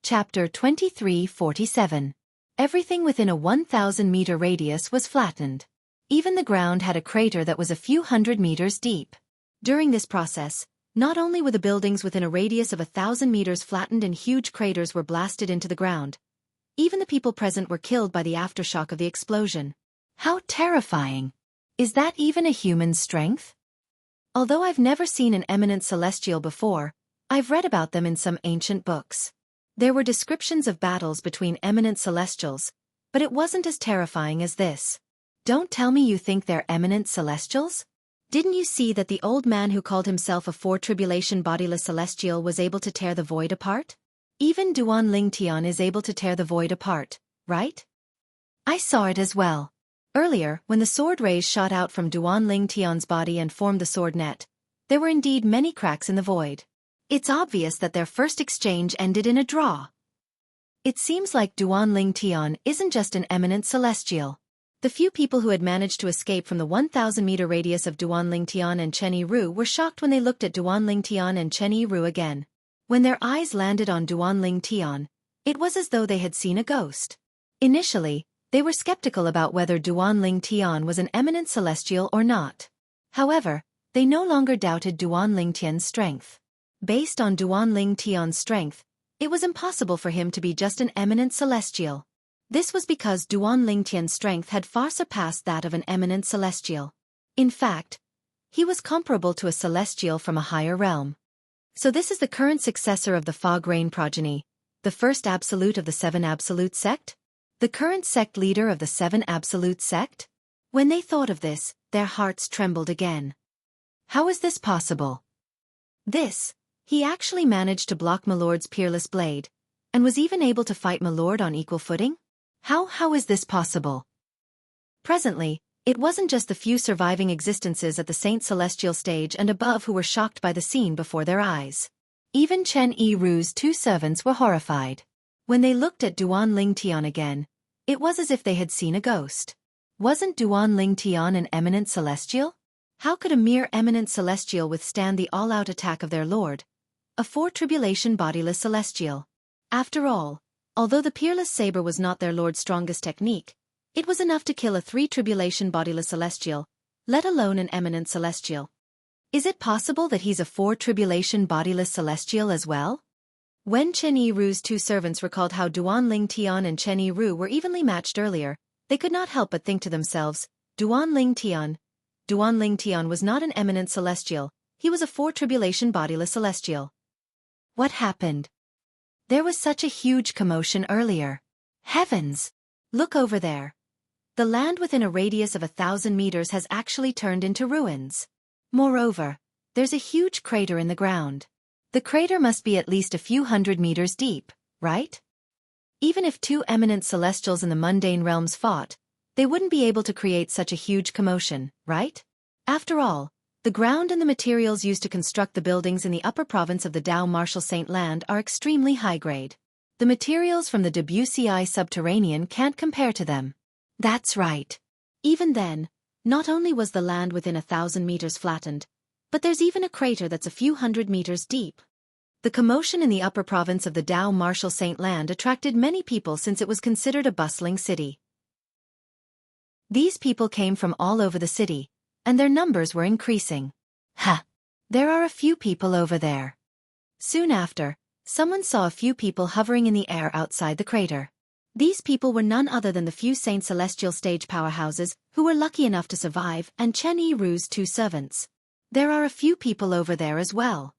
Chapter 2347. Everything within a 1,000-meter radius was flattened. Even the ground had a crater that was a few hundred meters deep. During this process, not only were the buildings within a radius of 1,000 meters flattened and huge craters were blasted into the ground, even the people present were killed by the aftershock of the explosion. How terrifying! Is that even a human's strength? Although I've never seen an eminent celestial before, I've read about them in some ancient books. There were descriptions of battles between eminent celestials, but it wasn't as terrifying as this. Don't tell me you think they're eminent celestials? Didn't you see that the old man who called himself a four-tribulation bodiless celestial was able to tear the void apart? Even Duan Ling Tian is able to tear the void apart, right? I saw it as well. Earlier, when the sword rays shot out from Duan Ling Tian's body and formed the sword net, there were indeed many cracks in the void. It's obvious that their first exchange ended in a draw. It seems like Duan Ling Tian isn't just an eminent celestial. The few people who had managed to escape from the 1,000-meter radius of Duan Ling Tian and Chen Yiru were shocked when they looked at Duan Ling Tian and Chen Yiru again. When their eyes landed on Duan Ling Tian, it was as though they had seen a ghost. Initially, they were skeptical about whether Duan Ling Tian was an eminent celestial or not. However, they no longer doubted Duan Ling Tian's strength. Based on Duan Ling Tian's strength, it was impossible for him to be just an eminent celestial. This was because Duan Ling Tian's strength had far surpassed that of an eminent celestial. In fact, he was comparable to a celestial from a higher realm. So this is the current successor of the Fog Rain progeny, the first absolute of the Seven Absolute sect? The current sect leader of the Seven Absolute sect? When they thought of this, their hearts trembled again. How is this possible? He actually managed to block Milord's peerless blade, and was even able to fight Milord on equal footing? How is this possible? Presently, it wasn't just the few surviving existences at the Saint Celestial stage and above who were shocked by the scene before their eyes. Even Chen Yiru's two servants were horrified. When they looked at Duan Ling Tian again, it was as if they had seen a ghost. Wasn't Duan Ling Tian an eminent celestial? How could a mere eminent celestial withstand the all-out attack of their lord, a four-tribulation bodiless celestial? After all, although the peerless saber was not their lord's strongest technique, it was enough to kill a three-tribulation bodiless celestial, let alone an eminent celestial. Is it possible that he's a four-tribulation bodiless celestial as well? When Chen Yiru's two servants recalled how Duan Ling Tian and Chen Yiru were evenly matched earlier, they could not help but think to themselves, Duan Ling Tian was not an eminent celestial, he was a four-tribulation bodiless celestial. What happened? There was such a huge commotion earlier. Heavens! Look over there. The land within a radius of 1,000 meters has actually turned into ruins. Moreover, there's a huge crater in the ground. The crater must be at least a few hundred meters deep, right? Even if two eminent celestials in the mundane realms fought, they wouldn't be able to create such a huge commotion, right? After all, the ground and the materials used to construct the buildings in the upper province of the Dao Martial Saint Land are extremely high-grade. The materials from the Debussy subterranean can't compare to them. That's right. Even then, not only was the land within 1,000 meters flattened, but there's even a crater that's a few hundred meters deep. The commotion in the upper province of the Dao Martial Saint Land attracted many people since it was considered a bustling city. These people came from all over the city, and their numbers were increasing. There are a few people over there. Soon after, someone saw a few people hovering in the air outside the crater. These people were none other than the few Saint Celestial stage powerhouses who were lucky enough to survive and Chen Yiru's two servants. There are a few people over there as well.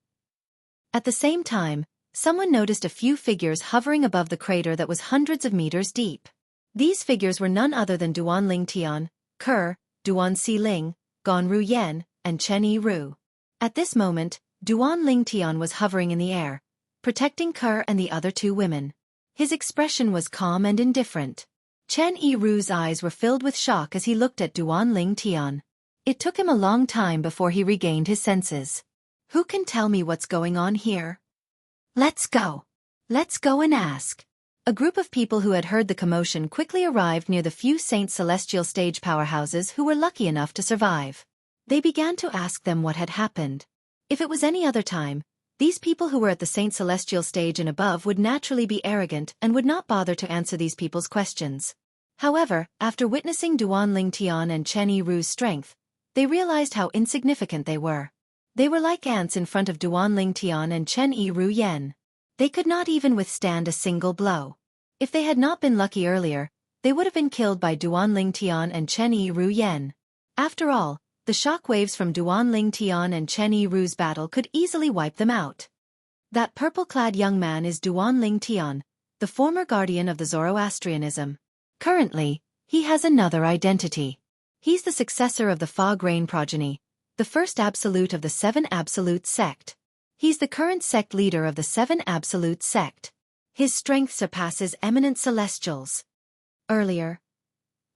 At the same time, someone noticed a few figures hovering above the crater that was hundreds of meters deep. These figures were none other than Duan Ling Tian, Ke, Duan Si Ling, Gan Ru Yan, and Chen Yiru. At this moment, Duan Ling Tian was hovering in the air, protecting Ke and the other two women. His expression was calm and indifferent. Chen Yiru's eyes were filled with shock as he looked at Duan Ling Tian. It took him a long time before he regained his senses. Who can tell me what's going on here? Let's go. Let's go and ask. A group of people who had heard the commotion quickly arrived near the few Saint Celestial stage powerhouses who were lucky enough to survive. They began to ask them what had happened. If it was any other time, These people who were at the Saint Celestial stage and above would naturally be arrogant and would not bother to answer these people's questions. However, after witnessing Duan Lingtian and Chen Yiru's strength, they realized how insignificant they were. They were like ants in front of Duan Lingtian and Chen Yiru Yan. They could not even withstand a single blow. If they had not been lucky earlier, they would have been killed by Duan Lingtian and Chen Yiru Yan. After all, the shock waves from Duan Lingtian and Chen Yiru's battle could easily wipe them out. That purple-clad young man is Duan Lingtian, the former guardian of the Zoroastrianism. Currently, he has another identity. He's the successor of the Fog Rain progeny, the first absolute of the Seven Absolutes sect. He's the current sect leader of the Seven Absolutes sect. His strength surpasses eminent celestials. Earlier,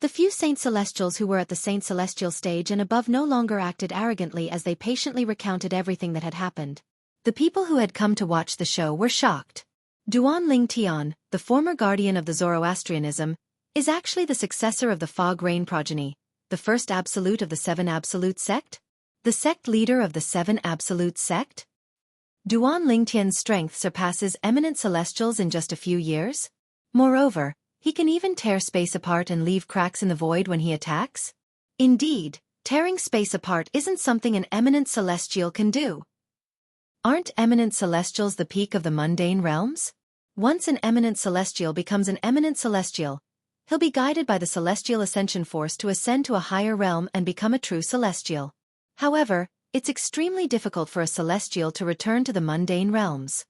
the few Saint Celestials who were at the Saint Celestial stage and above no longer acted arrogantly as they patiently recounted everything that had happened. The people who had come to watch the show were shocked. Duan Lingtian, the former guardian of the Zoroastrianism, is actually the successor of the Fog Rain progeny, the first absolute of the Seven Absolute sect? The sect leader of the Seven Absolute sect? Duan Lingtian's strength surpasses eminent celestials in just a few years? Moreover, he can even tear space apart and leave cracks in the void when he attacks? Indeed, tearing space apart isn't something an eminent celestial can do. Aren't eminent celestials the peak of the mundane realms? Once an eminent celestial becomes an eminent celestial, he'll be guided by the celestial ascension force to ascend to a higher realm and become a true celestial. However, it's extremely difficult for a celestial to return to the mundane realms.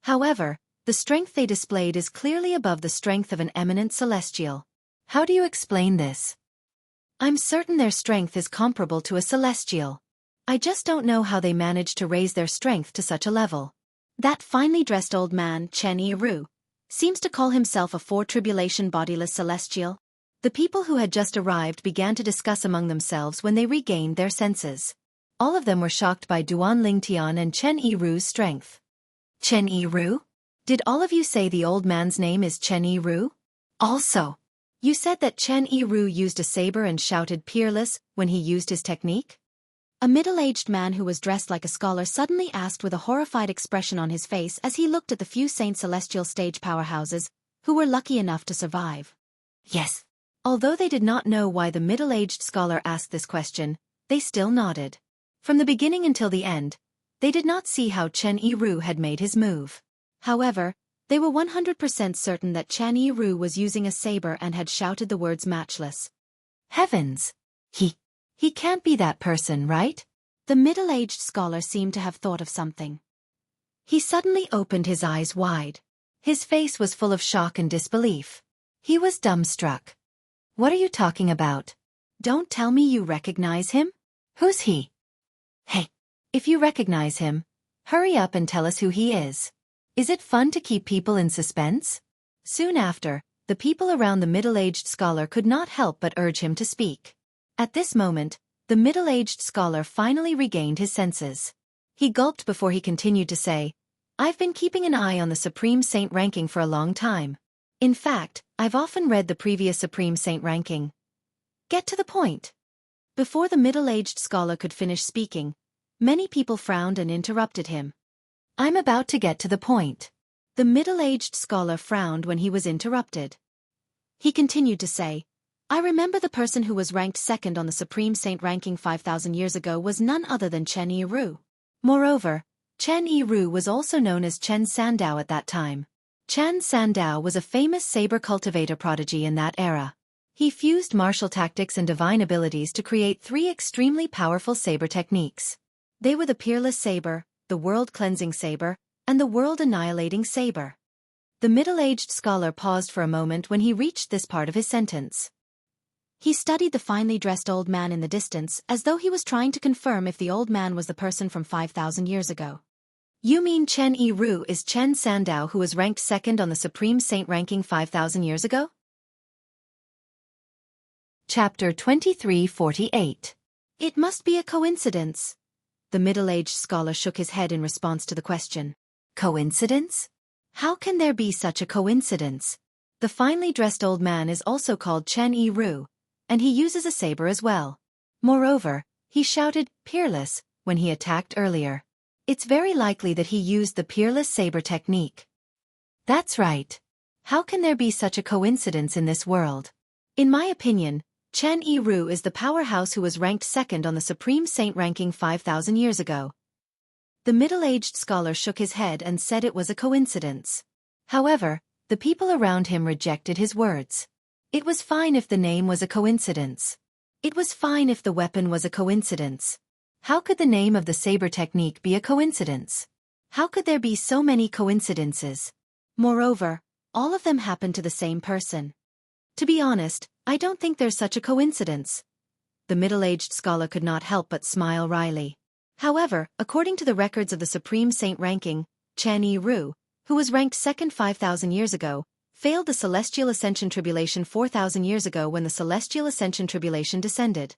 However, the strength they displayed is clearly above the strength of an eminent celestial. How do you explain this? I'm certain their strength is comparable to a celestial. I just don't know how they managed to raise their strength to such a level. That finely dressed old man, Chen Yiru, seems to call himself a four-tribulation bodiless celestial. The people who had just arrived began to discuss among themselves when they regained their senses. All of them were shocked by Duan Lingtian and Chen Yiru's strength. Chen Yiru? Did all of you say the old man's name is Chen Yiru? Also, you said that Chen Yiru used a saber and shouted peerless when he used his technique? A middle-aged man who was dressed like a scholar suddenly asked with a horrified expression on his face as he looked at the few Saint Celestial stage powerhouses who were lucky enough to survive. Yes. Although they did not know why the middle-aged scholar asked this question, they still nodded. From the beginning until the end, they did not see how Chen Yiru had made his move. However, they were 100% certain that Chen Yiru was using a saber and had shouted the words matchless. Heavens! He can't be that person, right? The middle-aged scholar seemed to have thought of something. He suddenly opened his eyes wide. His face was full of shock and disbelief. He was dumbstruck. What are you talking about? Don't tell me you recognize him? Who's he? Hey, if you recognize him, hurry up and tell us who he is. Is it fun to keep people in suspense? Soon after, the people around the middle-aged scholar could not help but urge him to speak. At this moment, the middle-aged scholar finally regained his senses. He gulped before he continued to say, I've been keeping an eye on the Supreme Saint ranking for a long time. In fact, I've often read the previous Supreme Saint ranking. Get to the point. Before the middle-aged scholar could finish speaking, many people frowned and interrupted him. I'm about to get to the point. The middle-aged scholar frowned when he was interrupted. He continued to say, I remember the person who was ranked second on the Supreme Saint ranking 5,000 years ago was none other than Chen Yiru. Moreover, Chen Yiru was also known as Chen Sandao at that time. Chen Sandao was a famous saber cultivator prodigy in that era. He fused martial tactics and divine abilities to create three extremely powerful saber techniques. They were the Peerless Saber, the World-Cleansing Saber, and the World-Annihilating Saber. The middle-aged scholar paused for a moment when he reached this part of his sentence. He studied the finely dressed old man in the distance as though he was trying to confirm if the old man was the person from 5,000 years ago. You mean Chen Yiru is Chen Sandao who was ranked second on the Supreme Saint ranking 5,000 years ago? Chapter 2348. It must be a coincidence. The middle-aged scholar shook his head in response to the question. Coincidence? How can there be such a coincidence? The finely dressed old man is also called Chen Yiru, and he uses a saber as well. Moreover, he shouted, peerless, when he attacked earlier. It's very likely that he used the peerless saber technique. That's right. How can there be such a coincidence in this world? In my opinion, Chen Yiru is the powerhouse who was ranked second on the Supreme Saint ranking 5,000 years ago. The middle-aged scholar shook his head and said it was a coincidence. However, the people around him rejected his words. It was fine if the name was a coincidence. It was fine if the weapon was a coincidence. How could the name of the saber technique be a coincidence? How could there be so many coincidences? Moreover, all of them happened to the same person. To be honest, I don't think there's such a coincidence. The middle-aged scholar could not help but smile wryly. However, according to the records of the Supreme Saint ranking, Chen Yiru, who was ranked second 5,000 years ago, failed the Celestial Ascension Tribulation 4,000 years ago when the Celestial Ascension Tribulation descended.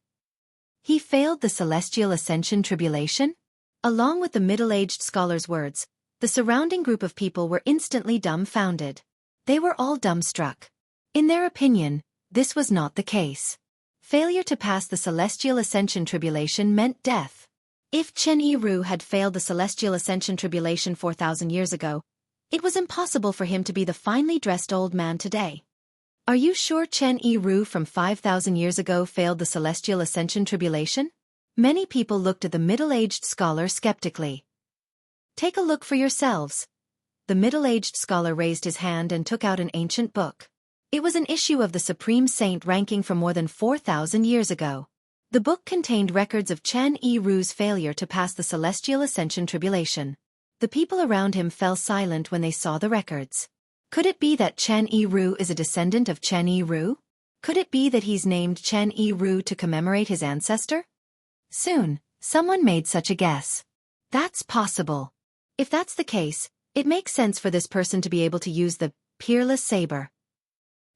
He failed the Celestial Ascension Tribulation? Along with the middle-aged scholar's words, the surrounding group of people were instantly dumbfounded. They were all dumbstruck. In their opinion, this was not the case. Failure to pass the Celestial Ascension Tribulation meant death. If Chen Yiru had failed the Celestial Ascension Tribulation 4,000 years ago, it was impossible for him to be the finely dressed old man today. Are you sure Chen Yiru from 5,000 years ago failed the Celestial Ascension Tribulation? Many people looked at the middle-aged scholar skeptically. Take a look for yourselves. The middle-aged scholar raised his hand and took out an ancient book. It was an issue of the Supreme Saint ranking from more than 4,000 years ago. The book contained records of Chen Yiru's failure to pass the Celestial Ascension Tribulation. The people around him fell silent when they saw the records. Could it be that Chen Yiru is a descendant of Chen Yiru? Could it be that he's named Chen Yiru to commemorate his ancestor? Soon, someone made such a guess. That's possible. If that's the case, it makes sense for this person to be able to use the peerless saber.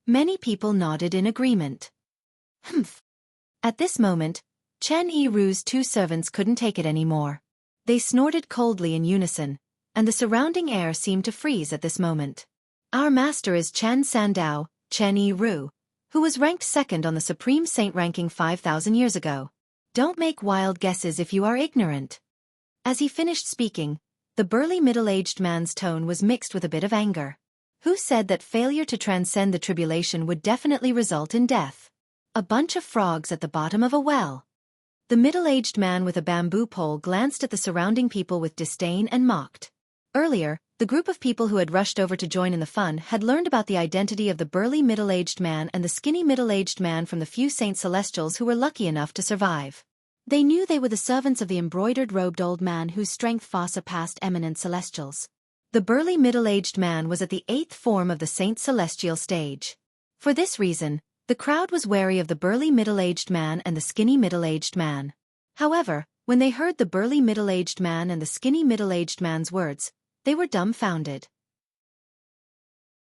Many people nodded in agreement. Humph. At this moment, Chen Yiru's two servants couldn't take it anymore. They snorted coldly in unison, and the surrounding air seemed to freeze at this moment. Our master is Chen Sandao, Chen Yiru, who was ranked second on the Supreme Saint ranking 5,000 years ago. Don't make wild guesses if you are ignorant. As he finished speaking, the burly middle-aged man's tone was mixed with a bit of anger. Who said that failure to transcend the tribulation would definitely result in death? A bunch of frogs at the bottom of a well. The middle-aged man with a bamboo pole glanced at the surrounding people with disdain and mocked. Earlier, the group of people who had rushed over to join in the fun had learned about the identity of the burly middle-aged man and the skinny middle-aged man from the few Saint Celestials who were lucky enough to survive. They knew they were the servants of the embroidered-robed old man whose strength far surpassed eminent Celestials. The burly middle-aged man was at the 8th form of the Saint Celestial stage. For this reason, the crowd was wary of the burly middle-aged man and the skinny middle-aged man. However, when they heard the burly middle-aged man and the skinny middle-aged man's words, they were dumbfounded.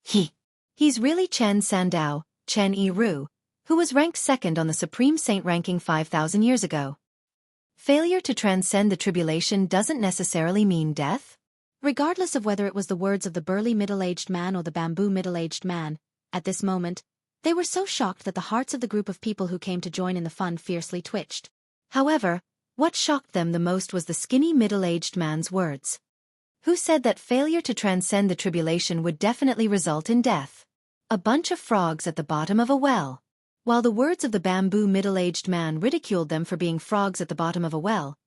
He's really Chen Sandao, Chen Yiru, who was ranked second on the Supreme Saint ranking 5,000 years ago. Failure to transcend the tribulation doesn't necessarily mean death? Regardless of whether it was the words of the burly middle-aged man or the bamboo middle-aged man, at this moment, they were so shocked that the hearts of the group of people who came to join in the fun fiercely twitched. However, what shocked them the most was the skinny middle-aged man's words. Who said that failure to transcend the tribulation would definitely result in death? A bunch of frogs at the bottom of a well. While the words of the bamboo middle-aged man ridiculed them for being frogs at the bottom of a well,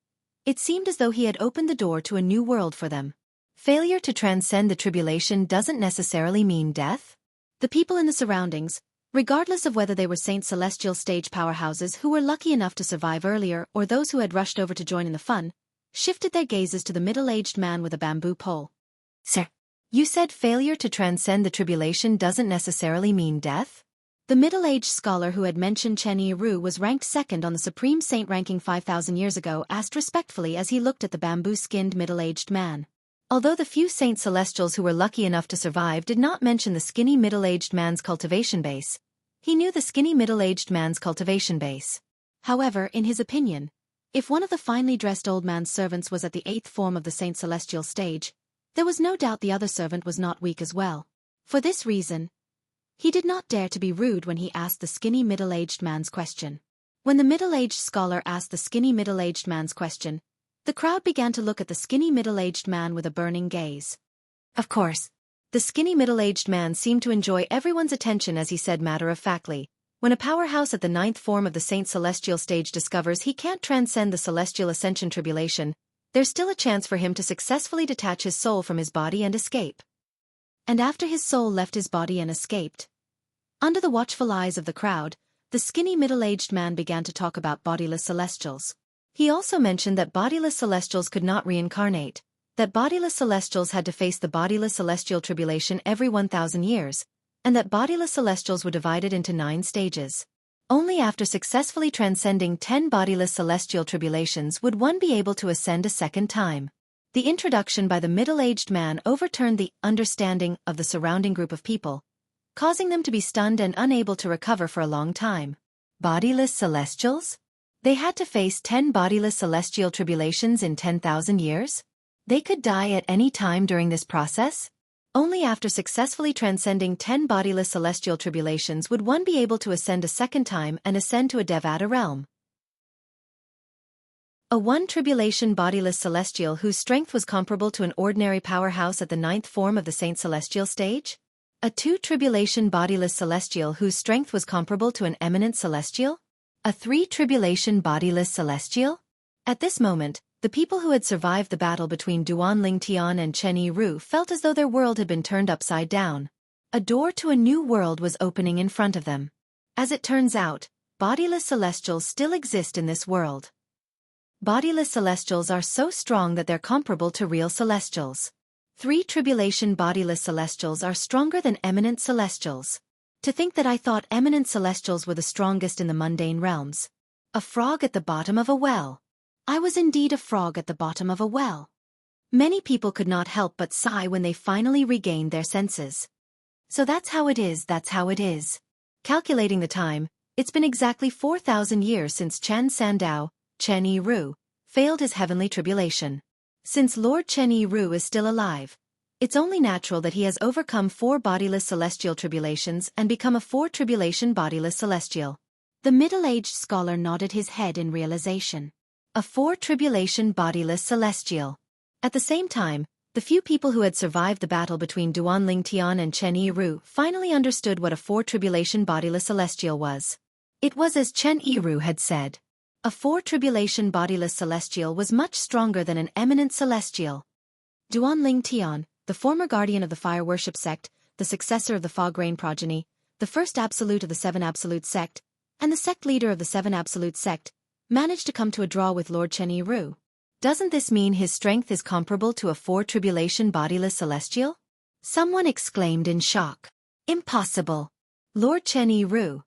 it seemed as though he had opened the door to a new world for them. Failure to transcend the tribulation doesn't necessarily mean death? The people in the surroundings, regardless of whether they were Saint Celestial stage powerhouses who were lucky enough to survive earlier or those who had rushed over to join in the fun, shifted their gazes to the middle-aged man with a bamboo pole. Sir, you said failure to transcend the tribulation doesn't necessarily mean death? The middle-aged scholar who had mentioned Chen Yiru was ranked second on the Supreme Saint ranking 5,000 years ago asked respectfully as he looked at the bamboo-skinned middle-aged man. Although the few Saint Celestials who were lucky enough to survive did not mention the skinny middle-aged man's cultivation base, he knew the skinny middle-aged man's cultivation base. However, in his opinion, if one of the finely dressed old man's servants was at the 8th form of the Saint Celestial stage, there was no doubt the other servant was not weak as well. For this reason, he did not dare to be rude when he asked the skinny middle-aged man's question. When the middle-aged scholar asked the skinny middle-aged man's question, The crowd began to look at the skinny middle-aged man with a burning gaze. Of course. The skinny middle-aged man seemed to enjoy everyone's attention as he said matter-of-factly, when a powerhouse at the 9th form of the Saint Celestial stage discovers he can't transcend the Celestial Ascension tribulation, there's still a chance for him to successfully detach his soul from his body and escape. And after his soul left his body and escaped, under the watchful eyes of the crowd, the skinny middle-aged man began to talk about bodiless celestials. He also mentioned that bodiless celestials could not reincarnate, that bodiless celestials had to face the bodiless celestial tribulation every 1,000 years, and that bodiless celestials were divided into 9 stages. Only after successfully transcending 10 bodiless celestial tribulations would one be able to ascend a second time. The introduction by the middle-aged man overturned the understanding of the surrounding group of people, causing them to be stunned and unable to recover for a long time. Bodiless celestials? They had to face 10 bodiless celestial tribulations in 10,000 years? They could die at any time during this process? Only after successfully transcending 10 bodiless celestial tribulations would one be able to ascend a second time and ascend to a Devata realm. A 1 tribulation bodiless celestial whose strength was comparable to an ordinary powerhouse at the 9th form of the Saint Celestial stage? A 2 tribulation bodiless celestial whose strength was comparable to an eminent celestial? A 3 tribulation bodiless celestial? At this moment, the people who had survived the battle between Duan Lingtian and Chen Yiru felt as though their world had been turned upside down. A door to a new world was opening in front of them. As it turns out, bodiless celestials still exist in this world. Bodiless celestials are so strong that they're comparable to real celestials. 3 tribulation bodiless celestials are stronger than eminent celestials. To think that I thought eminent celestials were the strongest in the mundane realms. A frog at the bottom of a well. I was indeed a frog at the bottom of a well. Many people could not help but sigh when they finally regained their senses. So that's how it is. Calculating the time, it's been exactly 4,000 years since Chen Sandao, Chen Yiru, failed his heavenly tribulation. Since Lord Chen Yiru is still alive, it's only natural that he has overcome 4 bodiless celestial tribulations and become a 4 tribulation bodiless celestial. The middle-aged scholar nodded his head in realization. A 4 tribulation bodiless celestial. At the same time, the few people who had survived the battle between Duan Lingtian and Chen Yiru finally understood what a 4 tribulation bodiless celestial was. It was as Chen Yiru had said. A 4 tribulation bodiless celestial was much stronger than an eminent celestial. Duan Lingtian, the former guardian of the fire worship sect, the successor of the fog rain progeny, the first absolute of the 7 absolute sect, and the sect leader of the 7 absolute sect, managed to come to a draw with Lord Chen Yiru. Doesn't this mean his strength is comparable to a 4 tribulation bodiless celestial? Someone exclaimed in shock. Impossible. Lord Chen Yiru.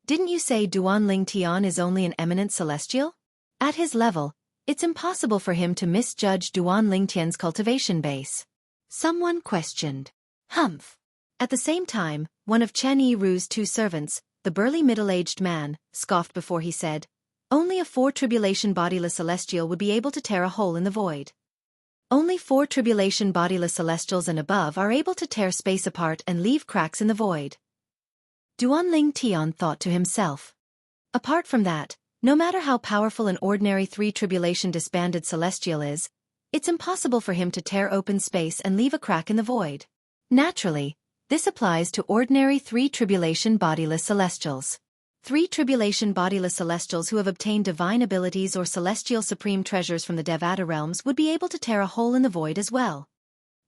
Didn't you say Duan Lingtian is only an eminent celestial? At his level, it's impossible for him to misjudge Duan Lingtian's cultivation base. Someone questioned. Humph. At the same time, one of Chen Yiru's 2 servants, the burly middle-aged man, scoffed before he said, only a 4 tribulation bodiless celestial would be able to tear a hole in the void. Only 4 tribulation bodiless celestials and above are able to tear space apart and leave cracks in the void. Duan Lingtian thought to himself. Apart from that, no matter how powerful an ordinary 3 tribulation disbanded celestial is, it's impossible for him to tear open space and leave a crack in the void. Naturally, this applies to ordinary 3 tribulation bodiless celestials. 3 tribulation bodiless celestials who have obtained divine abilities or celestial supreme treasures from the Devata realms would be able to tear a hole in the void as well.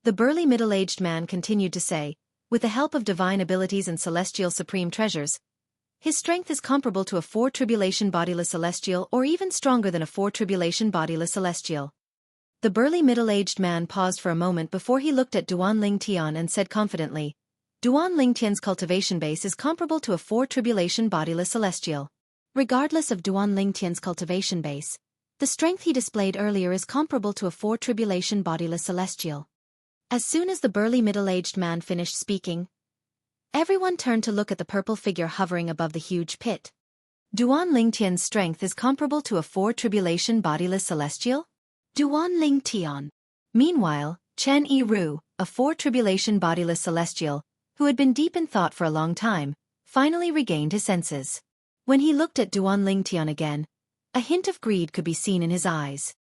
The burly middle-aged man continued to say, with the help of divine abilities and celestial supreme treasures, his strength is comparable to a 4 tribulation bodiless celestial or even stronger than a 4 tribulation bodiless celestial. The burly middle-aged man paused for a moment before he looked at Duan Lingtian and said confidently, Duan Lingtian's cultivation base is comparable to a 4 tribulation bodiless celestial. Regardless of Duan Lingtian's cultivation base, the strength he displayed earlier is comparable to a 4 tribulation bodiless celestial. As soon as the burly middle-aged man finished speaking, everyone turned to look at the purple figure hovering above the huge pit. Duan Lingtian's strength is comparable to a 4 tribulation bodiless celestial? Duan Lingtian. Meanwhile, Chen Yiru, a 4 tribulation bodiless celestial, who had been deep in thought for a long time, finally regained his senses. When he looked at Duan Lingtian again, a hint of greed could be seen in his eyes.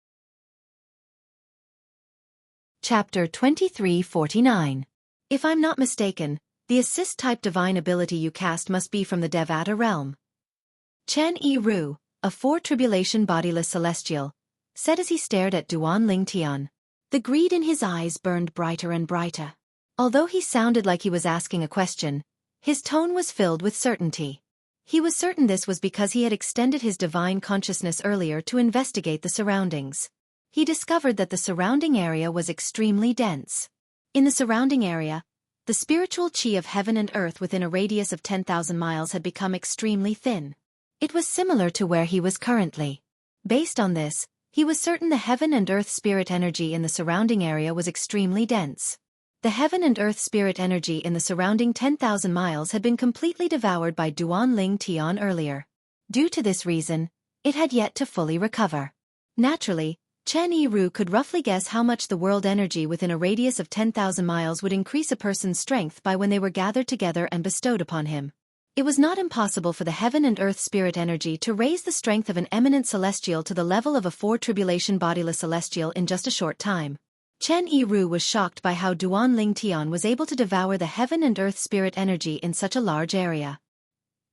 Chapter 2349. If I'm not mistaken, the assist-type divine ability you cast must be from the Devata realm. Chen Yi-Ru, a four-tribulation bodiless celestial, said as he stared at Duan Ling Tian. The greed in his eyes burned brighter and brighter. Although he sounded like he was asking a question, his tone was filled with certainty. He was certain this was because he had extended his divine consciousness earlier to investigate the surroundings. He discovered that the surrounding area was extremely dense. In the surrounding area, the spiritual qi of heaven and earth within a radius of 10,000 miles had become extremely thin. It was similar to where he was currently. Based on this, he was certain the heaven and earth spirit energy in the surrounding area was extremely dense. The heaven and earth spirit energy in the surrounding 10,000 miles had been completely devoured by Duan Ling Tian earlier. Due to this reason, it had yet to fully recover. Naturally, Chen Yi-Ru could roughly guess how much the world energy within a radius of 10,000 miles would increase a person's strength by when they were gathered together and bestowed upon him. It was not impossible for the heaven and earth spirit energy to raise the strength of an eminent celestial to the level of a four-tribulation bodiless celestial in just a short time. Chen Yi-Ru was shocked by how Duan Ling Tian was able to devour the heaven and earth spirit energy in such a large area.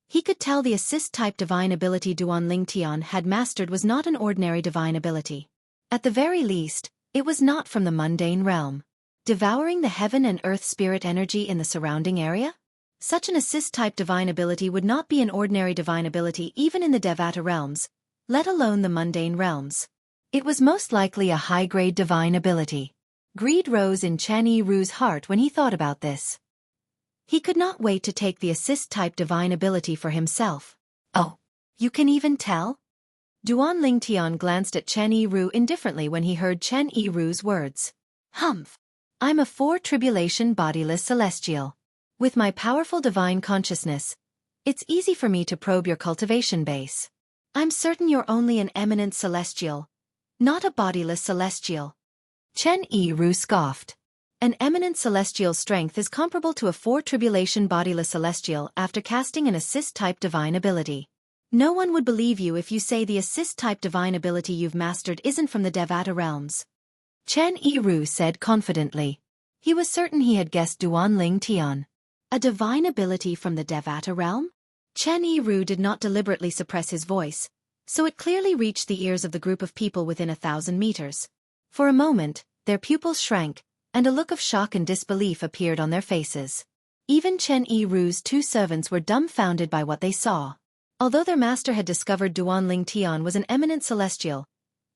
He could tell the assist-type divine ability Duan Ling Tian had mastered was not an ordinary divine ability. At the very least, it was not from the mundane realm. Devouring the heaven and earth spirit energy in the surrounding area? Such an assist-type divine ability would not be an ordinary divine ability even in the Devata realms, let alone the mundane realms. It was most likely a high-grade divine ability. Greed rose in Chen Yi-Ru's heart when he thought about this. He could not wait to take the assist-type divine ability for himself. Oh, you can even tell? Duan Ling Tian glanced at Chen Yi-Ru indifferently when he heard Chen Yi-Ru's words. Humph! I'm a four-tribulation bodiless celestial. With my powerful divine consciousness, it's easy for me to probe your cultivation base. I'm certain you're only an eminent celestial, not a bodiless celestial. Chen Yi-Ru scoffed. An eminent celestial's strength is comparable to a four-tribulation bodiless celestial after casting an assist-type divine ability. No one would believe you if you say the assist-type divine ability you've mastered isn't from the Devata realms. Chen Yi-Ru said confidently. He was certain he had guessed Duan Ling Tian. A divine ability from the Devata realm? Chen Yi-Ru did not deliberately suppress his voice, so it clearly reached the ears of the group of people within 1,000 meters. For a moment, their pupils shrank, and a look of shock and disbelief appeared on their faces. Even Chen Yi-Ru's two servants were dumbfounded by what they saw. Although their master had discovered Duan Ling Tian was an eminent celestial,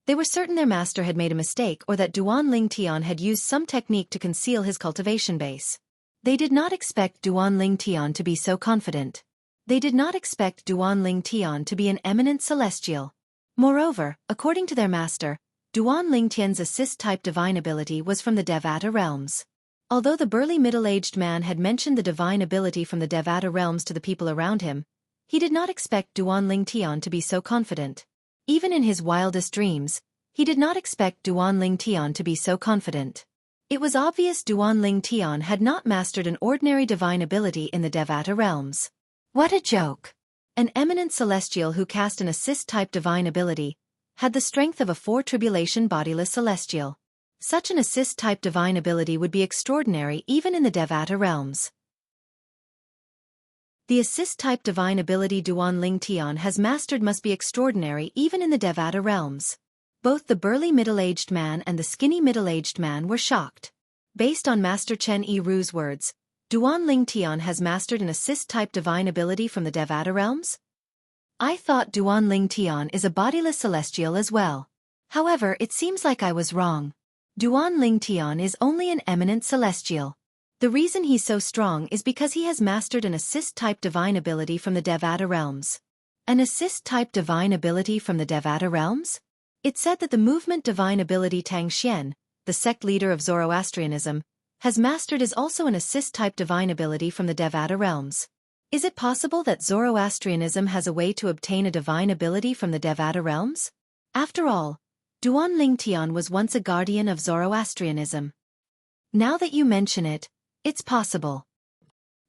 they were certain their master had made a mistake or that Duan Ling Tian had used some technique to conceal his cultivation base. They did not expect Duan Ling Tian to be so confident. They did not expect Duan Ling Tian to be an eminent celestial. Moreover, according to their master, Duan Ling Tian's assist-type divine ability was from the Devata realms. Although the burly middle-aged man had mentioned the divine ability from the Devata realms to the people around him, he did not expect Duan Ling Tian to be so confident. Even in his wildest dreams, he did not expect Duan Ling Tian to be so confident. It was obvious Duan Ling Tian had not mastered an ordinary divine ability in the Devata realms. What a joke! An eminent celestial who cast an assist-type divine ability had the strength of a four-tribulation bodiless celestial. Such an assist-type divine ability would be extraordinary even in the Devata realms. The assist-type divine ability Duan Ling Tian has mastered must be extraordinary even in the Devata realms. Both the burly middle-aged man and the skinny middle-aged man were shocked. Based on Master Chen Yi-Ru's words, Duan Ling Tian has mastered an assist-type divine ability from the Devata realms? I thought Duan Ling Tian is a bodiless celestial as well. However, it seems like I was wrong. Duan Ling Tian is only an eminent celestial. The reason he's so strong is because he has mastered an assist-type divine ability from the Devata realms. An assist-type divine ability from the Devata realms? It said that the movement divine ability Xianxia, the sect leader of Zoroastrianism, has mastered is also an assist-type divine ability from the Devata realms. Is it possible that Zoroastrianism has a way to obtain a divine ability from the Devata realms? After all, Duan Ling Tian was once a guardian of Zoroastrianism. Now that you mention it, it's possible.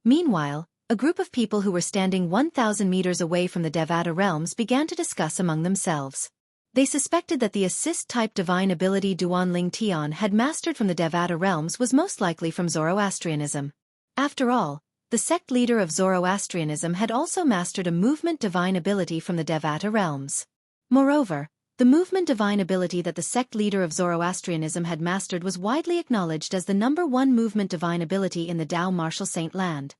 Meanwhile, a group of people who were standing 1,000 meters away from the Devata realms began to discuss among themselves. They suspected that the assist-type divine ability Duan Ling Tian had mastered from the Devata realms was most likely from Zoroastrianism. After all, the sect leader of Zoroastrianism had also mastered a movement divine ability from the Devata realms. Moreover, the movement divine ability that the sect leader of Zoroastrianism had mastered was widely acknowledged as the #1 movement divine ability in the Tao martial saint land.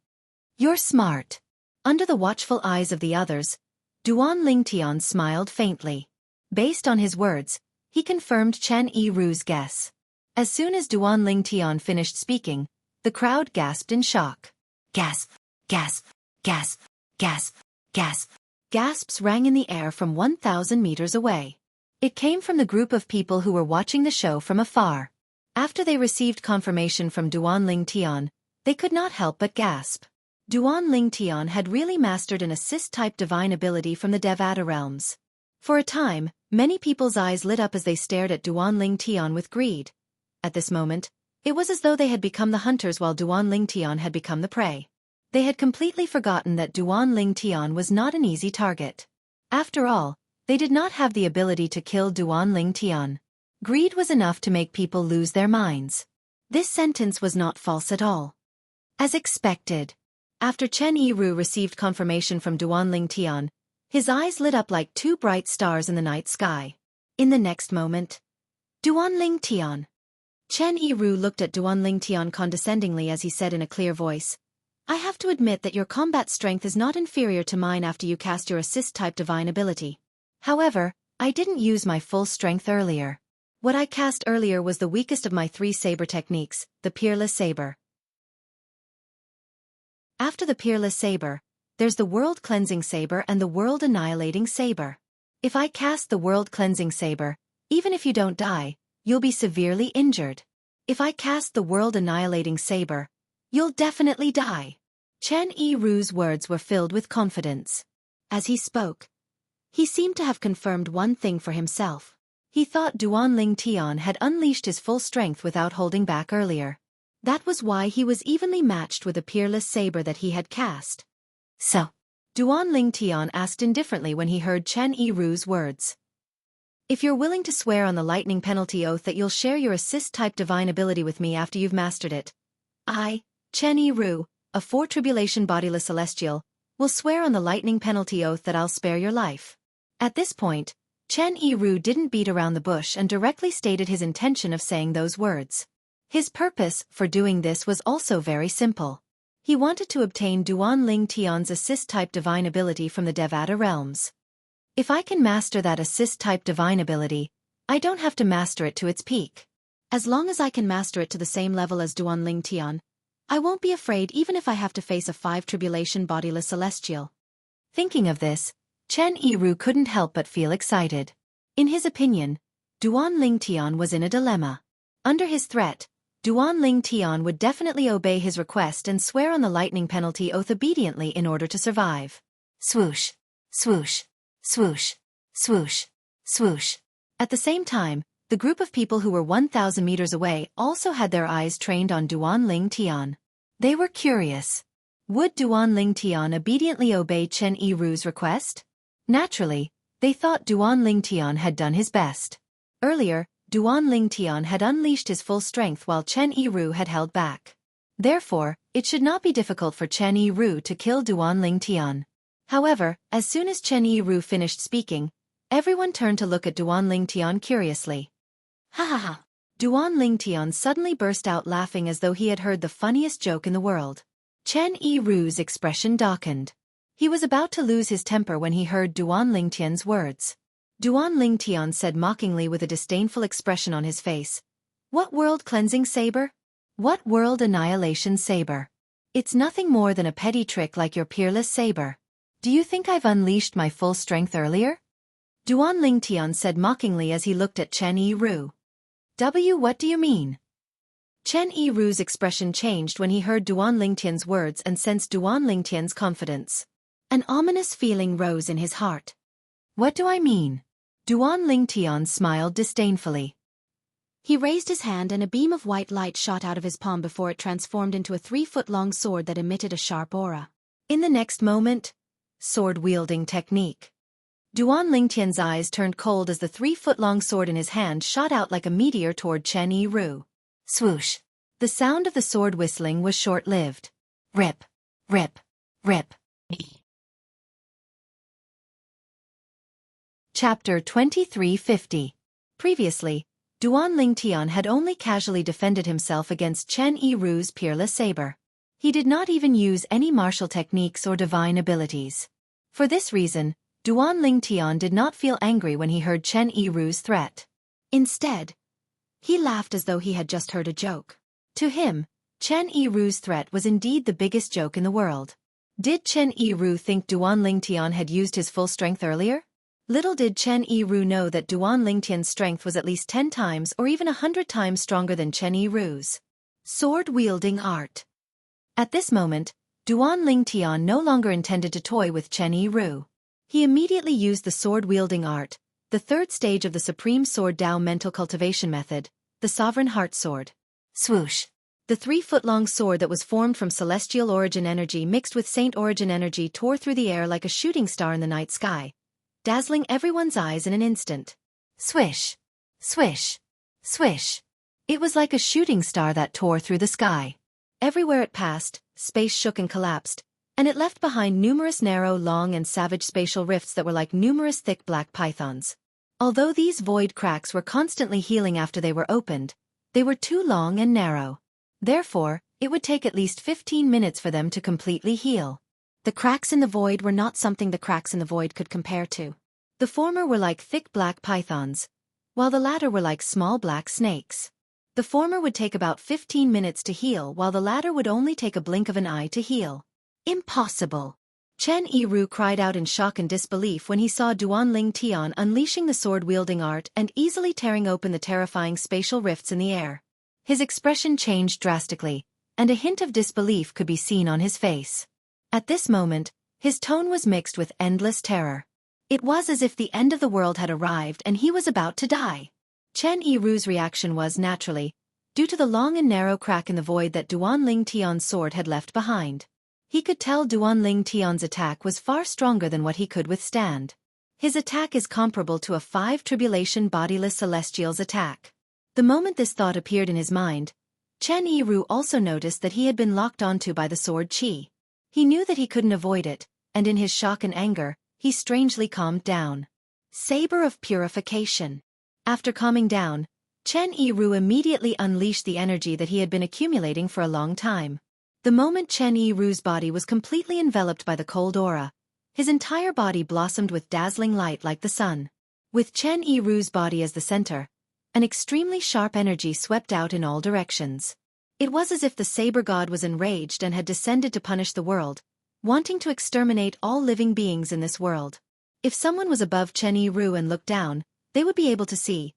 You're smart. Under the watchful eyes of the others, Duan Ling Tian smiled faintly. Based on his words, he confirmed Chen Yiru's guess. As soon as Duan Ling Tian finished speaking, the crowd gasped in shock. Gasp, gasp, gasp, gasp, gasp. Gasps rang in the air from 1,000 meters away. It came from the group of people who were watching the show from afar. After they received confirmation from Duan Ling Tian, they could not help but gasp. Duan Ling Tian had really mastered an assist-type divine ability from the Devata realms. For a time, many people's eyes lit up as they stared at Duan Ling Tian with greed. At this moment, it was as though they had become the hunters while Duan Ling Tian had become the prey. They had completely forgotten that Duan Ling Tian was not an easy target. After all, they did not have the ability to kill Duan Ling Tian. Greed was enough to make people lose their minds. This sentence was not false at all. As expected, after Chen Yiru received confirmation from Duan Ling Tian, his eyes lit up like two bright stars in the night sky. In the next moment, Duan Ling Tian. Chen Yiru looked at Duan Ling Tian condescendingly as he said in a clear voice, I have to admit that your combat strength is not inferior to mine after you cast your assist-type divine ability. However, I didn't use my full strength earlier. What I cast earlier was the weakest of my 3 saber techniques, the Peerless Saber. After the Peerless Saber, there's the World Cleansing Saber and the World Annihilating Saber. If I cast the World Cleansing Saber, even if you don't die, you'll be severely injured. If I cast the World Annihilating Saber, you'll definitely die. Chen Yiru's words were filled with confidence. As he spoke, he seemed to have confirmed one thing for himself. He thought Duan Ling Tian had unleashed his full strength without holding back earlier. That was why he was evenly matched with the Peerless Saber that he had cast. So, Duan Ling Tian asked indifferently when he heard Chen Yiru's words. If you're willing to swear on the lightning penalty oath that you'll share your assist-type divine ability with me after you've mastered it, I, Chen Yiru, a 4 tribulation bodiless celestial, will swear on the lightning penalty oath that I'll spare your life. At this point, Chen Yiru didn't beat around the bush and directly stated his intention of saying those words. His purpose for doing this was also very simple. He wanted to obtain Duan Ling Tian's assist-type divine ability from the Devata realms. If I can master that assist-type divine ability, I don't have to master it to its peak. As long as I can master it to the same level as Duan Ling Tian, I won't be afraid even if I have to face a 5 tribulation bodiless celestial. Thinking of this, Chen Yiru couldn't help but feel excited. In his opinion, Duan Ling Tian was in a dilemma. Under his threat, Duan Ling Tian would definitely obey his request and swear on the lightning penalty oath obediently in order to survive. Swoosh, swoosh, swoosh, swoosh, swoosh. At the same time, the group of people who were 1,000 meters away also had their eyes trained on Duan Ling Tian. They were curious. Would Duan Ling Tian obediently obey Chen Yiru's request? Naturally, they thought Duan Ling Tian had done his best. Earlier, Duan Ling Tian had unleashed his full strength while Chen Yiru had held back. Therefore, it should not be difficult for Chen Yiru to kill Duan Ling Tian. However, as soon as Chen Yiru finished speaking, everyone turned to look at Duan Ling Tian curiously. Ha ha ha! Duan Ling Tian suddenly burst out laughing as though he had heard the funniest joke in the world. Chen Yiru's expression darkened. He was about to lose his temper when he heard Duan Ling Tian's words. Duan Ling Tian said mockingly with a disdainful expression on his face, What world cleansing saber? What world annihilation saber? It's nothing more than a petty trick like your peerless saber. Do you think I've unleashed my full strength earlier? Duan Ling Tian said mockingly as he looked at Chen Yiru. What do you mean? Chen Yiru's expression changed when he heard Duan Ling Tian's words and sensed Duan Ling Tian's confidence. An ominous feeling rose in his heart. What do I mean? Duan Ling Tian smiled disdainfully. He raised his hand and a beam of white light shot out of his palm before it transformed into a 3-foot-long sword that emitted a sharp aura. In the next moment, sword-wielding technique. Duan Lingtian's eyes turned cold as the 3-foot-long sword in his hand shot out like a meteor toward Chen Yiru. Swoosh! The sound of the sword whistling was short-lived. Rip! Rip! Rip! Chapter 2350. Previously, Duan Lingtian had only casually defended himself against Chen Yiru's peerless saber. He did not even use any martial techniques or divine abilities. For this reason, Duan Lingtian did not feel angry when he heard Chen Yiru's threat. Instead, he laughed as though he had just heard a joke. To him, Chen Yiru's threat was indeed the biggest joke in the world. Did Chen Yiru think Duan Lingtian had used his full strength earlier? Little did Chen Yiru know that Duan Lingtian's strength was at least 10 times or even 100 times stronger than Chen Yiru's sword-wielding art. At this moment, Duan Lingtian no longer intended to toy with Chen Yiru. He immediately used the sword-wielding art, the third stage of the Supreme Sword Dao mental cultivation method, the Sovereign Heart Sword. Swoosh! The 3-foot-long sword that was formed from celestial origin energy mixed with saint origin energy tore through the air like a shooting star in the night sky, dazzling everyone's eyes in an instant. Swish! Swish! Swish! It was like a shooting star that tore through the sky. Everywhere it passed, space shook and collapsed, and it left behind numerous narrow, long and savage spatial rifts that were like numerous thick black pythons. Although these void cracks were constantly healing after they were opened, they were too long and narrow. Therefore, it would take at least 15 minutes for them to completely heal. The cracks in the void were not something the cracks in the void could compare to. The former were like thick black pythons, while the latter were like small black snakes. The former would take about 15 minutes to heal while the latter would only take a blink of an eye to heal. Impossible! Chen Yiru cried out in shock and disbelief when he saw Duan Lingtian unleashing the sword-wielding art and easily tearing open the terrifying spatial rifts in the air. His expression changed drastically, and a hint of disbelief could be seen on his face. At this moment, his tone was mixed with endless terror. It was as if the end of the world had arrived and he was about to die. Chen Yiru's reaction was, naturally, due to the long and narrow crack in the void that Duan Lingtian's sword had left behind. He could tell Duan Lingtian's attack was far stronger than what he could withstand. His attack is comparable to a 5 tribulation bodiless celestial's attack. The moment this thought appeared in his mind, Chen Yiru also noticed that he had been locked onto by the sword qi. He knew that he couldn't avoid it, and in his shock and anger, he strangely calmed down. Saber of Purification. After calming down, Chen Yiru immediately unleashed the energy that he had been accumulating for a long time. The moment Chen Yiru's body was completely enveloped by the cold aura, his entire body blossomed with dazzling light like the sun. With Chen Yiru's body as the center, an extremely sharp energy swept out in all directions. It was as if the saber god was enraged and had descended to punish the world, wanting to exterminate all living beings in this world. If someone was above Chen Yiru and looked down, they would be able to see.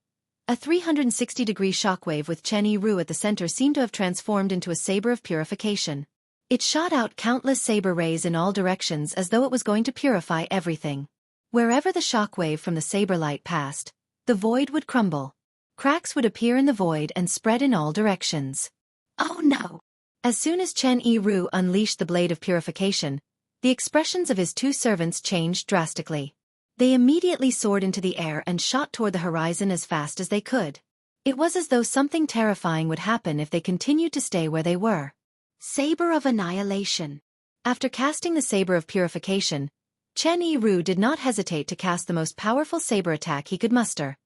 A 360-degree shockwave with Chen Yiru at the center seemed to have transformed into a saber of purification. It shot out countless saber rays in all directions as though it was going to purify everything. Wherever the shockwave from the saber light passed, the void would crumble. Cracks would appear in the void and spread in all directions. Oh no! As soon as Chen Yiru unleashed the blade of purification, the expressions of his two servants changed drastically. They immediately soared into the air and shot toward the horizon as fast as they could. It was as though something terrifying would happen if they continued to stay where they were. Saber of Annihilation. After casting the Saber of Purification, Chen Yiru did not hesitate to cast the most powerful saber attack he could muster.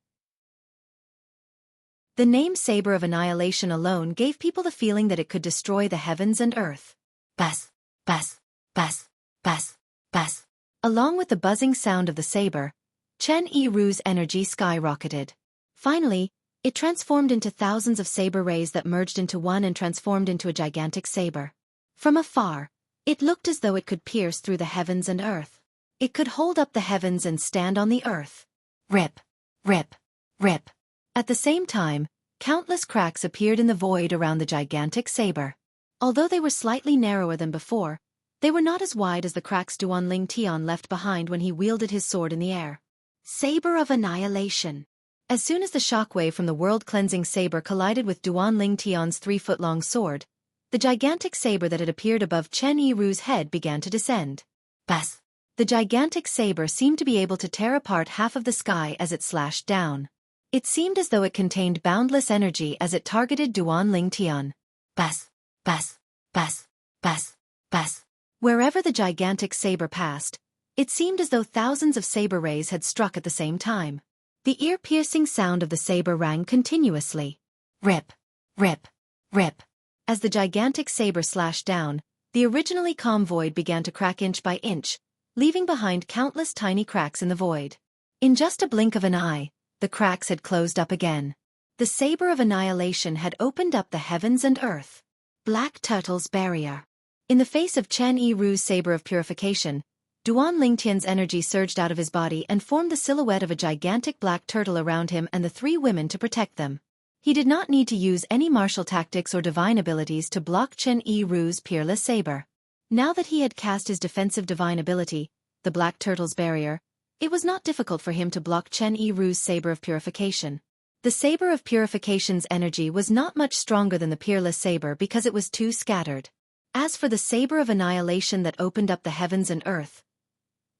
The name Saber of Annihilation alone gave people the feeling that it could destroy the heavens and earth. Bas, bas, bas, bas, bas. Along with the buzzing sound of the saber, Chen Yiru's energy skyrocketed. Finally, it transformed into thousands of saber rays that merged into one and transformed into a gigantic saber. From afar, it looked as though it could pierce through the heavens and earth. It could hold up the heavens and stand on the earth. Rip, rip, rip. At the same time, countless cracks appeared in the void around the gigantic saber. Although they were slightly narrower than before, they were not as wide as the cracks Duan Lingtian left behind when he wielded his sword in the air. Saber of Annihilation. As soon as the shockwave from the world-cleansing saber collided with Duan Lingtian's 3-foot-long sword, the gigantic saber that had appeared above Chen Yiru's head began to descend. Bas, The gigantic saber seemed to be able to tear apart half of the sky as it slashed down. It seemed as though it contained boundless energy as it targeted Duan Lingtian. Bas, bas, bas, bas, bas. Wherever the gigantic saber passed, it seemed as though thousands of saber rays had struck at the same time. The ear-piercing sound of the saber rang continuously. Rip, rip, rip. As the gigantic saber slashed down, the originally calm void began to crack inch by inch, leaving behind countless tiny cracks in the void. In just a blink of an eye, the cracks had closed up again. The saber of annihilation had opened up the heavens and earth. Black Turtle's barrier. In the face of Chen Yiru's saber of purification, Duan Lingtian's energy surged out of his body and formed the silhouette of a gigantic black turtle around him and the three women to protect them. He did not need to use any martial tactics or divine abilities to block Chen Yiru's peerless saber. Now that he had cast his defensive divine ability, the Black Turtle's barrier, it was not difficult for him to block Chen Yiru's saber of purification. The saber of purification's energy was not much stronger than the peerless saber because it was too scattered. As for the saber of annihilation that opened up the heavens and earth,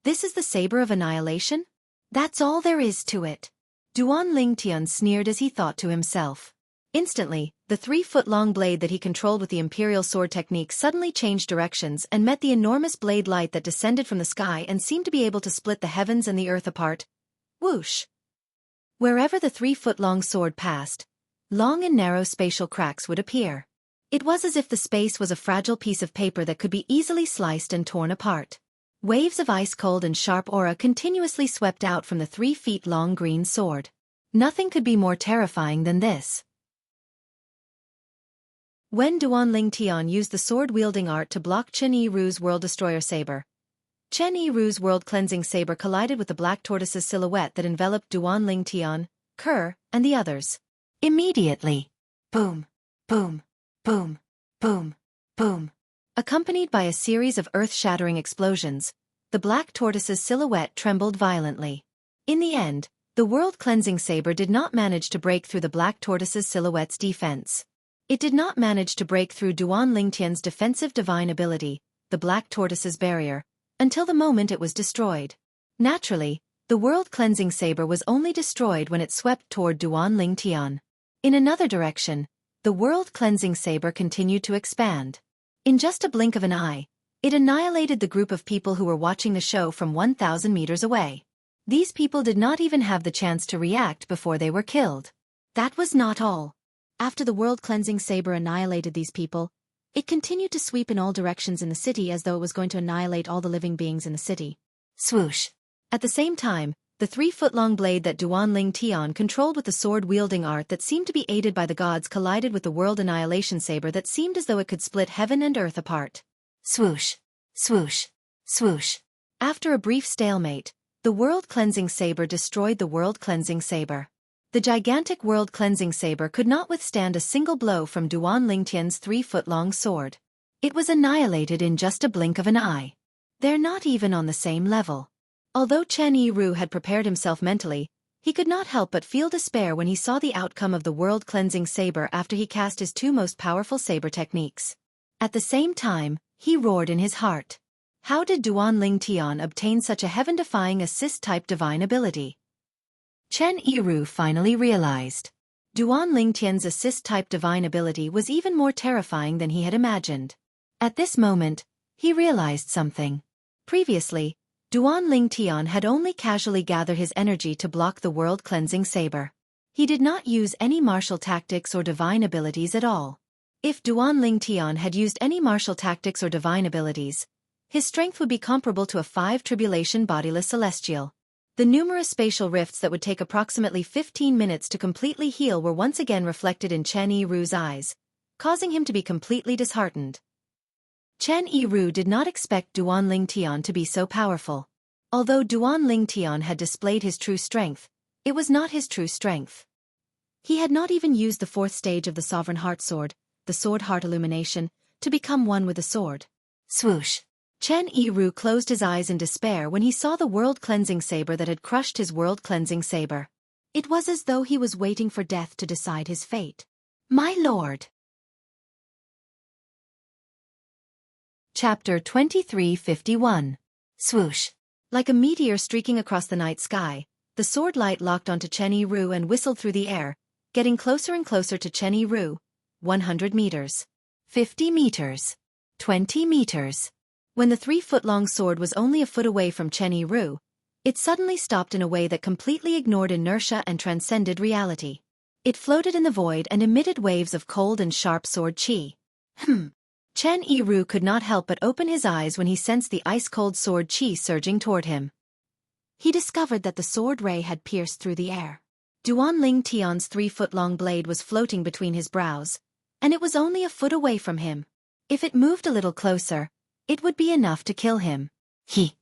this is the saber of annihilation? That's all there is to it. Duan Lingtian sneered as he thought to himself. Instantly, the 3-foot-long blade that he controlled with the imperial sword technique suddenly changed directions and met the enormous blade light that descended from the sky and seemed to be able to split the heavens and the earth apart. Whoosh! Wherever the 3-foot-long sword passed, long and narrow spatial cracks would appear. It was as if the space was a fragile piece of paper that could be easily sliced and torn apart. Waves of ice-cold and sharp aura continuously swept out from the 3-feet-long green sword. Nothing could be more terrifying than this. When Duan Lingtian used the sword-wielding art to block Chen Yiru's World Destroyer saber, Chen Yiru's world-cleansing saber collided with the black tortoise's silhouette that enveloped Duan Lingtian, Kerr, and the others. Immediately. Boom, boom, boom, boom, boom. Accompanied by a series of earth-shattering explosions, the black tortoise's silhouette trembled violently. In the end, the world-cleansing saber did not manage to break through the black tortoise's silhouette's defense. It did not manage to break through Duan Lingtian's defensive divine ability, the black tortoise's barrier, until the moment it was destroyed. Naturally, the world-cleansing saber was only destroyed when it swept toward Duan Lingtian. In another direction, the world-cleansing saber continued to expand. In just a blink of an eye, it annihilated the group of people who were watching the show from 1,000 meters away. These people did not even have the chance to react before they were killed. That was not all. After the world-cleansing saber annihilated these people, it continued to sweep in all directions in the city as though it was going to annihilate all the living beings in the city. Swoosh! At the same time, the 3-foot-long blade that Duan Lingtian controlled with the sword-wielding art that seemed to be aided by the gods collided with the world annihilation saber that seemed as though it could split heaven and earth apart. Swoosh! Swoosh! Swoosh! After a brief stalemate, the world-cleansing saber destroyed the world-cleansing saber. The gigantic world-cleansing saber could not withstand a single blow from Duan Lingtian's 3-foot-long sword. It was annihilated in just a blink of an eye. They're not even on the same level. Although Chen Yiru had prepared himself mentally, he could not help but feel despair when he saw the outcome of the world-cleansing saber after he cast his 2 most powerful saber techniques. At the same time, he roared in his heart. How did Duan Lingtian obtain such a heaven-defying assist-type divine ability? Chen Yiru finally realized. Duan Lingtian's assist-type divine ability was even more terrifying than he had imagined. At this moment, he realized something. Previously, Duan Lingtian had only casually gathered his energy to block the world-cleansing saber. He did not use any martial tactics or divine abilities at all. If Duan Lingtian had used any martial tactics or divine abilities, his strength would be comparable to a 5-tribulation bodiless celestial. The numerous spatial rifts that would take approximately 15 minutes to completely heal were once again reflected in Chen Yiru's eyes, causing him to be completely disheartened. Chen Yiru did not expect Duan Lingtian to be so powerful. Although Duan Lingtian had displayed his true strength, it was not his true strength. He had not even used the 4th stage of the Sovereign Heart Sword, the Sword Heart Illumination, to become one with the sword. Swoosh! Chen Yiru closed his eyes in despair when he saw the world-cleansing saber that had crushed his world-cleansing saber. It was as though he was waiting for death to decide his fate. My lord! Chapter 2351. Swoosh! Like a meteor streaking across the night sky, the sword light locked onto Chen Yiru and whistled through the air, getting closer and closer to Chen Yiru. 100 meters. 50 meters. 20 meters. When the 3-foot-long sword was only a foot away from Chen Yiru, it suddenly stopped in a way that completely ignored inertia and transcended reality. It floated in the void and emitted waves of cold and sharp sword chi. Chen Yiru could not help but open his eyes when he sensed the ice-cold sword chi surging toward him. He discovered that the sword ray had pierced through the air. Duanling Tian's 3-foot-long blade was floating between his brows, and it was only a foot away from him. If it moved a little closer, it would be enough to kill him. He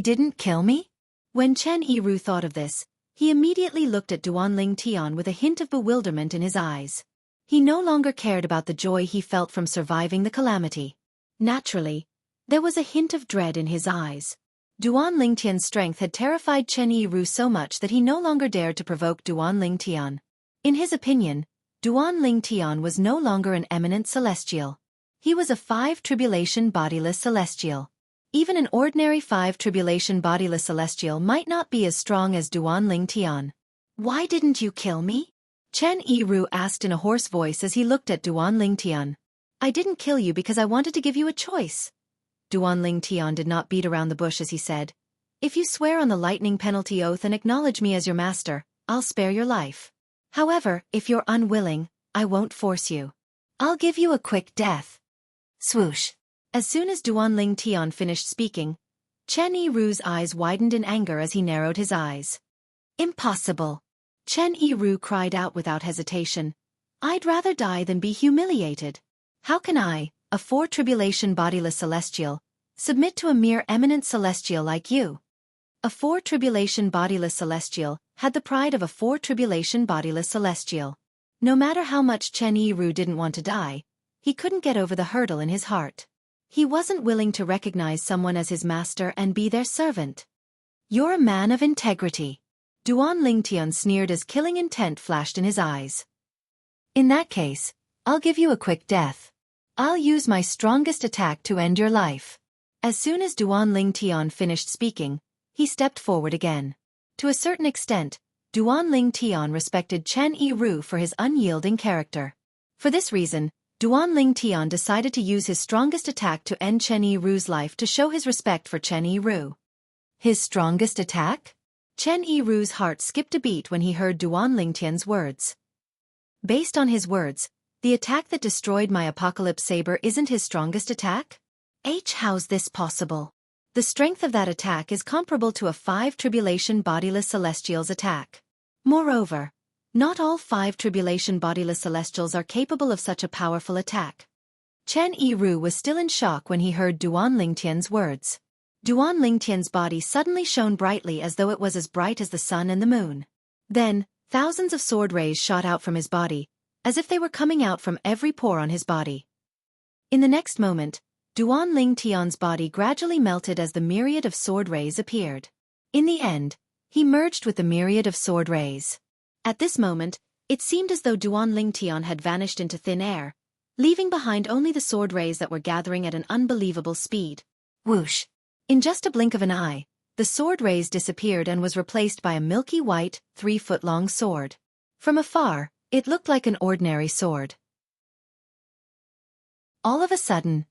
didn't kill me? When Chen Yiru thought of this, he immediately looked at Duanling Tian with a hint of bewilderment in his eyes. He no longer cared about the joy he felt from surviving the calamity. Naturally, there was a hint of dread in his eyes. Duanling Tian's strength had terrified Chen Yiru so much that he no longer dared to provoke Duanling Tian. In his opinion, Duanling Tian was no longer an eminent celestial. He was a 5-tribulation bodiless celestial. Even an ordinary 5-tribulation bodiless celestial might not be as strong as Duanling Tian. Why didn't you kill me? Chen Yiru asked in a hoarse voice as he looked at Duanling Tian. I didn't kill you because I wanted to give you a choice. Duanling Tian did not beat around the bush as he said, if you swear on the lightning penalty oath and acknowledge me as your master, I'll spare your life. However, if you're unwilling, I won't force you. I'll give you a quick death. Swoosh. As soon as Duanling Tian finished speaking, Chen Yiru's eyes widened in anger as he narrowed his eyes. Impossible. Chen Yiru cried out without hesitation. I'd rather die than be humiliated. How can I, a 4-tribulation bodiless celestial, submit to a mere eminent celestial like you? A 4-tribulation bodiless celestial had the pride of a 4-tribulation bodiless celestial. No matter how much Chen Yiru didn't want to die, he couldn't get over the hurdle in his heart. He wasn't willing to recognize someone as his master and be their servant. You're a man of integrity. Duanling Tian sneered as killing intent flashed in his eyes. In that case, I'll give you a quick death. I'll use my strongest attack to end your life. As soon as Duanling Tian finished speaking, he stepped forward again. To a certain extent, Duanling Tian respected Chen Yiru for his unyielding character. For this reason, Duanling Tian decided to use his strongest attack to end Chen Yiru's life to show his respect for Chen Yiru. His strongest attack? Chen Yiru's heart skipped a beat when he heard Duanling Tian's words. Based on his words, the attack that destroyed my apocalypse saber isn't his strongest attack? How's this possible? The strength of that attack is comparable to a 5-tribulation bodiless celestial's attack. Moreover, not all 5-tribulation bodiless celestials are capable of such a powerful attack. Chen Yiru was still in shock when he heard Duanling Tian's words. Duanling Tian's body suddenly shone brightly as though it was as bright as the sun and the moon. Then, thousands of sword rays shot out from his body, as if they were coming out from every pore on his body. In the next moment, Duanling Tian's body gradually melted as the myriad of sword rays appeared. In the end, he merged with the myriad of sword rays. At this moment, it seemed as though Duanling Tian had vanished into thin air, leaving behind only the sword rays that were gathering at an unbelievable speed. Whoosh! In just a blink of an eye, the sword rays disappeared and was replaced by a milky white, 3-foot-long sword. From afar, it looked like an ordinary sword. All of a sudden,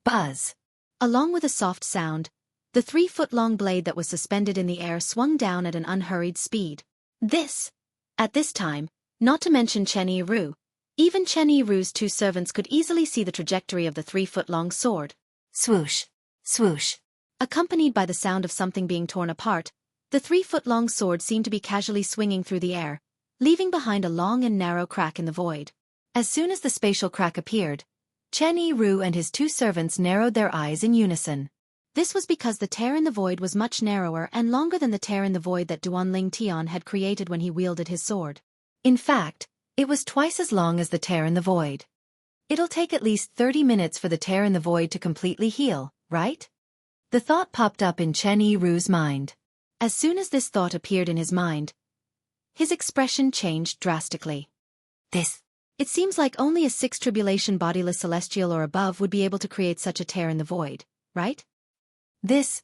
buzz! Along with a soft sound, the 3-foot-long blade that was suspended in the air swung down at an unhurried speed. At this time, not to mention Chen Yiru, even Chen Yiru's 2 servants could easily see the trajectory of the 3-foot-long sword. Swoosh! Swoosh! Accompanied by the sound of something being torn apart, the 3-foot-long sword seemed to be casually swinging through the air, leaving behind a long and narrow crack in the void. As soon as the spatial crack appeared, Chen Yiru and his 2 servants narrowed their eyes in unison. This was because the tear in the void was much narrower and longer than the tear in the void that Duanling Tian had created when he wielded his sword. In fact, it was twice as long as the tear in the void. It'll take at least 30 minutes for the tear in the void to completely heal, right? The thought popped up in Chen Yiru's mind. As soon as this thought appeared in his mind, his expression changed drastically. It seems like only a 6-tribulation bodiless celestial or above would be able to create such a tear in the void, right? This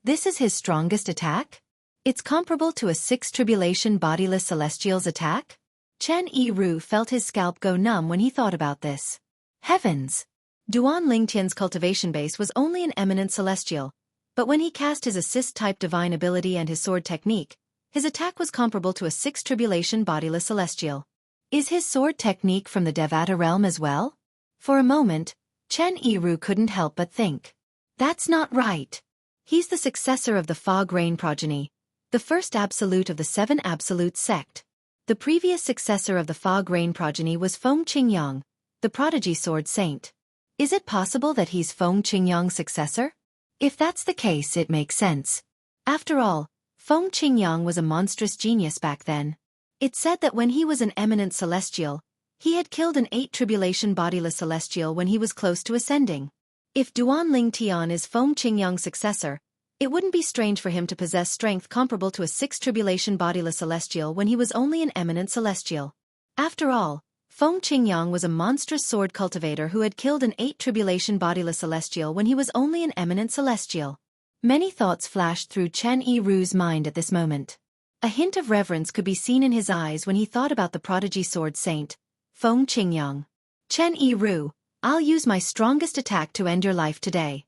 This is his strongest attack? It's comparable to a 6 tribulation bodiless celestial's attack? Chen Yiru felt his scalp go numb when he thought about this. Heavens! Duan Lingtian's cultivation base was only an eminent celestial, but when he cast his assist-type divine ability and his sword technique, his attack was comparable to a 6 tribulation bodiless celestial. Is his sword technique from the Devata realm as well? For a moment, Chen Yiru couldn't help but think. That's not right. He's the successor of the Fog Rain progeny, the first absolute of the 7 absolute sect. The previous successor of the Fog Rain progeny was Feng Qingyang, the prodigy sword saint. Is it possible that he's Feng Qingyang's successor? If that's the case, it makes sense. After all, Feng Qingyang was a monstrous genius back then. It said that when he was an eminent celestial, he had killed an 8 tribulation bodiless celestial when he was close to ascending. If Duan Lingtian is Feng Qingyang's successor, it wouldn't be strange for him to possess strength comparable to a 6 tribulation bodiless celestial when he was only an eminent celestial. After all, Feng Qingyang was a monstrous sword cultivator who had killed an 8 tribulation bodiless celestial when he was only an eminent celestial. Many thoughts flashed through Chen Yiru's mind at this moment. A hint of reverence could be seen in his eyes when he thought about the prodigy sword saint, Feng Qingyang. Chen Yiru, I'll use my strongest attack to end your life today.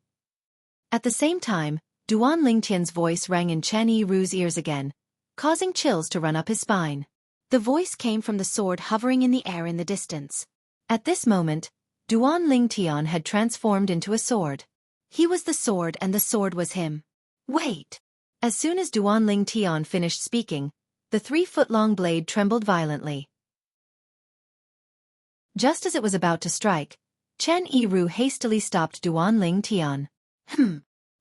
At the same time, Duan Lingtian's voice rang in Chen Yiru's ears again, causing chills to run up his spine. The voice came from the sword hovering in the air in the distance. At this moment, Duan Lingtian had transformed into a sword. He was the sword and the sword was him. Wait! As soon as Duan Lingtian finished speaking, the 3-foot-long blade trembled violently. Just as it was about to strike, Chen Yiru hastily stopped Duan Lingtian.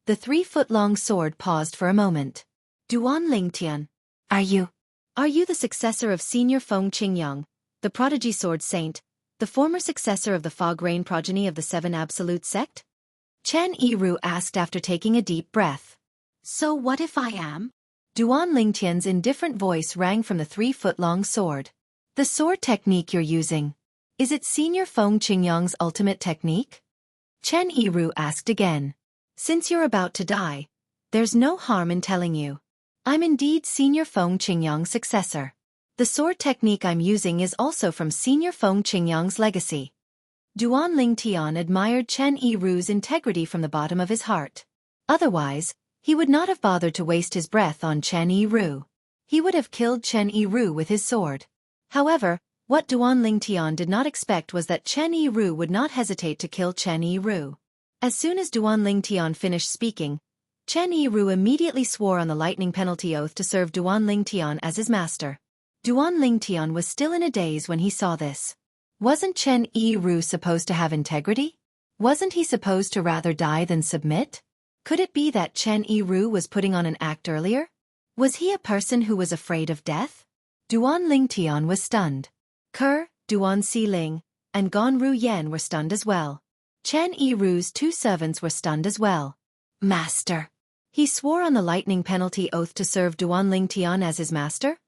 The 3-foot-long sword paused for a moment. Duan Lingtian, Are you the successor of Senior Feng Qingyang, the prodigy sword saint, the former successor of the Fog Rain progeny of the 7 absolute sect? Chen Yiru asked after taking a deep breath. So what if I am? Duan Lingtian's indifferent voice rang from the 3-foot-long sword. The sword technique you're using, is it Senior Feng Qingyang's ultimate technique? Chen Yiru asked again. Since you're about to die, there's no harm in telling you. I'm indeed Senior Feng Qingyang's successor. The sword technique I'm using is also from Senior Feng Qingyang's legacy. Duan Lingtian admired Chen Yiru's integrity from the bottom of his heart. Otherwise, he would not have bothered to waste his breath on Chen Yiru. He would have killed Chen Yiru with his sword. However, what Duan Lingtian did not expect was that Chen Yiru would not hesitate to kill Chen Yiru. As soon as Duan Lingtian finished speaking, Chen Yiru immediately swore on the lightning penalty oath to serve Duan Lingtian as his master. Duan Lingtian was still in a daze when he saw this. Wasn't Chen Yiru supposed to have integrity? Wasn't he supposed to rather die than submit? Could it be that Chen Yiru was putting on an act earlier? Was he a person who was afraid of death? Duan Lingtian was stunned. Ke, Duan Xiling, and Gan Ru Yan were stunned as well. Chen Yiru's 2 servants were stunned as well. Master! He swore on the lightning penalty oath to serve Duan Lingtian as his master?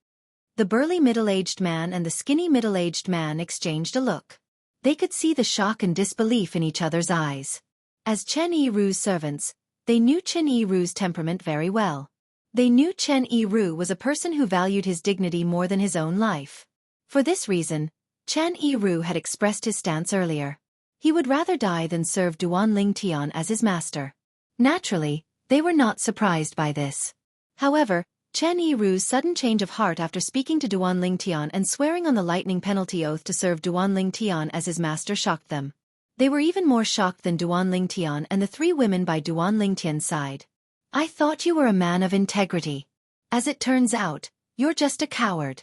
The burly middle-aged man and the skinny middle-aged man exchanged a look. They could see the shock and disbelief in each other's eyes. As Chen Yiru's servants, they knew Chen Yiru's temperament very well. They knew Chen Yiru was a person who valued his dignity more than his own life. For this reason, Chen Yiru had expressed his stance earlier. He would rather die than serve Duan Lingtian as his master. Naturally, they were not surprised by this. However, Chen Yiru's sudden change of heart after speaking to Duan Lingtian and swearing on the lightning penalty oath to serve Duan Lingtian as his master shocked them. They were even more shocked than Duan Lingtian and the 3 women by Duan Lingtian's side. I thought you were a man of integrity. As it turns out, you're just a coward.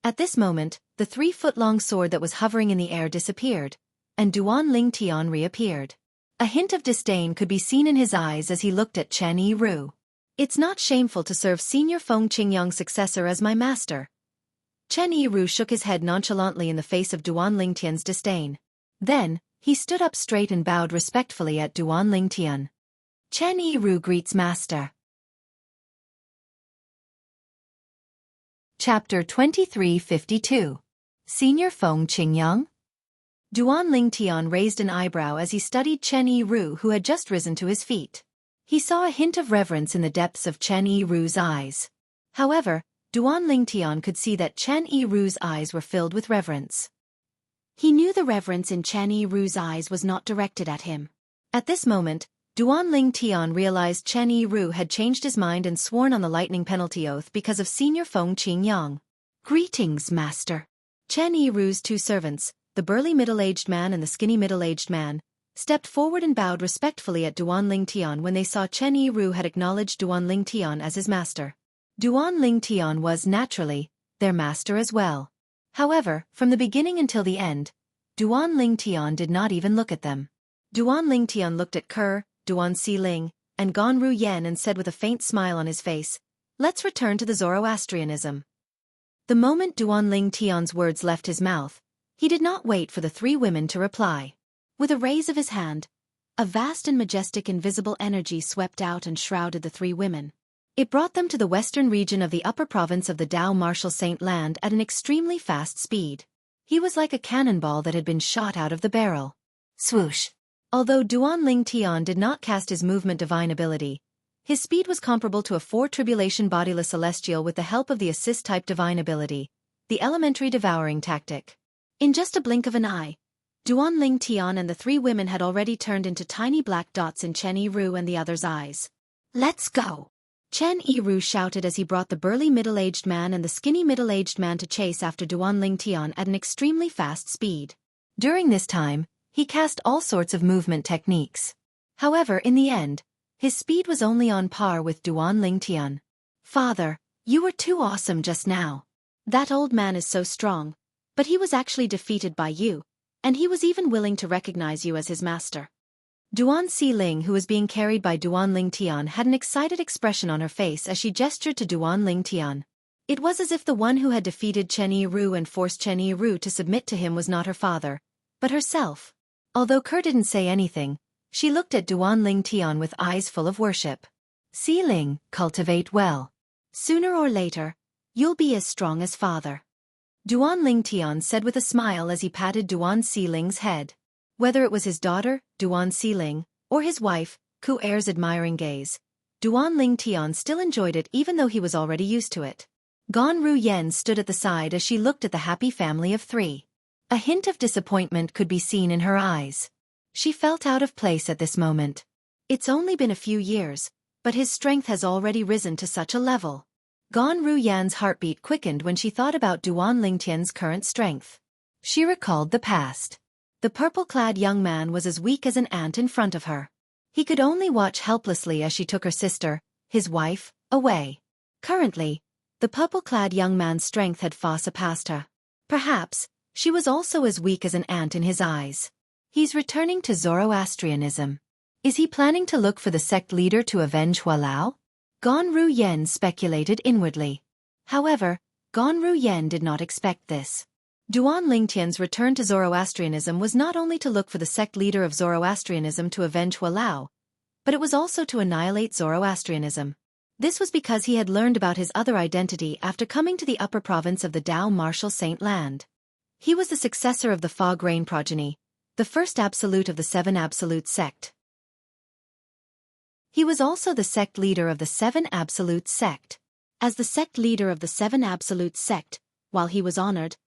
At this moment, the 3-foot-long sword that was hovering in the air disappeared, and Duan Lingtian reappeared. A hint of disdain could be seen in his eyes as he looked at Chen Yiru. It's not shameful to serve Senior Feng Qingyang's successor as my master. Chen Yiru shook his head nonchalantly in the face of Duan Lingtian's disdain. Then, he stood up straight and bowed respectfully at Duan Lingtian. Chen Yiru greets master. Chapter 2352. Senior Feng Qingyang? Duan Lingtian raised an eyebrow as he studied Chen Yiru, who had just risen to his feet. He saw a hint of reverence in the depths of Chen Yiru's eyes. However, Duan Lingtian could see that Chen Yiru's eyes were filled with reverence. He knew the reverence in Chen Yiru's eyes was not directed at him. At this moment, Duan Lingtian realized Chen Yiru had changed his mind and sworn on the lightning penalty oath because of Senior Feng Qingyang. "Greetings, master." Chen Yiru's two servants, the burly middle-aged man and the skinny middle-aged man, stepped forward and bowed respectfully at Duan Lingtian when they saw Chen Yiru had acknowledged Duan Lingtian as his master. Duan Lingtian was, naturally, their master as well. However, from the beginning until the end, Duan Lingtian did not even look at them. Duan Lingtian looked at Kerr, Duan Xiling, and Ganru Yen and said with a faint smile on his face, "Let's return to the Zoroastrianism." The moment Duan Lingtian's words left his mouth, he did not wait for the three women to reply. With a raise of his hand, a vast and majestic invisible energy swept out and shrouded the three women. It brought them to the western region of the upper province of the Dao Martial Saint Land at an extremely fast speed. He was like a cannonball that had been shot out of the barrel. Swoosh! Although Duan Lingtian did not cast his movement divine ability, his speed was comparable to a four-tribulation bodiless celestial with the help of the assist-type divine ability, the elementary devouring tactic. In just a blink of an eye, Duan Lingtian and the three women had already turned into tiny black dots in Chen Yiru and the others' eyes. "Let's go!" Chen Yiru shouted as he brought the burly middle-aged man and the skinny middle-aged man to chase after Duan Lingtian at an extremely fast speed. During this time, he cast all sorts of movement techniques. However, in the end, his speed was only on par with Duan Lingtian. "Father, you were too awesome just now. That old man is so strong, but he was actually defeated by you, and he was even willing to recognize you as his master." Duan Xiling, who was being carried by Duan Lingtian, had an excited expression on her face as she gestured to Duan Lingtian. It was as if the one who had defeated Chen Yiru and forced Chen Yiru to submit to him was not her father, but herself. Although Kerr didn't say anything, she looked at Duan Lingtian with eyes full of worship. "Xiling, cultivate well. Sooner or later, you'll be as strong as father." Duan Lingtian said with a smile as he patted Duan Xiling's head. Whether it was his daughter, Duan Xiling, or his wife, Ku Er's admiring gaze, Duan Lingtian still enjoyed it even though he was already used to it. Ganru Yen stood at the side as she looked at the happy family of three. A hint of disappointment could be seen in her eyes. She felt out of place at this moment. It's only been a few years, but his strength has already risen to such a level. Ganru Yan's heartbeat quickened when she thought about Duan Lingtian's current strength. She recalled the past. The purple-clad young man was as weak as an ant in front of her. He could only watch helplessly as she took her sister, his wife, away. Currently, the purple-clad young man's strength had far surpassed her. Perhaps, she was also as weak as an ant in his eyes. He's returning to Zoroastrianism. Is he planning to look for the sect leader to avenge Hualao? Ganru Yen speculated inwardly. However, Ganru Yen did not expect this. Duan Lingtian's return to Zoroastrianism was not only to look for the sect leader of Zoroastrianism to avenge Hualao, but it was also to annihilate Zoroastrianism. This was because he had learned about his other identity after coming to the upper province of the Dao Martial Saint Land. He was the successor of the Fog Rain progeny, the first absolute of the Seven Absolute sect. He was also the sect leader of the Seven Absolute sect. As the sect leader of the Seven Absolute sect, while he was honored,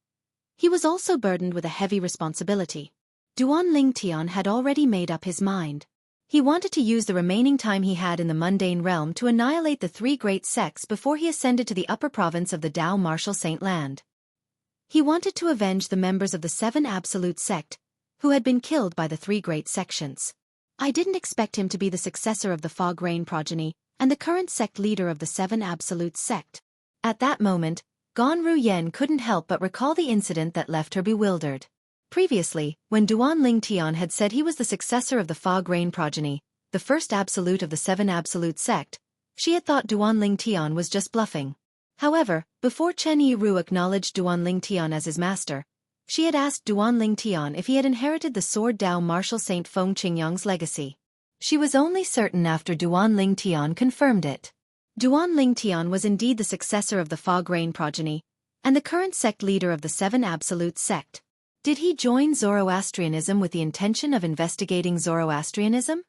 he was also burdened with a heavy responsibility. Duan Lingtian had already made up his mind. He wanted to use the remaining time he had in the mundane realm to annihilate the three great sects before he ascended to the upper province of the Dao Martial Saint Land. He wanted to avenge the members of the Seven Absolute sect, who had been killed by the three great sections. I didn't expect him to be the successor of the Fog Rain progeny and the current sect leader of the Seven Absolute sect. At that moment, Ganru Yen couldn't help but recall the incident that left her bewildered. Previously, when Duan Lingtian had said he was the successor of the Fog Rain progeny, the first absolute of the Seven Absolute sect, she had thought Duan Lingtian was just bluffing. However, before Chen Yiru acknowledged Duan Lingtian as his master, she had asked Duan Lingtian if he had inherited the Sword Dao Martial Saint Feng Qingyang's legacy. She was only certain after Duan Lingtian confirmed it. Duan Lingtian was indeed the successor of the Fog Rain progeny, and the current sect leader of the Seven Absolute sect. Did he join Zoroastrianism with the intention of investigating Zoroastrianism?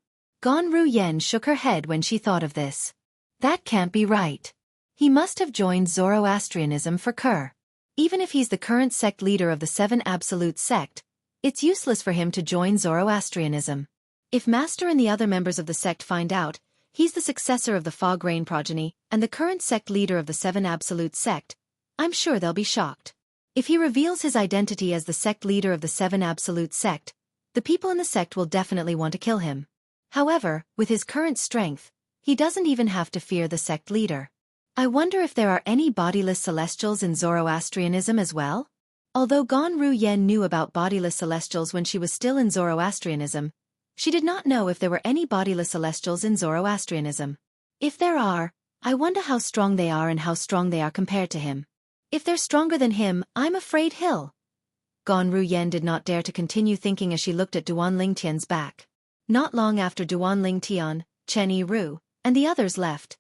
Ru Yen shook her head when she thought of this. That can't be right. He must have joined Zoroastrianism for Ker. Even if he's the current sect leader of the Seven Absolute Sect, it's useless for him to join Zoroastrianism. If Master and the other members of the sect find out, he's the successor of the Fog Rain progeny and the current sect leader of the Seven Absolute Sect, I'm sure they'll be shocked. If he reveals his identity as the sect leader of the Seven Absolute Sect, the people in the sect will definitely want to kill him. However, with his current strength, he doesn't even have to fear the sect leader. I wonder if there are any bodiless celestials in Zoroastrianism as well? Although Ru Yen knew about bodiless celestials when she was still in Zoroastrianism, she did not know if there were any bodiless celestials in Zoroastrianism. If there are, I wonder how strong they are and how strong they are compared to him. If they're stronger than him, I'm afraid he'll. Ru Yen did not dare to continue thinking as she looked at Duan Lingtian's back. Not long after Duan Lingtian, Chen Yiru, and the others left,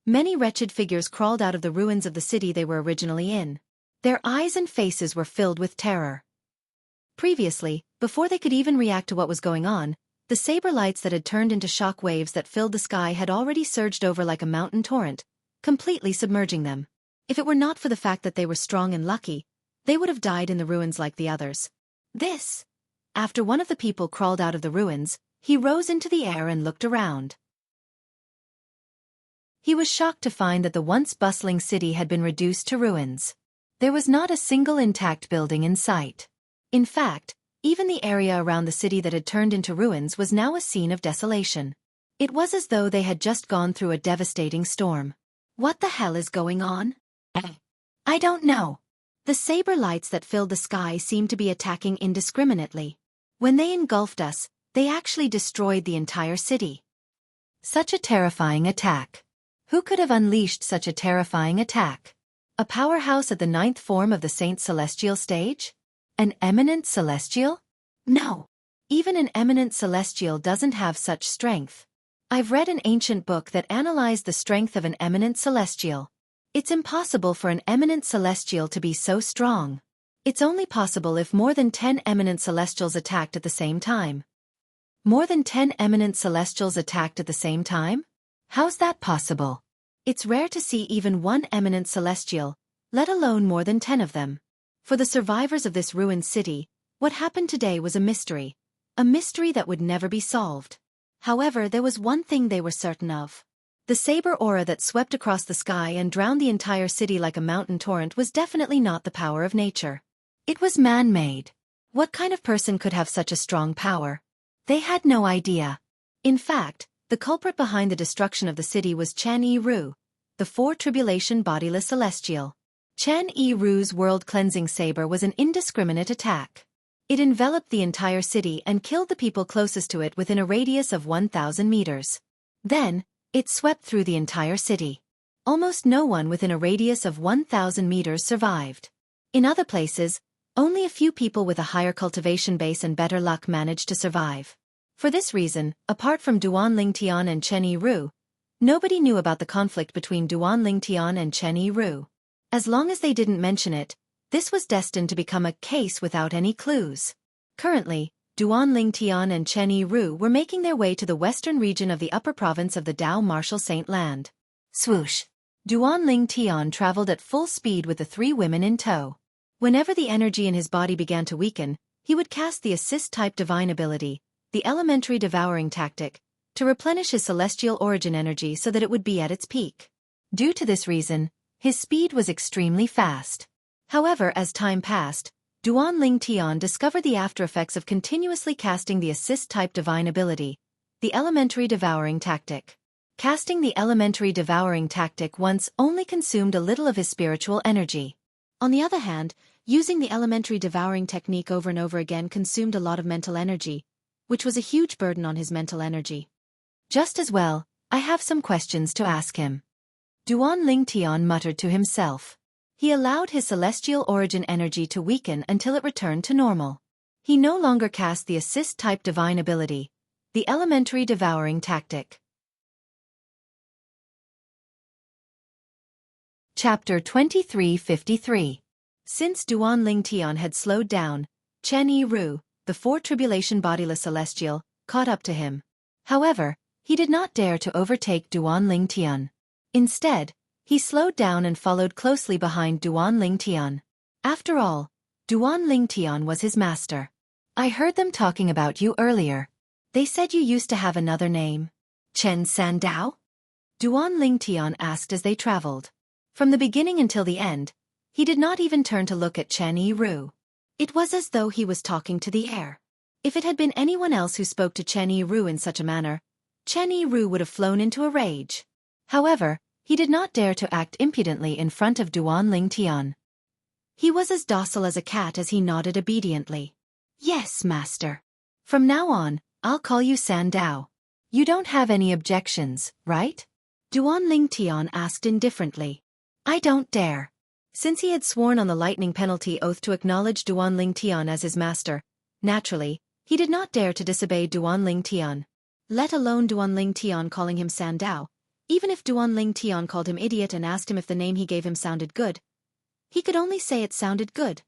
many wretched figures crawled out of the ruins of the city they were originally in. Their eyes and faces were filled with terror. Previously, before they could even react to what was going on, the saber lights that had turned into shock waves that filled the sky had already surged over like a mountain torrent, completely submerging them. If it were not for the fact that they were strong and lucky, they would have died in the ruins like the others. After one of the people crawled out of the ruins, he rose into the air and looked around. He was shocked to find that the once bustling city had been reduced to ruins. There was not a single intact building in sight. In fact, even the area around the city that had turned into ruins was now a scene of desolation. It was as though they had just gone through a devastating storm. What the hell is going on? I don't know. The saber lights that filled the sky seemed to be attacking indiscriminately. When they engulfed us, they actually destroyed the entire city. Such a terrifying attack. Who could have unleashed such a terrifying attack? A powerhouse at the 9th form of the Saint Celestial stage? An eminent celestial? No. Even an eminent celestial doesn't have such strength. I've read an ancient book that analyzed the strength of an eminent celestial. It's impossible for an eminent celestial to be so strong. It's only possible if more than 10 eminent celestials attacked at the same time. More than 10 eminent celestials attacked at the same time? How's that possible? It's rare to see even one eminent celestial, let alone more than 10 of them. For the survivors of this ruined city, what happened today was a mystery that would never be solved. However, there was one thing they were certain of. The saber aura that swept across the sky and drowned the entire city like a mountain torrent was definitely not the power of nature. It was man-made. What kind of person could have such a strong power? They had no idea. In fact, the culprit behind the destruction of the city was Chen Yiru, the 4 Tribulation bodiless celestial. Chen Yiru's world-cleansing saber was an indiscriminate attack. It enveloped the entire city and killed the people closest to it within a radius of 1,000 meters. Then, it swept through the entire city. Almost no one within a radius of 1,000 meters survived. In other places, only a few people with a higher cultivation base and better luck managed to survive. For this reason, apart from Duan Lingtian and Chen Yiru, nobody knew about the conflict between Duan Lingtian and Chen Yiru. As long as they didn't mention it, this was destined to become a case without any clues. Currently, Duan Lingtian and Chen Yiru were making their way to the western region of the upper province of the Dao Martial Saint Land. Swoosh! Duan Lingtian traveled at full speed with the 3 women in tow. Whenever the energy in his body began to weaken, he would cast the assist-type divine ability, the elementary devouring tactic, to replenish his celestial origin energy so that it would be at its peak. Due to this reason, his speed was extremely fast. However, as time passed, Duan Lingtian discovered the after-effects of continuously casting the assist-type divine ability, the elementary devouring tactic. Casting the elementary devouring tactic once only consumed a little of his spiritual energy. On the other hand, using the elementary devouring technique over and over again consumed a lot of mental energy, which was a huge burden on his mental energy. Just as well, I have some questions to ask him. Duan Lingtian muttered to himself. He allowed his celestial origin energy to weaken until it returned to normal. He no longer cast the assist-type divine ability, the elementary devouring tactic. Chapter 2353. Since Duan Lingtian had slowed down, Chen Yiru, the 4 Tribulation bodiless celestial, caught up to him. However, He did not dare to overtake Duan Lingtian. Instead, he slowed down and followed closely behind Duan Lingtian. After all, Duan Lingtian was his master. I heard them talking about you earlier. They said you used to have another name. Chen Sandao? Duan Lingtian asked as they traveled. From the beginning until the end, he did not even turn to look at Chen Yiru. It was as though he was talking to the air. If it had been anyone else who spoke to Chen Yiru in such a manner, Chen Yiru would have flown into a rage. However, he did not dare to act impudently in front of Duan Lingtian. He was as docile as a cat as he nodded obediently. Yes, master. From now on, I'll call you Sandao. You don't have any objections, right? Duan Lingtian asked indifferently. I don't dare. Since he had sworn on the lightning penalty oath to acknowledge Duan Lingtian as his master, naturally, he did not dare to disobey Duan Lingtian. Let alone Duan Lingtian calling him Sandao. Even if Duan Lingtian called him idiot and asked him if the name he gave him sounded good, he could only say it sounded good.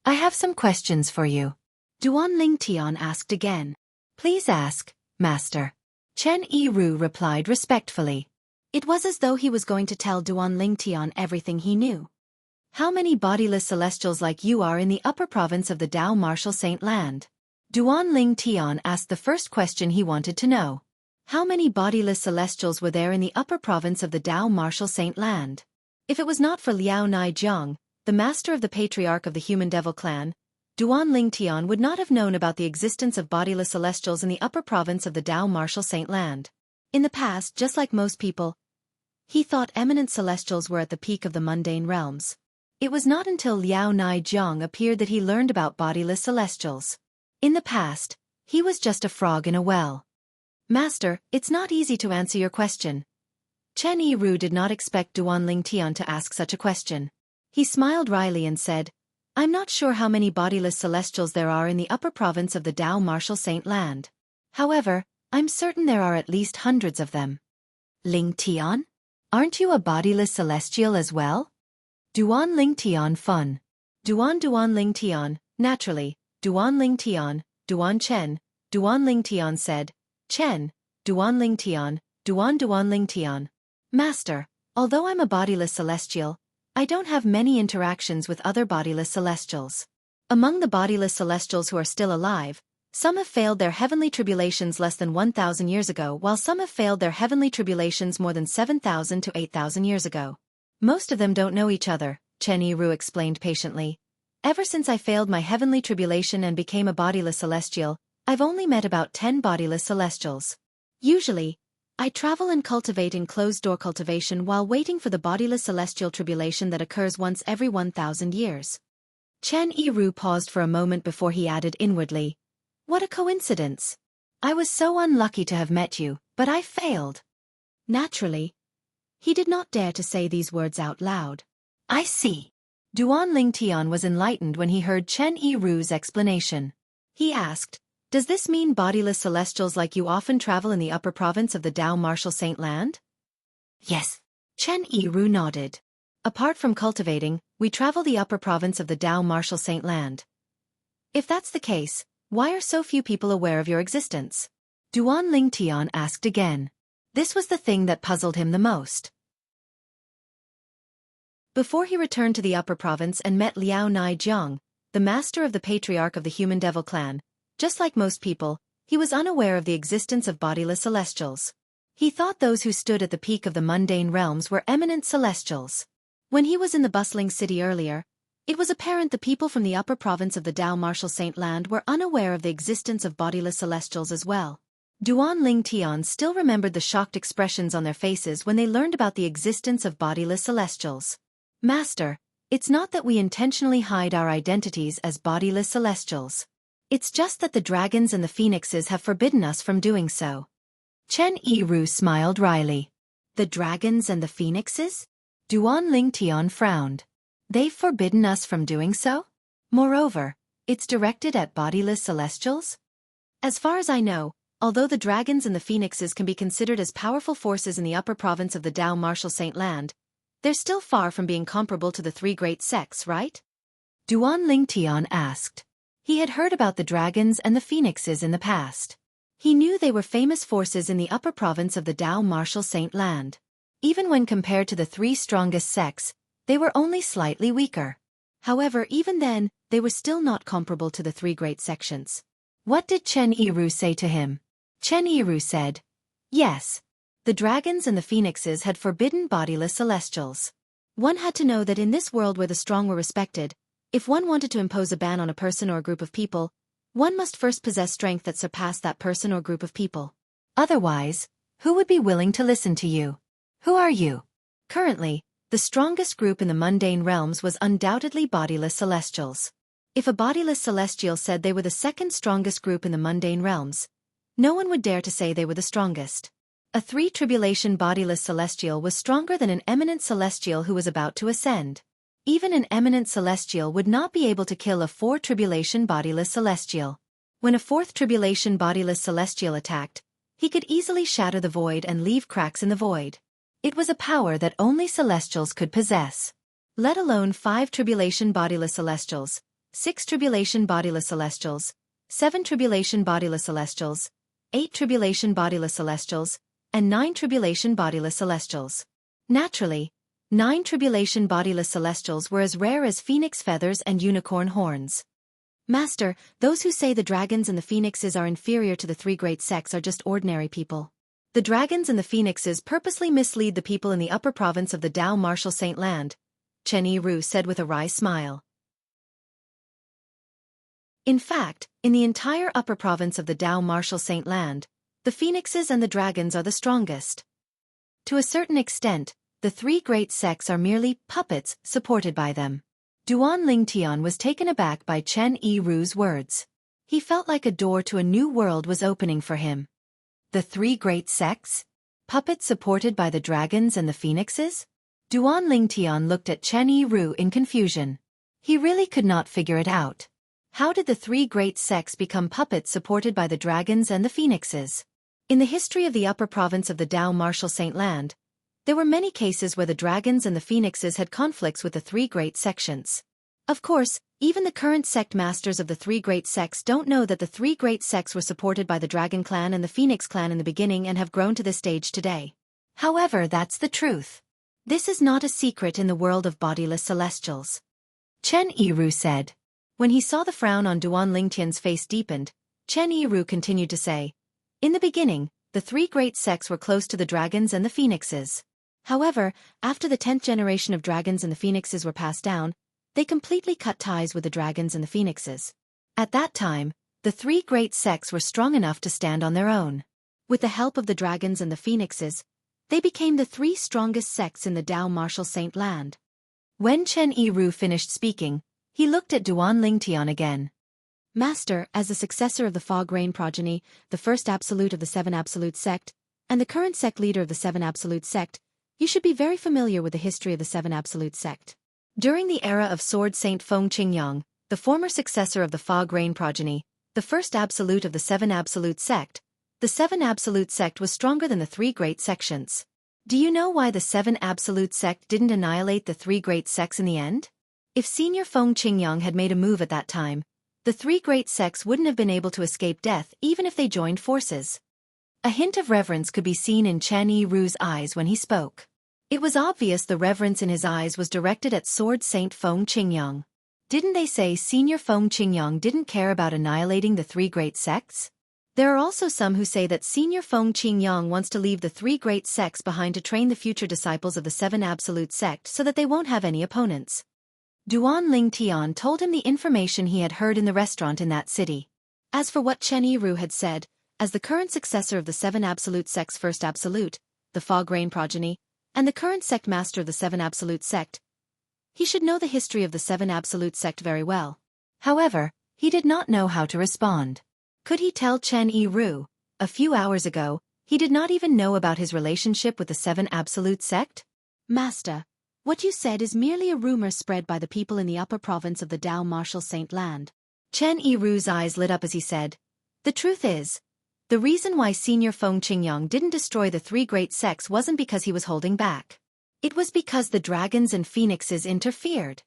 I have some questions for you. Duan Lingtian asked again. Please ask, master. Chen Yiru replied respectfully. It was as though he was going to tell Duan Lingtian everything he knew. How many bodiless celestials like you are in the upper province of the Dao Martial Saint Land? Duan Lingtian asked the first question he wanted to know. How many bodiless celestials were there in the upper province of the Dao Martial Saint Land? If it was not for Liao Naijiang, the master of the patriarch of the Human Devil clan, Duan Lingtian would not have known about the existence of bodiless celestials in the upper province of the Dao Martial Saint Land. In the past, just like most people, he thought eminent celestials were at the peak of the mundane realms. It was not until Liao Naijiang appeared that he learned about bodiless celestials. In the past, he was just a frog in a well. Master, it's not easy to answer your question. Chen Yiru did not expect Duan Lingtian to ask such a question. He smiled wryly and said, I'm not sure how many bodiless celestials there are in the upper province of the Dao Martial Saint Land. However, I'm certain there are at least hundreds of them. Lingtian? Aren't you a bodiless celestial as well? Duan Lingtian fun. Duan Lingtian, naturally, Duan Lingtian, Duan Chen, Duan Lingtian said, Chen, Duan Lingtian, Duan Lingtian. Master, although I'm a bodiless celestial, I don't have many interactions with other bodiless celestials. Among the bodiless celestials who are still alive, some have failed their heavenly tribulations less than 1,000 years ago, while some have failed their heavenly tribulations more than 7,000 to 8,000 years ago. Most of them don't know each other, Chen Yiru explained patiently. Ever since I failed my heavenly tribulation and became a bodiless celestial, I've only met about 10 bodiless celestials. Usually, I travel and cultivate in closed-door cultivation while waiting for the bodiless celestial tribulation that occurs once every 1,000 years. Chen Yiru paused for a moment before he added inwardly, What a coincidence! I was so unlucky to have met you, but I failed. Naturally, he did not dare to say these words out loud. I see. Duan Lingtian was enlightened when he heard Chen Yiru's explanation. He asked, Does this mean bodiless celestials like you often travel in the upper province of the Dao Martial Saint Land? Yes. Chen Yiru nodded. Apart from cultivating, we travel the upper province of the Dao Martial Saint Land. If that's the case, why are so few people aware of your existence? Duan Lingtian asked again. This was the thing that puzzled him the most. Before he returned to the upper province and met Liao Naijiang, the master of the patriarch of the Human Devil clan, just like most people, he was unaware of the existence of bodiless celestials. He thought those who stood at the peak of the mundane realms were eminent celestials. When he was in the bustling city earlier, it was apparent the people from the upper province of the Dao Martial Saint Land were unaware of the existence of bodiless celestials as well. Duan Lingtian still remembered the shocked expressions on their faces when they learned about the existence of bodiless celestials. Master, it's not that we intentionally hide our identities as bodiless celestials. It's just that the dragons and the phoenixes have forbidden us from doing so. Chen Yiru smiled wryly. The dragons and the phoenixes? Duan Lingtian frowned. They've forbidden us from doing so? Moreover, it's directed at bodiless celestials? As far as I know, although the dragons and the phoenixes can be considered as powerful forces in the upper province of the Dao Martial Saint Land, they're still far from being comparable to the three great sects, right? Duan Lingtian asked. He had heard about the dragons and the phoenixes in the past. He knew they were famous forces in the upper province of the Dao Martial Saint Land. Even when compared to the three strongest sects, they were only slightly weaker. However, even then, they were still not comparable to the three great sections. What did Chen Yiru say to him? Chen Yiru said, "Yes. The dragons and the phoenixes had forbidden bodiless celestials. One had to know that in this world where the strong were respected, if one wanted to impose a ban on a person or a group of people, one must first possess strength that surpassed that person or group of people. Otherwise, who would be willing to listen to you? Who are you?" Currently, the strongest group in the mundane realms was undoubtedly bodiless celestials. If a bodiless celestial said they were the second strongest group in the mundane realms, no one would dare to say they were the strongest. A three-tribulation bodiless celestial was stronger than an eminent celestial who was about to ascend. Even an eminent celestial would not be able to kill a four-tribulation bodiless celestial. When a fourth tribulation bodiless celestial attacked, he could easily shatter the void and leave cracks in the void. It was a power that only celestials could possess. Let alone 5 tribulation bodiless celestials, 6 tribulation bodiless celestials, 7 tribulation bodiless celestials, 8 tribulation bodiless celestials, and 9 tribulation bodiless celestials. Naturally, 9 tribulation bodiless celestials were as rare as phoenix feathers and unicorn horns. Master, those who say the dragons and the phoenixes are inferior to the three great sects are just ordinary people. The dragons and the phoenixes purposely mislead the people in the upper province of the Dao Martial Saint Land, Chen Yiru said with a wry smile. In fact, in the entire upper province of the Dao Martial Saint Land, the phoenixes and the dragons are the strongest. To a certain extent, the three great sects are merely puppets supported by them. Duan Lingtian was taken aback by Chen Yiru's words. He felt like a door to a new world was opening for him. The three great sects? Puppets supported by the dragons and the phoenixes? Duan Lingtian looked at Chen Yiru in confusion. He really could not figure it out. How did the three great sects become puppets supported by the dragons and the phoenixes? In the history of the upper province of the Dao Martial Saint Land, there were many cases where the dragons and the phoenixes had conflicts with the three great sections. Of course, even the current sect masters of the three great sects don't know that the three great sects were supported by the Dragon Clan and the Phoenix Clan in the beginning and have grown to this stage today. However, that's the truth. This is not a secret in the world of bodiless celestials. Chen Yiru said. When he saw the frown on Duan Lingtian's face deepened, Chen Yiru continued to say, "In the beginning, the three great sects were close to the dragons and the phoenixes. However, after the 10th generation of dragons and the phoenixes were passed down, they completely cut ties with the dragons and the phoenixes. At that time, the three great sects were strong enough to stand on their own. With the help of the dragons and the phoenixes, they became the three strongest sects in the Dao Martial Saint Land." When Chen Yiru finished speaking, he looked at Duan Lingtian again. "Master, as the successor of the Fog Rain progeny, the first absolute of the Seven Absolute sect, and the current sect leader of the Seven Absolute sect, you should be very familiar with the history of the Seven Absolute sect. During the era of Sword Saint Feng Qingyang, the former successor of the Fog Rain progeny, the first absolute of the Seven Absolute sect, the Seven Absolute sect was stronger than the three great sections. Do you know why the Seven Absolute sect didn't annihilate the three great sects in the end? If Senior Feng Qingyang had made a move at that time, the three great sects wouldn't have been able to escape death even if they joined forces." A hint of reverence could be seen in Chen Yiru's eyes when he spoke. It was obvious the reverence in his eyes was directed at Sword Saint Feng Qingyang. Didn't they say Senior Feng Qingyang didn't care about annihilating the three great sects? There are also some who say that Senior Feng Qingyang wants to leave the three great sects behind to train the future disciples of the Seven Absolute sect so that they won't have any opponents. Duan Lingtian told him the information he had heard in the restaurant in that city. As for what Chen Yiru had said, as the current successor of the Seven Absolute sect's first absolute, the Fog Rain progeny, and the current sect master of the Seven Absolute sect, he should know the history of the Seven Absolute sect very well. However, he did not know how to respond. Could he tell Chen Yiru? A few hours ago, he did not even know about his relationship with the Seven Absolute sect? "Master, what you said is merely a rumor spread by the people in the upper province of the Dao Martial Saint Land." Chen Yiru's eyes lit up as he said, "The truth is, the reason why Senior Feng Qingyang didn't destroy the three great sects wasn't because he was holding back. It was because the dragons and phoenixes interfered.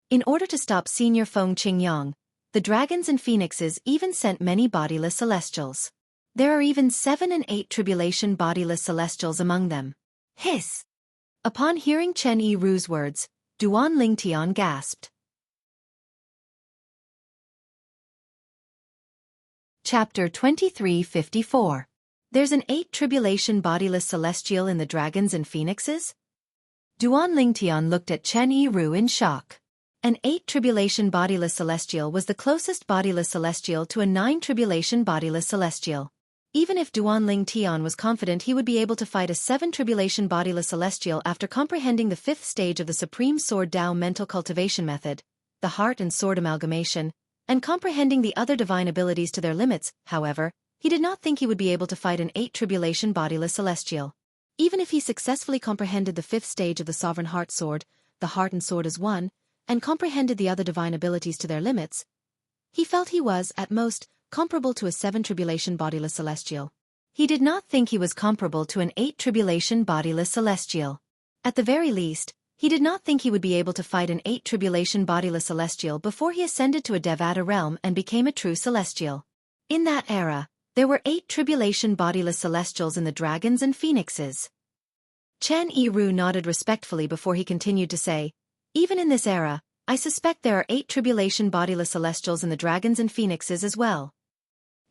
In order to stop Senior Feng Qingyang, the dragons and phoenixes even sent many bodiless celestials. There are even 7 and 8 tribulation bodiless celestials among them. Hiss! Upon hearing Chen Yiru's words, Duan Lingtian gasped. Chapter 2354. There's an 8 tribulation bodiless celestial in the dragons and phoenixes? Duan Lingtian looked at Chen Yiru in shock. An 8 tribulation bodiless celestial was the closest bodiless celestial to a 9 tribulation bodiless celestial. Even if Duan Lingtian was confident he would be able to fight a 7 tribulation bodiless celestial after comprehending the 5th stage of the Supreme Sword Dao mental cultivation method, the heart and sword amalgamation, and comprehending the other divine abilities to their limits, however, he did not think he would be able to fight an 8 tribulation bodiless celestial. Even if he successfully comprehended the 5th stage of the Sovereign Heart Sword, the heart and sword as one, and comprehended the other divine abilities to their limits, he felt he was, at most, comparable to a 7 tribulation bodiless celestial. He did not think he was comparable to an 8 tribulation bodiless celestial. At the very least, he did not think he would be able to fight an 8 tribulation bodiless celestial before he ascended to a Devata realm and became a true celestial. In that era, there were 8 tribulation bodiless celestials in the dragons and phoenixes. Chen Yiru nodded respectfully before he continued to say, even in this era, I suspect there are 8 tribulation bodiless celestials in the dragons and phoenixes as well.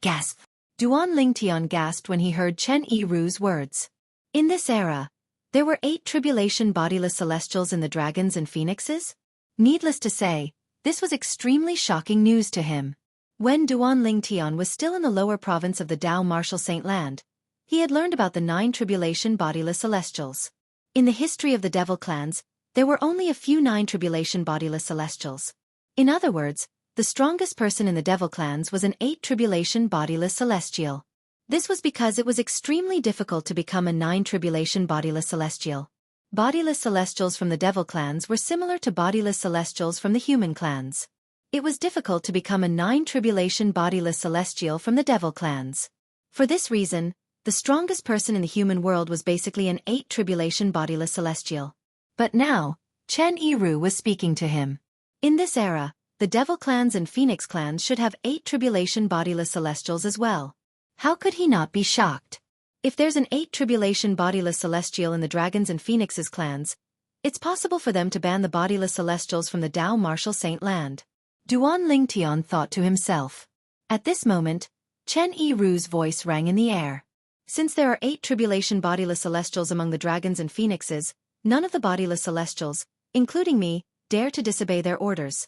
Gasp! Duan Lingtian gasped when he heard Chen Yiru's words. In this era, there were 8 tribulation bodiless celestials in the dragons and phoenixes? Needless to say, this was extremely shocking news to him. When Duan Lingtian was still in the lower province of the Dao Martial Saint Land, he had learned about the 9 tribulation bodiless celestials. In the history of the devil clans, there were only a few 9 tribulation bodiless celestials. In other words, the strongest person in the devil clans was an 8 tribulation bodiless celestial. This was because it was extremely difficult to become a 9 tribulation bodiless celestial. Bodiless celestials from the devil clans were similar to bodiless celestials from the human clans. It was difficult to become a 9 tribulation bodiless celestial from the devil clans. For this reason, the strongest person in the human world was basically an 8 tribulation bodiless celestial. But now, Chen Yiru was speaking to him. In this era, the devil clans and phoenix clans should have 8 tribulation bodiless celestials as well. How could he not be shocked? If there's an 8 tribulation bodiless celestial in the dragons and phoenixes clans, it's possible for them to ban the bodiless celestials from the Dao Martial Saint Land. Duan Lingtian thought to himself. At this moment, Chen Yiru's voice rang in the air. Since there are 8 tribulation bodiless celestials among the dragons and phoenixes, none of the bodiless celestials, including me, dare to disobey their orders.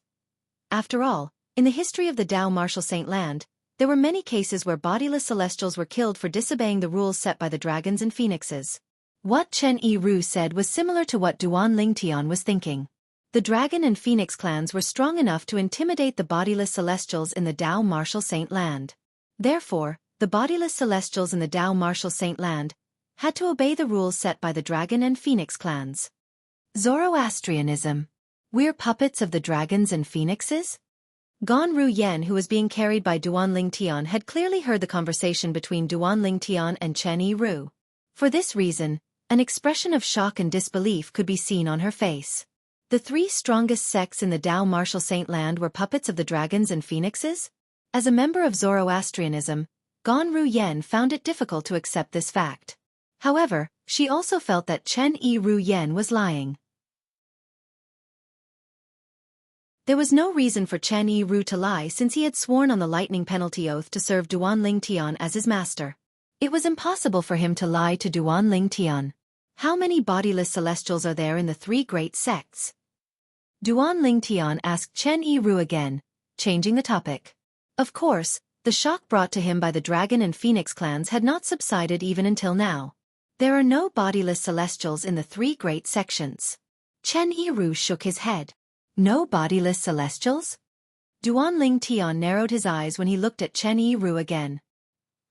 After all, in the history of the Dao Martial Saint Land, there were many cases where bodiless celestials were killed for disobeying the rules set by the dragons and phoenixes. What Chen Yiru said was similar to what Duan Lingtian was thinking. The dragon and phoenix clans were strong enough to intimidate the bodiless celestials in the Dao Martial Saint Land. Therefore, the bodiless celestials in the Dao Martial Saint Land had to obey the rules set by the dragon and phoenix clans. Zoroastrianism. We're puppets of the dragons and phoenixes? Ganru Yen, who was being carried by Duan Lingtian, had clearly heard the conversation between Duan Lingtian and Chen Yiru. For this reason, an expression of shock and disbelief could be seen on her face. The 3 strongest sects in the Dao Martial Saint Land were puppets of the dragons and phoenixes? As a member of Zoroastrianism, Ganru Yen found it difficult to accept this fact. However, she also felt that Chen Yiru Yen was lying. There was no reason for Chen Yiru to lie since he had sworn on the lightning penalty oath to serve Duan Lingtian as his master. It was impossible for him to lie to Duan Lingtian. How many bodiless celestials are there in the 3 great sects? Duan Lingtian asked Chen Yiru again, changing the topic. Of course, the shock brought to him by the dragon and phoenix clans had not subsided even until now. There are no bodiless celestials in the 3 great sections. Chen Yiru shook his head. No bodiless celestials? Duan Lingtian narrowed his eyes when he looked at Chen Yiru again.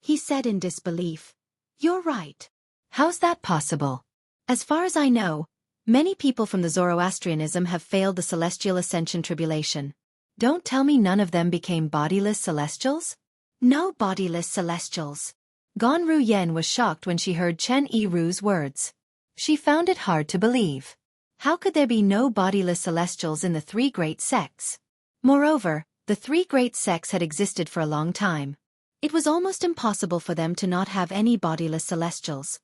He said in disbelief, "You're right. How's that possible? As far as I know, many people from the Zoroastrianism have failed the celestial ascension tribulation. Don't tell me none of them became bodiless celestials? No bodiless celestials." Ganru Yen was shocked when she heard Chen Yiru's words. She found it hard to believe. How could there be no bodiless celestials in the 3 great sects? Moreover, the 3 great sects had existed for a long time. It was almost impossible for them to not have any bodiless celestials.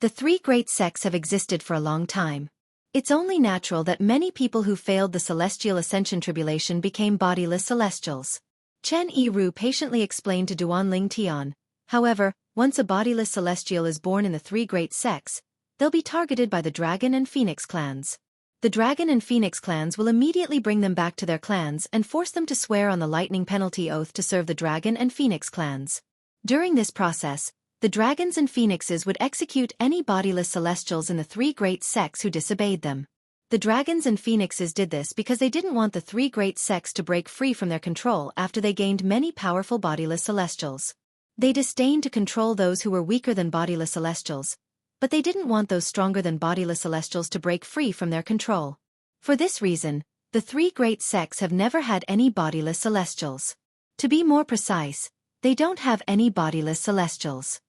The three great sects have existed for a long time. It's only natural that many people who failed the celestial ascension tribulation became bodiless celestials. Chen Yiru patiently explained to Duanling Tian. However, once a bodiless celestial is born in the three great sects, they'll be targeted by the Dragon and Phoenix clans. The Dragon and Phoenix clans will immediately bring them back to their clans and force them to swear on the lightning penalty oath to serve the Dragon and Phoenix clans. During this process, the Dragons and Phoenixes would execute any bodiless celestials in the three great sects who disobeyed them. The Dragons and Phoenixes did this because they didn't want the three great sects to break free from their control after they gained many powerful bodiless celestials. They disdained to control those who were weaker than bodiless celestials, but they didn't want those stronger than bodiless celestials to break free from their control. For this reason, the three great sects have never had any bodiless celestials. To be more precise, they don't have any bodiless celestials.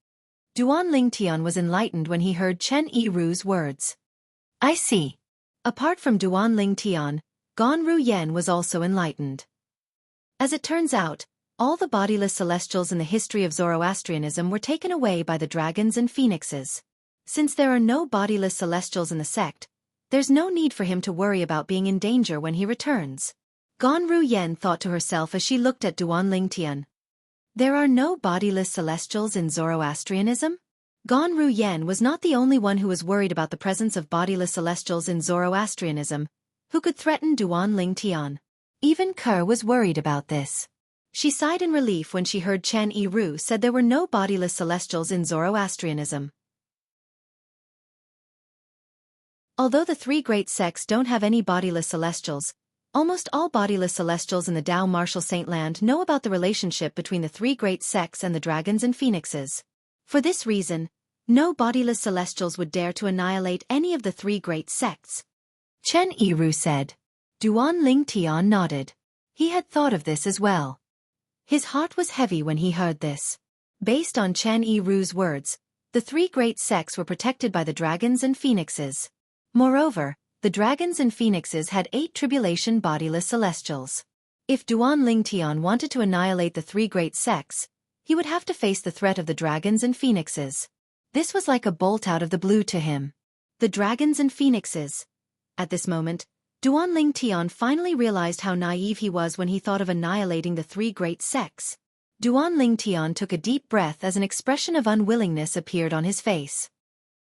Duanling Tian was enlightened when he heard Chen Yiru's words. I see. Apart from Duanling Tian, Ganru Yen was also enlightened. As it turns out, all the bodiless celestials in the history of Zoroastrianism were taken away by the Dragons and Phoenixes. Since there are no bodiless celestials in the sect, there's no need for him to worry about being in danger when he returns. Ganru Yen thought to herself as she looked at Duanling Tian. There are no bodiless celestials in Zoroastrianism? Ganru Yen was not the only one who was worried about the presence of bodiless celestials in Zoroastrianism, who could threaten Duanling Tian. Even Kerr was worried about this. She sighed in relief when she heard Chen Yiru said there were no bodiless celestials in Zoroastrianism. Although the three great sects don't have any bodiless celestials, almost all bodiless celestials in the Dao Martial Saint Land know about the relationship between the three great sects and the Dragons and Phoenixes. For this reason, no bodiless celestials would dare to annihilate any of the three great sects. Chen Yiru said. Duanling Tian nodded. He had thought of this as well. His heart was heavy when he heard this. Based on Chen Yiru's words, the three great sects were protected by the Dragons and Phoenixes. Moreover, the Dragons and Phoenixes had 8 tribulation bodiless celestials. If Duanling Tian wanted to annihilate the three great sects, he would have to face the threat of the Dragons and Phoenixes. This was like a bolt out of the blue to him. The Dragons and Phoenixes. At this moment, Duanling Tian finally realized how naive he was when he thought of annihilating the three great sects. Duanling Tian took a deep breath as an expression of unwillingness appeared on his face.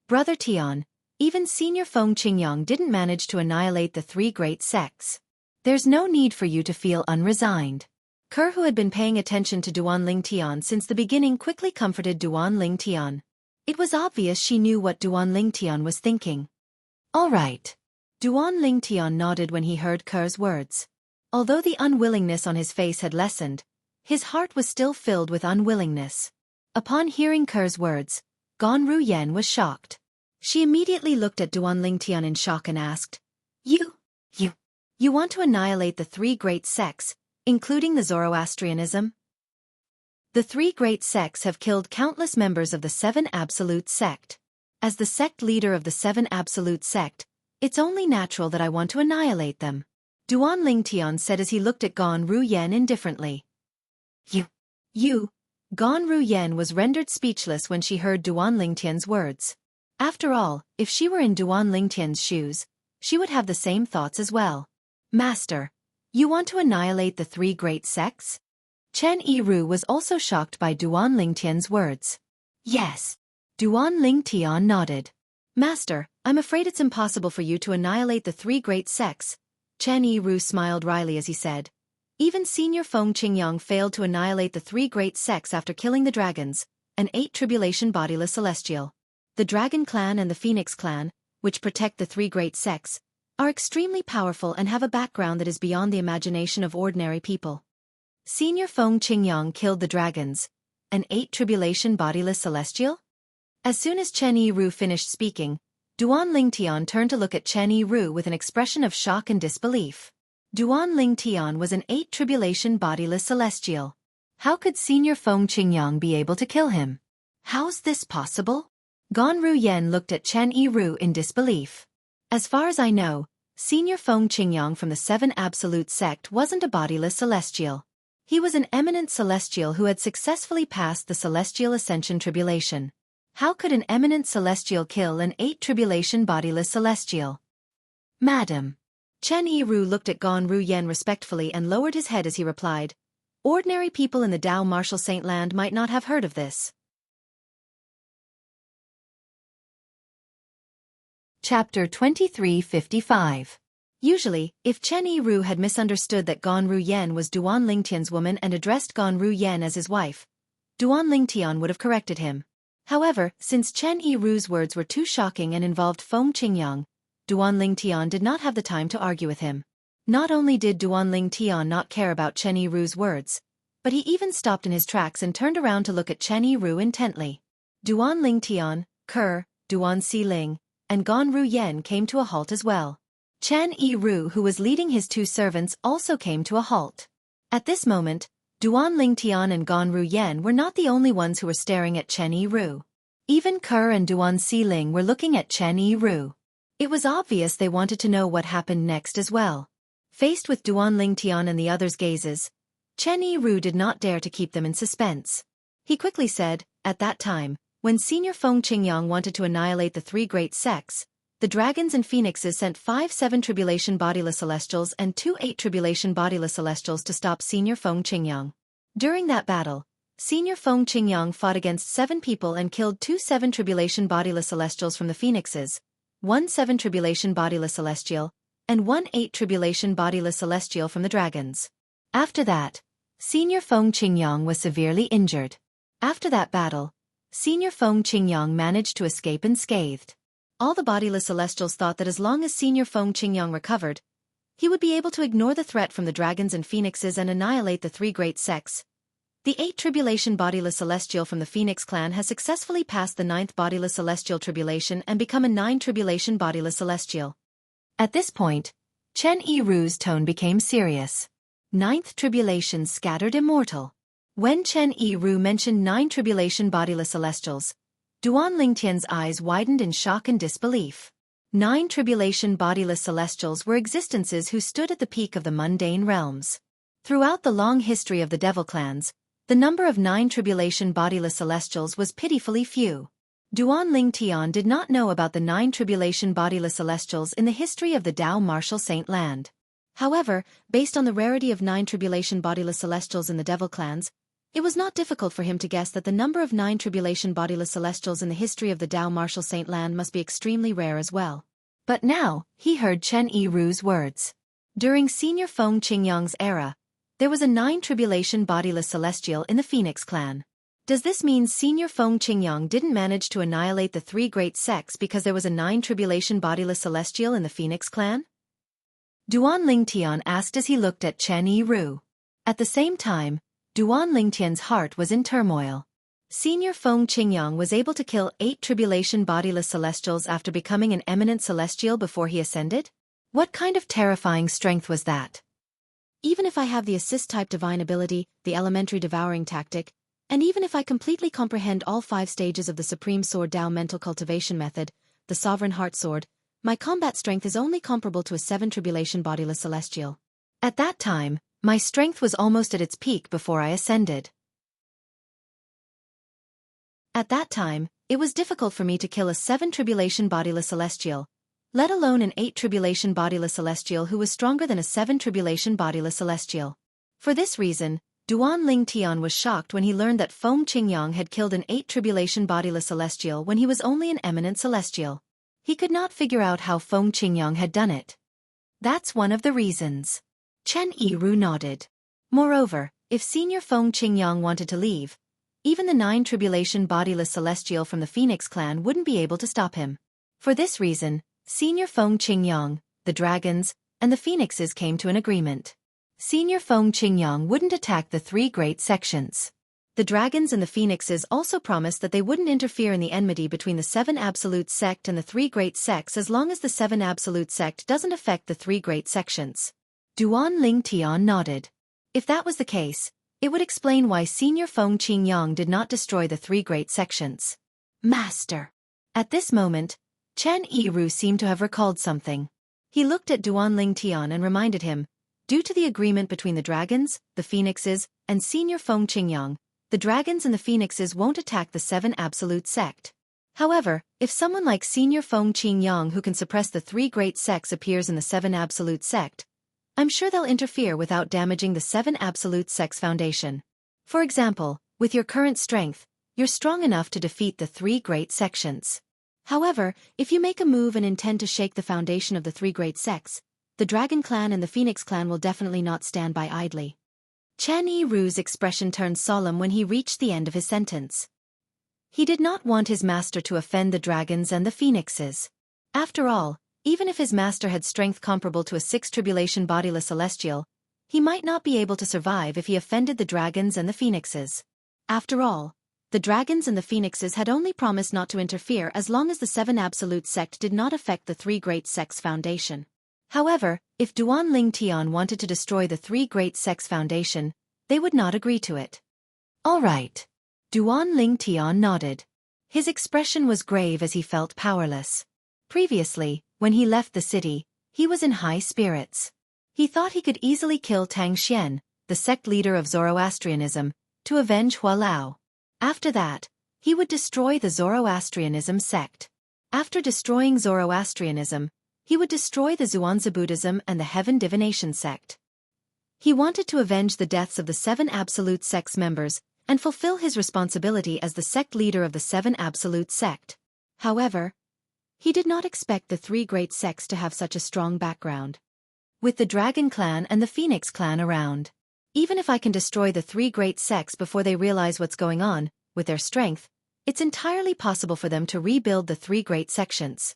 Brother Tian, even Senior Feng Qingyang didn't manage to annihilate the three great sects. There's no need for you to feel unresigned. Kerr, who had been paying attention to Duanling Tian since the beginning, quickly comforted Duanling Tian. It was obvious she knew what Duanling Tian was thinking. All right. Duanling Tian nodded when he heard Kerr's words. Although the unwillingness on his face had lessened, his heart was still filled with unwillingness. Upon hearing Kerr's words, Ganru Yen was shocked. She immediately looked at Duanling Tian in shock and asked, You want to annihilate the three great sects, including the Zoroastrianism? The three great sects have killed countless members of the Seven Absolute Sect. As the sect leader of the Seven Absolute Sect, it's only natural that I want to annihilate them. Duanling Tian said as he looked at Ganru Yen indifferently. Ganru Yen was rendered speechless when she heard Duanling Tian's words. After all, if she were in Duanling Tian's shoes, she would have the same thoughts as well. Master, you want to annihilate the three great sects? Chen Yiru was also shocked by Duanling Tian's words. Yes. Duanling Tian nodded. Master, I'm afraid it's impossible for you to annihilate the three great sects. Chen Yiru smiled wryly as he said. Even Senior Feng Qingyang failed to annihilate the three great sects after killing the dragons, an 8 tribulation bodiless celestial. The Dragon Clan and the Phoenix Clan, which protect the three great sects, are extremely powerful and have a background that is beyond the imagination of ordinary people. Senior Feng Qingyang killed the dragons, an 8 tribulation bodiless celestial? As soon as Chen Yiru finished speaking, Duanling Tian turned to look at Chen Yiru with an expression of shock and disbelief. Duanling Tian was an 8 tribulation bodiless celestial. How could Senior Feng Qingyang be able to kill him? How's this possible? Ganru Yen looked at Chen Yiru in disbelief. As far as I know, Senior Feng Qingyang from the Seven Absolute Sect wasn't a bodiless celestial. He was an eminent celestial who had successfully passed the celestial ascension tribulation. How could an eminent celestial kill an 8 tribulation bodiless celestial? Madam. Chen Yiru looked at Gan Ruyen respectfully and lowered his head as he replied, ordinary people in the Dao Martial Saint Land might not have heard of this. Chapter 2355. Usually, if Chen Yiru had misunderstood that Gan Ruyen was Duan Lingtian's woman and addressed Gan Ruyen as his wife, Duan Lingtian would have corrected him. However, since Chen Yiru's words were too shocking and involved Feng Qingyang, Duan Lingtian did not have the time to argue with him. Not only did Duan Lingtian not care about Chen Yiru's words, but he even stopped in his tracks and turned around to look at Chen Yiru intently. Duan Lingtian, Ker, Duan Xiling, and Gan Ruyen came to a halt as well. Chen Yiru, who was leading his 2 servants, also came to a halt. At this moment, Duan Lingtian and Gan Ruyen were not the only ones who were staring at Chen Yiru. Even Ker and Duan Xiling were looking at Chen Yiru. It was obvious they wanted to know what happened next as well. Faced with Duan Lingtian and the others' gazes, Chen Yiru did not dare to keep them in suspense. He quickly said, at that time, when Senior Feng Qingyang wanted to annihilate the 3 great sects, the dragons and phoenixes sent 5 7 tribulation bodiless celestials and 2 8 tribulation bodiless celestials to stop Senior Feng Qingyang. During that battle, Senior Feng Qingyang fought against 7 people and killed 2 7 tribulation bodiless celestials from the phoenixes, 1 7 tribulation bodiless celestial, and 1 8 tribulation bodiless celestial from the dragons. After that, Senior Feng Qingyang was severely injured. After that battle, Senior Feng Qingyang managed to escape unscathed. All the bodiless celestials thought that as long as Senior Feng Qingyang recovered, he would be able to ignore the threat from the dragons and phoenixes and annihilate the 3 great sects. The 8 tribulation bodiless celestial from the Phoenix clan has successfully passed the 9th bodiless celestial tribulation and become a 9 tribulation bodiless celestial. At this point, Chen Yiru's tone became serious. 9th tribulation scattered immortal. When Chen Yiru mentioned 9 tribulation bodiless celestials, Duan Lingtian's eyes widened in shock and disbelief. 9 tribulation bodiless celestials were existences who stood at the peak of the mundane realms. Throughout the long history of the devil clans, the number of 9 tribulation bodiless celestials was pitifully few. Duan Lingtian did not know about the 9 tribulation bodiless celestials in the history of the Dao Martial Saint Land. However, based on the rarity of 9 tribulation bodiless celestials in the devil clans, it was not difficult for him to guess that the number of 9 tribulation bodiless celestials in the history of the Dao Martial Saint Land must be extremely rare as well. But now, he heard Chen Yiru's words. During Senior Feng Qingyang's era, there was a 9 tribulation bodiless celestial in the Phoenix clan. Does this mean Senior Feng Qingyang didn't manage to annihilate the 3 great sects because there was a 9 tribulation bodiless celestial in the Phoenix clan? Duan Lingtian asked as he looked at Chen Yiru. At the same time, Duan Lingtian's heart was in turmoil. Senior Feng Qingyang was able to kill 8 tribulation bodiless celestials after becoming an eminent celestial before he ascended? What kind of terrifying strength was that? Even if I have the assist-type divine ability, the elementary devouring tactic, and even if I completely comprehend all 5 stages of the Supreme Sword Dao mental cultivation method, the Sovereign Heart Sword, my combat strength is only comparable to a 7 tribulation bodiless celestial. At that time, my strength was almost at its peak before I ascended. At that time, it was difficult for me to kill a 7 tribulation bodiless celestial, let alone an 8 tribulation bodiless celestial who was stronger than a 7 tribulation bodiless celestial. For this reason, Duan Lingtian was shocked when he learned that Feng Qingyang had killed an 8 tribulation bodiless celestial when he was only an eminent celestial. He could not figure out how Feng Qingyang had done it. That's one of the reasons. Chen Yiru nodded. Moreover, if Senior Feng Qingyang wanted to leave, even the 9 tribulation bodiless celestial from the Phoenix clan wouldn't be able to stop him. For this reason, Senior Feng Qingyang, the dragons, and the phoenixes came to an agreement. Senior Feng Qingyang wouldn't attack the 3 great sections. The dragons and the phoenixes also promised that they wouldn't interfere in the enmity between the 7 absolute sect and the 3 great sects as long as the 7 absolute sect doesn't affect the 3 great sections. Duan Lingtian nodded. If that was the case, it would explain why Senior Feng Qingyang did not destroy the 3 great sections. Master! At this moment, Chen Yiru seemed to have recalled something. He looked at Duan Lingtian and reminded him, Due to the agreement between the dragons, the phoenixes, and Senior Feng Qingyang, the dragons and the phoenixes won't attack the Seven Absolute Sect. However, if someone like Senior Feng Qingyang who can suppress the three great sects appears in the Seven Absolute Sect, I'm sure they'll interfere without damaging the Seven Absolute Sect's foundation. For example, with your current strength, you're strong enough to defeat the three great sections. However, if you make a move and intend to shake the foundation of the three great sects, the Dragon Clan and the Phoenix Clan will definitely not stand by idly. Chen Yiru's expression turned solemn when he reached the end of his sentence. He did not want his master to offend the dragons and the phoenixes. After all, even if his master had strength comparable to a sixth tribulation bodiless celestial, he might not be able to survive if he offended the dragons and the phoenixes. After all, the dragons and the phoenixes had only promised not to interfere as long as the Seven Absolute Sect did not affect the three great sects' foundation. However, if Duan Ling Tian wanted to destroy the three great sects' foundation, they would not agree to it. All right. Duan Ling Tian nodded. His expression was grave as he felt powerless. Previously, when he left the city, he was in high spirits. He thought he could easily kill Tang Xian, the sect leader of Zoroastrianism, to avenge Hua Lao. After that, he would destroy the Zoroastrianism sect. After destroying Zoroastrianism, he would destroy the Zhuangzi Buddhism and the Heaven Divination sect. He wanted to avenge the deaths of the Seven Absolute Sect's members and fulfill his responsibility as the sect leader of the Seven Absolute Sect. However, he did not expect the three great sects to have such a strong background. With the Dragon Clan and the Phoenix Clan around, even if I can destroy the three great sects before they realize what's going on, with their strength, it's entirely possible for them to rebuild the three great sections.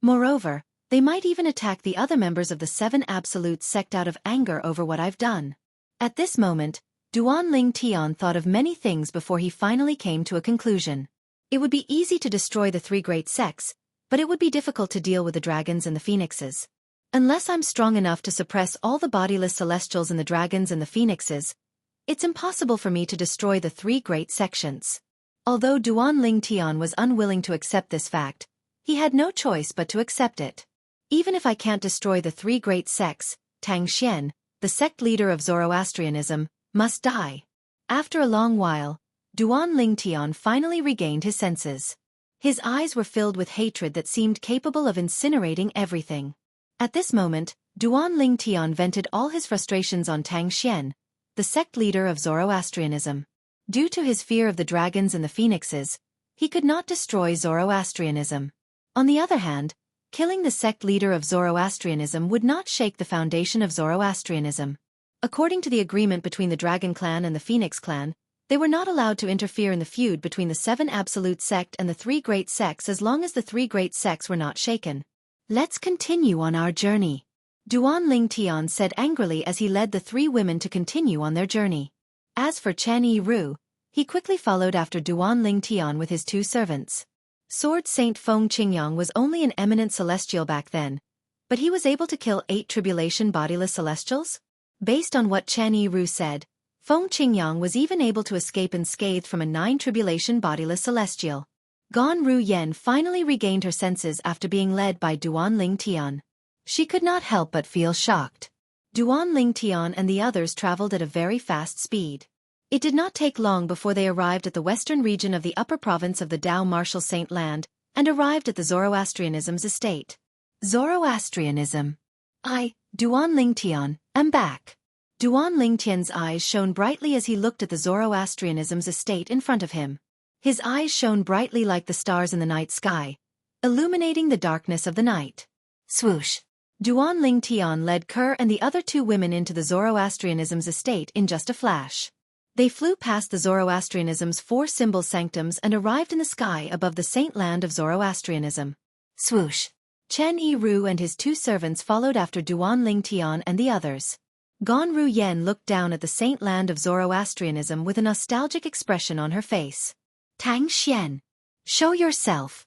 Moreover, they might even attack the other members of the Seven Absolute Sect out of anger over what I've done. At this moment, Duan Ling Tian thought of many things before he finally came to a conclusion. It would be easy to destroy the three great sects, but it would be difficult to deal with the dragons and the phoenixes. Unless I'm strong enough to suppress all the bodiless celestials and the dragons and the phoenixes, it's impossible for me to destroy the three great sections. Although Duan Ling Tian was unwilling to accept this fact, he had no choice but to accept it. Even if I can't destroy the three great sects, Tang Xian, the sect leader of Zoroastrianism, must die. After a long while, Duan Ling Tian finally regained his senses. His eyes were filled with hatred that seemed capable of incinerating everything. At this moment, Duan Ling Tian vented all his frustrations on Tang Xian, the sect leader of Zoroastrianism. Due to his fear of the dragons and the phoenixes, he could not destroy Zoroastrianism. On the other hand, killing the sect leader of Zoroastrianism would not shake the foundation of Zoroastrianism. According to the agreement between the Dragon Clan and the Phoenix Clan, they were not allowed to interfere in the feud between the Seven Absolute Sect and the three great sects as long as the three great sects were not shaken. Let's continue on our journey, Duan Ling Tian said angrily as he led the three women to continue on their journey. As for Chen Yiru, he quickly followed after Duan Ling Tian with his two servants. Sword Saint Feng Qingyang was only an eminent celestial back then, but he was able to kill 8 tribulation bodiless celestials? Based on what Chen Yiru said, Feng Qingyang was even able to escape unscathed from a 9 tribulation bodiless celestial. Gan Ru Yen finally regained her senses after being led by Duan Ling Tian. She could not help but feel shocked. Duan Ling Tian and the others traveled at a very fast speed. It did not take long before they arrived at the western region of the upper province of the Dao Martial Saint Land, and arrived at the Zoroastrianism's estate. Zoroastrianism. Duan Ling Tian, am back. Duan Ling Tian's eyes shone brightly as he looked at the Zoroastrianism's estate in front of him. His eyes shone brightly like the stars in the night sky, illuminating the darkness of the night. Swoosh! Duan Ling Tian led Kerr and the other 2 women into the Zoroastrianism's estate in just a flash. They flew past the Zoroastrianism's 4 symbol sanctums and arrived in the sky above the saint land of Zoroastrianism. Swoosh! Chen Yiru and his 2 servants followed after Duan Ling Tian and the others. Gan Ru Yen looked down at the saint land of Zoroastrianism with a nostalgic expression on her face. Tang Xian, show yourself!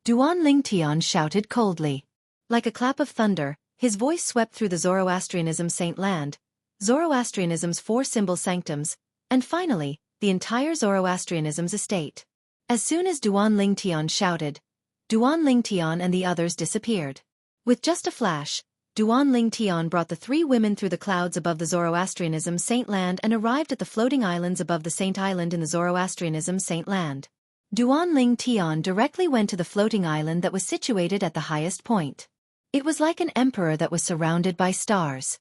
Duan Ling Tian shouted coldly. Like a clap of thunder, his voice swept through the Zoroastrianism saint land, Zoroastrianism's 4 symbol sanctums, and finally, the entire Zoroastrianism's estate. As soon as Duan Ling Tian shouted, Duan Ling Tian and the others disappeared. With just a flash, Duan Ling Tian brought the three women through the clouds above the Zoroastrianism Saint Land and arrived at the floating islands above the Saint Island in the Zoroastrianism Saint Land. Duan Ling Tian directly went to the floating island that was situated at the highest point. It was like an emperor that was surrounded by stars.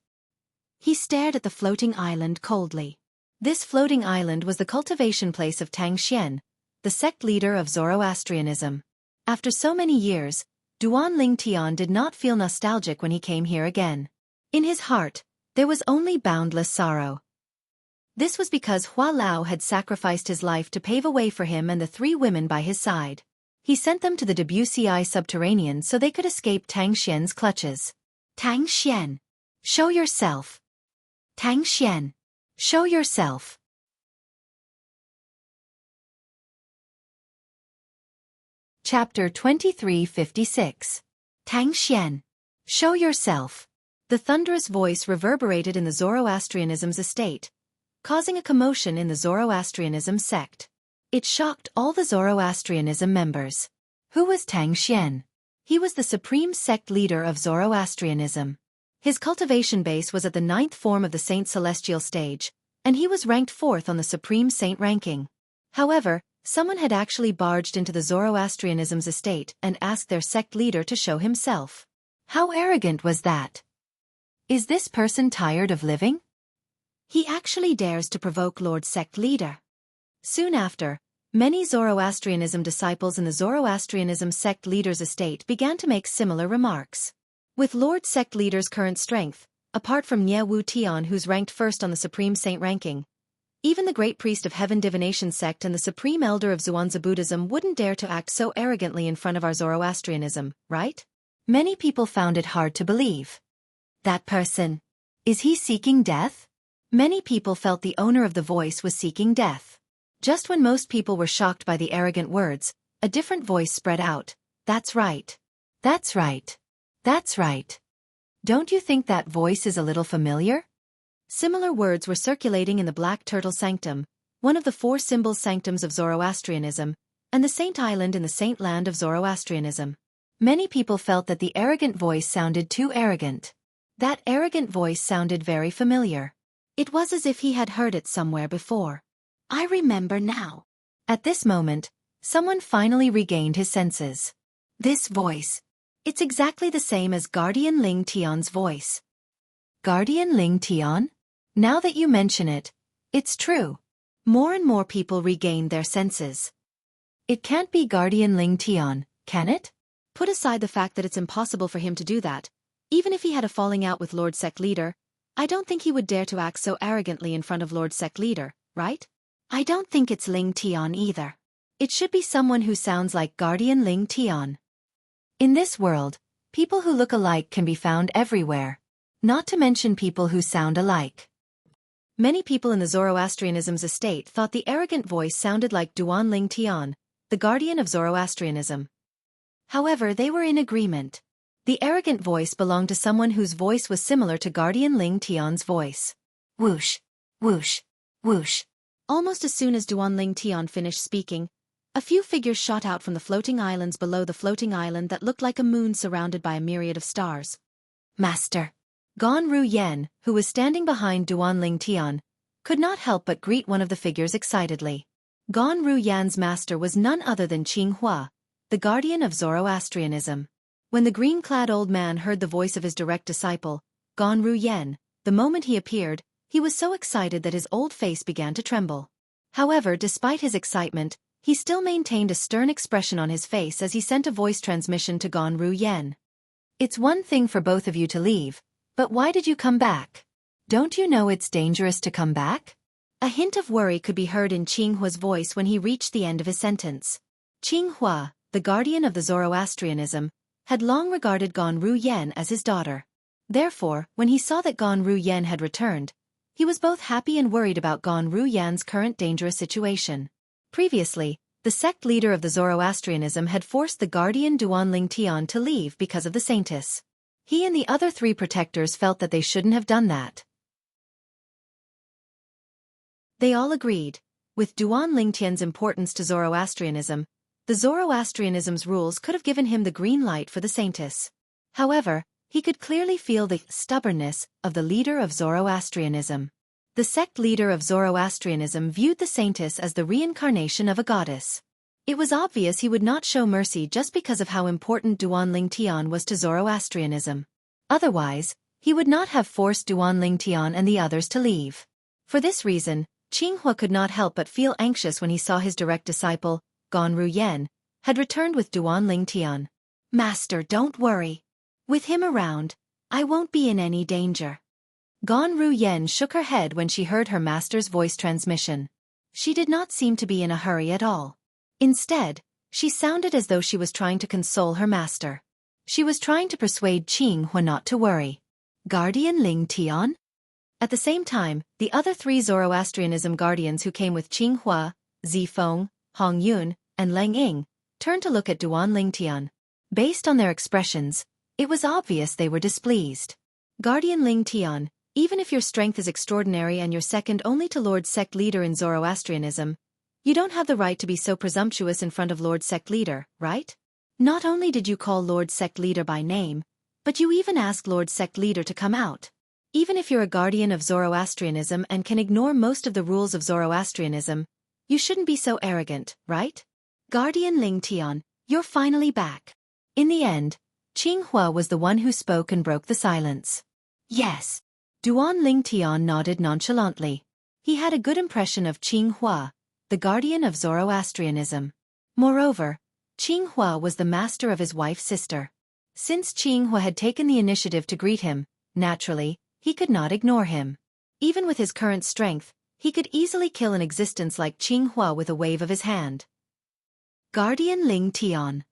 He stared at the floating island coldly. This floating island was the cultivation place of Xianxia, the sect leader of Zoroastrianism. After so many years, Duan Ling Tian did not feel nostalgic when he came here again. In his heart, there was only boundless sorrow. This was because Hua Lao had sacrificed his life to pave a way for him and the three women by his side. He sent them to the Debussy subterranean so they could escape Tang Xian's clutches. Tang Xian, show yourself. Tang Xian, show yourself. Chapter 2356. Tang Xian, show yourself. The thunderous voice reverberated in the Zoroastrianism's estate, causing a commotion in the Zoroastrianism sect. It shocked all the Zoroastrianism members. Who was Tang Xian? He was the supreme sect leader of Zoroastrianism. His cultivation base was at the 9th form of the Saint Celestial stage, and he was ranked 4th on the Supreme Saint ranking. However, someone had actually barged into the Zoroastrianism's estate and asked their sect leader to show himself. How arrogant was that? Is this person tired of living? He actually dares to provoke Lord Sect Leader. Soon after, many Zoroastrianism disciples in the Zoroastrianism sect leader's estate began to make similar remarks. With Lord Sect Leader's current strength, apart from Nye Wu Tian who's ranked 1st on the Supreme Saint ranking, even the Great Priest of Heaven Divination sect and the Supreme Elder of Zhuangzi Buddhism wouldn't dare to act so arrogantly in front of our Zoroastrianism, right? Many people found it hard to believe. That person. Is he seeking death? Many people felt the owner of the voice was seeking death. Just when most people were shocked by the arrogant words, a different voice spread out. That's right. That's right. That's right. Don't you think that voice is a little familiar? Similar words were circulating in the Black Turtle Sanctum, one of the 4 symbol sanctums of Zoroastrianism, and the Saint Island in the Saint Land of Zoroastrianism. Many people felt that the arrogant voice sounded too arrogant. That arrogant voice sounded very familiar. It was as if he had heard it somewhere before. I remember now. At this moment, someone finally regained his senses. This voice. It's exactly the same as Guardian Ling Tian's voice. Guardian Ling Tian? Now that you mention it, it's true. More and more people regained their senses. It can't be Guardian Ling Tian, can it? Put aside the fact that it's impossible for him to do that. Even if he had a falling out with Lord Sect Leader, I don't think he would dare to act so arrogantly in front of Lord Sect Leader, right? I don't think it's Ling Tian either. It should be someone who sounds like Guardian Ling Tian. In this world, people who look alike can be found everywhere. Not to mention people who sound alike. Many people in the Zoroastrianism's estate thought the arrogant voice sounded like Duan Ling Tian, the guardian of Zoroastrianism. However, they were in agreement. The arrogant voice belonged to someone whose voice was similar to Guardian Ling Tian's voice. Whoosh, whoosh, whoosh. Almost as soon as Duan Ling Tian finished speaking, a few figures shot out from the floating islands below the floating island that looked like a moon surrounded by a myriad of stars. Master. Gan Ru Yan, who was standing behind Duan Ling Tian, could not help but greet one of the figures excitedly. Gan Ru Yan's master was none other than Hua, the guardian of Zoroastrianism. When the green-clad old man heard the voice of his direct disciple, Gan Ru Yan, the moment he appeared, he was so excited that his old face began to tremble. However, despite his excitement, he still maintained a stern expression on his face as he sent a voice transmission to Gan Ru Yan. It's one thing for both of you to leave, but why did you come back? Don't you know it's dangerous to come back? A hint of worry could be heard in Hua's voice when he reached the end of his sentence. Hua, the guardian of the Zoroastrianism, had long regarded Gan Ru Yan as his daughter. Therefore, when he saw that Gan Ru Yan had returned, he was both happy and worried about Gan Ru Yan's current dangerous situation. Previously, the sect leader of the Zoroastrianism had forced the guardian Duan Ling Tian to leave because of the saintess. He and the other 3 protectors felt that they shouldn't have done that. They all agreed. With Duan Ling Tian's importance to Zoroastrianism, the Zoroastrianism's rules could have given him the green light for the saintess. However, he could clearly feel the stubbornness of the leader of Zoroastrianism. The sect leader of Zoroastrianism viewed the saintess as the reincarnation of a goddess. It was obvious he would not show mercy just because of how important Duan Tian was to Zoroastrianism. Otherwise, he would not have forced Duan Tian and the others to leave. For this reason, Qinghua could not help but feel anxious when he saw his direct disciple, Ganru Yen, had returned with Duan Tian. "Master, don't worry. With him around, I won't be in any danger." Ganru Yen shook her head when she heard her master's voice transmission. She did not seem to be in a hurry at all. Instead, she sounded as though she was trying to console her master. She was trying to persuade Qinghua not to worry. Guardian Ling Tian? At the same time, the other three Zoroastrianism guardians who came with Qinghua, Zifeng, Hong Yun, and Lang Ying, turned to look at Duan Tian. Based on their expressions, it was obvious they were displeased. Guardian Ling Tian, even if your strength is extraordinary and you're second only to Lord Sect Leader in Zoroastrianism, you don't have the right to be so presumptuous in front of Lord Sect Leader, right? Not only did you call Lord Sect Leader by name, but you even asked Lord Sect Leader to come out. Even if you're a guardian of Zoroastrianism and can ignore most of the rules of Zoroastrianism, you shouldn't be so arrogant, right? Guardian Ling Tian, you're finally back. In the end, Qinghua was the one who spoke and broke the silence. Yes. Duan Tian nodded nonchalantly. He had a good impression of Qinghua, the guardian of Zoroastrianism. Moreover, Qinghua was the master of his wife's sister. Since Qinghua had taken the initiative to greet him, naturally, he could not ignore him. Even with his current strength, he could easily kill an existence like Qinghua with a wave of his hand. Guardian Ling Tian.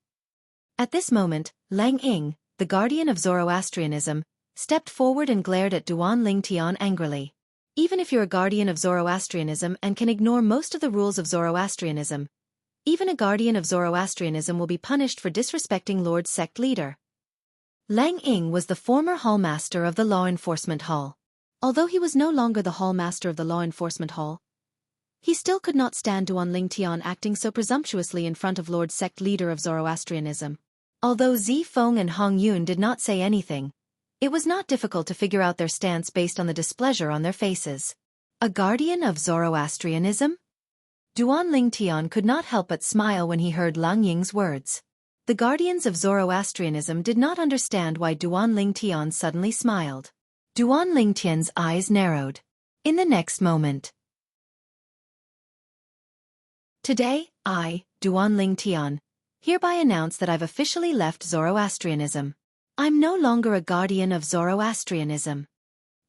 At this moment, Lang Ying, the guardian of Zoroastrianism, stepped forward and glared at Duan Tian angrily. Even if you're a guardian of Zoroastrianism and can ignore most of the rules of Zoroastrianism, even a guardian of Zoroastrianism will be punished for disrespecting Lord Sect Leader. Lang Ying was the former hallmaster of the Law Enforcement Hall. Although he was no longer the hallmaster of the Law Enforcement Hall, he still could not stand Duan Tian acting so presumptuously in front of Lord Sect Leader of Zoroastrianism. Although Zifeng and Hong Yun did not say anything, it was not difficult to figure out their stance based on the displeasure on their faces. A guardian of Zoroastrianism? Duan Tian could not help but smile when he heard Lang Ying's words. The guardians of Zoroastrianism did not understand why Duan Tian suddenly smiled. Duan Tian's eyes narrowed. In the next moment. Today, I, Duan Tian, hereby announce that I've officially left Zoroastrianism. I'm no longer a guardian of Zoroastrianism.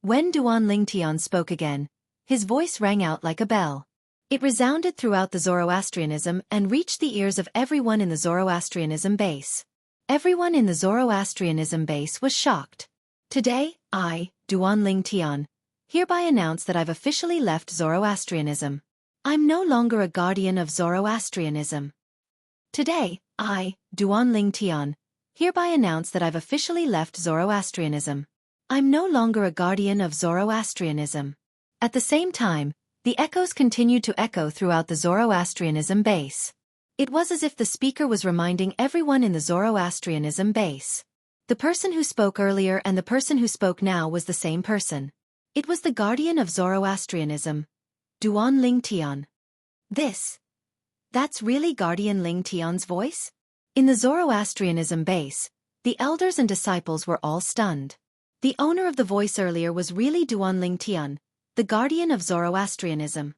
When Duan Tian spoke again, his voice rang out like a bell. It resounded throughout the Zoroastrianism and reached the ears of everyone in the Zoroastrianism base. Everyone in the Zoroastrianism base was shocked. Today, I, Duan Tian, hereby announce that I've officially left Zoroastrianism. I'm no longer a guardian of Zoroastrianism. Today, I, Duan Tian, hereby announce that I've officially left Zoroastrianism. I'm no longer a guardian of Zoroastrianism. At the same time, the echoes continued to echo throughout the Zoroastrianism base. It was as if the speaker was reminding everyone in the Zoroastrianism base. The person who spoke earlier and the person who spoke now was the same person. It was the guardian of Zoroastrianism, Duan Tian. That's really Guardian Ling Tian's voice? In the Zoroastrianism base, the elders and disciples were all stunned. The owner of the voice earlier was really Duan Tian, the guardian of Zoroastrianism.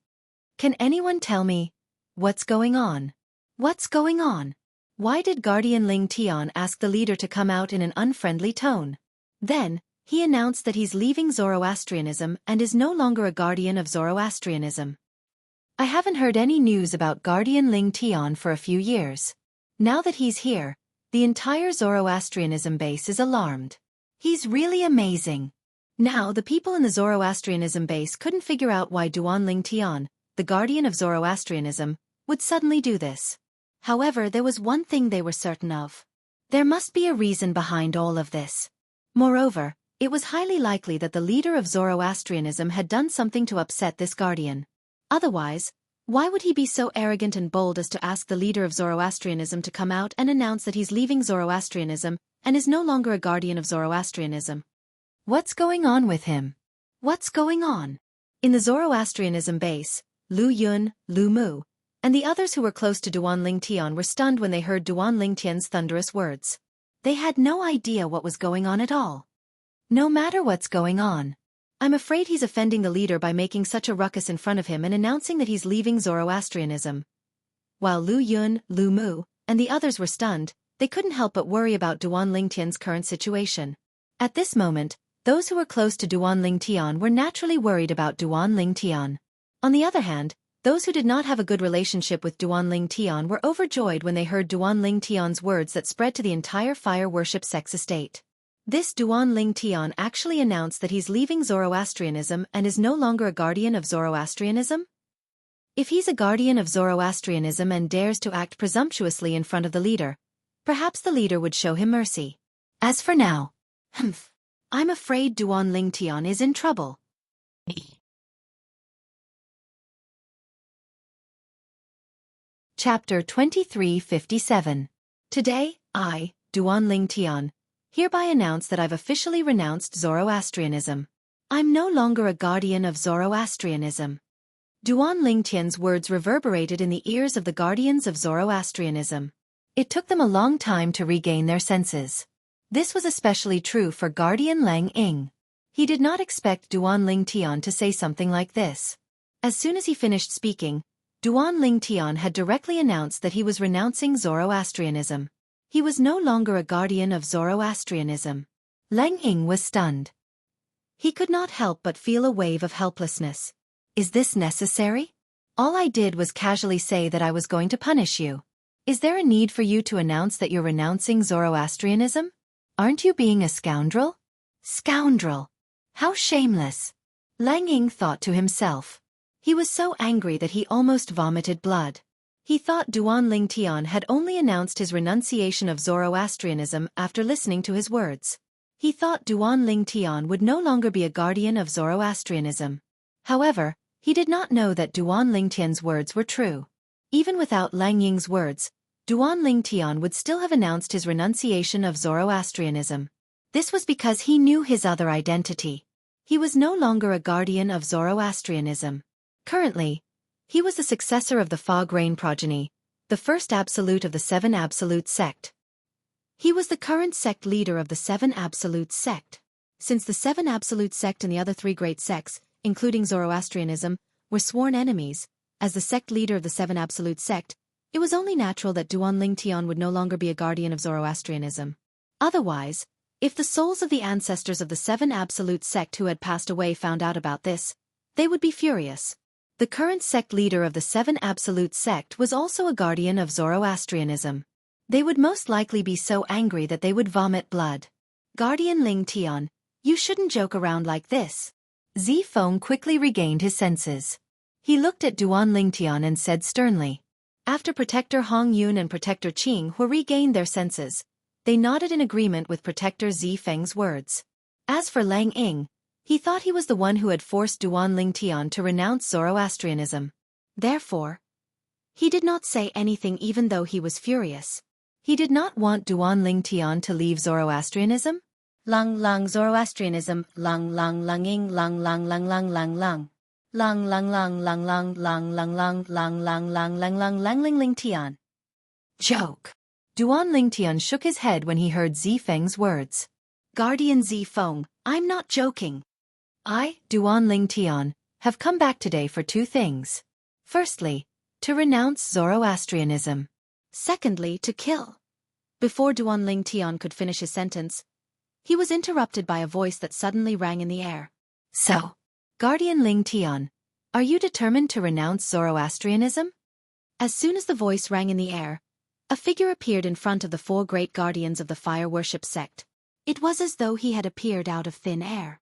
Can anyone tell me, what's going on? What's going on? Why did Guardian Ling Tian ask the leader to come out in an unfriendly tone? Then, he announced that he's leaving Zoroastrianism and is no longer a guardian of Zoroastrianism. I haven't heard any news about Guardian Ling Tian for a few years. Now that he's here, the entire Zoroastrianism base is alarmed. He's really amazing. Now the people in the Zoroastrianism base couldn't figure out why Duan Tian, the guardian of Zoroastrianism, would suddenly do this. However, there was one thing they were certain of. There must be a reason behind all of this. Moreover, it was highly likely that the leader of Zoroastrianism had done something to upset this guardian. Otherwise, why would he be so arrogant and bold as to ask the leader of Zoroastrianism to come out and announce that he's leaving Zoroastrianism and is no longer a guardian of Zoroastrianism. What's going on with him? What's going on? In the Zoroastrianism base, Lu Yun, Lu Mu, and the others who were close to Duan Ling Tian were stunned when they heard Duan Ling Tian's thunderous words. They had no idea what was going on at all. No matter what's going on, I'm afraid he's offending the leader by making such a ruckus in front of him and announcing that he's leaving Zoroastrianism. While Lu Yun, Lu Mu, and the others were stunned, they couldn't help but worry about Duan Ling Tian's current situation. At this moment, those who were close to Duan Ling Tian were naturally worried about Duan Ling Tian. On the other hand, those who did not have a good relationship with Duan Ling Tian were overjoyed when they heard Duan Ling Tian's words that spread to the entire fire worship sex estate. This Duan Ling Tian actually announced that he's leaving Zoroastrianism and is no longer a guardian of Zoroastrianism? If he's a guardian of Zoroastrianism and dares to act presumptuously in front of the leader, perhaps the leader would show him mercy. As for now, I'm afraid Duan Ling Tian is in trouble. Chapter 2357. Today, I, Duan Ling Tian, hereby announce that I've officially renounced Zoroastrianism. I'm no longer a guardian of Zoroastrianism. Duan Ling Tian's words reverberated in the ears of the guardians of Zoroastrianism. It took them a long time to regain their senses. This was especially true for Guardian Lang Ying. He did not expect Duan Ling Tian to say something like this. As soon as he finished speaking, Duan Ling Tian had directly announced that he was renouncing Zoroastrianism. He was no longer a guardian of Zoroastrianism. Lang Ying was stunned. He could not help but feel a wave of helplessness. Is this necessary? All I did was casually say that I was going to punish you. Is there a need for you to announce that you're renouncing Zoroastrianism? Aren't you being a scoundrel? Scoundrel! How shameless! Lang Ying thought to himself. He was so angry that he almost vomited blood. He thought Duan Ling Tian had only announced his renunciation of Zoroastrianism after listening to his words. He thought Duan Ling Tian would no longer be a guardian of Zoroastrianism. However, he did not know that Duan Ling Tian's words were true. Even without Lang Ying's words, Duan Ling Tian would still have announced his renunciation of Zoroastrianism. This was because he knew his other identity. He was no longer a guardian of Zoroastrianism. Currently, he was the successor of the Fog Rain progeny, the first absolute of the Seven Absolute sect. He was the current sect leader of the Seven Absolute sect. Since the Seven Absolute sect and the other three great sects, including Zoroastrianism, were sworn enemies, as the sect leader of the Seven Absolute sect, it was only natural that Duan Ling Tian would no longer be a guardian of Zoroastrianism. Otherwise, if the souls of the ancestors of the Seven Absolute sect who had passed away found out about this, they would be furious. The current sect leader of the Seven Absolute sect was also a guardian of Zoroastrianism. They would most likely be so angry that they would vomit blood. Guardian Ling Tian, you shouldn't joke around like this. Zifeng quickly regained his senses. He looked at Duan Ling Tian and said sternly. After Protector Hong Yun and Protector Qing Hu regained their senses, they nodded in agreement with Protector Zifeng's words. As for Lang Ying, he thought he was the one who had forced Duan Ling Tian to renounce Zoroastrianism. Therefore, he did not say anything even though he was furious. He did not want Duan Ling Tian to leave Zoroastrianism. Lang lang Zoroastrianism, lang lang lang Ying, lang lang lang lang lang lang. Lang lang lang lang lang lang lang lang lang lang lang lang lang lang ling ling Tian. Joke. Duan Ling Tian shook his head when he heard Zifeng's words. Guardian Zifeng, I'm not joking. I, Duan Ling Tian, have come back today for two things. Firstly, to renounce Zoroastrianism. Secondly, to kill. Before Duan Ling Tian could finish his sentence, he was interrupted by a voice that suddenly rang in the air. So, Guardian Ling Tian, are you determined to renounce Zoroastrianism? As soon as the voice rang in the air, a figure appeared in front of the four great guardians of the fire worship sect. It was as though he had appeared out of thin air.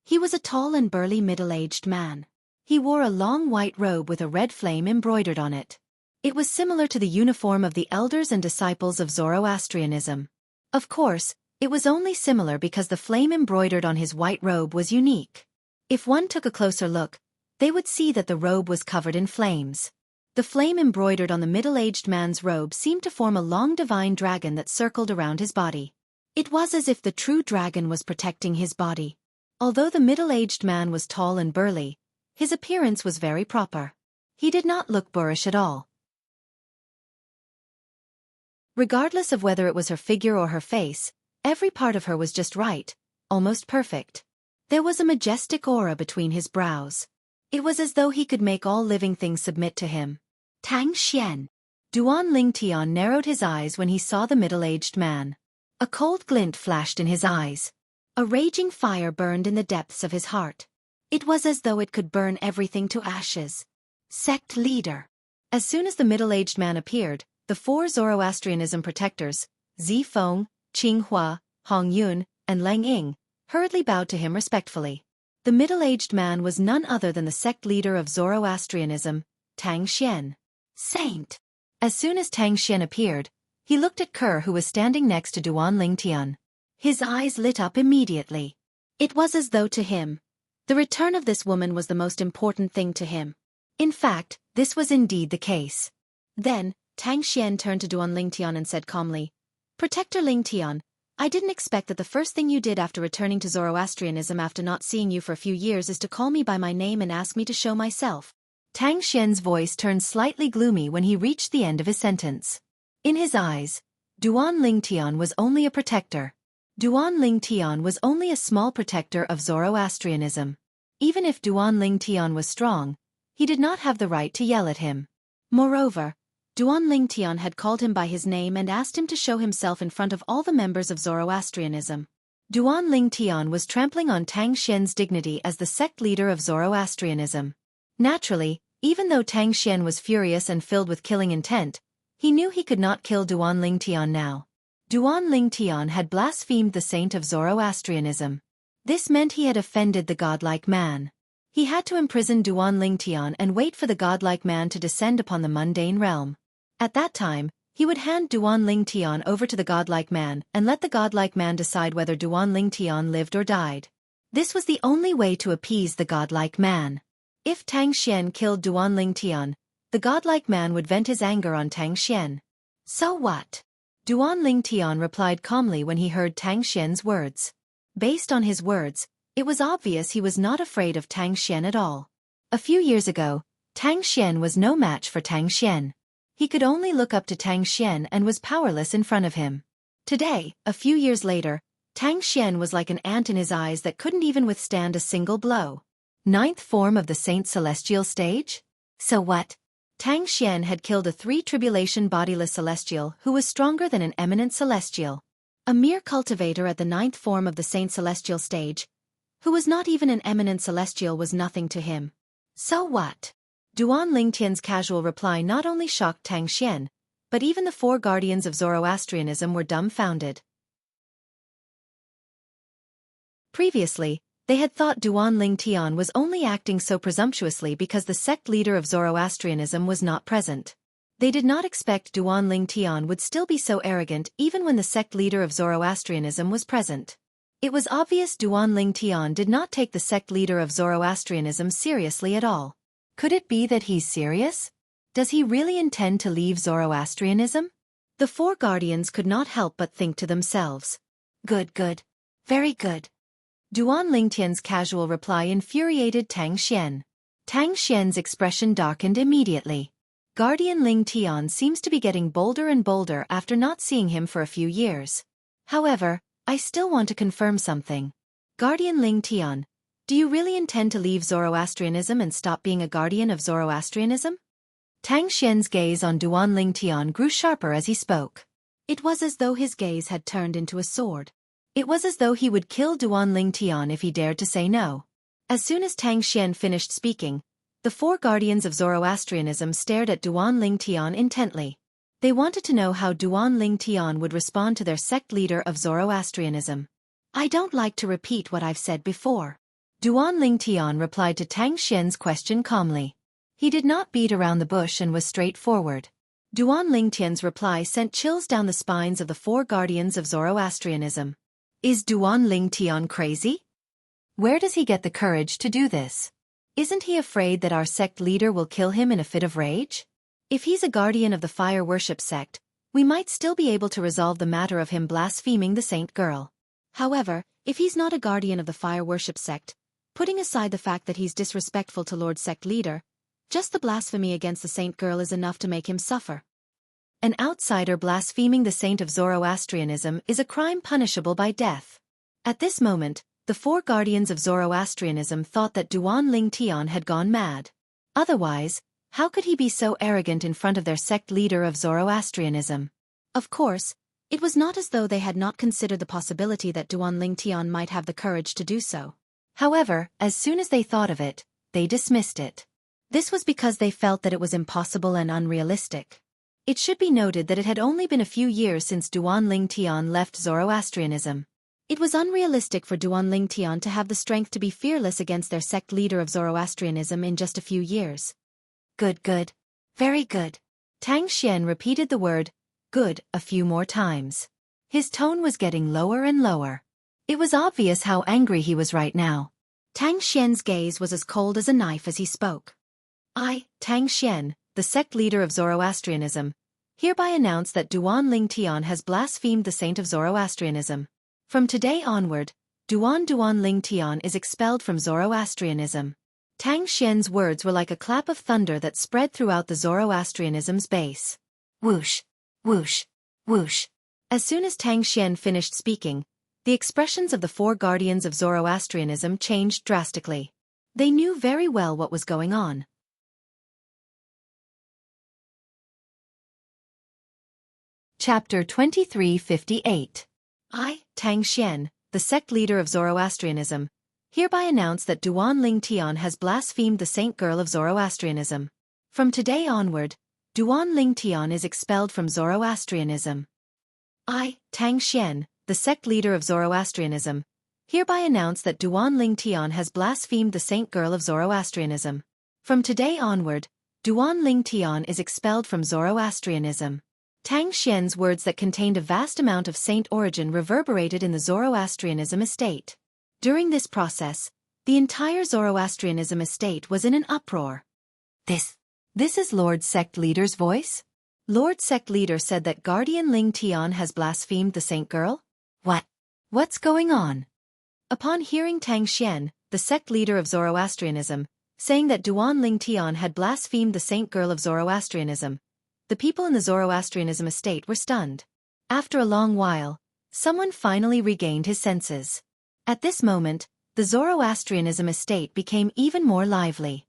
He was a tall and burly middle-aged man. He wore a long white robe with a red flame embroidered on it. It was similar to the uniform of the elders and disciples of Zoroastrianism. Of course, it was only similar because the flame embroidered on his white robe was unique. If one took a closer look, they would see that the robe was covered in flames. The flame embroidered on the middle-aged man's robe seemed to form a long divine dragon that circled around his body. It was as if the true dragon was protecting his body. Although the middle-aged man was tall and burly, his appearance was very proper. He did not look boorish at all. Regardless of whether it was her figure or her face, every part of her was just right, almost perfect. There was a majestic aura between his brows. It was as though he could make all living things submit to him. Tang Xian. Duan Lingtian narrowed his eyes when he saw the middle-aged man. A cold glint flashed in his eyes. A raging fire burned in the depths of his heart. It was as though it could burn everything to ashes. Sect leader. As soon as the middle-aged man appeared, the four Zoroastrianism protectors, Zi Feng, Qing Hua, Hong Yun, and Lang Ying, hurriedly bowed to him respectfully. The middle-aged man was none other than the sect leader of Zoroastrianism, Tang Xian. Saint. As soon as Tang Xian appeared, he looked at Kerr, who was standing next to Duan Lingtian. His eyes lit up immediately. It was as though to him, the return of this woman was the most important thing to him. In fact, this was indeed the case. Then, Tang Xian turned to Duan Lingtian and said calmly, "Protector Lingtian, I didn't expect that the first thing you did after returning to Zoroastrianism after not seeing you for a few years is to call me by my name and ask me to show myself." Tang Xian's voice turned slightly gloomy when he reached the end of his sentence. In his eyes, Duan Lingtian was only a protector. Duan Lingtian was only a small protector of Zoroastrianism. Even if Duan Lingtian was strong, he did not have the right to yell at him. Moreover, Duan Lingtian had called him by his name and asked him to show himself in front of all the members of Zoroastrianism. Duan Lingtian was trampling on Tang Xian's dignity as the sect leader of Zoroastrianism. Naturally, even though Tang Xian was furious and filled with killing intent, he knew he could not kill Duan Lingtian now. Duan Lingtian had blasphemed the saint of Zoroastrianism. This meant he had offended the godlike man. He had to imprison Duan Lingtian and wait for the godlike man to descend upon the mundane realm. At that time, he would hand Duan Lingtian over to the godlike man and let the godlike man decide whether Duan Lingtian lived or died. This was the only way to appease the godlike man. If Tang Xian killed Duan Lingtian, the godlike man would vent his anger on Tang Xian. So what? Duan Lingtian replied calmly when he heard Tang Xian's words. Based on his words, it was obvious he was not afraid of Tang Xian at all. A few years ago, Tang Xian was no match for Tang Xian. He could only look up to Tang Xian and was powerless in front of him. Today, a few years later, Tang Xian was like an ant in his eyes that couldn't even withstand a single blow. Ninth form of the Saint Celestial stage? So what? Tang Xian had killed a three-tribulation bodiless celestial who was stronger than an eminent celestial. A mere cultivator at the ninth form of the Saint Celestial stage, who was not even an eminent celestial, was nothing to him. So what? Duan Lingtian's casual reply not only shocked Tang Xian, but even the four guardians of Zoroastrianism were dumbfounded. Previously, they had thought Duan Lingtian was only acting so presumptuously because the sect leader of Zoroastrianism was not present. They did not expect Duan Lingtian would still be so arrogant even when the sect leader of Zoroastrianism was present. It was obvious Duan Lingtian did not take the sect leader of Zoroastrianism seriously at all. Could it be that he's serious? Does he really intend to leave Zoroastrianism? The four guardians could not help but think to themselves. Good. Very good. Duan Lingtian's casual reply infuriated Tang Xian. Tang Xian's expression darkened immediately. Guardian Lingtian seems to be getting bolder and bolder after not seeing him for a few years. However, I still want to confirm something. Guardian Lingtian, do you really intend to leave Zoroastrianism and stop being a guardian of Zoroastrianism? Tang Xian's gaze on Duan Lingtian grew sharper as he spoke. It was as though his gaze had turned into a sword. It was as though he would kill Duan Lingtian if he dared to say no. As soon as Tang Xian finished speaking, the four guardians of Zoroastrianism stared at Duan Lingtian intently. They wanted to know how Duan Lingtian would respond to their sect leader of Zoroastrianism. I don't like to repeat what I've said before. Duan Lingtian replied to Tang Xian's question calmly. He did not beat around the bush and was straightforward. Duan Lingtian's reply sent chills down the spines of the four guardians of Zoroastrianism. Is Duan Lingtian crazy? Where does he get the courage to do this? Isn't he afraid that our sect leader will kill him in a fit of rage? If he's a guardian of the fire worship sect, we might still be able to resolve the matter of him blaspheming the saint girl. However, if he's not a guardian of the fire worship sect, putting aside the fact that he's disrespectful to Lord Sect Leader, just the blasphemy against the saint girl is enough to make him suffer. An outsider blaspheming the saint of Zoroastrianism is a crime punishable by death. At this moment, the four guardians of Zoroastrianism thought that Duan Ling Tian had gone mad. Otherwise, how could he be so arrogant in front of their sect leader of Zoroastrianism? Of course, it was not as though they had not considered the possibility that Duan Ling Tian might have the courage to do so. However, as soon as they thought of it, they dismissed it. This was because they felt that it was impossible and unrealistic. It should be noted that it had only been a few years since Duan Ling Tian left Zoroastrianism. It was unrealistic for Duan Ling Tian to have the strength to be fearless against their sect leader of Zoroastrianism in just a few years. Good, good. Very good. Tang Xian repeated the word, good, a few more times. His tone was getting lower and lower. It was obvious how angry he was right now. Tang Xian's gaze was as cold as a knife as he spoke. I, Tang Xian, the sect leader of Zoroastrianism, hereby announce that Duan Ling Tian has blasphemed the saint of Zoroastrianism. From today onward, Duan Ling Tian is expelled from Zoroastrianism. Tang Xian's words were like a clap of thunder that spread throughout the Zoroastrianism's base. Whoosh, whoosh, whoosh. As soon as Tang Xian finished speaking, the expressions of the four guardians of Zoroastrianism changed drastically. They knew very well what was going on. Chapter 2358. I, Tang Xian, the sect leader of Zoroastrianism, hereby announce that Duan Ling Tian has blasphemed the saint girl of Zoroastrianism. From today onward, Duan Ling Tian is expelled from Zoroastrianism. I, Tang Xian, the sect leader of Zoroastrianism, hereby announce that Duan Ling Tian has blasphemed the saint girl of Zoroastrianism. From today onward, Duan Ling Tian is expelled from Zoroastrianism. Tang Xian's words that contained a vast amount of saint origin reverberated in the Zoroastrianism estate. During this process, the entire Zoroastrianism estate was in an uproar. This is Lord Sect Leader's voice? Lord Sect Leader said that Guardian Ling Tian has blasphemed the saint girl? What's going on? Upon hearing Tang Xian, the sect leader of Zoroastrianism, saying that Duan Ling Tian had blasphemed the saint girl of Zoroastrianism, the people in the Zoroastrianism estate were stunned. After a long while, someone finally regained his senses. At this moment, the Zoroastrianism estate became even more lively.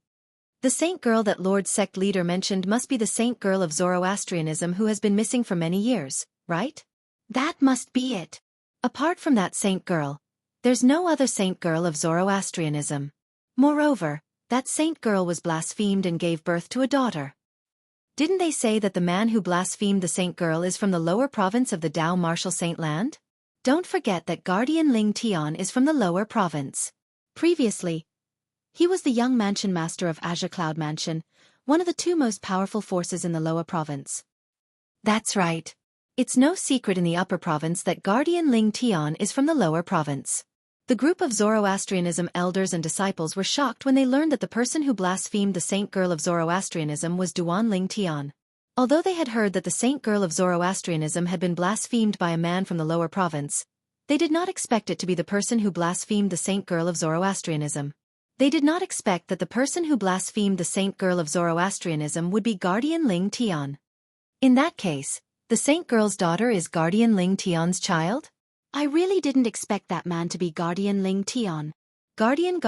The saint girl that Lord Sect Leader mentioned must be the saint girl of Zoroastrianism who has been missing for many years, right? That must be it. Apart from that saint girl, there's no other saint girl of Zoroastrianism. Moreover, that saint girl was blasphemed and gave birth to a daughter. Didn't they say that the man who blasphemed the saint girl is from the lower province of the Dao Martial Saint Land? Don't forget that Guardian Ling Tian is from the lower province. Previously, he was the young mansion master of Azure Cloud Mansion, one of the two most powerful forces in the lower province. That's right. It's no secret in the upper province that Guardian Ling Tian is from the lower province. The group of Zoroastrianism elders and disciples were shocked when they learned that the person who blasphemed the saint girl of Zoroastrianism was Duan Ling Tian. Although they had heard that the saint girl of Zoroastrianism had been blasphemed by a man from the lower province, they did not expect it to be the person who blasphemed the saint girl of Zoroastrianism. They did not expect that the person who blasphemed the saint girl of Zoroastrianism would be Guardian Ling Tian. In that case, the saint girl's daughter is Guardian Ling Tian's child? I really didn't expect that man to be Guardian Ling Tian. Guardian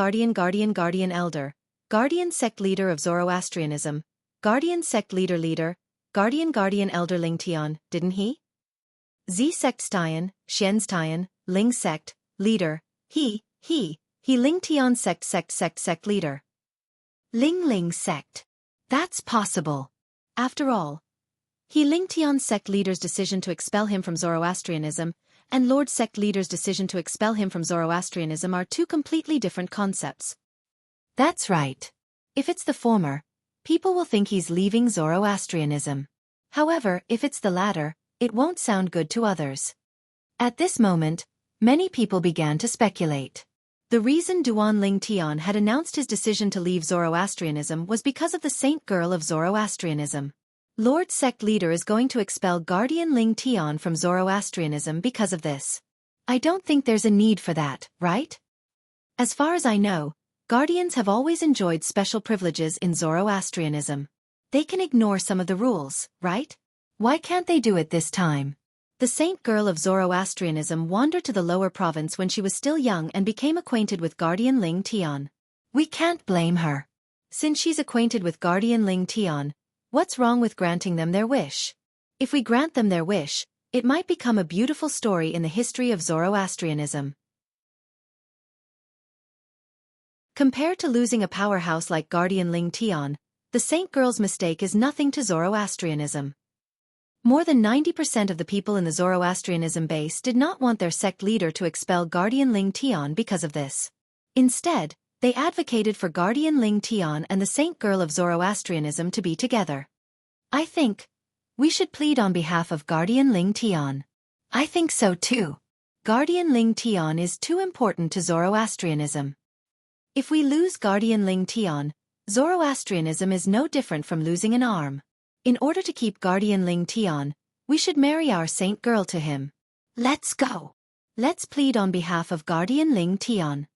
Elder, Guardian Sect Leader of Zoroastrianism, Guardian Sect Leader, Guardian Elder Ling Tian, didn't he? Z Sect Tian, Xian's Tian, Ling Sect, Leader, he, Ling Tian Sect Leader. Ling Sect. That's possible. After all, he Ling Tian Sect Leader's decision to expel him from Zoroastrianism and Lord Sect Leader's decision to expel him from Zoroastrianism are two completely different concepts. That's right. If it's the former, people will think he's leaving Zoroastrianism. However, if it's the latter, it won't sound good to others. At this moment, many people began to speculate. The reason Duan Ling Tian had announced his decision to leave Zoroastrianism was because of the saint girl of Zoroastrianism. Lord sect leader is going to expel Guardian Ling Tian from Zoroastrianism because of this. I don't think there's a need for that, right? As far as I know, Guardians have always enjoyed special privileges in Zoroastrianism. They can ignore some of the rules, right? Why can't they do it this time? The saint girl of Zoroastrianism wandered to the lower province when she was still young and became acquainted with Guardian Ling Tian. We can't blame her. Since she's acquainted with Guardian Ling Tian, what's wrong with granting them their wish? If we grant them their wish, it might become a beautiful story in the history of Zoroastrianism. Compared to losing a powerhouse like Guardian Ling Tian, the saint girl's mistake is nothing to Zoroastrianism. More than 90% of the people in the Zoroastrianism base did not want their sect leader to expel Guardian Ling Tian because of this. Instead, they advocated for Guardian Ling Tian and the saint girl of Zoroastrianism to be together. I think we should plead on behalf of Guardian Ling Tian. I think so too. Guardian Ling Tian is too important to Zoroastrianism. If we lose Guardian Ling Tian, Zoroastrianism is no different from losing an arm. In order to keep Guardian Ling Tian, we should marry our saint girl to him. Let's go. Let's plead on behalf of Guardian Ling Tian.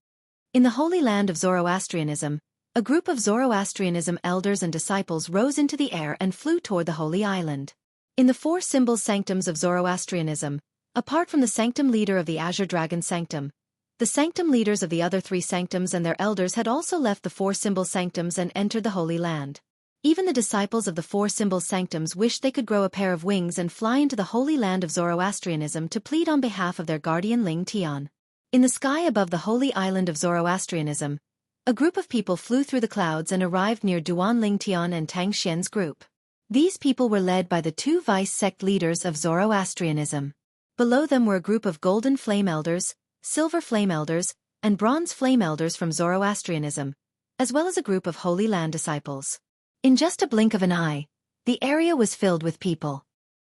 In the Holy Land of Zoroastrianism, a group of Zoroastrianism elders and disciples rose into the air and flew toward the Holy Island. In the 4 symbol sanctums of Zoroastrianism, apart from the sanctum leader of the Azure Dragon Sanctum, the sanctum leaders of the other 3 sanctums and their elders had also left the 4 symbol sanctums and entered the Holy Land. Even the disciples of the 4 symbol sanctums wished they could grow a pair of wings and fly into the Holy Land of Zoroastrianism to plead on behalf of their Guardian Ling Tian. In the sky above the Holy Island of Zoroastrianism, a group of people flew through the clouds and arrived near Duan Ling Tian and Tang Xian's group. These people were led by the 2 vice sect leaders of Zoroastrianism. Below them were a group of golden flame elders, silver flame elders, and bronze flame elders from Zoroastrianism, as well as a group of Holy Land disciples. In just a blink of an eye, the area was filled with people.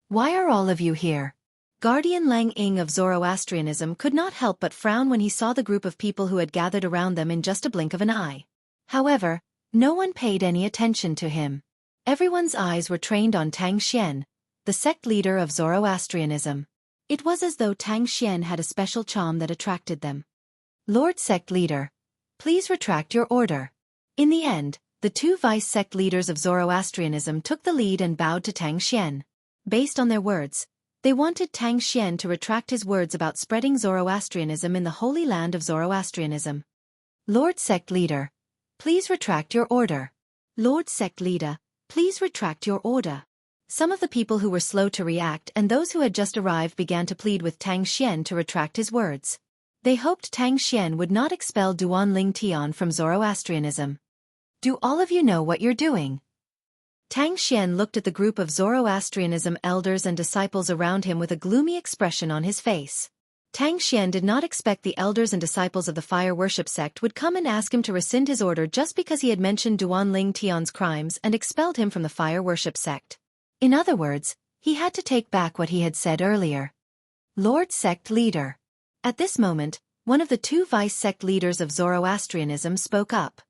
Why are all of you here? Guardian Lang Ing of Zoroastrianism could not help but frown when he saw the group of people who had gathered around them in just a blink of an eye. However, no one paid any attention to him. Everyone's eyes were trained on Tang Xian, the sect leader of Zoroastrianism. It was as though Tang Xian had a special charm that attracted them. Lord sect leader, please retract your order. In the end, the 2 vice sect leaders of Zoroastrianism took the lead and bowed to Tang Xian. Based on their words, they wanted Tang Xian to retract his words about spreading Zoroastrianism in the Holy Land of Zoroastrianism. Lord sect leader, please retract your order. Lord sect leader, please retract your order. Some of the people who were slow to react and those who had just arrived began to plead with Tang Xian to retract his words. They hoped Tang Xian would not expel Duan Ling Tian from Zoroastrianism. Do all of you know what you're doing? Tang Xian looked at the group of Zoroastrianism elders and disciples around him with a gloomy expression on his face. Tang Xian did not expect the elders and disciples of the fire worship sect would come and ask him to rescind his order just because he had mentioned Duan Ling Tian's crimes and expelled him from the fire worship sect. In other words, he had to take back what he had said earlier. Lord sect leader. At this moment, one of the 2 vice sect leaders of Zoroastrianism spoke up.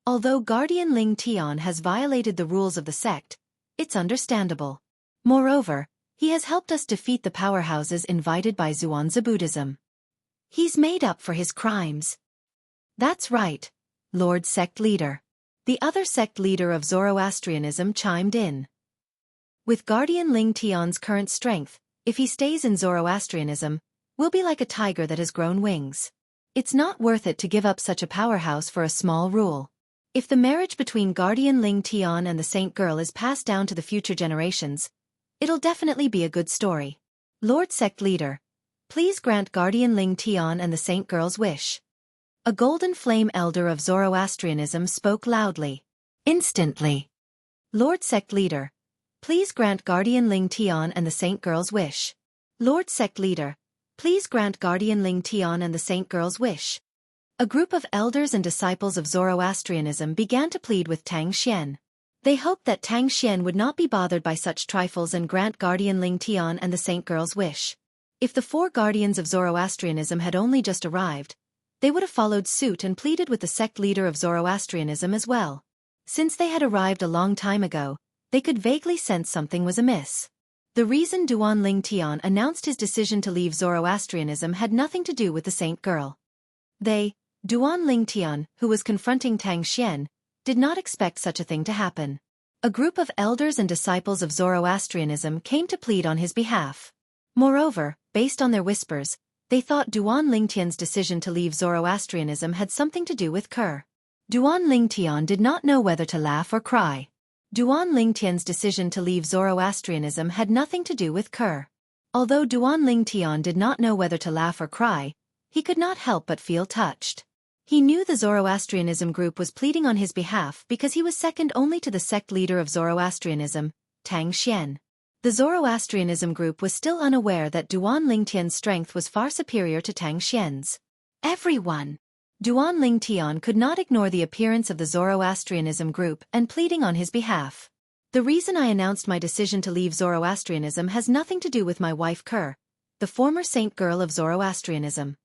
Although Guardian Ling Tian has violated the rules of the sect, it's understandable. Moreover, he has helped us defeat the powerhouses invited by Zhuangzi Buddhism. He's made up for his crimes. That's right, Lord sect leader. The other sect leader of Zoroastrianism chimed in. With Guardian Ling Tian's current strength, if he stays in Zoroastrianism, we'll be like a tiger that has grown wings. It's not worth it to give up such a powerhouse for a small rule. If the marriage between Guardian Ling Tian and the saint girl is passed down to the future generations, it'll definitely be a good story. Lord sect leader, please grant Guardian Ling Tian and the saint girl's wish. A golden flame elder of Zoroastrianism spoke loudly. Instantly. Lord sect leader, please grant Guardian Ling Tian and the saint girl's wish. Lord sect leader, please grant Guardian Ling Tian and the saint girl's wish. A group of elders and disciples of Zoroastrianism began to plead with Tang Xian. They hoped that Tang Xian would not be bothered by such trifles and grant Guardian Ling Tian and the saint girl's wish. If the 4 guardians of Zoroastrianism had only just arrived, they would have followed suit and pleaded with the sect leader of Zoroastrianism as well. Since they had arrived a long time ago, they could vaguely sense something was amiss. The reason Duan Ling Tian announced his decision to leave Zoroastrianism had nothing to do with the saint girl. Duan Ling Tian, who was confronting Tang Xian, did not expect such a thing to happen. A group of elders and disciples of Zoroastrianism came to plead on his behalf. Moreover, based on their whispers, they thought Duan Ling Tian's decision to leave Zoroastrianism had something to do with Ker. Duan Ling Tian did not know whether to laugh or cry. Duan Ling Tian's decision to leave Zoroastrianism had nothing to do with Ker. Although Duan Ling Tian did not know whether to laugh or cry, he could not help but feel touched. He knew the Zoroastrianism group was pleading on his behalf because he was second only to the sect leader of Zoroastrianism, Tang Xian. The Zoroastrianism group was still unaware that Duan Ling Tian's strength was far superior to Tang Xian's. Everyone! Duan Ling Tian could not ignore the appearance of the Zoroastrianism group and pleading on his behalf. The reason I announced my decision to leave Zoroastrianism has nothing to do with my wife Ker, the former saint girl of Zoroastrianism.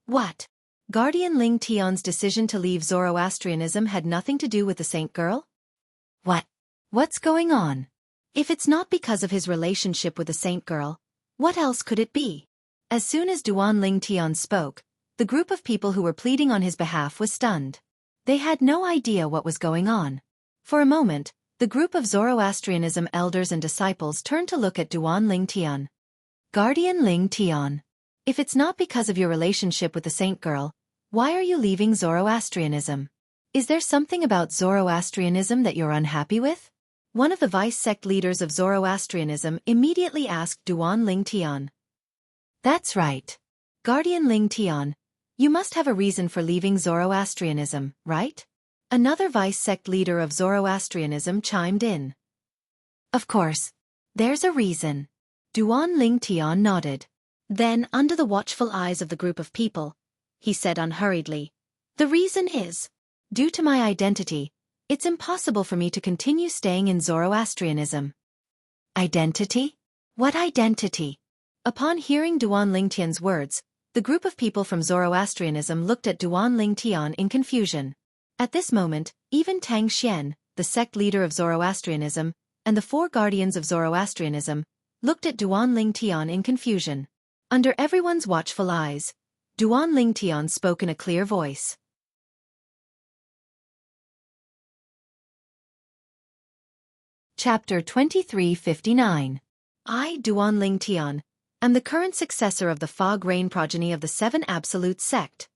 What? Guardian Ling Tian's decision to leave Zoroastrianism had nothing to do with the saint girl? What's going on? If it's not because of his relationship with the saint girl, what else could it be? As soon as Duan Ling Tian spoke, the group of people who were pleading on his behalf was stunned. They had no idea what was going on. For a moment, the group of Zoroastrianism elders and disciples turned to look at Duan Ling Tian. Guardian Ling Tian, if it's not because of your relationship with the saint girl, why are you leaving Zoroastrianism? Is there something about Zoroastrianism that you're unhappy with? One of the vice-sect leaders of Zoroastrianism immediately asked Duan Ling Tian. That's right. Guardian Ling Tian, you must have a reason for leaving Zoroastrianism, right? Another vice-sect leader of Zoroastrianism chimed in. Of course. There's a reason. Duan Ling Tian nodded. Then, under the watchful eyes of the group of people, he said unhurriedly, the reason is, due to my identity, it's impossible for me to continue staying in Zoroastrianism. Identity? What identity? Upon hearing Duan Ling Tian's words, the group of people from Zoroastrianism looked at Duan Ling Tian in confusion. At this moment, even Tang Xian, the sect leader of Zoroastrianism, and the four guardians of Zoroastrianism, looked at Duan Ling Tian in confusion. Under everyone's watchful eyes, Duan Ling Tian spoke in a clear voice. Chapter 2359. I, Duan Ling Tian, am the current successor of the Fog Rain progeny of the Seven Absolute Sect.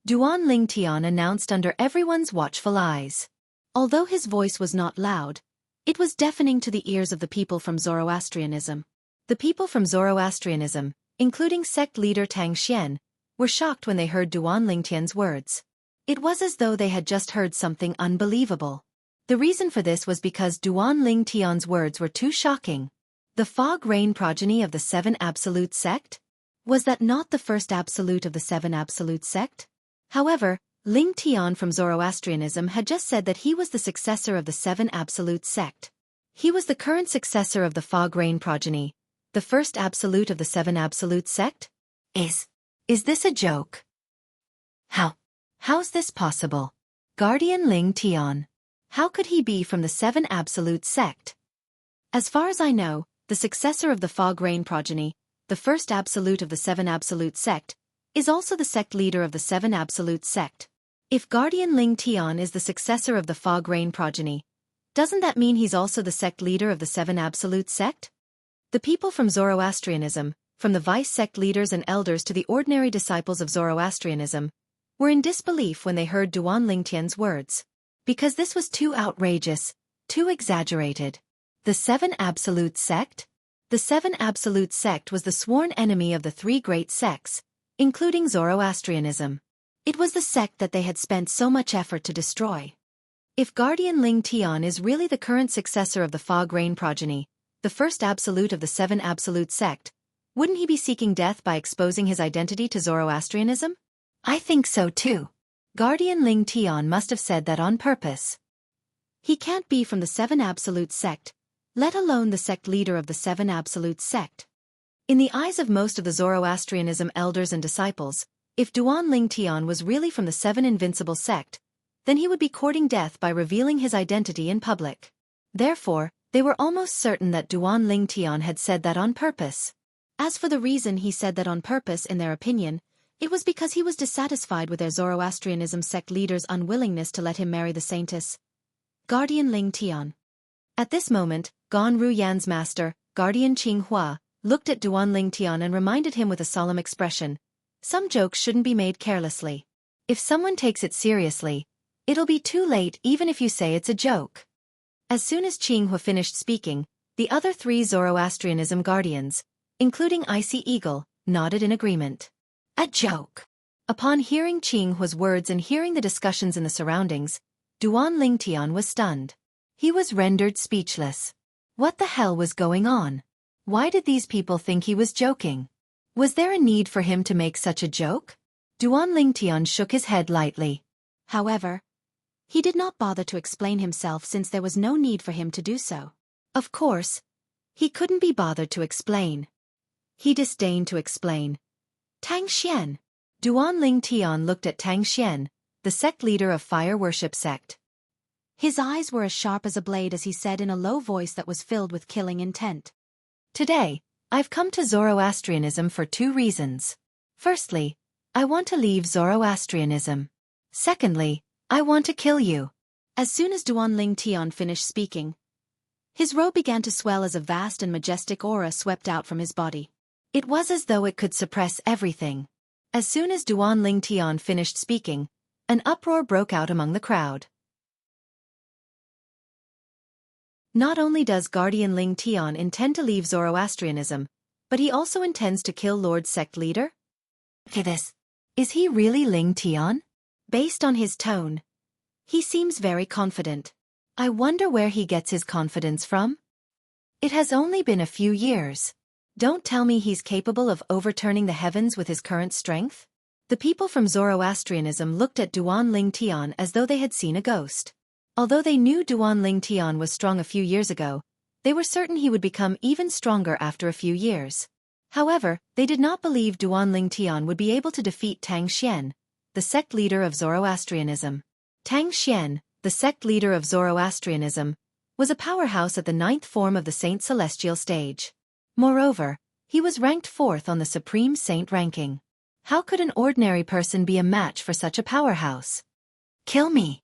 Duan Ling Tian announced under everyone's watchful eyes. Although his voice was not loud, it was deafening to the ears of the people from Zoroastrianism. The people from Zoroastrianism, including sect leader Tang Xian, were shocked when they heard Duan Ling Tian's words. It was as though they had just heard something unbelievable. The reason for this was because Duan Ling Tian's words were too shocking. The Fog Rain progeny of the Seven Absolute Sect? Was that not the first absolute of the Seven Absolute Sect? However, Ling Tian from Zoroastrianism had just said that he was the successor of the Seven Absolute Sect. He was the current successor of the Fog Rain progeny, the first absolute of the Seven Absolute Sect? Is this a joke? How's this possible? Guardian Ling Tian. How could he be from the Seven Absolute Sect? As far as I know, the successor of the Fog Rain progeny, the first absolute of the Seven Absolute Sect, is also the sect leader of the Seven Absolute Sect. If Guardian Ling Tian is the successor of the Fog Rain progeny, doesn't that mean he's also the sect leader of the Seven Absolute Sect? The people from Zoroastrianism, from the vice-sect leaders and elders to the ordinary disciples of Zoroastrianism, were in disbelief when they heard Duan Ling Tian's words. Because this was too outrageous, too exaggerated. The Seven Absolute Sect? The Seven Absolute Sect was the sworn enemy of the three great sects, including Zoroastrianism. It was the sect that they had spent so much effort to destroy. If Guardian Ling Tian is really the current successor of the Fog Rain progeny, the first absolute of the Seven Absolute Sect, wouldn't he be seeking death by exposing his identity to Zoroastrianism? I think so too. Guardian Ling Tian must have said that on purpose. He can't be from the Seven Absolute Sect, let alone the sect leader of the Seven Absolute Sect. In the eyes of most of the Zoroastrianism elders and disciples, if Duan Ling Tian was really from the Seven Invincible Sect, then he would be courting death by revealing his identity in public. Therefore, they were almost certain that Duan Lingtian had said that on purpose. As for the reason he said that on purpose in their opinion, it was because he was dissatisfied with their Zoroastrianism sect leader's unwillingness to let him marry the saintess, Guardian Ling Tian. At this moment, Gan Ruyan's master, Guardian Qing Hua, looked at Duan Ling Tian and reminded him with a solemn expression, "Some jokes shouldn't be made carelessly. If someone takes it seriously, it'll be too late even if you say it's a joke." As soon as Qing Hua finished speaking, the other three Zoroastrianism guardians, including Icy Eagle, nodded in agreement. A joke. Upon hearing Qing Hua's words and hearing the discussions in the surroundings, Duan Lingtian was stunned. He was rendered speechless. What the hell was going on? Why did these people think he was joking? Was there a need for him to make such a joke? Duan Lingtian shook his head lightly. However, he did not bother to explain himself since there was no need for him to do so. Of course, he couldn't be bothered to explain. He disdained to explain. Tang Xian. Duan Lingtian looked at Tang Xian, the sect leader of fire worship sect. His eyes were as sharp as a blade as he said in a low voice that was filled with killing intent. Today, I've come to Zoroastrianism for 2 reasons. Firstly, I want to leave Zoroastrianism. Secondly, I want to kill you. As soon as Duan Lingtian finished speaking, his robe began to swell as a vast and majestic aura swept out from his body. It was as though it could suppress everything. As soon as Duan Lingtian finished speaking, an uproar broke out among the crowd. Not only does Guardian Lingtian intend to leave Zoroastrianism, but he also intends to kill Lord Sect Leader? Is he really Lingtian? Based on his tone, he seems very confident. I wonder where he gets his confidence from? It has only been a few years. Don't tell me he's capable of overturning the heavens with his current strength? The people from Zoroastrianism looked at Duan Lingtian as though they had seen a ghost. Although they knew Duan Lingtian was strong a few years ago, they were certain he would become even stronger after a few years. However, they did not believe Duan Lingtian would be able to defeat Tang Xian, the sect leader of Zoroastrianism. Tang Xian, the sect leader of Zoroastrianism, was a powerhouse at the 9th form of the Saint Celestial stage. Moreover, he was ranked 4th on the Supreme Saint ranking. How could an ordinary person be a match for such a powerhouse? Kill me!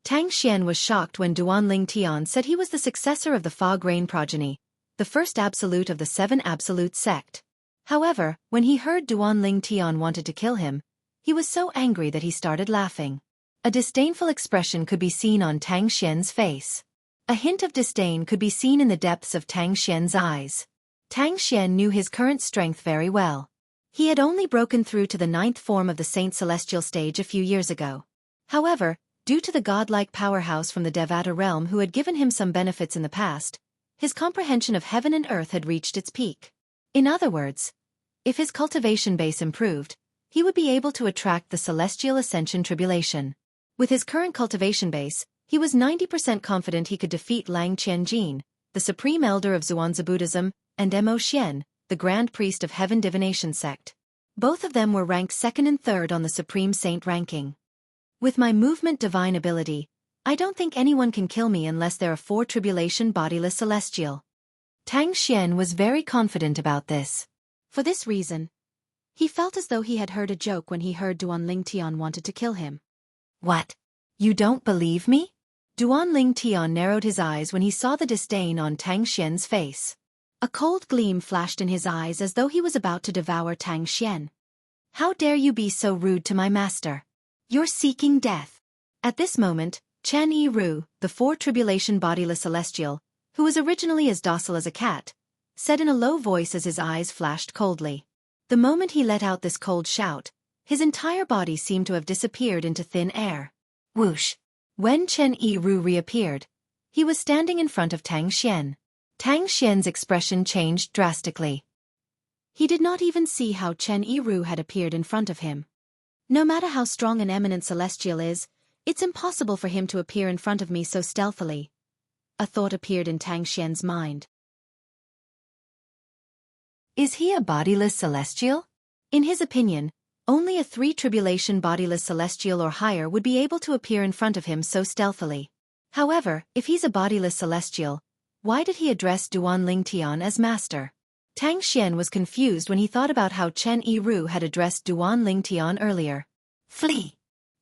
Tang Xian was shocked when Duan Lingtian said he was the successor of the Fog Rain progeny, the first absolute of the 7 absolute sect. However, when he heard Duan Lingtian wanted to kill him, he was so angry that he started laughing. A disdainful expression could be seen on Tang Xian's face. A hint of disdain could be seen in the depths of Tang Xian's eyes. Tang Xian knew his current strength very well. He had only broken through to the 9th form of the Saint Celestial stage a few years ago. However, due to the godlike powerhouse from the Devata realm who had given him some benefits in the past, his comprehension of heaven and earth had reached its peak. In other words, if his cultivation base improved, he would be able to attract the celestial ascension tribulation. With his current cultivation base, he was 90% confident he could defeat Lang Qianjin, the supreme elder of Zhuangzi Buddhism, and Mo Xian, the grand priest of heaven divination sect. Both of them were ranked 2nd and 3rd on the Supreme Saint ranking. With my movement divine ability, I don't think anyone can kill me unless they're a 4 tribulation bodiless celestial. Tang Xian was very confident about this. For this reason, he felt as though he had heard a joke when he heard Duan Lingtian wanted to kill him. What? You don't believe me? Duan Lingtian narrowed his eyes when he saw the disdain on Tang Xian's face. A cold gleam flashed in his eyes as though he was about to devour Tang Xian. How dare you be so rude to my master? You're seeking death. At this moment, Chen Yi-Ru, the 4 tribulation bodiless celestial, who was originally as docile as a cat, said in a low voice as his eyes flashed coldly. The moment he let out this cold shout, his entire body seemed to have disappeared into thin air. Whoosh! When Chen Yi-Ru reappeared, he was standing in front of Tang Xian. Tang Xian's expression changed drastically. He did not even see how Chen Yi-Ru had appeared in front of him. No matter how strong an eminent celestial is, it's impossible for him to appear in front of me so stealthily. A thought appeared in Tang Xian's mind. Is he a bodiless celestial? In his opinion, Only a 3 tribulation bodiless celestial or higher would be able to appear in front of him so stealthily. However, if he's a bodiless celestial, why did he address Duan Lingtian as master? Tang Xian was confused when he thought about how Chen Yiru had addressed Duan Lingtian earlier. Flee!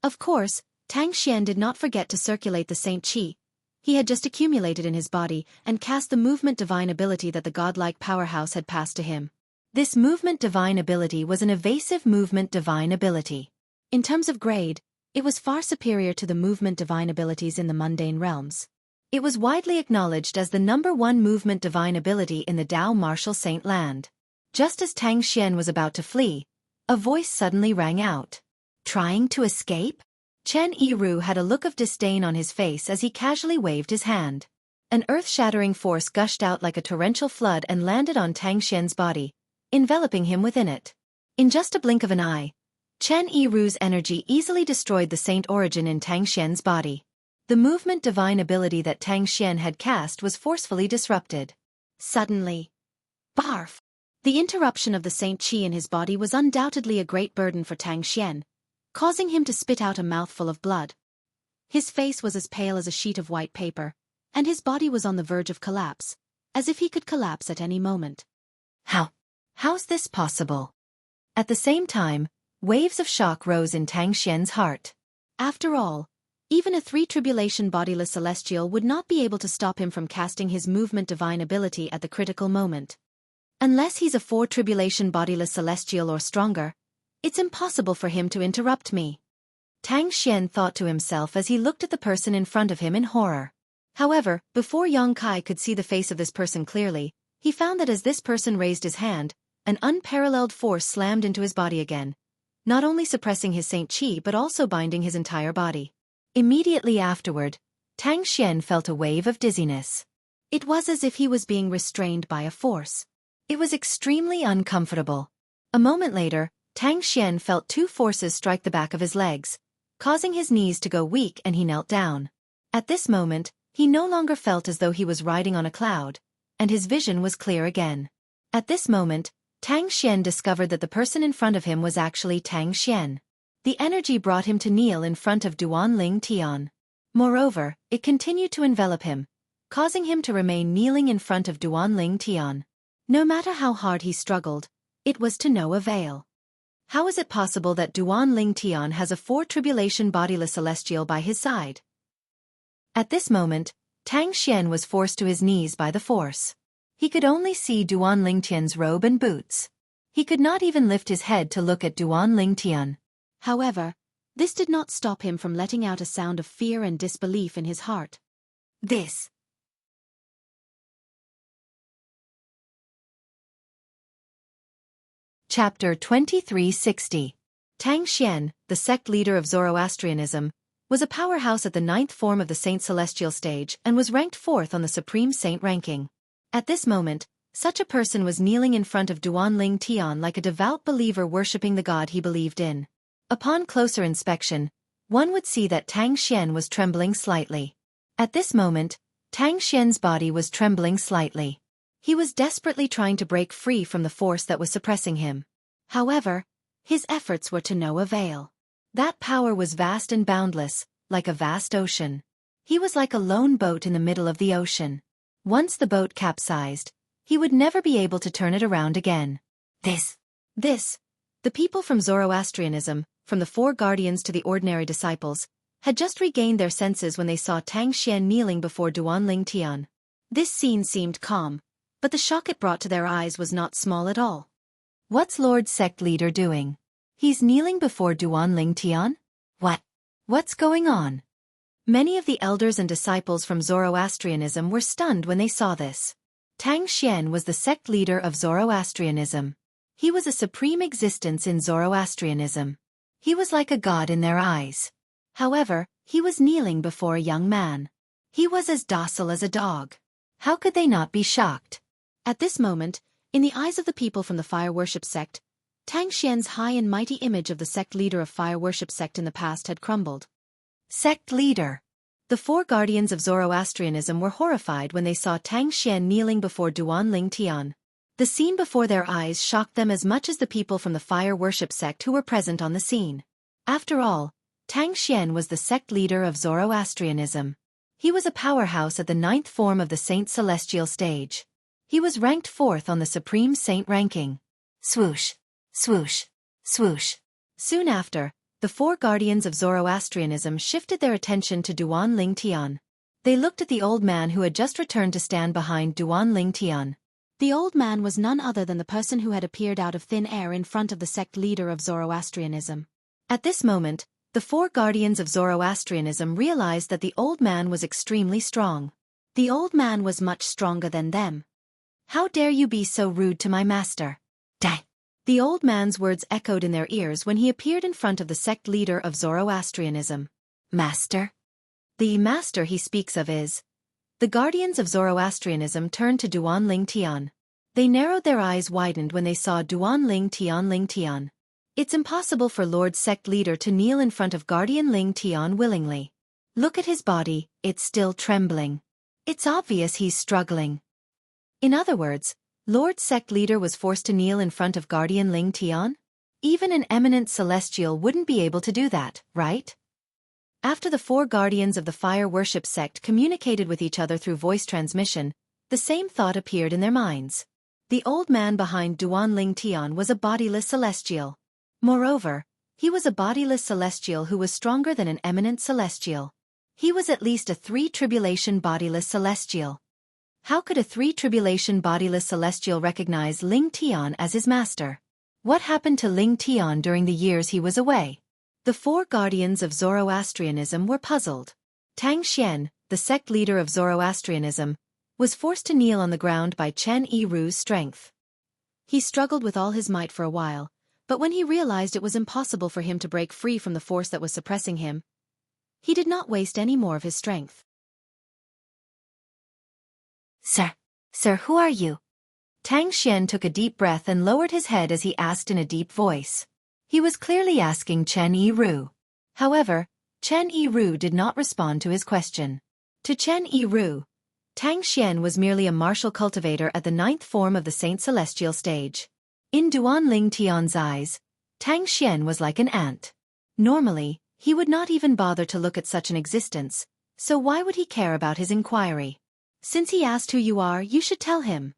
Of course, Tang Xian did not forget to circulate the Saint Qi. He had just accumulated in his body and cast the movement divine ability that the godlike powerhouse had passed to him. This movement divine ability was an evasive movement divine ability. In terms of grade, it was far superior to the movement divine abilities in the mundane realms. It was widely acknowledged as the #1 movement divine ability in the Dao martial saint land. Just as Tang Xian was about to flee, a voice suddenly rang out. Trying to escape? Chen Yiru had a look of disdain on his face as he casually waved his hand. An earth-shattering force gushed out like a torrential flood and landed on Tang Xian's body, enveloping him within it. In just a blink of an eye, Chen Yiru's energy easily destroyed the saint origin in Tang Xian's body. The movement divine ability that Tang Xian had cast was forcefully disrupted. Suddenly, barf! The interruption of the Saint Qi in his body was undoubtedly a great burden for Tang Xian, causing him to spit out a mouthful of blood. His face was as pale as a sheet of white paper, and his body was on the verge of collapse, as if he could collapse at any moment. How's this possible? At the same time, waves of shock rose in Tang Xian's heart. After all, even a 3 tribulation bodiless celestial would not be able to stop him from casting his movement divine ability at the critical moment. Unless he's a 4 tribulation bodiless celestial or stronger, it's impossible for him to interrupt me. Tang Xian thought to himself as he looked at the person in front of him in horror. However, before Yang Kai could see the face of this person clearly, he found that as this person raised his hand, an unparalleled force slammed into his body again, not only suppressing his Saint Qi but also binding his entire body. Immediately afterward, Tang Xian felt a wave of dizziness. It was as if he was being restrained by a force. It was extremely uncomfortable. A moment later, Tang Xian felt 2 forces strike the back of his legs, causing his knees to go weak, and he knelt down. At this moment, he no longer felt as though he was riding on a cloud, and his vision was clear again. At this moment, Tang Xian discovered that the person in front of him was actually Tang Xian. The energy brought him to kneel in front of Duan Lingtian. Moreover, it continued to envelop him, causing him to remain kneeling in front of Duan Lingtian. No matter how hard he struggled, it was to no avail. How is it possible that Duan Lingtian has a 4 tribulation bodiless celestial by his side? At this moment, Tang Xian was forced to his knees by the force. He could only see Duan Lingtian's robe and boots. He could not even lift his head to look at Duan Lingtian. However, this did not stop him from letting out a sound of fear and disbelief in his heart. This. Chapter 2360. Tang Xian, the sect leader of Zoroastrianism, was a powerhouse at the 9th form of the Saint Celestial stage and was ranked 4th on the Supreme Saint ranking. At this moment, such a person was kneeling in front of Duan Lingtian like a devout believer worshipping the god he believed in. Upon closer inspection, one would see that Tang Xian was trembling slightly. At this moment, Tang Xian's body was trembling slightly. He was desperately trying to break free from the force that was suppressing him. However, his efforts were to no avail. That power was vast and boundless, like a vast ocean. He was like a lone boat in the middle of the ocean. Once the boat capsized, he would never be able to turn it around again. The people from Zoroastrianism, from the 4 guardians to the ordinary disciples, had just regained their senses when they saw Tang Xian kneeling before Duan Lingtian. This scene seemed calm, but the shock it brought to their eyes was not small at all. What's Lord Sect Leader doing? He's kneeling before Duan Lingtian? What's going on? Many of the elders and disciples from Zoroastrianism were stunned when they saw this. Tang Xian was the sect leader of Zoroastrianism. He was a supreme existence in Zoroastrianism. He was like a god in their eyes. However, he was kneeling before a young man. He was as docile as a dog. How could they not be shocked? At this moment, in the eyes of the people from the fire worship sect, Tang Xian's high and mighty image of the sect leader of fire worship sect in the past had crumbled. Sect leader. The 4 guardians of Zoroastrianism were horrified when they saw Tang Xian kneeling before Duan Lingtian. The scene before their eyes shocked them as much as the people from the fire worship sect who were present on the scene. After all, Tang Xian was the sect leader of Zoroastrianism. He was a powerhouse at the 9th form of the Saint Celestial stage. He was ranked 4th on the Supreme Saint ranking. Swoosh, swoosh, swoosh. Soon after, the 4 guardians of Zoroastrianism shifted their attention to Duan Ling Tian. They looked at the old man who had just returned to stand behind Duan Ling Tian. The old man was none other than the person who had appeared out of thin air in front of the sect leader of Zoroastrianism. At this moment, the 4 guardians of Zoroastrianism realized that the old man was extremely strong. The old man was much stronger than them. How dare you be so rude to my master? Dang! The old man's words echoed in their ears when he appeared in front of the sect leader of Zoroastrianism. Master? The master he speaks of is... The guardians of Zoroastrianism turned to Duan Ling Tian. They narrowed their eyes widened when they saw Duan Ling Tian. It's impossible for Lord Sect Leader to kneel in front of Guardian Ling Tian willingly. Look at his body, it's still trembling. It's obvious he's struggling. In other words, Lord Sect Leader was forced to kneel in front of Guardian Ling Tian? Even an eminent celestial wouldn't be able to do that, right? After the 4 guardians of the fire worship sect communicated with each other through voice transmission, the same thought appeared in their minds. The old man behind Duan Ling Tian was a bodiless celestial. Moreover, he was a bodiless celestial who was stronger than an eminent celestial. He was at least a 3-tribulation bodiless celestial. How could a 3-tribulation bodiless celestial recognize Ling Tian as his master? What happened to Ling Tian during the years he was away? The 4 guardians of Zoroastrianism were puzzled. Tang Xian, the sect leader of Zoroastrianism, was forced to kneel on the ground by Chen Yiru's strength. He struggled with all his might for a while, but when he realized it was impossible for him to break free from the force that was suppressing him, he did not waste any more of his strength. Sir, who are you? Tang Xian took a deep breath and lowered his head as he asked in a deep voice. He was clearly asking Chen Yiru. However, Chen Yiru did not respond to his question. To Chen Yiru, Tang Xian was merely a martial cultivator at the 9th form of the Saint Celestial stage. In Duan Ling Tian's eyes, Tang Xian was like an ant. Normally, he would not even bother to look at such an existence, so why would he care about his inquiry? Since he asked who you are, you should tell him.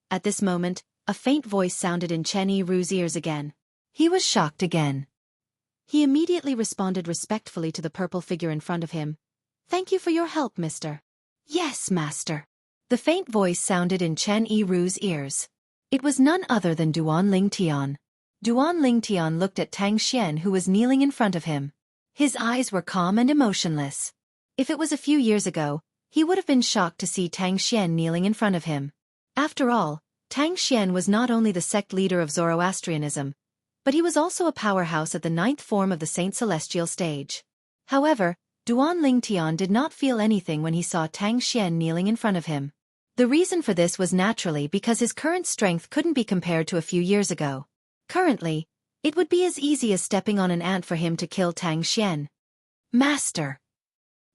At this moment, a faint voice sounded in Chen Yiru's ears again. He was shocked again. He immediately responded respectfully to the purple figure in front of him. Thank you for your help, mister. Yes, master. The faint voice sounded in Chen Yiru's ears. It was none other than Duan Ling Tian. Duan Ling Tian looked at Tang Xian who was kneeling in front of him. His eyes were calm and emotionless. If it was a few years ago, he would have been shocked to see Tang Xian kneeling in front of him. After all, Tang Xian was not only the sect leader of Zoroastrianism, but he was also a powerhouse at the 9th form of the Saint Celestial stage. However, Duan Ling Tian did not feel anything when he saw Tang Xian kneeling in front of him. The reason for this was naturally because his current strength couldn't be compared to a few years ago. Currently, it would be as easy as stepping on an ant for him to kill Tang Xian. Master!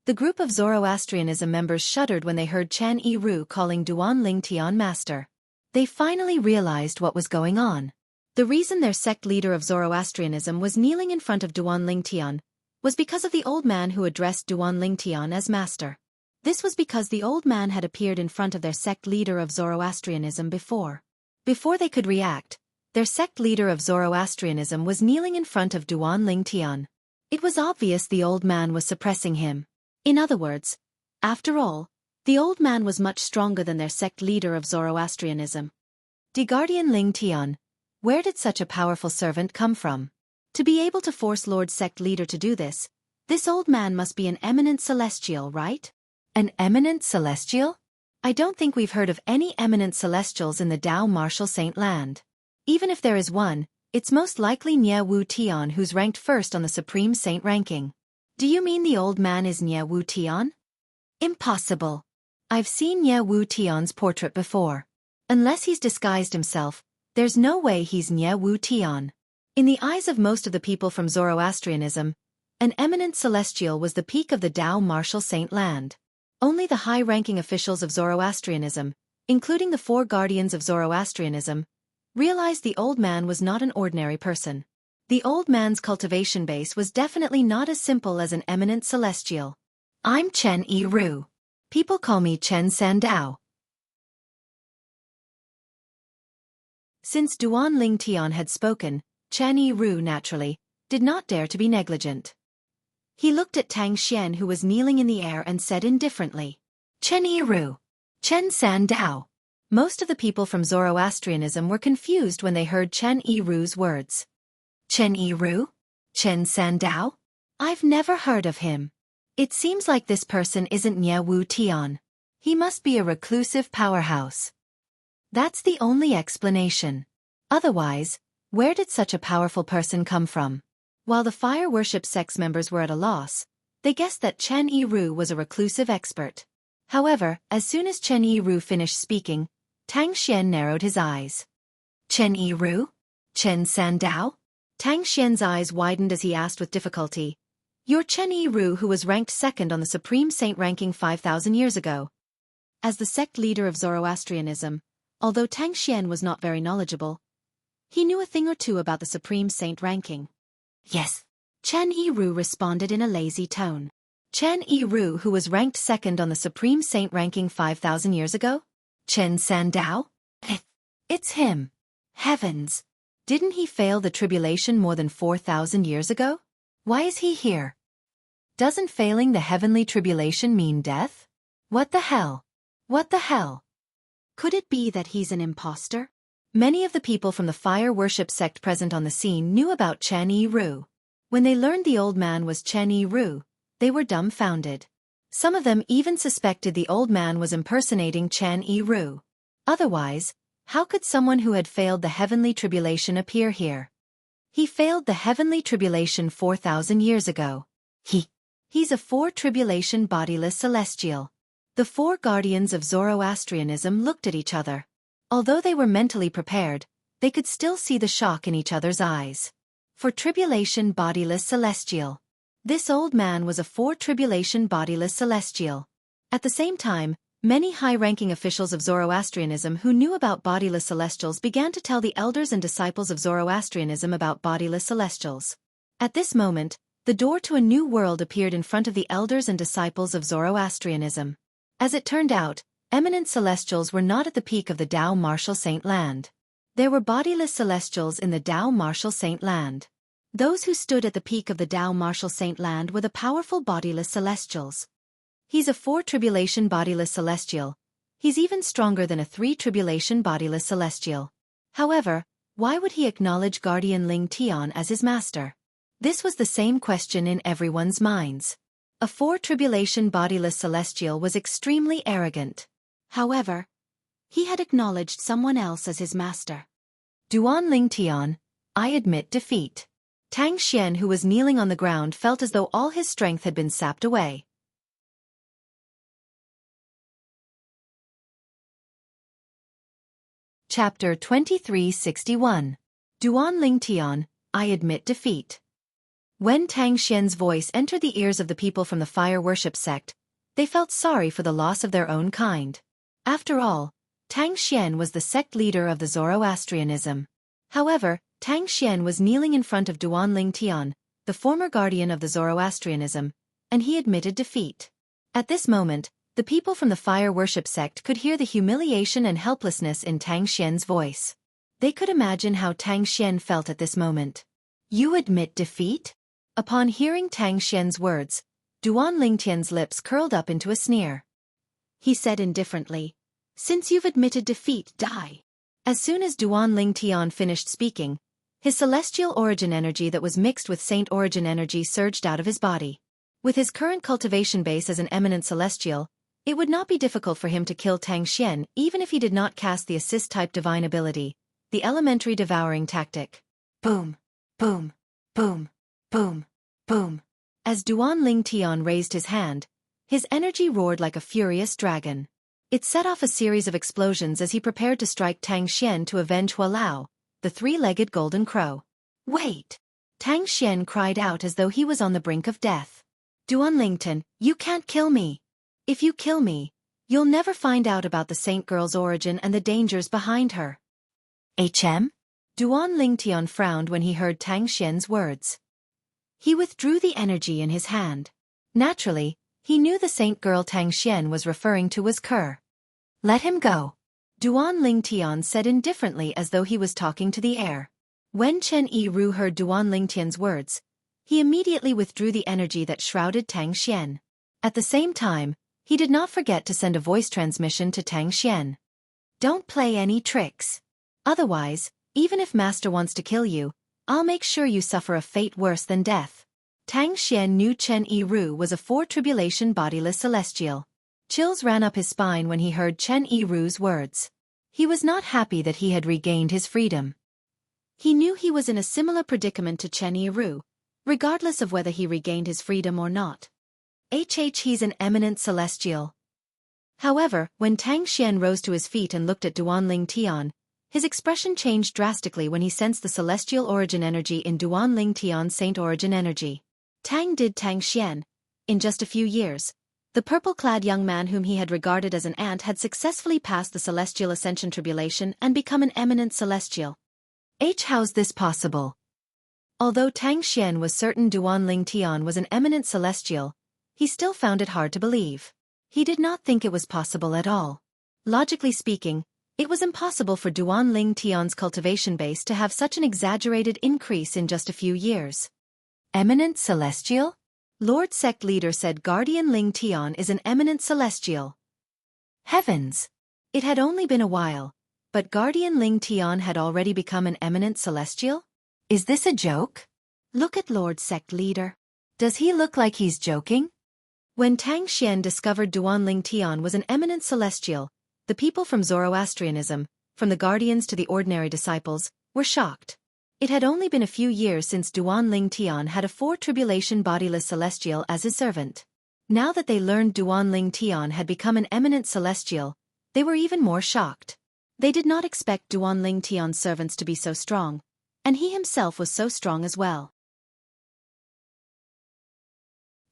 The group of Zoroastrianism members shuddered when they heard Chen Yiru calling Duan Ling Tian master. They finally realized what was going on. The reason their sect leader of Zoroastrianism was kneeling in front of Duan Ling Tian was because of the old man who addressed Duan Ling Tian as master. This was because the old man had appeared in front of their sect leader of Zoroastrianism before. Before they could react, their sect leader of Zoroastrianism was kneeling in front of Duan Ling Tian. It was obvious the old man was suppressing him. In other words, after all, the old man was much stronger than their sect leader of Zoroastrianism. Guardian Ling Tian, where did such a powerful servant come from? To be able to force Lord Sect Leader to do this old man must be an eminent celestial, right? An eminent celestial? I don't think we've heard of any eminent celestials in the Dao Martial Saint Land. Even if there is one, it's most likely Nie Wu Tian who's ranked first on the Supreme Saint ranking. Do you mean the old man is Nie Wu Tian? Impossible. I've seen Nie Wu Tian's portrait before. Unless he's disguised himself, there's no way he's Nie Wu Tian. In the eyes of most of the people from Zoroastrianism, an eminent celestial was the peak of the Dao Martial Saint Land. Only the high-ranking officials of Zoroastrianism, including the four guardians of Zoroastrianism, realized the old man was not an ordinary person. The old man's cultivation base was definitely not as simple as an eminent celestial. I'm Chen Yi-Ru. People call me Chen Sandao. Since Duan Ling Tian had spoken, Chen Yi-Ru naturally did not dare to be negligent. He looked at Tang Xian, who was kneeling in the air, and said indifferently, Chen Yi-Ru, Chen Sandao. Most of the people from Zoroastrianism were confused when they heard Chen Yi-Ru's words. Chen Yi-Ru? Chen Sandao? I've never heard of him. It seems like this person isn't Nye Wu Tian. He must be a reclusive powerhouse. That's the only explanation. Otherwise, where did such a powerful person come from? While the fire worship sect's members were at a loss, they guessed that Chen Yi-Ru was a reclusive expert. However, as soon as Chen Yi-Ru finished speaking, Tang Xian narrowed his eyes. Chen Yi-Ru? Chen Sandao? Tang Xian's eyes widened as he asked with difficulty, You're Chen Yi-Ru, who was ranked second on the Supreme Saint ranking 5,000 years ago. As the sect leader of Zoroastrianism, although Tang Xian was not very knowledgeable, he knew a thing or two about the Supreme Saint ranking. Yes. Chen Yi-Ru responded in a lazy tone. Chen Yi-Ru, who was ranked second on the Supreme Saint ranking 5,000 years ago? Chen Sandao? It's him. Heavens! Didn't he fail the tribulation more than 4,000 years ago? Why is he here? Doesn't failing the heavenly tribulation mean death? What the hell? What the hell? Could it be that he's an imposter? Many of the people from the fire worship sect present on the scene knew about Chen Yi-Ru. When they learned the old man was Chen Yi-Ru, they were dumbfounded. Some of them even suspected the old man was impersonating Chen Yi-Ru. Otherwise, how could someone who had failed the heavenly tribulation appear here? He failed the heavenly tribulation 4,000 years ago. He's a four-tribulation bodiless celestial. The four guardians of Zoroastrianism looked at each other. Although they were mentally prepared, they could still see the shock in each other's eyes. For tribulation bodiless celestial. This old man was a four-tribulation bodiless celestial. At the same time, many high-ranking officials of Zoroastrianism who knew about bodiless celestials began to tell the elders and disciples of Zoroastrianism about bodiless celestials. At this moment, the door to a new world appeared in front of the elders and disciples of Zoroastrianism. As it turned out, eminent celestials were not at the peak of the Tao Martial Saint Land. There were bodiless celestials in the Tao Martial Saint Land. Those who stood at the peak of the Tao Martial Saint Land were the powerful bodiless celestials. He's a four-tribulation bodiless celestial. He's even stronger than a three-tribulation bodiless celestial. However, why would he acknowledge Guardian Ling Tian as his master? This was the same question in everyone's minds. A four-tribulation bodiless celestial was extremely arrogant. However, he had acknowledged someone else as his master. Duan Ling Tian, I admit defeat. Tang Xian, who was kneeling on the ground, felt as though all his strength had been sapped away. Chapter 2361. Duan Ling Tian, I admit defeat. When Tang Xian's voice entered the ears of the people from the fire worship sect, they felt sorry for the loss of their own kind. After all, Tang Xian was the sect leader of the Zoroastrianism. However, Tang Xian was kneeling in front of Duan Ling Tian, the former guardian of the Zoroastrianism, and he admitted defeat. At this moment, the people from the fire worship sect could hear the humiliation and helplessness in Tang Xian's voice. They could imagine how Tang Xian felt at this moment. You admit defeat? Upon hearing Tang Xian's words, Duan Ling Tian's lips curled up into a sneer. He said indifferently, Since you've admitted defeat, die. As soon as Duan Ling Tian finished speaking, his celestial origin energy that was mixed with saint origin energy surged out of his body. With his current cultivation base as an eminent celestial, it would not be difficult for him to kill Tang Xian even if he did not cast the assist-type divine ability, the elementary devouring tactic. Boom, boom, boom, boom, boom. As Duan Ling Tian raised his hand, his energy roared like a furious dragon. It set off a series of explosions as he prepared to strike Tang Xian to avenge Hua Lao, the three-legged golden crow. Wait! Tang Xian cried out as though he was on the brink of death. Duan Lington, you can't kill me. If you kill me, You'll never find out about the saint girl's origin and the dangers behind her. Duan Lingtian frowned when he heard Tang Xian's words. He withdrew the energy in his hand. Naturally, he knew the saint girl Tang Xian was referring to was Ker. Let him go, Duan Lingtian said indifferently as though he was talking to the air. When Chen Yiru heard Duan Lingtian's words, he immediately withdrew the energy that shrouded Tang Xian. At the same time, he did not forget to send a voice transmission to Tang Xian. Don't play any tricks. Otherwise, even if Master wants to kill you, I'll make sure you suffer a fate worse than death. Tang Xian knew Chen Yiru was a four-tribulation bodiless celestial. Chills ran up his spine when he heard Chen Yiru's words. He was not happy that he had regained his freedom. He knew he was in a similar predicament to Chen Yiru, regardless of whether he regained his freedom or not. He's an eminent celestial. However, when Tang Xian rose to his feet and looked at Duan Lingtian, his expression changed drastically when he sensed the celestial origin energy in Duan Lingtian's saint origin energy. Tang Xian. In just a few years, the purple-clad young man whom he had regarded as an ant had successfully passed the celestial ascension tribulation and become an eminent celestial. How's this possible? Although Tang Xian was certain Duan Lingtian was an eminent celestial, he still found it hard to believe. He did not think it was possible at all. Logically speaking, it was impossible for Duan Lingtian's cultivation base to have such an exaggerated increase in just a few years. Eminent celestial? Lord Sect Leader said Guardian Lingtian is an eminent celestial. Heavens! It had only been a while, but Guardian Lingtian had already become an eminent celestial? Is this a joke? Look at Lord Sect Leader. Does he look like he's joking? When Tang Xian discovered Duan Lingtian was an eminent celestial, the people from Zoroastrianism, from the guardians to the ordinary disciples, were shocked. It had only been a few years since Duan Lingtian had a four-tribulation bodiless celestial as his servant. Now that they learned Duan Lingtian had become an eminent celestial, they were even more shocked. They did not expect Duan Lingtian's servants to be so strong, and he himself was so strong as well.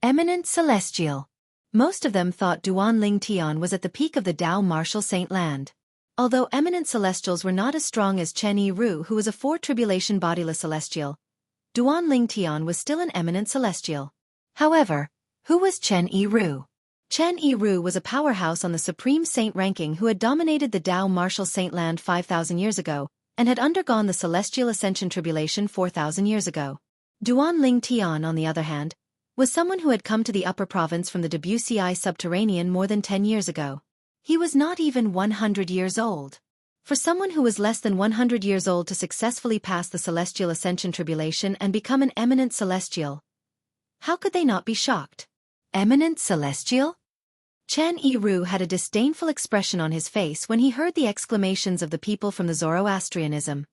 Eminent celestial. Most of them thought Duan Lingtian was at the peak of the Tao martial saint land. Although eminent celestials were not as strong as Chen Yiru, who was a four-tribulation bodiless celestial, Duan Lingtian was still an eminent celestial. However, who was Chen Yiru? Chen Yiru was a powerhouse on the Supreme Saint ranking who had dominated the Tao martial saint land 5,000 years ago, and had undergone the celestial ascension tribulation 4,000 years ago. Duan Lingtian, on the other hand, was someone who had come to the upper province from the Wuxia subterranean more than 10 years ago. He was not even 100 years old. For someone who was less than 100 years old to successfully pass the celestial ascension tribulation and become an eminent celestial, how could they not be shocked? Eminent celestial? Chen Yiru had a disdainful expression on his face when he heard the exclamations of the people from the Zoroastrianism.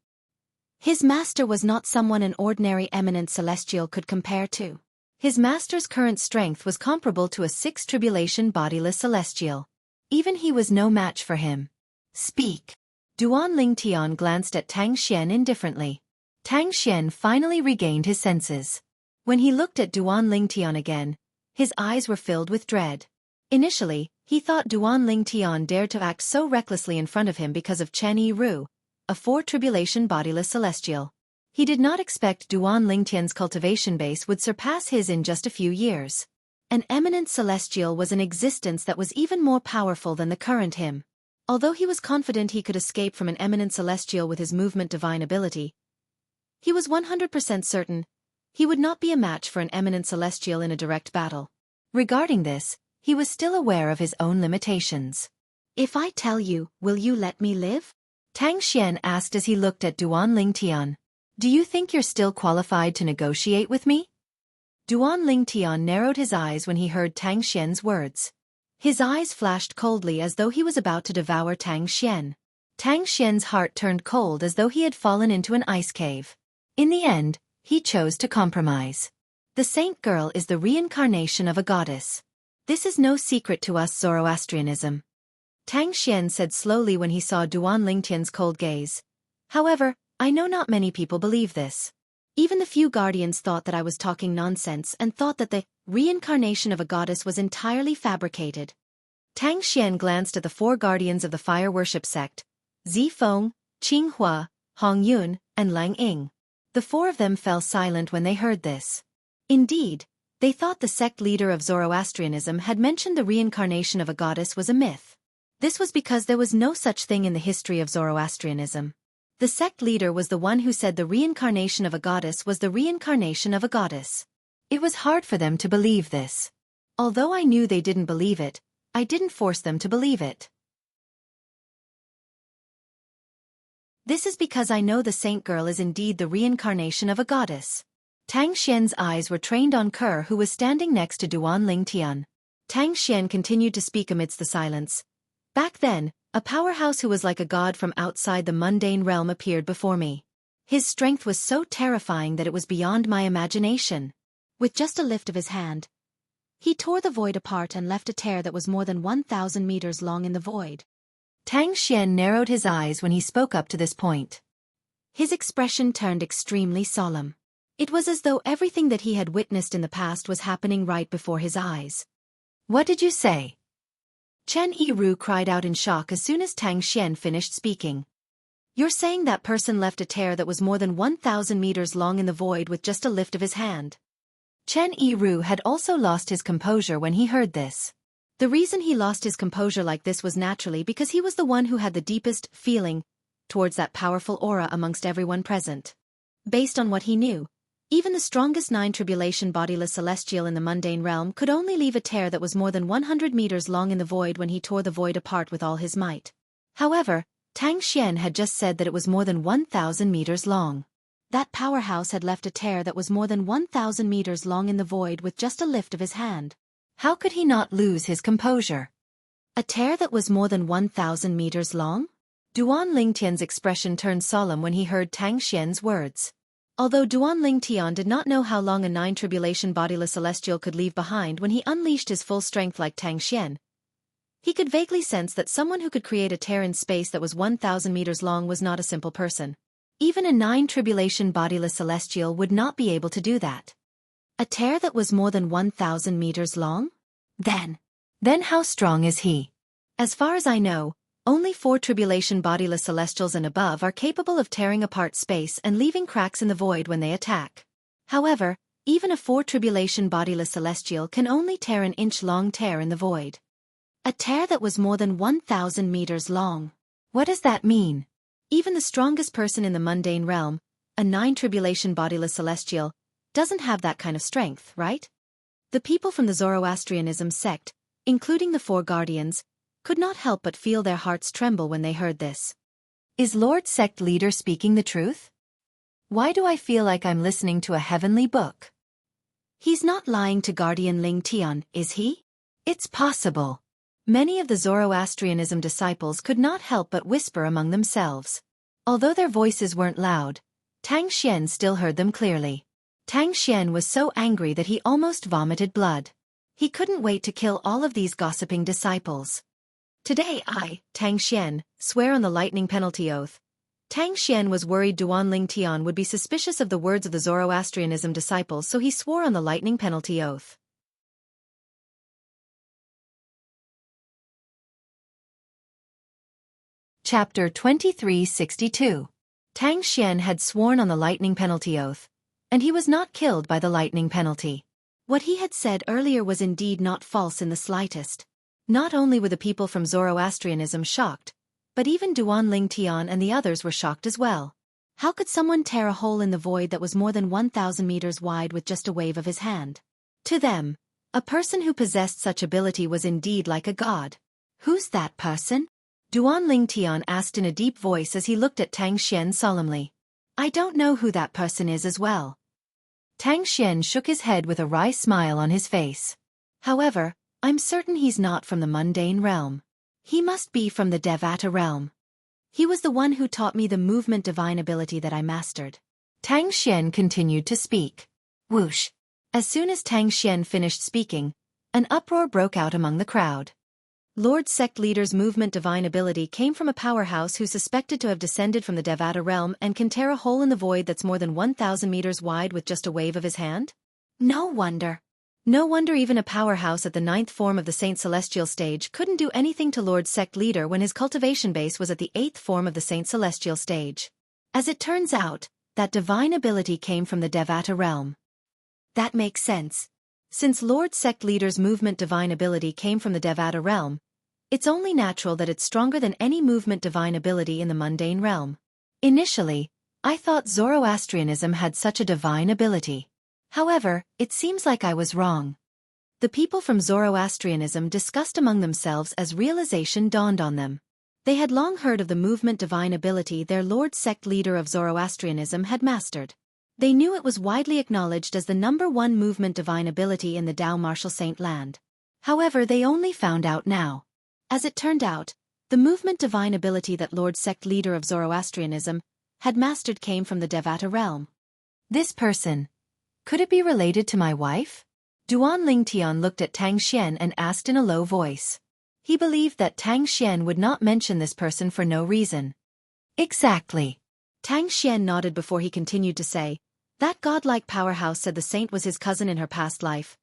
His master was not someone an ordinary eminent celestial could compare to. His master's current strength was comparable to a six-tribulation bodiless celestial. Even he was no match for him. Speak. Duan Lingtian glanced at Tang Xian indifferently. Tang Xian finally regained his senses. When he looked at Duan Lingtian again, his eyes were filled with dread. Initially, he thought Duan Lingtian dared to act so recklessly in front of him because of Chen Yiru, a four-tribulation bodiless celestial. He did not expect Duan Lingtian's cultivation base would surpass his in just a few years. An eminent celestial was an existence that was even more powerful than the current him. Although he was confident he could escape from an eminent celestial with his movement divine ability, he was 100% certain he would not be a match for an eminent celestial in a direct battle. Regarding this, he was still aware of his own limitations. If I tell you, will you let me live? Tang Xian asked as he looked at Duan Lingtian. Do you think you're still qualified to negotiate with me? Duan Lingtian narrowed his eyes when he heard Tang Xian's words. His eyes flashed coldly as though he was about to devour Tang Xian. Tang Xian's heart turned cold as though he had fallen into an ice cave. In the end, he chose to compromise. The saint girl is the reincarnation of a goddess. This is no secret to us Zoroastrianism. Tang Xian said slowly when he saw Duan Lingtian's cold gaze. However, I know not many people believe this. Even the few guardians thought that I was talking nonsense and thought that the reincarnation of a goddess was entirely fabricated. Tang Xian glanced at the four guardians of the fire worship sect, Zifeng, Qinghua, Hong Yun, and Lang Ying. The four of them fell silent when they heard this. Indeed, they thought the sect leader of Zoroastrianism had mentioned the reincarnation of a goddess was a myth. This was because there was no such thing in the history of Zoroastrianism. The sect leader was the one who said the reincarnation of a goddess was the reincarnation of a goddess. It was hard for them to believe this. Although I knew they didn't believe it, I didn't force them to believe it. This is because I know the saint girl is indeed the reincarnation of a goddess. Tang Xian's eyes were trained on Kerr, who was standing next to Duan Lingtian. Tang Xian continued to speak amidst the silence. Back then, a powerhouse who was like a god from outside the mundane realm appeared before me. His strength was so terrifying that it was beyond my imagination. With just a lift of his hand, he tore the void apart and left a tear that was more than 1,000 meters long in the void. Tang Xian narrowed his eyes when he spoke up to this point. His expression turned extremely solemn. It was as though everything that he had witnessed in the past was happening right before his eyes. What did you say? Chen Yiru cried out in shock as soon as Tang Xian finished speaking. You're saying that person left a tear that was more than 1,000 meters long in the void with just a lift of his hand? Chen Yiru had also lost his composure when he heard this. The reason he lost his composure like this was naturally because he was the one who had the deepest feeling towards that powerful aura amongst everyone present. Based on what he knew, even the strongest 9 tribulation bodiless celestial in the mundane realm could only leave a tear that was more than 100 meters long in the void when he tore the void apart with all his might. However, Tang Xian had just said that it was more than 1,000 meters long. That powerhouse had left a tear that was more than 1,000 meters long in the void with just a lift of his hand. How could he not lose his composure? A tear that was more than 1,000 meters long? Duan Lingtian's expression turned solemn when he heard Tang Xian's words. Although Duan Lingtian did not know how long a 9 tribulation bodiless celestial could leave behind when he unleashed his full strength like Tang Xian, he could vaguely sense that someone who could create a tear in space that was 1,000 meters long was not a simple person. Even a 9 tribulation bodiless celestial would not be able to do that. A tear that was more than 1,000 meters long? Then how strong is he? As far as I know, only 4 tribulation bodiless celestials and above are capable of tearing apart space and leaving cracks in the void when they attack. However, even a 4 tribulation bodiless celestial can only tear an inch-long tear in the void. A tear that was more than 1,000 meters long. What does that mean? Even the strongest person in the mundane realm, a 9 tribulation bodiless celestial, doesn't have that kind of strength, right? The people from the Zoroastrianism sect, including the 4 guardians, could not help but feel their hearts tremble when they heard this. Is Lord Sect Leader speaking the truth? Why do I feel like I'm listening to a heavenly book? He's not lying to Guardian Ling Tian, is he? It's possible. Many of the Zoroastrianism disciples could not help but whisper among themselves. Although their voices weren't loud, Tang Xian still heard them clearly. Tang Xian was so angry that he almost vomited blood. He couldn't wait to kill all of these gossiping disciples. Today I, Tang Xian, swear on the lightning penalty oath. Tang Xian was worried Duan Lingtian would be suspicious of the words of the Zoroastrianism disciples, so he swore on the lightning penalty oath. Chapter 2362. Tang Xian had sworn on the lightning penalty oath, and he was not killed by the lightning penalty. What he had said earlier was indeed not false in the slightest. Not only were the people from Zoroastrianism shocked, but even Duan Lingtian and the others were shocked as well. How could someone tear a hole in the void that was more than 1,000 meters wide with just a wave of his hand? To them, a person who possessed such ability was indeed like a god. Who's that person? Duan Lingtian asked in a deep voice as he looked at Tang Xian solemnly. I don't know who that person is as well. Tang Xian shook his head with a wry smile on his face. However, I'm certain he's not from the mundane realm. He must be from the Devata realm. He was the one who taught me the movement divine ability that I mastered. Tang Xian continued to speak. Whoosh! As soon as Tang Xian finished speaking, an uproar broke out among the crowd. Lord Sect Leader's movement divine ability came from a powerhouse who's suspected to have descended from the Devata realm and can tear a hole in the void that's more than 1,000 meters wide with just a wave of his hand? No wonder. No wonder even a powerhouse at the 9th form of the Saint Celestial stage couldn't do anything to Lord Sect Leader when his cultivation base was at the 8th form of the Saint Celestial stage. As it turns out, that divine ability came from the At realm. That makes sense. Since Lord Sect Leader's movement divine ability came from the At realm, it's only natural that it's stronger than any movement divine ability in the mundane realm. Initially, I thought Zoroastrianism had such a divine ability. However, it seems like I was wrong. The people from Zoroastrianism discussed among themselves as realization dawned on them. They had long heard of the movement divine ability their Lord Sect Leader of Zoroastrianism had mastered. They knew it was widely acknowledged as the #1 movement divine ability in the Tao Martial Saint land. However, they only found out now. As it turned out, the movement divine ability that Lord Sect Leader of Zoroastrianism had mastered came from the At realm. This person. Could it be related to my wife? Duan Lingtian looked at Tang Xian and asked in a low voice. He believed that Tang Xian would not mention this person for no reason. Exactly. Tang Xian nodded before he continued to say, that godlike powerhouse said the saint was his cousin in her past life.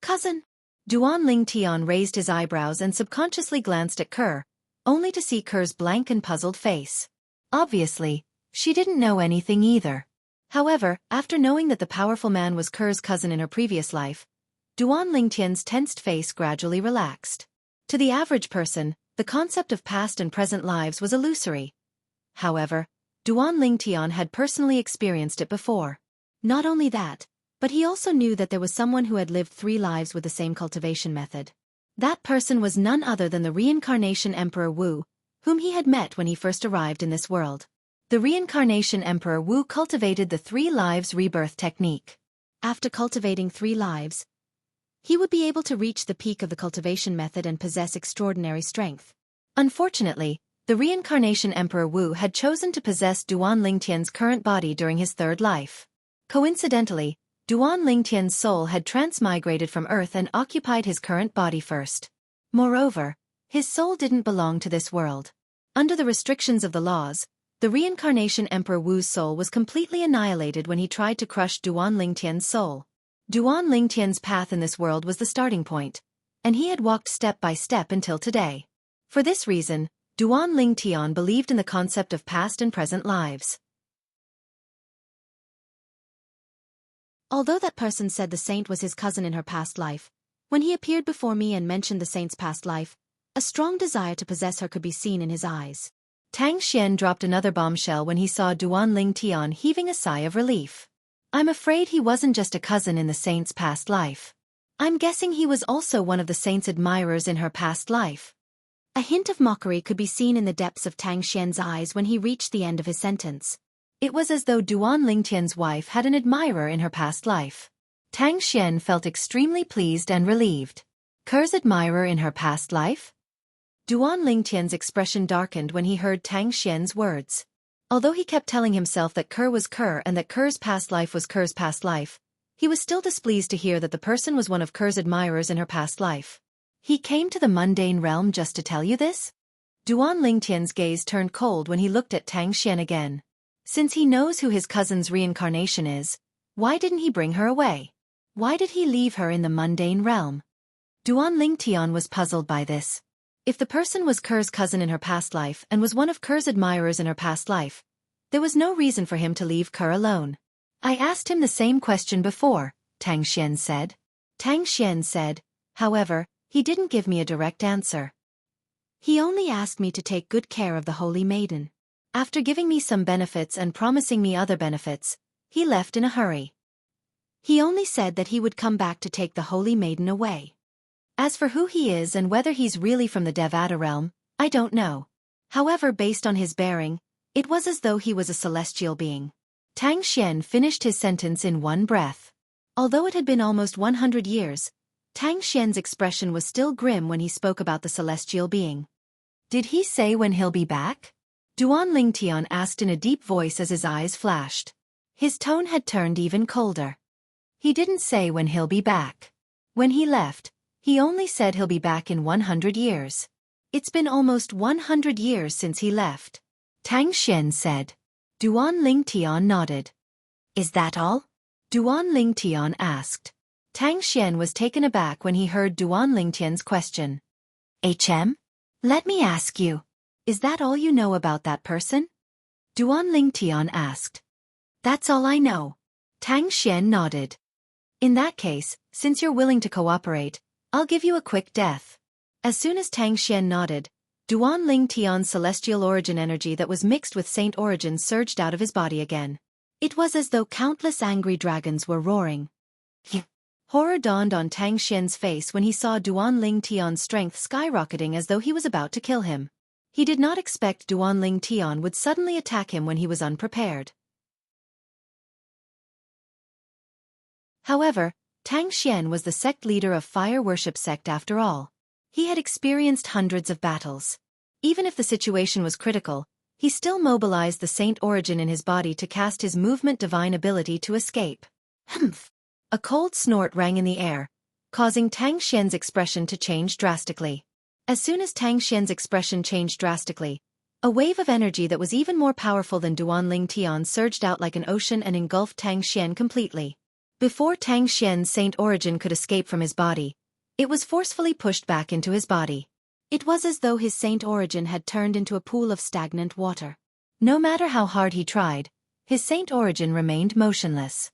Cousin? Duan Lingtian raised his eyebrows and subconsciously glanced at Kerr, only to see Kerr's blank and puzzled face. Obviously, she didn't know anything either. However, after knowing that the powerful man was Kerr's cousin in her previous life, Duan Lingtian's tensed face gradually relaxed. To the average person, the concept of past and present lives was illusory. However, Duan Lingtian had personally experienced it before. Not only that, but he also knew that there was someone who had lived 3 lives with the same cultivation method. That person was none other than the reincarnation Emperor Wu, whom he had met when he first arrived in this world. The reincarnation Emperor Wu cultivated the 3 lives rebirth technique. After cultivating 3 lives, he would be able to reach the peak of the cultivation method and possess extraordinary strength. Unfortunately, the reincarnation Emperor Wu had chosen to possess Duan Lingtian's current body during his 3rd life. Coincidentally, Duan Lingtian's soul had transmigrated from Earth and occupied his current body first. Moreover, his soul didn't belong to this world. Under the restrictions of the laws, the reincarnation Emperor Wu's soul was completely annihilated when he tried to crush Duan Lingtian's soul. Duan Lingtian's path in this world was the starting point, and he had walked step by step until today. For this reason, Duan Lingtian believed in the concept of past and present lives. Although that person said the saint was his cousin in her past life, when he appeared before me and mentioned the saint's past life, a strong desire to possess her could be seen in his eyes. Tang Xian dropped another bombshell when he saw Duan Lingtian heaving a sigh of relief. I'm afraid he wasn't just a cousin in the saint's past life. I'm guessing he was also one of the saint's admirers in her past life. A hint of mockery could be seen in the depths of Tang Xian's eyes when he reached the end of his sentence. It was as though Duan Lingtian's wife had an admirer in her past life. Tang Xian felt extremely pleased and relieved. Kerr's admirer in her past life? Duan Lingtian's expression darkened when he heard Tang Xian's words. Although he kept telling himself that Kerr was Kerr and that Kerr's past life was Kerr's past life, he was still displeased to hear that the person was one of Kerr's admirers in her past life. He came to the mundane realm just to tell you this? Duan Lingtian's gaze turned cold when he looked at Tang Xian again. Since he knows who his cousin's reincarnation is, why didn't he bring her away? Why did he leave her in the mundane realm? Duan Lingtian was puzzled by this. If the person was Kerr's cousin in her past life and was one of Kerr's admirers in her past life, there was no reason for him to leave Kerr alone. I asked him the same question before, Tang Xian said. Tang Xian said, however, he didn't give me a direct answer. He only asked me to take good care of the holy maiden. After giving me some benefits and promising me other benefits, he left in a hurry. He only said that he would come back to take the holy maiden away. As for who he is and whether he's really from the At realm, I don't know. However, based on his bearing, it was as though he was a celestial being. Tang Xian finished his sentence in one breath. Although it had been almost 100 years, Tang Xian's expression was still grim when he spoke about the celestial being. Did he say when he'll be back? Duan Lingtian asked in a deep voice as his eyes flashed. His tone had turned even colder. He didn't say when he'll be back. When he left, he only said he'll be back in 100 years. It's been almost 100 years since he left. Tang Xian said. Duan Lingtian nodded. Is that all? Duan Lingtian asked. Tang Xian was taken aback when he heard Duan Lingtian's question. Let me ask you. Is that all you know about that person? Duan Lingtian asked. That's all I know. Tang Xian nodded. In that case, since you're willing to cooperate, I'll give you a quick death. As soon as Tang Xian nodded, Duan Lingtian's celestial origin energy that was mixed with saint origin surged out of his body again. It was as though countless angry dragons were roaring. Horror dawned on Tang Xian's face when he saw Duan Lingtian's strength skyrocketing as though he was about to kill him. He did not expect Duan Lingtian would suddenly attack him when he was unprepared. However, Tang Xian was the sect leader of fire worship sect after all. He had experienced hundreds of battles. Even if the situation was critical, he still mobilized the saint origin in his body to cast his movement divine ability to escape. Humph! A cold snort rang in the air, causing Tang Xian's expression to change drastically. As soon as Tang Xian's expression changed drastically, a wave of energy that was even more powerful than Duan Lingtian surged out like an ocean and engulfed Tang Xian completely. Before Tang Xian's saint origin could escape from his body, it was forcefully pushed back into his body. It was as though his saint origin had turned into a pool of stagnant water. No matter how hard he tried, his saint origin remained motionless.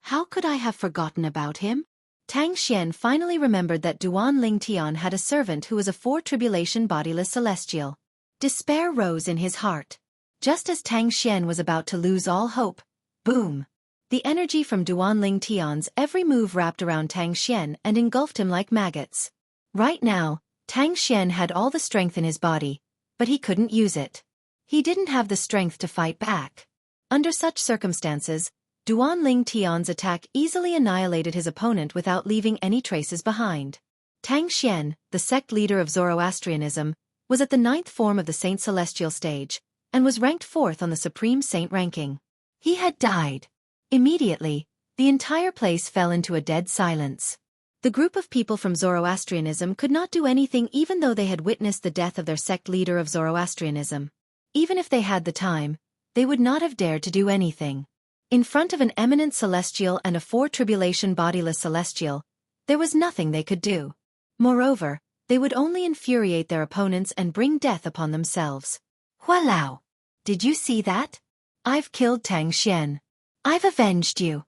How could I have forgotten about him? Tang Xian finally remembered that Duan Lingtian had a servant who was a four-tribulation bodiless celestial. Despair rose in his heart. Just as Tang Xian was about to lose all hope, boom! The energy from Duan Lingtian's every move wrapped around Tang Xian and engulfed him like maggots. Right now, Tang Xian had all the strength in his body, but he couldn't use it. He didn't have the strength to fight back. Under such circumstances, Duan Lingtian's attack easily annihilated his opponent without leaving any traces behind. Tang Xian, the sect leader of Zoroastrianism, was at the 9th form of the Saint Celestial stage, and was ranked 4th on the Supreme Saint ranking. He had died. Immediately, the entire place fell into a dead silence. The group of people from Zoroastrianism could not do anything even though they had witnessed the death of their sect leader of Zoroastrianism. Even if they had the time, they would not have dared to do anything. In front of an eminent celestial and a four-tribulation bodiless celestial, there was nothing they could do. Moreover, they would only infuriate their opponents and bring death upon themselves. Walao! Did you see that? I've killed Tang Xian. I've avenged you.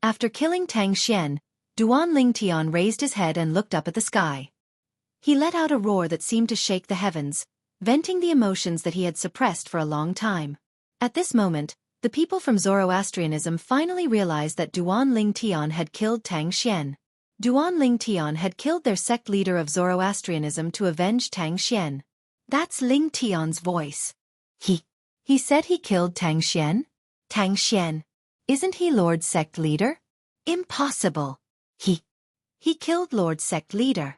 After killing Tang Xian, Duan Lingtian raised his head and looked up at the sky. He let out a roar that seemed to shake the heavens, venting the emotions that he had suppressed for a long time. At this moment, the people from Zoroastrianism finally realized that Duan Lingtian had killed Tang Xian. Duan Lingtian had killed their sect leader of Zoroastrianism to avenge Tang Xian. That's Lingtian's voice. He said he killed Tang Xian? Tang Xian. Isn't he Lord Sect Leader? Impossible. He killed Lord Sect Leader.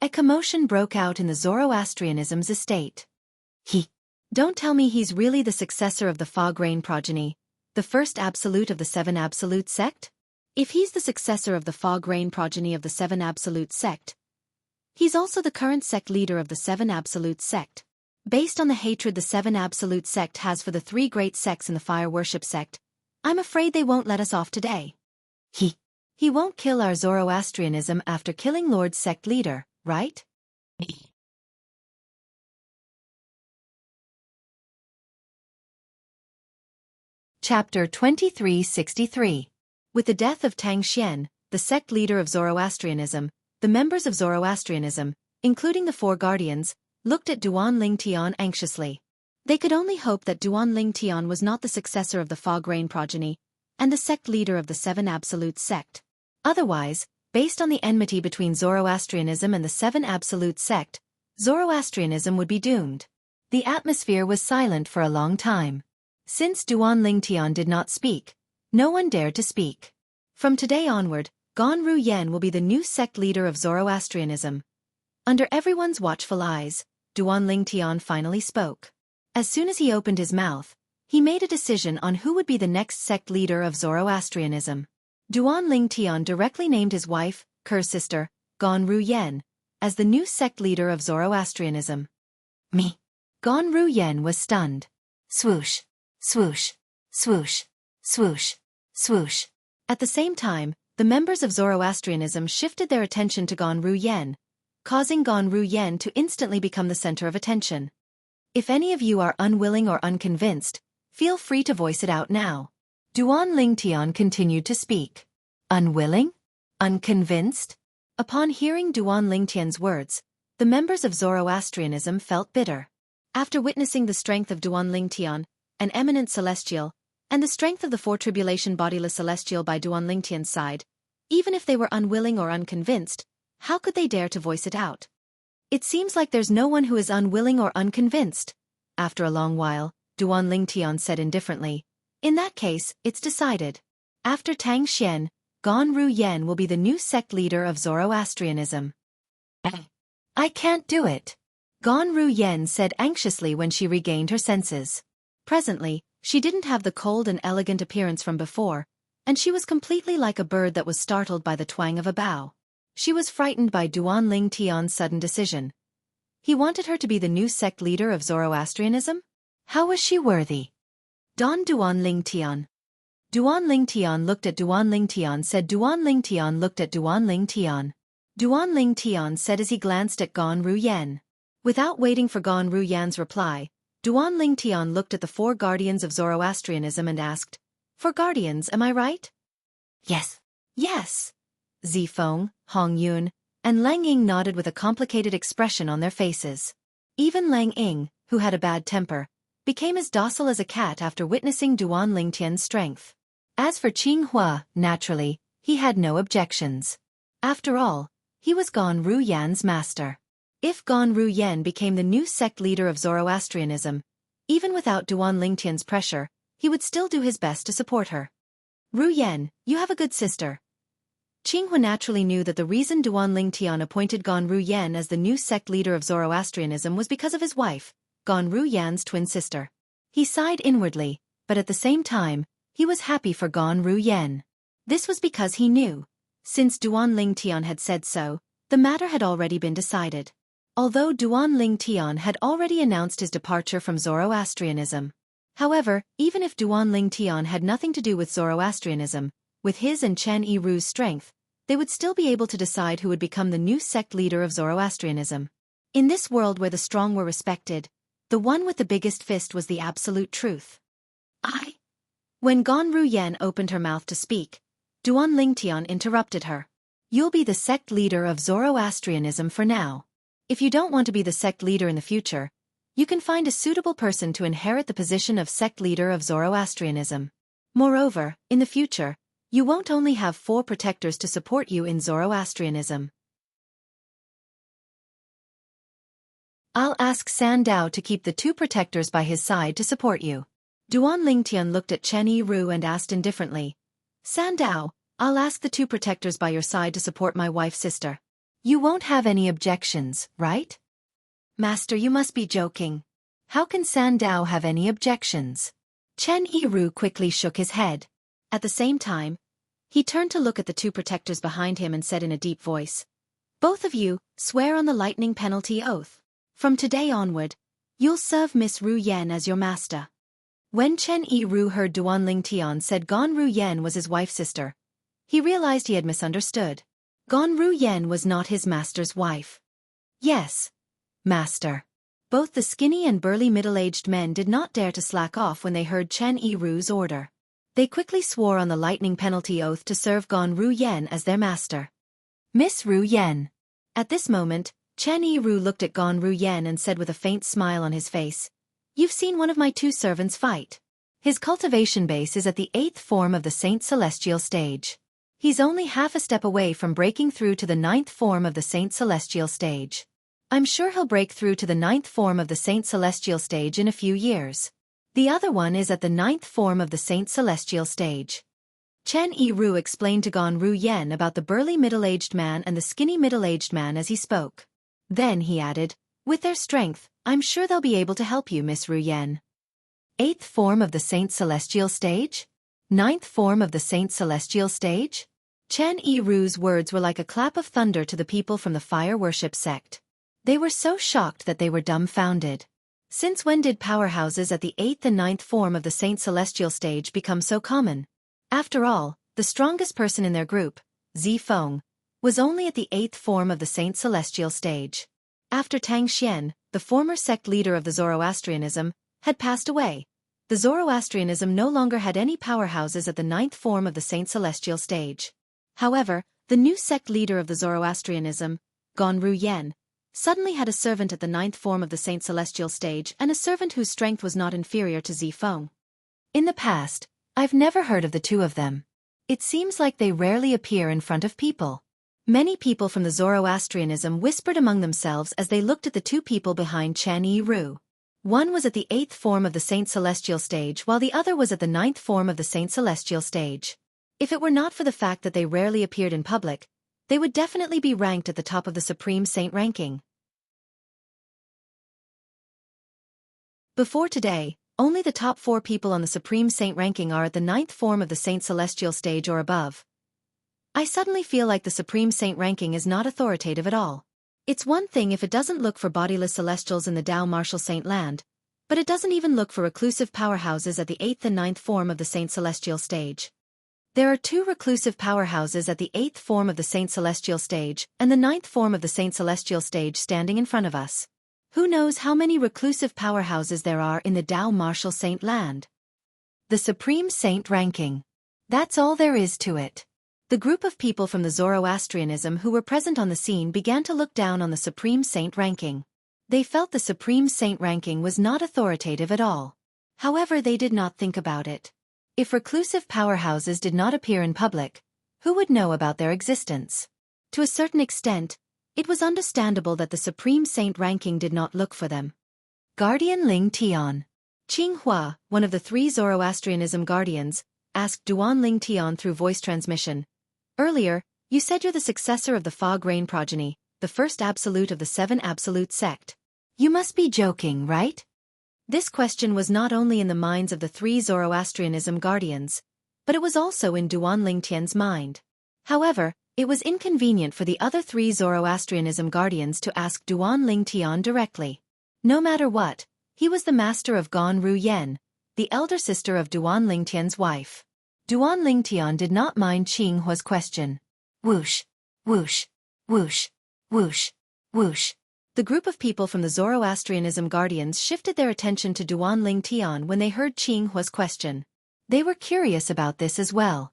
A commotion broke out in the Zoroastrianism's estate. Don't tell me he's really the successor of the Fog Rain progeny, the first absolute of the Seven Absolute sect? If he's the successor of the Fog Rain progeny of the Seven Absolute sect, he's also the current sect leader of the Seven Absolute sect. Based on the hatred the Seven Absolute sect has for the three great sects in the fire worship sect, I'm afraid they won't let us off today. He won't kill our Zoroastrianism after killing Lord Sect Leader, right? Chapter 2363. With the death of Tang Xian, the sect leader of Zoroastrianism, the members of Zoroastrianism, including the Four Guardians, looked at Duan Lingtian anxiously. They could only hope that Duan Lingtian was not the successor of the Fog Rain progeny, and the sect leader of the Seven Absolute sect. Otherwise, based on the enmity between Zoroastrianism and the Seven Absolute sect, Zoroastrianism would be doomed. The atmosphere was silent for a long time. Since Duan Lingtian did not speak, no one dared to speak. From today onward, Gan Ruyen will be the new sect leader of Zoroastrianism. Under everyone's watchful eyes, Duan Lingtian finally spoke. As soon as he opened his mouth, he made a decision on who would be the next sect leader of Zoroastrianism. Duan Lingtian directly named his wife, Ker's sister, Gan Ruyen, as the new sect leader of Zoroastrianism. Me. Gan Ruyen was stunned. Swoosh, swoosh, swoosh, swoosh, swoosh. At the same time, the members of Zoroastrianism shifted their attention to Ganru Yen, causing Ganru Yen to instantly become the center of attention. If any of you are unwilling or unconvinced, feel free to voice it out now. Duan Lingtian continued to speak. Unwilling? Unconvinced? Upon hearing Duan Lingtian's words, the members of Zoroastrianism felt bitter. After witnessing the strength of Duan Lingtian, an eminent celestial, and the strength of the four tribulation bodiless celestial by Duan Lingtian's side, even if they were unwilling or unconvinced, how could they dare to voice it out? It seems like there's no one who is unwilling or unconvinced. After a long while, Duan Lingtian said indifferently, in that case, it's decided. After Tang Xian, Ganru Yen will be the new sect leader of Zoroastrianism. I can't do it. Ganru Yen said anxiously when she regained her senses. Presently, she didn't have the cold and elegant appearance from before, and she was completely like a bird that was startled by the twang of a bow. She was frightened by Duan Lingtian's sudden decision. He wanted her to be the new sect leader of Zoroastrianism? How was she worthy? Don Duan Lingtian. Duan Lingtian looked at Duan Lingtian said Duan Lingtian looked at Duan Lingtian. Duan Lingtian said as he glanced at Ganru Yen. Without waiting for Ganru Yan's reply, Duan Lingtian looked at the four guardians of Zoroastrianism and asked, "For guardians, am I right?" "Yes." "Yes." Zifeng, Hong Yun, and Lang Ying nodded with a complicated expression on their faces. Even Lang Ying, who had a bad temper, became as docile as a cat after witnessing Duan Lingtian's strength. As for Qinghua, naturally, he had no objections. After all, he was Ganru Yan's master. If Ganru Yen became the new sect leader of Zoroastrianism, even without Duan Lingtian's pressure, he would still do his best to support her. "Ru Yen, you have a good sister." Qinghua naturally knew that the reason Duan Lingtian appointed Ganru Yen as the new sect leader of Zoroastrianism was because of his wife, Ganru Yan's twin sister. He sighed inwardly, but at the same time, he was happy for Ganru Yen. This was because he knew, since Duan Lingtian had said so, the matter had already been decided. Although Duan Lingtian had already announced his departure from Zoroastrianism. However, even if Duan Lingtian had nothing to do with Zoroastrianism, with his and Chen Yiru's strength, they would still be able to decide who would become the new sect leader of Zoroastrianism. In this world where the strong were respected, the one with the biggest fist was the absolute truth. When Ganru Yen opened her mouth to speak, Duan Lingtian interrupted her. "You'll be the sect leader of Zoroastrianism for now. If you don't want to be the sect leader in the future, you can find a suitable person to inherit the position of sect leader of Zoroastrianism. Moreover, in the future, you won't only have 4 protectors to support you in Zoroastrianism. I'll ask Sandao to keep the 2 protectors by his side to support you." Duan Lingtian looked at Chen Yiru and asked indifferently, "Sandao, I'll ask the 2 protectors by your side to support my wife's sister. You won't have any objections, right?" "Master, you must be joking. How can Sandao have any objections?" Chen Yiru quickly shook his head. At the same time, he turned to look at the 2 protectors behind him and said in a deep voice, "Both of you, swear on the lightning penalty oath. From today onward, you'll serve Miss Ru Yen as your master." When Chen Yiru heard Duan Lingtian said Ganru Yen was his wife's sister, he realized he had misunderstood. Ganru Yen was not his master's wife. "Yes, master." Both the skinny and burly middle-aged men did not dare to slack off when they heard Chen Yiru's order. They quickly swore on the lightning penalty oath to serve Ganru Yen as their master. "Miss Ru Yen." At this moment, Chen Yiru looked at Ganru Yen and said with a faint smile on his face, "You've seen one of my 2 servants fight. His cultivation base is at the 8th form of the Saint Celestial stage. He's only half a step away from breaking through to the 9th form of the Saint Celestial stage. I'm sure he'll break through to the 9th form of the Saint Celestial stage in a few years. The other one is at the 9th form of the Saint Celestial stage." Chen Yiru explained to Ganru Yen about the burly middle-aged man and the skinny middle-aged man as he spoke. Then he added, "With their strength, I'm sure they'll be able to help you, Miss Ru Yen." 8th form of the Saint Celestial stage? 9th form of the Saint Celestial stage? Chen Yiru's words were like a clap of thunder to the people from the fire worship sect. They were so shocked that they were dumbfounded. Since when did powerhouses at the 8th and 9th form of the Saint Celestial stage become so common? After all, the strongest person in their group, Zifeng, was only at the 8th form of the Saint Celestial stage. After Tang Xian, the former sect leader of the Zoroastrianism, had passed away, the Zoroastrianism no longer had any powerhouses at the 9th form of the Saint Celestial stage. However, the new sect leader of the Zoroastrianism, Ganru Yen, suddenly had a servant at the 9th form of the Saint Celestial stage and a servant whose strength was not inferior to Zifeng. In the past, I've never heard of the two of them. It seems like they rarely appear in front of people. Many people from the Zoroastrianism whispered among themselves as they looked at the two people behind Chen Yiru. One was at the 8th form of the Saint Celestial stage while the other was at the 9th form of the Saint Celestial stage. If it were not for the fact that they rarely appeared in public, they would definitely be ranked at the top of the Supreme Saint ranking. Before today, only the top 4 people on the Supreme Saint ranking are at the 9th form of the Saint Celestial stage or above. I suddenly feel like the Supreme Saint ranking is not authoritative at all. It's one thing if it doesn't look for bodiless celestials in the Tao Martial Saint land, but it doesn't even look for reclusive powerhouses at the 8th and 9th form of the Saint Celestial stage. There are 2 reclusive powerhouses at the 8th form of the Saint Celestial stage and the 9th form of the Saint Celestial stage standing in front of us. Who knows how many reclusive powerhouses there are in the Tao Martial Saint land? The Supreme Saint ranking. That's all there is to it. The group of people from the Zoroastrianism who were present on the scene began to look down on the Supreme Saint ranking. They felt the Supreme Saint ranking was not authoritative at all. However, they did not think about it. If reclusive powerhouses did not appear in public, who would know about their existence? To a certain extent, it was understandable that the Supreme Saint ranking did not look for them. Guardian Ling Tian. Qinghua, one of the 3 Zoroastrianism guardians, asked Duan Ling Tian through voice transmission. Earlier, you said you're the successor of the Fog Rain progeny, the first absolute of the 7 absolute sect. You must be joking, right? This question was not only in the minds of the 3 Zoroastrianism guardians, but it was also in Duan Ling Tian's mind. However, it was inconvenient for the other 3 Zoroastrianism guardians to ask Duan Ling Tian directly. No matter what, he was the master of Ganru Yen, the elder sister of Duan Ling Tian's wife. Duan Ling Tian did not mind Qinghua's question. Whoosh, whoosh, whoosh, whoosh, whoosh. The group of people from the Zoroastrianism guardians shifted their attention to Duan Ling Tian when they heard Qinghua's question. They were curious about this as well.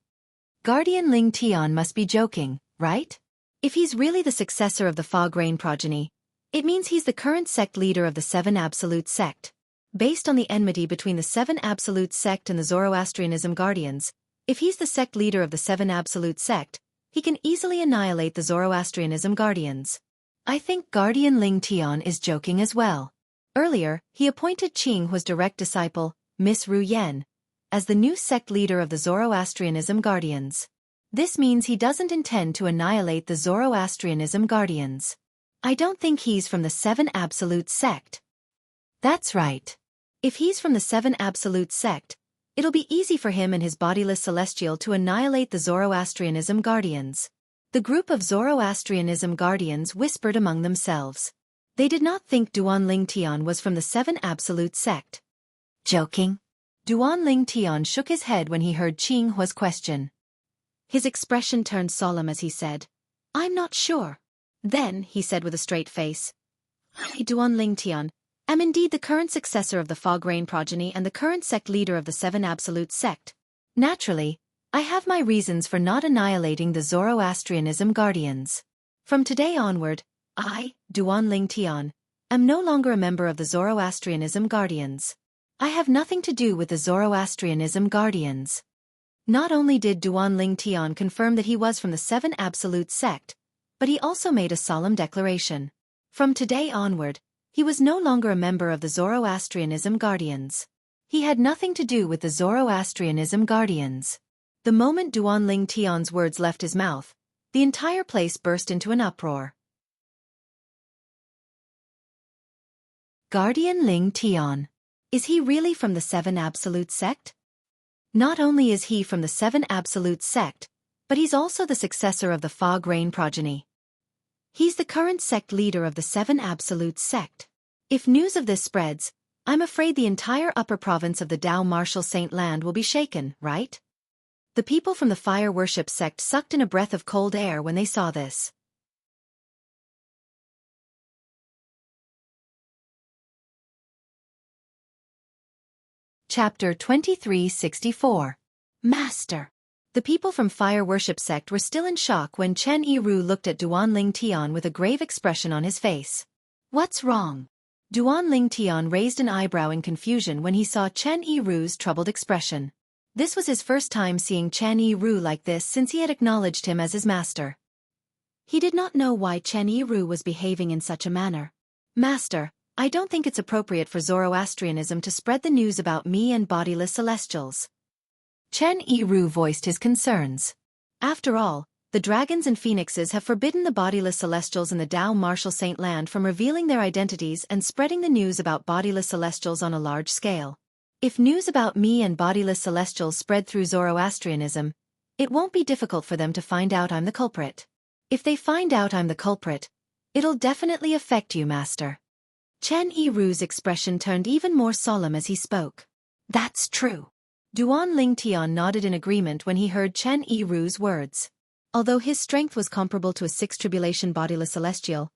Guardian Ling Tian must be joking, right? If he's really the successor of the Fog Rain progeny, it means he's the current sect leader of the 7 Absolute sect. Based on the enmity between the 7 Absolute sect and the Zoroastrianism guardians, if he's the sect leader of the 7 Absolute sect, he can easily annihilate the Zoroastrianism guardians. I think Guardian Ling Tian is joking as well. Earlier, he appointed Qinghua's direct disciple, Miss Ru Yen, as the new sect leader of the Zoroastrianism guardians. This means he doesn't intend to annihilate the Zoroastrianism guardians. I don't think he's from the 7 Absolute sect. That's right. If he's from the 7 Absolute sect, it'll be easy for him and his bodiless celestial to annihilate the Zoroastrianism guardians. The group of Zoroastrianism guardians whispered among themselves. They did not think Duan Ling Tian was from the 7 Absolute sect. Joking? Duan Ling Tian shook his head when he heard Qinghua's question. His expression turned solemn as he said, I'm not sure. Then, he said with a straight face, I, Duan Ling Tian, am indeed the current successor of the Fog Rain progeny and the current sect leader of the 7 Absolute sect. Naturally, I have my reasons for not annihilating the Zoroastrianism guardians. From today onward, I, Duan Ling Tian, am no longer a member of the Zoroastrianism guardians. I have nothing to do with the Zoroastrianism guardians. Not only did Duan Ling Tian confirm that he was from the 7 Absolute sect, but he also made a solemn declaration. From today onward, he was no longer a member of the Zoroastrianism guardians. He had nothing to do with the Zoroastrianism guardians. The moment Duan Ling Tian's words left his mouth, the entire place burst into an uproar. Guardian Ling Tian. Is he really from the 7 Absolute sect? Not only is he from the 7 Absolute sect, but he's also the successor of the Fog Rain progeny. He's the current sect leader of the 7 Absolute sect. If news of this spreads, I'm afraid the entire upper province of the Tao Martial Saint land will be shaken, right? The people from the fire worship sect sucked in a breath of cold air when they saw this. Chapter 2364. Master. The people from fire worship sect were still in shock when Chen Yiru looked at Duanling Tian with a grave expression on his face. What's wrong? Duanling Tian raised an eyebrow in confusion when he saw Chen Yiru's troubled expression. This was his first time seeing Chen Yiru like this since he had acknowledged him as his master. He did not know why Chen Yiru was behaving in such a manner. Master, I don't think it's appropriate for Zoroastrianism to spread the news about me and bodiless celestials. Chen Yiru voiced his concerns. After all, the dragons and phoenixes have forbidden the bodiless celestials in the Dao Martial Saint Land from revealing their identities and spreading the news about bodiless celestials on a large scale. If news about me and bodiless celestials spread through Zoroastrianism, it won't be difficult for them to find out I'm the culprit. If they find out I'm the culprit, it'll definitely affect you, Master. Chen Yiru's expression turned even more solemn as he spoke. That's true. Duanling Tian nodded in agreement when he heard Chen Yiru's words. Although his strength was comparable to a 6th tribulation bodiless celestial,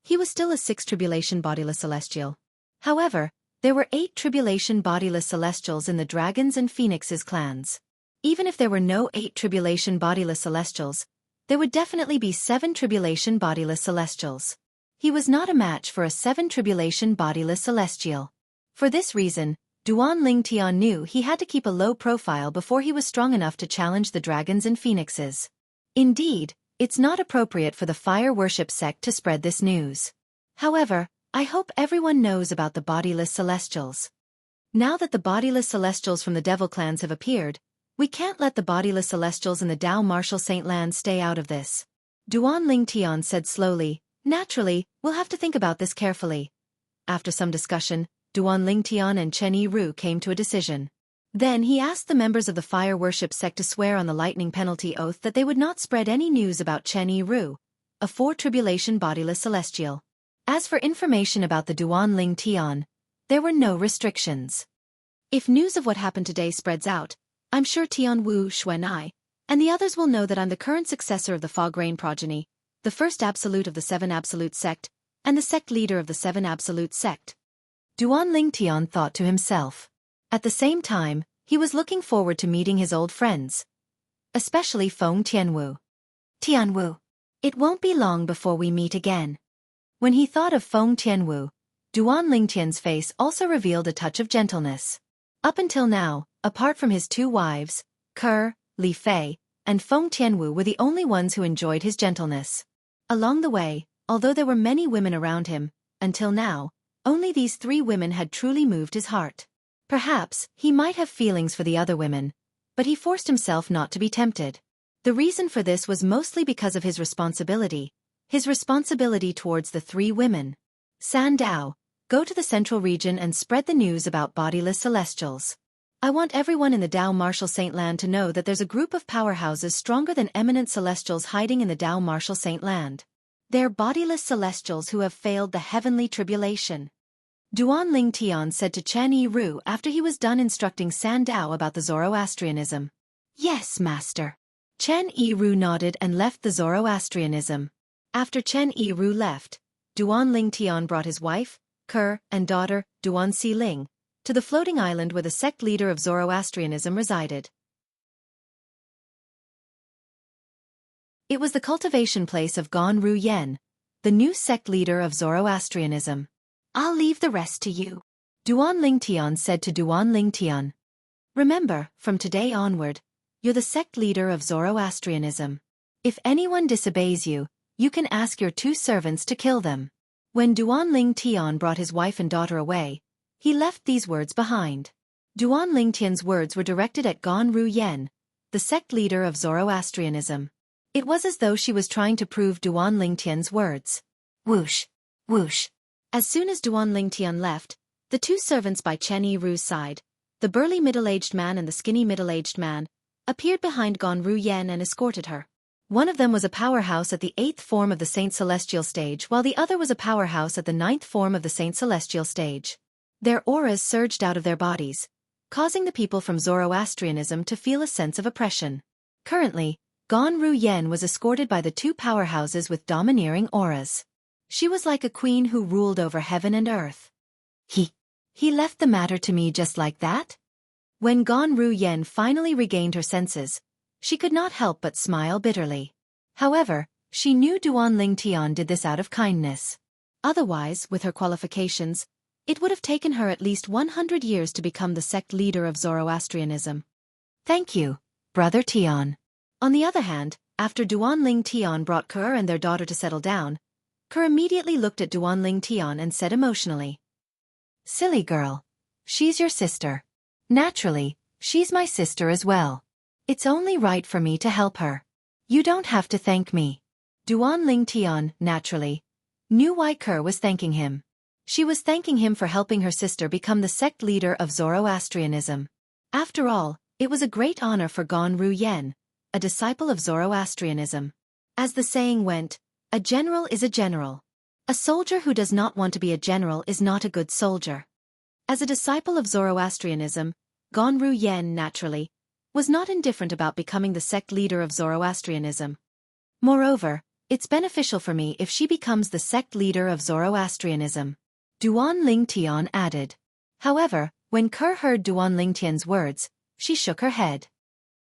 he was still a 6th tribulation bodiless celestial. However, there were 8 tribulation bodiless celestials in the dragons and phoenixes clans. Even if there were no 8 tribulation bodiless celestials, there would definitely be 7 tribulation bodiless celestials. He was not a match for a 7 tribulation bodiless celestial. For this reason, Duanling Tian knew he had to keep a low profile before he was strong enough to challenge the dragons and phoenixes. Indeed, it's not appropriate for the fire worship sect to spread this news. However, I hope everyone knows about the bodiless celestials. Now that the bodiless celestials from the devil clans have appeared, we can't let the bodiless celestials in the Dao Martial Saint Land stay out of this. Duanling Tian said slowly, naturally, we'll have to think about this carefully. After some discussion, Duanling Tian and Chen Yiru came to a decision. Then he asked the members of the fire worship sect to swear on the lightning penalty oath that they would not spread any news about Chen Yiru, a 4 tribulation bodiless celestial. As for information about the Duanling Tian, there were no restrictions. If news of what happened today spreads out, I'm sure Tian Wu Xuanai and the others will know that I'm the current successor of the Fog Rain progeny, the first absolute of the 7 absolute sect, and the sect leader of the 7 absolute sect. Duanling Tian thought to himself. At the same time, he was looking forward to meeting his old friends, especially Feng Tianwu. Tianwu, it won't be long before we meet again. When he thought of Feng Tianwu, Duanling Tian's face also revealed a touch of gentleness. Up until now, apart from his 2 wives, Ke, Li Fei, and Feng Tianwu were the only ones who enjoyed his gentleness. Along the way, although there were many women around him, until now, only these 3 women had truly moved his heart. Perhaps, he might have feelings for the other women, but he forced himself not to be tempted. The reason for this was mostly because of his responsibility towards the 3 women. Sandao, go to the central region and spread the news about bodiless celestials. I want everyone in the Dao Martial Saint Land to know that there's a group of powerhouses stronger than eminent celestials hiding in the Dao Martial Saint Land. They're bodiless celestials who have failed the heavenly tribulation. Duanling Tian said to Chen Yiru after he was done instructing Sandao about the Zoroastrianism. Yes, Master. Chen Yiru nodded and left the Zoroastrianism. After Chen Yiru left, Duanling Tian brought his wife, Ke, and daughter, Duan Xiling, to the floating island where the sect leader of Zoroastrianism resided. It was the cultivation place of Ganru Yen, the new sect leader of Zoroastrianism. I'll leave the rest to you, Duanling Tian said to Duanling Tian. Remember, from today onward, you're the sect leader of Zoroastrianism. If anyone disobeys you, you can ask your 2 servants to kill them. When Duanling Tian brought his wife and daughter away, he left these words behind. Duanling Tian's words were directed at Ganru Yen, the sect leader of Zoroastrianism. It was as though she was trying to prove Duanling Tian's words. Whoosh, whoosh. As soon as Duanling Tian left, the 2 servants by Chen Yiru's side, the burly middle-aged man and the skinny middle-aged man, appeared behind Ganru Yen and escorted her. One of them was a powerhouse at the 8th form of the Saint Celestial stage while the other was a powerhouse at the 9th form of the Saint Celestial stage. Their auras surged out of their bodies, causing the people from Zoroastrianism to feel a sense of oppression. Currently, Ganru Yen was escorted by the two powerhouses with domineering auras. She was like a queen who ruled over heaven and earth. He left the matter to me just like that? When Ganru Yen finally regained her senses, she could not help but smile bitterly. However, she knew Duanling Tian did this out of kindness. Otherwise, with her qualifications, it would have taken her at least 100 years to become the sect leader of Zoroastrianism. Thank you, Brother Tian. On the other hand, after Duanling Tian brought Ke and their daughter to settle down, Ke immediately looked at Duanling Tian and said emotionally, "Silly girl. She's your sister. Naturally, she's my sister as well. It's only right for me to help her. You don't have to thank me." Duanling Tian, naturally, knew why Ke was thanking him. She was thanking him for helping her sister become the sect leader of Zoroastrianism. After all, it was a great honor for Ganru Yen, a disciple of Zoroastrianism. As the saying went, a general is a general. A soldier who does not want to be a general is not a good soldier. As a disciple of Zoroastrianism, Ganru Yen, naturally, was not indifferent about becoming the sect leader of Zoroastrianism. Moreover, it's beneficial for me if she becomes the sect leader of Zoroastrianism. Duanling Tian added. However, when Ke heard Duanling Tian's words, she shook her head.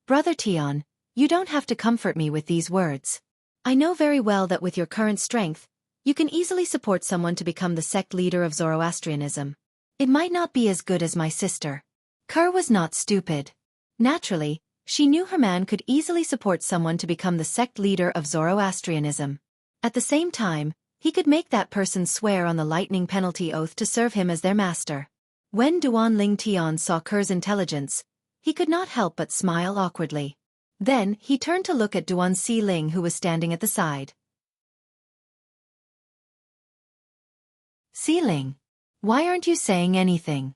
Brother Tian, you don't have to comfort me with these words. I know very well that with your current strength, you can easily support someone to become the sect leader of Zoroastrianism. It might not be as good as my sister. Ke was not stupid. Naturally, she knew her man could easily support someone to become the sect leader of Zoroastrianism. At the same time, he could make that person swear on the lightning penalty oath to serve him as their master. When Duanling Tian saw Ke's intelligence, he could not help but smile awkwardly. Then, he turned to look at Duan Xiling who was standing at the side. Xiling, why aren't you saying anything?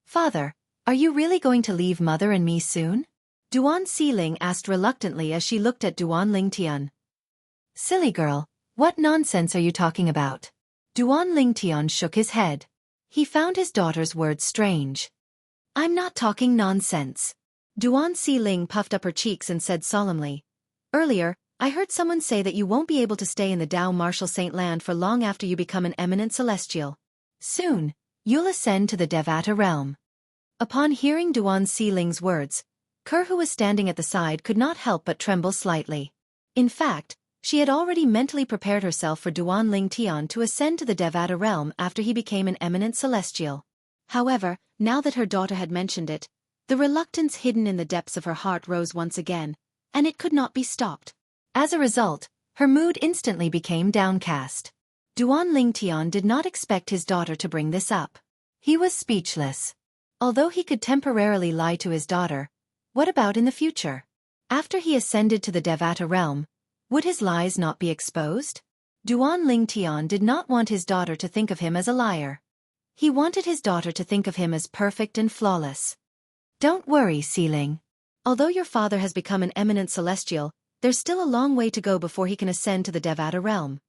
Father, are you really going to leave Mother and me soon? Duan Xiling asked reluctantly as she looked at Duanling Tian. Silly girl, what nonsense are you talking about? Duanling Tian shook his head. He found his daughter's words strange. I'm not talking nonsense. Duan Xiling puffed up her cheeks and said solemnly. Earlier, I heard someone say that you won't be able to stay in the Dao Martial Saint Land for long after you become an eminent celestial. Soon, you'll ascend to the Devata realm. Upon hearing Duan Xiling's words, Ke who was standing at the side could not help but tremble slightly. In fact, she had already mentally prepared herself for Duanling Tian to ascend to the Devata realm after he became an eminent celestial. However, now that her daughter had mentioned it, the reluctance hidden in the depths of her heart rose once again, and it could not be stopped. As a result, her mood instantly became downcast. Duanling Tian did not expect his daughter to bring this up. He was speechless. Although he could temporarily lie to his daughter, what about in the future? After he ascended to the Devata realm, would his lies not be exposed? Duanling Tian did not want his daughter to think of him as a liar. He wanted his daughter to think of him as perfect and flawless. Don't worry, Xiling. Although your father has become an eminent celestial, there's still a long way to go before he can ascend to the Devata realm.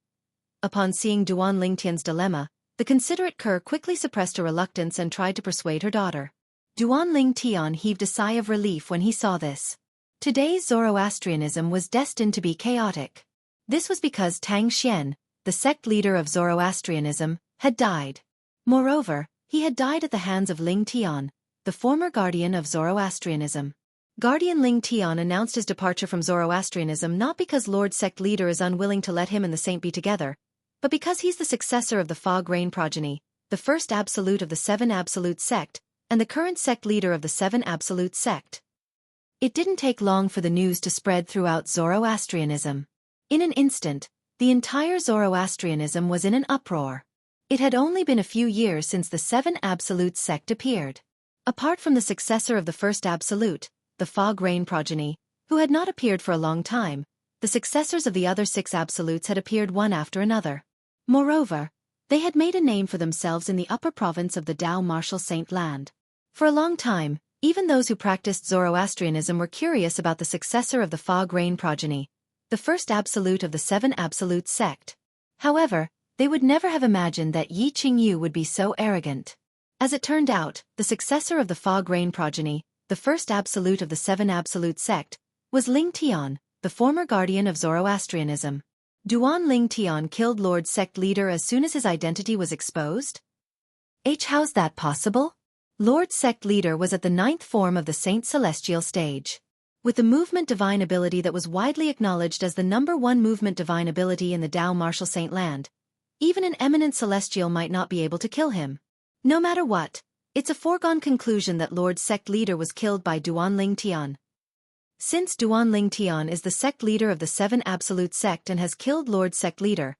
Upon seeing Duanling Tian's dilemma, the considerate Ke quickly suppressed her reluctance and tried to persuade her daughter. Duanling Tian heaved a sigh of relief when he saw this. Today's Zoroastrianism was destined to be chaotic. This was because Tang Xian, the sect leader of Zoroastrianism, had died. Moreover, he had died at the hands of Ling Tian, the former guardian of Zoroastrianism. Guardian Ling Tian announced his departure from Zoroastrianism not because Lord Sect Leader is unwilling to let him and the saint be together, but because he's the successor of the Fog Rain progeny, the first absolute of the Seven Absolute sect, and the current sect leader of the Seven Absolute sect. It didn't take long for the news to spread throughout Zoroastrianism. In an instant, the entire Zoroastrianism was in an uproar. It had only been a few years since the Seven Absolute sect appeared. Apart from the successor of the First Absolute, the Fog Rain progeny, who had not appeared for a long time, the successors of the other six Absolutes had appeared one after another. Moreover, they had made a name for themselves in the upper province of the Dao Martial Saint Land. For a long time, even those who practiced Zoroastrianism were curious about the successor of the Fog Rain progeny, the first absolute of the Seven Absolute sect. However, they would never have imagined that Yi Qingyu would be so arrogant. As it turned out, the successor of the Fog Rain progeny, the first absolute of the Seven Absolute sect, was Ling Tian, the former guardian of Zoroastrianism. Duan Ling Tian killed Lord Sect Leader as soon as his identity was exposed? How's that possible? Lord Sect Leader was at the 9th form of the Saint Celestial stage. With the movement divine ability that was widely acknowledged as the #1 movement divine ability in the Dao Martial Saint Land, even an eminent celestial might not be able to kill him. No matter what, it's a foregone conclusion that Lord Sect Leader was killed by Duan Ling Tian. Since Duan Ling Tian is the sect leader of the Seven Absolute sect and has killed Lord Sect Leader,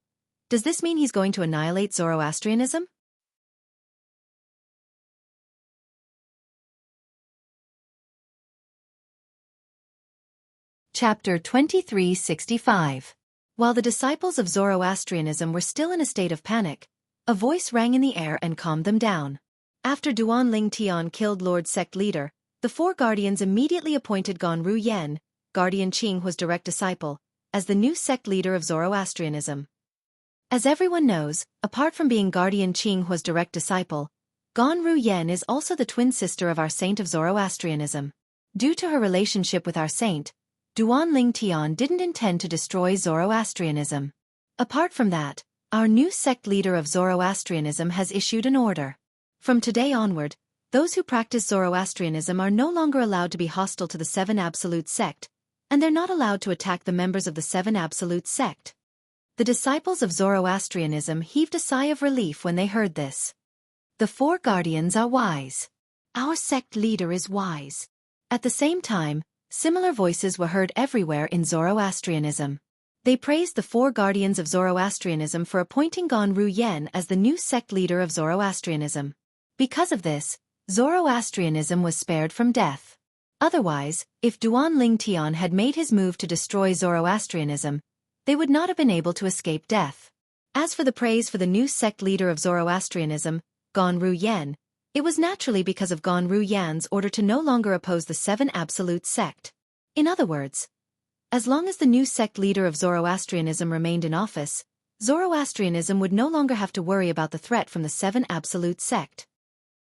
does this mean he's going to annihilate Zoroastrianism? Chapter 2365. While the disciples of Zoroastrianism were still in a state of panic, a voice rang in the air and calmed them down. After Duan Ling Tian killed Lord Sect Leader, the 4 guardians immediately appointed Ganru Yen, Guardian Qinghua's direct disciple, as the new sect leader of Zoroastrianism. As everyone knows, apart from being Guardian Qinghua's direct disciple, Ganru Yen is also the twin sister of our saint of Zoroastrianism. Due to her relationship with our saint, Duan Ling Tian didn't intend to destroy Zoroastrianism. Apart from that, our new sect leader of Zoroastrianism has issued an order. From today onward, those who practice Zoroastrianism are no longer allowed to be hostile to the Seven Absolute sect, and they're not allowed to attack the members of the Seven Absolute sect. The disciples of Zoroastrianism heaved a sigh of relief when they heard this. The 4 guardians are wise. Our sect leader is wise. At the same time, similar voices were heard everywhere in Zoroastrianism. They praised the 4 guardians of Zoroastrianism for appointing Ganru Yen as the new sect leader of Zoroastrianism. Because of this, Zoroastrianism was spared from death. Otherwise, if Duan Ling Tian had made his move to destroy Zoroastrianism, they would not have been able to escape death. As for the praise for the new sect leader of Zoroastrianism, Ganru Yen, it was naturally because of Ganru Yan's order to no longer oppose the Seven Absolute sect. In other words, as long as the new sect leader of Zoroastrianism remained in office, Zoroastrianism would no longer have to worry about the threat from the Seven Absolute sect.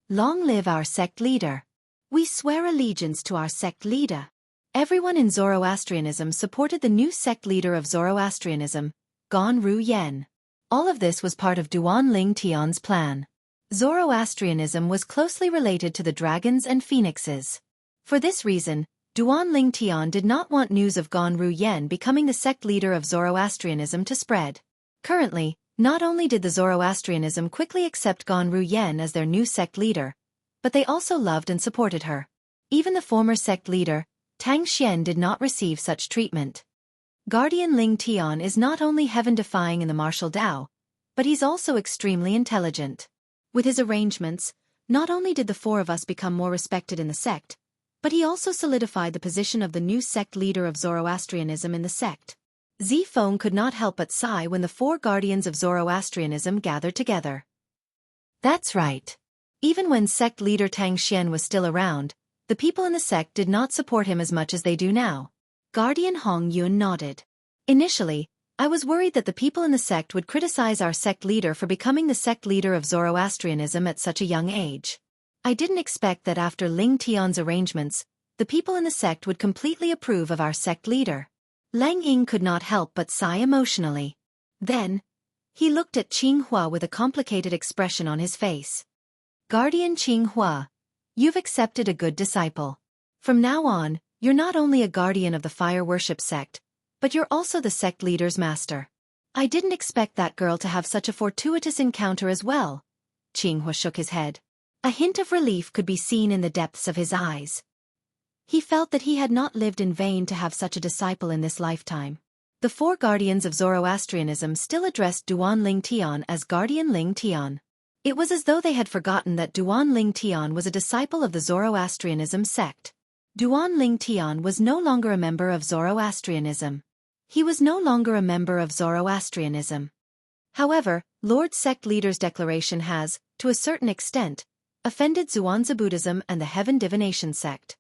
Long live our sect leader. We swear allegiance to our sect leader. Everyone in Zoroastrianism supported the new sect leader of Zoroastrianism, Ganru Yen. All of this was part of Duan Ling Tian's plan. Zoroastrianism was closely related to the dragons and phoenixes. For this reason, Duan Ling Tian did not want news of Ganru Yen becoming the sect leader of Zoroastrianism to spread. Currently, not only did the Zoroastrianism quickly accept Ganru Yen as their new sect leader, but they also loved and supported her. Even the former sect leader, Tang Xian, did not receive such treatment. Guardian Ling Tian is not only heaven-defying in the martial Dao, but he's also extremely intelligent. With his arrangements, not only did the 4 of us become more respected in the sect, but he also solidified the position of the new sect leader of Zoroastrianism in the sect. Zifeng could not help but sigh when the 4 guardians of Zoroastrianism gathered together. That's right. Even when sect leader Tang Xian was still around, the people in the sect did not support him as much as they do now. Guardian Hong Yun nodded. Initially, I was worried that the people in the sect would criticize our sect leader for becoming the sect leader of Zoroastrianism at such a young age. I didn't expect that after Ling Tian's arrangements, the people in the sect would completely approve of our sect leader. Lang Ying could not help but sigh emotionally. Then, he looked at Qinghua with a complicated expression on his face. Guardian Qinghua, you've accepted a good disciple. From now on, you're not only a guardian of the fire worship sect, but you're also the sect leader's master. I didn't expect that girl to have such a fortuitous encounter as well. Qinghua shook his head. A hint of relief could be seen in the depths of his eyes. He felt that he had not lived in vain to have such a disciple in this lifetime. The 4 guardians of Zoroastrianism still addressed Duan Ling Tian as Guardian Ling Tian. It was as though they had forgotten that Duan Ling Tian was a disciple of the Zoroastrianism sect. Duan Ling Tian was no longer a member of Zoroastrianism. He was no longer a member of Zoroastrianism. However, Lord Sect Leader's declaration has, to a certain extent, offended Zhuangzi Buddhism and the Heaven Divination sect.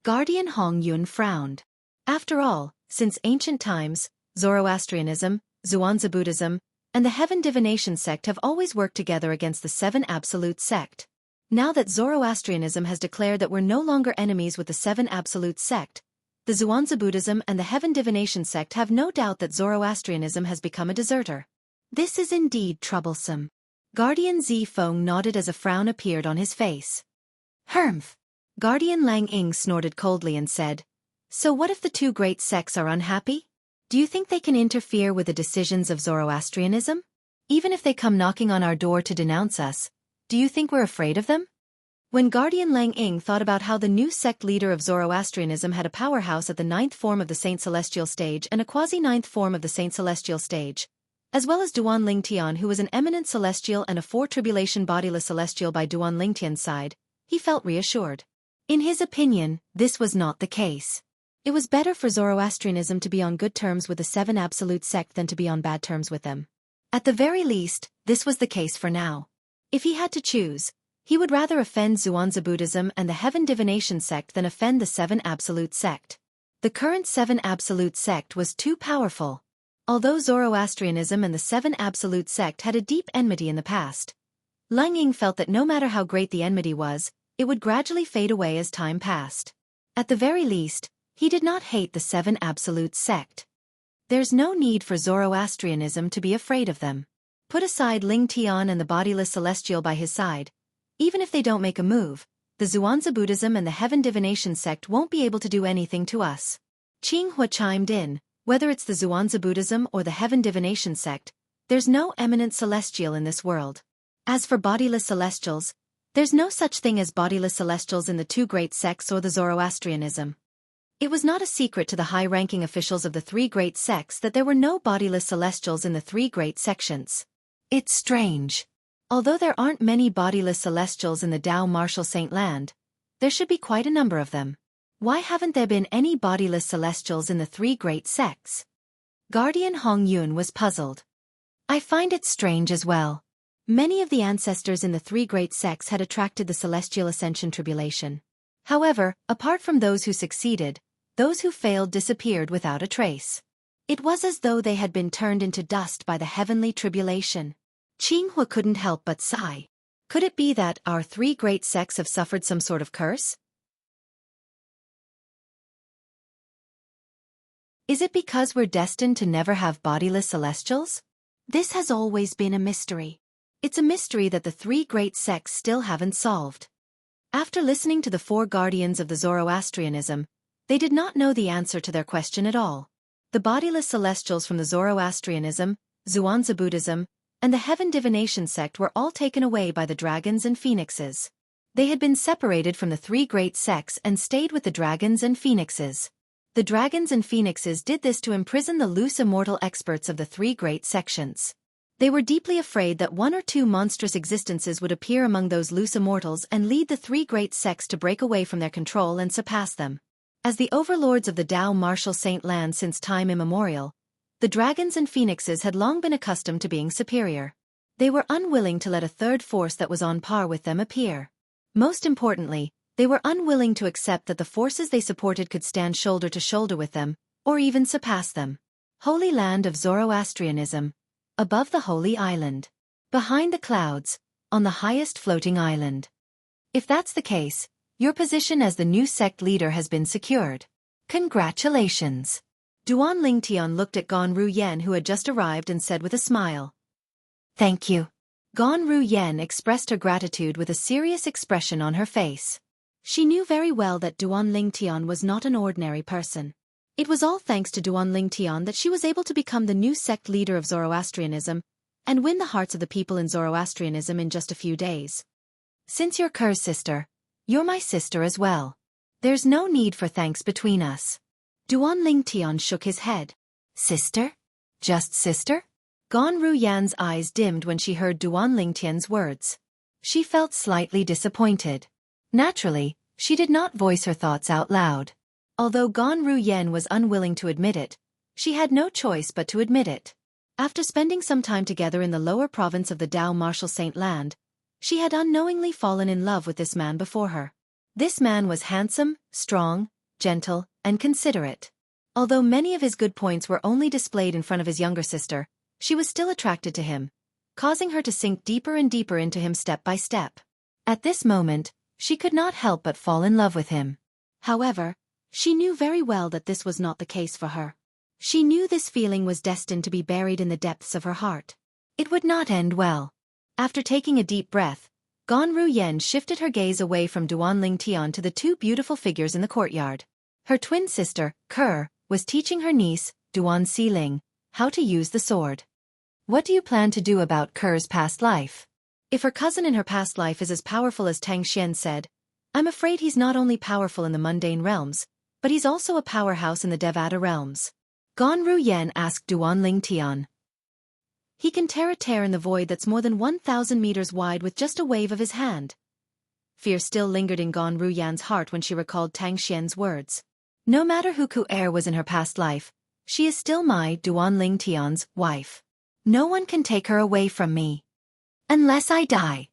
Guardian Hong Yun frowned. After all, since ancient times, Zoroastrianism, Zhuangzi Buddhism, and the Heaven Divination sect have always worked together against the Seven Absolute sect. Now that Zoroastrianism has declared that we're no longer enemies with the Seven Absolute sect, the Zhuangzi Buddhism and the Heaven Divination sect have no doubt that Zoroastrianism has become a deserter. This is indeed troublesome. Guardian Zifeng nodded as a frown appeared on his face. Humph. Guardian Lang Ying snorted coldly and said, "So what if the two great sects are unhappy? Do you think they can interfere with the decisions of Zoroastrianism? Even if they come knocking on our door to denounce us, do you think we're afraid of them?" When Guardian Lang Ying thought about how the new sect leader of Zoroastrianism had a powerhouse at the 9th form of the Saint Celestial stage and a quasi-9th form of the Saint Celestial stage, as well as Duan Lingtian, who was an eminent celestial and a four-tribulation bodiless celestial by Duan Lingtian's side, he felt reassured. In his opinion, this was not the case. It was better for Zoroastrianism to be on good terms with the Seven Absolute sect than to be on bad terms with them. At the very least, this was the case for now. If he had to choose, he would rather offend Zhuangzi Buddhism and the Heaven Divination sect than offend the Seven Absolute sect. The current Seven Absolute sect was too powerful. Although Zoroastrianism and the Seven Absolute sect had a deep enmity in the past, Lang Ying felt that no matter how great the enmity was, it would gradually fade away as time passed. At the very least, he did not hate the Seven Absolute sect. There's no need for Zoroastrianism to be afraid of them. Put aside Ling Tian and the bodiless celestial by his side. Even if they don't make a move, the Zhuangzi Buddhism and the Heaven Divination sect won't be able to do anything to us. Qinghua chimed in, whether it's the Zhuangzi Buddhism or the Heaven Divination sect, there's no eminent celestial in this world. As for bodiless celestials, there's no such thing as bodiless celestials in the two great sects or the Zoroastrianism. It was not a secret to the high-ranking officials of the three great sects that there were no bodiless celestials in the three great sections. It's strange. Although there aren't many bodiless celestials in the Dao Martial Saint Land, there should be quite a number of them. Why haven't there been any bodiless celestials in the three great sects? Guardian Hong Yun was puzzled. I find it strange as well. Many of the ancestors in the three great sects had attracted the Celestial Ascension Tribulation. However, apart from those who succeeded, those who failed disappeared without a trace. It was as though they had been turned into dust by the heavenly tribulation. Qinghua couldn't help but sigh. Could it be that our three great sects have suffered some sort of curse? Is it because we're destined to never have bodiless celestials? This has always been a mystery. It's a mystery that the three great sects still haven't solved. After listening to the four guardians of the Zoroastrianism, they did not know the answer to their question at all. The bodiless celestials from the Zoroastrianism, Zhuangzi Buddhism, and the Heaven Divination sect were all taken away by the dragons and phoenixes. They had been separated from the three great sects and stayed with the dragons and phoenixes. The dragons and phoenixes did this to imprison the loose immortal experts of the three great sections. They were deeply afraid that one or two monstrous existences would appear among those loose immortals and lead the three great sects to break away from their control and surpass them. As the overlords of the Dao Martial Saint Land since time immemorial, the dragons and phoenixes had long been accustomed to being superior. They were unwilling to let a third force that was on par with them appear. Most importantly, they were unwilling to accept that the forces they supported could stand shoulder to shoulder with them, or even surpass them. Holy land of Zoroastrianism. Above the holy island. Behind the clouds, on the highest floating island. If that's the case, your position as the new sect leader has been secured. Congratulations. Duan Lingtian looked at Gan Ruyen, who had just arrived, and said with a smile. Thank you. Gan Ruyen expressed her gratitude with a serious expression on her face. She knew very well that Duan Lingtian was not an ordinary person. It was all thanks to Duan Lingtian that she was able to become the new sect leader of Zoroastrianism and win the hearts of the people in Zoroastrianism in just a few days. Since you're Ker's sister, you're my sister as well. There's no need for thanks between us. Duan Lingtian shook his head. Sister? Just sister? Gan Ruyan's eyes dimmed when she heard Duan Lingtian's words. She felt slightly disappointed. Naturally, she did not voice her thoughts out loud. Although Gan Ruyen was unwilling to admit it, she had no choice but to admit it. After spending some time together in the lower province of the Dao Martial Saint Land, she had unknowingly fallen in love with this man before her. This man was handsome, strong, gentle, and considerate. Although many of his good points were only displayed in front of his younger sister, she was still attracted to him, causing her to sink deeper and deeper into him step by step. At this moment, she could not help but fall in love with him. However, she knew very well that this was not the case for her. She knew this feeling was destined to be buried in the depths of her heart. It would not end well. After taking a deep breath, Gan Ruyen shifted her gaze away from Duan Lingtian to the two beautiful figures in the courtyard. Her twin sister, Ker, was teaching her niece, Duan Xiling, how to use the sword. What do you plan to do about Ker's past life? If her cousin in her past life is as powerful as Tang Xian said, I'm afraid he's not only powerful in the mundane realms, but he's also a powerhouse in the Devata realms. Gan Ruyen asked Duan Lingtian. He can tear a tear in the void that's more than 1,000 meters wide with just a wave of his hand. Fear still lingered in Gan Ruyan's heart when she recalled Tang Xian's words. No matter who Conqueror was in her past life, she is still my Duan Lingtian's wife. No one can take her away from me. Unless I die.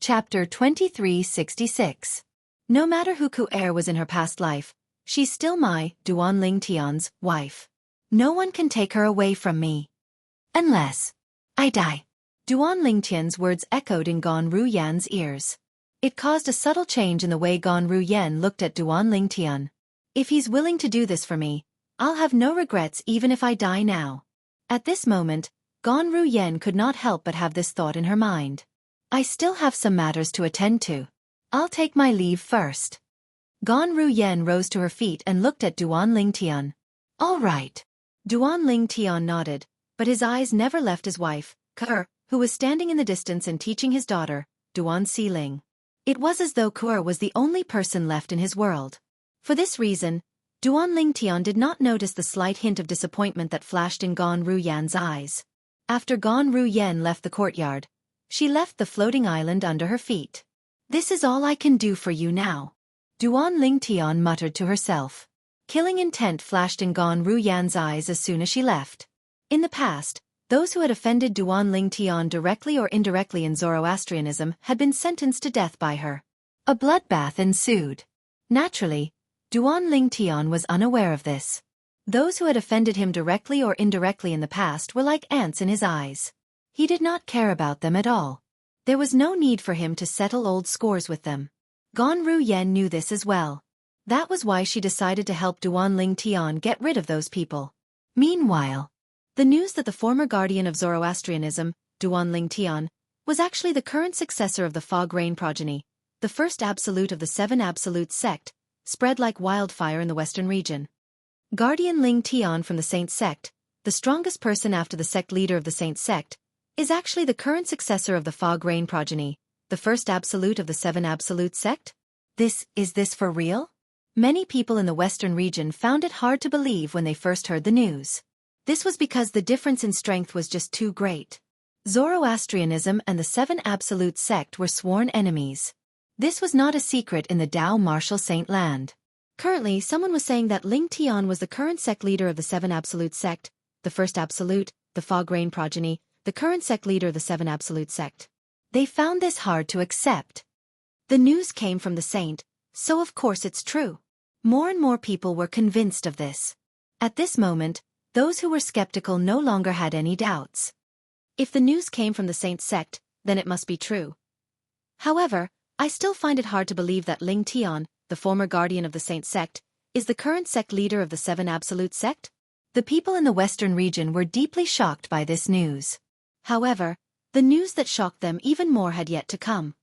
Chapter 2366. No matter who Conqueror was in her past life, she's still my Duan Lingtian's wife. No one can take her away from me. Unless I die. Duan Lingtian's words echoed in Gan Ruyan's ears. It caused a subtle change in the way Gan Ruyan looked at Duan Lingtian. If he's willing to do this for me, I'll have no regrets even if I die now. At this moment, Gan Ruyan could not help but have this thought in her mind. I still have some matters to attend to. I'll take my leave first. Gan Ruyan rose to her feet and looked at Duan Lingtian. All right. Duan Lingtian nodded, but his eyes never left his wife, Ker, who was standing in the distance and teaching his daughter, Duan Xiling. It was as though Ker was the only person left in his world. For this reason, Duan Lingtian did not notice the slight hint of disappointment that flashed in Gan Ruyan's eyes. After Gan Ruyan left the courtyard, she left the floating island under her feet. This is all I can do for you now. Duan Lingtian muttered to herself. Killing intent flashed in Gan Ruyan's eyes as soon as she left. In the past, those who had offended Duan Lingtian directly or indirectly in Zoroastrianism had been sentenced to death by her. A bloodbath ensued. Naturally, Duan Lingtian was unaware of this. Those who had offended him directly or indirectly in the past were like ants in his eyes. He did not care about them at all. There was no need for him to settle old scores with them. Gan Ruyen knew this as well. That was why she decided to help Duan Lingtian get rid of those people. Meanwhile, the news that the former guardian of Zoroastrianism, Duan Lingtian, was actually the current successor of the Fog Rain progeny, the first absolute of the Seven Absolute sect, spread like wildfire in the western region. Guardian Lingtian from the Saint sect, the strongest person after the sect leader of the Saint sect, is actually the current successor of the Fog Rain progeny, the first absolute of the Seven Absolute sect? Is this for real? Many people in the western region found it hard to believe when they first heard the news. This was because the difference in strength was just too great. Zoroastrianism and the Seven Absolute sect were sworn enemies. This was not a secret in the Dao Martial Saint land. Currently, someone was saying that Lingtian was the current sect leader of the Seven Absolute sect, the first absolute, the Fog Rain progeny, the current sect leader of the Seven Absolute sect. They found this hard to accept. The news came from the saint, so of course it's true. More and more people were convinced of this. At this moment, those who were skeptical no longer had any doubts. If the news came from the saint sect, then it must be true. However, I still find it hard to believe that Lingtian, the former guardian of the saint sect, is the current sect leader of the Seven Absolute sect. The people in the western region were deeply shocked by this news. However, the news that shocked them even more had yet to come.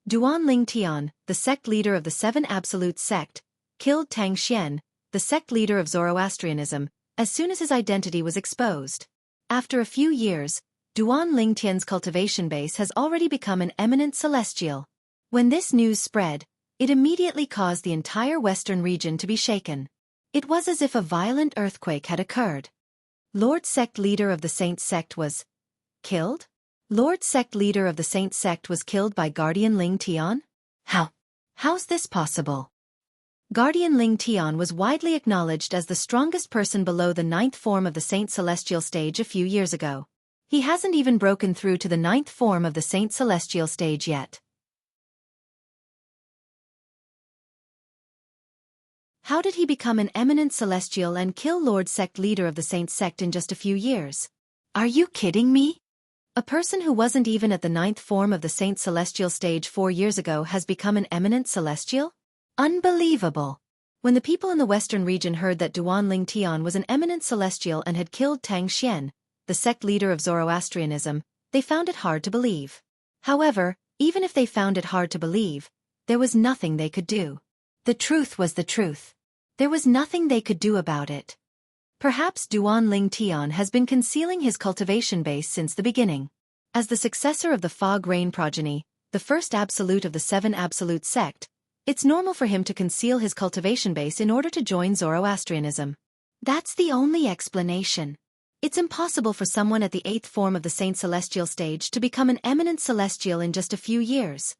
Duan Lingtian, the sect leader of the Seven Absolute sect, killed Tang Xian, the sect leader of Zoroastrianism, as soon as his identity was exposed. After a few years, Duan Lingtian's cultivation base has already become an eminent celestial. When this news spread, it immediately caused the entire western region to be shaken. It was as if a violent earthquake had occurred. Lord Sect leader of the Saint sect was killed? Lord Sect leader of the Saint sect was killed by Guardian Lingtian? How's this possible? Guardian Lingtian was widely acknowledged as the strongest person below the 9th form of the Saint Celestial stage a few years ago. He hasn't even broken through to the 9th form of the Saint Celestial stage yet. How did he become an eminent celestial and kill Lord Sect leader of the Saint Sect in just a few years? Are you kidding me? A person who wasn't even at the 9th form of the Saint Celestial stage 4 years ago has become an eminent celestial? Unbelievable! When the people in the western region heard that Duan Ling Tian was an eminent celestial and had killed Tang Xian, the sect leader of Zoroastrianism, they found it hard to believe. However, even if they found it hard to believe, there was nothing they could do. The truth was the truth. There was nothing they could do about it. Perhaps Duan Ling Tian has been concealing his cultivation base since the beginning. As the successor of the Fog Rain progeny, the first absolute of the 7 absolute sect, it's normal for him to conceal his cultivation base in order to join Zoroastrianism. That's the only explanation. It's impossible for someone at the 8th form of the Saint Celestial stage to become an eminent celestial in just a few years.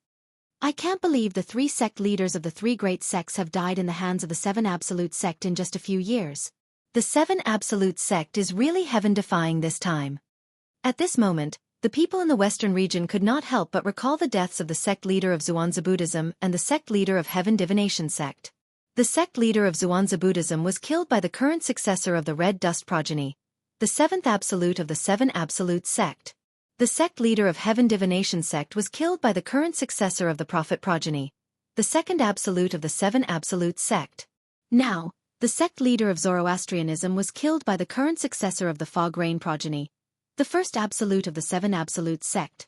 I can't believe the 3 sect leaders of the 3 great sects have died in the hands of the 7 absolute sect in just a few years. The 7 absolute sect is really heaven-defying this time. At this moment, the people in the western region could not help but recall the deaths of the sect leader of Zhuangzi Buddhism and the sect leader of Heaven Divination sect. The sect leader of Zhuangzi Buddhism was killed by the current successor of the Red Dust progeny, the 7th absolute of the 7 absolute sect. The sect leader of Heaven Divination sect was killed by the current successor of the Prophet progeny, the 2nd absolute of the 7 absolute sect. Now, the sect leader of Zoroastrianism was killed by the current successor of the Fog Rain progeny, the 1st absolute of the 7 absolute sect.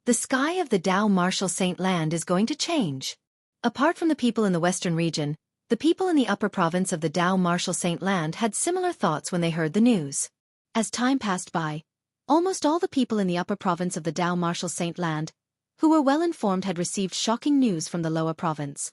The sky of the Tao Martial Saint Land is going to change. Apart from the people in the western region, the people in the upper province of the Tao Martial Saint Land had similar thoughts when they heard the news. As time passed by, almost all the people in the upper province of the Tao Martial Saint Land, who were well informed, had received shocking news from the lower province.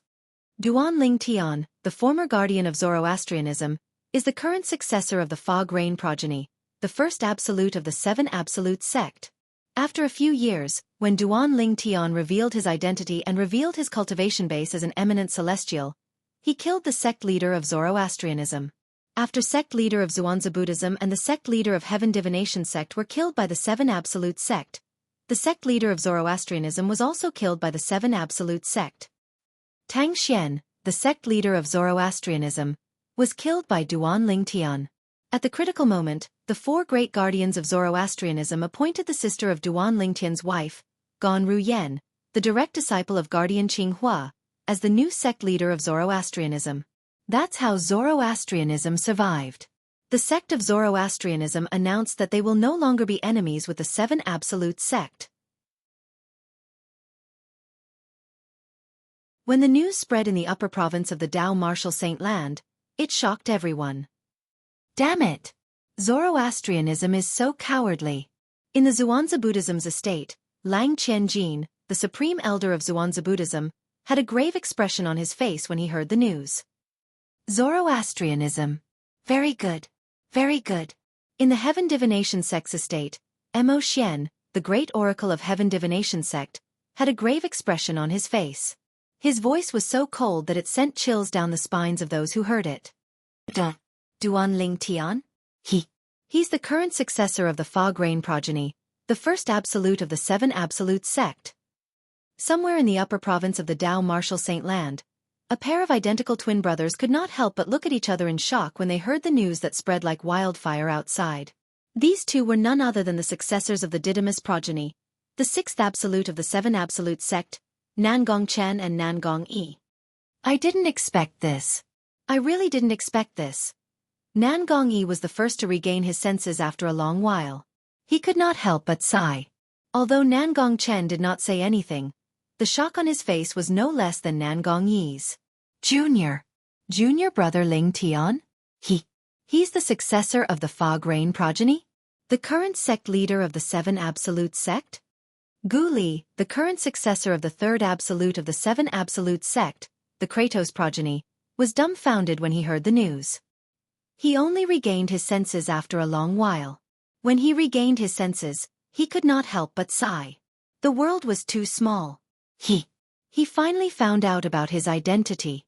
Duan Ling Tian, the former guardian of Zoroastrianism, is the current successor of the Fog Rain progeny, the 1st absolute of the 7 absolute sect. After a few years, when Duan Ling Tian revealed his identity and revealed his cultivation base as an eminent celestial, he killed the sect leader of Zoroastrianism. After sect leader of Zhuangzi Buddhism and the sect leader of Heaven Divination sect were killed by the 7 absolute sect, the sect leader of Zoroastrianism was also killed by the 7 absolute sect. Tang Xian, the sect leader of Zoroastrianism, was killed by Duan Ling Tian. At the critical moment, the 4 great guardians of Zoroastrianism appointed the sister of Duan Ling Tian's wife, Gan Ruyen, the direct disciple of guardian Qinghua, as the new sect leader of Zoroastrianism. That's how Zoroastrianism survived. The sect of Zoroastrianism announced that they will no longer be enemies with the 7 absolute sect. When the news spread in the upper province of the Tao Martial Saint Land, it shocked everyone. Damn it! Zoroastrianism is so cowardly. In the Zhuangzi Buddhism's estate, Lang Qianjin, the supreme elder of Zhuangzi Buddhism, had a grave expression on his face when he heard the news. Zoroastrianism. Very good. Very good. In the Heaven Divination sect's estate, Mo Xian, the great oracle of Heaven Divination sect, had a grave expression on his face. His voice was so cold that it sent chills down the spines of those who heard it. Duan Ling Tian? He's the current successor of the Fog Rain progeny, the 1st absolute of the 7 absolute sect. Somewhere in the upper province of the Tao Martial Saint Land, a pair of identical twin brothers could not help but look at each other in shock when they heard the news that spread like wildfire outside. These two were none other than the successors of the Didymus progeny, the 6th absolute of the 7 absolute sect, Nangong Chen and Nangong Yi. I didn't expect this. I really didn't expect this. Nangong Yi was the first to regain his senses after a long while. He could not help but sigh. Although Nangong Chen did not say anything, the shock on his face was no less than Nangong Yi's. Junior brother Ling Tian? He's the successor of the Fog Rain progeny? The current sect leader of the 7 absolute sect? Gu Li, the current successor of the 3rd absolute of the 7 absolute sect, the Kratos progeny, was dumbfounded when he heard the news. He only regained his senses after a long while. When he regained his senses, he could not help but sigh. The world was too small. He finally found out about his identity.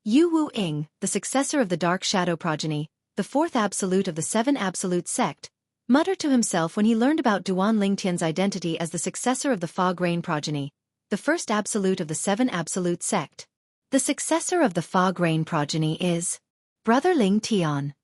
Yu Wu Ying, the successor of the Dark Shadow progeny, the 4th absolute of the 7 absolute sect, muttered to himself when he learned about Duan Ling Tian's identity as the successor of the Fog Rain progeny, the 1st absolute of the 7 absolute sect. The successor of the Fog Rain progeny is Brother Ling Tian.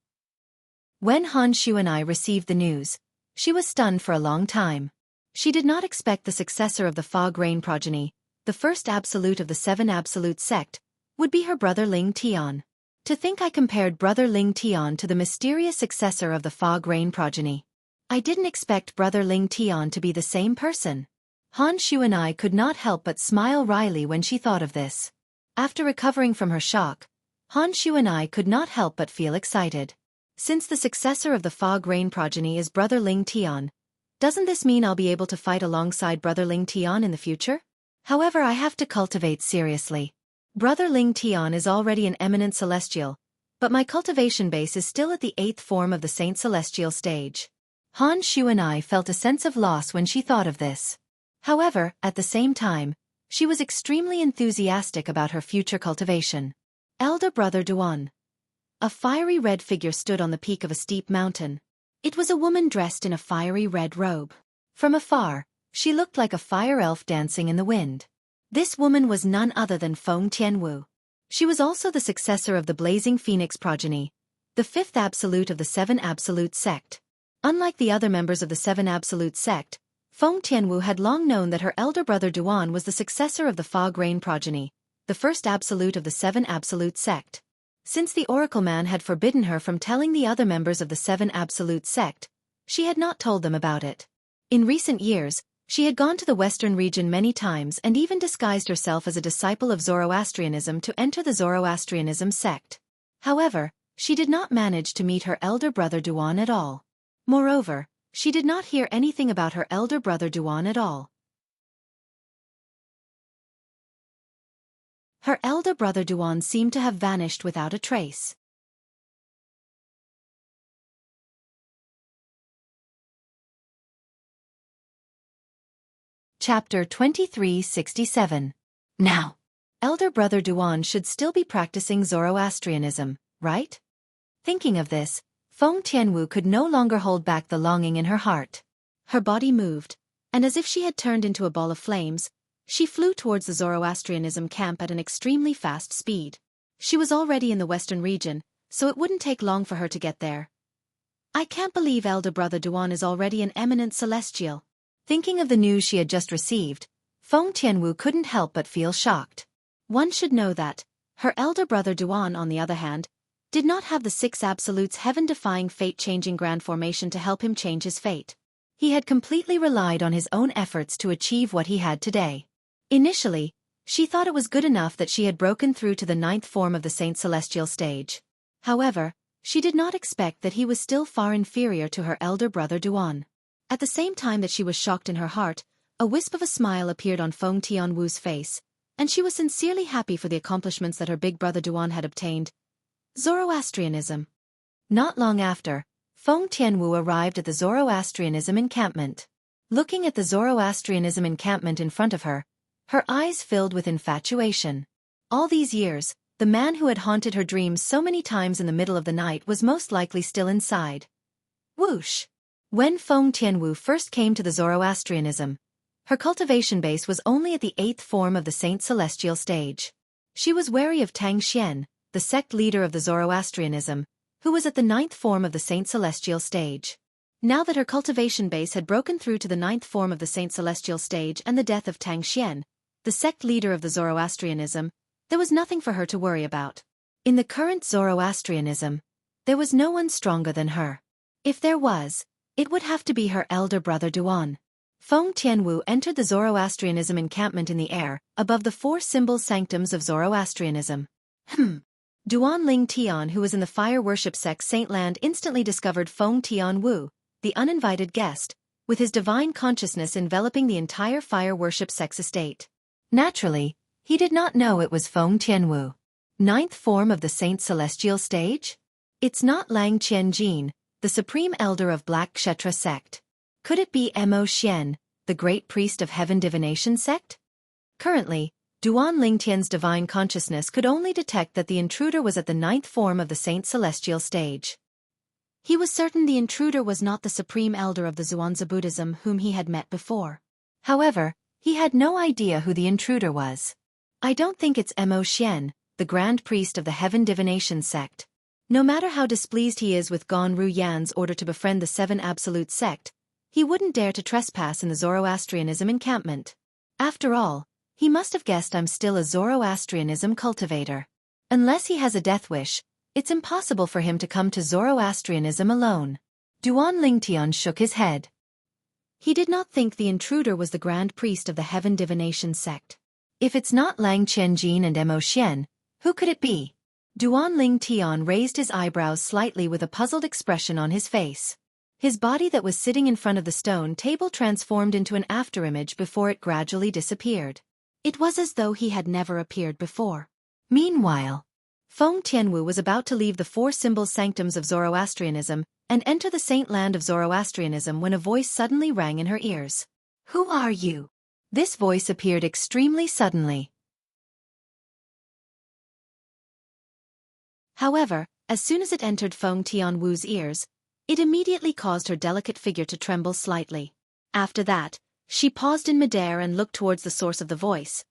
When Han Xuan'ai received the news, she was stunned for a long time. She did not expect the successor of the Fog Rain progeny, the first absolute of the seven absolute sect, would be her brother Ling Tian. To think I compared brother Ling Tian to the mysterious successor of the Fog Rain progeny. I didn't expect brother Ling Tian to be the same person. Han Xuan'ai could not help but smile wryly when she thought of this. After recovering from her shock, Han Xuan'ai could not help but feel excited. Since the successor of the Fog Rain progeny is brother Ling Tian, doesn't this mean I'll be able to fight alongside brother Ling Tian in the future? However, I have to cultivate seriously. Brother Ling Tian is already an eminent celestial, but my cultivation base is still at the 8th form of the Saint Celestial stage. Han Xuan'ai felt a sense of loss when she thought of this. However, at the same time, she was extremely enthusiastic about her future cultivation. Elder Brother Duan. A fiery red figure stood on the peak of a steep mountain. It was a woman dressed in a fiery red robe. From afar, she looked like a fire elf dancing in the wind. This woman was none other than Feng Tianwu. She was also the successor of the Blazing Phoenix progeny, the 5th absolute of the 7 absolute sect. Unlike the other members of the 7 absolute sect, Feng Tianwu had long known that her elder brother Duan was the successor of the Fog Rain progeny, the 1st absolute of the 7 absolute sect. Since the Oracle Man had forbidden her from telling the other members of the 7 absolute sect, she had not told them about it. In recent years, she had gone to the western region many times and even disguised herself as a disciple of Zoroastrianism to enter the Zoroastrianism sect. However, she did not manage to meet her elder brother Duan at all. Moreover, she did not hear anything about her elder brother Duan at all. Her elder brother Duan seemed to have vanished without a trace. Chapter 2367. Now, elder brother Duan should still be practicing Zoroastrianism, right? Thinking of this, Feng Tianwu could no longer hold back the longing in her heart. Her body moved, and as if she had turned into a ball of flames, she flew towards the Zoroastrianism camp at an extremely fast speed. She was already in the western region, so it wouldn't take long for her to get there. I can't believe elder brother Duan is already an eminent celestial. Thinking of the news she had just received, Feng Tianwu couldn't help but feel shocked. One should know that her elder brother Duan, on the other hand, did not have the 6 absolutes heaven-defying fate-changing grand formation to help him change his fate. He had completely relied on his own efforts to achieve what he had today. Initially, she thought it was good enough that she had broken through to the 9th form of the Saint Celestial stage. However, she did not expect that he was still far inferior to her elder brother Duan. At the same time that she was shocked in her heart, a wisp of a smile appeared on Feng Tianwu's face, and she was sincerely happy for the accomplishments that her big brother Duan had obtained. Zoroastrianism. Not long after, Feng Tianwu arrived at the Zoroastrianism encampment. Looking at the Zoroastrianism encampment in front of her, her eyes filled with infatuation. All these years, the man who had haunted her dreams so many times in the middle of the night was most likely still inside. Whoosh! When Feng Tianwu first came to the Zoroastrianism, her cultivation base was only at the 8th form of the Saint Celestial stage. She was wary of Tang Xian, the sect leader of the Zoroastrianism, who was at the 9th form of the Saint Celestial stage. Now that her cultivation base had broken through to the 9th form of the Saint Celestial stage and the death of Tang Xian, the sect leader of the Zoroastrianism, there was nothing for her to worry about. In the current Zoroastrianism, there was no one stronger than her. If there was, it would have to be her elder brother Duan. Feng Tianwu entered the Zoroastrianism encampment in the air, above the 4 symbol sanctums of Zoroastrianism. Duan Ling Tian, who was in the fire worship sect Saint Land, instantly discovered Feng Tianwu, the uninvited guest, with his divine consciousness enveloping the entire fire worship sect's estate. Naturally, he did not know it was Feng Tianwu. 9th form of the Saint Celestial stage? It's not Lang Qianjin, the supreme elder of Black Kshetra sect. Could it be Mo Xian, the great priest of heaven divination sect? Currently, Duan Lingtian's divine consciousness could only detect that the intruder was at the 9th form of the Saint Celestial stage. He was certain the intruder was not the supreme elder of the Zhuangzi Buddhism whom he had met before. However, he had no idea who the intruder was. I don't think it's Mo Xian, the grand priest of the heaven divination sect. No matter how displeased he is with Gonru Yan's order to befriend the Seven Absolute sect, he wouldn't dare to trespass in the Zoroastrianism encampment. After all, he must have guessed I'm still a Zoroastrianism cultivator. Unless he has a death wish, it's impossible for him to come to Zoroastrianism alone. Duan Lingtian shook his head. He did not think the intruder was the grand priest of the heaven divination sect. If it's not Lang Qianjin and Mo Xian, who could it be? Duan Lingtian raised his eyebrows slightly with a puzzled expression on his face. His body that was sitting in front of the stone table transformed into an afterimage before it gradually disappeared. It was as though he had never appeared before. Meanwhile, Feng Tianwu was about to leave the four symbol sanctums of Zoroastrianism and enter the saint land of Zoroastrianism when a voice suddenly rang in her ears. Who are you? This voice appeared extremely suddenly. However, as soon as it entered Feng Tianwu's ears, it immediately caused her delicate figure to tremble slightly. After that, she paused in midair and looked towards the source of the voice.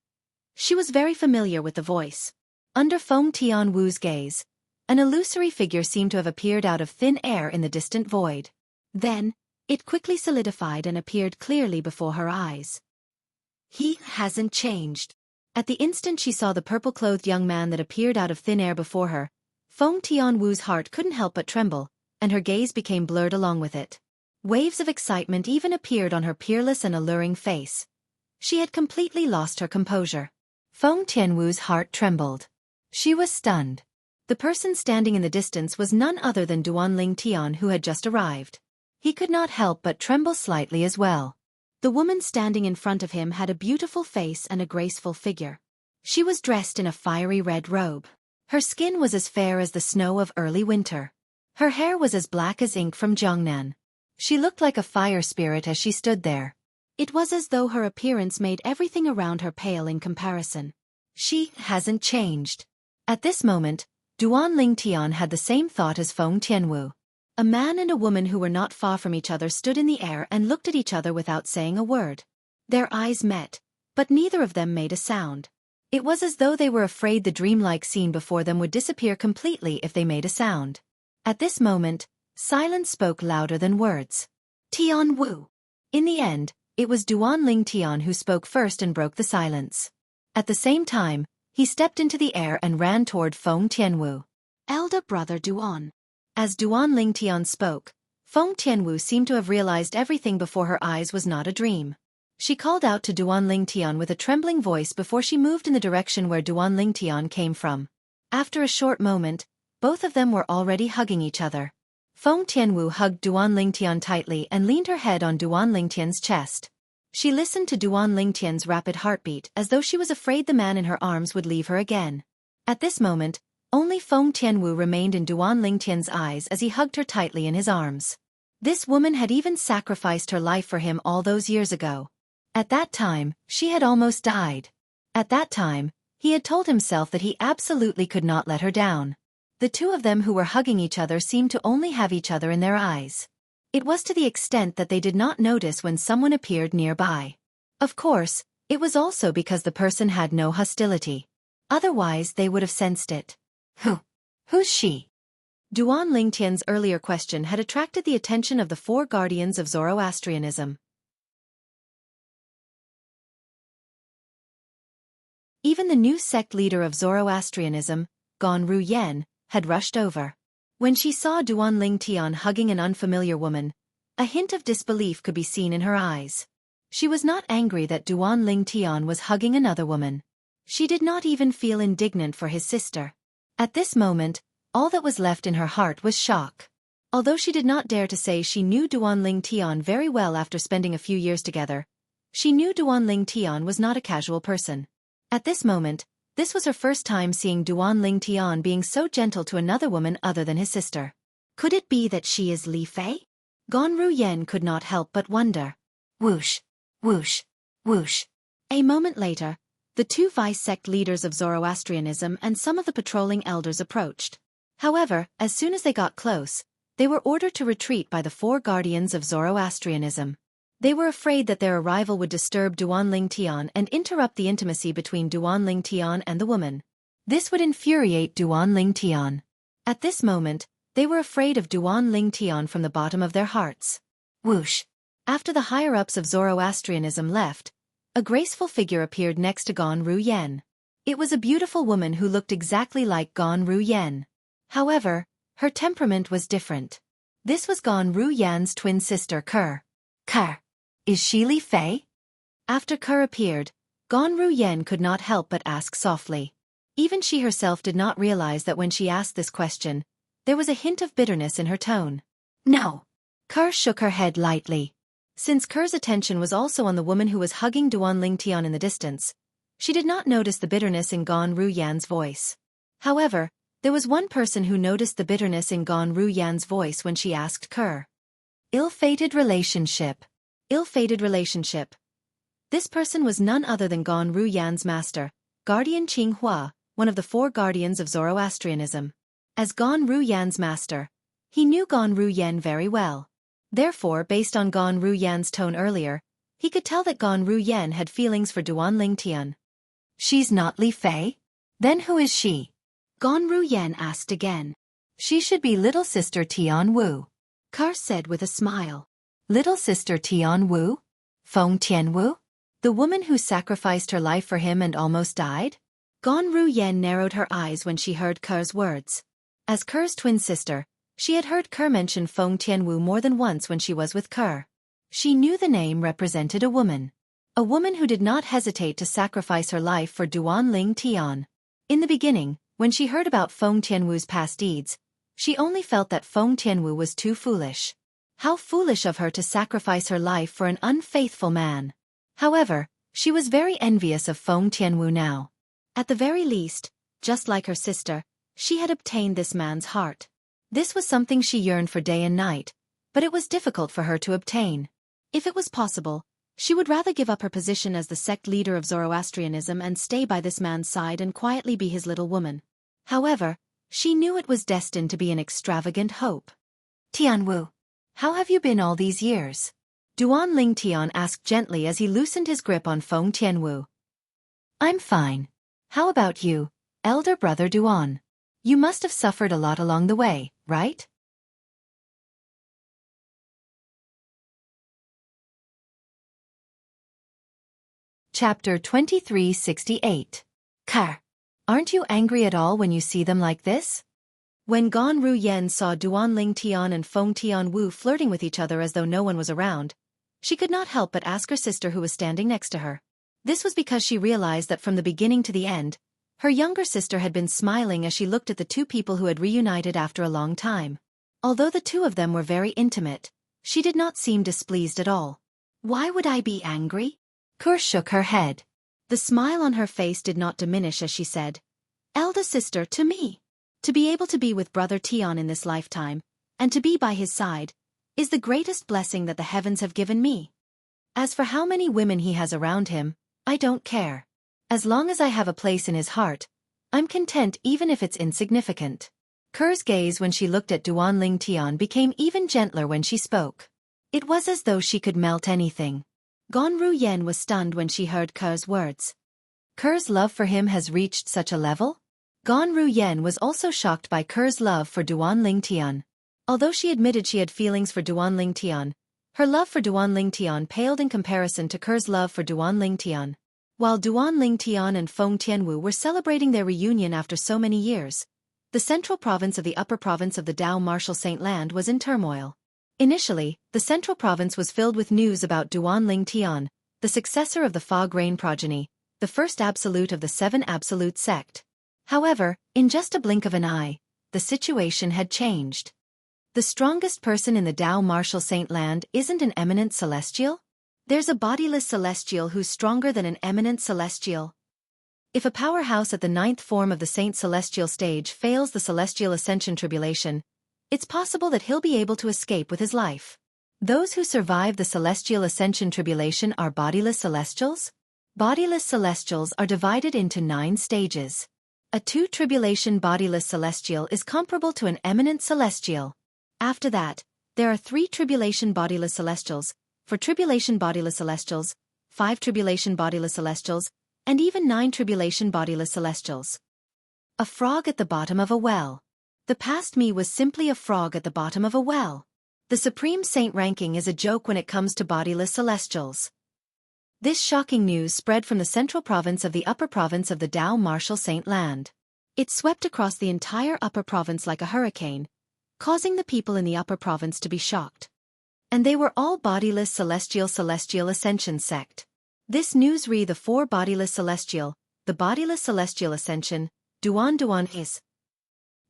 She was very familiar with the voice. Under Feng Tianwu's gaze, an illusory figure seemed to have appeared out of thin air in the distant void. Then, it quickly solidified and appeared clearly before her eyes. He hasn't changed. At the instant she saw the purple-clothed young man that appeared out of thin air before her, Feng Tianwu's heart couldn't help but tremble, and her gaze became blurred along with it. Waves of excitement even appeared on her peerless and alluring face. She had completely lost her composure. Feng Tianwu's heart trembled. She was stunned. The person standing in the distance was none other than Duan Lingtian, who had just arrived. He could not help but tremble slightly as well. The woman standing in front of him had a beautiful face and a graceful figure. She was dressed in a fiery red robe. Her skin was as fair as the snow of early winter. Her hair was as black as ink from Jiangnan. She looked like a fire spirit as she stood there. It was as though her appearance made everything around her pale in comparison. She hasn't changed. At this moment, Duan Lingtian had the same thought as Feng Tianwu. A man and a woman who were not far from each other stood in the air and looked at each other without saying a word. Their eyes met, but neither of them made a sound. It was as though they were afraid the dreamlike scene before them would disappear completely if they made a sound. At this moment, silence spoke louder than words. Tianwu. In the end, it was Duan Lingtian who spoke first and broke the silence. At the same time, he stepped into the air and ran toward Feng Tianwu. Elder brother Duan. As Duan Lingtian spoke, Feng Tianwu seemed to have realized everything before her eyes was not a dream. She called out to Duan Lingtian with a trembling voice before she moved in the direction where Duan Lingtian came from. After a short moment, both of them were already hugging each other. Feng Tianwu hugged Duan Lingtian tightly and leaned her head on Duan Lingtian's chest. She listened to Duan Lingtian's rapid heartbeat as though she was afraid the man in her arms would leave her again. At this moment, only Feng Tianwu remained in Duan Lingtian's eyes as he hugged her tightly in his arms. This woman had even sacrificed her life for him all those years ago. At that time, she had almost died. At that time, he had told himself that he absolutely could not let her down. The two of them who were hugging each other seemed to only have each other in their eyes. It was to the extent that they did not notice when someone appeared nearby. Of course, it was also because the person had no hostility. Otherwise they would have sensed it. Who's she? Duan Lingtian's earlier question had attracted the attention of the four guardians of Zoroastrianism. Even the new sect leader of Zoroastrianism, Gonru Yan, had rushed over. When she saw Duan Lingtian hugging an unfamiliar woman, a hint of disbelief could be seen in her eyes. She was not angry that Duan Lingtian was hugging another woman. She did not even feel indignant for his sister. At this moment, all that was left in her heart was shock. Although she did not dare to say she knew Duan Lingtian very well after spending a few years together, she knew Duan Lingtian was not a casual person. At this moment, this was her first time seeing Duan Lingtian being so gentle to another woman other than his sister. Could it be that she is Li Fei? Gonru Yan could not help but wonder. Whoosh, whoosh, whoosh. A moment later, the two vice-sect leaders of Zoroastrianism and some of the patrolling elders approached. However, as soon as they got close, they were ordered to retreat by the four guardians of Zoroastrianism. They were afraid that their arrival would disturb Duanling Tian and interrupt the intimacy between Duanling Tian and the woman. This would infuriate Duanling Tian. At this moment, they were afraid of Duanling Tian from the bottom of their hearts. Whoosh! After the higher-ups of Zoroastrianism left, a graceful figure appeared next to Gan Ruyen. It was a beautiful woman who looked exactly like Gan Ruyen. However, her temperament was different. This was Gan Ruyen's twin sister Ker. Ker. Is she Li Fei? After Ker appeared, Gan Ruyen could not help but ask softly. Even she herself did not realize that when she asked this question, there was a hint of bitterness in her tone. No. Ker shook her head lightly. Since Ker's attention was also on the woman who was hugging Duanling Tian in the distance, she did not notice the bitterness in Gan Ruyen's voice. However, there was one person who noticed the bitterness in Gan Ruyen's voice when she asked Ker. Ill-fated relationship. Ill-fated relationship. This person was none other than Gan Ruyen's master, Guardian Qinghua, one of the 4 guardians of Zoroastrianism. As Gan Ruyen's master, he knew Gan Ruyen very well. Therefore, based on Gan Ruyen's tone earlier, he could tell that Gan Ruyen had feelings for Duanling Tian. She's not Li Fei? Then who is she? Gan Ruyen asked again. She should be little sister Tian Wu. Ker said with a smile. Little sister Tian Wu? Feng Tianwu? The woman who sacrificed her life for him and almost died? Gan Ruyen narrowed her eyes when she heard Ker's words. As Ker's twin sister, she had heard Ker mention Feng Tianwu more than once when she was with Ker. She knew the name represented a woman. A woman who did not hesitate to sacrifice her life for Duanling Tian. In the beginning, when she heard about Feng Tianwu's past deeds, she only felt that Feng Tianwu was too foolish. How foolish of her to sacrifice her life for an unfaithful man. However, she was very envious of Feng Tianwu now. At the very least, just like her sister, she had obtained this man's heart. This was something she yearned for day and night, but it was difficult for her to obtain. If it was possible, she would rather give up her position as the sect leader of Zoroastrianism and stay by this man's side and quietly be his little woman. However, she knew it was destined to be an extravagant hope. Tianwu, how have you been all these years? Duanling Tian asked gently as he loosened his grip on Feng Tianwu. I'm fine. How about you, elder brother Duan? You must have suffered a lot along the way, right? Chapter 2368. Ker. Aren't you angry at all when you see them like this? When Gan Ruyen saw Duanling Tian and Feng Tianwu flirting with each other as though no one was around, she could not help but ask her sister who was standing next to her. This was because she realized that from the beginning to the end, her younger sister had been smiling as she looked at the 2 people who had reunited after a long time. Although the 2 of them were very intimate, she did not seem displeased at all. Why would I be angry? Ker shook her head. The smile on her face did not diminish as she said, Elder sister to me. To be able to be with brother Tian in this lifetime, and to be by his side, is the greatest blessing that the heavens have given me. As for how many women he has around him, I don't care. As long as I have a place in his heart, I'm content even if it's insignificant. Ker's gaze when she looked at Duanling Tian became even gentler when she spoke. It was as though she could melt anything. Gan Ruyen was stunned when she heard Ker's words. Ker's love for him has reached such a level? Gan Ruyen was also shocked by Ker's love for Duanling Tian. Although she admitted she had feelings for Duanling Tian, her love for Duanling Tian paled in comparison to Ker's love for Duanling Tian. While Duanling Tian and Feng Tianwu were celebrating their reunion after so many years, the central province of the upper province of the Dao Martial Saint Land was in turmoil. Initially, the central province was filled with news about Duanling Tian, the successor of the Fog Rain progeny, the first absolute of the 7 absolute sect. However, in just a blink of an eye, the situation had changed. The strongest person in the Dao Martial Saint Land isn't an eminent celestial? There's a bodiless celestial who's stronger than an eminent celestial. If a powerhouse at the 9th form of the Saint Celestial stage fails the Celestial Ascension Tribulation, it's possible that he'll be able to escape with his life. Those who survive the Celestial Ascension Tribulation are bodiless celestials? Bodiless celestials are divided into 9 stages. A 2 tribulation bodiless celestial is comparable to an eminent celestial. After that, there are 3 tribulation bodiless celestials, 4 tribulation bodiless celestials, 5 tribulation bodiless celestials, and even 9 tribulation bodiless celestials. A frog at the bottom of a well. The past me was simply a frog at the bottom of a well. The Supreme Saint ranking is a joke when it comes to bodiless celestials. This shocking news spread from the central province of the upper province of the Dao Martial Saint land. It swept across the entire upper province like a hurricane, causing the people in the upper province to be shocked. And they were all bodiless celestial ascension sect. This news re the 4 bodiless celestial, the bodiless celestial ascension, Duan is.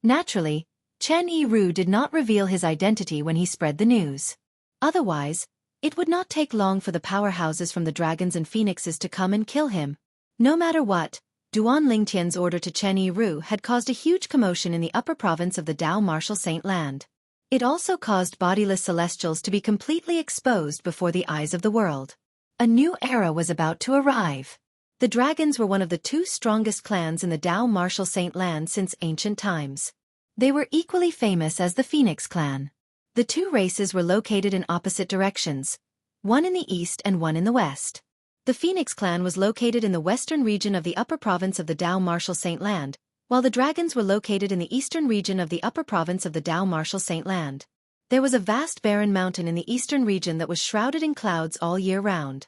Naturally, Chen Yiru did not reveal his identity when he spread the news. Otherwise, it would not take long for the powerhouses from the dragons and phoenixes to come and kill him. No matter what, Duan Lingtian's order to Chen Yiru had caused a huge commotion in the upper province of the Dao Martial Saint land. It also caused bodiless celestials to be completely exposed before the eyes of the world. A new era was about to arrive. The dragons were one of the 2 strongest clans in the Dao Martial Saint land since ancient times. They were equally famous as the Phoenix clan. The 2 races were located in opposite directions, one in the east and one in the west. The Phoenix clan was located in the western region of the upper province of the Dao Martial Saint land, while the dragons were located in the eastern region of the upper province of the Dao Martial Saint land. There was a vast barren mountain in the eastern region that was shrouded in clouds all year round.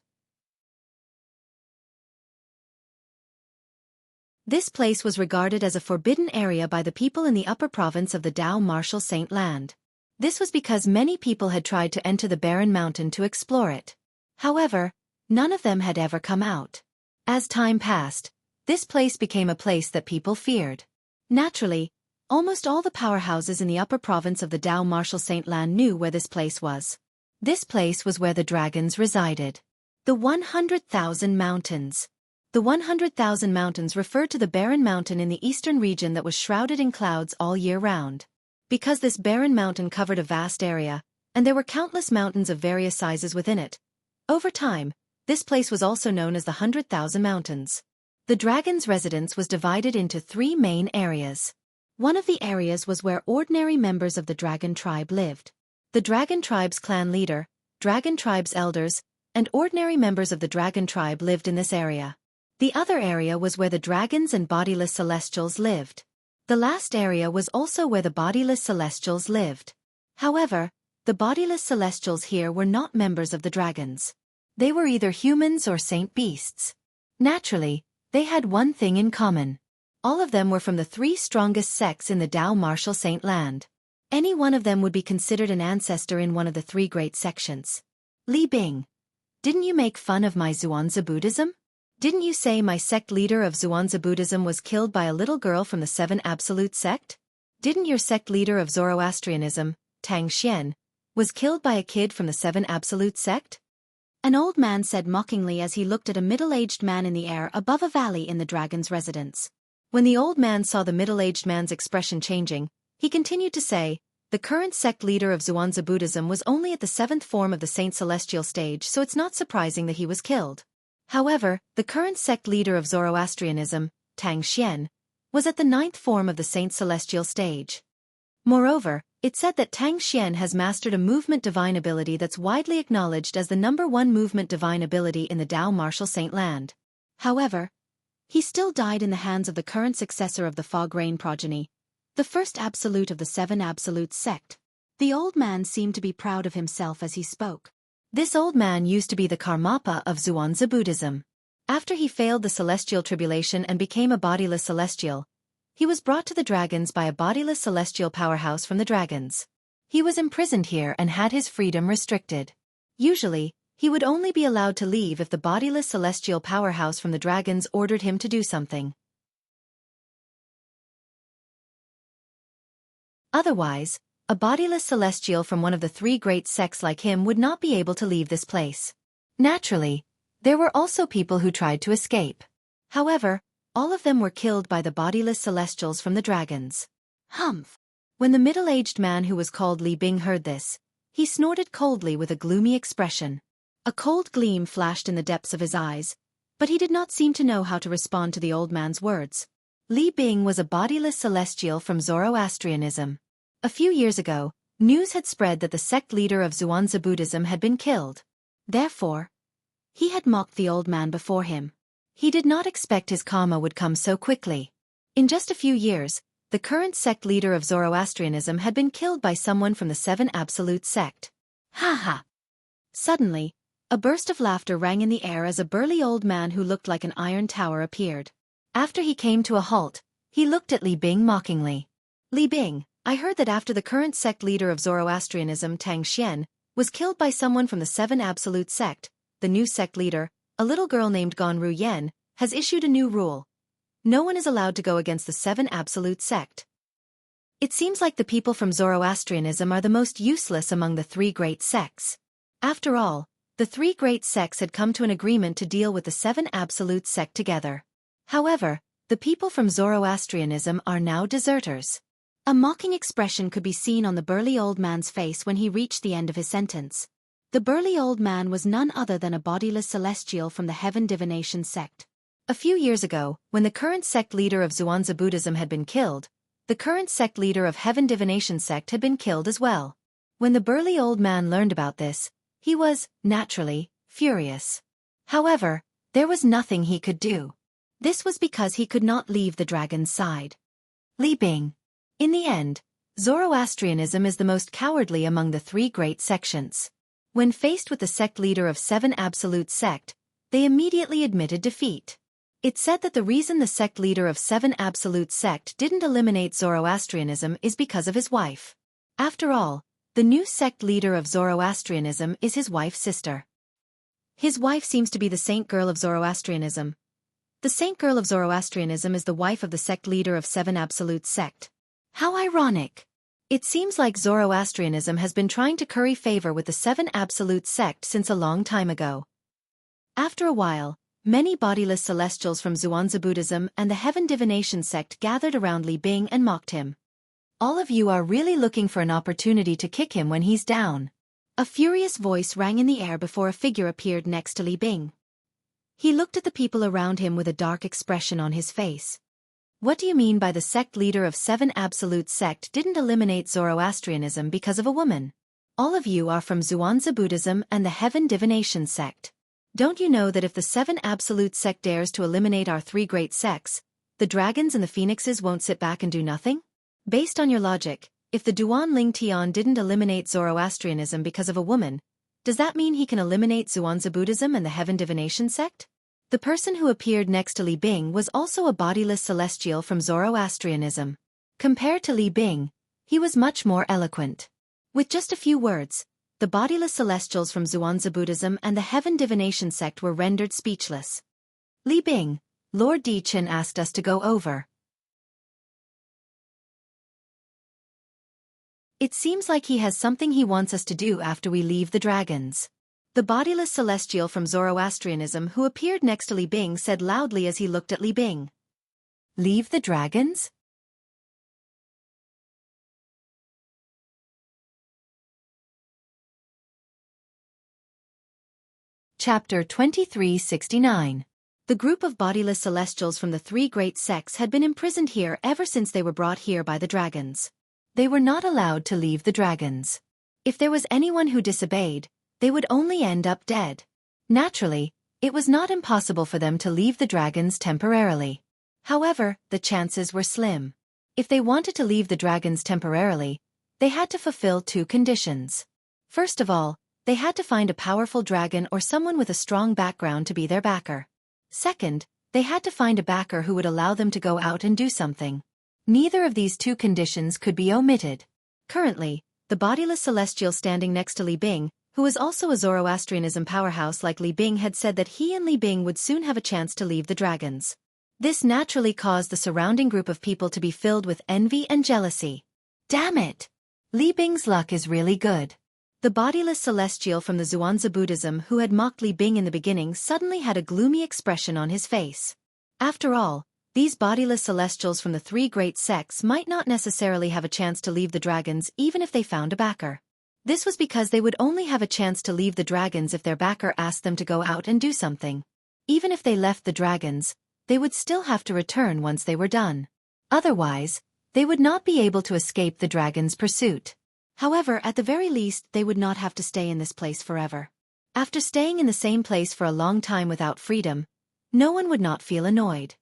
This place was regarded as a forbidden area by the people in the upper province of the Dao Martial Saint land. This was because many people had tried to enter the barren mountain to explore it. However, none of them had ever come out. As time passed, this place became a place that people feared. Naturally, almost all the powerhouses in the upper province of the Dao Martial Saint land knew where this place was. This place was where the dragons resided. The 100,000 Mountains. The 100,000 Mountains referred to the barren mountain in the eastern region that was shrouded in clouds all year round. Because this barren mountain covered a vast area, and there were countless mountains of various sizes within it, over time, this place was also known as the 100,000 Mountains. The dragon's residence was divided into 3 main areas. One of the areas was where ordinary members of the dragon tribe lived. The dragon tribe's clan leader, dragon tribe's elders, and ordinary members of the dragon tribe lived in this area. The other area was where the dragons and bodiless celestials lived. The last area was also where the bodiless celestials lived. However, the bodiless celestials here were not members of the dragons. They were either humans or saint beasts. Naturally, they had one thing in common. All of them were from the 3 strongest sects in the Dao Martial Saint land. Any one of them would be considered an ancestor in one of the 3 great sections. Li Bing, didn't you make fun of my Xuanzi Buddhism? Didn't you say my sect leader of Xuanzi Buddhism was killed by a little girl from the 7 Absolute sect? Didn't your sect leader of Zoroastrianism, Tang Xian, was killed by a kid from the 7 Absolute sect? An old man said mockingly as he looked at a middle-aged man in the air above a valley in the dragon's residence. When the old man saw the middle-aged man's expression changing, he continued to say, the current sect leader of Xuanzi Buddhism was only at the 7th form of the Saint Celestial stage, so it's not surprising that he was killed. However, the current sect leader of Zoroastrianism, Tang Xian, was at the 9th form of the Saint Celestial stage. Moreover, it said that Tang Xian has mastered a movement divine ability that's widely acknowledged as the #1 movement divine ability in the Dao Martial Saint land. However, he still died in the hands of the current successor of the Fog Rain progeny, the first absolute of the 7 Absolute sect. The old man seemed to be proud of himself as he spoke. This old man used to be the Karmapa of Xuanzi Buddhism. After he failed the celestial tribulation and became a bodiless celestial, he was brought to the dragons by a bodiless celestial powerhouse from the dragons. He was imprisoned here and had his freedom restricted. Usually, he would only be allowed to leave if the bodiless celestial powerhouse from the dragons ordered him to do something. Otherwise, a bodiless celestial from one of the 3 great sects like him would not be able to leave this place. Naturally, there were also people who tried to escape. However, all of them were killed by the bodiless celestials from the dragons. Humph! When the middle-aged man who was called Li Bing heard this, he snorted coldly with a gloomy expression. A cold gleam flashed in the depths of his eyes, but he did not seem to know how to respond to the old man's words. Li Bing was a bodiless celestial from Zoroastrianism. A few years ago, news had spread that the sect leader of Xuanzi Buddhism had been killed. Therefore, he had mocked the old man before him. He did not expect his karma would come so quickly. In just a few years, the current sect leader of Zoroastrianism had been killed by someone from the Seven Absolute sect. Ha ha! Suddenly, a burst of laughter rang in the air as a burly old man who looked like an iron tower appeared. After he came to a halt, he looked at Li Bing mockingly. Li Bing, I heard that after the current sect leader of Zoroastrianism, Tang Xian, was killed by someone from the Seven Absolute sect, the new sect leader, a little girl named Ganru Yen, has issued a new rule. No one is allowed to go against the Seven Absolute sect. It seems like the people from Zoroastrianism are the most useless among the three great sects. After all, the three great sects had come to an agreement to deal with the Seven Absolute sect together. However, the people from Zoroastrianism are now deserters. A mocking expression could be seen on the burly old man's face when he reached the end of his sentence. The burly old man was none other than a bodiless celestial from the Heaven Divination sect. A few years ago, when the current sect leader of Xuanzi Buddhism had been killed, the current sect leader of Heaven Divination sect had been killed as well. When the burly old man learned about this, he was, naturally, furious. However, there was nothing he could do. This was because he could not leave the dragon's side. Li Bing. In the end, Zoroastrianism is the most cowardly among the three great sections. When faced with the sect leader of Seven Absolute sect, they immediately admitted defeat. It said that the reason the sect leader of Seven Absolute sect didn't eliminate Zoroastrianism is because of his wife. After all, the new sect leader of Zoroastrianism is his wife's sister. His wife seems to be the saint girl of Zoroastrianism. The saint girl of Zoroastrianism is the wife of the sect leader of Seven Absolute sect. How ironic! It seems like Zoroastrianism has been trying to curry favor with the Seven Absolute sect since a long time ago. After a while, many bodiless celestials from Xuanzi Buddhism and the Heaven Divination sect gathered around Li Bing and mocked him. All of you are really looking for an opportunity to kick him when he's down. A furious voice rang in the air before a figure appeared next to Li Bing. He looked at the people around him with a dark expression on his face. What do you mean by the sect leader of Seven Absolute sect didn't eliminate Zoroastrianism because of a woman? All of you are from Xuanzi Buddhism and the Heaven Divination sect. Don't you know that if the Seven Absolute sect dares to eliminate our three great sects, the dragons and the phoenixes won't sit back and do nothing? Based on your logic, if the Duan Ling Tian didn't eliminate Zoroastrianism because of a woman, does that mean he can eliminate Xuanzi Buddhism and the Heaven Divination sect? The person who appeared next to Li Bing was also a bodiless celestial from Zoroastrianism. Compared to Li Bing, he was much more eloquent. With just a few words, the bodiless celestials from Xuanzi Buddhism and the Heaven Divination sect were rendered speechless. Li Bing, Lord Di Chen asked us to go over. It seems like he has something he wants us to do after we leave the dragons. The bodiless celestial from Zoroastrianism who appeared next to Li Bing said loudly as he looked at Li Bing. Leave the dragons? Chapter 2369. The group of bodiless celestials from the three great sects had been imprisoned here ever since they were brought here by the dragons. They were not allowed to leave the dragons. If there was anyone who disobeyed, they would only end up dead. Naturally, it was not impossible for them to leave the dragons temporarily. However, the chances were slim. If they wanted to leave the dragons temporarily, they had to fulfill two conditions. First of all, they had to find a powerful dragon or someone with a strong background to be their backer. Second, they had to find a backer who would allow them to go out and do something. Neither of these two conditions could be omitted. Currently, the bodiless celestial standing next to Li Bing, who was also a Zoroastrianism powerhouse like Li Bing, had said that he and Li Bing would soon have a chance to leave the dragons. This naturally caused the surrounding group of people to be filled with envy and jealousy. Damn it! Li Bing's luck is really good. The bodiless celestial from the Xuanzi Buddhism who had mocked Li Bing in the beginning suddenly had a gloomy expression on his face. After all, these bodiless celestials from the three great sects might not necessarily have a chance to leave the dragons even if they found a backer. This was because they would only have a chance to leave the dragons if their backer asked them to go out and do something. Even if they left the dragons, they would still have to return once they were done. Otherwise, they would not be able to escape the dragons' pursuit. However, at the very least, they would not have to stay in this place forever. After staying in the same place for a long time without freedom, no one would not feel annoyed.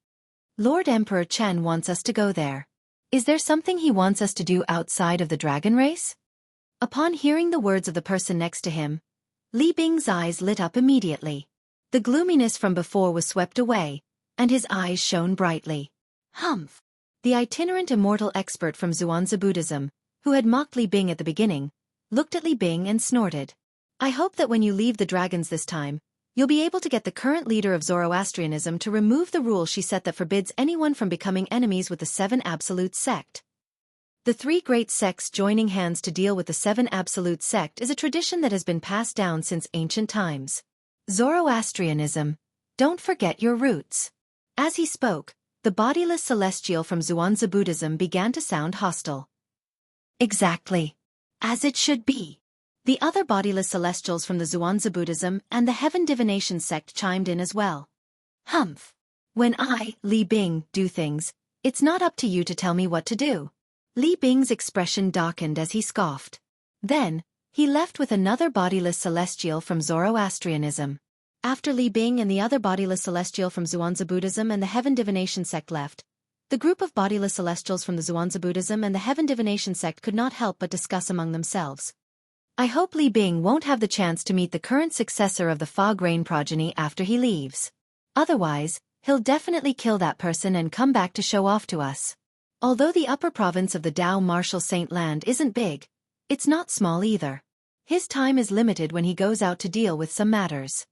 Lord Emperor Chen wants us to go there. Is there something he wants us to do outside of the dragon race? Upon hearing the words of the person next to him, Li Bing's eyes lit up immediately. The gloominess from before was swept away, and his eyes shone brightly. Humph! The itinerant immortal expert from Zhuangzi Buddhism, who had mocked Li Bing at the beginning, looked at Li Bing and snorted. I hope that when you leave the dragons this time, you'll be able to get the current leader of Zoroastrianism to remove the rule she set that forbids anyone from becoming enemies with the Seven Absolute Sect. The three great sects joining hands to deal with the Seven Absolute Sect is a tradition that has been passed down since ancient times. Zoroastrianism, don't forget your roots. As he spoke, the bodiless celestial from Zhuangzi Buddhism began to sound hostile. Exactly. As it should be. The other bodiless celestials from the Zhuangzi Buddhism and the Heaven Divination sect chimed in as well. Humph. When I, Li Bing, do things, it's not up to you to tell me what to do. Li Bing's expression darkened as he scoffed. Then, he left with another bodiless celestial from Zoroastrianism. After Li Bing and the other bodiless celestial from Zhuangzi Buddhism and the Heaven Divination sect left, the group of bodiless celestials from the Zhuangzi Buddhism and the Heaven Divination sect could not help but discuss among themselves. I hope Li Bing won't have the chance to meet the current successor of the Fog Rain progeny after he leaves. Otherwise, he'll definitely kill that person and come back to show off to us. Although the upper province of the Dao Martial Saint Land isn't big, it's not small either. His time is limited when he goes out to deal with some matters.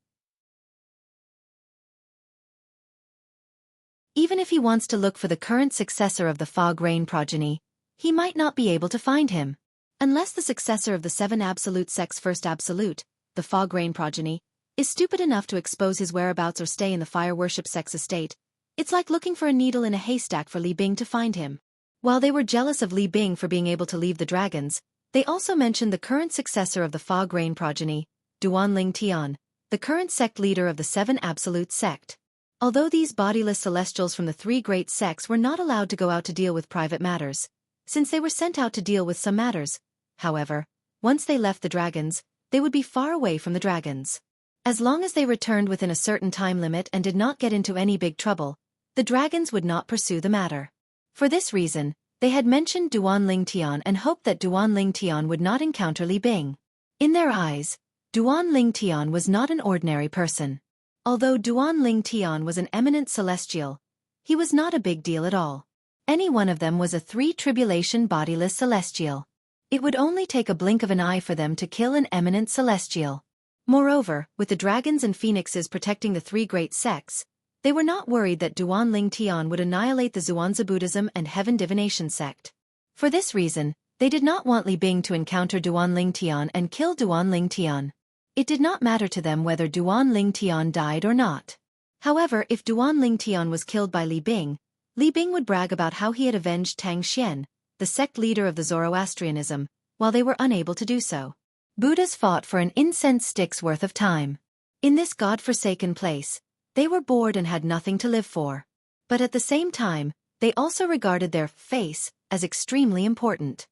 Even if he wants to look for the current successor of the Fog Rain progeny, he might not be able to find him. Unless the successor of the Seven Absolute Sect's first absolute, the Fog Rain progeny, is stupid enough to expose his whereabouts or stay in the Fire Worship Sect's estate, it's like looking for a needle in a haystack for Li Bing to find him. While they were jealous of Li Bing for being able to leave the dragons, they also mentioned the current successor of the Fog Rain progeny, Duanling Tian, the current sect leader of the Seven Absolute Sect. Although these bodiless celestials from the three great sects were not allowed to go out to deal with private matters, since they were sent out to deal with some matters, however, once they left the dragons, they would be far away from the dragons. As long as they returned within a certain time limit and did not get into any big trouble, the dragons would not pursue the matter. For this reason, they had mentioned Duanling Tian and hoped that Duanling Tian would not encounter Li Bing. In their eyes, Duanling Tian was not an ordinary person. Although Duanling Tian was an eminent celestial, he was not a big deal at all. Any one of them was a three-tribulation bodiless celestial. It would only take a blink of an eye for them to kill an eminent celestial. Moreover, with the dragons and phoenixes protecting the three great sects, they were not worried that Duanling Tian would annihilate the Zhuangzi Buddhism and Heaven Divination sect. For this reason, they did not want Li Bing to encounter Duanling Tian and kill Duanling Tian. It did not matter to them whether Duanling Tian died or not. However, if Duanling Tian was killed by Li Bing would brag about how he had avenged Tang Xian, the sect leader of the Zoroastrianism, while they were unable to do so. Buddhas fought for an incense stick's worth of time. In this god-forsaken place, they were bored and had nothing to live for. But at the same time, they also regarded their face as extremely important.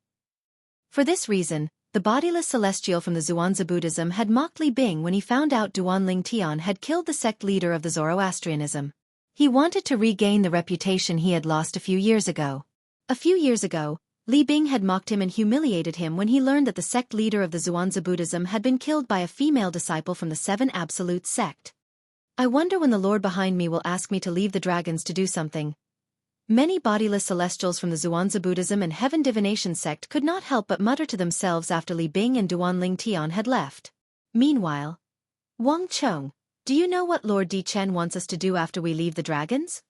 For this reason, the bodiless celestial from the Zhuangzi Buddhism had mocked Li Bing when he found out Duanling Tian had killed the sect leader of the Zoroastrianism. He wanted to regain the reputation he had lost a few years ago. A few years ago, Li Bing had mocked him and humiliated him when he learned that the sect leader of the Zhuangzi Buddhism had been killed by a female disciple from the Seven Absolute Sect. I wonder when the Lord behind me will ask me to leave the dragons to do something. Many bodiless celestials from the Zhuangzi Buddhism and Heaven Divination sect could not help but mutter to themselves after Li Bing and Duanling Tian had left. Meanwhile, Wang Chong, do you know what Lord Di Chen wants us to do after we leave the dragons?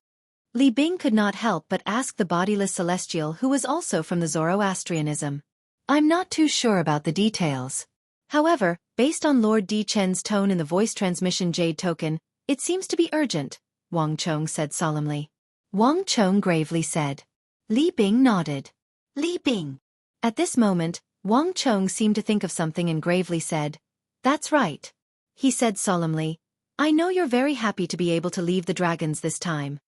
Li Bing could not help but ask the bodiless celestial who was also from the Zoroastrianism. I'm not too sure about the details. However, based on Lord Di Chen's tone in the voice transmission jade token, it seems to be urgent, Wang Chong said solemnly. Wang Chong gravely said. Li Bing nodded. Li Bing. At this moment, Wang Chong seemed to think of something and gravely said, That's right. He said solemnly, I know you're very happy to be able to leave the dragons this time.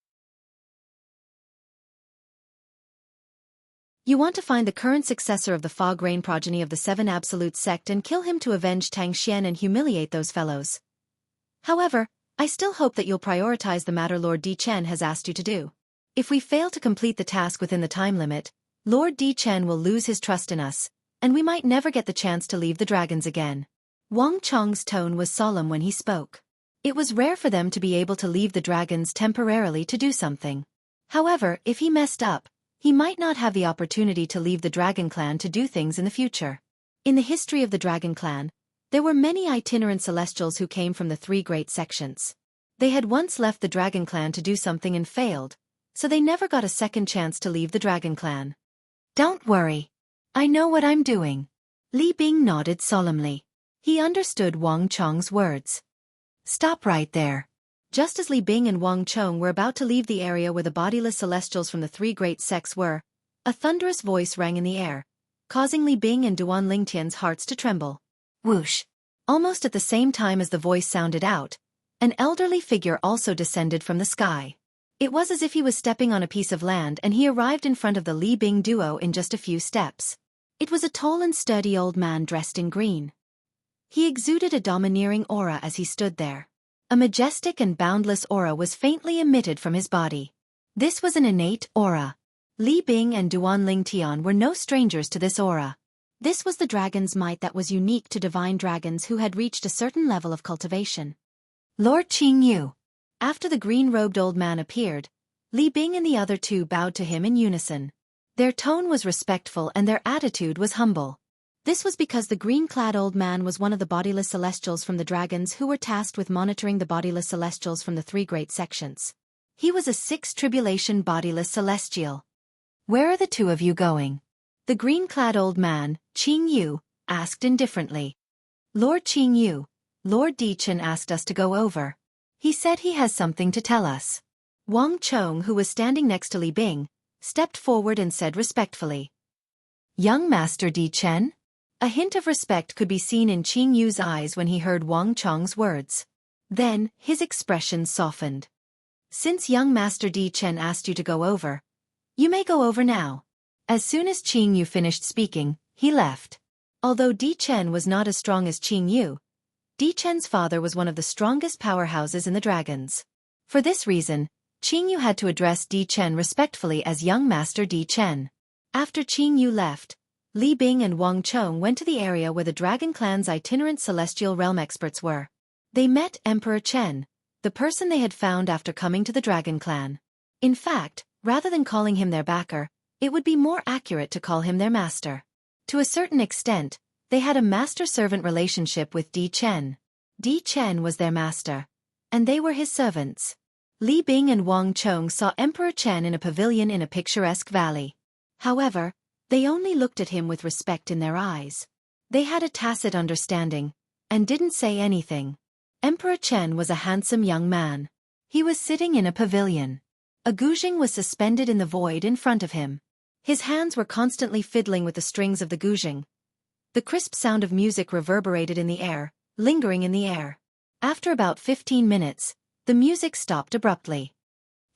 You want to find the current successor of the Fog Rain progeny of the Seven Absolute sect and kill him to avenge Xianxia and humiliate those fellows. However, I still hope that you'll prioritize the matter Lord Di Chen has asked you to do. If we fail to complete the task within the time limit, Lord Di Chen will lose his trust in us, and we might never get the chance to leave the dragons again. Wang Chong's tone was solemn when he spoke. It was rare for them to be able to leave the dragons temporarily to do something. However, if he messed up, he might not have the opportunity to leave the Dragon Clan to do things in the future. In the history of the Dragon Clan, there were many itinerant celestials who came from the three great sections. They had once left the Dragon Clan to do something and failed, so they never got a second chance to leave the Dragon Clan. Don't worry. I know what I'm doing. Li Bing nodded solemnly. He understood Wang Chong's words. Stop right there. Just as Li Bing and Wang Chong were about to leave the area where the bodiless celestials from the three great sects were, a thunderous voice rang in the air, causing Li Bing and Duan Lingtian's hearts to tremble. Whoosh! Almost at the same time as the voice sounded out, an elderly figure also descended from the sky. It was as if he was stepping on a piece of land and he arrived in front of the Li Bing duo in just a few steps. It was a tall and sturdy old man dressed in green. He exuded a domineering aura as he stood there. A majestic and boundless aura was faintly emitted from his body. This was an innate aura. Li Bing and Duan Lingtian were no strangers to this aura. This was the dragon's might that was unique to divine dragons who had reached a certain level of cultivation. Lord Jianghu. After the green-robed old man appeared, Li Bing and the other two bowed to him in unison. Their tone was respectful and their attitude was humble. This was because the green-clad old man was one of the bodiless celestials from the dragons who were tasked with monitoring the bodiless celestials from the three great sections. He was a sixth tribulation bodiless celestial. Where are the two of you going? The green-clad old man, Jianghu, asked indifferently. Lord Jianghu, Lord Di Chen asked us to go over. He said he has something to tell us. Wang Chong, who was standing next to Li Bing, stepped forward and said respectfully. Young Master Di Chen? A hint of respect could be seen in Jianghu's eyes when he heard Wang Chong's words. Then, his expression softened. Since young Master Di Chen asked you to go over, you may go over now. As soon as Jianghu finished speaking, he left. Although Di Chen was not as strong as Jianghu, Di Chen's father was one of the strongest powerhouses in the dragons. For this reason, Jianghu had to address Di Chen respectfully as young Master Di Chen. After Jianghu left, Li Bing and Wang Chong went to the area where the Dragon Clan's itinerant celestial realm experts were. They met Emperor Chen, the person they had found after coming to the Dragon Clan. In fact, rather than calling him their backer, it would be more accurate to call him their master. To a certain extent, they had a master-servant relationship with Di Chen. Di Chen was their master, and they were his servants. Li Bing and Wang Chong saw Emperor Chen in a pavilion in a picturesque valley. However, they only looked at him with respect in their eyes. They had a tacit understanding, and didn't say anything. Emperor Chen was a handsome young man. He was sitting in a pavilion. A guzheng was suspended in the void in front of him. His hands were constantly fiddling with the strings of the guzheng. The crisp sound of music reverberated in the air, lingering in the air. After about 15 minutes, the music stopped abruptly.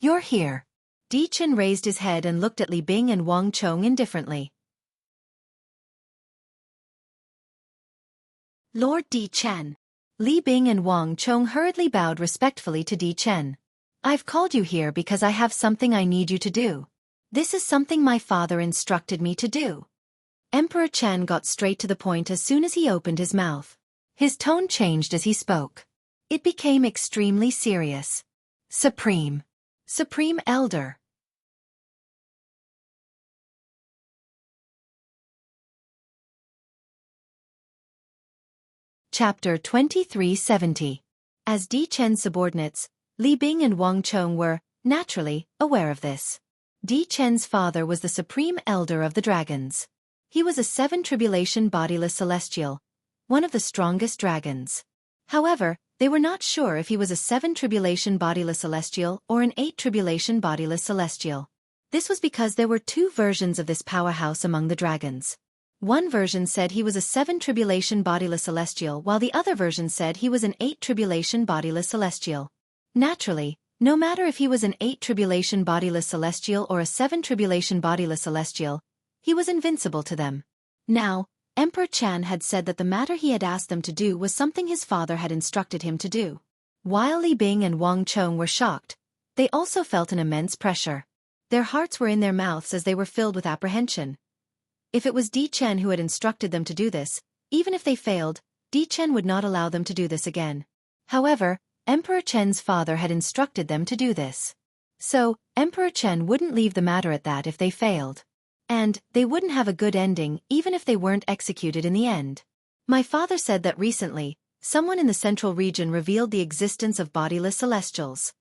You're here. Di Chen raised his head and looked at Li Bing and Wang Chong indifferently. Lord Di Chen. Li Bing and Wang Chong hurriedly bowed respectfully to Di Chen. I've called you here because I have something I need you to do. This is something my father instructed me to do. Emperor Chen got straight to the point as soon as he opened his mouth. His tone changed as he spoke. It became extremely serious. Supreme Elder. Chapter 2370. As Di Chen's subordinates, Li Bing and Wang Chong were, naturally, aware of this. Di Chen's father was the Supreme Elder of the Dragons. He was a 7 tribulation bodiless celestial, one of the strongest dragons. However, they were not sure if he was a 7 tribulation bodiless celestial or an 8 tribulation bodiless celestial. This was because there were 2 versions of this powerhouse among the dragons. One version said he was a 7 tribulation bodiless celestial while the other version said he was an 8 tribulation bodiless celestial. Naturally, no matter if he was an 8 tribulation bodiless celestial or a 7 tribulation bodiless celestial, He was invincible to them. Now, Emperor Chen had said that the matter he had asked them to do was something his father had instructed him to do. While Li Bing and Wang Chong were shocked, they also felt an immense pressure. Their hearts were in their mouths as they were filled with apprehension. If it was Di Chen who had instructed them to do this, even if they failed, Di Chen would not allow them to do this again. However, Emperor Chen's father had instructed them to do this. So, Emperor Chen wouldn't leave the matter at that if they failed. And they wouldn't have a good ending even if they weren't executed in the end. My father said that recently, someone in the central region revealed the existence of bodiless celestials.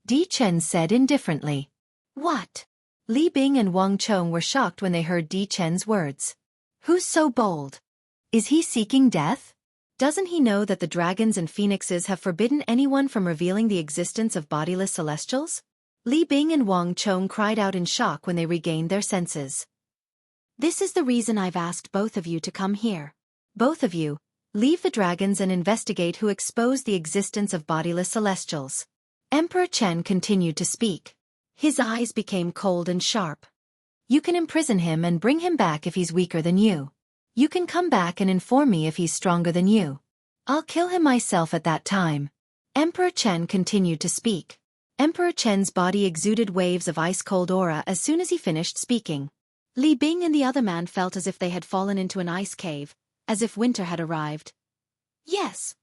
Di Chen said indifferently. What? Li Bing and Wang Chong were shocked when they heard Di Chen's words. Who's so bold? Is he seeking death? Doesn't he know that the dragons and phoenixes have forbidden anyone from revealing the existence of bodiless celestials? Li Bing and Wang Chong cried out in shock when they regained their senses. This is the reason I've asked both of you to come here. Both of you, leave the dragons and investigate who exposed the existence of bodiless celestials. Emperor Chen continued to speak. His eyes became cold and sharp. You can imprison him and bring him back if he's weaker than you. You can come back and inform me if he's stronger than you. I'll kill him myself at that time. Emperor Chen continued to speak. Emperor Chen's body exuded waves of ice-cold aura as soon as he finished speaking. Li Bing and the other man felt as if they had fallen into an ice cave, as if winter had arrived. Yes.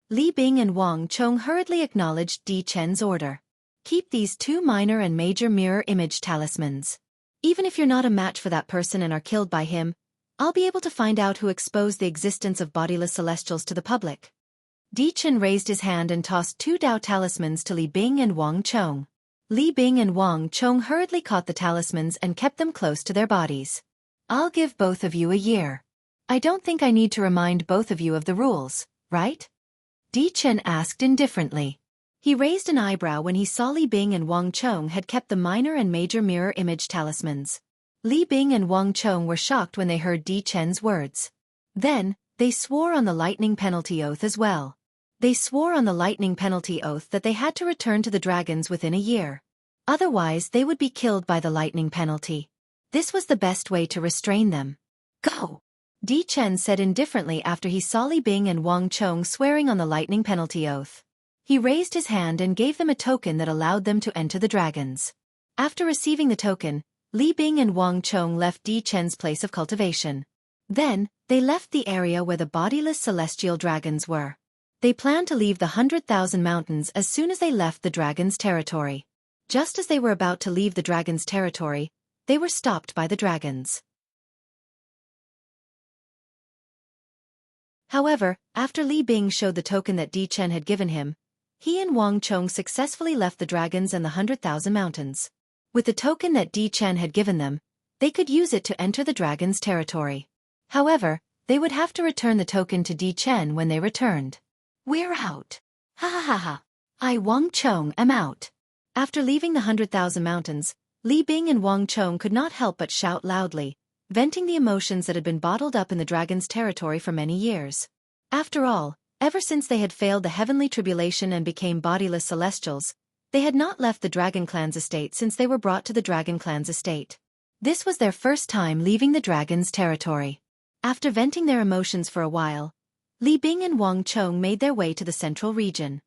Li Bing and Wang Chong hurriedly acknowledged Di Chen's order. Keep these 2 minor and major mirror image talismans. Even if you're not a match for that person and are killed by him, I'll be able to find out who exposed the existence of bodiless celestials to the public. Di Chen raised his hand and tossed 2 Dao talismans to Li Bing and Wang Chong. Li Bing and Wang Chong hurriedly caught the talismans and kept them close to their bodies. I'll give both of you a year. I don't think I need to remind both of you of the rules, right? Di Chen asked indifferently. He raised an eyebrow when he saw Li Bing and Wang Chong had kept the minor and major mirror image talismans. Li Bing and Wang Chong were shocked when they heard Di Chen's words. Then, they swore on the lightning penalty oath as well. They swore on the lightning penalty oath that they had to return to the dragons within a year. Otherwise they would be killed by the lightning penalty. This was the best way to restrain them. Go! Di Chen said indifferently after he saw Li Bing and Wang Chong swearing on the lightning penalty oath. He raised his hand and gave them a token that allowed them to enter the dragons. After receiving the token, Li Bing and Wang Chong left Di Chen's place of cultivation. Then, they left the area where the bodiless celestial dragons were. They planned to leave the 100,000 mountains as soon as they left the dragon's territory. Just as they were about to leave the dragon's territory, they were stopped by the dragons. However, after Li Bing showed the token that Di Chen had given him, he and Wang Chong successfully left the dragons and the 100,000 mountains. With the token that Di Chen had given them, they could use it to enter the dragon's territory. However, they would have to return the token to Di Chen when they returned. We're out. Ha ha ha ha. I, Wang Chong, am out. After leaving the 100,000 mountains, Li Bing and Wang Chong could not help but shout loudly, venting the emotions that had been bottled up in the dragon's territory for many years. After all, ever since they had failed the heavenly tribulation and became bodiless celestials, they had not left the Dragon Clan's estate since they were brought to the Dragon Clan's estate. This was their first time leaving the dragon's territory. After venting their emotions for a while, Li Bing and Wang Chong made their way to the central region.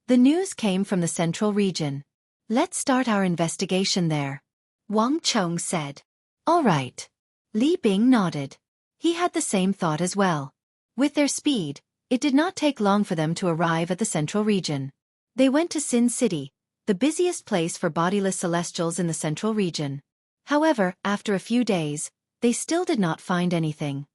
The news came from the central region. Let's start our investigation there, Wang Chong said. All right. Li Bing nodded. He had the same thought as well. With their speed, it did not take long for them to arrive at the central region. They went to Sin City, the busiest place for bodiless celestials in the central region. However, after a few days, they still did not find anything.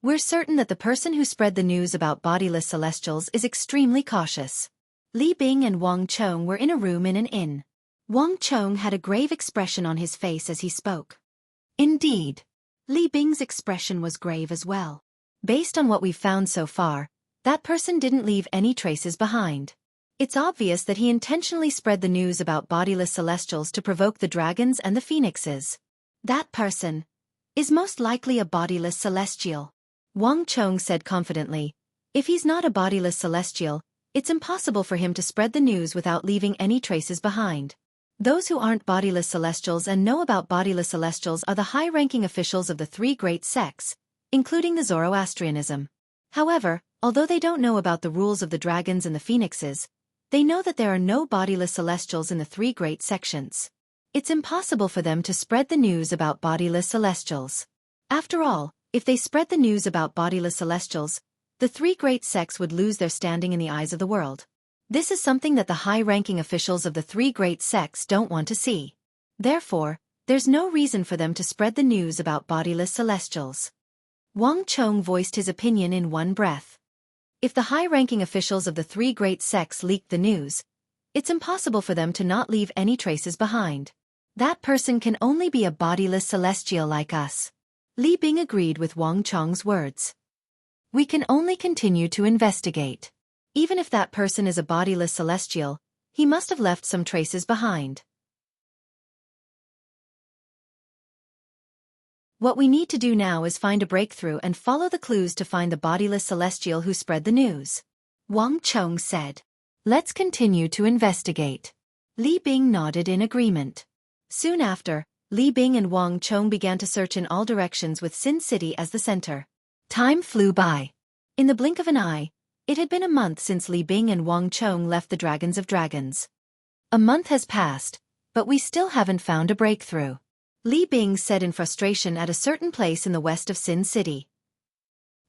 We're certain that the person who spread the news about bodiless celestials is extremely cautious. Li Bing and Wang Chong were in a room in an inn. Wang Chong had a grave expression on his face as he spoke. Indeed. Li Bing's expression was grave as well. Based on what we've found so far, that person didn't leave any traces behind. It's obvious that he intentionally spread the news about bodiless celestials to provoke the dragons and the phoenixes. That person is most likely a bodiless celestial. Wang Chong said confidently. If he's not a bodiless celestial, it's impossible for him to spread the news without leaving any traces behind. Those who aren't bodiless celestials and know about bodiless celestials are the high-ranking officials of the three great sects, including the Zoroastrianism. However, although they don't know about the rules of the dragons and the phoenixes, they know that there are no bodiless celestials in the three great sections. It's impossible for them to spread the news about bodiless celestials. After all, if they spread the news about bodiless celestials, the three great sects would lose their standing in the eyes of the world. This is something that the high-ranking officials of the three great sects don't want to see. Therefore, there's no reason for them to spread the news about bodiless celestials. Wang Chong voiced his opinion in one breath. If the high-ranking officials of the three great sects leaked the news, it's impossible for them to not leave any traces behind. That person can only be a bodiless celestial like us. Li Bing agreed with Wang Chong's words. We can only continue to investigate. Even if that person is a bodiless celestial, he must have left some traces behind. What we need to do now is find a breakthrough and follow the clues to find the bodiless celestial who spread the news. Wang Chong said. Let's continue to investigate. Li Bing nodded in agreement. Soon after, Li Bing and Wang Chong began to search in all directions with Sin City as the center. Time flew by. In the blink of an eye, it had been a month since Li Bing and Wang Chong left the Dragons of Dragons. A month has passed, but we still haven't found a breakthrough. Li Bing said in frustration at a certain place in the west of Sin City.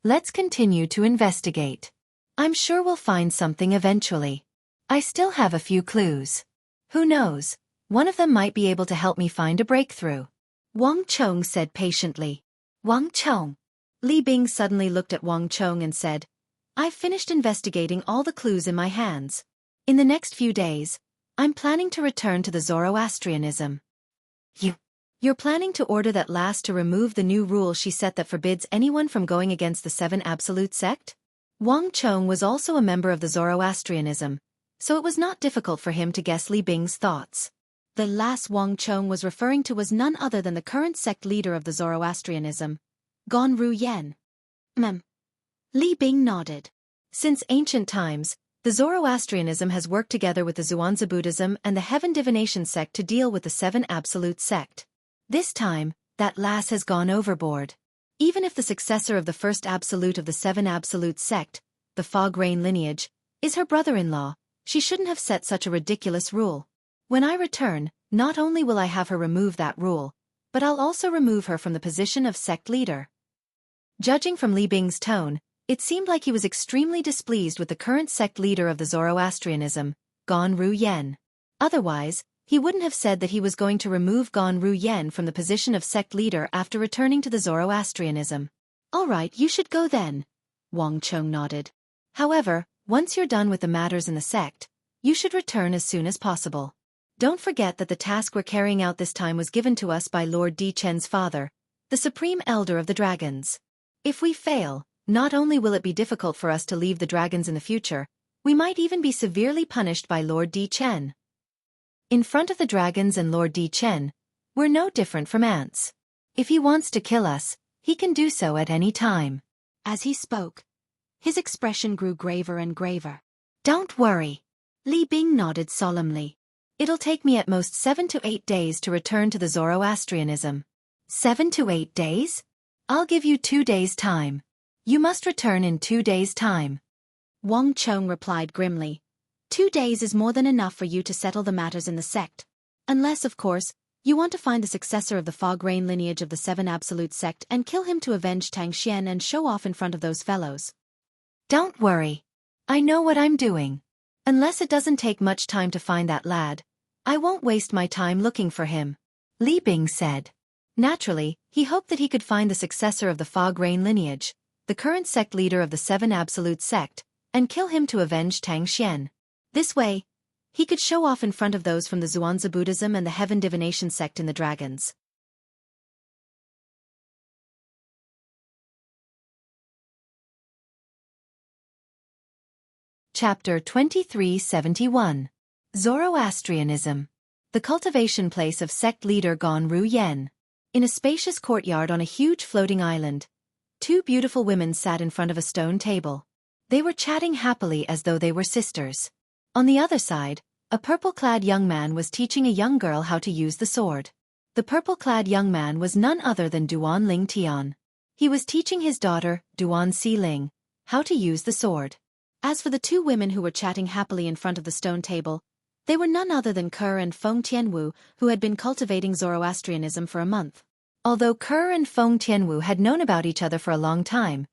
Let's continue to investigate. I'm sure we'll find something eventually. I still have a few clues. Who knows, one of them might be able to help me find a breakthrough. Wang Chong said patiently. Wang Chong. Li Bing suddenly looked at Wang Chong and said, I've finished investigating all the clues in my hands. In the next few days, I'm planning to return to the Zoroastrianism. You're planning to order that last to remove the new rule she set that forbids anyone from going against the Seven Absolute Sect? Wang Chong was also a member of the Zoroastrianism, so it was not difficult for him to guess Li Bing's thoughts. The last Wang Chong was referring to was none other than the current sect leader of the Zoroastrianism, Gonru Yen. Li Bing nodded. Since ancient times, the Zoroastrianism has worked together with the Zhuangzi Buddhism and the Heaven Divination sect to deal with the Seven Absolute sect. This time, that lass has gone overboard. Even if the successor of the first absolute of the Seven Absolute sect, the Fog Rain lineage, is her brother-in-law, she shouldn't have set such a ridiculous rule. When I return, not only will I have her remove that rule, but I'll also remove her from the position of sect leader. Judging from Li Bing's tone, it seemed like he was extremely displeased with the current sect leader of the Zoroastrianism, Gonru Yen. Otherwise, he wouldn't have said that he was going to remove Gonru Yen from the position of sect leader after returning to the Zoroastrianism. All right, you should go then. Wang Chong nodded. However, once you're done with the matters in the sect, you should return as soon as possible. Don't forget that the task we're carrying out this time was given to us by Lord Di Chen's father, the Supreme Elder of the Dragons. If we fail, not only will it be difficult for us to leave the dragons in the future, we might even be severely punished by Lord Di Chen. In front of the dragons and Lord Di Chen, we're no different from ants. If he wants to kill us, he can do so at any time. As he spoke, his expression grew graver and graver. Don't worry. Li Bing nodded solemnly. It'll take me at most 7 to 8 days to return to the Zoroastrianism. 7 to 8 days? I'll give you 2 days' time. You must return in 2 days' time. Wang Chong replied grimly. 2 days is more than enough for you to settle the matters in the sect. Unless, of course, you want to find the successor of the Fog Rain lineage of the Seven Absolute sect and kill him to avenge Tang Xian and show off in front of those fellows. Don't worry. I know what I'm doing. Unless it doesn't take much time to find that lad, I won't waste my time looking for him. Li Bing said. Naturally, he hoped that he could find the successor of the Fog Rain lineage, the current sect leader of the Seven Absolute sect, and kill him to avenge Tang Xian. This way, he could show off in front of those from the Zhuangzi Buddhism and the Heaven Divination sect in the dragons. Chapter 2371. Zoroastrianism. The cultivation place of sect leader Gonru Yen. In a spacious courtyard on a huge floating island, 2 beautiful women sat in front of a stone table. They were chatting happily as though they were sisters. On the other side, A purple-clad young man was teaching a young girl how to use the sword. The purple-clad young man was none other than Duan Ling Tian. He was teaching his daughter, Duan Si Ling, how to use the sword. As for the two women who were chatting happily in front of the stone table, they were none other than Ker and Feng Tianwu, who had been cultivating Zoroastrianism for a month. Although Ker and Feng Tianwu had known about each other for a long time,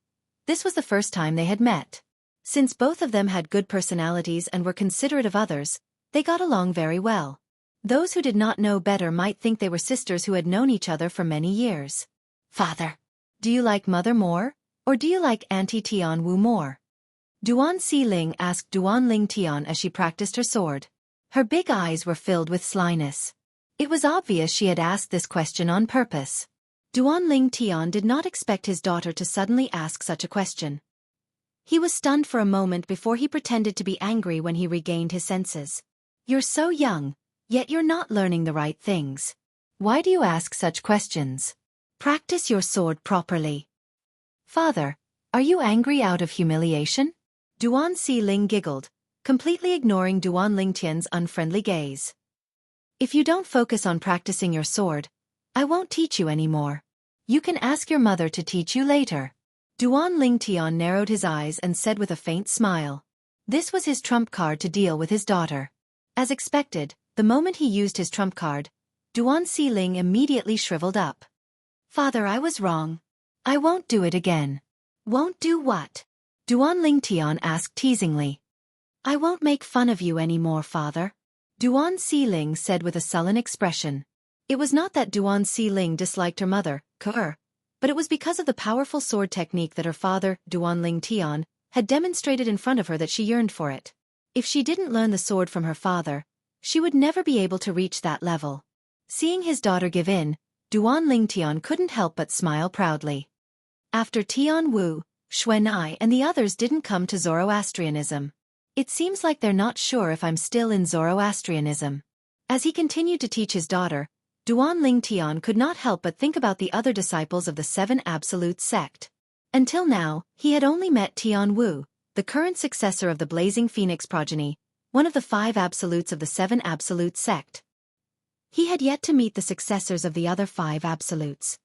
this was the first time they had met. Since both of them had good personalities and were considerate of others, they got along very well. Those who did not know better might think they were sisters who had known each other for many years. Father, do you like Mother more, or do you like Auntie Tianwu more? Duan Si Ling asked Duan Ling Tian as she practiced her sword. Her big eyes were filled with slyness. It was obvious she had asked this question on purpose. Duan Ling Tian did not expect his daughter to suddenly ask such a question. He was stunned for a moment before he pretended to be angry when he regained his senses. You're so young, yet you're not learning the right things. Why do you ask such questions? Practice your sword properly. Father, are you angry out of humiliation? Duan Si Ling giggled, completely ignoring Duan Ling Tian's unfriendly gaze. If you don't focus on practicing your sword, I won't teach you anymore. You can ask your mother to teach you later. Duan Ling Tian narrowed his eyes and said with a faint smile. This was his trump card to deal with his daughter. As expected, the moment he used his trump card, Duan Si Ling immediately shriveled up. Father, I was wrong. I won't do it again. Won't do what? Duan Ling Tian asked teasingly. I won't make fun of you anymore, father. Duan Si Ling said with a sullen expression. It was not that Duan Si Ling disliked her mother, Ker, but it was because of the powerful sword technique that her father, Duan Ling Tian, had demonstrated in front of her that she yearned for it. If she didn't learn the sword from her father, she would never be able to reach that level. Seeing his daughter give in, Duan Ling Tian couldn't help but smile proudly. After Tian Wu, Xuanai and the others didn't come to Zoroastrianism. It seems like they're not sure if I'm still in Zoroastrianism. As he continued to teach his daughter, Duan Ling Tian could not help but think about the other disciples of the Seven Absolutes sect. Until now, he had only met Tian Wu, the current successor of the Blazing Phoenix progeny, one of the 5 absolutes of the Seven Absolute sect. He had yet to meet the successors of the other 5 absolutes.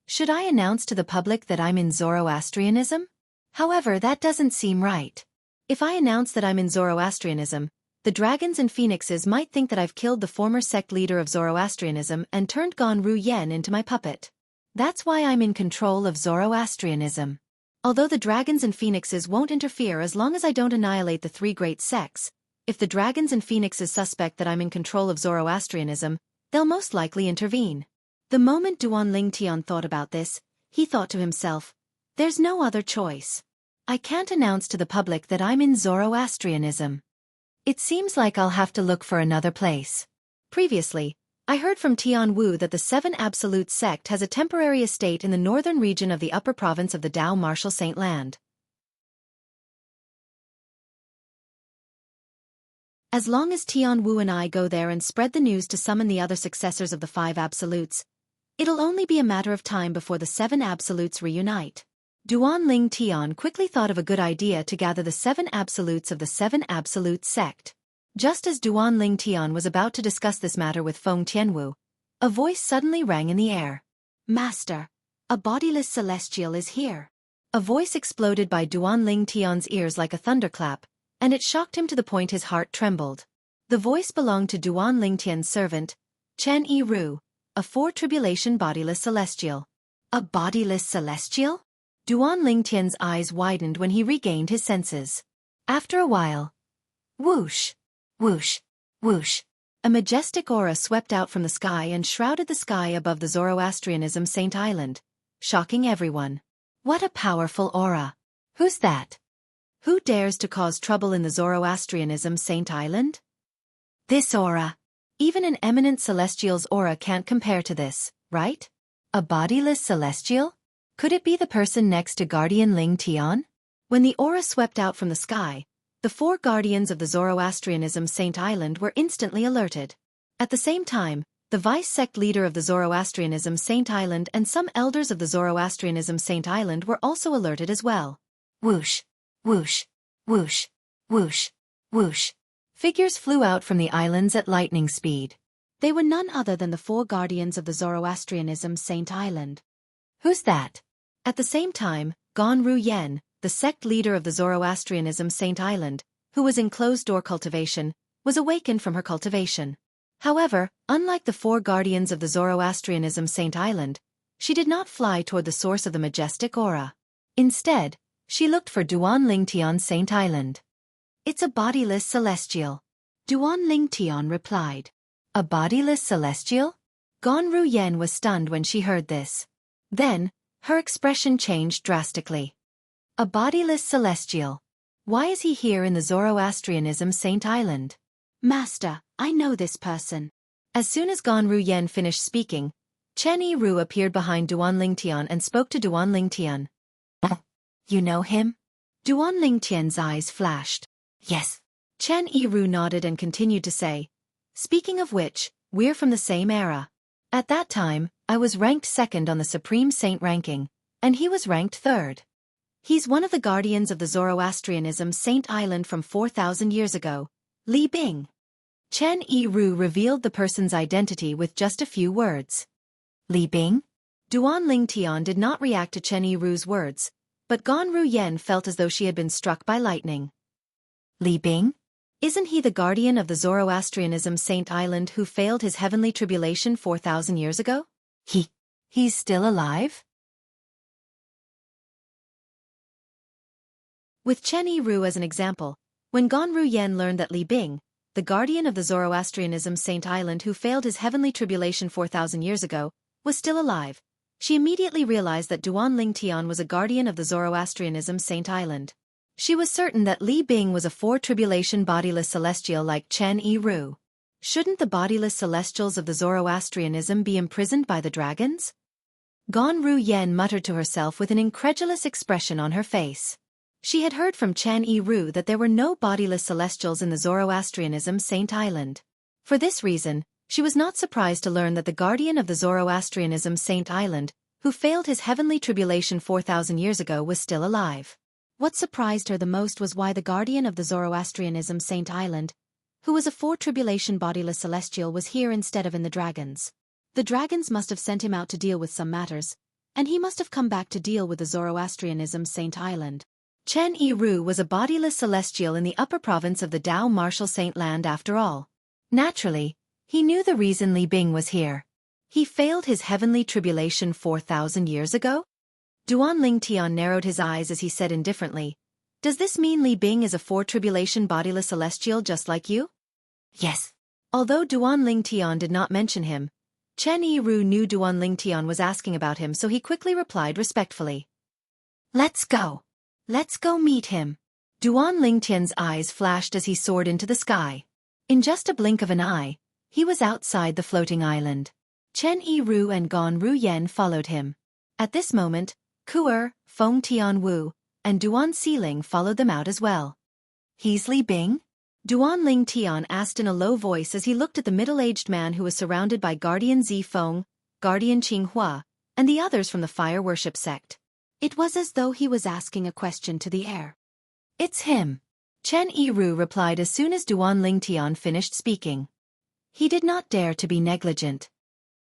Should I announce to the public that I'm in Zoroastrianism? However, that doesn't seem right. If I announce that I'm in Zoroastrianism, the dragons and phoenixes might think that I've killed the former sect leader of Zoroastrianism and turned Gan Ru Yen into my puppet. That's why I'm in control of Zoroastrianism. Although the dragons and phoenixes won't interfere as long as I don't annihilate the 3 great sects, if the dragons and phoenixes suspect that I'm in control of Zoroastrianism, they'll most likely intervene. The moment Duan Ling Tian thought about this, he thought to himself, there's no other choice. I can't announce to the public that I'm in Zoroastrianism. It seems like I'll have to look for another place. Previously, I heard from Tian Wu that the Seven Absolute sect has a temporary estate in the northern region of the upper province of the Dao Martial Saint Land. As long as Tian Wu and I go there and spread the news to summon the other successors of the 5 absolutes, it'll only be a matter of time before the 7 absolutes reunite. Duan Ling Tian quickly thought of a good idea to gather the 7 absolutes of the 7 Absolute sect. Just as Duan Ling Tian was about to discuss this matter with Feng Tianwu, a voice suddenly rang in the air. Master, a bodiless celestial is here. A voice exploded by Duan Ling Tian's ears like a thunderclap, and it shocked him to the point his heart trembled. The voice belonged to Duan Ling Tian's servant, Chen Yi Ru, a 4-tribulation bodiless celestial. A bodiless celestial? Duan Ling Tian's eyes widened when he regained his senses. After a while, whoosh, whoosh, whoosh, a majestic aura swept out from the sky and shrouded the sky above the Zoroastrianism Saint Island, shocking everyone. What a powerful aura! Who's that? Who dares to cause trouble in the Zoroastrianism Saint Island? This aura. Even an eminent celestial's aura can't compare to this, right? A bodiless celestial? Could it be the person next to Guardian Ling Tian? When the aura swept out from the sky, the 4 guardians of the Zoroastrianism Saint Island were instantly alerted. At the same time, the vice-sect leader of the Zoroastrianism Saint Island and some elders of the Zoroastrianism Saint Island were also alerted as well. Whoosh, whoosh, whoosh, whoosh, whoosh. Figures flew out from the islands at lightning speed. They were none other than the 4 guardians of the Zoroastrianism Saint Island. Who's that? At the same time, Ganru Yen, the sect leader of the Zoroastrianism Saint Island, who was in closed-door cultivation, was awakened from her cultivation. However, unlike the 4 guardians of the Zoroastrianism Saint Island, she did not fly toward the source of the majestic aura. Instead, she looked for Duan Lingtian Saint Island. It's a bodiless celestial. Duan Lingtian replied. A bodiless celestial? Ganru Yen was stunned when she heard this. Then, her expression changed drastically. A bodiless celestial. Why is he here in the Zoroastrianism Saint Island? Master, I know this person. As soon as Ganru Yen finished speaking, Chen Yiru appeared behind Duan Lingtian and spoke to Duan Lingtian. You know him? Duan Lingtian's eyes flashed. Yes. Chen Yiru nodded and continued to say, speaking of which, we're from the same era. At that time, I was ranked 2nd on the Supreme Saint ranking, and he was ranked 3rd. He's one of the guardians of the Zoroastrianism Saint Island from 4,000 years ago, Li Bing. Chen Yiru revealed the person's identity with just a few words. Li Bing? Duan Lingtian did not react to Chen Yiru's words, but Ganru Yen felt as though she had been struck by lightning. Li Bing? Isn't he the guardian of the Zoroastrianism Saint Island who failed his heavenly tribulation 4,000 years ago? He's still alive? With Chen Yiru as an example, when Ganru Yen learned that Li Bing, the guardian of the Zoroastrianism Saint Island who failed his heavenly tribulation 4,000 years ago, was still alive, she immediately realized that Duan Lingtian was a guardian of the Zoroastrianism Saint Island. She was certain that Li Bing was a 4-tribulation bodiless celestial like Chen Yiru. Shouldn't the bodiless celestials of the Zoroastrianism be imprisoned by the dragons? Ganru Yen muttered to herself with an incredulous expression on her face. She had heard from Chen Yiru that there were no bodiless celestials in the Zoroastrianism Saint Island. For this reason, she was not surprised to learn that the guardian of the Zoroastrianism Saint Island, who failed his heavenly tribulation 4,000 years ago, was still alive. What surprised her the most was why the guardian of the Zoroastrianism Saint Island, who was a 4-tribulation bodiless celestial, was here instead of in the dragons. The dragons must have sent him out to deal with some matters, and he must have come back to deal with the Zoroastrianism Saint Island. Chen Yiru was a bodiless celestial in the upper province of the Dao Martial Saint Land after all. Naturally, he knew the reason Li Bing was here. He failed his heavenly tribulation 4,000 years ago? Duan Lingtian narrowed his eyes as he said indifferently, does this mean Li Bing is a 4-tribulation bodiless celestial just like you? Yes. Although Duan Lingtian did not mention him, Chen Yiru knew Duan Lingtian was asking about him, so he quickly replied respectfully. Let's go. Let's go meet him. Duan Lingtian's eyes flashed as he soared into the sky. In just a blink of an eye, he was outside the floating island. Chen Yiru and Ganru Yen followed him. At this moment, Kuer, Feng Tianwu, and Duan Xiling followed them out as well. He's Li Bing? Duan Lingtian asked in a low voice as he looked at the middle-aged man who was surrounded by Guardian Zifeng, Guardian Qinghua, and the others from the fire worship sect. It was as though he was asking a question to the air. It's him. Chen Yiru replied as soon as Duan Lingtian finished speaking. He did not dare to be negligent.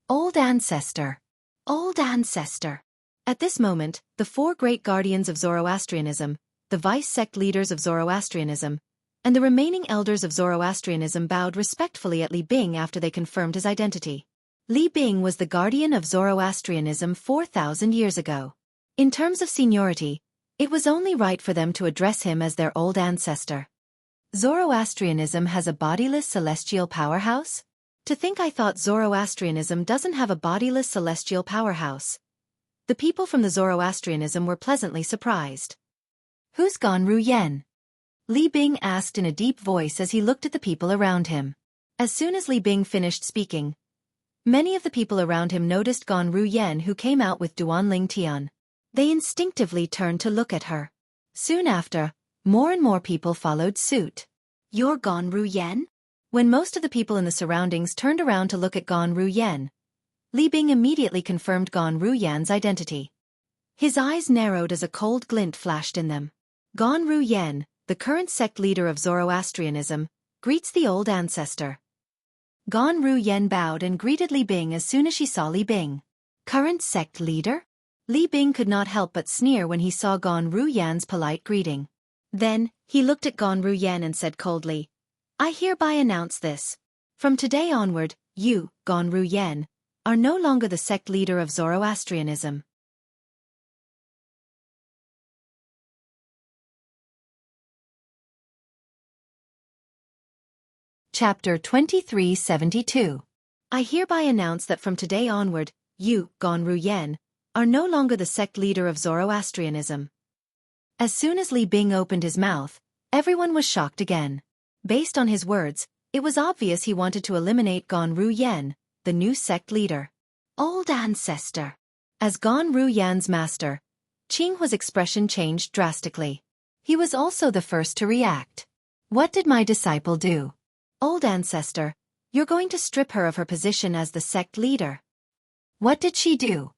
Old ancestor. Old ancestor. At this moment, the 4 great guardians of Zoroastrianism, the vice-sect leaders of Zoroastrianism, and the remaining elders of Zoroastrianism bowed respectfully at Li Bing after they confirmed his identity. Li Bing was the guardian of Zoroastrianism 4,000 years ago. In terms of seniority, it was only right for them to address him as their old ancestor. Zoroastrianism has a bodiless celestial powerhouse? To think I thought Zoroastrianism doesn't have a bodiless celestial powerhouse. The people from the Zoroastrianism were pleasantly surprised. Who's Ganru Yen? Li Bing asked in a deep voice as he looked at the people around him. As soon as Li Bing finished speaking, many of the people around him noticed Ganru Yen, who came out with Duan Lingtian. They instinctively turned to look at her. Soon after, more and more people followed suit. You're Ganru Yen? When most of the people in the surroundings turned around to look at Ganru Yen, Li Bing immediately confirmed Ganru Yen's identity. His eyes narrowed as a cold glint flashed in them. Ganru Yen, the current sect leader of Zoroastrianism, Greets the old ancestor. Gan Ruyen bowed and greeted Li Bing as soon as she saw Li Bing. Current sect leader? Li Bing could not help but sneer when he saw Gan Ruyan's polite greeting. Then, he looked at Gan Ruyen and said coldly, I hereby announce this. From today onward, you, Gan Ruyen, are no longer the sect leader of Zoroastrianism. Chapter 2372. I hereby announce that from today onward, you, Gan Ruyen, are no longer the sect leader of Zoroastrianism. As soon as Li Bing opened his mouth, everyone was shocked again. Based on his words, it was obvious he wanted to eliminate Gan Ruyen, the new sect leader. Old ancestor. As Gan Ruyan's master, Qinghua's expression changed drastically. He was also the first to react. What did my disciple do? Old ancestor, you're going to strip her of her position as the sect leader. What did she do?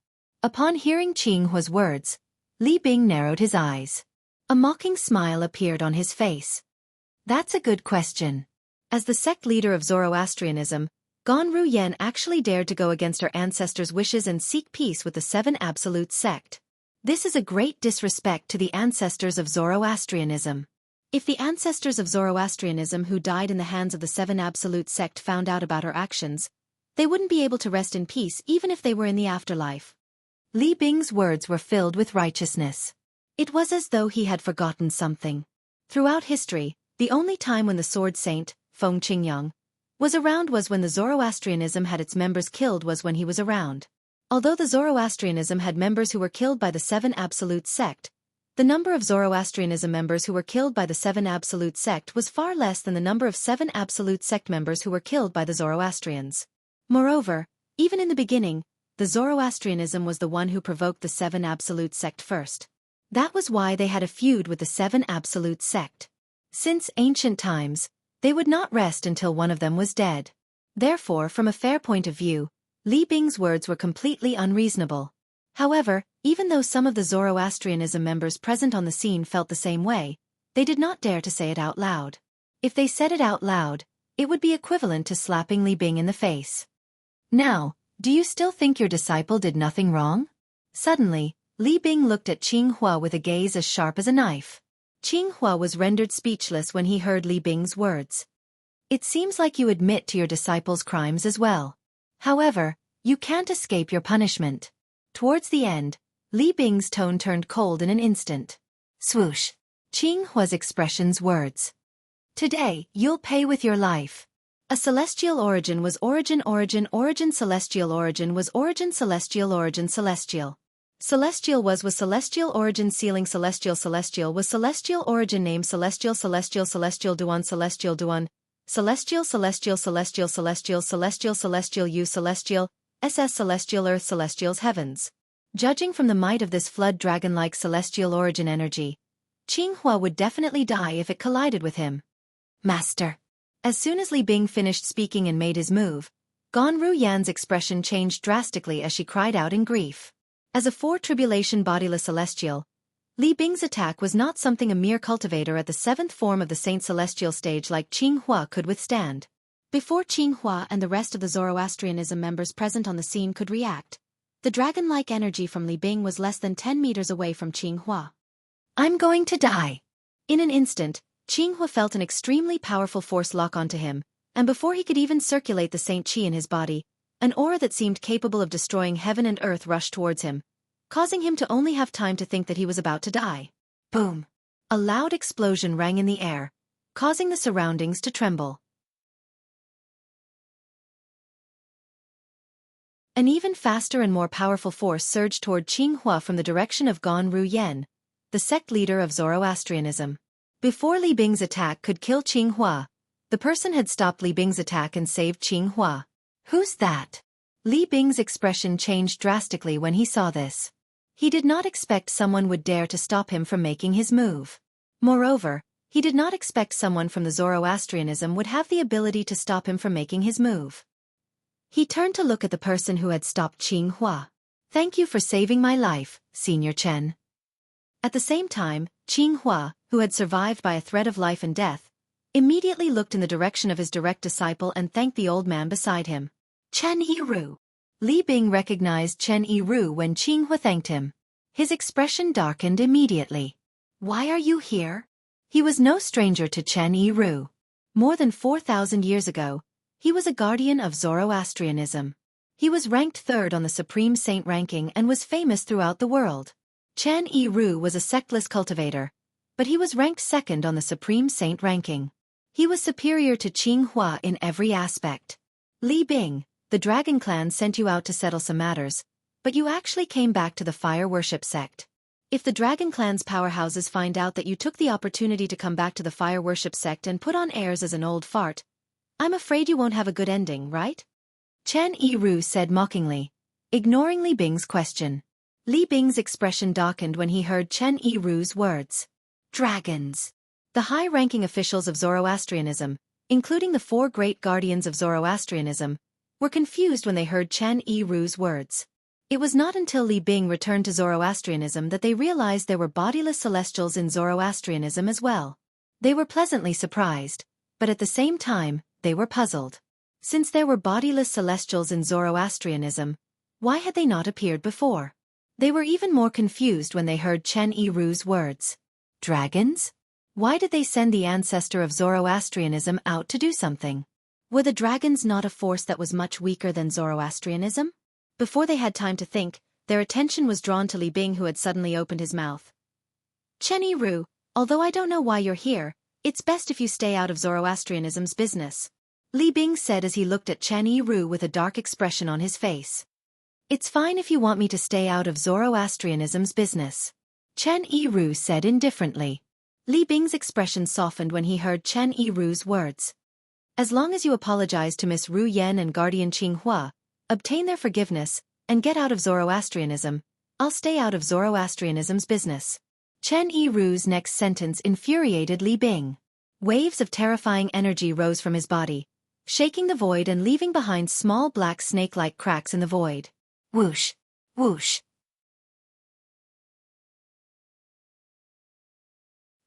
Upon hearing Qinghua's words, Li Bing narrowed his eyes. A mocking smile appeared on his face. That's a good question. As the sect leader of Zoroastrianism, Gan Ruyen actually dared to go against her ancestors' wishes and seek peace with the Seven Absolute sect. This is a great disrespect to the ancestors of Zoroastrianism. If the ancestors of Zoroastrianism who died in the hands of the Seven Absolute sect found out about her actions, they wouldn't be able to rest in peace even if they were in the afterlife. Li Bing's words were filled with righteousness. It was as though he had forgotten something. Throughout history, the only time when the sword saint, Feng Qingyang, was around was when the Zoroastrianism had its members killed was when he was around. Although the Zoroastrianism had members who were killed by the Seven Absolute sect, the number of Zoroastrianism members who were killed by the Seven Absolute sect was far less than the number of Seven Absolute sect members who were killed by the Zoroastrians. Moreover, even in the beginning, the Zoroastrianism was the one who provoked the Seven Absolute sect first. That was why they had a feud with the Seven Absolute sect. Since ancient times, they would not rest until one of them was dead. Therefore, from a fair point of view, Li Bing's words were completely unreasonable. However, even though some of the Zoroastrianism members present on the scene felt the same way, they did not dare to say it out loud. If they said it out loud, it would be equivalent to slapping Li Bing in the face. Now, do you still think your disciple did nothing wrong? Suddenly, Li Bing looked at Qinghua with a gaze as sharp as a knife. Qinghua was rendered speechless when he heard Li Bing's words. It seems like you admit to your disciple's crimes as well. However, you can't escape your punishment. Towards the end, Li Bing's tone turned cold in an instant. Swoosh. Qinghua's expression's words. Today, you'll pay with your life. A celestial origin was origin celestial origin was origin celestial origin celestial. Celestial was celestial origin ceiling celestial was celestial origin name celestial duan celestial u celestial SS celestial earth celestials heavens. Judging from the might of this flood dragon-like celestial origin energy, Qinghua would definitely die if it collided with him. Master. As soon as Li Bing finished speaking and made his move, Gan Ruyan's expression changed drastically as she cried out in grief. As a four-tribulation bodiless celestial, Li Bing's attack was not something a mere cultivator at the seventh form of the Saint Celestial stage like Qinghua could withstand. Before Qinghua and the rest of the Zoroastrianism members present on the scene could react, the dragon-like energy from Li Bing was less than 10 meters away from Qinghua. I'm going to die. In an instant, Qinghua felt an extremely powerful force lock onto him, and before he could even circulate the Saint Qi in his body, an aura that seemed capable of destroying heaven and earth rushed towards him, causing him to only have time to think that he was about to die. Boom! A loud explosion rang in the air, causing the surroundings to tremble. An even faster and more powerful force surged toward Qinghua from the direction of Gan Ruyen, the sect leader of Zoroastrianism. Before Li Bing's attack could kill Qinghua, the person had stopped Li Bing's attack and saved Qinghua. Who's that? Li Bing's expression changed drastically when he saw this. He did not expect someone would dare to stop him from making his move. Moreover, he did not expect someone from the Zoroastrianism would have the ability to stop him from making his move. He turned to look at the person who had stopped Qinghua. Thank you for saving my life, Senior Chen. At the same time, Qinghua, who had survived by a threat of life and death, immediately looked in the direction of his direct disciple and thanked the old man beside him. Chen Yiru. Li Bing recognized Chen Yiru when Jianghu thanked him. His expression darkened immediately. Why are you here? He was no stranger to Chen Yiru. More than 4,000 years ago, he was a guardian of Zoroastrianism. He was ranked third on the Supreme Saint ranking and was famous throughout the world. Chen Yiru was a sectless cultivator, but he was ranked second on the Supreme Saint ranking. He was superior to Qinghua in every aspect. Li Bing, the Dragon Clan sent you out to settle some matters, but you actually came back to the fire worship sect. If the Dragon Clan's powerhouses find out that you took the opportunity to come back to the fire worship sect and put on airs as an old fart, I'm afraid you won't have a good ending, right? Chen Yiru said mockingly, ignoring Li Bing's question. Li Bing's expression darkened when he heard Chen Yiru's words. Dragons. The high-ranking officials of Zoroastrianism, including the 4 great guardians of Zoroastrianism, were confused when they heard Chen Yiru's words. It was not until Li Bing returned to Zoroastrianism that they realized there were bodiless celestials in Zoroastrianism as well. They were pleasantly surprised, but at the same time, they were puzzled. Since there were bodiless celestials in Zoroastrianism, why had they not appeared before? They were even more confused when they heard Chen Yiru's words. Dragons? Why did they send the ancestor of Zoroastrianism out to do something? Were the dragons not a force that was much weaker than Zoroastrianism? Before they had time to think, their attention was drawn to Li Bing, who had suddenly opened his mouth. Chen Yiru, although I don't know why you're here, it's best if you stay out of Zoroastrianism's business. Li Bing said as he looked at Chen Yiru with a dark expression on his face. It's fine if you want me to stay out of Zoroastrianism's business. Chen Yiru said indifferently. Li Bing's expression softened when he heard Chen Yiru's words. As long as you apologize to Miss Ru Yan and Guardian Qinghua, obtain their forgiveness, and get out of Zoroastrianism, I'll stay out of Zoroastrianism's business. Chen Yiru's next sentence infuriated Li Bing. Waves of terrifying energy rose from his body, shaking the void and leaving behind small black snake-like cracks in the void. Whoosh! Whoosh!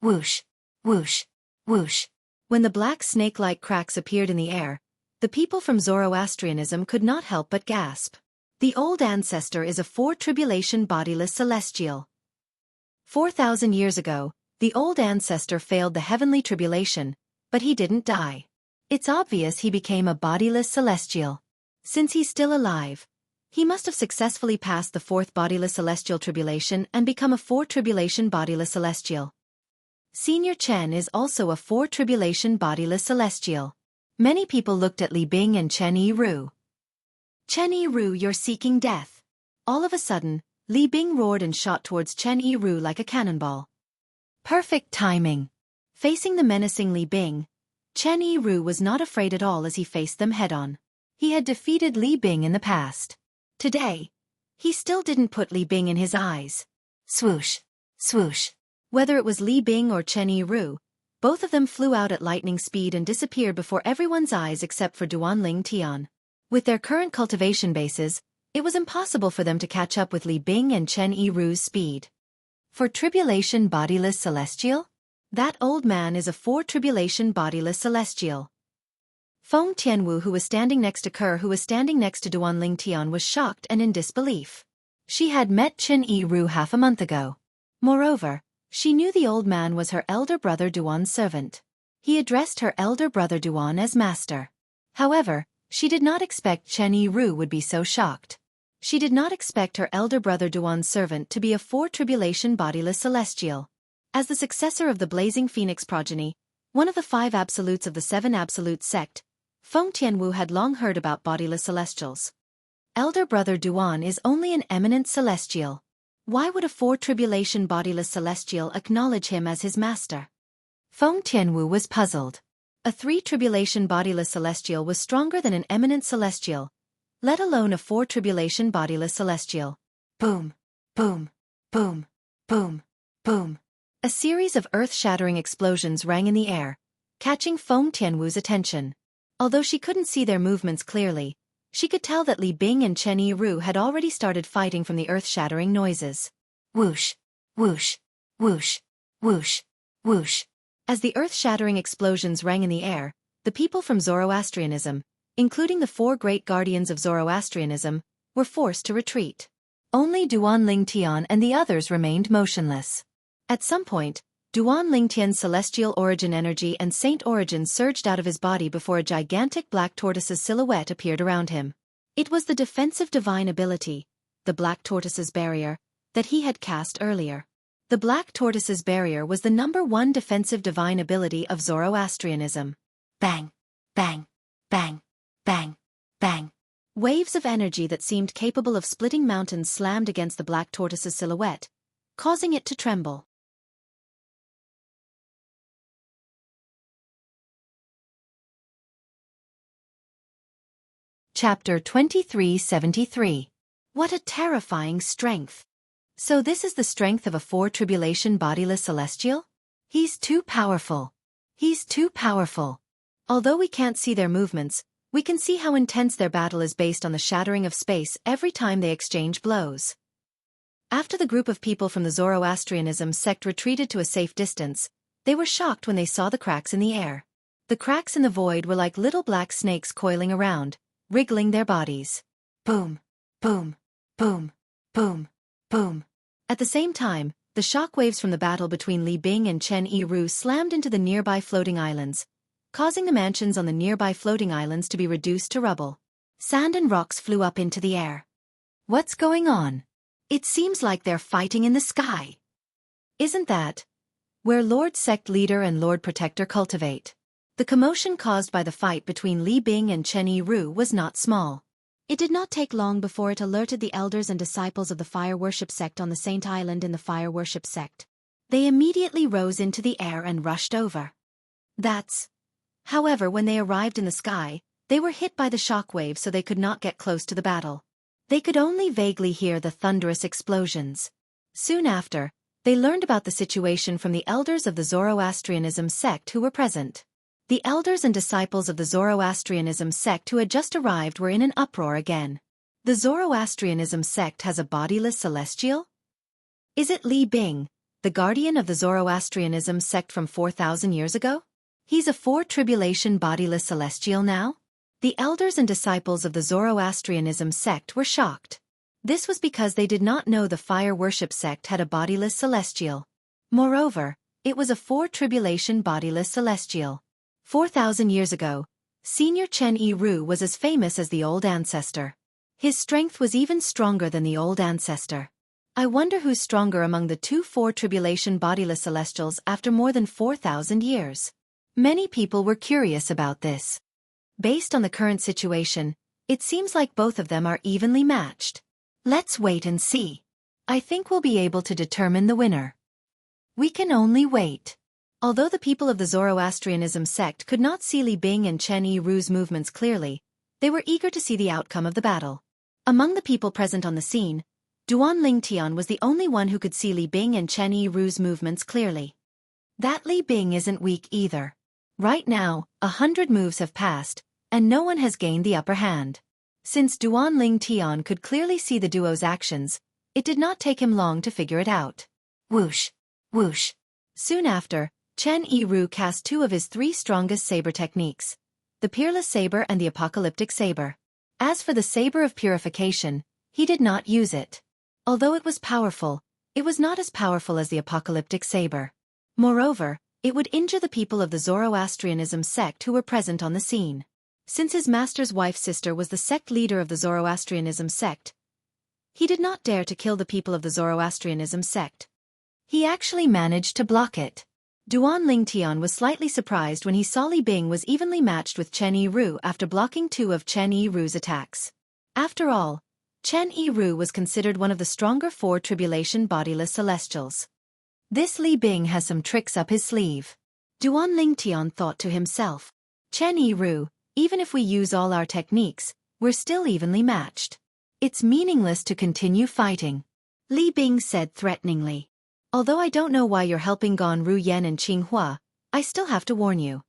Whoosh! Whoosh! Whoosh! When the black snake-like cracks appeared in the air, the people from Zoroastrianism could not help but gasp. The old ancestor is a 4-tribulation bodiless celestial. 4,000 years ago, the old ancestor failed the heavenly tribulation, but he didn't die. It's obvious he became a bodiless celestial. Since he's still alive, he must have successfully passed the 4th bodiless celestial tribulation and become a 4-tribulation bodiless celestial. Senior Chen is also a 4-tribulation bodiless celestial. Many people looked at Li Bing and Chen Yiru. Chen Yiru, you're seeking death. All of a sudden, Li Bing roared and shot towards Chen Yiru like a cannonball. Perfect timing. Facing the menacing Li Bing, Chen Yiru was not afraid at all as he faced them head-on. He had defeated Li Bing in the past. Today, he still didn't put Li Bing in his eyes. Swoosh! Swoosh! Whether it was Li Bing or Chen Yiru, both of them flew out at lightning speed and disappeared before everyone's eyes except for Duanling Tian. With their current cultivation bases, it was impossible for them to catch up with Li Bing and Chen Yiru's speed. For tribulation bodiless celestial? That old man is a 4-tribulation bodiless celestial. Feng Tianwu, who was standing next to Kerr, who was standing next to Duanling Tian, was shocked and in disbelief. She had met Chen Yiru half a month ago. Moreover, she knew the old man was her elder brother Duan's servant. He addressed her elder brother Duan as master. However, she did not expect Chen Yiru would be so shocked. She did not expect her elder brother Duan's servant to be a 4-tribulation bodiless celestial. As the successor of the Blazing Phoenix progeny, one of the 5 absolutes of the 7 absolute sect, Feng Tianwu had long heard about bodiless celestials. Elder brother Duan is only an eminent celestial. Why would a 4-tribulation bodiless celestial acknowledge him as his master? Feng Tianwu was puzzled. A 3-tribulation bodiless celestial was stronger than an eminent celestial, let alone a 4-tribulation bodiless celestial. Boom! Boom! Boom! Boom! Boom! A series of earth-shattering explosions rang in the air, catching Feng Tianwu's attention. Although she couldn't see their movements clearly, she could tell that Li Bing and Chen Yiru had already started fighting from the earth-shattering noises. Whoosh! Whoosh! Whoosh! Whoosh! Whoosh! As the earth-shattering explosions rang in the air, the people from Zoroastrianism, including the 4 great guardians of Zoroastrianism, were forced to retreat. Only Duan Lingtian and the others remained motionless. At some point, Duan Lingtian's celestial origin energy and saint origin surged out of his body before a gigantic black tortoise's silhouette appeared around him. It was the defensive divine ability, the black tortoise's barrier, that he had cast earlier. The black tortoise's barrier was the #1 defensive divine ability of Zoroastrianism. Bang! Bang! Bang! Bang! Bang! Waves of energy that seemed capable of splitting mountains slammed against the black tortoise's silhouette, causing it to tremble. Chapter 2373. What a terrifying strength! So this is the strength of a 4-tribulation bodiless celestial? He's too powerful. He's too powerful. Although we can't see their movements, we can see how intense their battle is based on the shattering of space every time they exchange blows. After the group of people from the Zoroastrianism sect retreated to a safe distance, they were shocked when they saw the cracks in the air. The cracks in the void were like little black snakes coiling around, wriggling their bodies. Boom! Boom! Boom! Boom! Boom! At the same time, the shock waves from the battle between Li Bing and Chen Yiru slammed into the nearby floating islands, causing the mansions on the nearby floating islands to be reduced to rubble. Sand and rocks flew up into the air. What's going on? It seems like they're fighting in the sky. Isn't that where Lord Sect Leader and Lord Protector cultivate? The commotion caused by the fight between Li Bing and Chen Yiru was not small. It did not take long before it alerted the elders and disciples of the fire worship sect on the Saint Island in the fire worship sect. They immediately rose into the air and rushed over. However, when they arrived in the sky, they were hit by the shock wave, so they could not get close to the battle. They could only vaguely hear the thunderous explosions. Soon after, they learned about the situation from the elders of the Zoroastrianism sect who were present. The elders and disciples of the Zoroastrianism sect who had just arrived were in an uproar again. The Zoroastrianism sect has a bodiless celestial? Is it Li Bing, the guardian of the Zoroastrianism sect from 4,000 years ago? He's a 4-tribulation bodiless celestial now? The elders and disciples of the Zoroastrianism sect were shocked. This was because they did not know the fire worship sect had a bodiless celestial. Moreover, it was a 4-tribulation bodiless celestial. 4,000 years ago, Senior Chen Yiru was as famous as the old ancestor. His strength was even stronger than the old ancestor. I wonder who's stronger among the 2 4-tribulation bodiless celestials after more than 4,000 years. Many people were curious about this. Based on the current situation, it seems like both of them are evenly matched. Let's wait and see. I think we'll be able to determine the winner. We can only wait. Although the people of the Zoroastrianism sect could not see Li Bing and Chen Yiru's movements clearly, they were eager to see the outcome of the battle. Among the people present on the scene, Duan Lingtian was the only one who could see Li Bing and Chen Yiru's movements clearly. That Li Bing isn't weak either. Right now, 100 moves have passed, and no one has gained the upper hand. Since Duan Lingtian could clearly see the duo's actions, it did not take him long to figure it out. Whoosh! Whoosh! Soon after, Chen Yiru cast 2 of his 3 strongest saber techniques, the Peerless Saber and the Apocalyptic Saber. As for the Saber of Purification, he did not use it. Although it was powerful, it was not as powerful as the Apocalyptic Saber. Moreover, it would injure the people of the Zoroastrianism sect who were present on the scene. Since his master's wife's sister was the sect leader of the Zoroastrianism sect, he did not dare to kill the people of the Zoroastrianism sect. He actually managed to block it. Duan Lingtian was slightly surprised when he saw Li Bing was evenly matched with Chen Yiru after blocking 2 of Chen Yiru's attacks. After all, Chen Yiru was considered one of the stronger 4-tribulation bodiless celestials. This Li Bing has some tricks up his sleeve. Duan Lingtian thought to himself. Chen Yiru, even if we use all our techniques, we're still evenly matched. It's meaningless to continue fighting. Li Bing said threateningly. Although I don't know why you're helping Gan Ru Yan and Qinghua, I still have to warn you.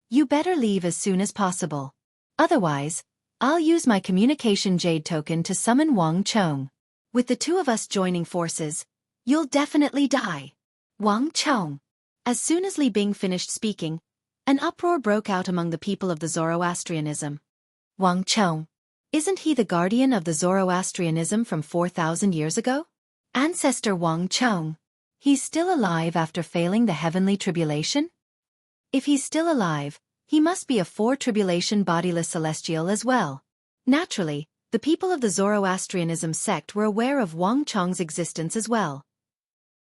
You better leave as soon as possible. Otherwise, I'll use my communication jade token to summon Wang Chong. With the 2 of us joining forces, You'll definitely die. Wang Chong. As soon as Li Bing finished speaking, an uproar broke out among the people of the Zoroastrianism. Wang Chong. Isn't he the guardian of the Zoroastrianism from 4,000 years ago? Ancestor Wang Chong. He's still alive after failing the heavenly tribulation? If he's still alive, he must be a four-tribulation bodiless celestial as well. Naturally, the people of the Zoroastrianism sect were aware of Wang Chong's existence as well.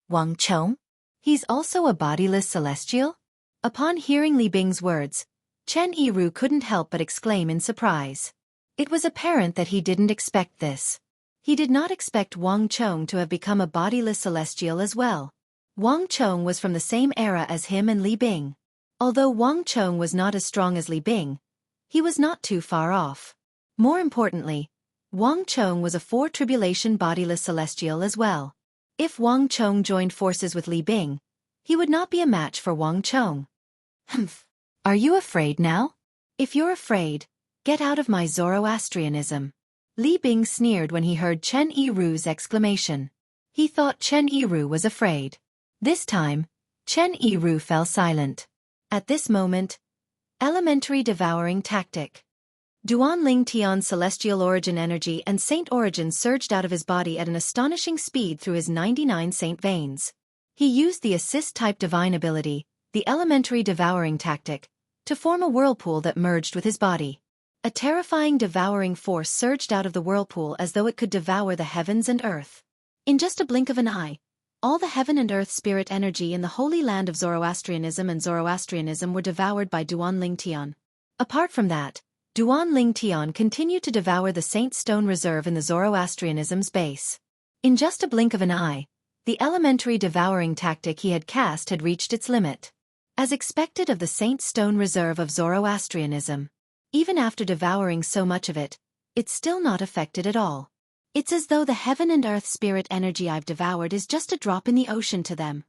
Wang Chong? He's also a bodiless celestial? Upon hearing Li Bing's words, Chen Yiru couldn't help but exclaim in surprise. It was apparent that he didn't expect this. He did not expect Wang Chong to have become a bodiless celestial as well. Wang Chong was from the same era as him and Li Bing. Although Wang Chong was not as strong as Li Bing, he was not too far off. More importantly, Wang Chong was a four-tribulation bodiless celestial as well. If Wang Chong joined forces with Li Bing, he would not be a match for Wang Chong. Humph. Are you afraid now? If you're afraid, get out of my Zoroastrianism. Li Bing sneered when he heard Chen Yiru's exclamation. He thought Chen Yiru was afraid. This time, Chen Yiru fell silent. At this moment, elementary devouring tactic. Duanling Tian's celestial origin energy and saint origin surged out of his body at an astonishing speed through his 99 saint veins. He used the assist-type divine ability, the elementary devouring tactic, to form a whirlpool that merged with his body. A terrifying devouring force surged out of the whirlpool as though it could devour the heavens and earth. In just a blink of an eye, all the heaven and earth spirit energy in the holy land of Zoroastrianism and Zoroastrianism were devoured by Duanling Tian. Apart from that, Duanling Tian continued to devour the Saint Stone Reserve in the Zoroastrianism's base. In just a blink of an eye, the elementary devouring tactic he had cast had reached its limit. As expected of the Saint Stone Reserve of Zoroastrianism, even after devouring so much of it, it's still not affected at all. It's as though the heaven and earth spirit energy I've devoured is just a drop in the ocean to them.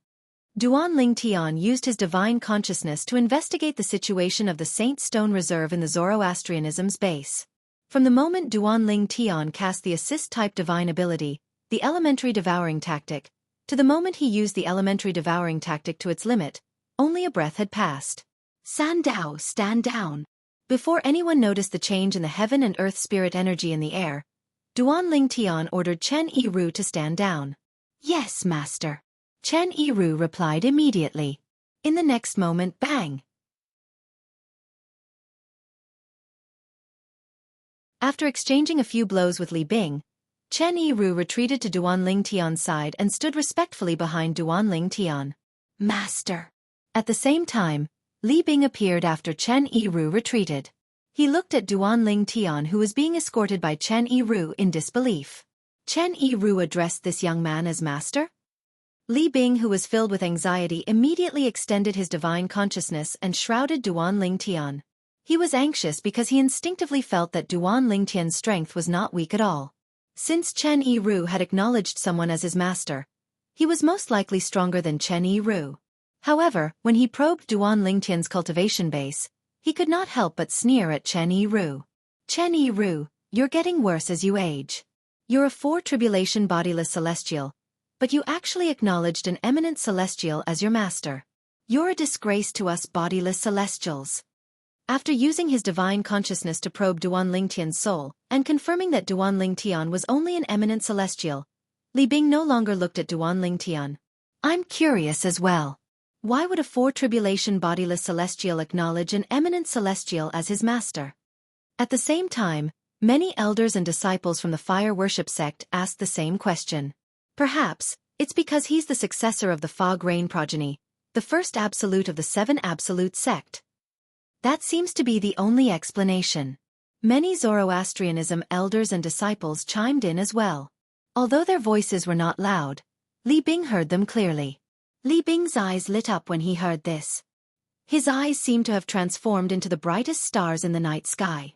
Duanling Tian used his divine consciousness to investigate the situation of the Saint Stone Reserve in the Zoroastrianism's base. From the moment Duanling Tian cast the assist-type divine ability, the elementary devouring tactic, to the moment he used the elementary devouring tactic to its limit, only a breath had passed. Sandao, stand down. Before anyone noticed the change in the heaven and earth spirit energy in the air, Duanling Tian ordered Chen Yiru to stand down. Yes, master. Chen Yiru replied immediately. In the next moment, bang! After exchanging a few blows with Li Bing, Chen Yiru retreated to Duanling Tian's side and stood respectfully behind Duanling Tian. Master. At the same time, Li Bing appeared after Chen Yiru retreated. He looked at Duanling Tian, who was being escorted by Chen Yiru, in disbelief. Chen Yiru addressed this young man as master? Li Bing, who was filled with anxiety, immediately extended his divine consciousness and shrouded Duanling Tian. He was anxious because he instinctively felt that Duanling Tian's strength was not weak at all. Since Chen Yiru had acknowledged someone as his master, he was most likely stronger than Chen Yiru. However, when he probed Duanling Tian's cultivation base, he could not help but sneer at Chen Yiru. Chen Yiru, you're getting worse as you age. You're a four-tribulation bodiless celestial, but you actually acknowledged an eminent celestial as your master. You're a disgrace to us bodiless celestials. After using his divine consciousness to probe Duanling Tian's soul, and confirming that Duanling Tian was only an eminent celestial, Li Bing no longer looked at Duanling Tian. I'm curious as well. Why would a four-tribulation bodiless celestial acknowledge an eminent celestial as his master? At the same time, many elders and disciples from the fire worship sect asked the same question. Perhaps, it's because he's the successor of the fog rain progeny, the first absolute of the seven absolute sect. That seems to be the only explanation. Many Zoroastrianism elders and disciples chimed in as well. Although their voices were not loud, Li Bing heard them clearly. Li Bing's eyes lit up when he heard this. His eyes seemed to have transformed into the brightest stars in the night sky.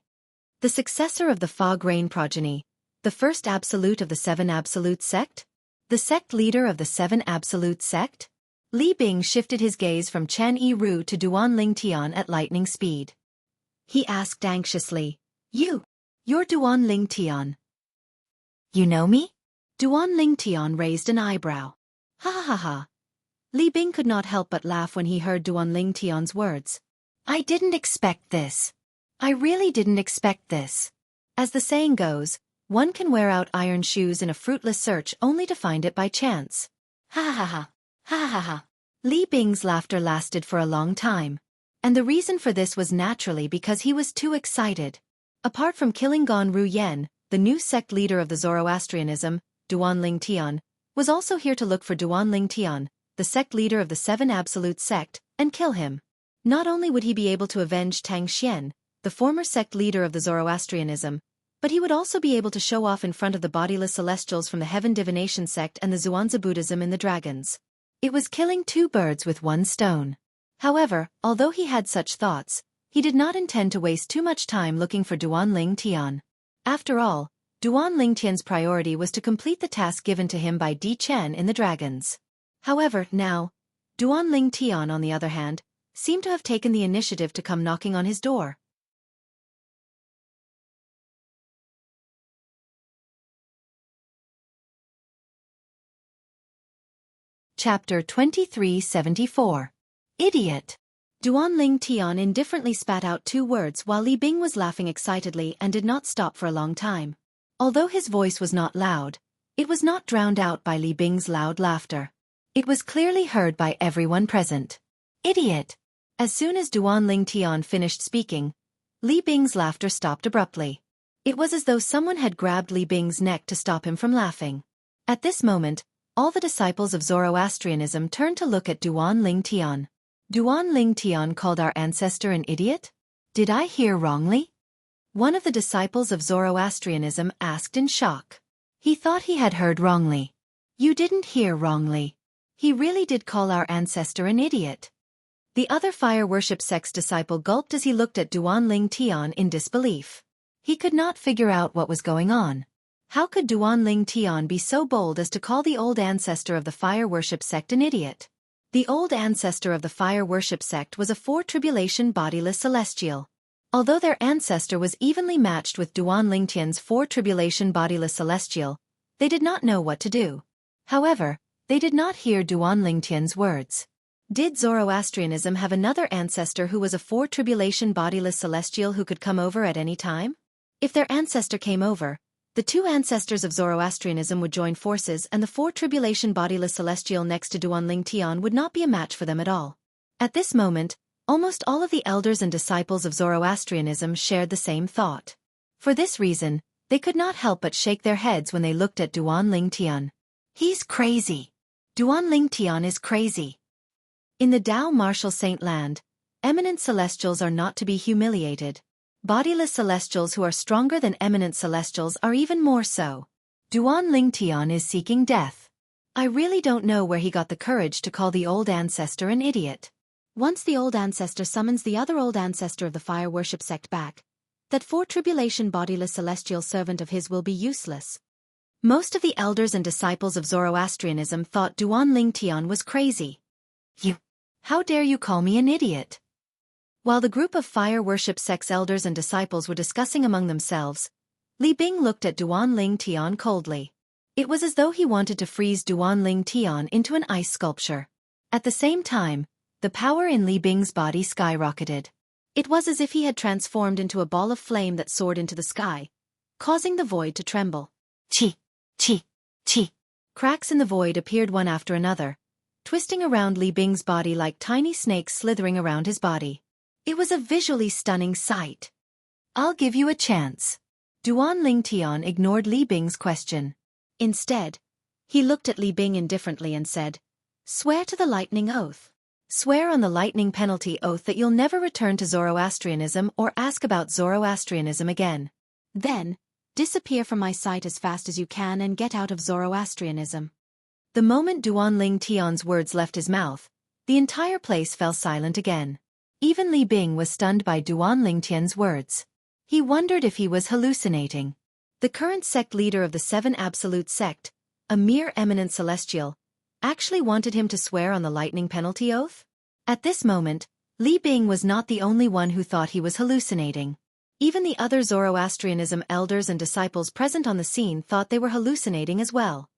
The successor of the fog rain progeny, the first absolute of the seven absolute sect? The sect leader of the seven absolute sect? Li Bing shifted his gaze from Chen Yiru to Duanling Tian at lightning speed. He asked anxiously, You're Duanling Tian. You know me? Duanling Tian raised an eyebrow. Ha ha ha ha. Li Bing could not help but laugh when he heard Duanling Tian's words. I didn't expect this. I really didn't expect this. As the saying goes, one can wear out iron shoes in a fruitless search only to find it by chance. Ha ha ha. Ha ha ha. Li Bing's laughter lasted for a long time. And the reason for this was naturally because he was too excited. Apart from killing Gan Ru Yen, the new sect leader of the Zoroastrianism, Duanling Tian, was also here to look for Duanling Tian, the sect leader of the Seven Absolute Sect, and kill him. Not only would he be able to avenge Tang Xian, the former sect leader of the Zoroastrianism, but he would also be able to show off in front of the bodiless celestials from the Heaven Divination sect and the Zhuangzi Buddhism in the dragons. It was killing two birds with one stone. However, although he had such thoughts, he did not intend to waste too much time looking for Duanling Tian. After all, Duanling Tian's priority was to complete the task given to him by Di Chen in the dragons. However, now, Duanling Tian, on the other hand, seemed to have taken the initiative to come knocking on his door. Chapter 2374. Idiot. Duanling Tian indifferently spat out two words while Li Bing was laughing excitedly and did not stop for a long time. Although his voice was not loud, it was not drowned out by Li Bing's loud laughter. It was clearly heard by everyone present. Idiot. As soon as Duanling Tian finished speaking, Li Bing's laughter stopped abruptly. It was as though someone had grabbed Li Bing's neck to stop him from laughing. At this moment, all the disciples of Zoroastrianism turned to look at Duanling Tian. Duanling Tian called our ancestor an idiot? Did I hear wrongly? One of the disciples of Zoroastrianism asked in shock. He thought he had heard wrongly. You didn't hear wrongly. He really did call our ancestor an idiot. The other fire worship sect's disciple gulped as he looked at Duanling Tian in disbelief. He could not figure out what was going on. How could Duanling Tian be so bold as to call the old ancestor of the fire worship sect an idiot? The old ancestor of the fire worship sect was a four-tribulation bodiless celestial. Although their ancestor was evenly matched with Duanling Tian's four-tribulation bodiless celestial, they did not know what to do. However, they did not hear Duanling Tian's words. Did Zoroastrianism have another ancestor who was a four-tribulation bodiless celestial who could come over at any time? If their ancestor came over, the two ancestors of Zoroastrianism would join forces and the four-tribulation bodiless celestial next to Duanling Tian would not be a match for them at all. At this moment, almost all of the elders and disciples of Zoroastrianism shared the same thought. For this reason, they could not help but shake their heads when they looked at Duanling Tian. He's crazy. Duanling Tian is crazy. In the Tao Martial Saint Land, eminent celestials are not to be humiliated. Bodiless celestials who are stronger than eminent celestials are even more so. Duanling Tian is seeking death. I really don't know where he got the courage to call the old ancestor an idiot. Once the old ancestor summons the other old ancestor of the fire worship sect back, that four-tribulation bodiless celestial servant of his will be useless. Most of the elders and disciples of Zoroastrianism thought Duanling Tian was crazy. How dare you call me an idiot? While the group of fire worship sect's elders and disciples were discussing among themselves, Li Bing looked at Duanling Tian coldly. It was as though he wanted to freeze Duanling Tian into an ice sculpture. At the same time, the power in Li Bing's body skyrocketed. It was as if he had transformed into a ball of flame that soared into the sky, causing the void to tremble. Chi, chi, chi. Cracks in the void appeared one after another, twisting around Li Bing's body like tiny snakes slithering around his body. It was a visually stunning sight. I'll give you a chance. Duanling Tian ignored Li Bing's question. Instead, he looked at Li Bing indifferently and said, "Swear to the lightning oath. Swear on the lightning penalty oath that you'll never return to Zoroastrianism or ask about Zoroastrianism again. Then, disappear from my sight as fast as you can and get out of Zoroastrianism." The moment Duanling Tian's words left his mouth, the entire place fell silent again. Even Li Bing was stunned by Duanling Tian's words. He wondered if he was hallucinating. The current sect leader of the Seven Absolute Sect, a mere eminent celestial, actually wanted him to swear on the lightning penalty oath? At this moment, Li Bing was not the only one who thought he was hallucinating. Even the other Zoroastrianism elders and disciples present on the scene thought they were hallucinating as well.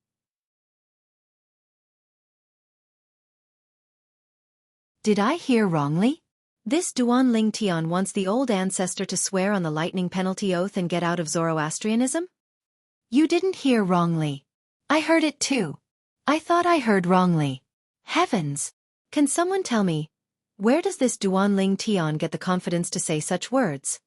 Did I hear wrongly? This Duan Ling Tian wants the old ancestor to swear on the lightning penalty oath and get out of Zoroastrianism? You didn't hear wrongly. I heard it too. I thought I heard wrongly. Heavens! Can someone tell me, where does this Duan Ling Tian get the confidence to say such words?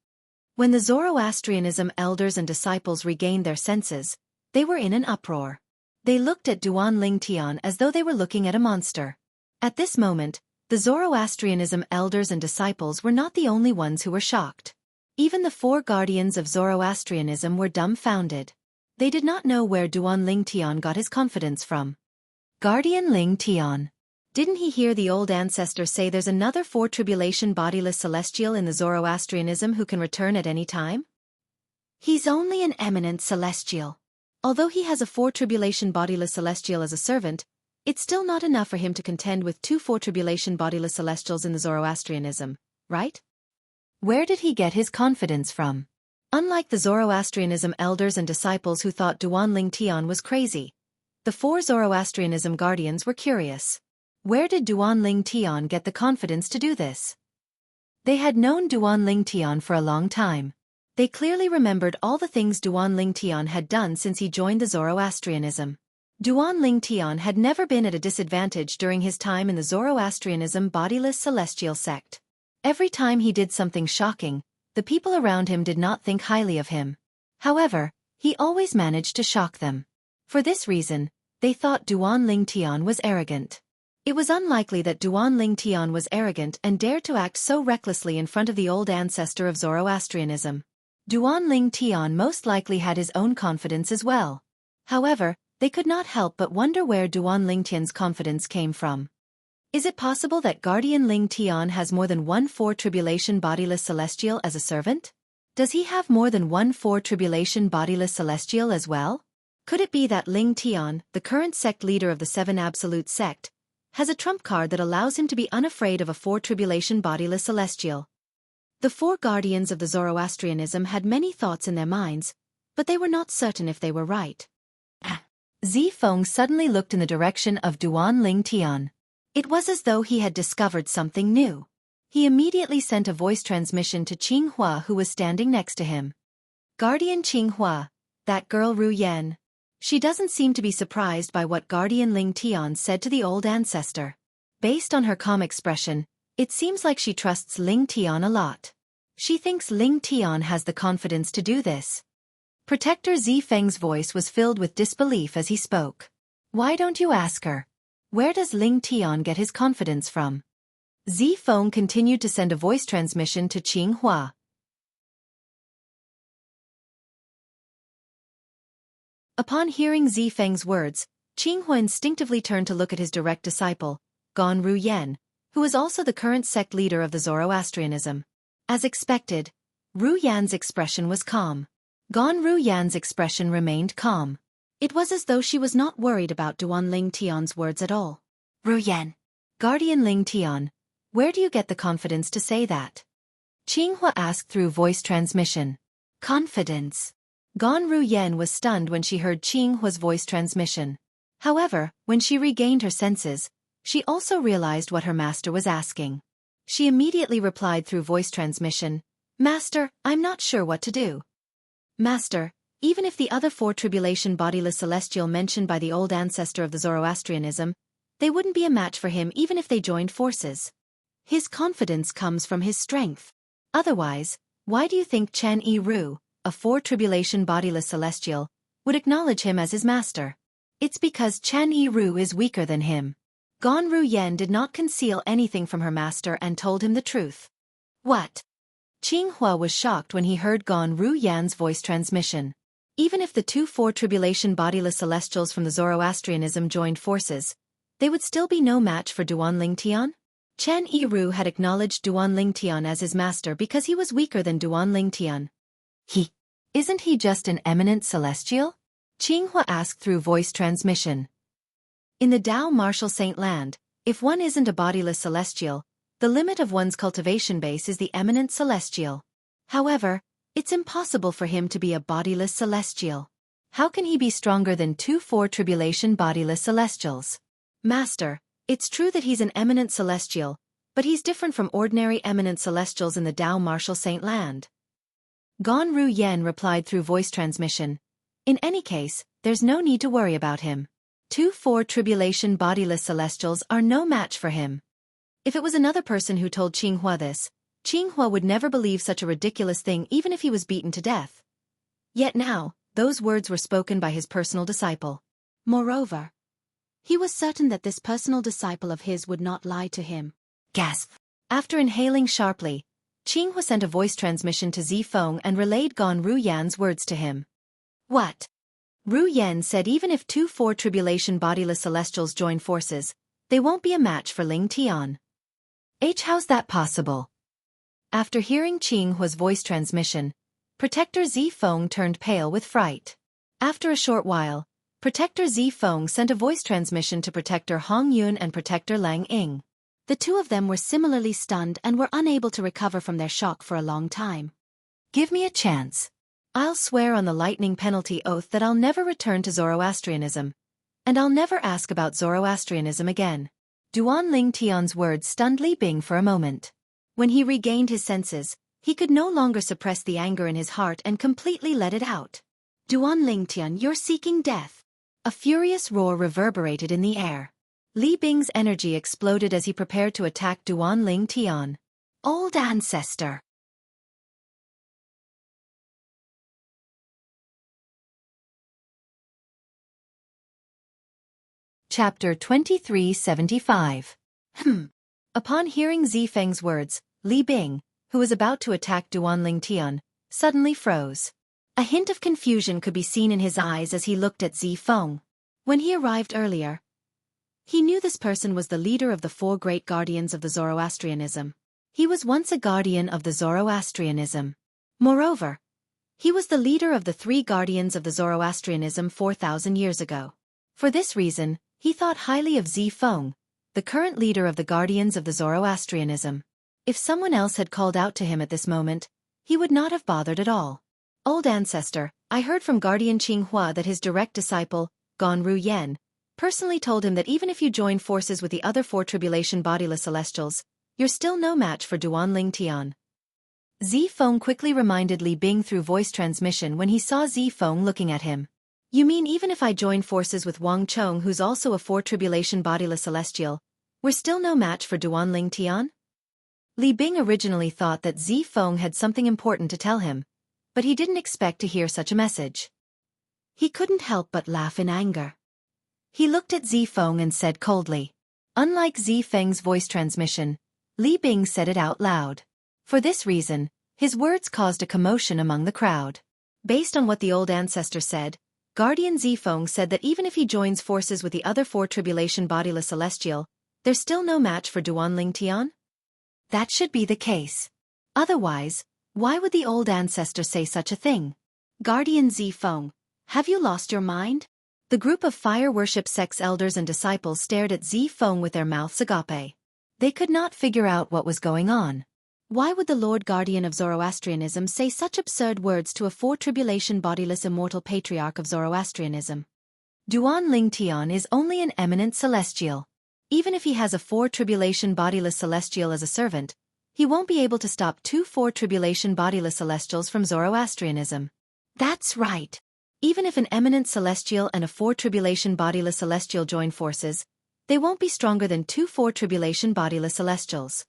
When the Zoroastrianism elders and disciples regained their senses, they were in an uproar. They looked at Duan Ling Tian as though they were looking at a monster. At this moment, the Zoroastrianism elders and disciples were not the only ones who were shocked. Even the 4 guardians of Zoroastrianism were dumbfounded. They did not know where Duan Ling Tian got his confidence from. Guardian Ling Tian. Didn't he hear the old ancestor say there's another 4 tribulation bodiless celestial in the Zoroastrianism who can return at any time? He's only an eminent celestial. Although he has a 4 tribulation bodiless celestial as a servant, it's still not enough for him to contend with 2 4 tribulation bodiless celestials in the Zoroastrianism, right? Where did he get his confidence from? Unlike the Zoroastrianism elders and disciples who thought Duan Ling Tian was crazy, the 4 Zoroastrianism guardians were curious. Where did Duan Ling Tian get the confidence to do this? They had known Duan Ling Tian for a long time. They clearly remembered all the things Duan Ling Tian had done since he joined the Zoroastrianism. Duan Ling Tian had never been at a disadvantage during his time in the Zoroastrianism bodiless celestial sect. Every time he did something shocking, the people around him did not think highly of him. However, he always managed to shock them. For this reason, they thought Duan Ling Tian was arrogant. It was unlikely that Duan Ling Tian was arrogant and dared to act so recklessly in front of the old ancestor of Zoroastrianism. Duan Ling Tian most likely had his own confidence as well. However, they could not help but wonder where Duan Ling Tian's confidence came from. Is it possible that Guardian Ling Tian has more than 1 4 tribulation bodiless celestial as a servant? Does he have more than 1 4 tribulation bodiless celestial as well? Could it be that Ling Tian, the current sect leader of the 7 Absolute sect, has a trump card that allows him to be unafraid of a 4 tribulation bodiless celestial? The 4 guardians of the Zoroastrianism had many thoughts in their minds, but they were not certain if they were right. Zifeng suddenly looked in the direction of Duan Ling Tian. It was as though he had discovered something new. He immediately sent a voice transmission to Qinghua, who was standing next to him. Guardian Qinghua, that girl Ru Yan. She doesn't seem to be surprised by what Guardian Ling Tian said to the old ancestor. Based on her calm expression, it seems like she trusts Ling Tian a lot. She thinks Ling Tian has the confidence to do this. Protector Zifeng's voice was filled with disbelief as he spoke. Why don't you ask her? Where does Ling Tian get his confidence from? Zifeng continued to send a voice transmission to Qinghua. Upon hearing Zifeng's words, Qinghua instinctively turned to look at his direct disciple, Gan Ru Yan, who was also the current sect leader of the Zoroastrianism. As expected, Ru Yan's expression was calm. Gan Ru Yan's expression remained calm. It was as though she was not worried about Duan Ling Tian's words at all. Ru Yan. Guardian Ling Tian, where do you get the confidence to say that? Qinghua asked through voice transmission. Confidence. Gan Ru Yan was stunned when she heard Qinghua's voice transmission. However, when she regained her senses, she also realized what her master was asking. She immediately replied through voice transmission, "Master, I'm not sure what to do." Master, even if the other 4 tribulation bodiless celestial mentioned by the old ancestor of the Zoroastrianism, they wouldn't be a match for him even if they joined forces. His confidence comes from his strength. Otherwise, why do you think Chen Yi Ru, a 4 tribulation bodiless celestial, would acknowledge him as his master? It's because Chen Yi Ru is weaker than him. Gan Ru Yan did not conceal anything from her master and told him the truth. What? Qinghua was shocked when he heard Gan Ru Yan's voice transmission. Even if the 2 4 tribulation bodiless celestials from the Zoroastrianism joined forces, they would still be no match for Duan Ling Tian? Chen Yi Ru had acknowledged Duan Ling Tian as his master because he was weaker than Duan Ling Tian. Isn't he just an eminent celestial? Qinghua asked through voice transmission. In the Tao Martial Saint Land, if one isn't a bodiless celestial, the limit of one's cultivation base is the eminent celestial. However, it's impossible for him to be a bodiless celestial. How can he be stronger than 2 4 tribulation bodiless celestials? Master, it's true that he's an eminent celestial, But he's different from ordinary eminent celestials in the Tao Martial Saint Land. Gan Ru Yen replied through voice transmission. In any case, there's no need to worry about him. 2-4 tribulation bodiless celestials are no match for him. If it was another person who told Qinghua this, Qinghua would never believe such a ridiculous thing even if he was beaten to death. Yet now, those words were spoken by his personal disciple. Moreover, he was certain that this personal disciple of his would not lie to him. Gasp! After inhaling sharply, Qinghua sent a voice transmission to Zifeng and relayed Gan Ru Yan's words to him. What? Ru Yan said even if 2-4 tribulation bodiless celestials join forces, they won't be a match for Ling Tian. How's that possible? After hearing Qinghua's voice transmission, Protector Zifeng turned pale with fright. After a short while, Protector Zifeng sent a voice transmission to Protector Hong Yun and Protector Lang Ying. The two of them were similarly stunned and were unable to recover from their shock for a long time. Give me a chance. I'll swear on the lightning penalty oath that I'll never return to Zoroastrianism. And I'll never ask about Zoroastrianism again. Duan Ling Tian's words stunned Li Bing for a moment. When he regained his senses, he could no longer suppress the anger in his heart and completely let it out. Duan Ling Tian, you're seeking death. A furious roar reverberated in the air. Li Bing's energy exploded as he prepared to attack Duan Ling Tian. Old ancestor. Chapter 2375. Upon hearing Zifeng's words, Li Bing, who was about to attack Duan Ling Tian, suddenly froze. A hint of confusion could be seen in his eyes as he looked at Zifeng. When he arrived earlier, he knew this person was the leader of the 4 great guardians of the Zoroastrianism. He was once a guardian of the Zoroastrianism. Moreover, he was the leader of the 3 guardians of the Zoroastrianism 4,000 years ago. For this reason, he thought highly of Zifeng, the current leader of the guardians of the Zoroastrianism. If someone else had called out to him at this moment, he would not have bothered at all. Old ancestor, I heard from Guardian Qinghua that his direct disciple, Gan Ru Yen, personally told him that even if you join forces with the other 4 tribulation bodiless celestials, you're still no match for Duan Ling Tian. Zifeng quickly reminded Li Bing through voice transmission when he saw Zifeng looking at him. You mean even if I join forces with Wang Chong, who's also a 4 tribulation bodiless celestial, we're still no match for Duan Ling Tian? Li Bing originally thought that Zifeng had something important to tell him, but he didn't expect to hear such a message. He couldn't help but laugh in anger. He looked at Zifeng and said coldly. Unlike Zifeng's voice transmission, Li Bing said it out loud. For this reason, his words caused a commotion among the crowd. Based on what the old ancestor said, Guardian Zifeng said that even if he joins forces with the other 4 tribulation bodiless celestial, there's still no match for Duan Ling Tian? That should be the case. Otherwise, why would the old ancestor say such a thing? Guardian Zifeng, have you lost your mind? The group of fire worship sect's elders and disciples stared at Zifeng with their mouths agape. They could not figure out what was going on. Why would the Lord Guardian of Zoroastrianism say such absurd words to a 4 tribulation bodiless immortal patriarch of Zoroastrianism? Duan Ling Tian is only an eminent celestial. Even if he has a 4 tribulation bodiless celestial as a servant, he won't be able to stop 2-4 tribulation bodiless celestials from Zoroastrianism. That's right. Even if an eminent celestial and a 4 tribulation bodiless celestial join forces, they won't be stronger than 2-4 tribulation bodiless celestials.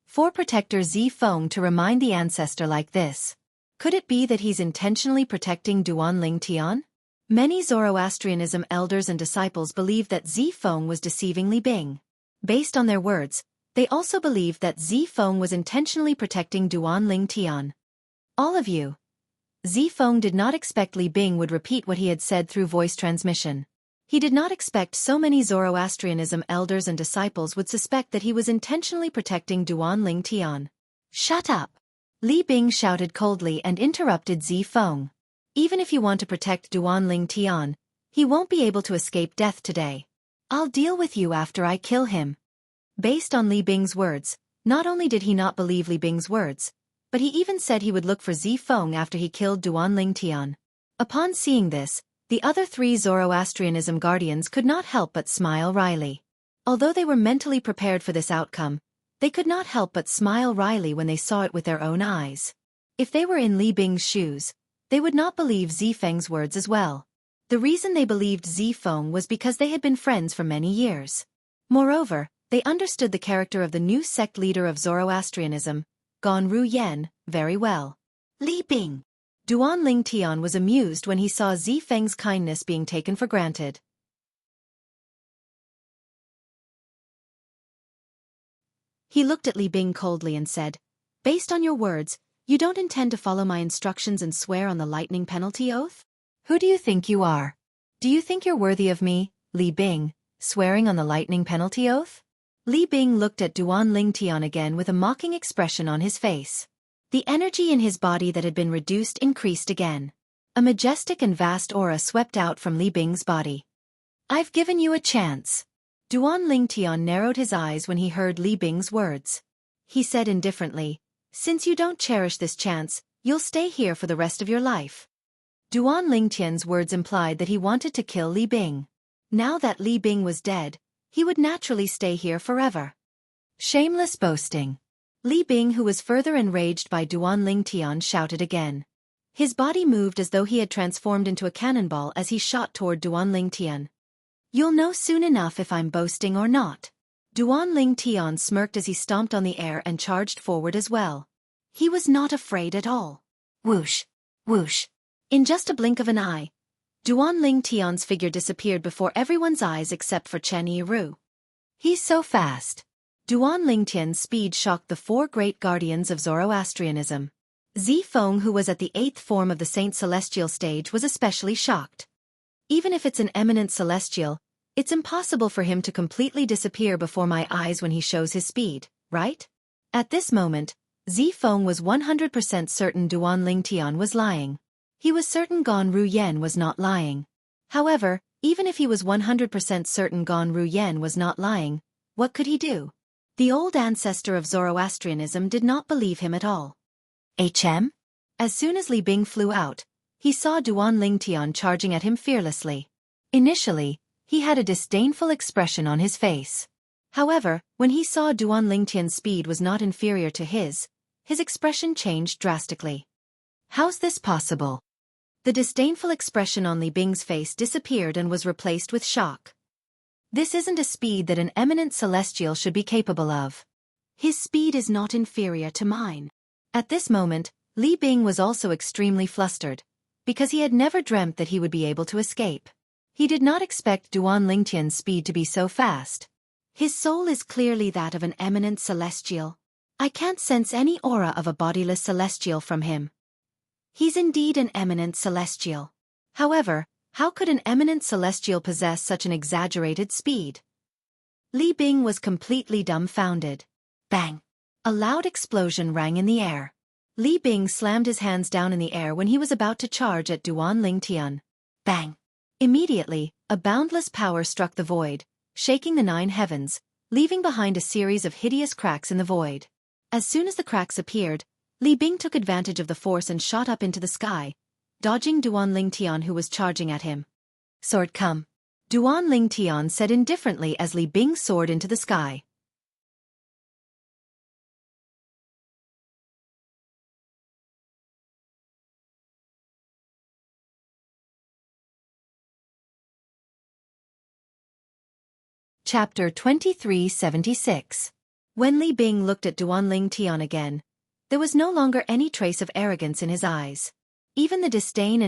For Protector Zifeng to remind the ancestor like this. Could it be that he's intentionally protecting Duan Ling Tian? Many Zoroastrianism elders and disciples believed that Zifeng was deceiving Li Bing. Based on their words, they also believed that Zifeng was intentionally protecting Duan Ling Tian. All of you. Zifeng did not expect Li Bing would repeat what he had said through voice transmission. He did not expect so many Zoroastrianism elders and disciples would suspect that he was intentionally protecting Duan Ling Tian. Shut up! Li Bing shouted coldly and interrupted Zifeng. Even if you want to protect Duan Ling Tian, he won't be able to escape death today. I'll deal with you after I kill him. Based on Li Bing's words, not only did he not believe Li Bing's words, but he even said he would look for Zifeng after he killed Duan Ling Tian. Upon seeing this, the other 3 Zoroastrianism guardians could not help but smile wryly. Although they were mentally prepared for this outcome, They could not help but smile wryly when they saw it with their own eyes. If they were in Li Bing's shoes, they would not believe Zifeng's words as well. The reason they believed Zifeng was because they had been friends for many years. Moreover, they understood the character of the new sect leader of Zoroastrianism, Ganru Yen, very well. Li Bing. Duanling Tian was amused when he saw Zifeng's kindness being taken for granted. He looked at Li Bing coldly and said, "Based on your words, you don't intend to follow my instructions and swear on the lightning penalty oath? Who do you think you are? Do you think you're worthy of me, Li Bing, swearing on the lightning penalty oath?" Li Bing looked at Duanling Tian again with a mocking expression on his face. The energy in his body that had been reduced increased again. A majestic and vast aura swept out from Li Bing's body. "I've given you a chance." Duanling Tian narrowed his eyes when he heard Li Bing's words. He said indifferently, "Since you don't cherish this chance, you'll stay here for the rest of your life." Duanling Tian's words implied that he wanted to kill Li Bing. Now that Li Bing was dead, he would naturally stay here forever. Shameless boasting. Li Bing, who was further enraged by Duanling Tian, shouted again. His body moved as though he had transformed into a cannonball as he shot toward Duanling Tian. "You'll know soon enough if I'm boasting or not." Duanling Tian smirked as he stomped on the air and charged forward as well. He was not afraid at all. Whoosh! Whoosh! In just a blink of an eye, Duanling Tian's figure disappeared before everyone's eyes except for Chen Yiru. "He's so fast." Duanling Tian's speed shocked the four great guardians of Zoroastrianism. Zifeng, who was at the 8th form of the Saint Celestial stage, was especially shocked. Even if it's an eminent celestial, it's impossible for him to completely disappear before my eyes when he shows his speed, right? At this moment, Zifeng was 100% certain Duanling Tian was lying. He was certain Ganru Yen was not lying. However, even if he was 100% certain Ganru Yen was not lying, what could he do? The old ancestor of Zoroastrianism did not believe him at all. HM? As soon as Li Bing flew out, he saw Duanling Tian charging at him fearlessly. Initially, he had a disdainful expression on his face. However, when he saw Duanling Tian's speed was not inferior to his expression changed drastically. "How's this possible?" The disdainful expression on Li Bing's face disappeared and was replaced with shock. "This isn't a speed that an eminent celestial should be capable of. His speed is not inferior to mine." At this moment, Li Bing was also extremely flustered, because he had never dreamt that he would be able to escape. He did not expect Duanling Tian's speed to be so fast. "His soul is clearly that of an eminent celestial. I can't sense any aura of a bodiless celestial from him. He's indeed an eminent celestial. However, how could an eminent celestial possess such an exaggerated speed?" Li Bing was completely dumbfounded. Bang! A loud explosion rang in the air. Li Bing slammed his hands down in the air when he was about to charge at Duanling Tian. Bang! Immediately, a boundless power struck the void, shaking the 9 heavens, leaving behind a series of hideous cracks in the void. As soon as the cracks appeared, Li Bing took advantage of the force and shot up into the sky, dodging Duanling Tian, who was charging at him. "Sword come!" Duanling Tian said indifferently as Li Bing soared into the sky. Chapter 2376. When Li Bing looked at Duanling Tian again, there was no longer any trace of arrogance in his eyes. Even the disdain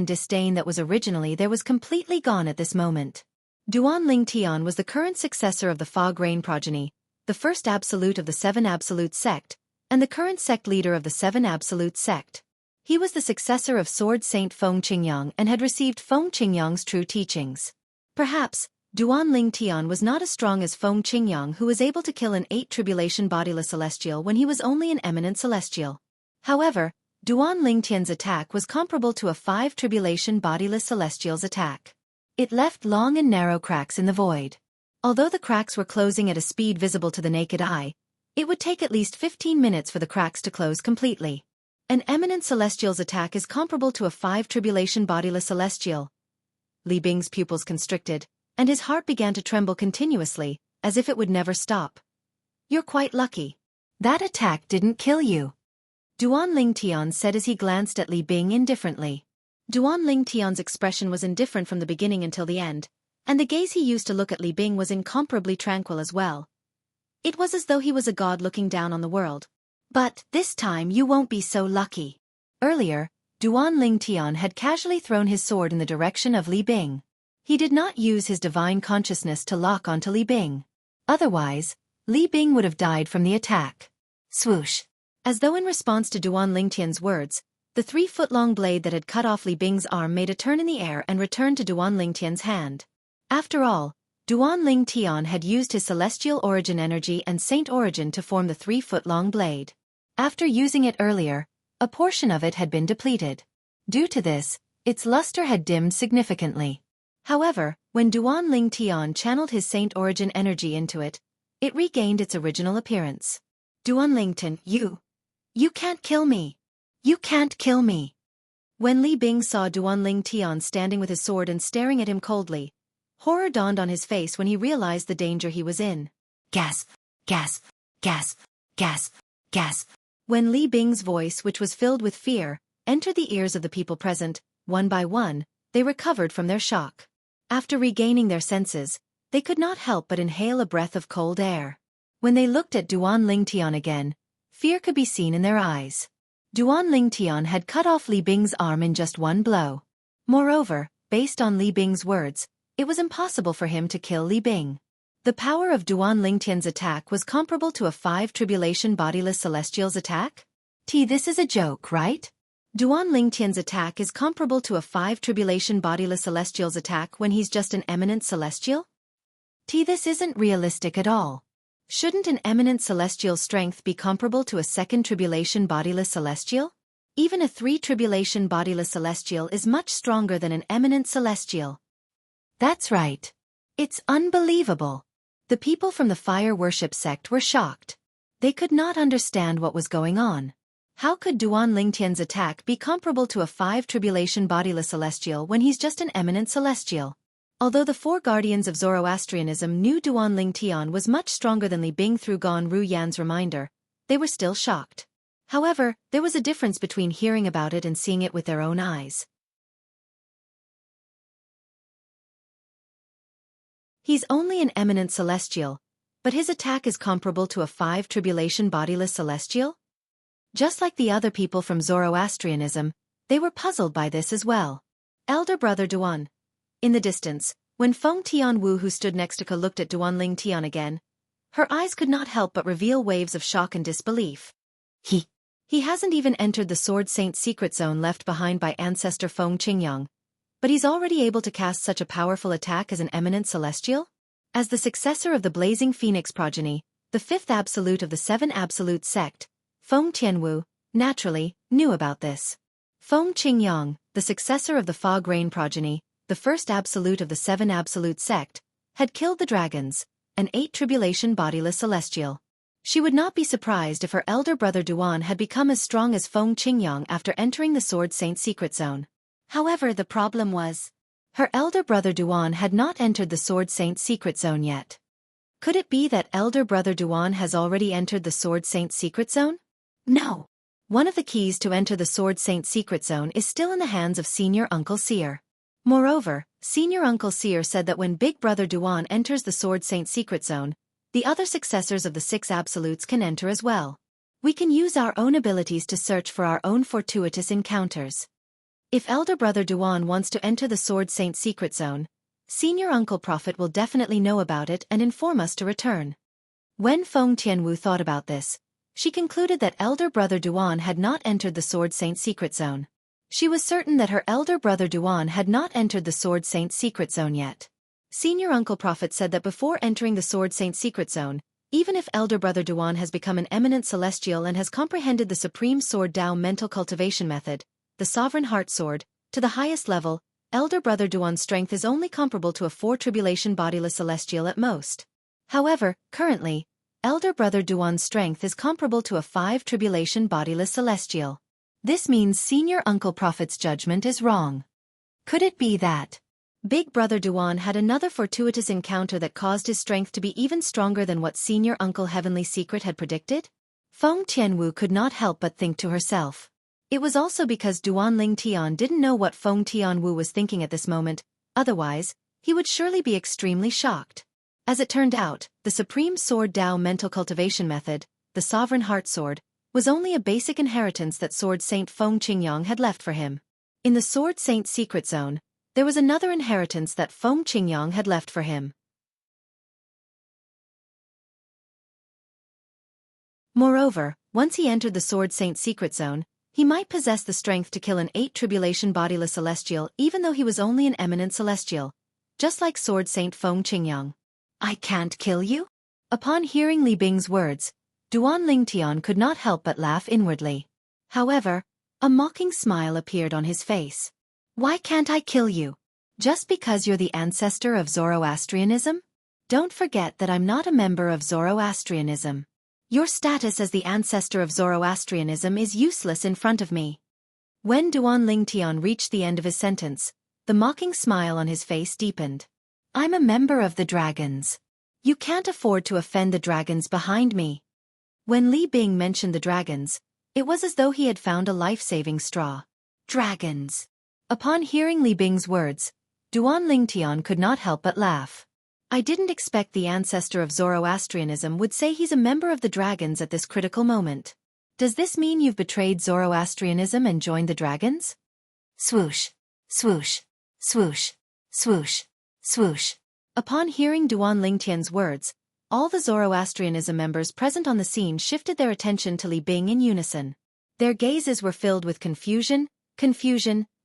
that was originally there was completely gone at this moment. Duanling Tian was the current successor of the Fog Rain progeny, the first absolute of the 7 Absolute sect, and the current sect leader of the 7 Absolute sect. He was the successor of Sword Saint Feng Qingyang and had received Feng Qingyang's true teachings. Perhaps, Duanling Tian was not as strong as Feng Qingyang, who was able to kill an 8 tribulation bodiless celestial when he was only an eminent celestial. However, Duanling Tian's attack was comparable to a 5 tribulation bodiless celestial's attack. It left long and narrow cracks in the void. Although the cracks were closing at a speed visible to the naked eye, it would take at least 15 minutes for the cracks to close completely. An eminent celestial's attack is comparable to a 5 tribulation bodiless celestial. Li Bing's pupils constricted, and his heart began to tremble continuously, as if it would never stop. "You're quite lucky." That attack didn't kill you, Duan Tian said as he glanced at Li Bing indifferently. Duan Tian's expression was indifferent from the beginning until the end, and the gaze he used to look at Li Bing was incomparably tranquil as well. It was as though he was a god looking down on the world. But this time you won't be so lucky. Earlier, Duan Tian had casually thrown his sword in the direction of Li Bing. He did not use his divine consciousness to lock onto Li Bing. Otherwise, Li Bing would have died from the attack. Swoosh. As though in response to Duan Tian's words, the 3-foot-long blade that had cut off Li Bing's arm made a turn in the air and returned to Duan Tian's hand. After all, Duan Tian had used his celestial origin energy and saint origin to form the 3-foot-long blade. After using it earlier, a portion of it had been depleted. Due to this, its luster had dimmed significantly. However, when Duan Tian channeled his saint origin energy into it, it regained its original appearance. Duan Tian, you can't kill me. You can't kill me. When Li Bing saw Duan Tian standing with his sword and staring at him coldly, horror dawned on his face when he realized the danger he was in. Gasp, gasp, gasp, gasp, gasp. When Li Bing's voice, which was filled with fear, entered the ears of the people present, one by one, they recovered from their shock. After regaining their senses, they could not help but inhale a breath of cold air. When they looked at Duan Tian again, fear could be seen in their eyes. Duan Tian had cut off Li Bing's arm in just one blow. Moreover, based on Li Bing's words, it was impossible for him to kill Li Bing. The power of Duan Tian's attack was comparable to a 5 tribulation bodiless celestial's attack? This is a joke, right? Duan Tian's attack is comparable to a 5 tribulation bodiless celestial's attack when he's just an eminent celestial? This isn't realistic at all. Shouldn't an eminent celestial's strength be comparable to a 2nd tribulation bodiless celestial? Even a 3 tribulation bodiless celestial is much stronger than an eminent celestial. That's right. It's unbelievable. The people from the fire worship sect were shocked. They could not understand what was going on. How could Duan Tian's attack be comparable to a 5 tribulation bodiless celestial when he's just an eminent celestial? Although the 4 guardians of Zoroastrianism knew Duan Tian was much stronger than Li Bing through Gan Ru Yan's reminder, they were still shocked. However, there was a difference between hearing about it and seeing it with their own eyes. He's only an eminent celestial, but his attack is comparable to a 5 tribulation bodiless celestial? Just like the other people from Zoroastrianism, they were puzzled by this as well. Elder brother Duan. In the distance, when Feng Tianwu, who stood next to Ka, looked at Duan Tian again, her eyes could not help but reveal waves of shock and disbelief. He hasn't even entered the Sword Saint's secret zone left behind by ancestor Feng Qingyang, but he's already able to cast such a powerful attack as an eminent celestial? As the successor of the Blazing Phoenix progeny, the 5th absolute of the 7 absolute sect, Feng Tianwu, naturally, knew about this. Feng Qingyang, the successor of the Fog Rain progeny, the 1st absolute of the 7 absolute sect, had killed the dragons, an 8 tribulation bodiless celestial. She would not be surprised if her elder brother Duan had become as strong as Feng Qingyang after entering the Sword Saint secret zone. However, the problem was, her elder brother Duan had not entered the Sword Saint secret zone yet. Could it be that elder brother Duan has already entered the Sword Saint secret zone? No. One of the keys to enter the Sword Saint secret zone is still in the hands of Senior Uncle Seer. Moreover, Senior Uncle Seer said that when Big Brother Duan enters the Sword Saint secret zone, the other successors of the 6 absolutes can enter as well. We can use our own abilities to search for our own fortuitous encounters. If elder brother Duan wants to enter the Sword Saint secret zone, Senior Uncle Prophet will definitely know about it and inform us to return. When Feng Tianwu thought about this, she concluded that elder brother Duan had not entered the Sword Saint secret zone. She was certain that her elder brother Duan had not entered the Sword Saint secret zone yet. Senior Uncle Prophet said that before entering the Sword Saint secret zone, even if elder brother Duan has become an eminent celestial and has comprehended the Supreme Sword Tao mental cultivation method, the Sovereign Heart Sword, to the highest level, elder brother Duan's strength is only comparable to a 4 tribulation bodiless celestial at most. However, currently, elder brother Duan's strength is comparable to a 5 tribulation bodiless celestial. This means Senior Uncle Prophet's judgment is wrong. Could it be that Big Brother Duan had another fortuitous encounter that caused his strength to be even stronger than what Senior Uncle Heavenly Secret had predicted? Feng Tianwu could not help but think to herself. It was also because Duanling Tian didn't know what Feng Tianwu was thinking at this moment, otherwise, he would surely be extremely shocked. As it turned out, the Supreme Sword Dao mental cultivation method, the Sovereign Heart Sword, was only a basic inheritance that Sword Saint Feng Qingyang had left for him. In the Sword Saint secret zone, there was another inheritance that Feng Qingyang had left for him. Moreover, once he entered the Sword Saint secret zone, he might possess the strength to kill an 8 tribulation bodiless celestial even though he was only an eminent celestial, just like Sword Saint Feng Qingyang. I can't kill you? Upon hearing Li Bing's words, Duanling Tian could not help but laugh inwardly. However, a mocking smile appeared on his face. Why can't I kill you? Just because you're the ancestor of Zoroastrianism? Don't forget that I'm not a member of Zoroastrianism. Your status as the ancestor of Zoroastrianism is useless in front of me. When Duanling Tian reached the end of his sentence, the mocking smile on his face deepened. I'm a member of the dragons. You can't afford to offend the dragons behind me. When Li Bing mentioned the dragons, it was as though he had found a life-saving straw. Dragons. Upon hearing Li Bing's words, Duanling Tian could not help but laugh. I didn't expect the ancestor of Zoroastrianism would say he's a member of the dragons at this critical moment. Does this mean you've betrayed Zoroastrianism and joined the dragons? Swoosh, swoosh, swoosh, swoosh, swoosh. Upon hearing Duanling Tian's words, all the Zoroastrianism members present on the scene shifted their attention to Li Bing in unison. Their gazes were filled with confusion,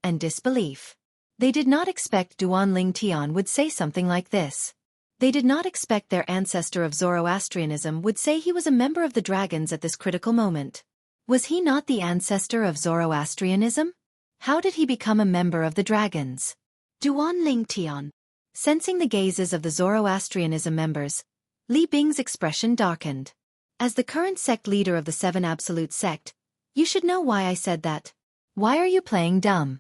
and disbelief. They did not expect Duanling Tian would say something like this. They did not expect their ancestor of Zoroastrianism would say he was a member of the dragons at this critical moment. Was he not the ancestor of Zoroastrianism? How did he become a member of the dragons? Duanling Tian. Sensing the gazes of the Zoroastrianism members, Li Bing's expression darkened. As the current sect leader of the 7 Absolute Sect, you should know why I said that. Why are you playing dumb?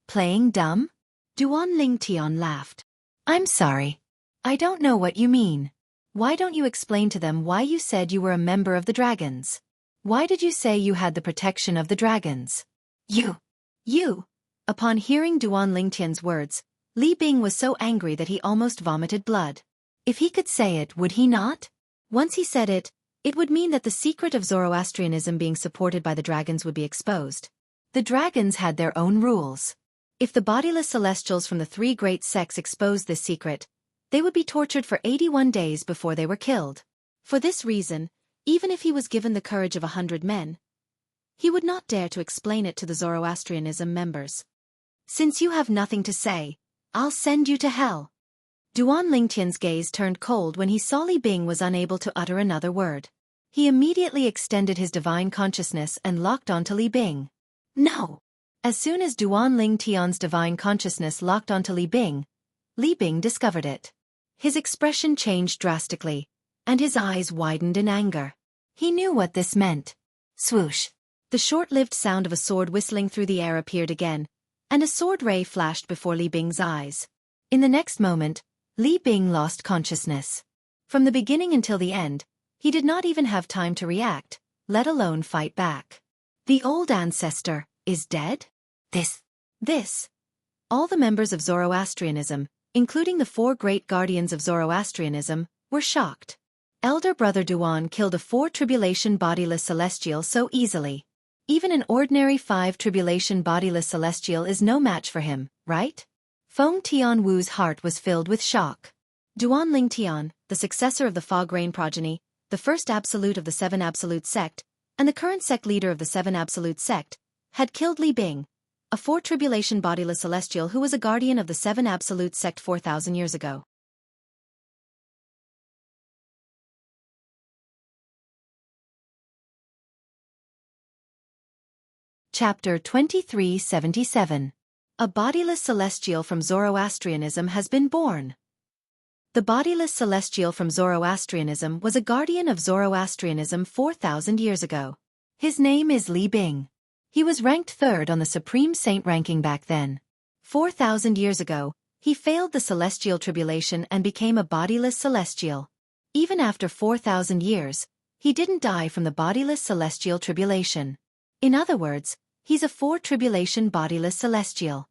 Playing dumb? Duanling Tian laughed. I'm sorry. I don't know what you mean. Why don't you explain to them why you said you were a member of the dragons? Why did you say you had the protection of the dragons? You. Upon hearing Duanling Tian's words, Li Bing was so angry that he almost vomited blood. If he could say it, would he not? Once he said it, it would mean that the secret of Zoroastrianism being supported by the dragons would be exposed. The dragons had their own rules. If the bodiless celestials from the 3 great sects exposed this secret, they would be tortured for 81 days before they were killed. For this reason, even if he was given the courage of 100 men, he would not dare to explain it to the Zoroastrianism members. Since you have nothing to say, I'll send you to hell. Duanling Tian's gaze turned cold when he saw Li Bing was unable to utter another word. He immediately extended his divine consciousness and locked onto Li Bing. No! As soon as Duanling Tian's divine consciousness locked onto Li Bing discovered it. His expression changed drastically, and his eyes widened in anger. He knew what this meant. Swoosh! The short-lived sound of a sword whistling through the air appeared again, and a sword ray flashed before Li Bing's eyes. In the next moment, Li Bing lost consciousness. From the beginning until the end, he did not even have time to react, let alone fight back. The old ancestor is dead? This. All the members of Zoroastrianism, including the 4 great guardians of Zoroastrianism, were shocked. Elder brother Duan killed a 4 tribulation bodiless celestial so easily. Even an ordinary 5 tribulation bodiless celestial is no match for him, right? Feng Tianwu's heart was filled with shock. Duanling Tian, the successor of the Fog Rain progeny, the first absolute of the 7 Absolute Sect, and the current sect leader of the 7 Absolute Sect, had killed Li Bing, a 4 tribulation bodiless celestial who was a guardian of the 7 Absolute Sect 4,000 years ago. Chapter 2377. A bodiless celestial from Zoroastrianism has been born. The bodiless celestial from Zoroastrianism was a guardian of Zoroastrianism 4,000 years ago. His name is Li Bing. He was ranked 3rd on the Supreme Saint ranking back then. 4,000 years ago, he failed the celestial tribulation and became a bodiless celestial. Even after 4,000 years, He didn't die from the bodiless celestial tribulation. In other words, he's a 4 tribulation bodiless celestial.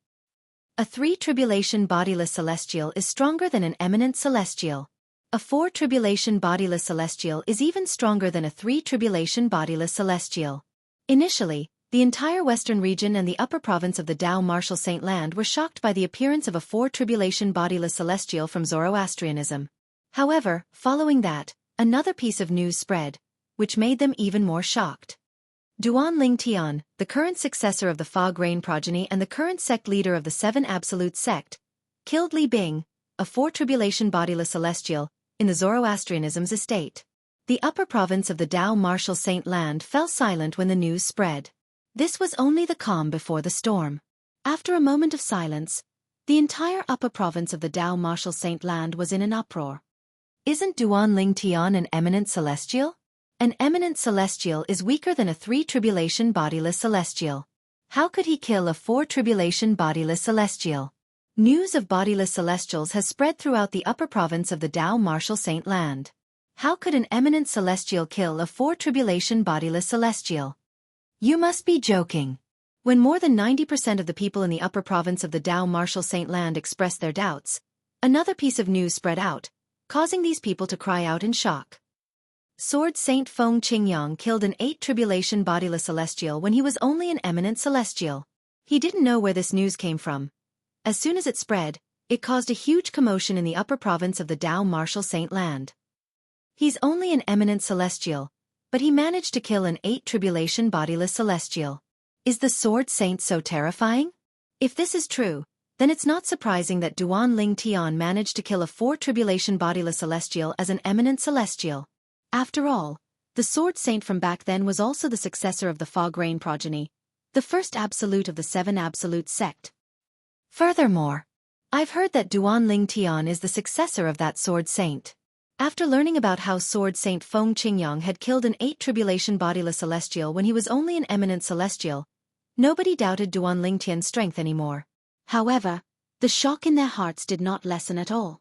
A 3 tribulation bodiless celestial is stronger than an eminent celestial. A 4 tribulation bodiless celestial is even stronger than a 3 tribulation bodiless celestial. Initially, the entire western region and the upper province of the Tao Martial Saint Land were shocked by the appearance of a 4 tribulation bodiless celestial from Zoroastrianism. However, following that, another piece of news spread, which made them even more shocked. Duan Tian, the current successor of the Fog Rain progeny and the current sect leader of the 7 Absolute sect, killed Li Bing, a 4 tribulation bodiless celestial, in the Zoroastrianism's estate. The upper province of the Tao Martial Saint Land fell silent when the news spread. This was only the calm before the storm. After a moment of silence, the entire upper province of the Tao Martial Saint Land was in an uproar. Isn't Duan Tian an eminent celestial? An eminent celestial is weaker than a 3 tribulation bodiless celestial. How could he kill a 4 tribulation bodiless celestial? News of bodiless celestials has spread throughout the upper province of the Tao Martial Saint Land. How could an eminent celestial kill a 4 tribulation bodiless celestial? You must be joking. When more than 90% of the people in the upper province of the Tao Martial Saint Land expressed their doubts, another piece of news spread out, causing these people to cry out in shock. Sword Saint Feng Qingyang killed an 8 tribulation bodiless celestial when he was only an eminent celestial. He didn't know where this news came from. As soon as it spread, it caused a huge commotion in the upper province of the Tao Martial Saint Land. He's only an eminent celestial, but he managed to kill an 8 tribulation bodiless celestial. Is the Sword Saint so terrifying? If this is true, then it's not surprising that Duan Tian managed to kill a 4 tribulation bodiless celestial as an eminent celestial. After all, the Sword Saint from back then was also the successor of the Fog Rain progeny, the first absolute of the 7 Absolute sect. Furthermore, I've heard that Duan Tian is the successor of that Sword Saint. After learning about how Sword Saint Feng Qingyang had killed an 8 tribulation bodiless celestial when he was only an eminent celestial, nobody doubted Duan Tian's strength anymore. However, the shock in their hearts did not lessen at all.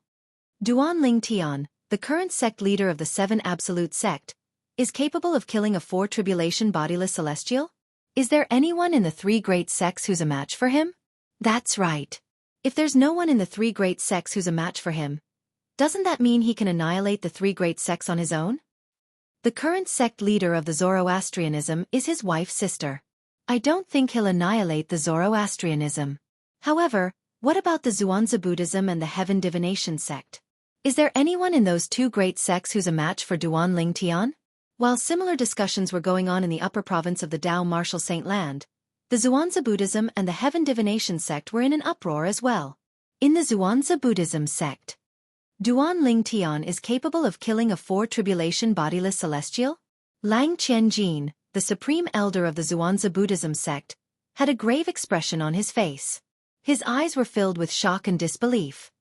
Duan Tian, the current sect leader of the 7 Absolute sect, is capable of killing a 4 tribulation bodiless celestial? Is there anyone in the 3 great sects who's a match for him? That's right. If there's no one in the 3 great sects who's a match for him, doesn't that mean he can annihilate the 3 great sects on his own? The current sect leader of the Zoroastrianism is his wife's sister. I don't think he'll annihilate the Zoroastrianism. However, what about the Zhuangzi Buddhism and the Heaven Divination sect? Is there anyone in those 2 great sects who's a match for Duan Tian? While similar discussions were going on in the upper province of the Tao Martial Saint Land, the Zhuangzi Buddhism and the Heaven Divination sect were in an uproar as well. In the Zhuangzi Buddhism sect, Duan Tian is capable of killing a 4 tribulation bodiless celestial? Lang Qianjin, the supreme elder of the Zhuangzi Buddhism sect, had a grave expression on his face. His eyes were filled with shock and disbelief.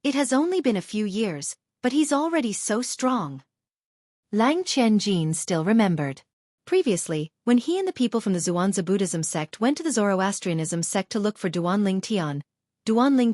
It has only been a few years, but he's already so strong. Lang Qianjin still remembered. Previously, when he and the people from the Zhuangzi Buddhism sect went to the Zoroastrianism sect to look for Duan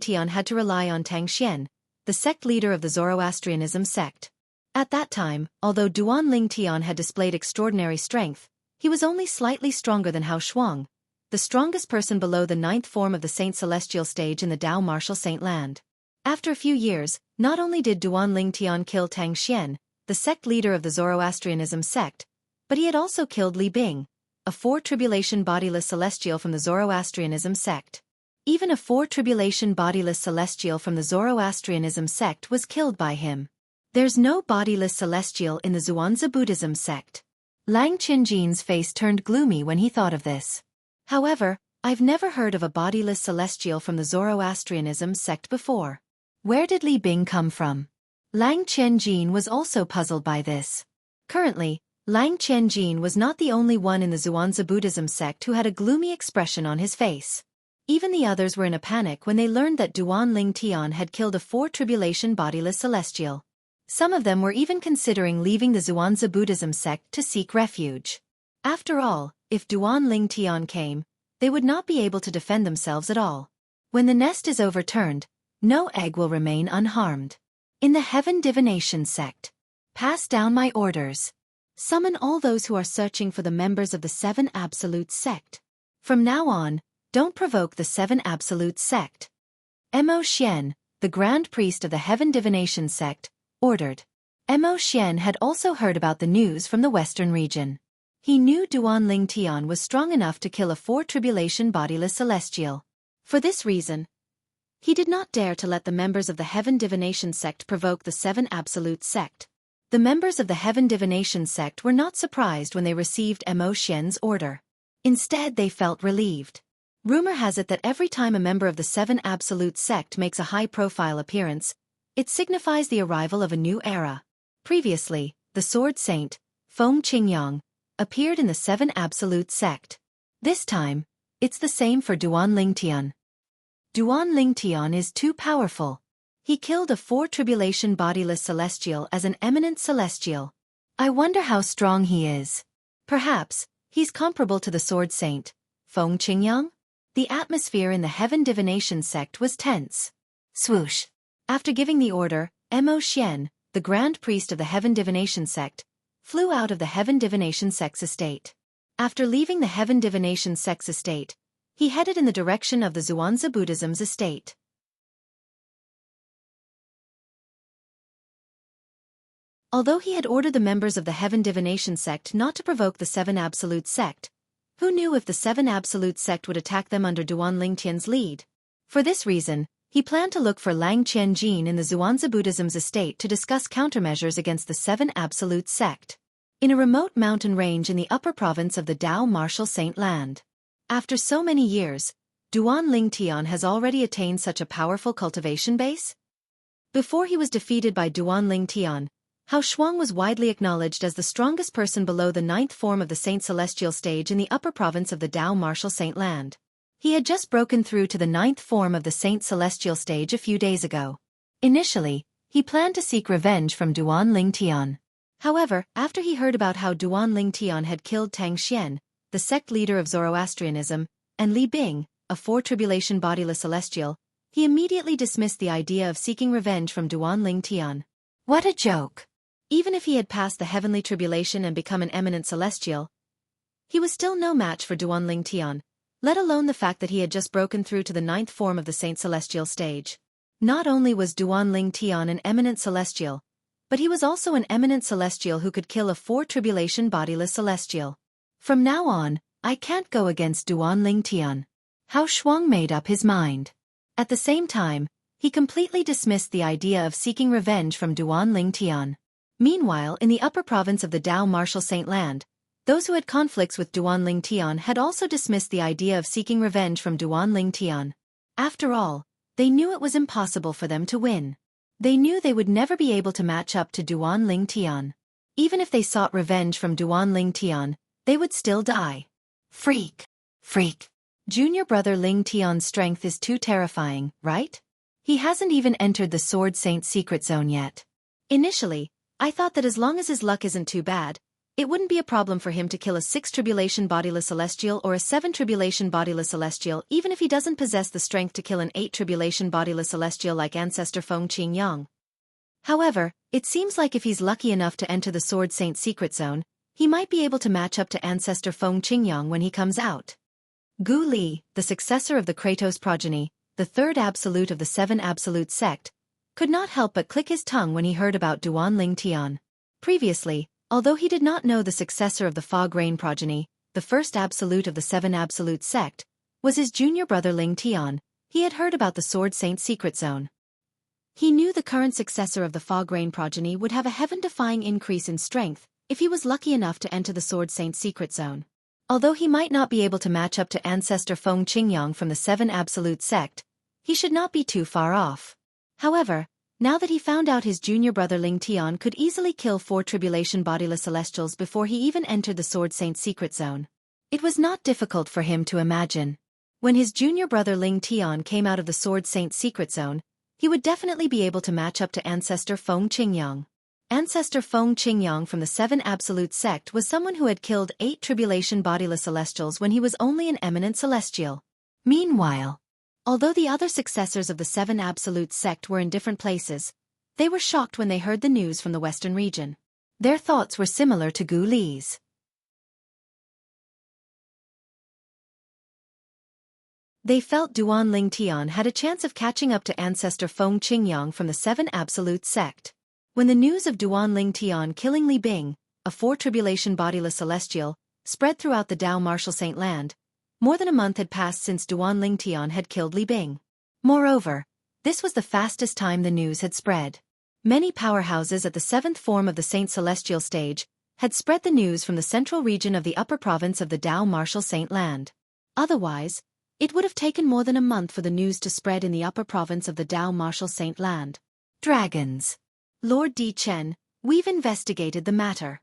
Tian had to rely on Tang Xian, the sect leader of the Zoroastrianism sect. At that time, although Duan Tian had displayed extraordinary strength, he was only slightly stronger than Hao Shuang, the strongest person below the 9th form of the Saint Celestial stage in the Tao Martial Saint Land. After a few years, not only did Duan Tian kill Tang Xian, the sect leader of the Zoroastrianism sect, but he had also killed Li Bing, a 4 tribulation bodiless celestial from the Zoroastrianism sect. Even a 4 tribulation bodiless celestial from the Zoroastrianism sect was killed by him. There's no bodiless celestial in the Zhuangzi Buddhism sect. Lang Qianjin's face turned gloomy when he thought of this. However, I've never heard of a bodiless celestial from the Zoroastrianism sect before. Where did Li Bing come from? Lang Qianjin was also puzzled by this. Currently, Lang Qianjin was not the only one in the Zhuangzi Buddhism sect who had a gloomy expression on his face. Even the others were in a panic when they learned that Duan Tian had killed a 4 tribulation bodiless celestial. Some of them were even considering leaving the Zhuangzi Buddhism sect to seek refuge. After all, if Duan Tian came, they would not be able to defend themselves at all. When the nest is overturned, no egg will remain unharmed. In the Heaven Divination Sect. Pass down my orders. Summon all those who are searching for the members of the Seven Absolute Sect. From now on, don't provoke the Seven Absolute Sect. Mo Xian, the Grand Priest of the Heaven Divination Sect, ordered. Mo Xian had also heard about the news from the western region. He knew Duan Ling Tian was strong enough to kill a four-tribulation bodiless celestial. For this reason, he did not dare to let the members of the Heaven Divination Sect provoke the Seven Absolute Sect. The members of the Heaven Divination Sect were not surprised when they received Mo Xian's order. Instead, they felt relieved. Rumor has it that every time a member of the Seven Absolute Sect makes a high-profile appearance, it signifies the arrival of a new era. Previously, the Sword Saint, Feng Qingyang, appeared in the Seven Absolute Sect. This time, it's the same for Duan Ling Tian. Duan Ling Tian is too powerful. He killed a four-tribulation bodiless celestial as an eminent celestial. I wonder how strong he is. Perhaps, he's comparable to the Sword Saint, Feng Qingyang? The atmosphere in the Heaven Divination Sect was tense. Swoosh. After giving the order, Mo Xian, the Grand Priest of the Heaven Divination Sect, flew out of the Heaven Divination Sect's estate. After leaving the Heaven Divination Sect's estate, he headed in the direction of the Zhuangzi Buddhism's estate. Although he had ordered the members of the Heaven Divination Sect not to provoke the Seven Absolute Sect, who knew if the Seven Absolute Sect would attack them under Duan Ling Tian's lead? For this reason, he planned to look for Lang Qianjin in the Zhuangzi Buddhism's estate to discuss countermeasures against the Seven Absolute Sect. In a remote mountain range in the upper province of the Dao Martial Saint Land. After so many years, Duan Ling Tian has already attained such a powerful cultivation base? Before he was defeated by Duan Ling Tian, Hao Shuang was widely acknowledged as the strongest person below the ninth form of the Saint Celestial stage in the upper province of the Dao Martial Saint Land. He had just broken through to the ninth form of the Saint Celestial stage a few days ago. Initially, he planned to seek revenge from Duan Ling Tian. However, after he heard about how Duan Ling Tian had killed Tang Xian, the sect leader of Zoroastrianism, and Li Bing, a four-tribulation bodiless celestial, he immediately dismissed the idea of seeking revenge from Duan Ling Tian. What a joke! Even if he had passed the heavenly tribulation and become an eminent celestial, he was still no match for Duan Ling Tian, let alone the fact that he had just broken through to the ninth form of the Saint Celestial stage. Not only was Duan Ling Tian an eminent celestial, but he was also an eminent celestial who could kill a four-tribulation bodiless celestial. From now on, I can't go against Duan Ling Tian. Hao Shuang made up his mind. At the same time, he completely dismissed the idea of seeking revenge from Duan Ling Tian. Meanwhile, in the upper province of the Dao Martial Saint Land, those who had conflicts with Duan Ling Tian had also dismissed the idea of seeking revenge from Duan Ling Tian. After all, they knew it was impossible for them to win. They knew they would never be able to match up to Duan Ling Tian. Even if they sought revenge from Duan Ling Tian, they would still die. Freak. Junior brother Ling Tian's strength is too terrifying, right? He hasn't even entered the Sword Saint secret zone yet. Initially, I thought that as long as his luck isn't too bad, it wouldn't be a problem for him to kill a 6-tribulation bodiless celestial or a 7-tribulation bodiless celestial even if he doesn't possess the strength to kill an 8-tribulation bodiless celestial like Ancestor Feng Qingyang. However, it seems like if he's lucky enough to enter the Sword Saint secret zone, he might be able to match up to Ancestor Feng Qingyang when he comes out. Gu Li, the successor of the Kratos progeny, the third absolute of the Seven Absolute Sect, could not help but click his tongue when he heard about Duan Ling Tian. Previously, although he did not know the successor of the Fog Rain progeny, the first absolute of the Seven Absolute Sect, was his junior brother Ling Tian, he had heard about the Sword Saint secret zone. He knew the current successor of the Fog Rain progeny would have a heaven-defying increase in strength if he was lucky enough to enter the Sword Saint secret zone. Although he might not be able to match up to Ancestor Feng Qingyang from the Seven Absolute Sect, he should not be too far off. However, now that he found out his junior brother Ling Tian could easily kill 4 tribulation bodiless celestials before he even entered the Sword Saint secret zone, it was not difficult for him to imagine. When his junior brother Ling Tian came out of the Sword Saint secret zone, he would definitely be able to match up to Ancestor Feng Qingyang. Ancestor Feng Qingyang from the Seven Absolute Sect was someone who had killed 8 tribulation bodiless celestials when he was only an eminent celestial. Meanwhile, although the other successors of the Seven Absolute Sect were in different places, They were shocked when they heard the news from the western region. Their thoughts were similar to Gu Li's. They felt Duan Ling Tian had a chance of catching up to ancestor Feng Qingyang from the Seven Absolute sect. When the news of Duan Ling Tian killing Li Bing, a four-tribulation bodiless celestial, spread throughout the Dao Martial Saint Land, more than a month had passed since Duan Ling Tian had killed Li Bing. Moreover, this was the fastest time the news had spread. Many powerhouses at the seventh form of the Saint Celestial stage had spread the news from the central region of the upper province of the Dao Martial Saint Land. Otherwise, it would have taken more than a month for the news to spread in the upper province of the Dao Martial Saint Land. Dragons. Lord Di Chen, we've investigated the matter.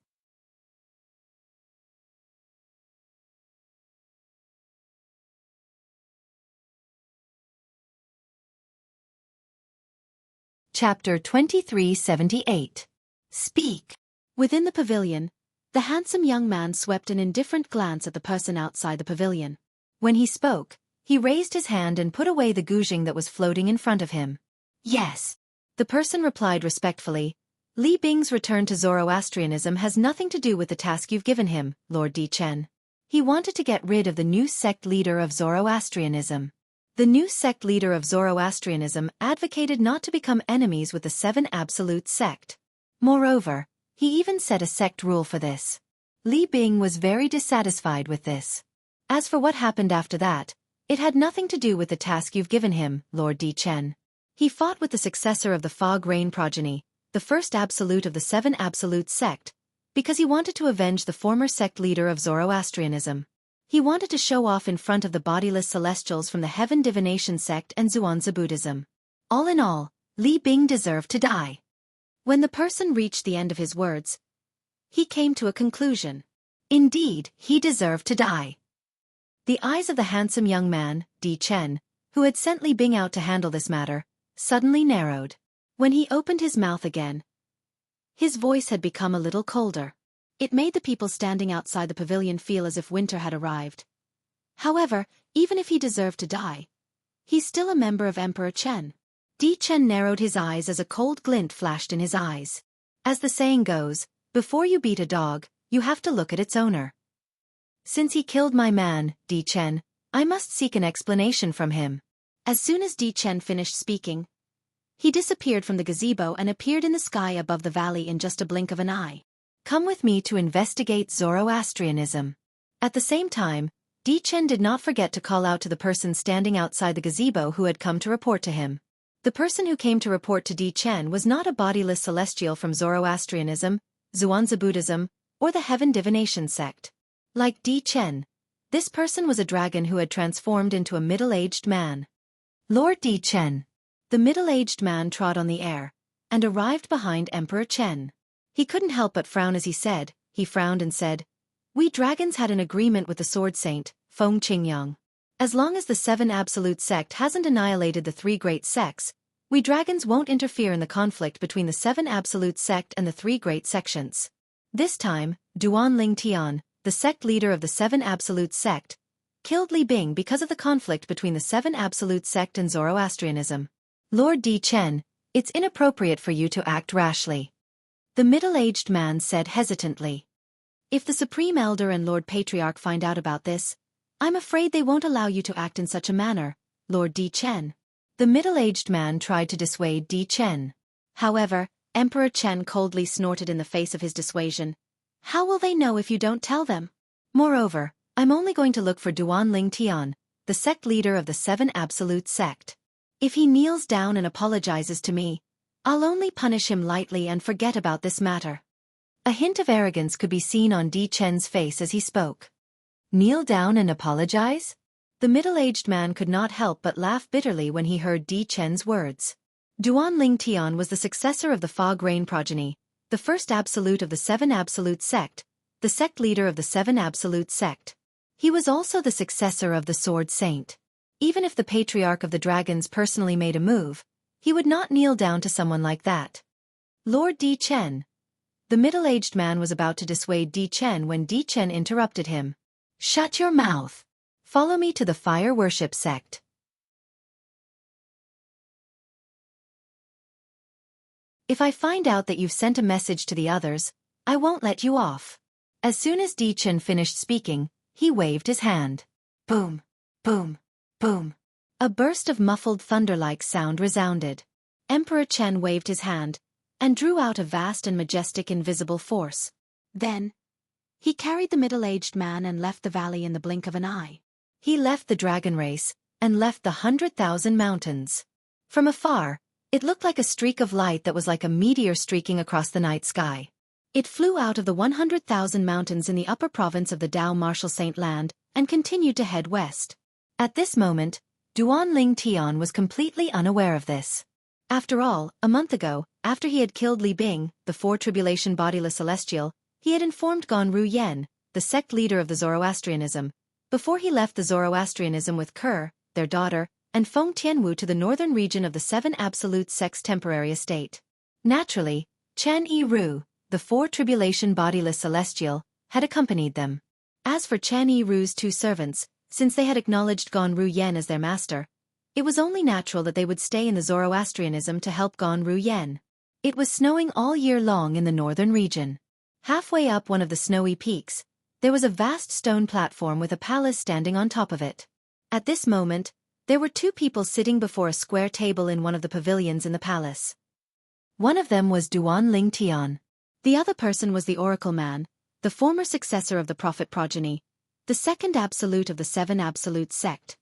Chapter 2378. Speak. Within the pavilion, the handsome young man swept an indifferent glance at the person outside the pavilion. When he spoke, he raised his hand and put away the guzheng that was floating in front of him. Yes. The person replied respectfully, Li Bing's return to Zoroastrianism has nothing to do with the task you've given him, Lord Di Chen. He wanted to get rid of the new sect leader of Zoroastrianism. The new sect leader of Zoroastrianism advocated not to become enemies with the Seven Absolute sect. Moreover, he even set a sect rule for this. Li Bing was very dissatisfied with this. As for what happened after that, it had nothing to do with the task you've given him, Lord Di Chen. He fought with the successor of the Fog Rain progeny, the first absolute of the Seven Absolute sect, because he wanted to avenge the former sect leader of Zoroastrianism. He wanted to show off in front of the bodiless celestials from the Heaven Divination sect and Zhuangzi Buddhism. All in all, Li Bing deserved to die. When the person reached the end of his words, he came to a conclusion. Indeed, he deserved to die. The eyes of the handsome young man, Di Chen, who had sent Li Bing out to handle this matter, suddenly narrowed. When he opened his mouth again, his voice had become a little colder. It made the people standing outside the pavilion feel as if winter had arrived. However, even if he deserved to die, he's still a member of Emperor Chen. Di Chen narrowed his eyes as a cold glint flashed in his eyes. As the saying goes, before you beat a dog, you have to look at its owner. Since he killed my man, Di Chen, I must seek an explanation from him. As soon as Di Chen finished speaking, he disappeared from the gazebo and appeared in the sky above the valley in just a blink of an eye. Come with me to investigate Zoroastrianism. At the same time, Di Chen did not forget to call out to the person standing outside the gazebo who had come to report to him. The person who came to report to Di Chen was not a bodiless celestial from Zoroastrianism, Zhuangzi Buddhism, or the Heaven Divination sect. Like Di Chen, this person was a dragon who had transformed into a middle-aged man. Lord Di Chen. The middle-aged man trod on the air, and arrived behind Emperor Chen. He couldn't help but frown as he frowned and said, We dragons had an agreement with the Sword Saint, Feng Qingyang. As long as the Seven Absolute sect hasn't annihilated the three great sects, we dragons won't interfere in the conflict between the Seven Absolute sect and the three great sections. This time, Duan Ling Tian, the sect leader of the Seven Absolute sect, killed Li Bing because of the conflict between the Seven Absolute sect and Zoroastrianism. Lord Di Chen, it's inappropriate for you to act rashly. The middle-aged man said hesitantly. If the Supreme Elder and Lord Patriarch find out about this, I'm afraid they won't allow you to act in such a manner, Lord Di Chen. The middle-aged man tried to dissuade Di Chen. However, Emperor Chen coldly snorted in the face of his dissuasion. How will they know if you don't tell them? Moreover, I'm only going to look for Duan Ling Tian, the sect leader of the Seven Absolute sect. If he kneels down and apologizes to me, I'll only punish him lightly and forget about this matter. A hint of arrogance could be seen on Di Chen's face as he spoke. Kneel down and apologize? The middle-aged man could not help but laugh bitterly when he heard Di Chen's words. Duan Ling Tian was the successor of the Fog Rain progeny, the first absolute of the Seven Absolute sect, the sect leader of the Seven Absolute sect. He was also the successor of the Sword Saint. Even if the Patriarch of the Dragons personally made a move, he would not kneel down to someone like that. Lord Di Chen. The middle-aged man was about to dissuade Di Chen when Di Chen interrupted him. Shut your mouth. Follow me to the fire worship sect. If I find out that you've sent a message to the others, I won't let you off. As soon as Di Chen finished speaking, he waved his hand. Boom, boom, boom. A burst of muffled thunder-like sound resounded. Emperor Chen waved his hand, and drew out a vast and majestic invisible force. Then, he carried the middle-aged man and left the valley in the blink of an eye. He left the dragon race, and left the 100,000 mountains. From afar, it looked like a streak of light that was like a meteor streaking across the night sky. It flew out of the 100,000 mountains in the upper province of the Dao Martial Saint Land, and continued to head west. At this moment, Duanling Tian was completely unaware of this. After all, a month ago, after he had killed Li Bing, the Four Tribulation Bodiless Celestial, he had informed Ganru Yen, the sect leader of the Zoroastrianism, before he left the Zoroastrianism with Ker, their daughter, and Feng Tianwu to the northern region of the Seven Absolute Sect's temporary estate. Naturally, Chen Yiru, the Four Tribulation Bodiless Celestial, had accompanied them. As for Chen Yiru's two servants, since they had acknowledged Ganru Yen as their master, it was only natural that they would stay in the Zoroastrianism to help Ganru Yen. It was snowing all year long in the northern region. Halfway up one of the snowy peaks, there was a vast stone platform with a palace standing on top of it. At this moment, there were two people sitting before a square table in one of the pavilions in the palace. One of them was Duanling Tian. The other person was the Oracle Man, the former successor of the Prophet progeny, the second absolute of the Seven Absolute Sect.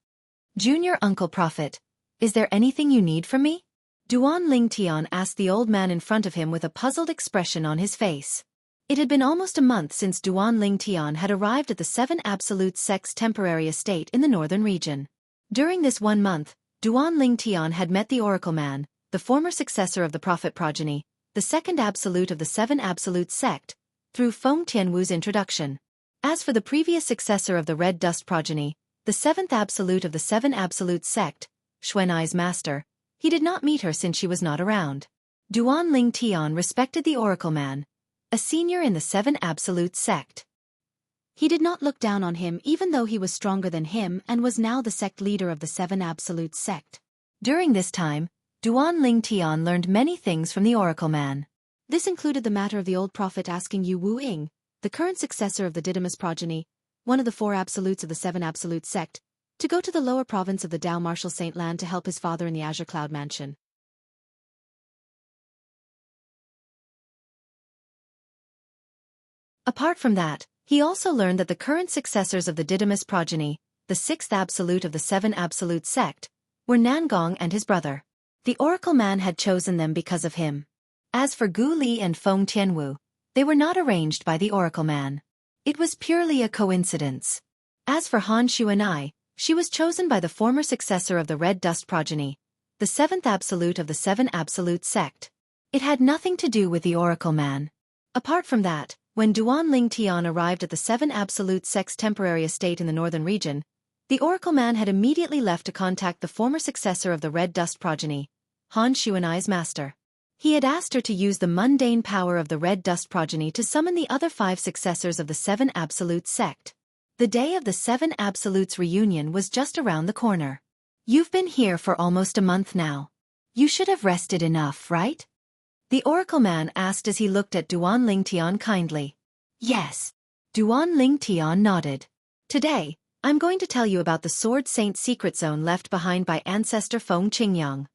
Junior Uncle Prophet, is there anything you need from me? Duanling Tian asked the old man in front of him with a puzzled expression on his face. It had been almost a month since Duanling Tian had arrived at the Seven Absolute Sect's temporary estate in the northern region. During this 1 month, Duanling Tian had met the Oracle Man, the former successor of the Prophet progeny, the second absolute of the Seven Absolute Sect, through Feng Tianwu's introduction. As for the previous successor of the Red Dust progeny, the seventh absolute of the Seven Absolute Sect, Xuanai's master, he did not meet her since she was not around. Duanling Tian respected the Oracle Man, a senior in the Seven Absolute Sect. He did not look down on him even though he was stronger than him and was now the sect leader of the Seven Absolute Sect. During this time, Duanling Tian learned many things from the Oracle Man. This included the matter of the old prophet asking Yu Wu-ing, the current successor of the Didymus progeny, one of the four absolutes of the Seven Absolute Sect, to go to the lower province of the Dao Martial Saint Land to help his father in the Azure Cloud Mansion. Apart from that, he also learned that the current successors of the Didymus progeny, the sixth absolute of the Seven Absolute Sect, were Nangong and his brother. The Oracle Man had chosen them because of him. As for Gu Li and Feng Tianwu, they were not arranged by the Oracle Man. It was purely a coincidence. As for Han Shu and I, she was chosen by the former successor of the Red Dust progeny, the seventh absolute of the Seven Absolute Sect. It had nothing to do with the Oracle Man. Apart from that, when Duanling Tian arrived at the Seven Absolute Sect's temporary estate in the northern region, the Oracle Man had immediately left to contact the former successor of the Red Dust progeny, Han Shu and I's master. He had asked her to use the mundane power of the Red Dust progeny to summon the other 5 successors of the Seven Absolute Sect. The day of the Seven Absolutes reunion was just around the corner. You've been here for almost a month now. You should have rested enough, right? The Oracle Man asked as he looked at Duanling Tian kindly. Yes. Duanling Tian nodded. Today, I'm going to tell you about the Sword Saint secret zone left behind by ancestor Feng Qingyang.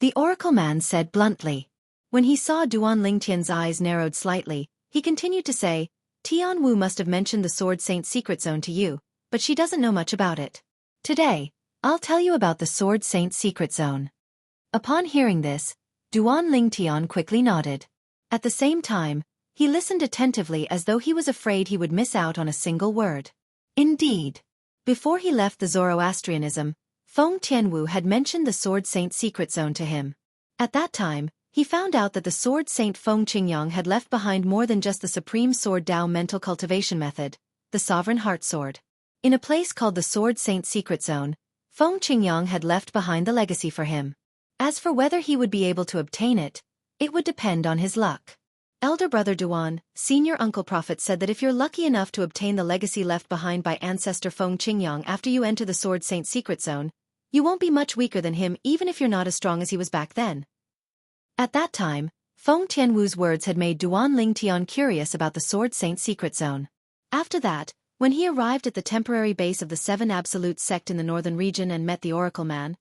The Oracle Man said bluntly. When he saw Duanling Tian's eyes narrowed slightly, he continued to say, Tian Wu must have mentioned the Sword Saint secret zone to you, but she doesn't know much about it. Today, I'll tell you about the Sword Saint secret zone. Upon hearing this, Duanling Tian quickly nodded. At the same time, he listened attentively as though he was afraid he would miss out on a single word. Indeed. Before he left the Zoroastrianism, Feng Tianwu had mentioned the Sword Saint secret zone to him. At that time, he found out that the Sword Saint Feng Qingyang had left behind more than just the Supreme Sword Dao mental cultivation method, the Sovereign Heart Sword. In a place called the Sword Saint secret zone, Feng Qingyang had left behind the legacy for him. As for whether he would be able to obtain it, it would depend on his luck. Elder Brother Duan, Senior Uncle Prophet said that if you're lucky enough to obtain the legacy left behind by ancestor Feng Qingyang after you enter the Sword Saint secret zone, you won't be much weaker than him even if you're not as strong as he was back then. At that time, Feng Tianwu's words had made Duan Lingtian curious about the Sword Saint secret zone. After that, when he arrived at the temporary base of the Seven Absolute sect in the northern region and met the Oracle Man,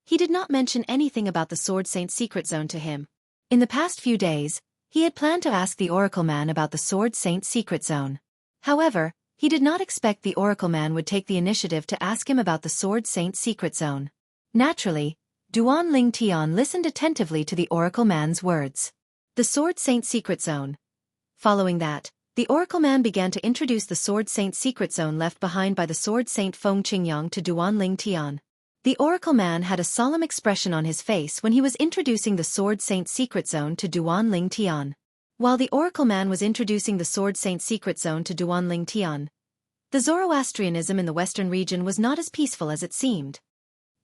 he did not mention anything about the Sword Saint secret zone to him. In the past few days, he had planned to ask the Oracle Man about the Sword Saint secret zone. However, he did not expect the Oracle Man would take the initiative to ask him about the Sword Saint secret zone. Naturally, Duan Lingtian listened attentively to the Oracle Man's words. The Sword Saint secret zone. Following that, the Oracle Man began to introduce the Sword Saint secret zone left behind by the Sword Saint Feng Qingyang to Duan Lingtian. The Oracle Man had a solemn expression on his face when he was introducing the Sword Saint secret zone to Duan Lingtian. While the Oracle Man was introducing the Sword Saint secret zone to Duan Lingtian, the Zoroastrianism in the western region was not as peaceful as it seemed.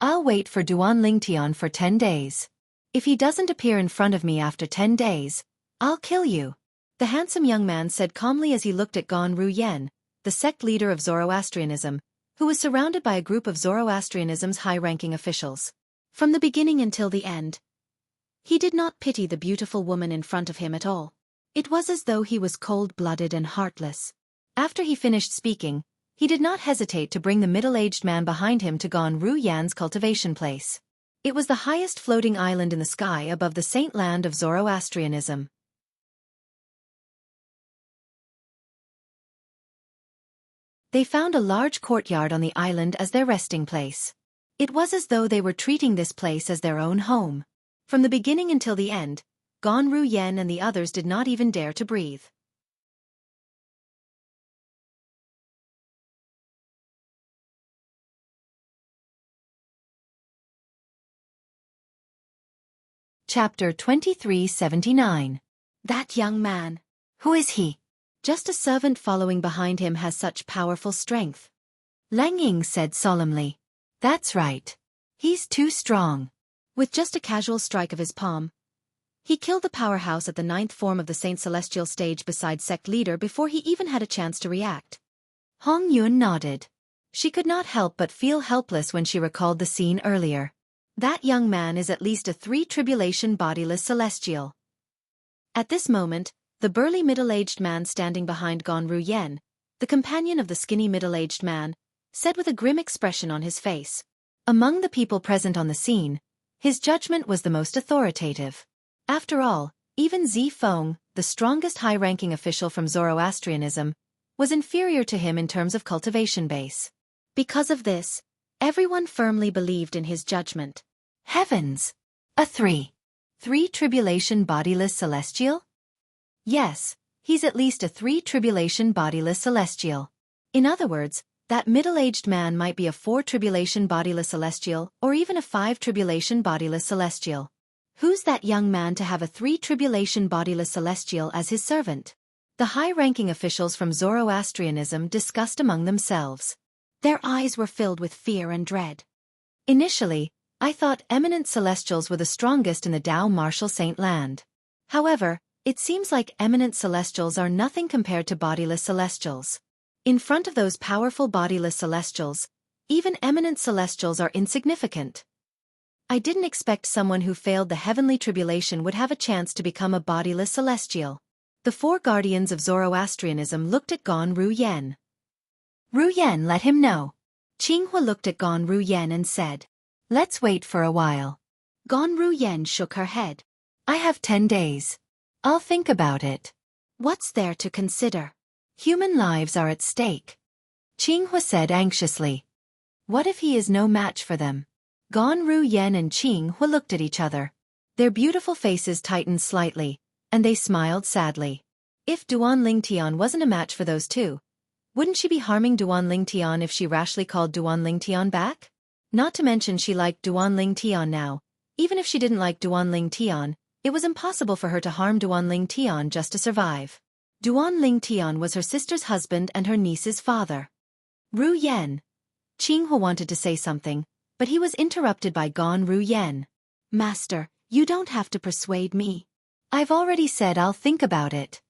I'll wait for Duan Lingtian for 10 days. If he doesn't appear in front of me after 10 days, I'll kill you. The handsome young man said calmly as he looked at Gan Ruyen, the sect leader of Zoroastrianism, who was surrounded by a group of Zoroastrianism's high-ranking officials. From the beginning until the end, he did not pity the beautiful woman in front of him at all. It was as though he was cold-blooded and heartless. After he finished speaking, he did not hesitate to bring the middle-aged man behind him to Gan Ruyan's cultivation place. It was the highest floating island in the sky above the saint land of Zoroastrianism. They found a large courtyard on the island as their resting place. It was as though they were treating this place as their own home. From the beginning until the end, Gan Ruyen and the others did not even dare to breathe. Chapter 2379. That young man. Who is he? Just a servant following behind him has such powerful strength. Lang Ying said solemnly. That's right. He's too strong. With just a casual strike of his palm, he killed the powerhouse at the 9th form of the Saint Celestial stage beside sect leader before he even had a chance to react. Hong Yun nodded. She could not help but feel helpless when she recalled the scene earlier. That young man is at least a 3-tribulation bodiless celestial. At this moment, the burly middle-aged man standing behind Gan Ruyen, the companion of the skinny middle-aged man, said with a grim expression on his face. Among the people present on the scene, his judgment was the most authoritative. After all, even Zi Feng, the strongest high-ranking official from Zoroastrianism, was inferior to him in terms of cultivation base. Because of this, everyone firmly believed in his judgment. Heavens! A 3-tribulation bodiless celestial? Yes, he's at least a 3-tribulation bodiless celestial. In other words, that middle-aged man might be a 4-tribulation bodiless celestial or even a 5-tribulation bodiless celestial. Who's that young man to have a 3-tribulation bodiless celestial as his servant? The high-ranking officials from Zoroastrianism discussed among themselves. Their eyes were filled with fear and dread. Initially, I thought eminent celestials were the strongest in the Tao Martial Saint Land. However, it seems like eminent celestials are nothing compared to bodiless celestials. In front of those powerful bodiless celestials, even eminent celestials are insignificant. I didn't expect someone who failed the heavenly tribulation would have a chance to become a bodiless celestial. The 4 guardians of Zoroastrianism looked at Gan Ruyen. Ruyen, let him know. Qinghua looked at Gan Ruyen and said, let's wait for a while. Gan Ruyen shook her head. I have 10 days. I'll think about it. What's there to consider? Human lives are at stake. Qinghua said anxiously. What if he is no match for them? Gan Ruyen and Qinghua looked at each other. Their beautiful faces tightened slightly, and they smiled sadly. If Duan Lingtian wasn't a match for those two, wouldn't she be harming Duan Lingtian if she rashly called Duan Lingtian back? Not to mention she liked Duan Lingtian now. Even if she didn't like Duan Lingtian, it was impossible for her to harm Duan Lingtian just to survive. Duan Lingtian was her sister's husband and her niece's father. Ruyen. Qinghua wanted to say something, but he was interrupted by Gan Ruyen. Master, you don't have to persuade me. I've already said I'll think about it.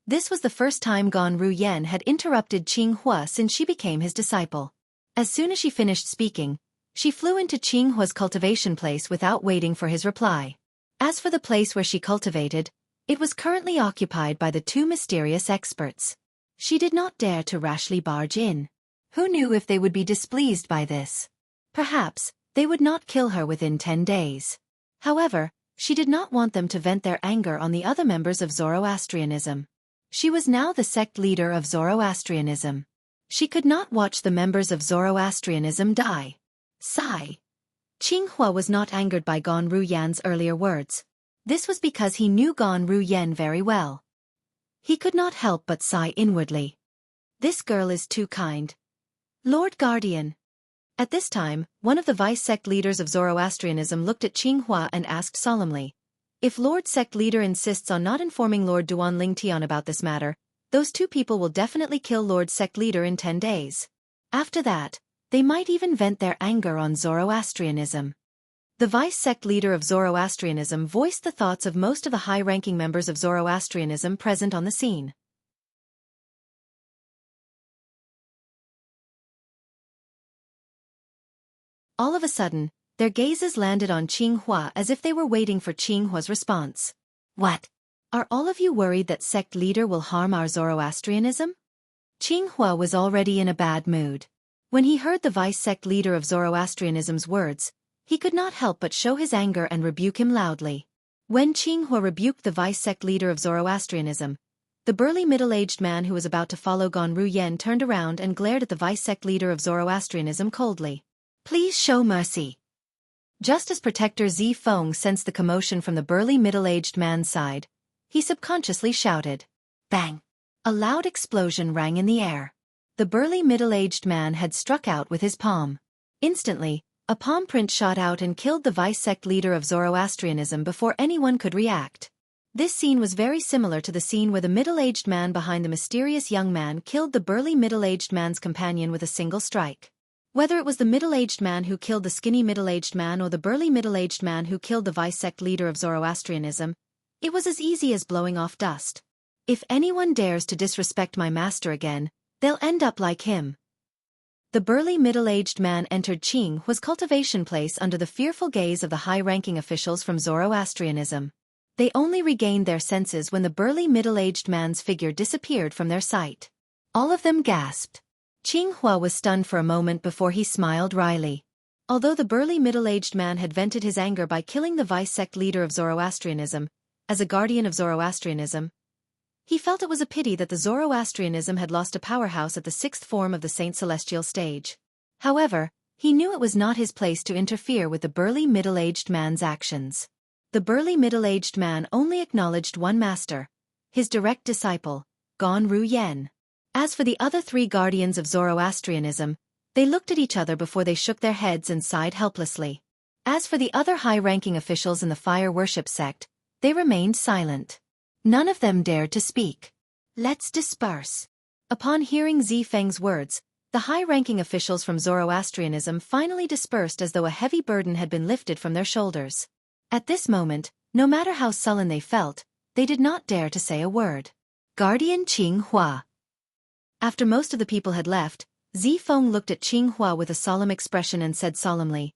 This was the first time Gan Ruyen had interrupted Qinghua since she became his disciple. As soon as she finished speaking, she flew into Qinghua's cultivation place without waiting for his reply. As for the place where she cultivated, it was currently occupied by the two mysterious experts. She did not dare to rashly barge in. Who knew if they would be displeased by this? Perhaps they would not kill her within 10 days. However, she did not want them to vent their anger on the other members of Zoroastrianism. She was now the sect leader of Zoroastrianism. She could not watch the members of Zoroastrianism die. Sigh. Qinghua was not angered by Gan Ruyan's earlier words. This was because he knew Gan Ruyan very well. He could not help but sigh inwardly. This girl is too kind. Lord Guardian. At this time, one of the vice-sect leaders of Zoroastrianism looked at Qinghua and asked solemnly, "If Lord Sect Leader insists on not informing Lord Duan Lingtian about this matter, those two people will definitely kill Lord Sect Leader in 10 days. After that, they might even vent their anger on Zoroastrianism." The vice-sect leader of Zoroastrianism voiced the thoughts of most of the high-ranking members of Zoroastrianism present on the scene. All of a sudden, their gazes landed on Qinghua as if they were waiting for Qinghua's response. "What? Are all of you worried that sect leader will harm our Zoroastrianism?" Qinghua was already in a bad mood. When he heard the vice-sect leader of Zoroastrianism's words, he could not help but show his anger and rebuke him loudly. When Qinghua rebuked the vice-sect leader of Zoroastrianism, the burly middle-aged man who was about to follow Gan Ruyan turned around and glared at the vice-sect leader of Zoroastrianism coldly. "Please show mercy." Just as Protector Zi Feng sensed the commotion from the burly middle-aged man's side, he subconsciously shouted. Bang! A loud explosion rang in the air. The burly middle-aged man had struck out with his palm. Instantly, a palm print shot out and killed the vice-sect leader of Zoroastrianism before anyone could react. This scene was very similar to the scene where the middle-aged man behind the mysterious young man killed the burly middle-aged man's companion with a single strike. Whether it was the middle-aged man who killed the skinny middle-aged man or the burly middle-aged man who killed the vice-sect leader of Zoroastrianism, it was as easy as blowing off dust. If anyone dares to disrespect my master again, they'll end up like him. The burly middle-aged man entered Qinghua's cultivation place under the fearful gaze of the high-ranking officials from Zoroastrianism. They only regained their senses when the burly middle-aged man's figure disappeared from their sight. All of them gasped. Qinghua was stunned for a moment before he smiled wryly. Although the burly middle-aged man had vented his anger by killing the vice-sect leader of Zoroastrianism, as a guardian of Zoroastrianism, he felt it was a pity that the Zoroastrianism had lost a powerhouse at the sixth form of the Saint Celestial stage. However, he knew it was not his place to interfere with the burly middle-aged man's actions. The burly middle-aged man only acknowledged one master, his direct disciple, Gan Ruyan. As for the other three guardians of Zoroastrianism, they looked at each other before they shook their heads and sighed helplessly. As for the other high-ranking officials in the fire worship sect, they remained silent. None of them dared to speak. Let's disperse. Upon hearing Zi Feng's words, the high-ranking officials from Zoroastrianism finally dispersed as though a heavy burden had been lifted from their shoulders. At this moment, no matter how sullen they felt, they did not dare to say a word. Guardian Qinghua. After most of the people had left, Zi Feng looked at Qinghua with a solemn expression and said solemnly,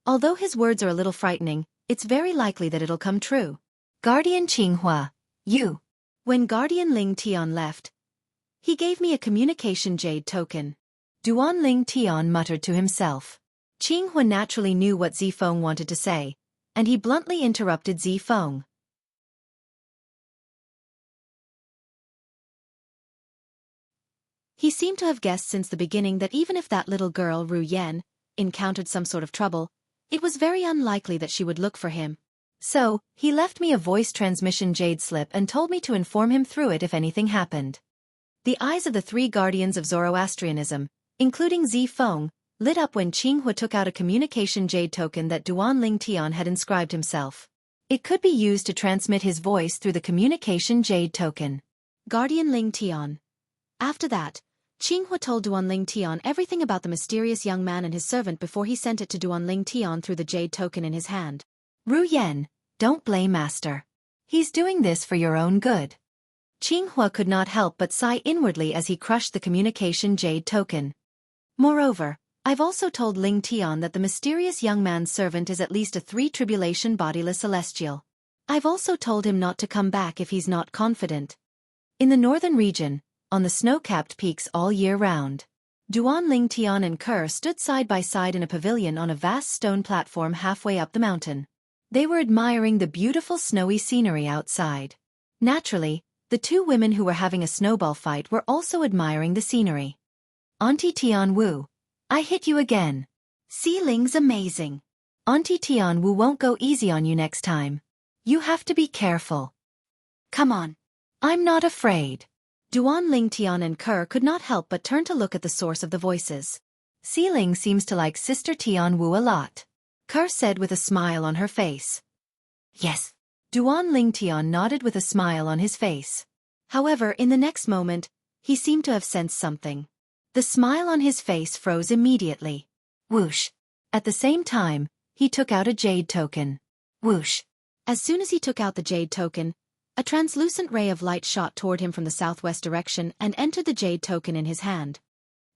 "Although his words are a little frightening, it's very likely that it'll come true. Guardian Qinghua, you." When Guardian Ling Tian left, he gave me a communication jade token. Duan Ling Tian muttered to himself. Qinghua naturally knew what Zi Feng wanted to say, and he bluntly interrupted Zi Feng. He seemed to have guessed since the beginning that even if that little girl, Ru Yan, encountered some sort of trouble, it was very unlikely that she would look for him. So, he left me a voice transmission jade slip and told me to inform him through it if anything happened. The eyes of the three guardians of Zoroastrianism, including Zi Feng, lit up when Qinghua took out a communication jade token that Duan Ling Tian had inscribed himself. It could be used to transmit his voice through the communication jade token. Guardian Ling Tian. After that, Qinghua told Duan Ling Tian everything about the mysterious young man and his servant before he sent it to Duan Ling Tian through the jade token in his hand. Ru Yan, don't blame Master. He's doing this for your own good. Qinghua could not help but sigh inwardly as he crushed the communication jade token. Moreover, I've also told Ling Tian that the mysterious young man's servant is at least a 3 tribulation bodiless celestial. I've also told him not to come back if he's not confident. In the northern region, on the snow-capped peaks all year round, Duanling Tian and Kerr stood side by side in a pavilion on a vast stone platform halfway up the mountain. They were admiring the beautiful snowy scenery outside. Naturally, the two women who were having a snowball fight were also admiring the scenery. Auntie Tian Wu, I hit you again. Ling's amazing. Auntie Tian Wu won't go easy on you next time. You have to be careful. Come on. I'm not afraid. Duanling Tian and Kerr could not help but turn to look at the source of the voices. Ling seems to like Sister Tian Wu a lot, Kerr said with a smile on her face. Yes. Duanling Tian nodded with a smile on his face. However, in the next moment, he seemed to have sensed something. The smile on his face froze immediately. Whoosh. At the same time, he took out a jade token. Whoosh. As soon as he took out the jade token, a translucent ray of light shot toward him from the southwest direction and entered the jade token in his hand.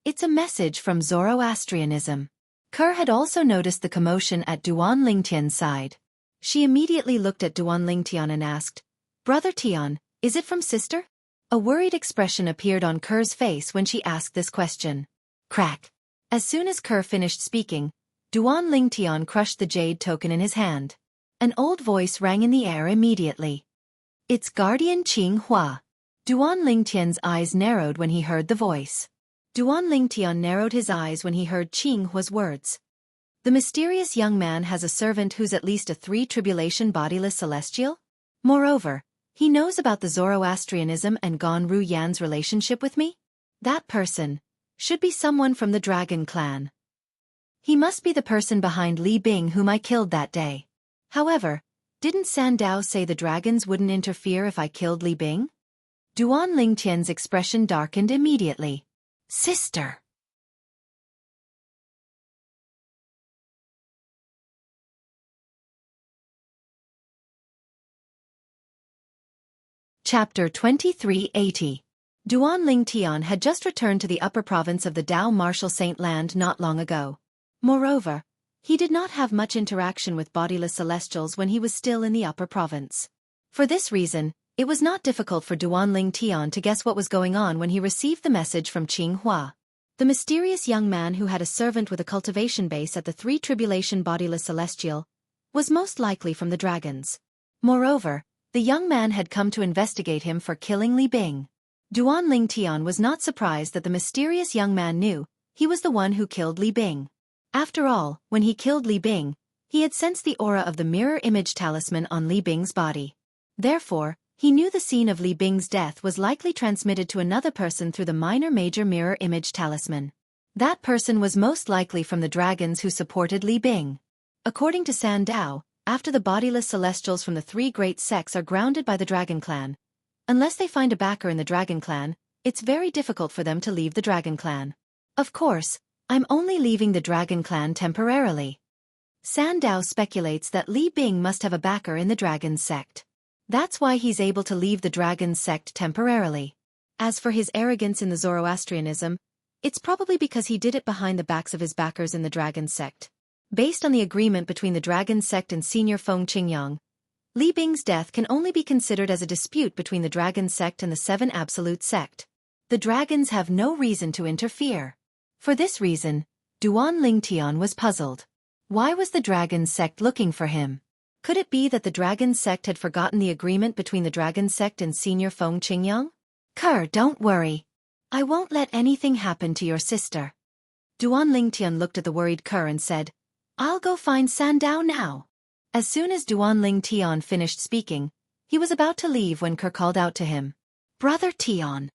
It's a message from Zoroastrianism. Kerr had also noticed the commotion at Duanling Tian's side. She immediately looked at Duanling Tian and asked, Brother Tian, is it from sister? A worried expression appeared on Kerr's face when she asked this question. Crack. As soon as Kerr finished speaking, Duanling Tian crushed the jade token in his hand. An old voice rang in the air immediately. It's Guardian Qinghua. Duanling Tian's eyes narrowed when he heard the voice. Duanling Tian narrowed his eyes when he heard Qinghua's words. The mysterious young man has a servant who's at least a three-tribulation bodiless celestial? Moreover, he knows about the Zoroastrianism and Ganru Yan's relationship with me? That person should be someone from the Dragon Clan. He must be the person behind Li Bing whom I killed that day. However, didn't Sandao say the dragons wouldn't interfere if I killed Li Bing? Duanling Tian's expression darkened immediately. Sister. Chapter 2380. Duanling Tian had just returned to the upper province of the Dao Martial Saint Land not long ago. Moreover, he did not have much interaction with bodiless celestials when he was still in the upper province. For this reason, it was not difficult for Duanling Tian to guess what was going on when he received the message from Qinghua. The mysterious young man who had a servant with a cultivation base at the Three Tribulation Bodiless Celestial was most likely from the dragons. Moreover, the young man had come to investigate him for killing Li Bing. Duanling Tian was not surprised that the mysterious young man knew he was the one who killed Li Bing. After all, when he killed Li Bing, he had sensed the aura of the mirror image talisman on Li Bing's body. Therefore, he knew the scene of Li Bing's death was likely transmitted to another person through the minor-major mirror image talisman. That person was most likely from the dragons who supported Li Bing. According to Sandao, after the bodiless celestials from the three great sects are grounded by the Dragon Clan, unless they find a backer in the Dragon Clan, it's very difficult for them to leave the Dragon Clan. Of course, I'm only leaving the Dragon Clan temporarily. Sandao speculates that Li Bing must have a backer in the Dragon sect. That's why he's able to leave the Dragon sect temporarily. As for his arrogance in the Zoroastrianism, it's probably because he did it behind the backs of his backers in the Dragon sect. Based on the agreement between the Dragon sect and Senior Feng Qingyang, Li Bing's death can only be considered as a dispute between the Dragon sect and the Seven Absolute sect. The dragons have no reason to interfere. For this reason, Duanling Tian was puzzled. Why was the Dragon sect looking for him? Could it be that the Dragon sect had forgotten the agreement between the Dragon sect and Senior Feng Qingyang? Kerr, don't worry. I won't let anything happen to your sister. Duanling Tian looked at the worried Kerr and said, I'll go find Sandao now. As soon as Duanling Tian finished speaking, he was about to leave when Kerr called out to him. Brother Tian.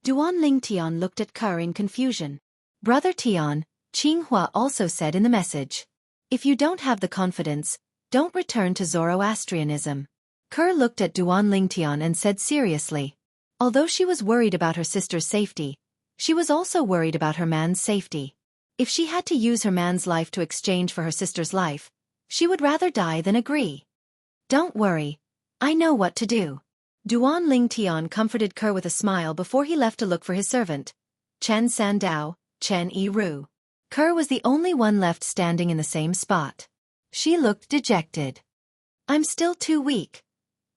Duanling Tian looked at Kerr in confusion. Brother Tian, Qinghua also said in the message. If you don't have the confidence, don't return to Zoroastrianism. Kerr looked at Duanling Tian and said seriously. Although she was worried about her sister's safety, she was also worried about her man's safety. If she had to use her man's life to exchange for her sister's life, she would rather die than agree. Don't worry. I know what to do. Duanling Tian comforted Kerr with a smile before he left to look for his servant, Chen Sandao, Chen Yiru. Kerr was the only one left standing in the same spot. She looked dejected. I'm still too weak.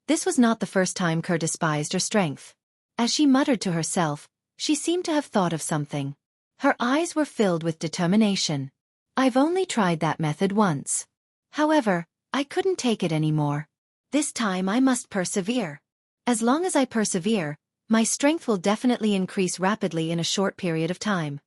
This was not the first time Kerr despised her strength. As she muttered to herself, she seemed to have thought of something. Her eyes were filled with determination. I've only tried that method once. However, I couldn't take it anymore. This time I must persevere. As long as I persevere, my strength will definitely increase rapidly in a short period of time.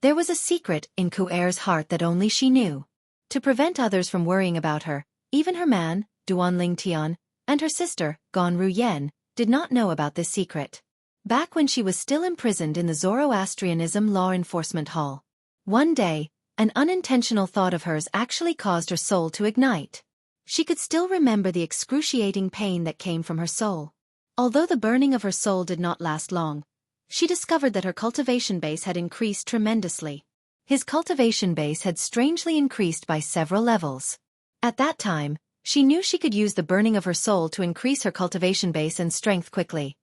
There was a secret in Kuer's heart that only she knew. To prevent others from worrying about her, even her man, Duanling Tian, and her sister, Ganru Yen, did not know about this secret. Back when she was still imprisoned in the Zoroastrianism Law Enforcement Hall. One day, an unintentional thought of hers actually caused her soul to ignite. She could still remember the excruciating pain that came from her soul. Although the burning of her soul did not last long, she discovered that her cultivation base had increased tremendously. His cultivation base had strangely increased by several levels. At that time, she knew she could use the burning of her soul to increase her cultivation base and strength quickly.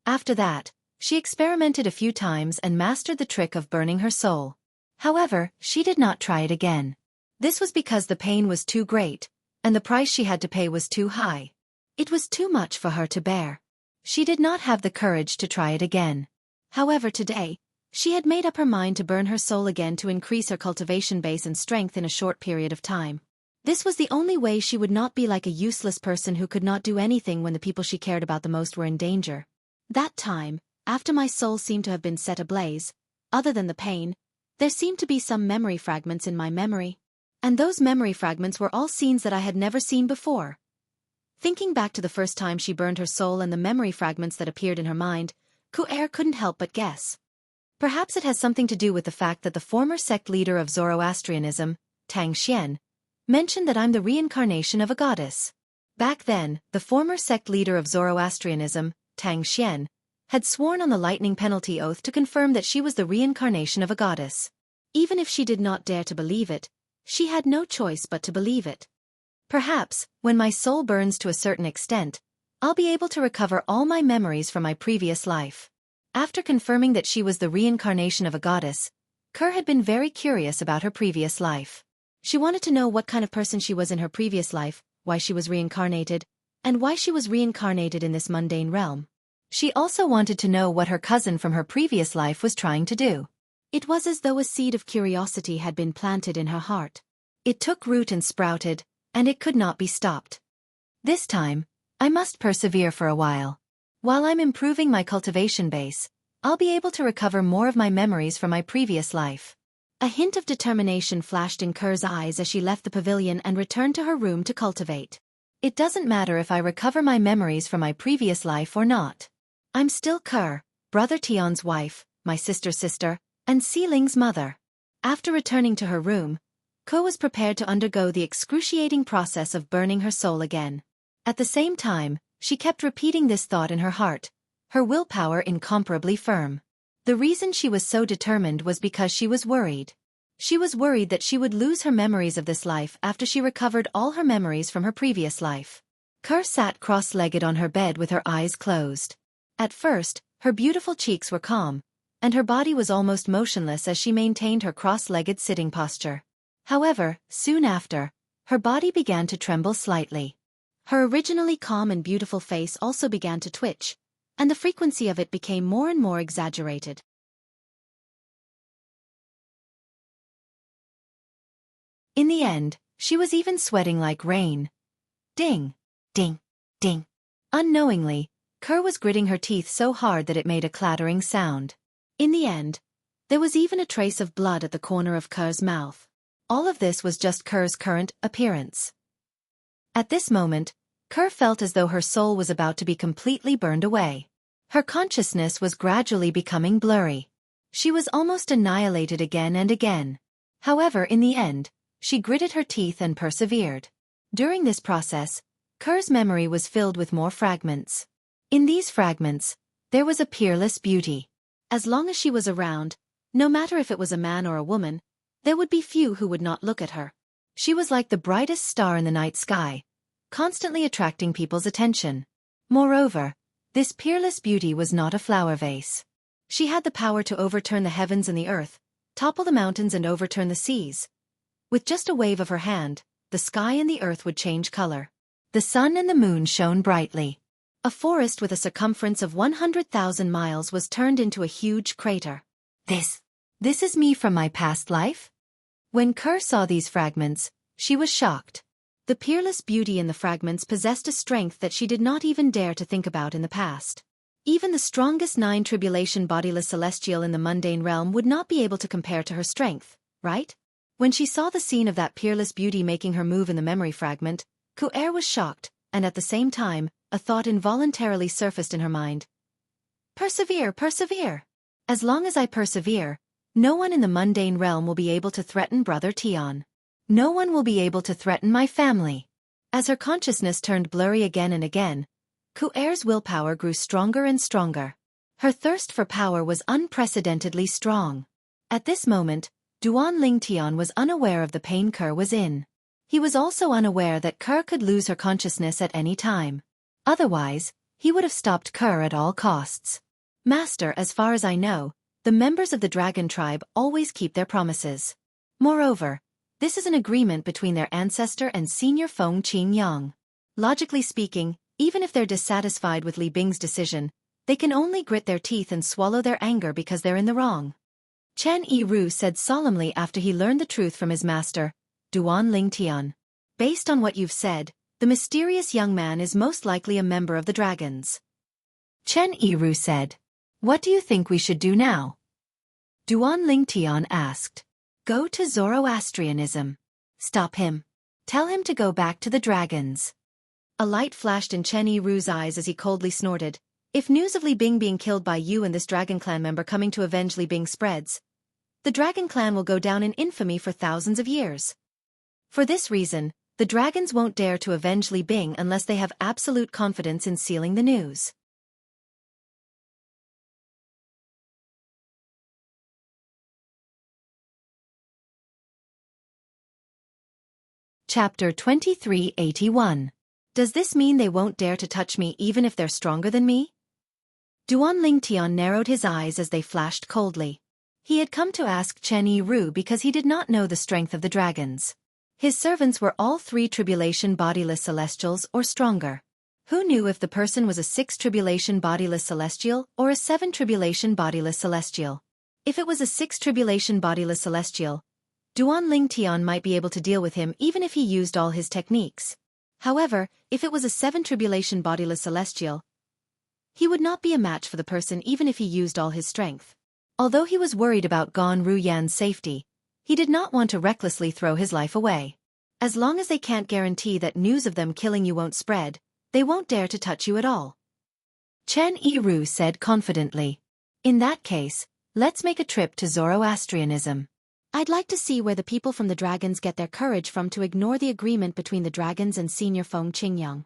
After that, she experimented a few times and mastered the trick of burning her soul. However, she did not try it again. This was because the pain was too great, and the price she had to pay was too high. It was too much for her to bear. She did not have the courage to try it again. However, today, she had made up her mind to burn her soul again to increase her cultivation base and strength in a short period of time. This was the only way she would not be like a useless person who could not do anything when the people she cared about the most were in danger. That time, after my soul seemed to have been set ablaze, other than the pain, there seemed to be some memory fragments in my memory. And those memory fragments were all scenes that I had never seen before. Thinking back to the first time she burned her soul and the memory fragments that appeared in her mind, Kuer couldn't help but guess. Perhaps it has something to do with the fact that the former sect leader of Zoroastrianism, Tang Xian, mentioned that I'm the reincarnation of a goddess. Back then, the former sect leader of Zoroastrianism, Tang Xian, had sworn on the lightning penalty oath to confirm that she was the reincarnation of a goddess. Even if she did not dare to believe it, she had no choice but to believe it. Perhaps, when my soul burns to a certain extent, I'll be able to recover all my memories from my previous life. After confirming that she was the reincarnation of a goddess, Kerr had been very curious about her previous life. She wanted to know what kind of person she was in her previous life, why she was reincarnated, and why she was reincarnated in this mundane realm. She also wanted to know what her cousin from her previous life was trying to do. It was as though a seed of curiosity had been planted in her heart. It took root and sprouted, and it could not be stopped. This time, I must persevere for a while. While I'm improving my cultivation base, I'll be able to recover more of my memories from my previous life. A hint of determination flashed in Kerr's eyes as she left the pavilion and returned to her room to cultivate. It doesn't matter if I recover my memories from my previous life or not. I'm still Kerr, Brother Tian's wife, my sister's sister, and Xiling's mother. After returning to her room, Ko was prepared to undergo the excruciating process of burning her soul again. At the same time, she kept repeating this thought in her heart, her willpower incomparably firm. The reason she was so determined was because she was worried. She was worried that she would lose her memories of this life after she recovered all her memories from her previous life. Kerr sat cross-legged on her bed with her eyes closed. At first, her beautiful cheeks were calm, and her body was almost motionless as she maintained her cross-legged sitting posture. However, soon after, her body began to tremble slightly. Her originally calm and beautiful face also began to twitch, and the frequency of it became more and more exaggerated. In the end, she was even sweating like rain. Ding, ding, ding. Unknowingly, Kerr was gritting her teeth so hard that it made a clattering sound. In the end, there was even a trace of blood at the corner of Kerr's mouth. All of this was just Kerr's current appearance. At this moment, Kerr felt as though her soul was about to be completely burned away. Her consciousness was gradually becoming blurry. She was almost annihilated again and again. However, in the end, she gritted her teeth and persevered. During this process, Kerr's memory was filled with more fragments. In these fragments, there was a peerless beauty. As long as she was around, no matter if it was a man or a woman, there would be few who would not look at her. She was like the brightest star in the night sky, constantly attracting people's attention. Moreover, this peerless beauty was not a flower vase. She had the power to overturn the heavens and the earth, topple the mountains and overturn the seas. With just a wave of her hand, the sky and the earth would change color. The sun and the moon shone brightly. A forest with a circumference of 100,000 miles was turned into a huge crater. This is me from my past life? When Kerr saw these fragments, she was shocked. The peerless beauty in the fragments possessed a strength that she did not even dare to think about in the past. Even the strongest 9 tribulation bodiless celestial in the mundane realm would not be able to compare to her strength, right? When she saw the scene of that peerless beauty making her move in the memory fragment, Conqueror was shocked, and at the same time, a thought involuntarily surfaced in her mind. Persevere, persevere. As long as I persevere, no one in the mundane realm will be able to threaten Brother Tian. No one will be able to threaten my family. As her consciousness turned blurry again and again, Conqueror's willpower grew stronger and stronger. Her thirst for power was unprecedentedly strong. At this moment, Duanling Tian was unaware of the pain Kerr was in. He was also unaware that Kerr could lose her consciousness at any time. Otherwise, he would have stopped Kerr at all costs. Master, as far as I know, the members of the dragon tribe always keep their promises. Moreover, this is an agreement between their ancestor and senior Feng Qingyang. Logically speaking, even if they're dissatisfied with Li Bing's decision, they can only grit their teeth and swallow their anger because they're in the wrong. Chen Yiru said solemnly after he learned the truth from his master, Duanling Tian. Based on what you've said, the mysterious young man is most likely a member of the dragons. Chen Yiru said. What do you think we should do now? Duanling Tian asked. Go to Zoroastrianism. Stop him. Tell him to go back to the dragons. A light flashed in Chen Yiru's eyes as he coldly snorted. If news of Li Bing being killed by you and this Dragon Clan member coming to avenge Li Bing spreads, the Dragon Clan will go down in infamy for thousands of years. For this reason, the dragons won't dare to avenge Li Bing unless they have absolute confidence in sealing the news. Chapter 2381. Does this mean they won't dare to touch me even if they're stronger than me? Duanling Tian narrowed his eyes as they flashed coldly. He had come to ask Chen Yiru because he did not know the strength of the dragons. His servants were all 3 tribulation bodiless celestials or stronger. Who knew if the person was a 6 tribulation bodiless celestial or a 7 tribulation bodiless celestial? If it was a 6 tribulation bodiless celestial, Duanling Tian might be able to deal with him even if he used all his techniques. However, if it was a 7 tribulation bodiless celestial, he would not be a match for the person even if he used all his strength. Although he was worried about Gan Ruyan's safety, he did not want to recklessly throw his life away. As long as they can't guarantee that news of them killing you won't spread, they won't dare to touch you at all. Chen Yiru said confidently. In that case, let's make a trip to Zoroastrianism. I'd like to see where the people from the dragons get their courage from to ignore the agreement between the dragons and senior Feng Qingyang.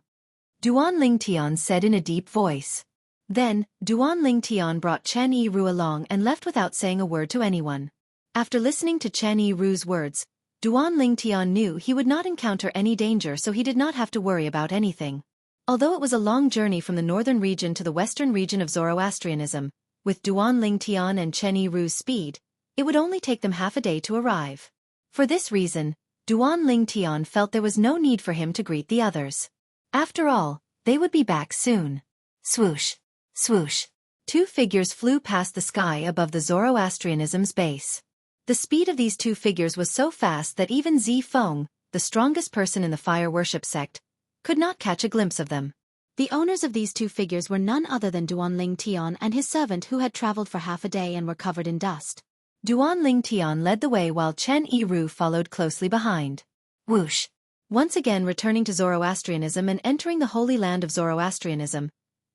Duanling Tian said in a deep voice. Then, Duanling Tian brought Chen Yiru along and left without saying a word to anyone. After listening to Chen Yiru's words, Duanling Tian knew he would not encounter any danger, so he did not have to worry about anything. Although it was a long journey from the northern region to the western region of Zoroastrianism, with Duanling Tian and Chen Yiru's speed, it would only take them half a day to arrive. For this reason, Duanling Tian felt there was no need for him to greet the others. After all, they would be back soon. Swoosh. Swoosh. 2 figures flew past the sky above the Zoroastrianism's base. The speed of these 2 figures was so fast that even Zi Feng, the strongest person in the fire worship sect, could not catch a glimpse of them. The owners of these 2 figures were none other than Duanling Tian and his servant who had traveled for half a day and were covered in dust. Duanling Tian led the way while Chen Yiru followed closely behind. Whoosh! Once again returning to Zoroastrianism and entering the holy land of Zoroastrianism,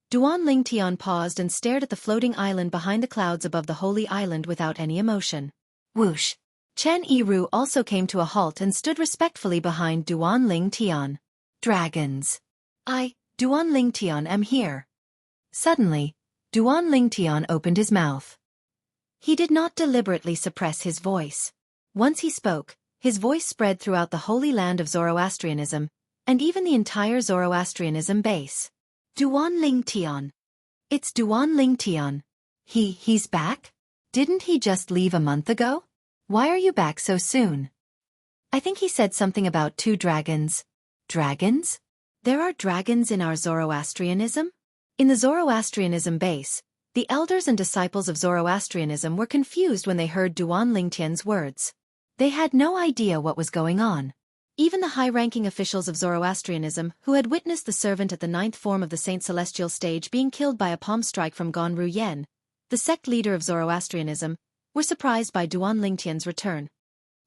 Duanling Tian paused and stared at the floating island behind the clouds above the holy island without any emotion. Whoosh! Chen Yiru also came to a halt and stood respectfully behind Duanling Tian. Dragons! Duanling Tian, am here. Suddenly, Duanling Tian opened his mouth. He did not deliberately suppress his voice. Once he spoke, his voice spread throughout the holy land of Zoroastrianism, and even the entire Zoroastrianism base. Duanling Tian. It's Duanling Tian. He's back? Didn't he just leave a month ago? Why are you back so soon? I think he said something about 2 dragons. Dragons? There are dragons in our Zoroastrianism? In the Zoroastrianism base, the elders and disciples of Zoroastrianism were confused when they heard Duan Lingtian's words. They had no idea what was going on. Even the high-ranking officials of Zoroastrianism, who had witnessed the servant at the 9th form of the Saint Celestial stage being killed by a palm strike from Ganru Yen, the sect leader of Zoroastrianism, were surprised by Duan Lingtian's return.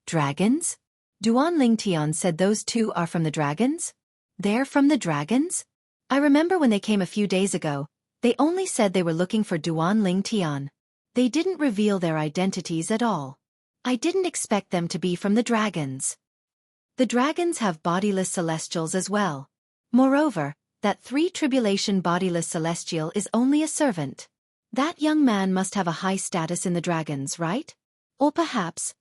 Dragons? Duan Lingtian said those 2 are from the dragons? They're from the dragons? I remember when they came a few days ago, they only said they were looking for Duan Lingtian. They didn't reveal their identities at all. I didn't expect them to be from the dragons. The dragons have bodiless celestials as well. Moreover, that 3 tribulation bodiless celestial is only a servant. That young man must have a high status in the dragons, right? Or perhaps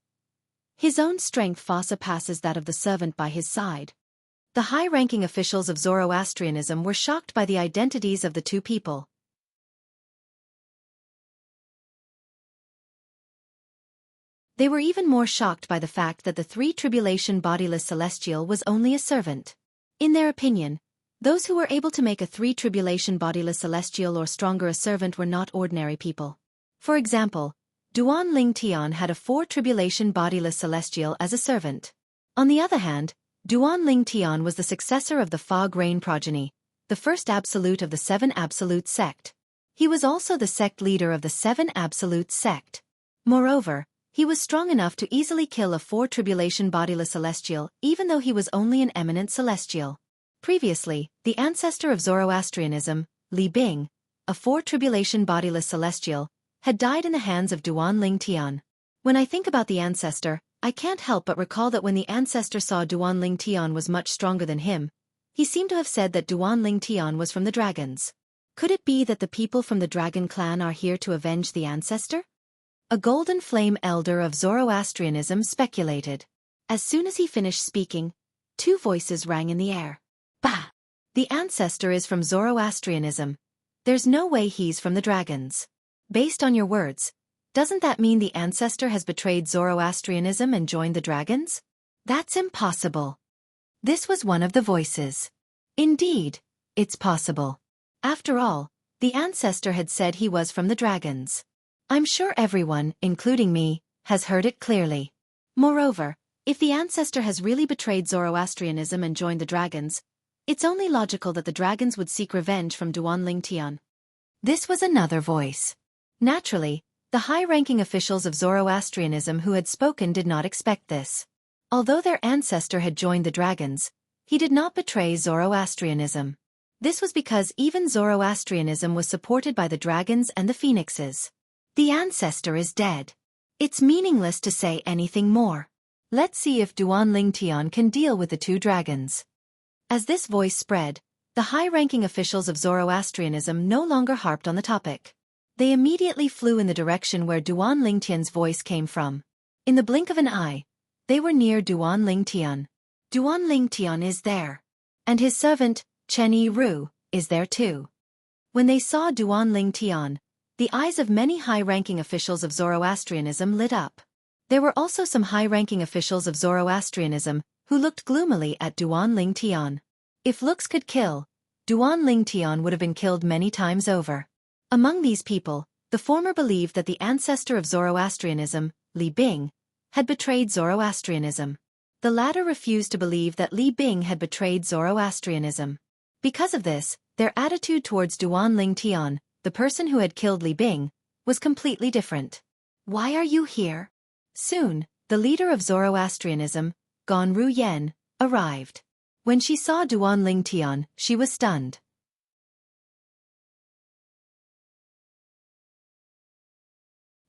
his own strength far surpasses that of the servant by his side. The high-ranking officials of Zoroastrianism were shocked by the identities of the 2 people. They were even more shocked by the fact that the 3 tribulation bodiless celestial was only a servant. In their opinion, those who were able to make a 3 tribulation bodiless celestial or stronger a servant were not ordinary people. For example, Duan Lingtian had a 4 tribulation bodiless celestial as a servant. On the other hand, Duan Lingtian was the successor of the Fog Rain progeny, the first absolute of the 7 absolute sect. He was also the sect leader of the 7 absolute sect. Moreover, he was strong enough to easily kill a 4 tribulation bodiless celestial, even though he was only an eminent celestial. Previously, the ancestor of Zoroastrianism, Li Bing, a 4 tribulation bodiless celestial, had died in the hands of Duan Lingtian. When I think about the ancestor, I can't help but recall that when the ancestor saw Duan Lingtian was much stronger than him, he seemed to have said that Duan Lingtian was from the dragons. Could it be that the people from the dragon clan are here to avenge the ancestor? A golden flame elder of Zoroastrianism speculated. As soon as he finished speaking, 2 voices rang in the air. Bah! The ancestor is from Zoroastrianism. There's no way he's from the dragons. Based on your words, doesn't that mean the ancestor has betrayed Zoroastrianism and joined the dragons? That's impossible. This was one of the voices. Indeed, it's possible. After all, the ancestor had said he was from the dragons. I'm sure everyone, including me, has heard it clearly. Moreover, if the ancestor has really betrayed Zoroastrianism and joined the dragons, it's only logical that the dragons would seek revenge from Duan Lingtian. This was another voice. Naturally, the high-ranking officials of Zoroastrianism who had spoken did not expect this. Although their ancestor had joined the dragons, he did not betray Zoroastrianism. This was because even Zoroastrianism was supported by the dragons and the phoenixes. The ancestor is dead. It's meaningless to say anything more. Let's see if Duan Lingtian can deal with the 2 dragons. As this voice spread, the high-ranking officials of Zoroastrianism no longer harped on the topic. They immediately flew in the direction where Duan Lingtian's voice came from. In the blink of an eye, they were near Duan Lingtian. Duan Lingtian is there. And his servant, Chen Yiru, is there too. When they saw Duan Lingtian, the eyes of many high-ranking officials of Zoroastrianism lit up. There were also some high-ranking officials of Zoroastrianism who looked gloomily at Duan Lingtian. If looks could kill, Duan Lingtian would have been killed many times over. Among these people, the former believed that the ancestor of Zoroastrianism, Li Bing, had betrayed Zoroastrianism. The latter refused to believe that Li Bing had betrayed Zoroastrianism. Because of this, their attitude towards Duan Lingtian, the person who had killed Li Bing, was completely different. Why are you here? Soon, the leader of Zoroastrianism, Ganru Yen, arrived. When she saw Duan Lingtian, she was stunned.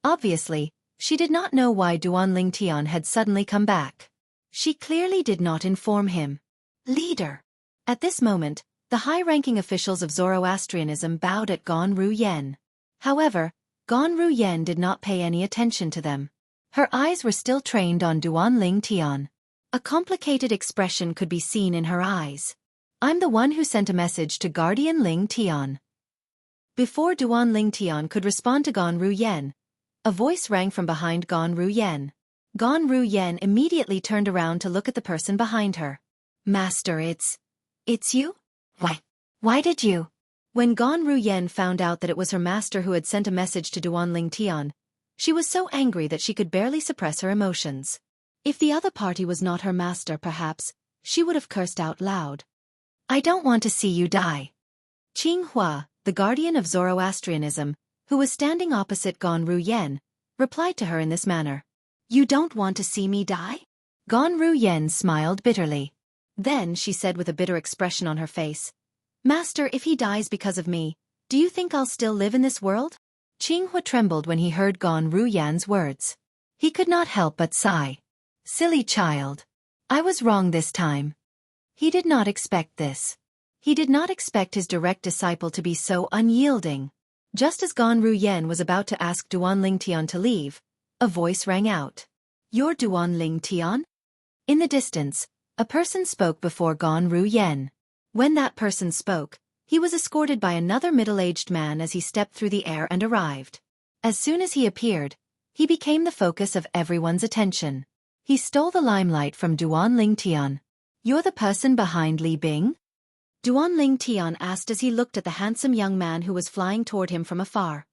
Obviously, she did not know why Duan Lingtian had suddenly come back. She clearly did not inform him. Leader! At this moment, the high-ranking officials of Zoroastrianism bowed at Ganru Yen. However, Ganru Yen did not pay any attention to them. Her eyes were still trained on Duan Lingtian. A complicated expression could be seen in her eyes. I'm the one who sent a message to Guardian Lingtian. Before Duan Lingtian could respond to Ganru Yen, a voice rang from behind Ganru Yen. Gan Ru Yen immediately turned around to look at the person behind her. Master, it's you? Why did you? When Gan Ru Yen found out that it was her master who had sent a message to Duanling Tian, she was so angry that she could barely suppress her emotions. If the other party was not her master perhaps, she would have cursed out loud. I don't want to see you die. Qing Hua, the guardian of Zoroastrianism, who was standing opposite Gan Ru Yen, replied to her in this manner. You don't want to see me die? Gan Ru Yen smiled bitterly. Then she said with a bitter expression on her face, Master, if he dies because of me, do you think I'll still live in this world? Qing Hua trembled when he heard Gan Ru Yan's words. He could not help but sigh. Silly child. I was wrong this time. He did not expect this. He did not expect his direct disciple to be so unyielding. Just as Gan Ru Yen was about to ask Duanling Tian to leave, a voice rang out. You're Duanling Tian? In the distance, a person spoke before Gan Ru Yen. When that person spoke, he was escorted by another middle-aged man as he stepped through the air and arrived. As soon as he appeared, he became the focus of everyone's attention. He stole the limelight from Duanling Tian. You're the person behind Li Bing? Duanling Tian asked as he looked at the handsome young man who was flying toward him from afar.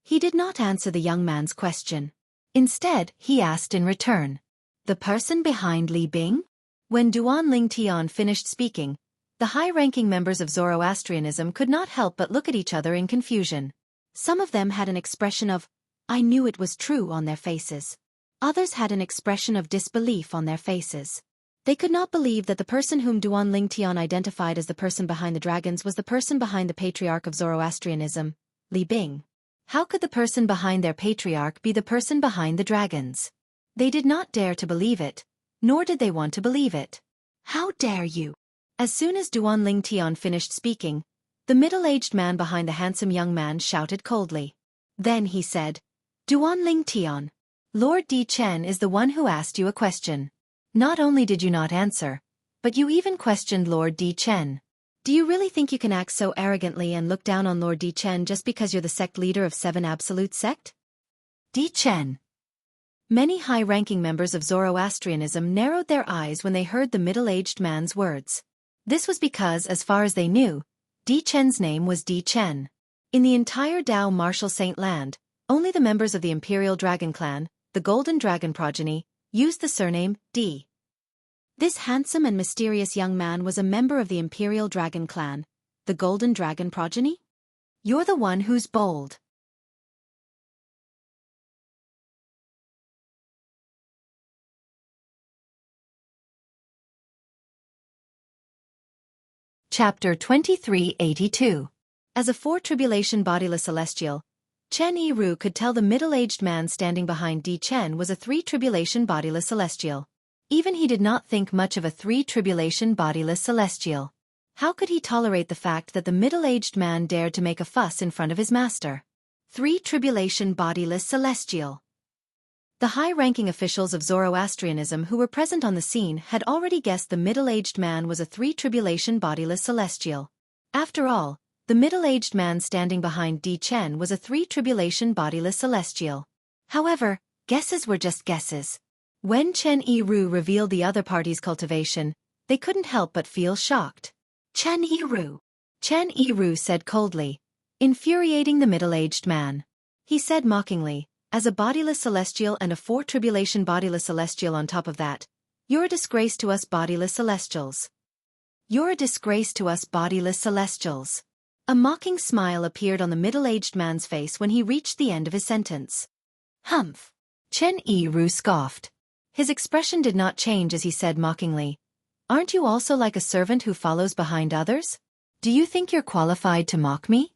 He did not answer the young man's question. Instead, he asked in return. The person behind Li Bing? When Duanling Tian finished speaking, the high-ranking members of Zoroastrianism could not help but look at each other in confusion. Some of them had an expression of, I knew it was true on their faces. Others had an expression of disbelief on their faces. They could not believe that the person whom Duanling Tian identified as the person behind the dragons was the person behind the patriarch of Zoroastrianism, Li Bing. How could the person behind their patriarch be the person behind the dragons? They did not dare to believe it, nor did they want to believe it. How dare you? As soon as Duanling Tian finished speaking, the middle-aged man behind the handsome young man shouted coldly. Then he said, Duanling Tian, Lord Di Chen is the one who asked you a question. Not only did you not answer, but you even questioned Lord Di Chen. Do you really think you can act so arrogantly and look down on Lord Di Chen just because you're the sect leader of 7 Absolute Sect? Di Chen. Many high-ranking members of Zoroastrianism narrowed their eyes when they heard the middle-aged man's words. This was because, as far as they knew, Di Chen's name was Di Chen. In the entire Dao Martial Saint land, only the members of the Imperial Dragon Clan, the Golden Dragon progeny, used the surname Di. This handsome and mysterious young man was a member of the Imperial Dragon Clan, the Golden Dragon progeny? You're the one who's bold. Chapter 2382. As a 4-tribulation bodiless celestial, Chen Yiru could tell the middle-aged man standing behind Di Chen was a 3-tribulation bodiless celestial. Even he did not think much of a 3-tribulation bodiless celestial. How could he tolerate the fact that the middle-aged man dared to make a fuss in front of his master? 3-tribulation bodiless celestial. The high-ranking officials of Zoroastrianism who were present on the scene had already guessed the middle-aged man was a 3-tribulation bodiless celestial. After all, the middle-aged man standing behind Di Chen was a 3-tribulation bodiless celestial. However, guesses were just guesses. When Chen Yiru revealed the other party's cultivation, they couldn't help but feel shocked. Chen Yiru. Chen Yiru said coldly, infuriating the middle-aged man. He said mockingly, as a bodiless celestial and a 4-tribulation bodiless celestial on top of that, you're a disgrace to us bodiless celestials. You're a disgrace to us bodiless celestials. A mocking smile appeared on the middle-aged man's face when he reached the end of his sentence. Humph. Chen Yiru scoffed. His expression did not change as he said mockingly, aren't you also like a servant who follows behind others? Do you think you're qualified to mock me?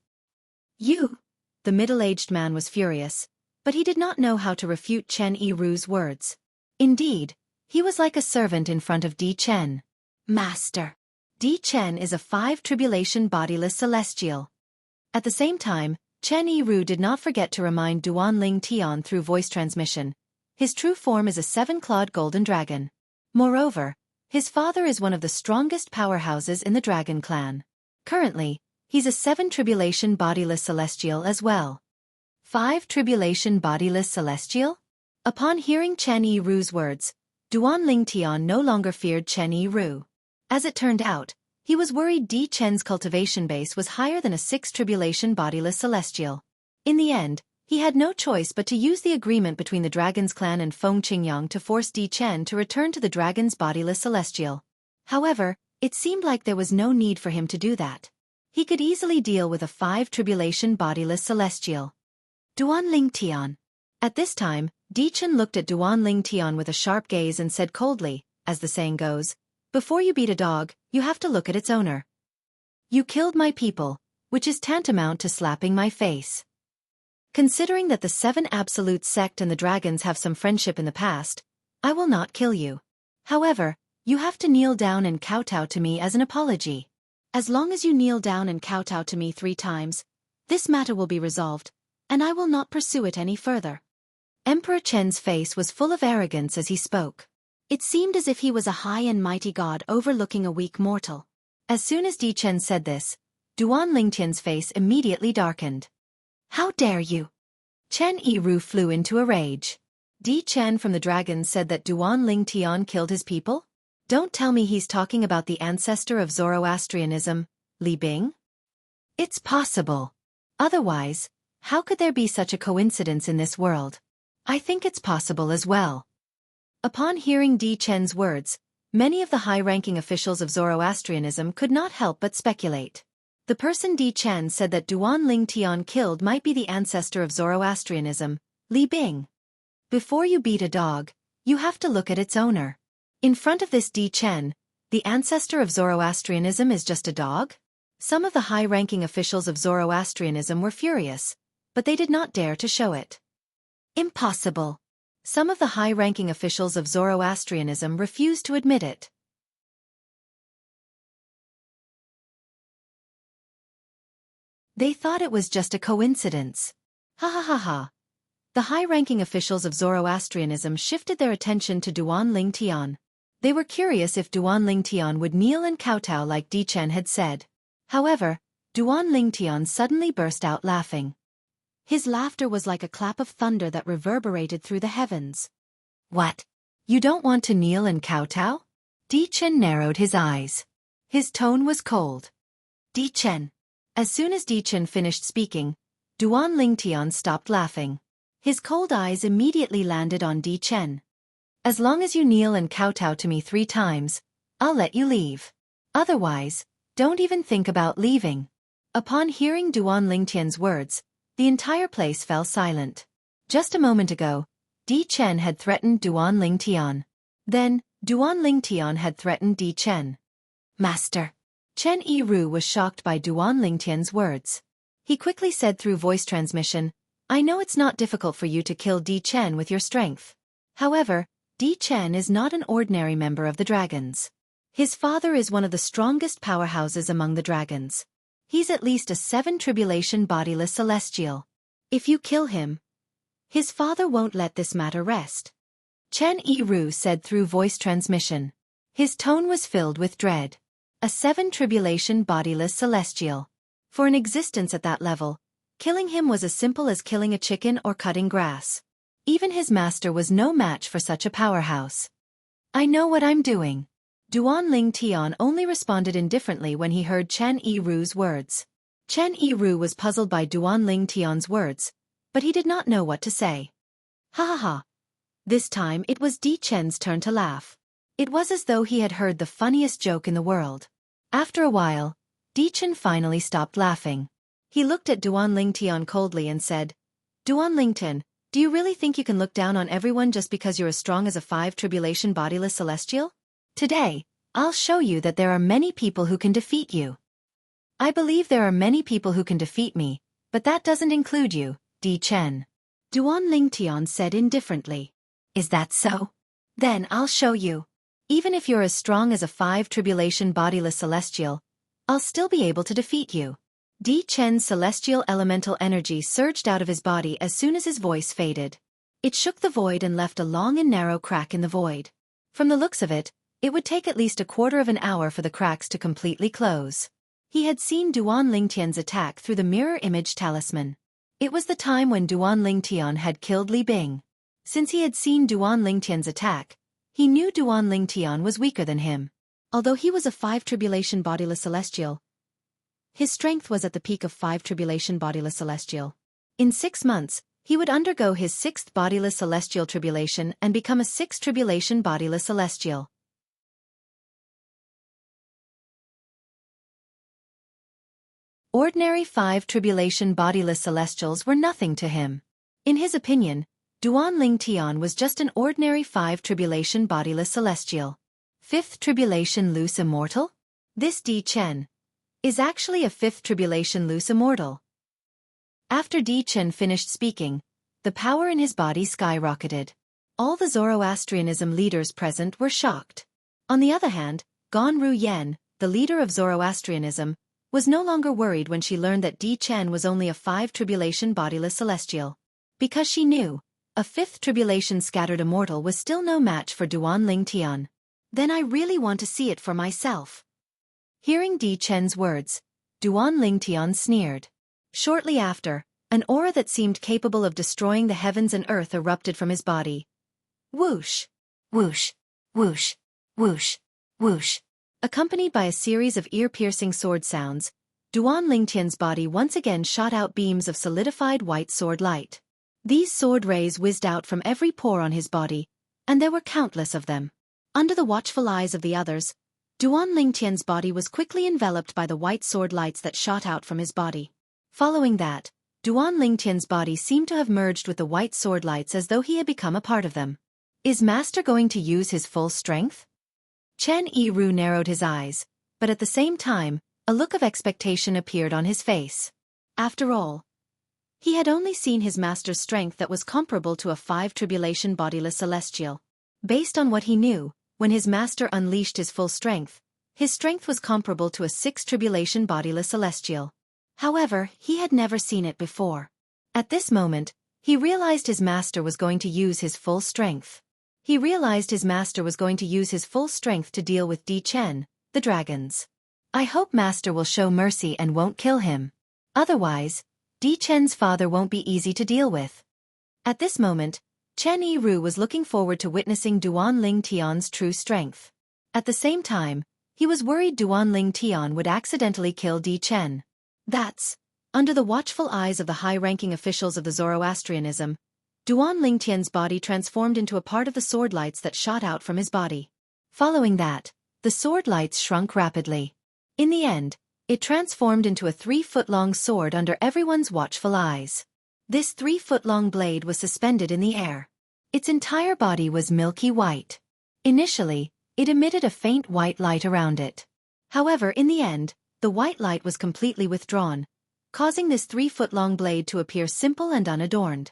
You. The middle-aged man was furious, but he did not know how to refute Chen Yiru's words. Indeed, he was like a servant in front of Di Chen. Master. Di Chen is a 5-tribulation bodiless celestial. At the same time, Chen Yiru did not forget to remind Duanling Tian through voice transmission. His true form is a 7-clawed golden dragon. Moreover, his father is one of the strongest powerhouses in the Dragon Clan. Currently, he's a 7-tribulation bodiless celestial as well. 5-tribulation bodiless celestial? Upon hearing Chen Yiru's words, Duan Lingtian no longer feared Chen Yiru. As it turned out, he was worried Di Chen's cultivation base was higher than a 6 tribulation bodiless celestial. In the end, he had no choice but to use the agreement between the Dragon's clan and Feng Qingyang to force Di Chen to return to the Dragon's bodiless celestial. However, it seemed like there was no need for him to do that. He could easily deal with a 5 tribulation bodiless celestial. Duan Lingtian. At this time, Di Chen looked at Duan Lingtian with a sharp gaze and said coldly, as the saying goes, "Before you beat a dog, you have to look at its owner. You killed my people, which is tantamount to slapping my face. Considering that the 7 Absolute sect and the dragons have some friendship in the past, I will not kill you. However, you have to kneel down and kowtow to me as an apology. As long as you kneel down and kowtow to me 3 times, this matter will be resolved, and I will not pursue it any further." Emperor Chen's face was full of arrogance as he spoke. It seemed as if he was a high and mighty god overlooking a weak mortal. As soon as Di Chen said this, Duan Lingtian's face immediately darkened. "How dare you?" Chen Yiru flew into a rage. Di Chen from the dragons said that Duan Lingtian killed his people? Don't tell me he's talking about the ancestor of Zoroastrianism, Li Bing? It's possible. Otherwise, how could there be such a coincidence in this world? I think it's possible as well. Upon hearing Di Chen's words, many of the high-ranking officials of Zoroastrianism could not help but speculate. The person Di Chen said that Duan Lingtian killed might be the ancestor of Zoroastrianism, Li Bing. Before you beat a dog, you have to look at its owner. In front of this Di Chen, the ancestor of Zoroastrianism is just a dog? Some of the high-ranking officials of Zoroastrianism were furious, but they did not dare to show it. Impossible. Some of the high-ranking officials of Zoroastrianism refused to admit it. They thought it was just a coincidence. Ha ha ha ha. The high-ranking officials of Zoroastrianism shifted their attention to Duan Lingtian. They were curious if Duan Lingtian would kneel and kowtow like Di Chen had said. However, Duan Lingtian suddenly burst out laughing. His laughter was like a clap of thunder that reverberated through the heavens. "What? You don't want to kneel and kowtow?" Di Chen narrowed his eyes. His tone was cold. "Di Chen." As soon as Di Chen finished speaking, Duan Lingtian stopped laughing. His cold eyes immediately landed on Di Chen. "As long as you kneel and kowtow to me 3 times, I'll let you leave. Otherwise, don't even think about leaving." Upon hearing Duan Lingtian's words, the entire place fell silent. Just a moment ago, Di Chen had threatened Duan Lingtian. Then, Duan Lingtian had threatened Di Chen. "Master." Chen Yiru was shocked by Duan Lingtian's words. He quickly said through voice transmission, "I know it's not difficult for you to kill Di Chen with your strength. However, Di Chen is not an ordinary member of the dragons. His father is one of the strongest powerhouses among the dragons. He's at least a 7 tribulation bodiless celestial. If you kill him, his father won't let this matter rest." Chen Yiru said through voice transmission. His tone was filled with dread. A 7 tribulation bodiless celestial. For an existence at that level, killing him was as simple as killing a chicken or cutting grass. Even his master was no match for such a powerhouse. "I know what I'm doing." Duan Lingtian only responded indifferently when he heard Chen Yiru's words. Chen Yiru was puzzled by Duan Lingtian's words, but he did not know what to say. Ha ha ha. This time it was Di Chen's turn to laugh. It was as though he had heard the funniest joke in the world. After a while, Di Chen finally stopped laughing. He looked at Duan Lingtian coldly and said, "Duan Lingtian, do you really think you can look down on everyone just because you're as strong as a 5 tribulation bodiless celestial? Today, I'll show you that there are many people who can defeat you." "I believe there are many people who can defeat me, but that doesn't include you, Di Chen." Duan Lingtian said indifferently. "Is that so? Then I'll show you. Even if you're as strong as a 5 tribulation bodiless celestial, I'll still be able to defeat you." Di Chen's celestial elemental energy surged out of his body as soon as his voice faded. It shook the void and left a long and narrow crack in the void. From the looks of it, it would take at least a quarter of an hour for the cracks to completely close. He had seen Duan Lingtian's attack through the mirror image talisman. It was the time when Duan Lingtian had killed Li Bing. Since he had seen Duan Lingtian's attack, he knew Duan Lingtian was weaker than him. Although he was a 5 tribulation bodiless celestial, his strength was at the peak of 5 tribulation bodiless celestial. In 6 months, he would undergo his 6th bodiless celestial tribulation and become a 6 tribulation bodiless celestial. Ordinary 5 tribulation bodiless celestials were nothing to him. In his opinion, Duan Lingtian was just an ordinary 5 tribulation bodiless celestial. 5th tribulation loose immortal? This Di Chen is actually a 5th tribulation loose immortal. After Di Chen finished speaking, the power in his body skyrocketed. All the Zoroastrianism leaders present were shocked. On the other hand, Ganru Yen, the leader of Zoroastrianism, was no longer worried when she learned that Di Chen was only a 5 tribulation bodiless celestial. Because she knew, a 5th tribulation scattered immortal was still no match for Duan Lingtian. Then I really want to see it for myself. Hearing Di Chen's words, Duan Lingtian sneered. Shortly after, an aura that seemed capable of destroying the heavens and earth erupted from his body. Whoosh! Whoosh! Whoosh! Whoosh! Whoosh! Accompanied by a series of ear-piercing sword sounds, Duan Lingtian's body once again shot out beams of solidified white sword light. These sword rays whizzed out from every pore on his body, and there were countless of them. Under the watchful eyes of the others, Duan Lingtian's body was quickly enveloped by the white sword lights that shot out from his body. Following that, Duan Lingtian's body seemed to have merged with the white sword lights as though he had become a part of them. Is Master going to use his full strength? Chen Yiru narrowed his eyes, but at the same time, a look of expectation appeared on his face. After all, he had only seen his master's strength that was comparable to a 5 tribulation bodiless celestial. Based on what he knew, when his master unleashed his full strength, his strength was comparable to a 6 tribulation bodiless celestial. However, he had never seen it before. At this moment, he realized his master was going to use his full strength. He realized his master was going to use his full strength to deal with Di Chen, the dragons. I hope master will show mercy and won't kill him. Otherwise, Di Chen's father won't be easy to deal with. At this moment, Chen Yiru was looking forward to witnessing Duan Lingtian's true strength. At the same time, he was worried Duan Lingtian would accidentally kill Di Chen. That's, under the watchful eyes of the high-ranking officials of the Zoroastrianism, Duan Lingtian's body transformed into a part of the sword lights that shot out from his body. Following that, the sword lights shrunk rapidly. In the end, it transformed into a 3-foot-long sword under everyone's watchful eyes. This 3-foot-long blade was suspended in the air. Its entire body was milky white. Initially, it emitted a faint white light around it. However, in the end, the white light was completely withdrawn, causing this 3-foot-long blade to appear simple and unadorned.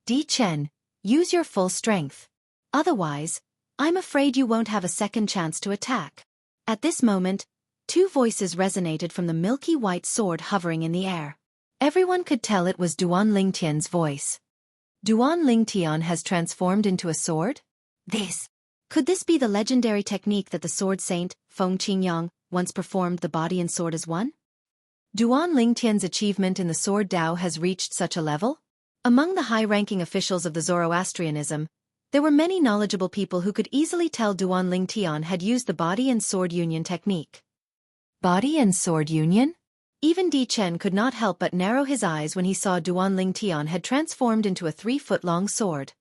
Di Chen, use your full strength. Otherwise, I'm afraid you won't have a second chance to attack. At this moment, 2 voices resonated from the milky white sword hovering in the air. Everyone could tell it was Duan Lingtian's voice. Duan Lingtian has transformed into a sword? Could this be the legendary technique that the sword saint, Feng Qingyang, once performed, the body and sword as one? Duan Lingtian's achievement in the sword Dao has reached such a level? Among the high-ranking officials of the Zoroastrianism, there were many knowledgeable people who could easily tell Duan Lingtian had used the body and sword union technique. Body and sword union? Even Di Chen could not help but narrow his eyes when he saw Duan Lingtian had transformed into a 3-foot-long sword.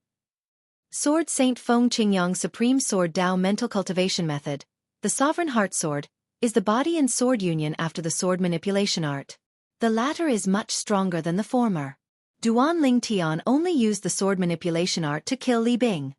Sword Saint Feng Qingyang's Supreme Sword Dao Mental Cultivation Method, the Sovereign Heart Sword, is the body and sword union after the sword manipulation art. The latter is much stronger than the former. Duan Lingtian only used the sword manipulation art to kill Li Bing.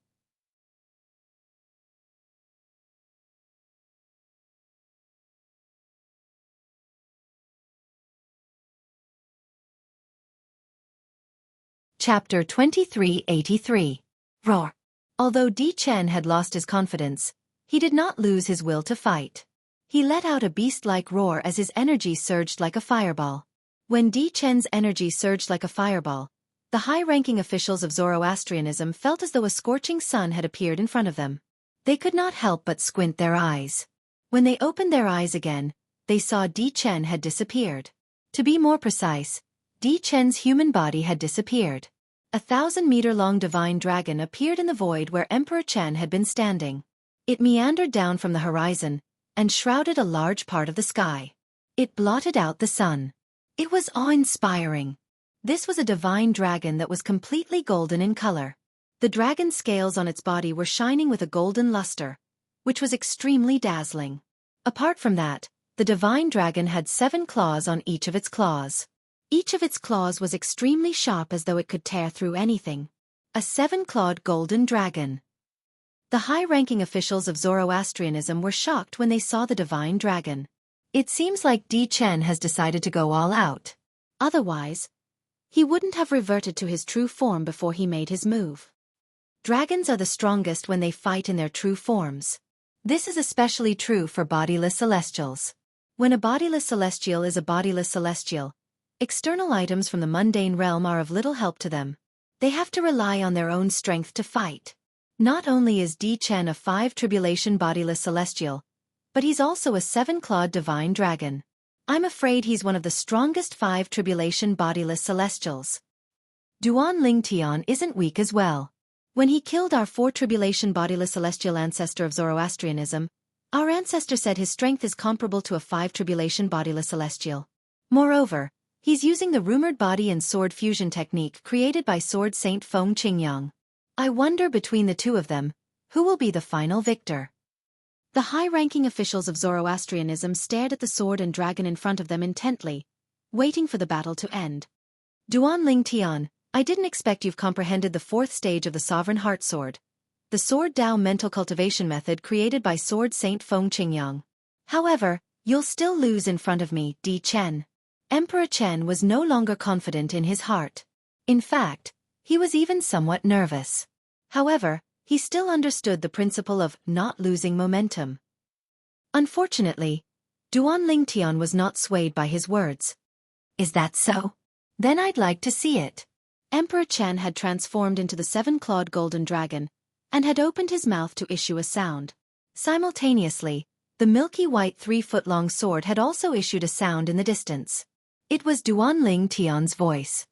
Chapter 2383. Roar. Although Di Chen had lost his confidence, he did not lose his will to fight. He let out a beast-like roar as his energy surged like a fireball. When Di Chen's energy surged like a fireball, the high-ranking officials of Zoroastrianism felt as though a scorching sun had appeared in front of them. They could not help but squint their eyes. When they opened their eyes again, they saw Di Chen had disappeared. To be more precise, Di Chen's human body had disappeared. A 1,000-meter-long divine dragon appeared in the void where Emperor Chen had been standing. It meandered down from the horizon and shrouded a large part of the sky. It blotted out the sun. It was awe-inspiring. This was a divine dragon that was completely golden in color. The dragon's scales on its body were shining with a golden luster, which was extremely dazzling. Apart from that, the divine dragon had 7 claws on each of its claws. Each of its claws was extremely sharp as though it could tear through anything. A 7-clawed golden dragon. The high-ranking officials of Zoroastrianism were shocked when they saw the divine dragon. It seems like Di Chen has decided to go all out. Otherwise, he wouldn't have reverted to his true form before he made his move. Dragons are the strongest when they fight in their true forms. This is especially true for bodiless celestials. When a bodiless celestial is a bodiless celestial, external items from the mundane realm are of little help to them. They have to rely on their own strength to fight. Not only is Di Chen a 5-tribulation bodiless celestial, but he's also a 7-clawed divine dragon. I'm afraid he's one of the strongest 5-tribulation bodiless celestials. Duan Ling Tian isn't weak as well. When he killed our 4-tribulation bodiless celestial ancestor of Zoroastrianism, our ancestor said his strength is comparable to a 5-tribulation bodiless celestial. Moreover, he's using the rumored body and sword fusion technique created by Sword Saint Feng Qingyang. I wonder between the two of them, who will be the final victor? The high-ranking officials of Zoroastrianism stared at the sword and dragon in front of them intently, waiting for the battle to end. Duan Ling Tian, I didn't expect you've comprehended the 4th stage of the Sovereign Heart Sword, the Sword Dao mental cultivation method created by Sword Saint Feng Qingyang. However, you'll still lose in front of me, Di Chen. Emperor Chen was no longer confident in his heart. In fact, he was even somewhat nervous. However, he still understood the principle of not losing momentum. Unfortunately, Duan Ling Tian was not swayed by his words. Is that so? Then I'd like to see it. Emperor Chen had transformed into the 7-clawed golden dragon, and had opened his mouth to issue a sound. Simultaneously, the milky white 3-foot-long sword had also issued a sound in the distance. It was Duan Ling Tian's voice.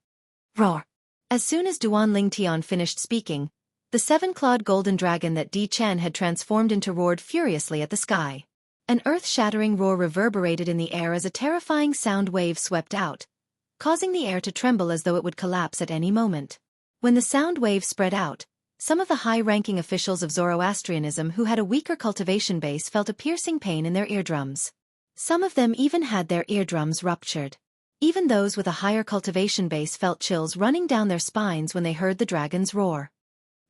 Roar! As soon as Duan Ling Tian finished speaking, the 7-clawed golden dragon that Di Chen had transformed into roared furiously at the sky. An earth-shattering roar reverberated in the air as a terrifying sound wave swept out, causing the air to tremble as though it would collapse at any moment. When the sound wave spread out, some of the high-ranking officials of Zoroastrianism who had a weaker cultivation base felt a piercing pain in their eardrums. Some of them even had their eardrums ruptured. Even those with a higher cultivation base felt chills running down their spines when they heard the dragon's roar.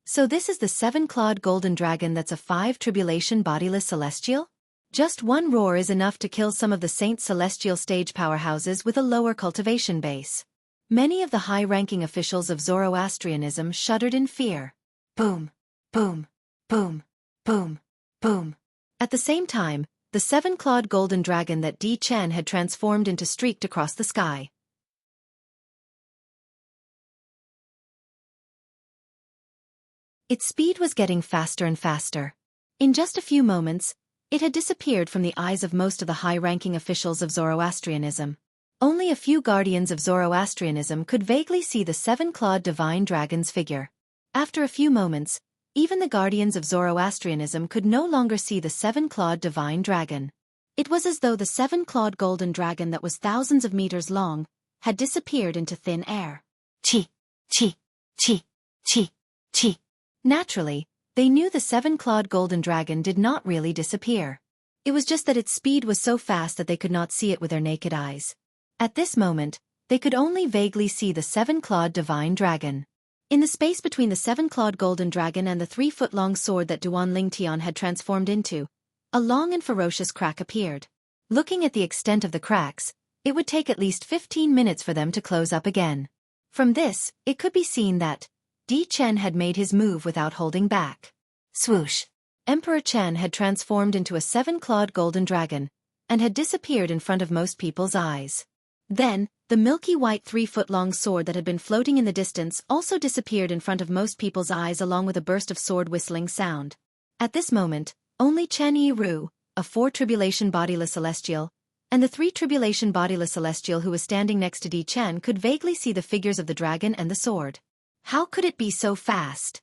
So this is the 7-clawed golden dragon that's a 5-tribulation bodiless celestial? Just one roar is enough to kill some of the Saint Celestial stage powerhouses with a lower cultivation base. Many of the high-ranking officials of Zoroastrianism shuddered in fear. Boom, boom, boom, boom, boom. At the same time, the 7-clawed golden dragon that Di Chen had transformed into streaked across the sky. Its speed was getting faster and faster. In just a few moments, it had disappeared from the eyes of most of the high-ranking officials of Zoroastrianism. Only a few guardians of Zoroastrianism could vaguely see the 7-clawed divine dragon's figure. After a few moments, even the guardians of Zoroastrianism could no longer see the 7-clawed divine dragon. It was as though the 7-clawed golden dragon that was thousands of meters long had disappeared into thin air. Chi, chi, chi, chi, chi. Naturally, they knew the 7-clawed golden dragon did not really disappear. It was just that its speed was so fast that they could not see it with their naked eyes. At this moment, they could only vaguely see the 7-clawed divine dragon. In the space between the 7-clawed golden dragon and the 3-foot-long sword that Duan Ling Tian had transformed into, a long and ferocious crack appeared. Looking at the extent of the cracks, it would take at least 15 minutes for them to close up again. From this, it could be seen that Di Chen had made his move without holding back. Swoosh! Emperor Chen had transformed into a 7-clawed golden dragon, and had disappeared in front of most people's eyes. Then, the milky white 3-foot-long sword that had been floating in the distance also disappeared in front of most people's eyes along with a burst of sword whistling sound. At this moment, only Chen Yiru, a 4-tribulation bodiless celestial, and the 3-tribulation bodiless celestial who was standing next to Di Chen could vaguely see the figures of the dragon and the sword. How could it be so fast?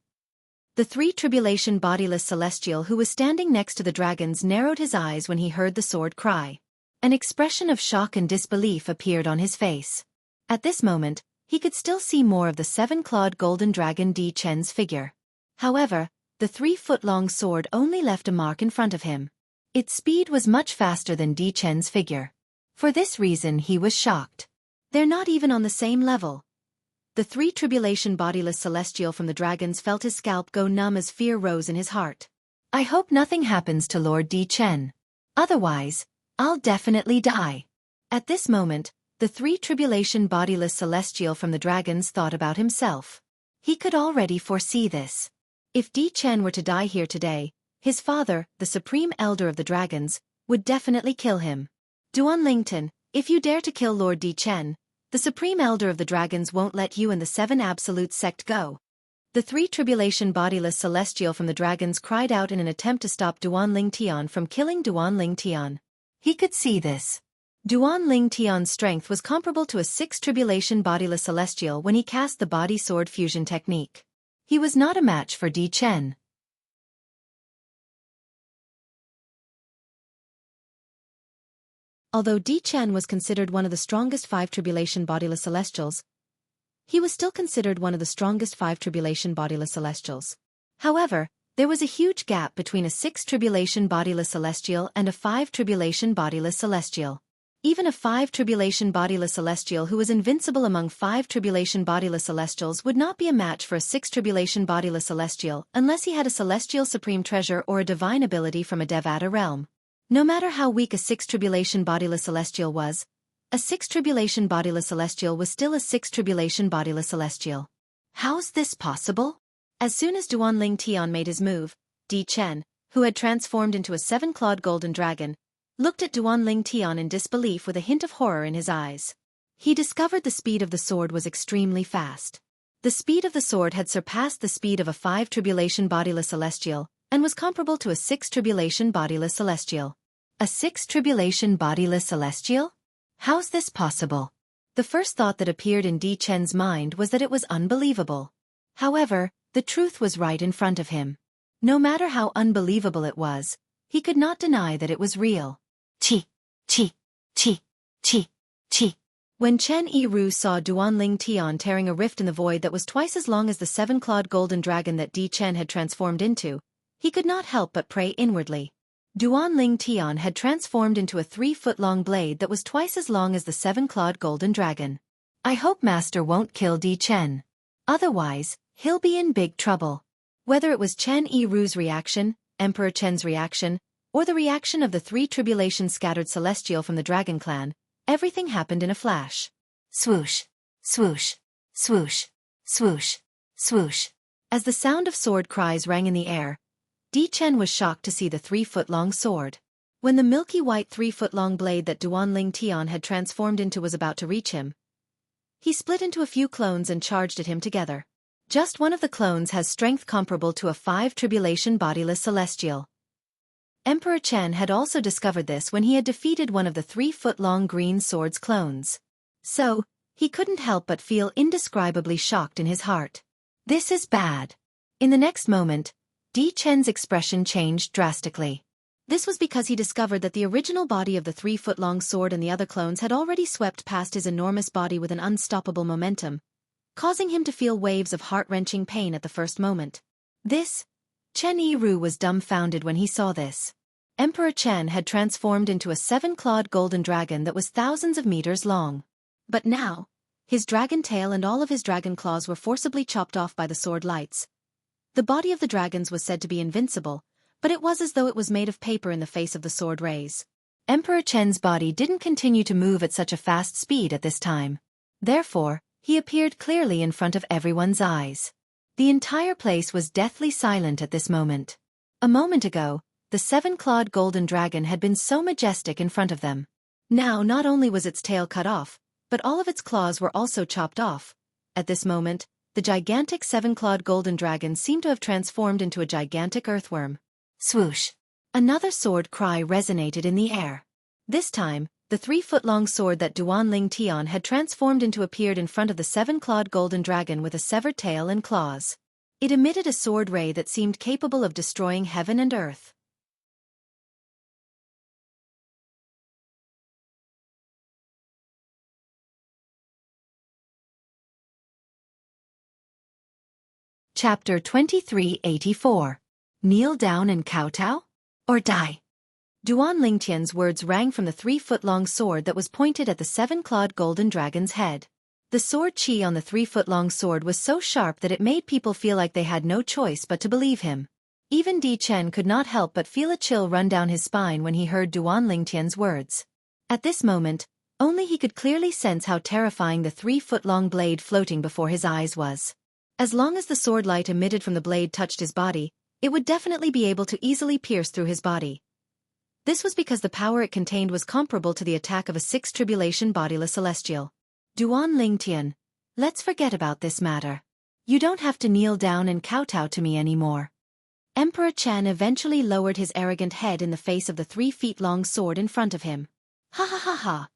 The three tribulation bodiless celestial who was standing next to the dragons narrowed his eyes when he heard the sword cry. An expression of shock and disbelief appeared on his face. At this moment, he could still see more of the seven-clawed golden dragon Di Chen's figure. However, the 3-foot-long sword only left a mark in front of him. Its speed was much faster than Di Chen's figure. For this reason he was shocked. They're not even on the same level. The three tribulation bodiless celestial from the dragons felt his scalp go numb as fear rose in his heart. I hope nothing happens to Lord Di Chen. Otherwise, I'll definitely die. At this moment, the three tribulation bodiless celestial from the dragons thought about himself. He could already foresee this. If Di Chen were to die here today, his father, the supreme elder of the dragons, would definitely kill him. Duanlington, if you dare to kill Lord Di Chen, the supreme elder of the dragons won't let you and the seven absolute sect go. The three tribulation bodiless celestial from the dragons cried out in an attempt to stop Duanlingtian from killing Duanlingtian. He could see this. Duanlingtian's strength was comparable to a 6 tribulation bodiless celestial when he cast the body sword fusion technique. He was not a match for Di Chen. Although Di Chen was considered one of the strongest 5 tribulation bodiless celestials, he was still considered one of the strongest 5 tribulation bodiless celestials. However, there was a huge gap between a 6 tribulation bodiless celestial and a 5 tribulation bodiless celestial. Even a 5 tribulation bodiless celestial who was invincible among 5 tribulation bodiless celestials would not be a match for a 6 tribulation bodiless celestial unless he had a celestial supreme treasure or a divine ability from a Devata realm. No matter how weak a 6 tribulation bodiless celestial was, a 6 tribulation bodiless celestial was still a 6 tribulation bodiless celestial. How's this possible? As soon as Duanlingtian made his move, Di Chen, who had transformed into a 7-clawed golden dragon, looked at Duanlingtian in disbelief with a hint of horror in his eyes. He discovered the speed of the sword was extremely fast. The speed of the sword had surpassed the speed of a 5 tribulation bodiless celestial, and was comparable to a 6 tribulation bodiless celestial. A 6 tribulation bodiless celestial? How's this possible? The first thought that appeared in Di Chen's mind was that it was unbelievable. However, the truth was right in front of him. No matter how unbelievable it was, he could not deny that it was real. Chi, chi, chi, chi, chi. When Chen Yiru saw Duanlingtian tearing a rift in the void that was twice as long as the 7-clawed golden dragon that Di Chen had transformed into, he could not help but pray inwardly. Duanlingtian had transformed into a 3-foot-long blade that was twice as long as the 7-clawed golden dragon. I hope Master won't kill Di Chen. Otherwise, he'll be in big trouble. Whether it was Chen Yiru's reaction, Emperor Chen's reaction, or the reaction of the 3 tribulation scattered celestial from the dragon clan, everything happened in a flash. Swoosh, swoosh, swoosh, swoosh, swoosh. As the sound of sword cries rang in the air, Di Chen was shocked to see the 3-foot-long sword. When the milky white 3-foot-long blade that Duanlingtian had transformed into was about to reach him, he split into a few clones and charged at him together. Just one of the clones has strength comparable to a 5 tribulation bodiless celestial. Emperor Chen had also discovered this when he had defeated one of the 3-foot-long green sword's clones. So, he couldn't help but feel indescribably shocked in his heart. This is bad. In the next moment, Di Chen's expression changed drastically. This was because he discovered that the original body of the 3-foot-long sword and the other clones had already swept past his enormous body with an unstoppable momentum, causing him to feel waves of heart-wrenching pain at the first moment. Chen Yiru was dumbfounded when he saw this. Emperor Chen had transformed into a 7-clawed golden dragon that was thousands of meters long. But now, his dragon tail and all of his dragon claws were forcibly chopped off by the sword lights. The body of the dragons was said to be invincible, but it was as though it was made of paper in the face of the sword rays. Emperor Chen's body didn't continue to move at such a fast speed at this time. Therefore, he appeared clearly in front of everyone's eyes. The entire place was deathly silent at this moment. A moment ago, the 7-clawed golden dragon had been so majestic in front of them. Now not only was its tail cut off, but all of its claws were also chopped off. At this moment, the gigantic 7-clawed golden dragon seemed to have transformed into a gigantic earthworm. Swoosh! Another sword cry resonated in the air. This time, the 3-foot-long sword that Duan Ling Tian had transformed into appeared in front of the 7-clawed golden dragon with a severed tail and claws. It emitted a sword ray that seemed capable of destroying heaven and earth. Chapter 2384. Kneel down and kowtow? Or die? Duan Lingtian's words rang from the 3-foot-long sword that was pointed at the 7-clawed golden dragon's head. The sword chi on the 3-foot-long sword was so sharp that it made people feel like they had no choice but to believe him. Even Di Chen could not help but feel a chill run down his spine when he heard Duan Lingtian's words. At this moment, only he could clearly sense how terrifying the 3-foot-long blade floating before his eyes was. As long as the sword light emitted from the blade touched his body, it would definitely be able to easily pierce through his body. This was because the power it contained was comparable to the attack of a 6th-tribulation bodiless celestial. Duan Lingtian, let's forget about this matter. You don't have to kneel down and kowtow to me anymore. Emperor Chen eventually lowered his arrogant head in the face of the 3-feet-long sword in front of him. Ha ha ha ha.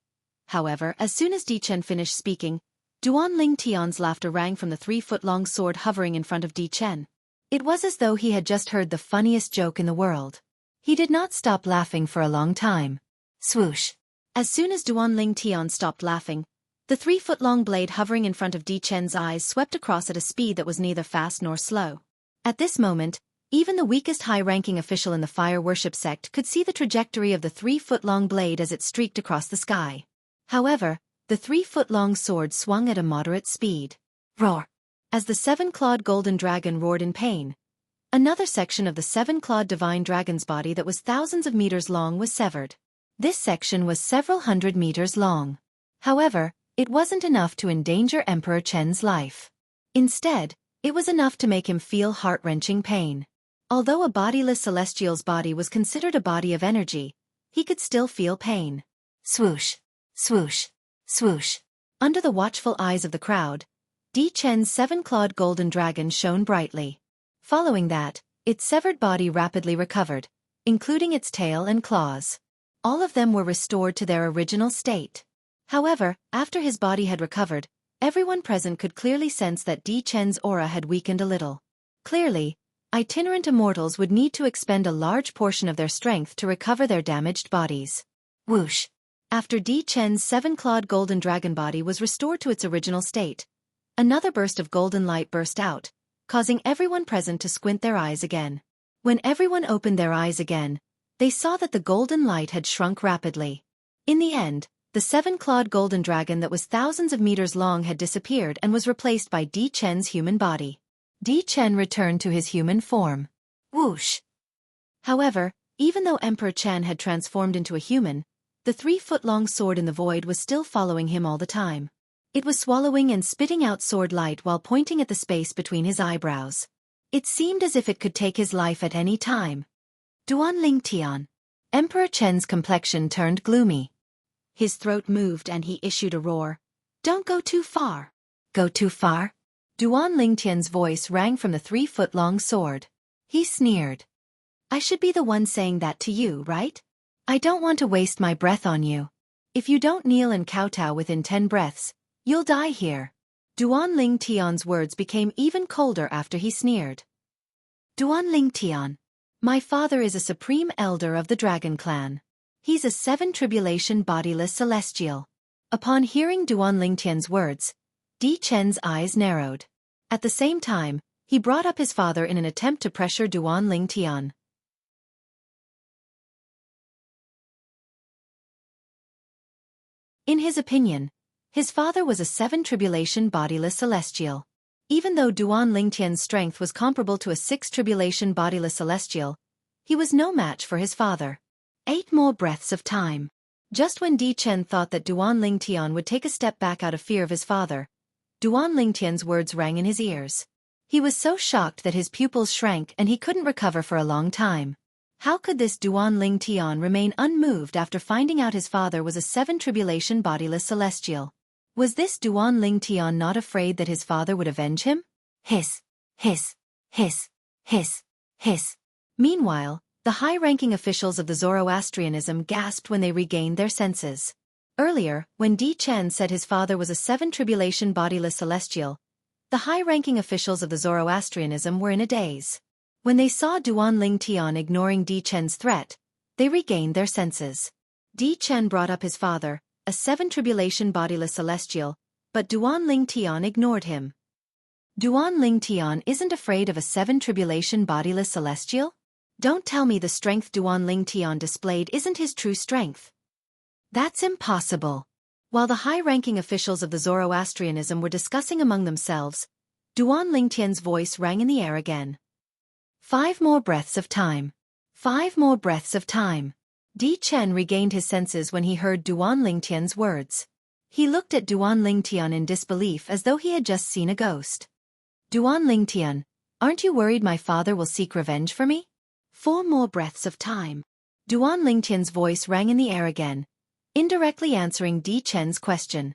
However, as soon as Di Chen finished speaking, Duan Lingtian's laughter rang from the 3-foot-long sword hovering in front of Di Chen. It was as though he had just heard the funniest joke in the world. He did not stop laughing for a long time. Swoosh. As soon as Duan Lingtian stopped laughing, the 3-foot-long blade hovering in front of Di Chen's eyes swept across at a speed that was neither fast nor slow. At this moment, even the weakest high-ranking official in the fire worship sect could see the trajectory of the 3-foot-long blade as it streaked across the sky. However, the 3-foot-long sword swung at a moderate speed. Roar! As the 7-clawed golden dragon roared in pain, another section of the 7-clawed divine dragon's body that was thousands of meters long was severed. This section was several hundred meters long. However, it wasn't enough to endanger Emperor Chen's life. Instead, it was enough to make him feel heart-wrenching pain. Although a bodiless celestial's body was considered a body of energy, he could still feel pain. Swoosh, swoosh, swoosh. Under the watchful eyes of the crowd, Di Chen's 7-clawed golden dragon shone brightly. Following that, its severed body rapidly recovered, including its tail and claws. All of them were restored to their original state. However, after his body had recovered, everyone present could clearly sense that Di Chen's aura had weakened a little. Clearly, itinerant immortals would need to expend a large portion of their strength to recover their damaged bodies. Whoosh! After Di Chen's 7-clawed golden dragon body was restored to its original state, another burst of golden light burst out, causing everyone present to squint their eyes again. When everyone opened their eyes again, they saw that the golden light had shrunk rapidly. In the end, the 7-clawed golden dragon that was thousands of meters long had disappeared and was replaced by Di Chen's human body. Di Chen returned to his human form. Whoosh! However, even though Emperor Chen had transformed into a human, the 3-foot-long sword in the void was still following him all the time. It was swallowing and spitting out sword light while pointing at the space between his eyebrows. It seemed as if it could take his life at any time. Duan Lingtian. Emperor Chen's complexion turned gloomy. His throat moved and he issued a roar. "Don't go too far." Go too far? Duan Lingtian's voice rang from the 3-foot-long sword. He sneered. "I should be the one saying that to you, right? I don't want to waste my breath on you. If you don't kneel and kowtow within 10 breaths, you'll die here." Duan Lingtian's words became even colder after he sneered. Duan Lingtian. My father is a supreme elder of the dragon clan. He's a 7th-tribulation bodiless celestial. Upon hearing Duan Lingtian's words, Di Chen's eyes narrowed. At the same time, he brought up his father in an attempt to pressure Duan Lingtian. In his opinion, his father was a 7th-tribulation bodiless celestial. Even though Duan Lingtian's strength was comparable to a 6th-tribulation bodiless celestial, he was no match for his father. 8 more breaths of time. Just when Di Chen thought that Duan Lingtian would take a step back out of fear of his father, Duan Lingtian's words rang in his ears. He was so shocked that his pupils shrank and he couldn't recover for a long time. How could this Duan Lingtian remain unmoved after finding out his father was a 7th-tribulation bodiless celestial? Was this Duan Lingtian not afraid that his father would avenge him? Hiss, hiss, hiss, hiss, hiss. Meanwhile, the high-ranking officials of the Zoroastrianism gasped when they regained their senses. Earlier, when Di Chen said his father was a seven-tribulation bodiless celestial, the high-ranking officials of the Zoroastrianism were in a daze. When they saw Duanling Tian ignoring Di Chen's threat, they regained their senses. Di Chen brought up his father, a seven-tribulation bodiless celestial, but Duanling Tian ignored him. Duanling Tian isn't afraid of a seven-tribulation bodiless celestial? Don't tell me the strength Duanling Tian displayed isn't his true strength. That's impossible. While the high-ranking officials of the Zoroastrianism were discussing among themselves, Duanling Tian's voice rang in the air again. 5 more breaths of time. 5 more breaths of time. Di Chen regained his senses when he heard Duanling Tian's words. He looked at Duanling Tian in disbelief as though he had just seen a ghost. Duanling Tian, aren't you worried my father will seek revenge for me? 4 more breaths of time. Duanling Tian's voice rang in the air again, indirectly answering Di Chen's question.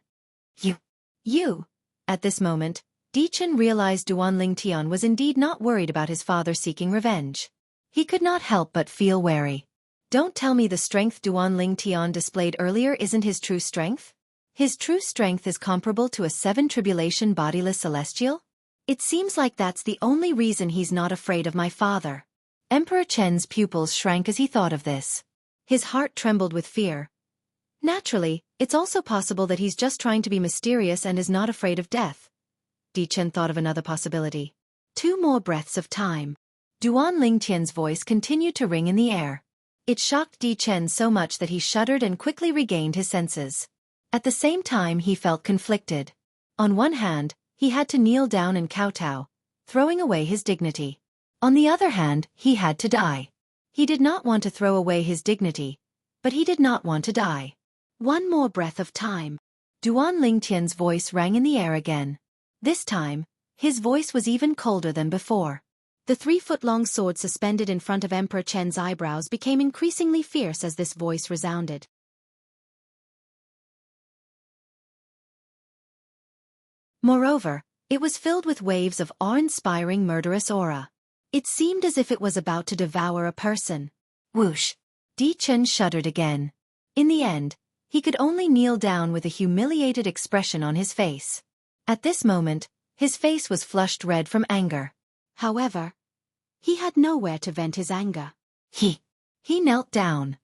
You. At this moment, Di Chen realized Duanling Tian was indeed not worried about his father seeking revenge. He could not help but feel wary. Don't tell me the strength Duanling Tian displayed earlier isn't his true strength? His true strength is comparable to a seven-tribulation bodiless celestial? It seems like that's the only reason he's not afraid of my father. Emperor Chen's pupils shrank as he thought of this. His heart trembled with fear. Naturally, it's also possible that he's just trying to be mysterious and is not afraid of death. Di Chen thought of another possibility. 2 more breaths of time. Duanling Tian's voice continued to ring in the air. It shocked Di Chen so much that he shuddered and quickly regained his senses. At the same time he felt conflicted. On one hand, he had to kneel down and kowtow, throwing away his dignity. On the other hand, he had to die. He did not want to throw away his dignity, but he did not want to die. 1 more breath of time. Duanling Tian's voice rang in the air again. This time, his voice was even colder than before. The 3-foot-long sword suspended in front of Emperor Chen's eyebrows became increasingly fierce as this voice resounded. Moreover, it was filled with waves of awe-inspiring murderous aura. It seemed as if it was about to devour a person. Whoosh! Di Chen shuddered again. In the end, he could only kneel down with a humiliated expression on his face. At this moment, his face was flushed red from anger. However, he had nowhere to vent his anger. He knelt down.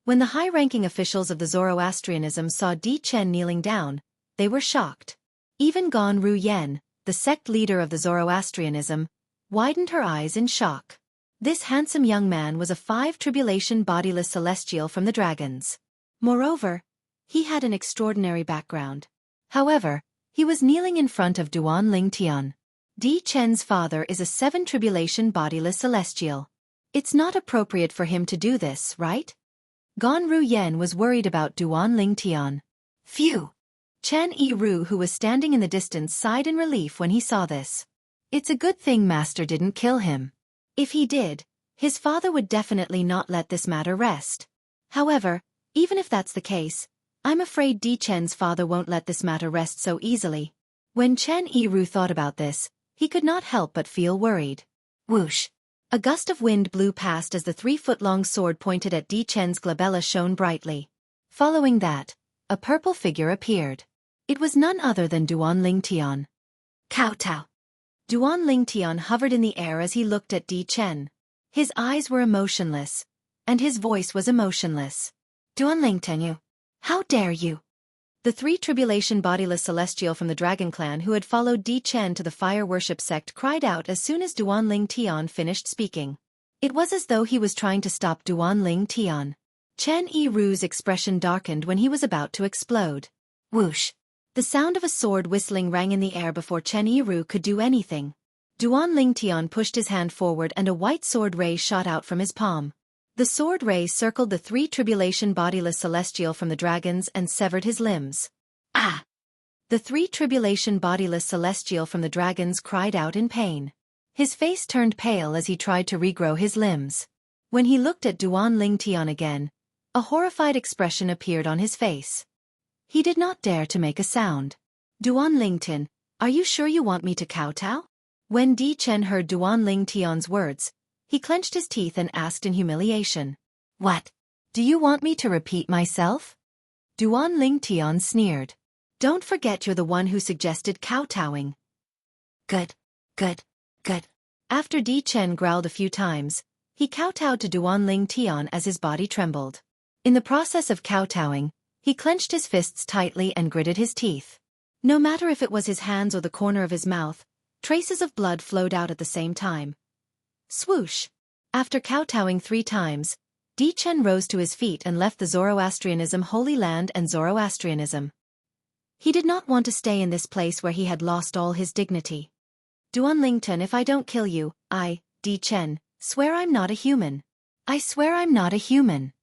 When the high-ranking officials of the Zoroastrianism saw Di Chen kneeling down, they were shocked. Even Gan Ruyen, the sect leader of the Zoroastrianism, widened her eyes in shock. This handsome young man was a 5-tribulation bodiless celestial from the dragons. Moreover, he had an extraordinary background. However, he was kneeling in front of Duanling Tian. Di Chen's father is a 7-tribulation bodiless celestial. It's not appropriate for him to do this, right? Gan Ruyen was worried about Duanling Tian. Phew! Chen Yiru, who was standing in the distance, sighed in relief when he saw this. It's a good thing Master didn't kill him. If he did, his father would definitely not let this matter rest. However, even if that's the case, I'm afraid Di Chen's father won't let this matter rest so easily. When Chen Yiru thought about this, he could not help but feel worried. Whoosh! A gust of wind blew past as the 3-foot-long sword pointed at Di Chen's glabella shone brightly. Following that, a purple figure appeared. It was none other than Duanling Tian. Kowtow! Duanling Tian hovered in the air as he looked at Di Chen. His eyes were emotionless, and his voice was emotionless. Duanling Tian, how dare you? The 3-tribulation bodiless celestial from the dragon clan who had followed Di Chen to the fire worship sect cried out as soon as Duanling Tian finished speaking. It was as though he was trying to stop Duanling Tian. Chen Yiru's expression darkened when he was about to explode. Whoosh! The sound of a sword whistling rang in the air before Chen Yiru could do anything. Duanling Tian pushed his hand forward and a white sword ray shot out from his palm. The sword ray circled the 3-tribulation bodiless celestial from the dragons and severed his limbs. Ah! The 3-tribulation bodiless celestial from the dragons cried out in pain. His face turned pale as he tried to regrow his limbs. When he looked at Duanling Tian again, a horrified expression appeared on his face. He did not dare to make a sound. Duanling Tian, are you sure you want me to kowtow? When Di Chen heard Duanling Tian's words, he clenched his teeth and asked in humiliation. What? Do you want me to repeat myself? Duan Ling Tian sneered. Don't forget you're the one who suggested kowtowing. Good, good, good. After Di Chen growled a few times, he kowtowed to Duan Ling Tian as his body trembled. In the process of kowtowing, he clenched his fists tightly and gritted his teeth. No matter if it was his hands or the corner of his mouth, traces of blood flowed out at the same time. Swoosh! After kowtowing 3 times, Di Chen rose to his feet and left the Zoroastrianism Holy Land and Zoroastrianism. He did not want to stay in this place where he had lost all his dignity. Duan Lington, if I don't kill you, I, Di Chen, swear I'm not a human. I swear I'm not a human.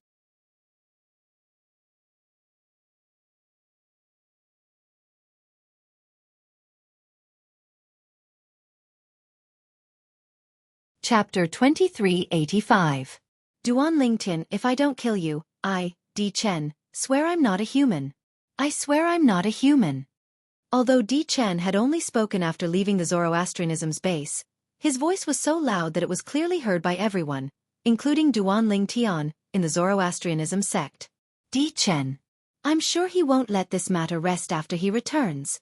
Chapter 2385. Duan Lingtin, if I don't kill you, I, Di Chen, swear I'm not a human. I swear I'm not a human. Although Di Chen had only spoken after leaving the Zoroastrianism's base, his voice was so loud that it was clearly heard by everyone, including Duan Ling Tian, in the Zoroastrianism sect. Di Chen. I'm sure he won't let this matter rest after he returns.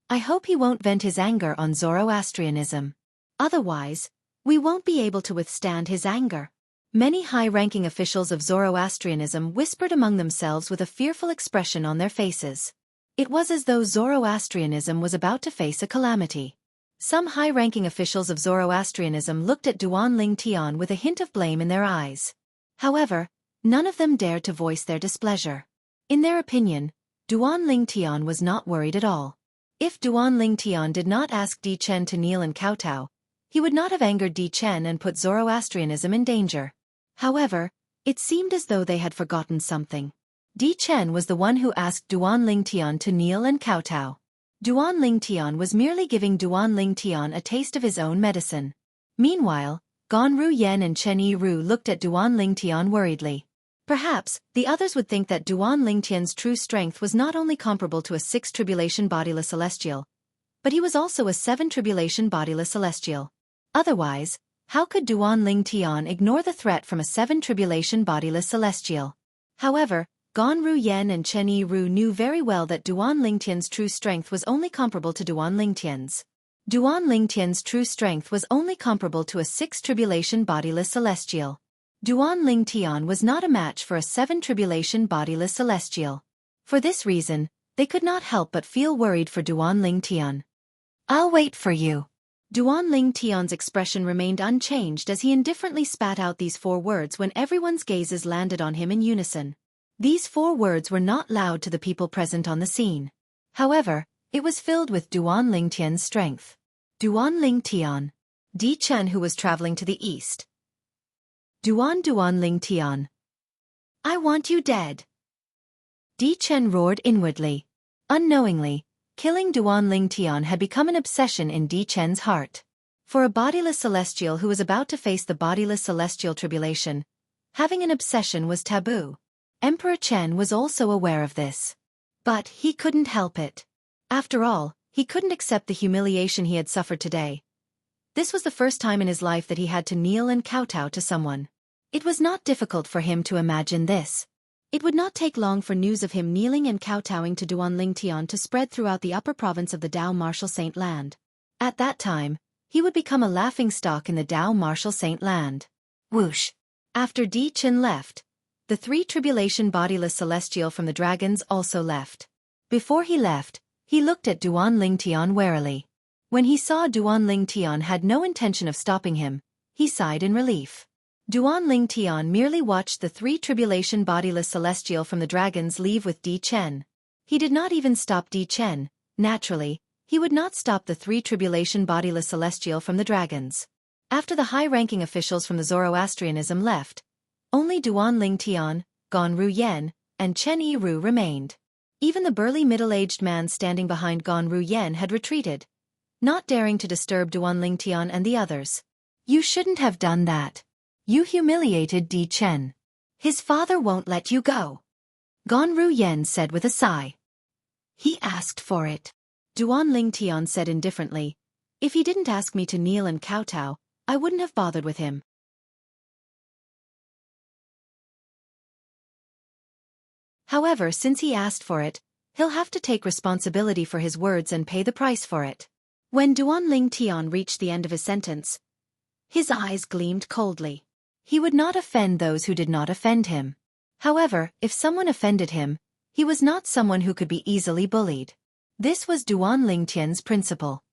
I hope he won't vent his anger on Zoroastrianism. Otherwise, we won't be able to withstand his anger. Many high-ranking officials of Zoroastrianism whispered among themselves with a fearful expression on their faces. It was as though Zoroastrianism was about to face a calamity. Some high-ranking officials of Zoroastrianism looked at Duan Ling Tian with a hint of blame in their eyes. However, none of them dared to voice their displeasure. In their opinion, Duan Ling Tian was not worried at all. If Duan Ling Tian did not ask Di Chen to kneel and kowtow, he would not have angered Di Chen and put Zoroastrianism in danger. However, it seemed as though they had forgotten something. Di Chen was the one who asked Duan Ling Tian to kneel and kowtow. Duan Ling Tian was merely giving Duan Ling Tian a taste of his own medicine. Meanwhile, Gan Ru Yen and Chen Yi Ru looked at Duan Ling Tian worriedly. Perhaps, the others would think that Duan Ling Tian's true strength was not only comparable to a 6 tribulation bodiless celestial, but he was also a 7 tribulation bodiless celestial. Otherwise, how could Duan Ling Tian ignore the threat from a 7 tribulation bodiless celestial? However, Gan Ru Yen and Chen Yi Ru knew very well that Duan Ling Tian's true strength was only comparable to Duan Ling Tian's. Duan Ling Tian's true strength was only comparable to a 6 tribulation bodiless celestial. Duan Ling Tian was not a match for a 7 tribulation bodiless celestial. For this reason, they could not help but feel worried for Duan Ling Tian. I'll wait for you. Duan Ling Tian's expression remained unchanged as he indifferently spat out these 4 words when everyone's gazes landed on him in unison. These 4 words were not loud to the people present on the scene. However, it was filled with Duan Ling Tian's strength. Duan Ling Tian. Di Chen, who was traveling to the east. Duan Ling Tian. I want you dead. Di Chen roared inwardly. Unknowingly, killing Duan Ling Tian had become an obsession in Di Chen's heart. For a bodiless celestial who was about to face the bodiless celestial tribulation, having an obsession was taboo. Emperor Chen was also aware of this. But he couldn't help it. After all, he couldn't accept the humiliation he had suffered today. This was the first time in his life that he had to kneel and kowtow to someone. It was not difficult for him to imagine this. It would not take long for news of him kneeling and kowtowing to Duan Ling Tian to spread throughout the upper province of the Dao Martial Saint Land. At that time, he would become a laughingstock in the Dao Martial Saint Land. Whoosh! After Di Chen left, the 3 tribulation bodiless celestial from the dragons also left. Before he left, he looked at Duan Ling Tian warily. When he saw Duan Ling Tian had no intention of stopping him, he sighed in relief. Duan Ling Tian merely watched the 3 tribulation bodiless celestial from the dragons leave with Di Chen. He did not even stop Di Chen. Naturally, he would not stop the 3 tribulation bodiless celestial from the dragons. After the high-ranking officials from the Zoroastrianism left, only Duan Ling Tian, Gan Ru Yen, and Chen Yi Ru remained. Even the burly middle-aged man standing behind Gan Ru Yen had retreated, not daring to disturb Duan Ling Tian and the others. You shouldn't have done that. You humiliated Di Chen. His father won't let you go. Gan Ru Yen said with a sigh. He asked for it. Duan Ling Tian said indifferently. If he didn't ask me to kneel and kowtow, I wouldn't have bothered with him. However, since he asked for it, he'll have to take responsibility for his words and pay the price for it. When Duanling Tian reached the end of his sentence, his eyes gleamed coldly. He would not offend those who did not offend him. However, if someone offended him, he was not someone who could be easily bullied. This was Duanling Tian's principle.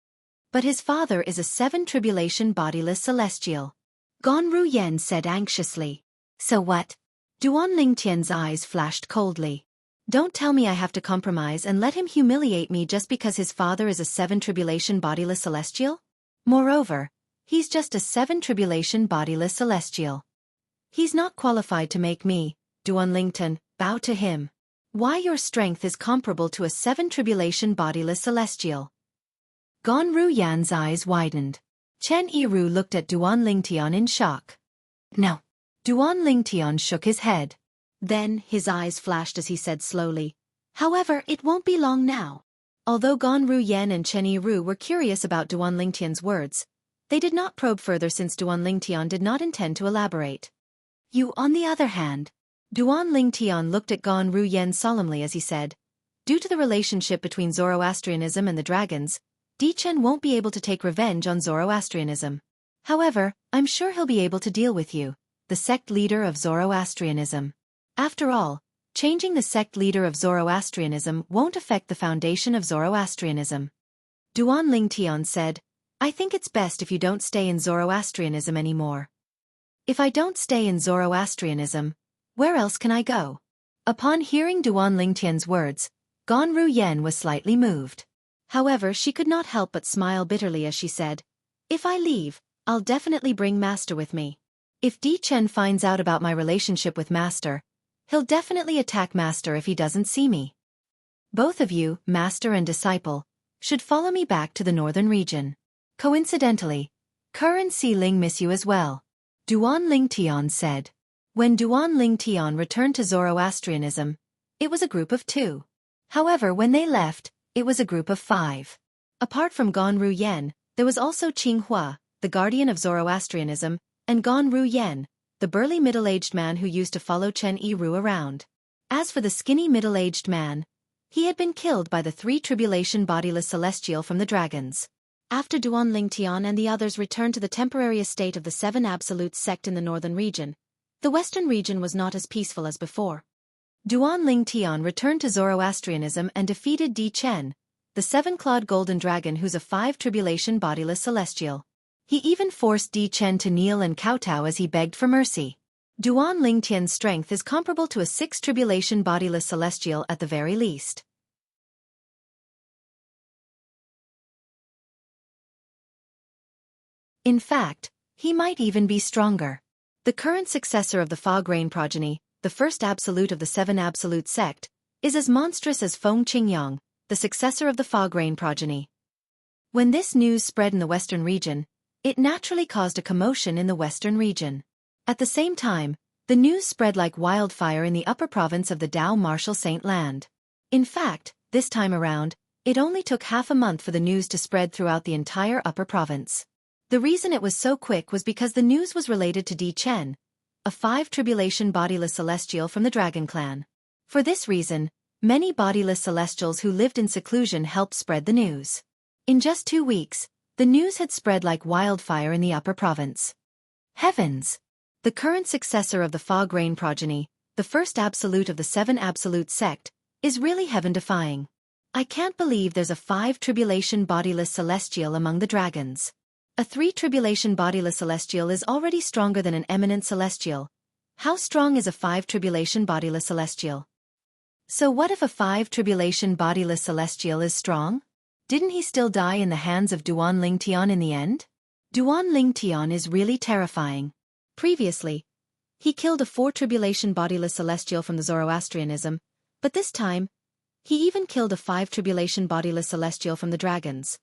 But his father is a 7 tribulation bodiless celestial. Gonru Yen said anxiously. So what? Duanling Tian's eyes flashed coldly. Don't tell me I have to compromise and let him humiliate me just because his father is a 7 tribulation bodiless celestial? Moreover, he's just a 7 tribulation bodiless celestial. He's not qualified to make me, Duanlington, bow to him. Why your strength is comparable to a 7 tribulation bodiless celestial? Gonru Yan's eyes widened. Chen Yiru looked at Duanling Tian in shock. No. Duanling Tian shook his head. Then, his eyes flashed as he said slowly, however, it won't be long now. Although Gonru Yan and Chen Yiru were curious about Duanling Tian's words, they did not probe further since Duanling Tian did not intend to elaborate. You, on the other hand. Duanling Tian looked at Gonru Yan solemnly as he said, due to the relationship between Zoroastrianism and the dragons, Di Chen won't be able to take revenge on Zoroastrianism. However, I'm sure he'll be able to deal with you, the sect leader of Zoroastrianism. After all, changing the sect leader of Zoroastrianism won't affect the foundation of Zoroastrianism. Duanling Tian said, I think it's best if you don't stay in Zoroastrianism anymore. If I don't stay in Zoroastrianism, where else can I go? Upon hearing Duanling Tian's words, Gonru Yen was slightly moved. However, she could not help but smile bitterly as she said, if I leave, I'll definitely bring Master with me. If Di Chen finds out about my relationship with Master, he'll definitely attack Master if he doesn't see me. Both of you, Master and disciple, should follow me back to the northern region. Coincidentally, Kerr and Si Ling miss you as well. Duanling Tian said. When Duanling Tian returned to Zoroastrianism, it was a group of 2. However, when they left, it was a group of 5. Apart from Gonru Yen, there was also Qinghua, the guardian of Zoroastrianism, and Gonru Yen, the burly middle-aged man who used to follow Chen Yiru around. As for the skinny middle-aged man, he had been killed by the 3 tribulation bodiless celestial from the dragons. After Duanling Tian and the others returned to the temporary estate of the 7 absolute sect in the northern region, the western region was not as peaceful as before. Duanling Tian returned to Zoroastrianism and defeated Di Chen, the 7-clawed golden dragon who's a 5 tribulation bodiless celestial. He even forced Di Chen to kneel and kowtow as he begged for mercy. Duanling Tian's strength is comparable to a 6 tribulation bodiless celestial at the very least. In fact, he might even be stronger. The current successor of the Fog Rain progeny, the first absolute of the 7 absolute sect, is as monstrous as Feng Qingyang, the successor of the Fog Rain progeny. When this news spread in the western region, it naturally caused a commotion in the western region. At the same time, the news spread like wildfire in the upper province of the Dao Martial Saint Land. In fact, this time around, it only took half a month for the news to spread throughout the entire upper province. The reason it was so quick was because the news was related to Di Chen, a 5 tribulation bodiless celestial from the Dragon Clan. For this reason, many bodiless celestials who lived in seclusion helped spread the news. In just 2 weeks, the news had spread like wildfire in the upper province. Heavens! The current successor of the Fog Rain progeny, the first absolute of the 7 absolute sect, is really heaven-defying. I can't believe there's a 5 tribulation bodiless celestial among the dragons. A 3 tribulation bodiless celestial is already stronger than an eminent celestial. How strong is a 5 tribulation bodiless celestial? So what if a 5 tribulation bodiless celestial is strong? Didn't he still die in the hands of Duanling Tian in the end? Duanling Tian is really terrifying. Previously, he killed a 4 tribulation bodiless celestial from the Zoroastrianism, but this time, he even killed a 5 tribulation bodiless celestial from the dragons.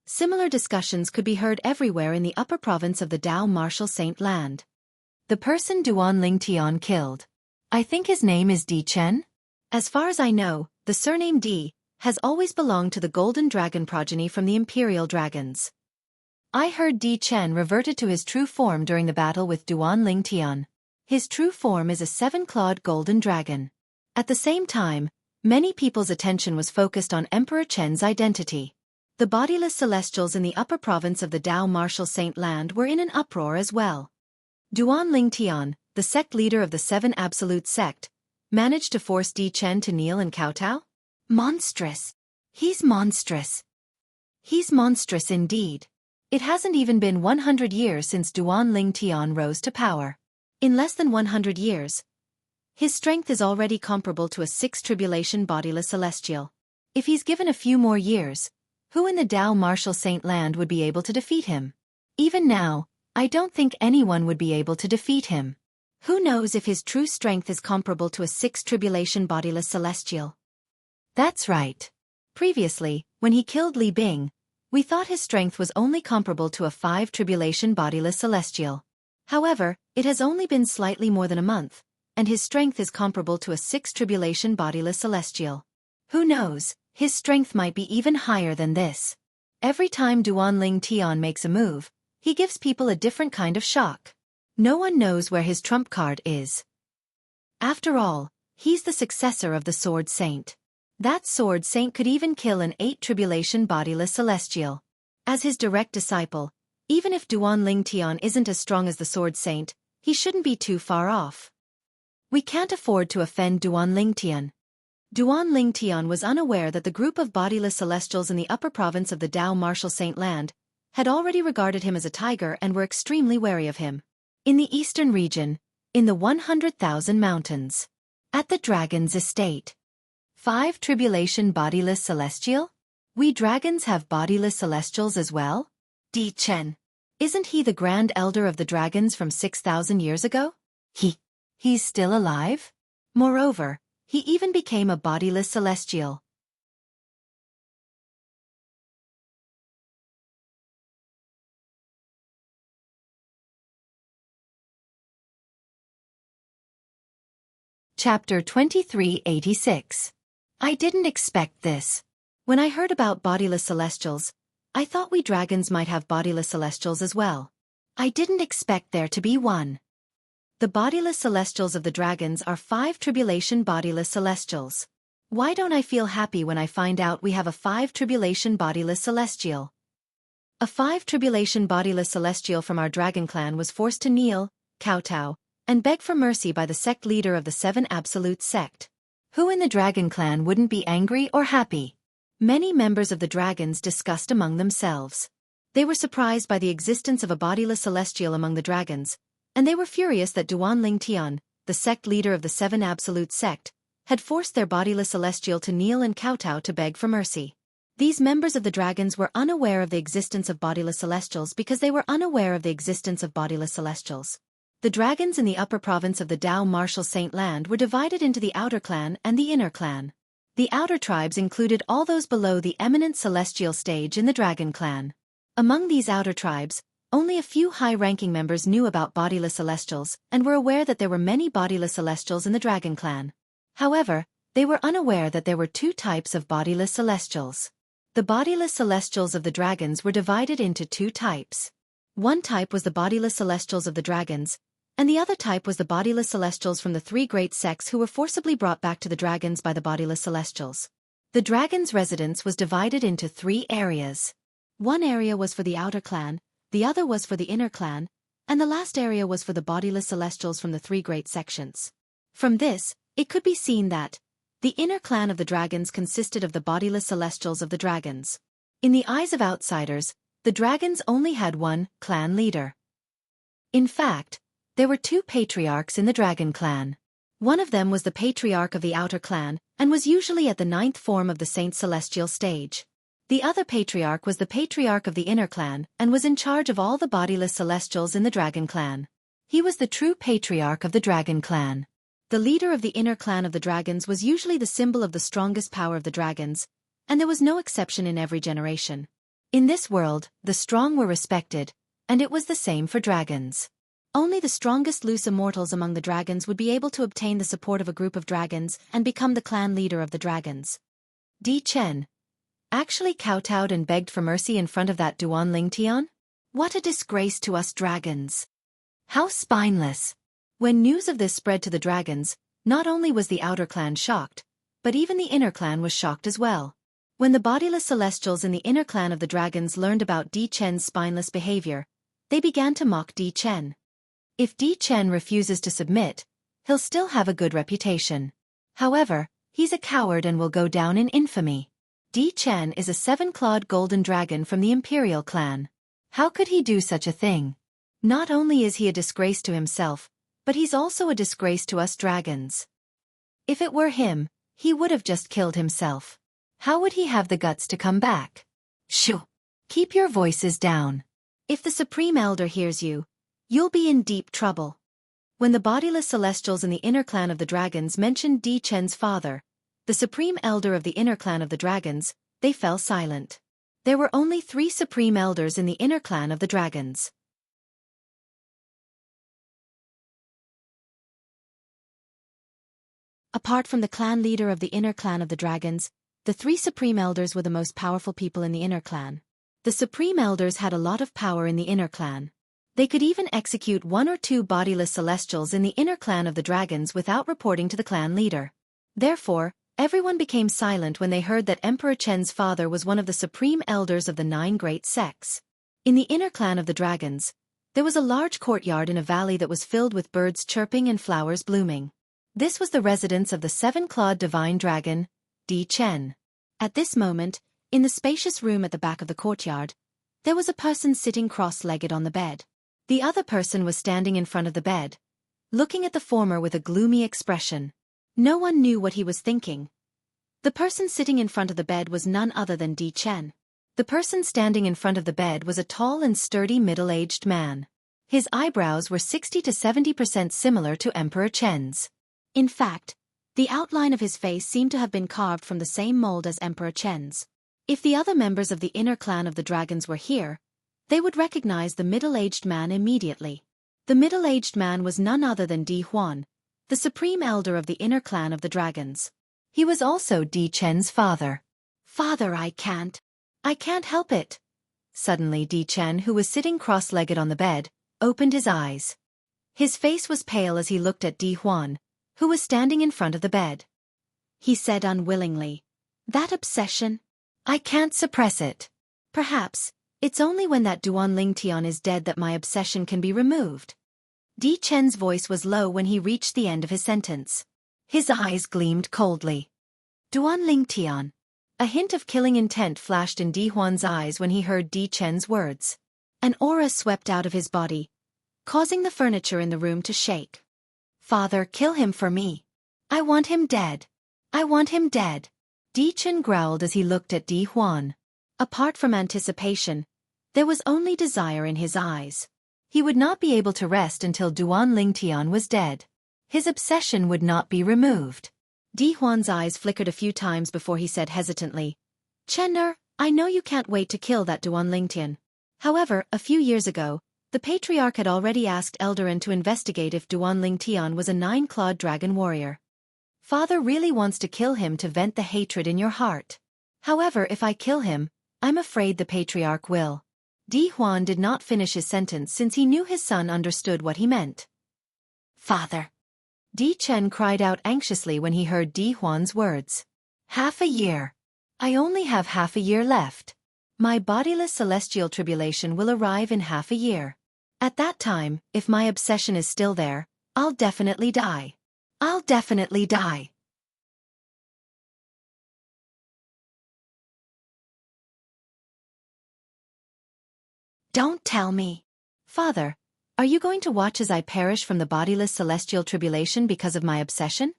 Similar discussions could be heard everywhere in the upper province of the Dao Martial Saint Land. The person Duanling Tian killed. I think his name is Di Chen? As far as I know, the surname Di has always belonged to the Golden Dragon progeny from the Imperial Dragons. I heard Di Chen reverted to his true form during the battle with Duanling Tian. His true form is a 7-clawed golden dragon. At the same time, many people's attention was focused on Emperor Chen's identity. The bodiless celestials in the upper province of the Dao Martial Saint Land were in an uproar as well. Duanling Tian, the sect leader of the Seven Absolute Sect, managed to force Di Chen to kneel and kowtow? Monstrous. He's monstrous. He's monstrous indeed. It hasn't even been 100 years since Duanling Tian rose to power. In less than 100 years, his strength is already comparable to a sixth tribulation bodiless celestial. If he's given a few more years, who in the Dao Martial Saint Land would be able to defeat him? Even now, I don't think anyone would be able to defeat him. Who knows if his true strength is comparable to a sixth tribulation bodiless celestial? That's right. Previously, when he killed Li Bing, we thought his strength was only comparable to a 5 tribulation bodiless celestial. However, it has only been slightly more than a month, and his strength is comparable to a 6 tribulation bodiless celestial. Who knows, his strength might be even higher than this. Every time Duanling Tian makes a move, he gives people a different kind of shock. No one knows where his trump card is. After all, he's the successor of the Sword Saint. That Sword Saint could even kill an 8 tribulation bodiless celestial. As his direct disciple, even if Duanling Tian isn't as strong as the Sword Saint, he shouldn't be too far off. We can't afford to offend Duanling Tian. Duanling Tian was unaware that the group of bodiless celestials in the upper province of the Dao Martial Saint Land had already regarded him as a tiger and were extremely wary of him. In the eastern region, in the 100,000 mountains, at the dragon's estate. 5 tribulation bodiless celestial? We dragons have bodiless celestials as well? Di Chen. Isn't he the grand elder of the dragons from 6,000 years ago? He's still alive? Moreover, he even became a bodiless celestial. Chapter 2386. I didn't expect this. When I heard about bodiless celestials, I thought we dragons might have bodiless celestials as well. I didn't expect there to be one. The bodiless celestials of the dragons are 5 tribulation bodiless celestials. Why don't I feel happy when I find out we have a 5 tribulation bodiless celestial? A 5 tribulation bodiless celestial from our dragon clan was forced to kneel, kowtow, and beg for mercy by the sect leader of the 7 Absolute Sect. Who in the dragon clan wouldn't be angry or happy? Many members of the dragons discussed among themselves. They were surprised by the existence of a bodiless celestial among the dragons, and they were furious that Duanling Tian, the sect leader of the 7 Absolute Sect, had forced their bodiless celestial to kneel and kowtow to beg for mercy. These members of the dragons were unaware of the existence of bodiless celestials because they were unaware of the existence of bodiless celestials. The dragons in the upper province of the Dao Martial Saint Land were divided into the outer clan and the inner clan. The outer tribes included all those below the eminent celestial stage in the dragon clan. Among these outer tribes, only a few high-ranking members knew about bodiless celestials and were aware that there were many bodiless celestials in the dragon clan. However, they were unaware that there were 2 types of bodiless celestials. The bodiless celestials of the dragons were divided into 2 types. One type was the bodiless celestials of the dragons, and the other type was the bodiless celestials from the 3 great sects who were forcibly brought back to the dragons by the bodiless celestials. The dragons' residence was divided into 3 areas. One area was for the outer clan, the other was for the inner clan, and the last area was for the bodiless celestials from the 3 great sections. From this, it could be seen that the inner clan of the dragons consisted of the bodiless celestials of the dragons. In the eyes of outsiders, the dragons only had one clan leader. In fact, there were 2 patriarchs in the dragon clan. One of them was the patriarch of the outer clan, and was usually at the 9th form of the Saint Celestial stage. The other patriarch was the patriarch of the inner clan, and was in charge of all the bodiless celestials in the dragon clan. He was the true patriarch of the dragon clan. The leader of the inner clan of the dragons was usually the symbol of the strongest power of the dragons, and there was no exception in every generation. In this world, the strong were respected, and it was the same for dragons. Only the strongest loose immortals among the dragons would be able to obtain the support of a group of dragons and become the clan leader of the dragons. Di Chen actually kowtowed and begged for mercy in front of that Duanling Tian? What a disgrace to us dragons! How spineless! When news of this spread to the dragons, Not only was the outer clan shocked, but even the inner clan was shocked as well. When the bodiless celestials in the inner clan of the dragons learned about Di Chen's spineless behavior, they began to mock Di Chen. If Di Chen refuses to submit, he'll still have a good reputation. However, he's a coward and will go down in infamy. Di Chen is a 7-clawed golden dragon from the Imperial clan. How could he do such a thing? Not only is he a disgrace to himself, but he's also a disgrace to us dragons. If it were him, he would have just killed himself. How would he have the guts to come back? Shoo! Keep your voices down. If the Supreme Elder hears you, you'll be in deep trouble. When the bodiless celestials in the inner clan of the dragons mentioned Di Chen's father, the Supreme Elder of the inner clan of the dragons, they fell silent. There were only 3 Supreme Elders in the inner clan of the dragons. Apart from the clan leader of the inner clan of the dragons, the 3 Supreme Elders were the most powerful people in the inner clan. The Supreme Elders had a lot of power in the inner clan. They could even execute 1 or 2 bodiless celestials in the inner clan of the dragons without reporting to the clan leader. Therefore, everyone became silent when they heard that Emperor Chen's father was one of the Supreme Elders of the 9 great sects. In the inner clan of the dragons, there was a large courtyard in a valley that was filled with birds chirping and flowers blooming. This was the residence of the 7-clawed divine dragon, Di Chen. At this moment, in the spacious room at the back of the courtyard, there was a person sitting cross-legged on the bed. The other person was standing in front of the bed, looking at the former with a gloomy expression. No one knew what he was thinking. The person sitting in front of the bed was none other than Di Chen. The person standing in front of the bed was a tall and sturdy middle-aged man. His eyebrows were 60 to 70% similar to Emperor Chen's. In fact, the outline of his face seemed to have been carved from the same mold as Emperor Chen's. If the other members of the inner clan of the dragons were here, they would recognize the middle-aged man immediately. The middle-aged man was none other than Di Huan, the Supreme Elder of the inner clan of the dragons. He was also Di Chen's father. Father, I can't help it. Suddenly Di Chen, who was sitting cross-legged on the bed, opened his eyes. His face was pale as he looked at Di Huan, who was standing in front of the bed. He said unwillingly, "That obsession? I can't suppress it. Perhaps, it's only when that Duanling Tian is dead that my obsession can be removed." Di Chen's voice was low when he reached the end of his sentence. His eyes gleamed coldly. Duanling Tian. A hint of killing intent flashed in Di Huan's eyes when he heard Di Chen's words. An aura swept out of his body, causing the furniture in the room to shake. "Father, kill him for me. I want him dead. I want him dead." Di Chen growled as he looked at Di Huan. Apart from anticipation, there was only desire in his eyes. He would not be able to rest until Duanling Tian was dead. His obsession would not be removed. Di Huan's eyes flickered a few times before he said hesitantly, "Chen-er, I know you can't wait to kill that Duanling Tian." However, a few years ago, the Patriarch had already asked Eldarin to investigate if Duanling Tian was a 9-clawed dragon warrior. Father really wants to kill him to vent the hatred in your heart. However, if I kill him, I'm afraid the Patriarch will. Di Huan did not finish his sentence since he knew his son understood what he meant. "Father." Di Chen cried out anxiously when he heard Di Huan's words. "Half a year. I only have half a year left. My bodiless celestial tribulation will arrive in half a year. At that time, if my obsession is still there, I'll definitely die. I'll definitely die." "Don't tell me." "Father, are you going to watch as I perish from the bodiless celestial tribulation because of my obsession?"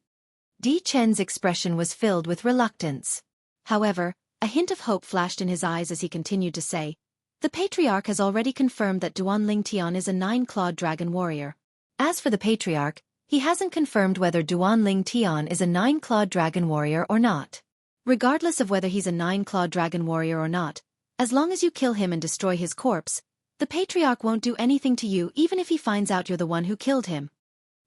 Di Chen's expression was filled with reluctance. However, a hint of hope flashed in his eyes as he continued to say, "The Patriarch has already confirmed that Duanling Tian is a 9-clawed dragon warrior. As for the Patriarch, he hasn't confirmed whether Duanling Tian is a 9-clawed dragon warrior or not. Regardless of whether he's a 9-clawed dragon warrior or not, as long as you kill him and destroy his corpse, the Patriarch won't do anything to you even if he finds out you're the one who killed him.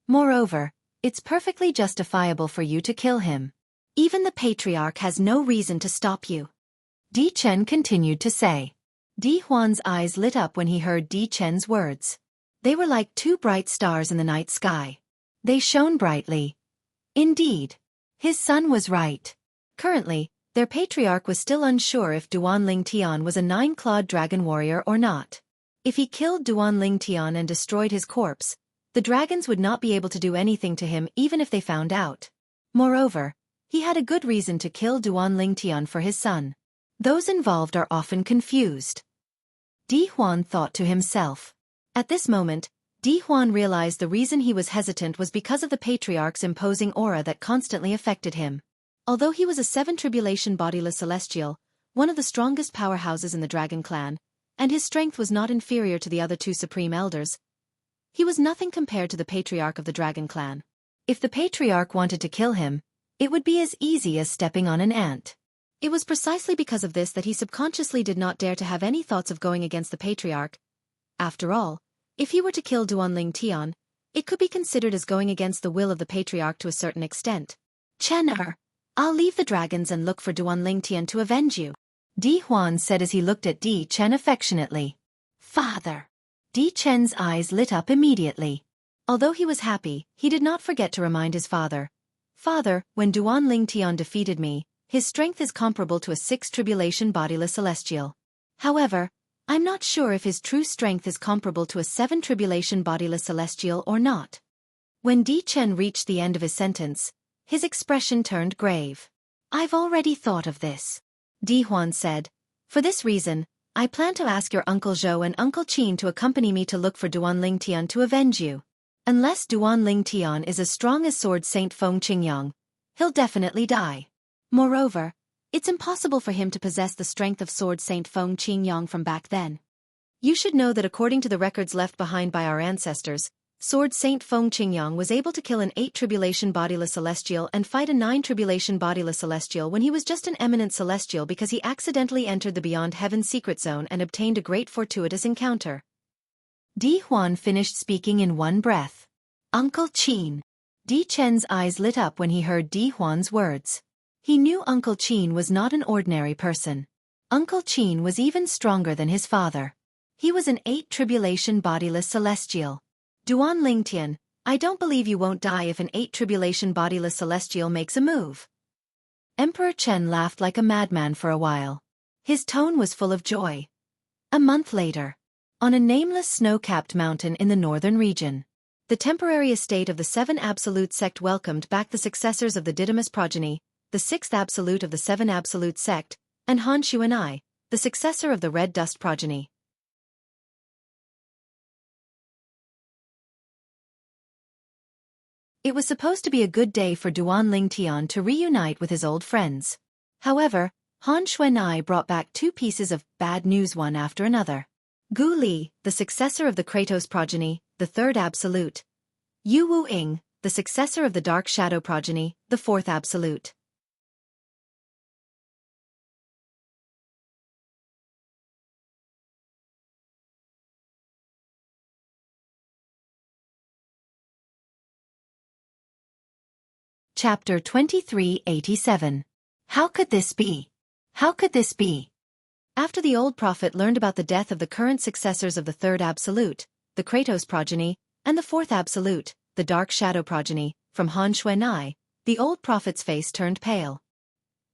Moreover, it's perfectly justifiable for you to kill him. Even the Patriarch has no reason to stop you." Di Chen continued to say. Di Huan's eyes lit up when he heard Di Chen's words. They were like 2 bright stars in the night sky. They shone brightly, Indeed. His son was right. Currently, their patriarch was still unsure if Duanling Tian was a nine-clawed dragon warrior or not. If he killed Duanling Tian and destroyed his corpse, the dragons would not be able to do anything to him even if they found out. Moreover, he had a good reason to kill Duanling Tian for his son. Those involved are often confused. Di Huan thought to himself. At this moment, Di Huan realized the reason he was hesitant was because of the patriarch's imposing aura that constantly affected him. Although he was a seven-tribulation bodiless celestial, one of the strongest powerhouses in the dragon clan, and his strength was not inferior to the other two supreme elders, he was nothing compared to the patriarch of the dragon clan. If the patriarch wanted to kill him, it would be as easy as stepping on an ant. It was precisely because of this that he subconsciously did not dare to have any thoughts of going against the patriarch. After all, if he were to kill Duanling Tian, it could be considered as going against the will of the patriarch to a certain extent. Chen I'll leave the dragons and look for Duanling Tian to avenge you, Di Huan said as he looked at Di Chen affectionately. Father! Di Chen's eyes lit up immediately. Although he was happy, he did not forget to remind his father. Father, when Duanling Tian defeated me, his strength is comparable to a six-tribulation bodiless celestial. However, I'm not sure if his true strength is comparable to a seven-tribulation bodiless celestial or not. When Di Chen reached the end of his sentence, his expression turned grave. I've already thought of this, Di Huan said. For this reason, I plan to ask your Uncle Zhou and Uncle Qin to accompany me to look for Duanling Tian to avenge you. Unless Duanling Tian is as strong as Sword Saint Feng Qingyang, he'll definitely die. Moreover, it's impossible for him to possess the strength of Sword Saint Feng Qingyang from back then. You should know that according to the records left behind by our ancestors, Sword Saint Feng Qingyang was able to kill an 8-tribulation bodiless celestial and fight a 9-tribulation bodiless celestial when he was just an eminent celestial because he accidentally entered the Beyond Heaven secret zone and obtained a great fortuitous encounter. Di Huan finished speaking in one breath. Uncle Qin. Di Chen's eyes lit up when he heard Di Huan's words. He knew Uncle Qin was not an ordinary person. Uncle Qin was even stronger than his father. He was an 8-tribulation bodiless celestial. Duanling Tian, I don't believe you won't die if an 8-tribulation bodiless celestial makes a move. Emperor Chen laughed like a madman for a while. His tone was full of joy. A month later, on a nameless snow-capped mountain in the northern region, the temporary estate of the 7 Absolute sect welcomed back the successors of the Didymus progeny, the 6th Absolute of the 7 Absolute sect, and Han Xuan'ai, the successor of the Red Dust progeny. It was supposed to be a good day for Duanling Tian to reunite with his old friends. However, Han Xuan'ai brought back 2 pieces of bad news one after another. Gu Li, the successor of the Kratos progeny, the 3rd Absolute. Yu Wu Ying, the successor of the Dark Shadow progeny, the 4th Absolute. Chapter 2387. How could this be? How could this be? After the old prophet learned about the death of the current successors of the 3rd Absolute, the Kratos progeny, and the 4th Absolute, the Dark Shadow progeny, from Han Xuan'ai, the old prophet's face turned pale.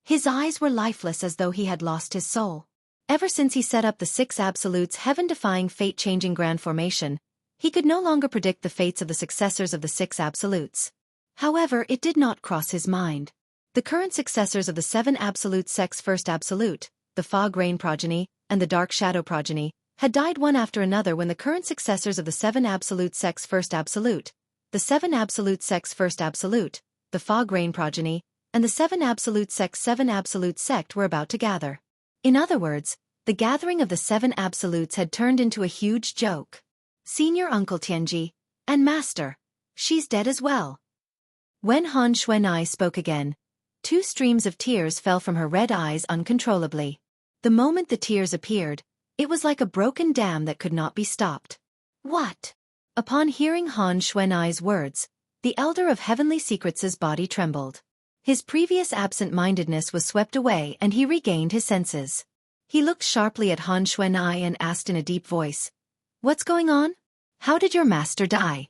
His eyes were lifeless as though he had lost his soul. Ever since he set up the 6 Absolutes' heaven-defying fate-changing grand formation, he could no longer predict the fates of the successors of the 6 Absolutes. However, it did not cross his mind. The current successors of the 7 Absolute sect's 1st Absolute, the Fog Rain progeny, and the Dark Shadow progeny, had died one after another when the current successors of the 7 Absolute sect's 1st Absolute, the 7 Absolute sect's 1st Absolute, the Fog Rain progeny, and the 7 Absolute sect's 7 Absolute sect were about to gather. In other words, the gathering of the 7 Absolutes had turned into a huge joke. Senior Uncle Tianji, and Master, she's dead as well. When Han Xuan'ai spoke again, 2 streams of tears fell from her red eyes uncontrollably. The moment the tears appeared, it was like a broken dam that could not be stopped. What? Upon hearing Han Xuan'ai's words, the Elder of Heavenly Secrets' body trembled. His previous absent-mindedness was swept away and he regained his senses. He looked sharply at Han Xuan'ai and asked in a deep voice, "What's going on? How did your master die?"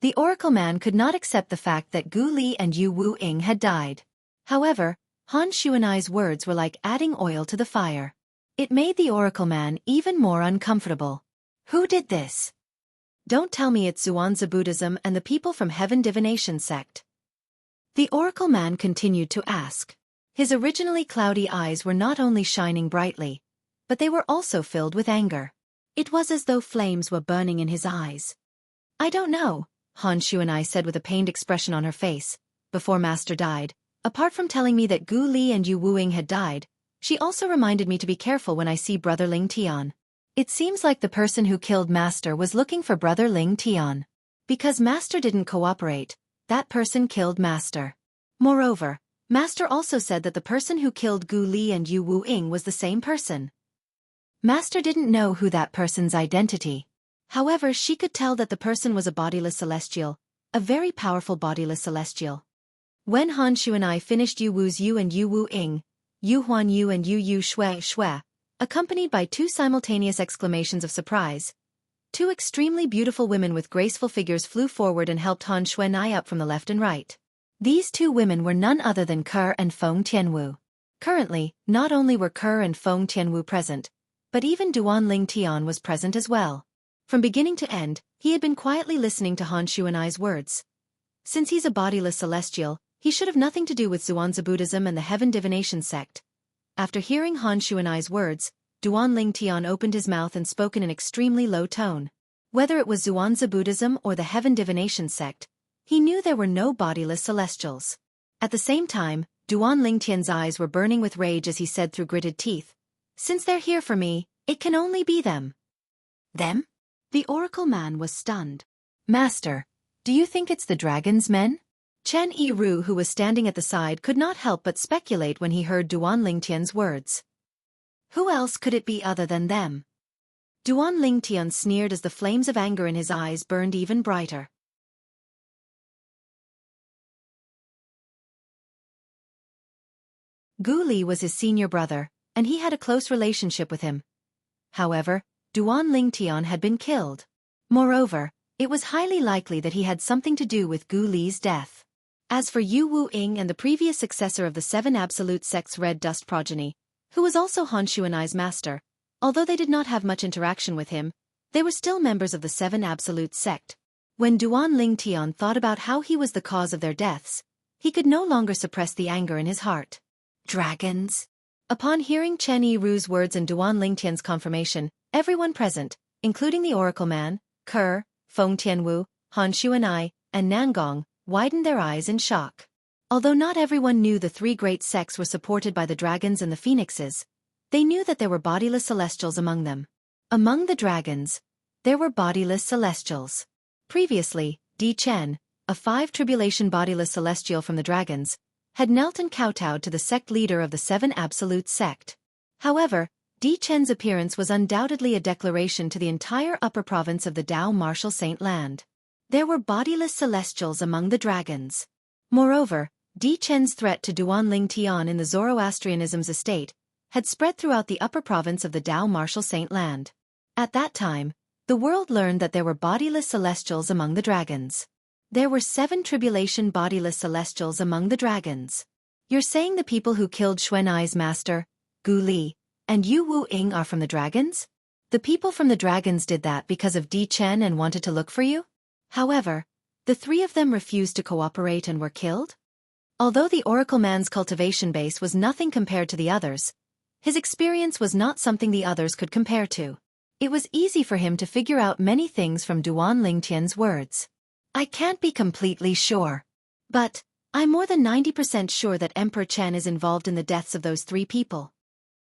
The Oracle Man could not accept the fact that Gu Li and Yu Wu Ying had died. However, Han Xuanai's words were like adding oil to the fire. It made the Oracle Man even more uncomfortable. Who did this? Don't tell me it's Zhuangzi Buddhism and the people from Heaven Divination sect. The Oracle Man continued to ask. His originally cloudy eyes were not only shining brightly, but they were also filled with anger. It was as though flames were burning in his eyes. I don't know, Han Xuanai said with a pained expression on her face. Before Master died, apart from telling me that Gu Li and Yu Wuing had died, she also reminded me to be careful when I see Brother Ling Tian. It seems like the person who killed Master was looking for Brother Ling Tian. Because Master didn't cooperate, that person killed Master. Moreover, Master also said that the person who killed Gu Li and Yu Wuing was the same person. Master didn't know who that person's identity. However, she could tell that the person was a bodiless celestial, a very powerful bodiless celestial. When Han Xuanai finished Yu Wu's Yu and Yu Wu Ying, Yu Huan Yu and Yu Yu Shui Shui, accompanied by two simultaneous exclamations of surprise, two extremely beautiful women with graceful figures flew forward and helped Han Xuanai up from the left and right. These two women were none other than Ke and Feng Tianwu. Currently, not only were Ke and Feng Tianwu present, but even Duan Ling Tian was present as well. From beginning to end, he had been quietly listening to Han Xuanai's words. Since he's a bodiless celestial, he should have nothing to do with Zhuangzi Buddhism and the Heaven Divination sect. After hearing Han Xuanai's words, Duan Ling Tian opened his mouth and spoke in an extremely low tone. Whether it was Zhuangzi Buddhism or the Heaven Divination sect, he knew there were no bodiless celestials. At the same time, Duan Ling Tian's eyes were burning with rage as he said through gritted teeth, "Since they're here for me, it can only be them." Them? The Oracle Man was stunned. Master, do you think it's the dragon's men? Chen Yiru, who was standing at the side, could not help but speculate when he heard Duan Ling Tian's words. Who else could it be other than them? Duan Ling Tian sneered as the flames of anger in his eyes burned even brighter. Gu Li was his senior brother, and he had a close relationship with him. However, Duan Ling Tian had been killed. Moreover, it was highly likely that he had something to do with Gu Li's death. As for Yu Wu Ying and the previous successor of the Seven Absolute Sect's Red Dust progeny, who was also Han Xuanai's master, although they did not have much interaction with him, they were still members of the Seven Absolute Sect. When Duan Ling Tian thought about how he was the cause of their deaths, he could no longer suppress the anger in his heart. Dragons? Upon hearing Chen Yiru's words and Duan Ling Tian's confirmation, everyone present, including the Oracle Man, Ke, Feng Tianwu, Han Xuanai, and Nangong, widened their eyes in shock. Although not everyone knew the three great sects were supported by the dragons and the phoenixes, they knew that there were bodiless celestials among them. Among the dragons, there were bodiless celestials. Previously, Di Chen, a 5 tribulation bodiless celestial from the dragons, had knelt and kowtowed to the sect leader of the Seven Absolute Sect. However, Di Chen's appearance was undoubtedly a declaration to the entire upper province of the Dao Martial Saint Land. There were bodiless celestials among the dragons. Moreover, Di Chen's threat to Duan Ling Tian in the Zoroastrianism's estate had spread throughout the upper province of the Dao Martial Saint Land. At that time, the world learned that there were bodiless celestials among the dragons. There were 7 tribulation bodiless celestials among the dragons. You're saying the people who killed Xuanai's master, Gu Li, and Yu Wu Ying are from the dragons? The people from the dragons did that because of Di Chen and wanted to look for you? However, the 3 of them refused to cooperate and were killed? Although the Oracle Man's cultivation base was nothing compared to the others, his experience was not something the others could compare to. It was easy for him to figure out many things from Duan Ling Tian's words. I can't be completely sure. But, I'm more than 90% sure that Emperor Chen is involved in the deaths of those 3 people.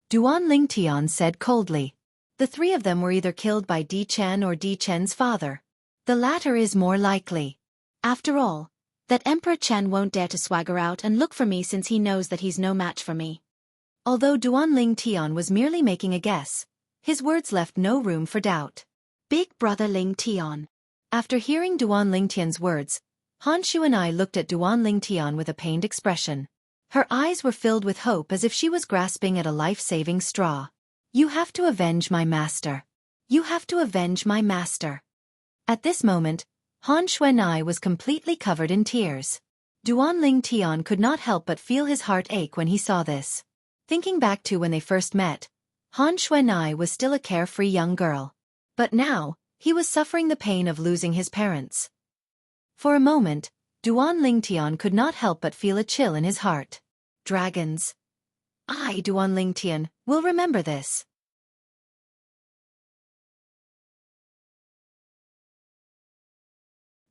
Duan Ling Tian said coldly. The 3 of them were either killed by Di Chen or Di Chen's father. The latter is more likely. After all, that Emperor Chen won't dare to swagger out and look for me since he knows that he's no match for me. Although Duan Ling Tian was merely making a guess, his words left no room for doubt. Big Brother Ling Tian. After hearing Duan Ling Tian's words, Han Xuanai looked at Duan Ling Tian with a pained expression. Her eyes were filled with hope as if she was grasping at a life-saving straw. You have to avenge my master. You have to avenge my master. At this moment, Han Xuanai was completely covered in tears. Duanling Tian could not help but feel his heart ache when he saw this. Thinking back to when they first met, Han Xuanai was still a carefree young girl. But now, he was suffering the pain of losing his parents. For a moment, Duanling Tian could not help but feel a chill in his heart. Dragons. I, Duanling Tian, will remember this.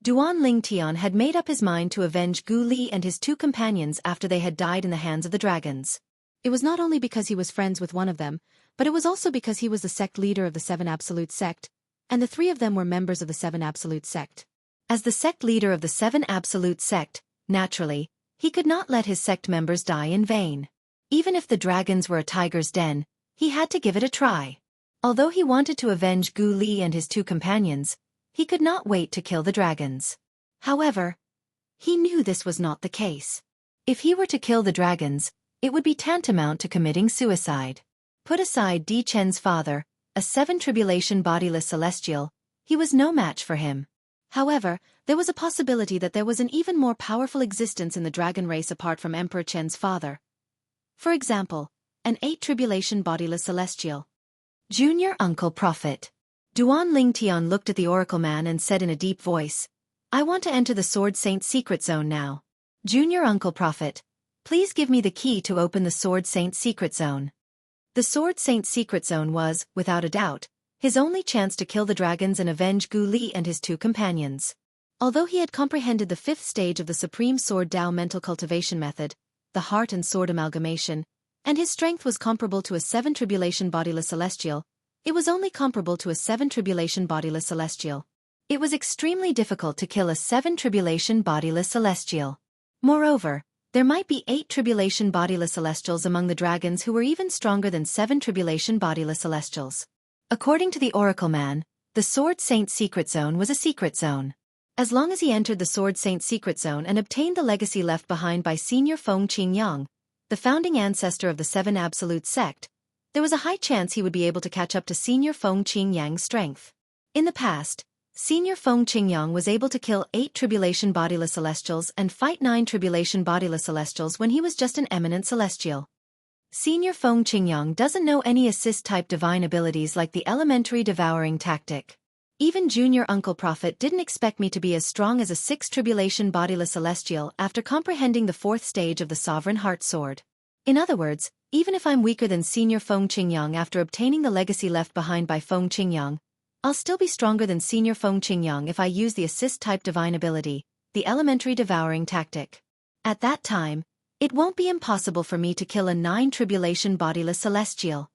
Duanling Tian had made up his mind to avenge Gu Li and his two companions after they had died in the hands of the dragons. It was not only because he was friends with one of them, but it was also because he was the sect leader of the Seven Absolute Sect, and the three of them were members of the Seven Absolute Sect. As the sect leader of the Seven Absolute Sect, naturally, he could not let his sect members die in vain. Even if the dragons were a tiger's den, he had to give it a try. Although he wanted to avenge Gu Li and his two companions, he could not wait to kill the dragons. However, he knew this was not the case. If he were to kill the dragons, it would be tantamount to committing suicide. Put aside Di Chen's father, a seven-tribulation bodiless celestial, he was no match for him. However, there was a possibility that there was an even more powerful existence in the dragon race apart from Emperor Chen's father. For example, an eight-tribulation bodiless celestial. Junior Uncle Prophet. Duanling Tian looked at the Oracle Man and said in a deep voice, I want to enter the Sword Saint secret zone now. Junior Uncle Prophet, please give me the key to open the Sword Saint secret zone. The Sword Saint secret zone was, without a doubt, his only chance to kill the dragons and avenge Gu Li and his two companions. Although he had comprehended the fifth stage of the Supreme Sword Tao mental cultivation method, the heart and sword amalgamation, and his strength was comparable to a seven-tribulation bodiless celestial, it was only comparable to a seven-tribulation bodiless celestial. It was extremely difficult to kill a seven-tribulation bodiless celestial. Moreover, there might be eight-tribulation bodiless celestials among the dragons who were even stronger than seven-tribulation bodiless celestials. According to the Oracle Man, the Sword Saint secret zone was a secret zone. As long as he entered the Sword Saint secret zone and obtained the legacy left behind by Senior Feng Qingyang, the founding ancestor of the Seven Absolute Sect, there was a high chance he would be able to catch up to Senior Feng Qingyang's strength. In the past, Senior Feng Qingyang was able to kill 8 Tribulation Bodiless Celestials and fight 9 Tribulation Bodiless Celestials when he was just an eminent celestial. Senior Feng Qingyang doesn't know any assist-type divine abilities like the elementary devouring tactic. Even Junior Uncle Prophet didn't expect me to be as strong as a 6 Tribulation Bodiless Celestial after comprehending the 4th stage of the Sovereign Heart Sword. In other words, even if I'm weaker than Senior Feng Qingyang after obtaining the legacy left behind by Feng Qingyang, I'll still be stronger than Senior Feng Qingyang if I use the assist-type divine ability, the elementary devouring tactic. At that time, it won't be impossible for me to kill a 9 Tribulation Bodiless Celestial.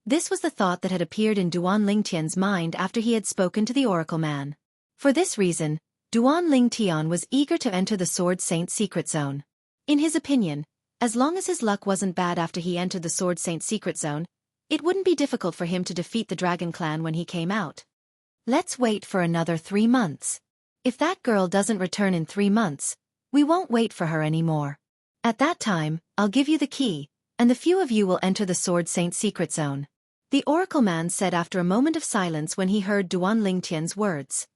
This was the thought that had appeared in Duan Lingtian's mind after he had spoken to the Oracle Man. For this reason, Duan Lingtian was eager to enter the Sword Saint secret zone. In his opinion, as long as his luck wasn't bad after he entered the Sword Saint secret zone, it wouldn't be difficult for him to defeat the Dragon Clan when he came out. Let's wait for another 3 months. If that girl doesn't return in 3 months, we won't wait for her anymore. At that time, I'll give you the key, and the few of you will enter the Sword Saint secret zone. The Oracle Man said after a moment of silence when he heard Duan Lingtian's words.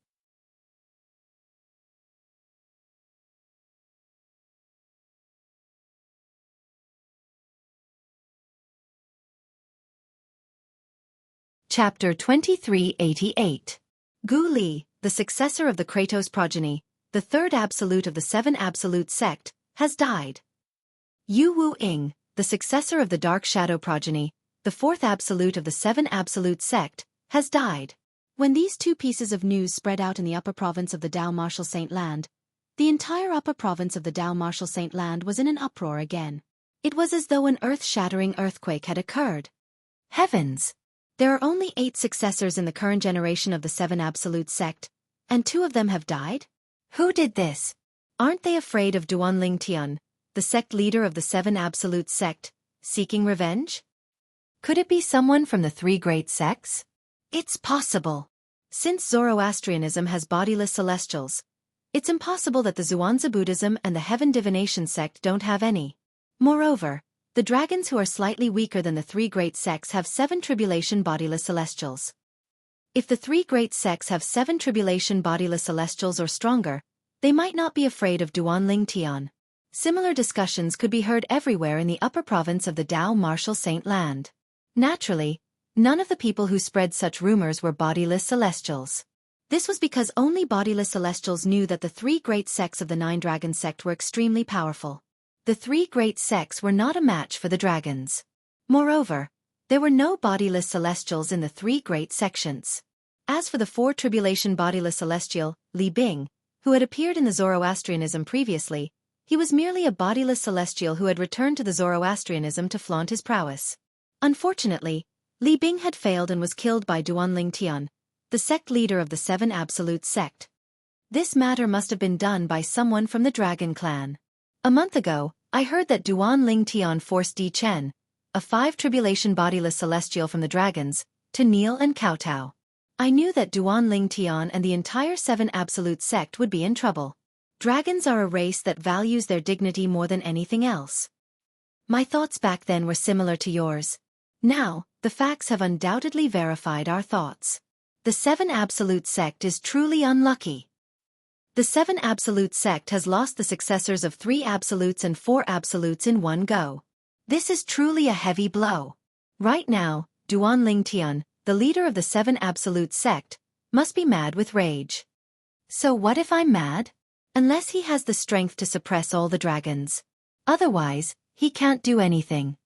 Chapter 2388. Gu Li, the successor of the Kratos progeny, the third absolute of the Seven Absolute Sect, has died. Yu Wu Ying, the successor of the Dark Shadow progeny, the fourth absolute of the Seven Absolute Sect, has died. When these two pieces of news spread out in the upper province of the Dao Martial Saint Land, the entire upper province of the Dao Martial Saint Land was in an uproar again. It was as though an earth-shattering earthquake had occurred. Heavens! There are only 8 successors in the current generation of the Seven Absolute Sect, and 2 of them have died? Who did this? Aren't they afraid of Duan Lingtian, the sect leader of the Seven Absolute Sect, seeking revenge? Could it be someone from the 3 great sects? It's possible. Since Zoroastrianism has bodiless celestials, it's impossible that the Zhuangzi Buddhism and the Heaven Divination sect don't have any. Moreover, the dragons who are slightly weaker than the 3 great sects have 7 Tribulation Bodiless Celestials. If the three great sects have 7 tribulation bodiless celestials or stronger, they might not be afraid of Duanling Tian. Similar discussions could be heard everywhere in the upper province of the Dao Martial Saint Land. Naturally, none of the people who spread such rumors were bodiless celestials. This was because only bodiless celestials knew that the 3 great sects of the 9 Dragon sect were extremely powerful. The 3 great sects were not a match for the dragons. Moreover, there were no bodiless celestials in the 3 great sections. As for the 4 tribulation bodiless celestial, Li Bing, who had appeared in the Zoroastrianism previously, he was merely a bodiless celestial who had returned to the Zoroastrianism to flaunt his prowess. Unfortunately, Li Bing had failed and was killed by Duanling Tian, the sect leader of the 7 Absolute sect. This matter must have been done by someone from the Dragon clan. A month ago, I heard that Duanling Tian forced Di Chen, a 5 tribulation bodiless celestial from the dragons, to kneel and kowtow. I knew that Duanling Tian and the entire 7 Absolute sect would be in trouble. Dragons are a race that values their dignity more than anything else. My thoughts back then were similar to yours. Now, the facts have undoubtedly verified our thoughts. The 7 Absolute sect is truly unlucky. The 7 Absolute sect has lost the successors of 3 Absolutes and 4 Absolutes in one go. This is truly a heavy blow. Right now, Duanling Tian, the leader of the 7 Absolute sect, must be mad with rage. So what if I'm mad? Unless he has the strength to suppress all the dragons. Otherwise, he can't do anything.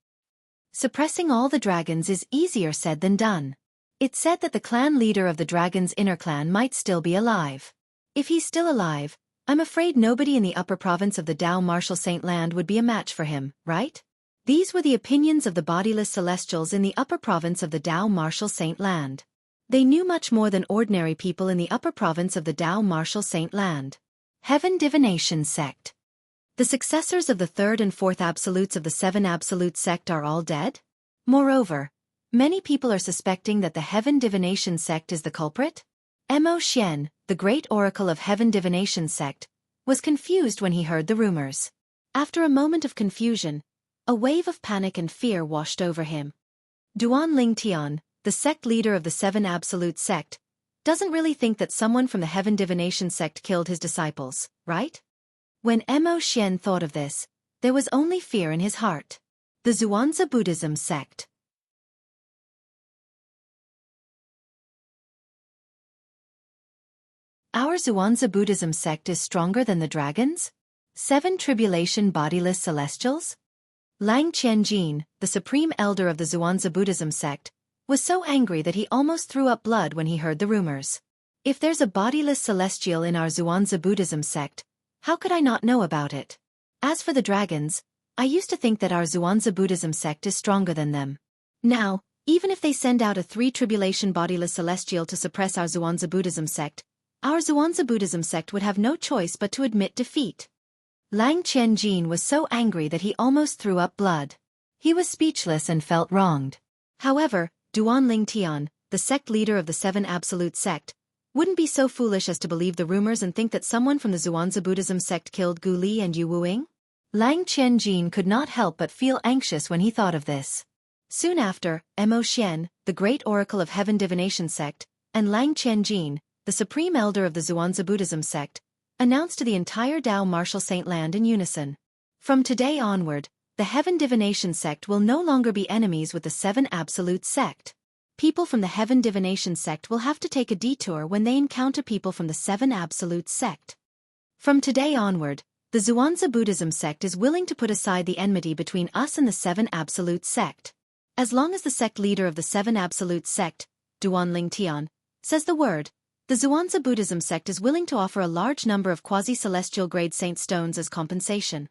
Suppressing all the dragons is easier said than done. It's said that the clan leader of the dragon's inner clan might still be alive. If he's still alive, I'm afraid nobody in the upper province of the Dao Martial Saint Land would be a match for him, right? These were the opinions of the bodiless celestials in the upper province of the Dao Martial Saint Land. They knew much more than ordinary people in the upper province of the Dao Martial Saint Land. Heaven Divination Sect. The successors of the 3rd and 4th Absolutes of the 7 Absolute sect are all dead? Moreover, many people are suspecting that the Heaven Divination Sect is the culprit. Mo Xian, the great oracle of Heaven Divination Sect, was confused when he heard the rumors. After a moment of confusion, a wave of panic and fear washed over him. Duanling Tian, the sect leader of the 7 Absolute sect, doesn't really think that someone from the Heaven Divination Sect killed his disciples, right? When Mo Xian thought of this, there was only fear in his heart. The Xuanzi Buddhism sect. Our Xuanzi Buddhism sect is stronger than the dragons? 7 tribulation bodiless celestials? Lang Qianjin, the supreme elder of the Xuanzi Buddhism sect, was so angry that he almost threw up blood when he heard the rumors. If there's a bodiless celestial in our Xuanzi Buddhism sect, how could I not know about it? As for the dragons, I used to think that our Xuanzi Buddhism sect is stronger than them. Now, even if they send out a 3 tribulation bodiless celestial to suppress our Xuanzi Buddhism sect, our Xuanzi Buddhism sect would have no choice but to admit defeat. Lang Qianjin was so angry that he almost threw up blood. He was speechless and felt wronged. However, Duanling Tian, the sect leader of the 7 Absolute sect, wouldn't be so foolish as to believe the rumors and think that someone from the Xuanzi Buddhism sect killed Gu Li and Yu Wuing. Lang Qianjin could not help but feel anxious when he thought of this. Soon after, Mo Xian, the great oracle of Heaven Divination sect, and Lang Qianjin, the supreme elder of the Xuanzi Buddhism sect, announced to the entire Dao Martial Saint Land in unison. From today onward, the Heaven Divination sect will no longer be enemies with the 7 Absolute sect. People from the Heaven Divination sect will have to take a detour when they encounter people from the 7 Absolute sect. From today onward, the Xuanzi Buddhism sect is willing to put aside the enmity between us and the 7 Absolute sect. As long as the sect leader of the 7 Absolute sect, Duanling Tian, says the word, the Xuanzi Buddhism sect is willing to offer a large number of quasi-celestial grade saint stones as compensation.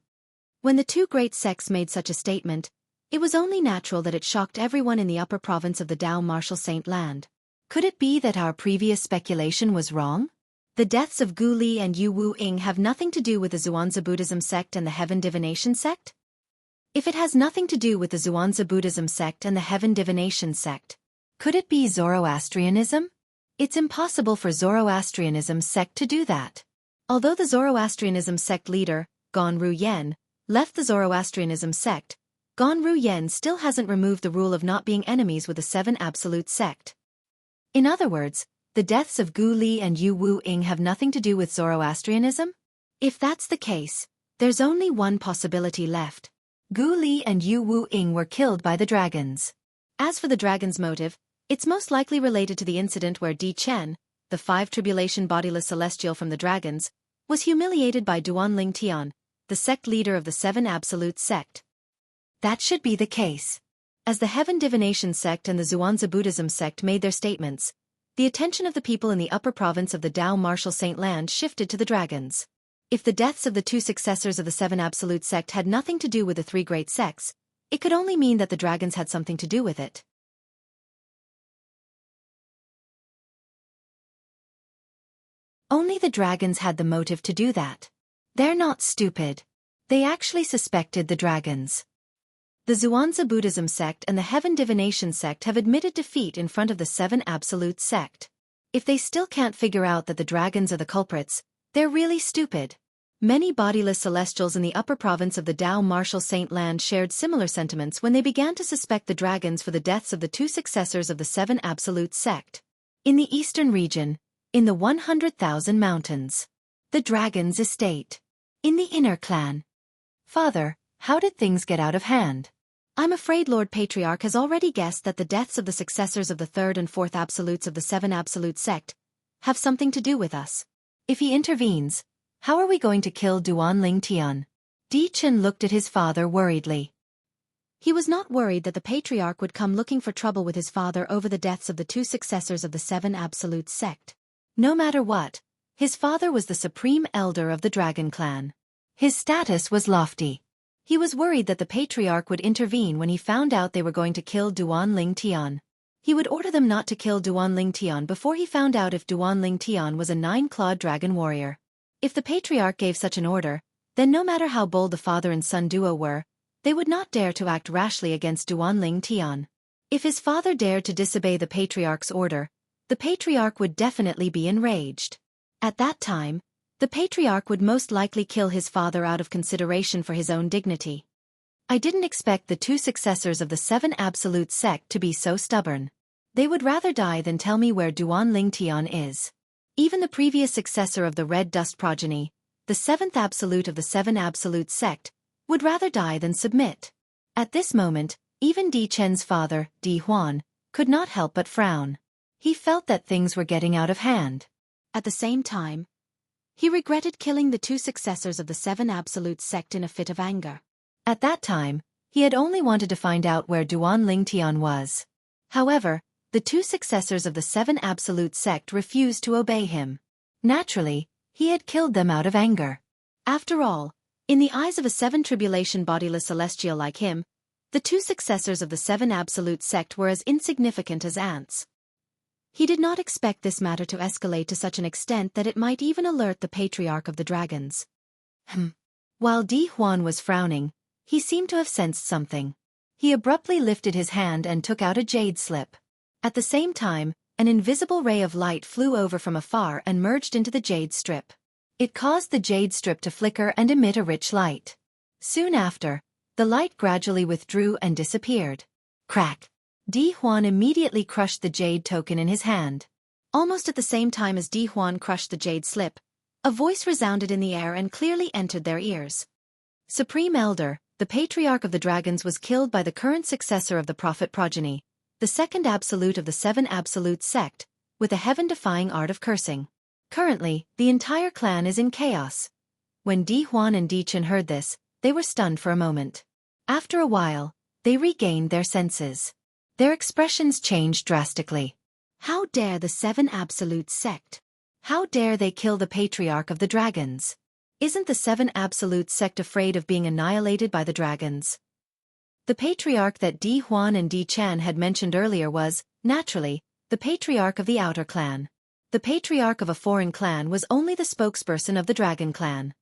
When the 2 great sects made such a statement, it was only natural that it shocked everyone in the upper province of the Dao Martial Saint Land. Could it be that our previous speculation was wrong? The deaths of Gu Li and Yu Wuing have nothing to do with the Xuanzi Buddhism sect and the Heaven Divination sect? If it has nothing to do with the Xuanzi Buddhism sect and the Heaven Divination sect, could it be Zoroastrianism? It's impossible for Zoroastrianism sect to do that. Although the Zoroastrianism sect leader, Gonru Yen, left the Zoroastrianism sect, Gonru Yen still hasn't removed the rule of not being enemies with the 7 Absolute sect. In other words, the deaths of Gu Li and Yu Wu Ying have nothing to do with Zoroastrianism? If that's the case, there's only one possibility left. Gu Li and Yu Wu Ying were killed by the dragons. As for the dragon's motive, it's most likely related to the incident where Di Chen, the 5 tribulation bodiless celestial from the dragons, was humiliated by Duanling Tian, the sect leader of the 7 Absolute sect. That should be the case. As the Heaven Divination sect and the Zhuangzi Buddhism sect made their statements, the attention of the people in the upper province of the Dao Martial Saint Land shifted to the dragons. If the deaths of the 2 successors of the 7 Absolute sect had nothing to do with the 3 great sects, it could only mean that the dragons had something to do with it. Only the dragons had the motive to do that. They're not stupid. They actually suspected the dragons. The Zhuangzi Buddhism sect and the Heaven Divination sect have admitted defeat in front of the 7 Absolute sect. If they still can't figure out that the dragons are the culprits, they're really stupid. Many bodiless celestials in the upper province of the Dao Martial Saint Land shared similar sentiments when they began to suspect the dragons for the deaths of the 2 successors of the 7 Absolute sect. In the eastern region, in the 100,000 mountains. The dragon's estate. In the inner clan. Father, how did things get out of hand? I'm afraid Lord Patriarch has already guessed that the deaths of the successors of the 3rd and 4th Absolutes of the 7 Absolute sect have something to do with us. If he intervenes, how are we going to kill Duanling Tian? Di Chen looked at his father worriedly. He was not worried that the Patriarch would come looking for trouble with his father over the deaths of the 2 successors of the 7 Absolute sect. No matter what, his father was the supreme elder of the Dragon Clan. His status was lofty. He was worried that the Patriarch would intervene when he found out they were going to kill Duanling Tian. He would order them not to kill Duanling Tian before he found out if Duanling Tian was a 9-clawed dragon warrior. If the Patriarch gave such an order, then no matter how bold the father and son duo were, they would not dare to act rashly against Duanling Tian. If his father dared to disobey the Patriarch's order, the Patriarch would definitely be enraged. At that time, the Patriarch would most likely kill his father out of consideration for his own dignity. I didn't expect the 2 successors of the 7 Absolute sect to be so stubborn. They would rather die than tell me where Duanling Tian is. Even the previous successor of the Red Dust progeny, the 7th Absolute of the 7 Absolute sect, would rather die than submit. At this moment, even Di Chen's father, Di Huan, could not help but frown. He felt that things were getting out of hand. At the same time, he regretted killing the 2 successors of the 7 Absolute sect in a fit of anger. At that time, he had only wanted to find out where Duanling Tian was. However, the 2 successors of the 7 Absolute sect refused to obey him. Naturally, he had killed them out of anger. After all, in the eyes of a 7 tribulation bodiless celestial like him, the 2 successors of the 7 Absolute sect were as insignificant as ants. He did not expect this matter to escalate to such an extent that it might even alert the Patriarch of the Dragons. While Di Huan was frowning, he seemed to have sensed something. He abruptly lifted his hand and took out a jade slip. At the same time, an invisible ray of light flew over from afar and merged into the jade strip. It caused the jade strip to flicker and emit a rich light. Soon after, the light gradually withdrew and disappeared. Crack! Di Huan immediately crushed the jade token in his hand. Almost at the same time as Di Huan crushed the jade slip, a voice resounded in the air and clearly entered their ears. Supreme Elder, the Patriarch of the Dragons was killed by the current successor of the Prophet progeny, the 2nd Absolute of the 7 Absolute sect, with a heaven-defying art of cursing. Currently, the entire clan is in chaos. When Di Huan and Di Chen heard this, they were stunned for a moment. After a while, they regained their senses. Their expressions changed drastically. How dare the 7 Absolute sect? How dare they kill the Patriarch of the Dragons? Isn't the 7 Absolute sect afraid of being annihilated by the dragons? The Patriarch that Di Huan and Di Chen had mentioned earlier was, naturally, the Patriarch of the Outer Clan. The Patriarch of a foreign clan was only the spokesperson of the Dragon Clan.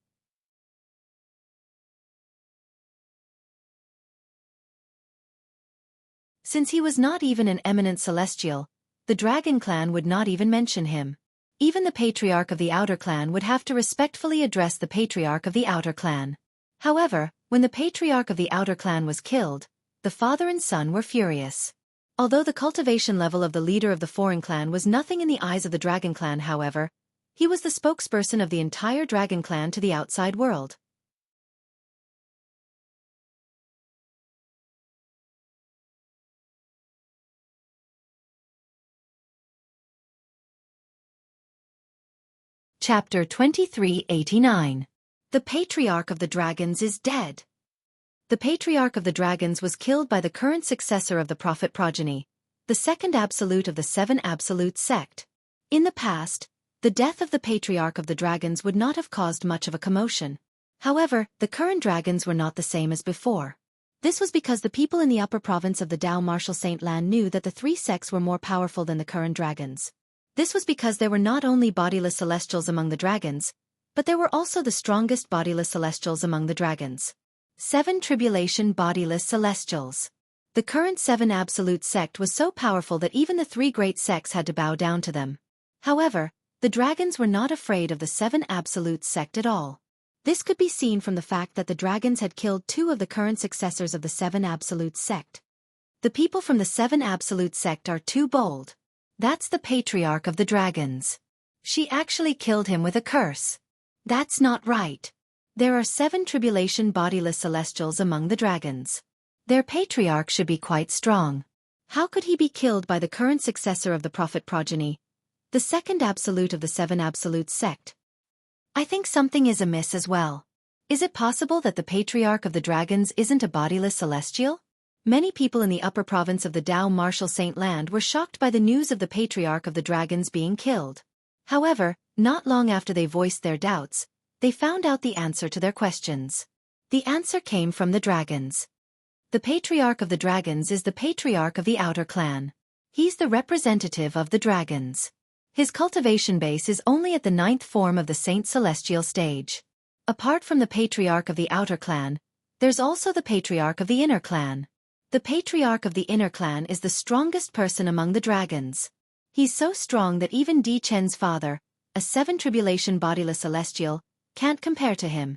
Since he was not even an eminent celestial, the Dragon Clan would not even mention him. Even the Patriarch of the Outer Clan would have to respectfully address the Patriarch of the Outer Clan. However, when the Patriarch of the Outer Clan was killed, the father and son were furious. Although the cultivation level of the leader of the foreign clan was nothing in the eyes of the Dragon Clan, however, he was the spokesperson of the entire Dragon Clan to the outside world. Chapter 2389. The Patriarch of the Dragons is dead. The Patriarch of the Dragons was killed by the current successor of the Prophet progeny, the second absolute of the Seven Absolute sect. In the past, the death of the Patriarch of the Dragons would not have caused much of a commotion. However, the current dragons were not the same as before. This was because the people in the upper province of the Dao Martial Saint Land knew that the three sects were more powerful than the current dragons. This was because there were not only bodiless celestials among the dragons, but there were also the strongest bodiless celestials among the dragons. 7 Tribulation Bodiless Celestials. The current 7 Absolute sect was so powerful that even the 3 great sects had to bow down to them. However, the dragons were not afraid of the 7 Absolute sect at all. This could be seen from the fact that the dragons had killed 2 of the current successors of the 7 Absolute sect. The people from the 7 Absolute sect are too bold. That's the Patriarch of the Dragons. She actually killed him with a curse. That's not right. There are 7 Tribulation Bodiless Celestials among the dragons. Their Patriarch should be quite strong. How could he be killed by the current successor of the Prophet progeny, the second Absolute of the 7 Absolute sect? I think something is amiss as well. Is it possible that the Patriarch of the Dragons isn't a bodiless celestial? Many people in the upper province of the Dao Martial Saint Land were shocked by the news of the Patriarch of the Dragons being killed. However, not long after they voiced their doubts, they found out the answer to their questions. The answer came from the dragons. The Patriarch of the Dragons is the Patriarch of the Outer Clan. He's the representative of the dragons. His cultivation base is only at the 9th form of the Saint Celestial stage. Apart from the Patriarch of the Outer Clan, there's also the Patriarch of the Inner Clan. The Patriarch of the Inner Clan is the strongest person among the dragons. He's so strong that even Di Chen's father, a 7 Tribulation Bodiless Celestial, can't compare to him.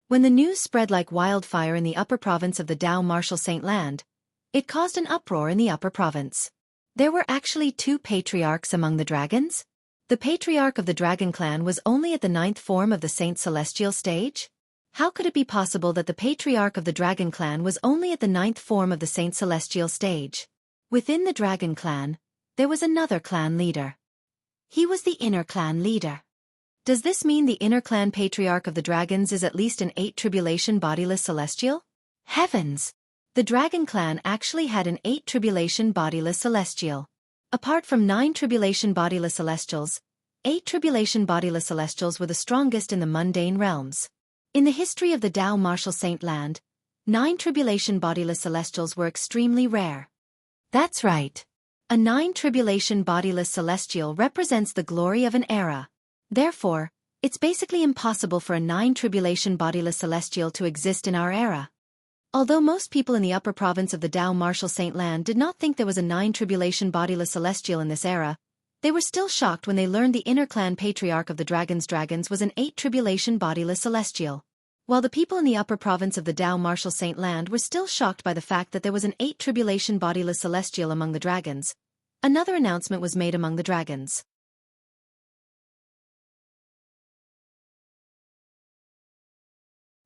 When the news spread like wildfire in the upper province of the Dao Martial Saint Land, it caused an uproar in the upper province. There were actually 2 patriarchs among the dragons? The Patriarch of the Dragon Clan was only at the 9th form of the Saint Celestial stage? How could it be possible that the Patriarch of the Dragon Clan was only at the 9th form of the Saint Celestial stage? Within the Dragon Clan, there was another clan leader. He was the Inner Clan leader. Does this mean the Inner Clan Patriarch of the Dragons is at least an 8 Tribulation Bodiless Celestial? Heavens! The Dragon Clan actually had an 8 Tribulation Bodiless Celestial. Apart from 9 Tribulation Bodiless Celestials, 8 Tribulation Bodiless Celestials were the strongest in the mundane realms. In the history of the Dao Martial Saint Land, 9 Tribulation Bodiless Celestials were extremely rare. That's right. A 9 Tribulation Bodiless Celestial represents the glory of an era. Therefore, it's basically impossible for a 9 Tribulation Bodiless Celestial to exist in our era. Although most people in the upper province of the Dao Martial Saint Land did not think there was a 9 Tribulation Bodiless Celestial in this era, they were still shocked when they learned the Inner Clan Patriarch of the Dragons was an 8 Tribulation Bodiless Celestial. While the people in the upper province of the Dao Martial Saint Land were still shocked by the fact that there was an 8 Tribulation Bodiless Celestial among the dragons, another announcement was made among the dragons.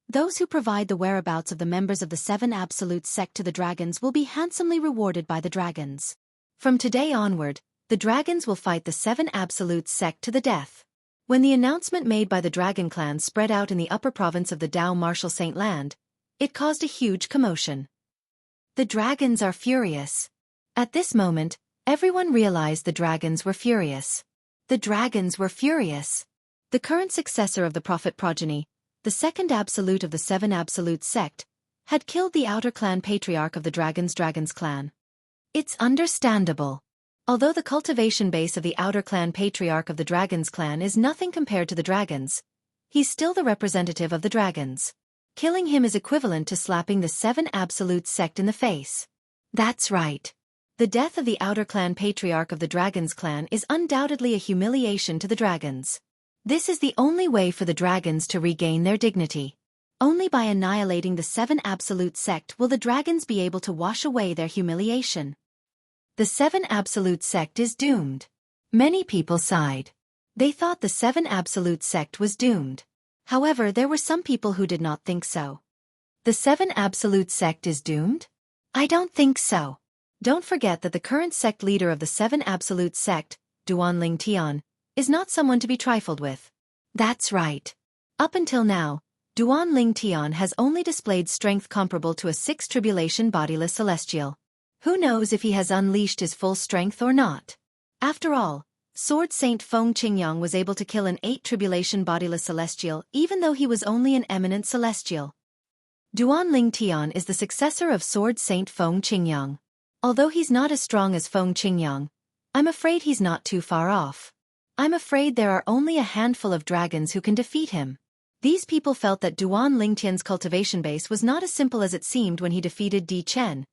Those who provide the whereabouts of the members of the 7 Absolute sect to the dragons will be handsomely rewarded by the dragons. From today onward, the dragons will fight the 7 Absolute sect to the death. When the announcement made by the Dragon Clan spread out in the upper province of the Dao Martial Saint Land, it caused a huge commotion. The dragons are furious. At this moment, everyone realized the dragons were furious. The dragons were furious. The current successor of the Prophet progeny, the second Absolute of the 7 Absolute sect, had killed the Outer Clan Patriarch of the Dragons Clan. It's understandable. Although the cultivation base of the Outer Clan Patriarch of the Dragons Clan is nothing compared to the dragons, he's still the representative of the dragons. Killing him is equivalent to slapping the 7 Absolute sect in the face. That's right. The death of the Outer Clan Patriarch of the Dragons Clan is undoubtedly a humiliation to the dragons. This is the only way for the dragons to regain their dignity. Only by annihilating the 7 Absolute sect will the dragons be able to wash away their humiliation. The Seven Absolute Sect is doomed. Many people sighed. They thought the Seven Absolute Sect was doomed. However, there were some people who did not think so. The Seven Absolute Sect is doomed? I don't think so. Don't forget that the current sect leader of the Seven Absolute Sect, Duanling Tian, is not someone to be trifled with. That's right. Up until now, Duanling Tian has only displayed strength comparable to a 6 tribulation bodiless celestial. Who knows if he has unleashed his full strength or not? After all, Sword Saint Feng Qingyang was able to kill an 8 tribulation bodiless celestial even though he was only an eminent celestial. Duanling Tian is the successor of Sword Saint Feng Qingyang. Although he's not as strong as Feng Qingyang, I'm afraid he's not too far off. I'm afraid there are only a handful of dragons who can defeat him. These people felt that Duanling Tian's cultivation base was not as simple as it seemed when he defeated Di Chen,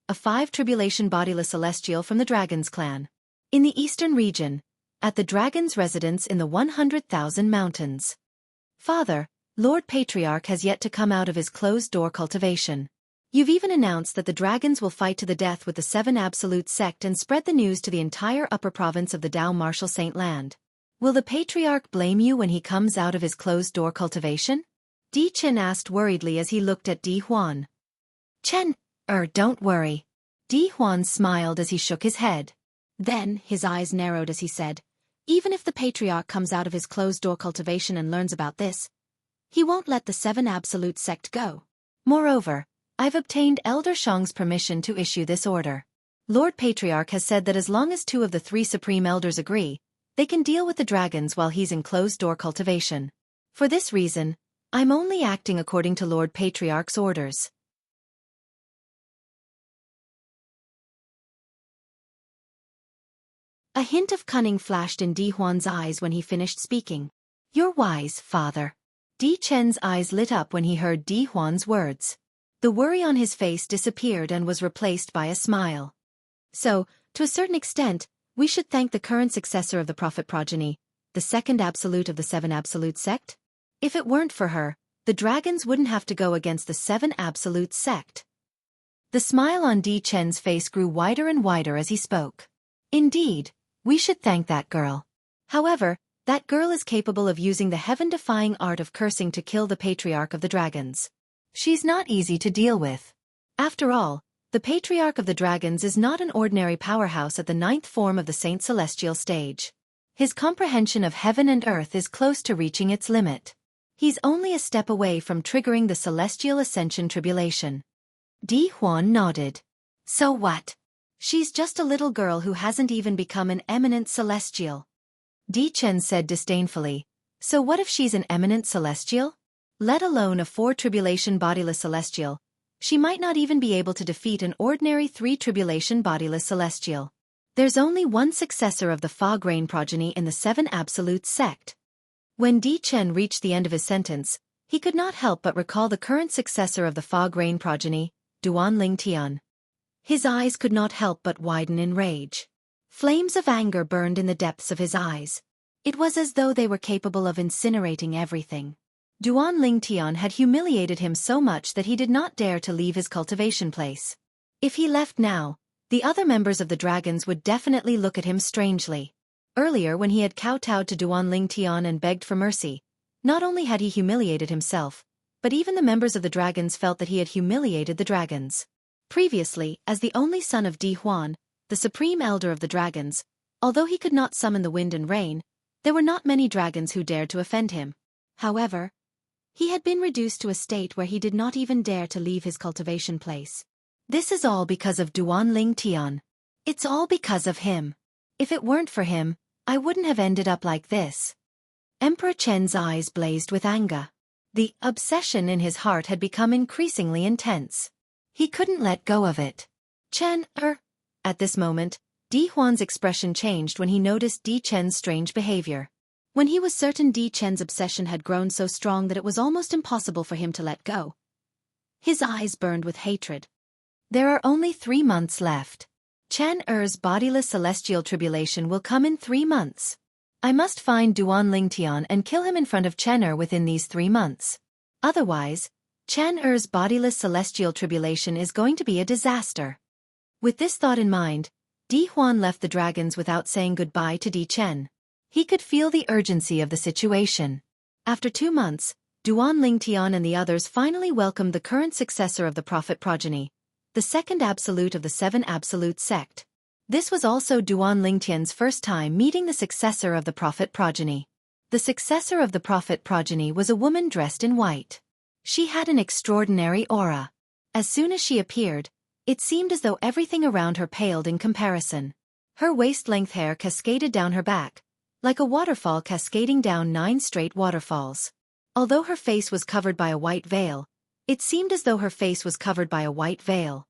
a 5 tribulation bodiless celestial from the Dragon's clan. In the eastern region, at the Dragon's residence in the 100,000 mountains. Father, Lord Patriarch has yet to come out of his closed-door cultivation. You've even announced that the dragons will fight to the death with the Seven Absolute Sect and spread the news to the entire upper province of the Dao Martial Saint Land. Will the Patriarch blame you when he comes out of his closed-door cultivation? Di Chen asked worriedly as he looked at Di Huan. Chen, don't worry. Di Huan smiled as he shook his head. Then, his eyes narrowed as he said, even if the Patriarch comes out of his closed-door cultivation and learns about this, he won't let the Seven Absolute Sect go. Moreover, I've obtained Elder Shang's permission to issue this order. Lord Patriarch has said that as long as 2 of the 3 Supreme Elders agree, they can deal with the dragons while he's in closed-door cultivation. For this reason, I'm only acting according to Lord Patriarch's orders. A hint of cunning flashed in Di Huan's eyes when he finished speaking. You're wise, father. Di Chen's eyes lit up when he heard Di Huan's words. The worry on his face disappeared and was replaced by a smile. So, to a certain extent, we should thank the current successor of the Prophet progeny, the second absolute of the Seven Absolute Sect? If it weren't for her, the dragons wouldn't have to go against the Seven Absolute Sect. The smile on Di Chen's face grew wider and wider as he spoke. Indeed, we should thank that girl. However, that girl is capable of using the heaven-defying art of cursing to kill the Patriarch of the Dragons. She's not easy to deal with. After all, the Patriarch of the Dragons is not an ordinary powerhouse at the 9th form of the Saint Celestial stage. His comprehension of heaven and earth is close to reaching its limit. He's only a step away from triggering the Celestial Ascension Tribulation. Di Huan nodded. So what? She's just a little girl who hasn't even become an eminent celestial. Di Chen said disdainfully. So what if she's an eminent celestial? Let alone a 4 tribulation bodiless celestial, she might not even be able to defeat an ordinary 3 tribulation bodiless celestial. There's only one successor of the Fog Rain progeny in the Seven Absolute Sect. When Di Chen reached the end of his sentence, he could not help but recall the current successor of the Fog Rain progeny, Duanling Tian. His eyes could not help but widen in rage. Flames of anger burned in the depths of his eyes. It was as though they were capable of incinerating everything. Duanling Tian had humiliated him so much that he did not dare to leave his cultivation place. If he left now, the other members of the dragons would definitely look at him strangely. Earlier when he had kowtowed to Duanling Tian and begged for mercy, not only had he humiliated himself, but even the members of the dragons felt that he had humiliated the dragons. Previously, as the only son of Di Huan, the supreme elder of the dragons, although he could not summon the wind and rain, there were not many dragons who dared to offend him. However, he had been reduced to a state where he did not even dare to leave his cultivation place. This is all because of Duanling Tian. It's all because of him. If it weren't for him, I wouldn't have ended up like this. Emperor Chen's eyes blazed with anger. The obsession in his heart had become increasingly intense. He couldn't let go of it. At this moment, Di Huan's expression changed when he noticed Di Chen's strange behavior. When he was certain Di Chen's obsession had grown so strong that it was almost impossible for him to let go. His eyes burned with hatred. There are only 3 months left. Chen Er's bodiless celestial tribulation will come in 3 months. I must find Duanling Tian and kill him in front of Chen Er within these 3 months. Otherwise, Chen Er's bodiless celestial tribulation is going to be a disaster. With this thought in mind, Di Huan left the dragons without saying goodbye to Di Chen. He could feel the urgency of the situation. After 2 months, Duan Lingtian and the others finally welcomed the current successor of the prophet progeny, the second absolute of the 7 absolute sect. This was also Duan Lingtian's first time meeting the successor of the prophet progeny. The successor of the prophet progeny was a woman dressed in white. She had an extraordinary aura. As soon as she appeared, it seemed as though everything around her paled in comparison. Her waist-length hair cascaded down her back, like a waterfall cascading down 9 straight waterfalls. Although her face was covered by a white veil, it seemed as though her face was covered by a white veil.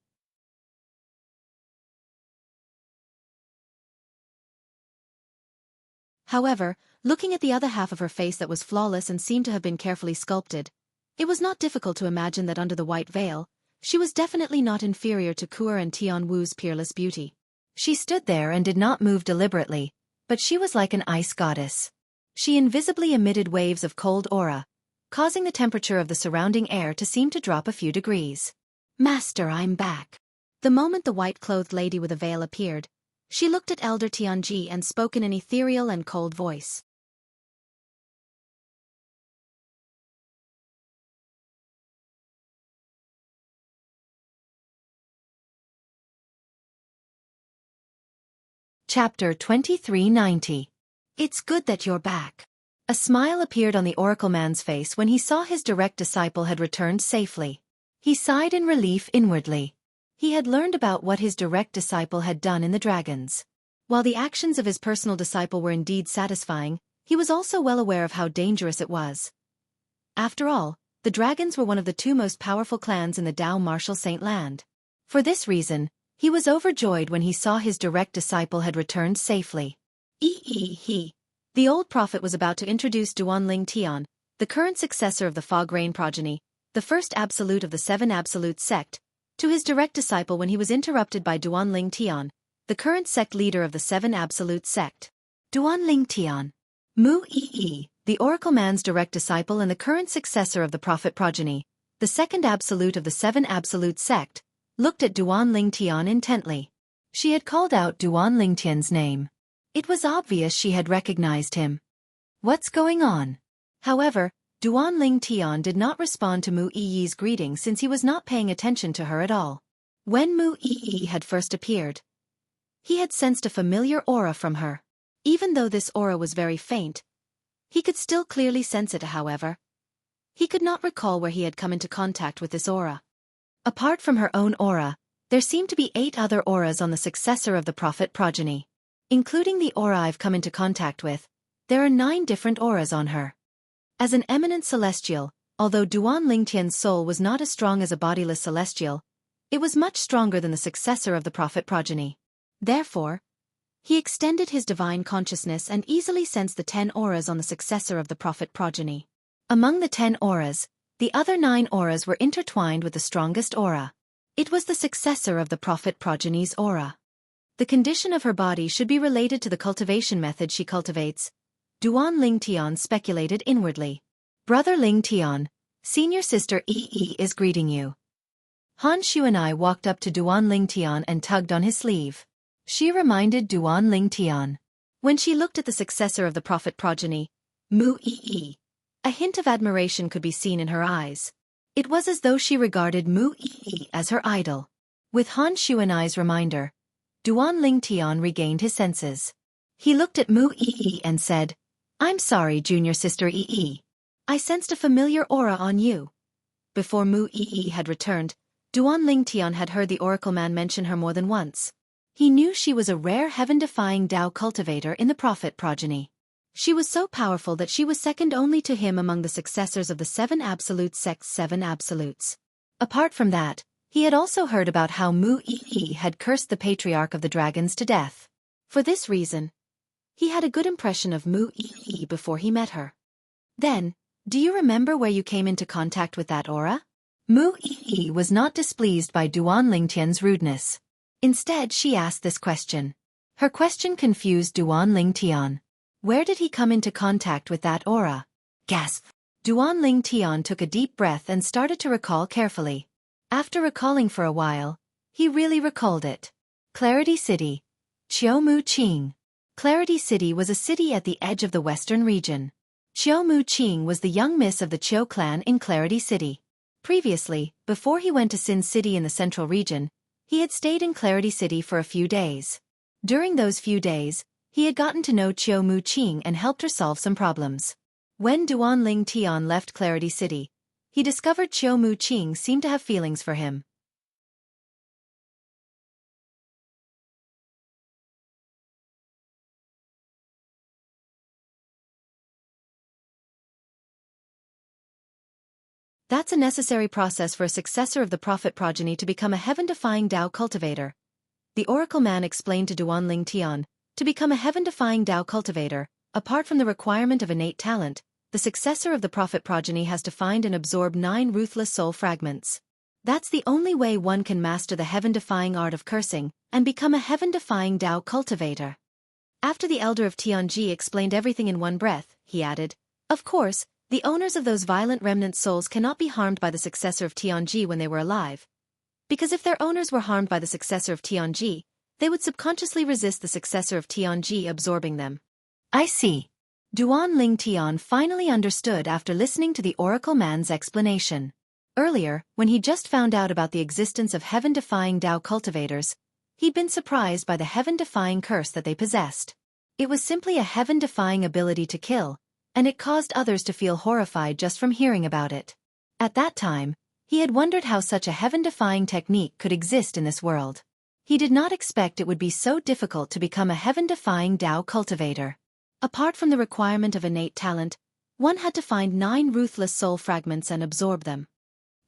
However, looking at the other half of her face that was flawless and seemed to have been carefully sculpted, it was not difficult to imagine that under the white veil, she was definitely not inferior to Kuer and Tian Wu's peerless beauty. She stood there and did not move deliberately, but she was like an ice goddess. She invisibly emitted waves of cold aura, causing the temperature of the surrounding air to seem to drop a few degrees. "Master, I'm back." The moment the white-clothed lady with a veil appeared, she looked at Elder Tianji and spoke in an ethereal and cold voice. Chapter 2390. It's good that you're back. A smile appeared on the Oracle man's face when he saw his direct disciple had returned safely. He sighed in relief inwardly. He had learned about what his direct disciple had done in the dragons. While the actions of his personal disciple were indeed satisfying, he was also well aware of how dangerous it was. After all, the dragons were one of the 2 most powerful clans in the Dao Martial Saint Land. For this reason, he was overjoyed when he saw his direct disciple had returned safely. The old prophet was about to introduce Duan Ling Tian, the current successor of the Fog Rain progeny, the first absolute of the 7 absolute sect, to his direct disciple when he was interrupted by Duan Ling Tian, the current sect leader of the 7 absolute sect. Duan Ling Tian, Mu Yi, the Oracle man's direct disciple and the current successor of the prophet progeny, the second absolute of the 7 absolute sect, looked at Duan Ling Tian intently. She had called out Duan Ling Tian's name. It was obvious she had recognized him. What's going on? However, Duan Ling Tian did not respond to Mu Yi's greeting since he was not paying attention to her at all. When Mu Yi had first appeared, he had sensed a familiar aura from her. Even though this aura was very faint, he could still clearly sense it. However, he could not recall where he had come into contact with this aura. Apart from her own aura, there seemed to be 8 other auras on the successor of the prophet progeny. Including the aura I've come into contact with, there are 9 different auras on her. As an eminent celestial, although Duan Lingtian's soul was not as strong as a bodiless celestial, it was much stronger than the successor of the prophet progeny. Therefore, he extended his divine consciousness and easily sensed the 10 auras on the successor of the prophet progeny. Among the 10 auras, the other 9 auras were intertwined with the strongest aura. It was the successor of the prophet progeny's aura. The condition of her body should be related to the cultivation method she cultivates, Duan Ling Tian speculated inwardly. Brother Ling Tian, senior sister Yi is greeting you. Han Shu and I walked up to Duan Ling Tian and tugged on his sleeve. She reminded Duan Ling Tian. When she looked at the successor of the prophet progeny, Mu Yi, a hint of admiration could be seen in her eyes. It was as though she regarded Mu Yi as her idol. With Han Shu and I's reminder, Duan Ling Tian regained his senses. He looked at Mu Yi and said, "I'm sorry, junior sister Yi. I sensed a familiar aura on you." Before Mu Yi had returned, Duan Ling Tian had heard the Oracle man mention her more than once. He knew she was a rare heaven-defying Dao cultivator in the prophet progeny. She was so powerful that she was second only to him among the successors of the 7 absolute sect's 7 absolutes. Apart from that, he had also heard about how Mu Yi had cursed the patriarch of the dragons to death. For this reason, he had a good impression of Mu Yi before he met her. Then, do you remember where you came into contact with that aura? Mu Yi was not displeased by Duan Lingtian's rudeness. Instead, she asked this question. Her question confused Duan Lingtian. Where did he come into contact with that aura? Gasp! Duan Lingtian took a deep breath and started to recall carefully. After recalling for a while, he really recalled it. Clarity City, Qiaomu-qing. Clarity City was a city at the edge of the western region. Qiaomu-qing was the young miss of the Qiu clan in Clarity City. Previously, before he went to Sin City in the central region, he had stayed in Clarity City for a few days. During those few days, he had gotten to know Qiaomu-qing and helped her solve some problems. When Duanling Tian left Clarity City, he discovered Qiaomu-qing seemed to have feelings for him. That's a necessary process for a successor of the prophet progeny to become a heaven-defying Dao cultivator. The oracle man explained to Duanling Tian, to become a heaven-defying Dao cultivator, apart from the requirement of innate talent, the successor of the prophet progeny has to find and absorb 9 ruthless soul fragments. That's the only way one can master the heaven-defying art of cursing, and become a heaven-defying Dao cultivator. After the elder of Tianji explained everything in one breath, he added, "Of course, the owners of those violent remnant souls cannot be harmed by the successor of Tianji when they were alive. Because if their owners were harmed by the successor of Tianji, they would subconsciously resist the successor of Tianji absorbing them." I see. Duanling Tian finally understood after listening to the oracle man's explanation. Earlier, when he just found out about the existence of heaven-defying Dao cultivators, he'd been surprised by the heaven-defying curse that they possessed. It was simply a heaven-defying ability to kill, and it caused others to feel horrified just from hearing about it. At that time, he had wondered how such a heaven-defying technique could exist in this world. He did not expect it would be so difficult to become a heaven-defying Dao cultivator. Apart from the requirement of innate talent, one had to find 9 ruthless soul fragments and absorb them.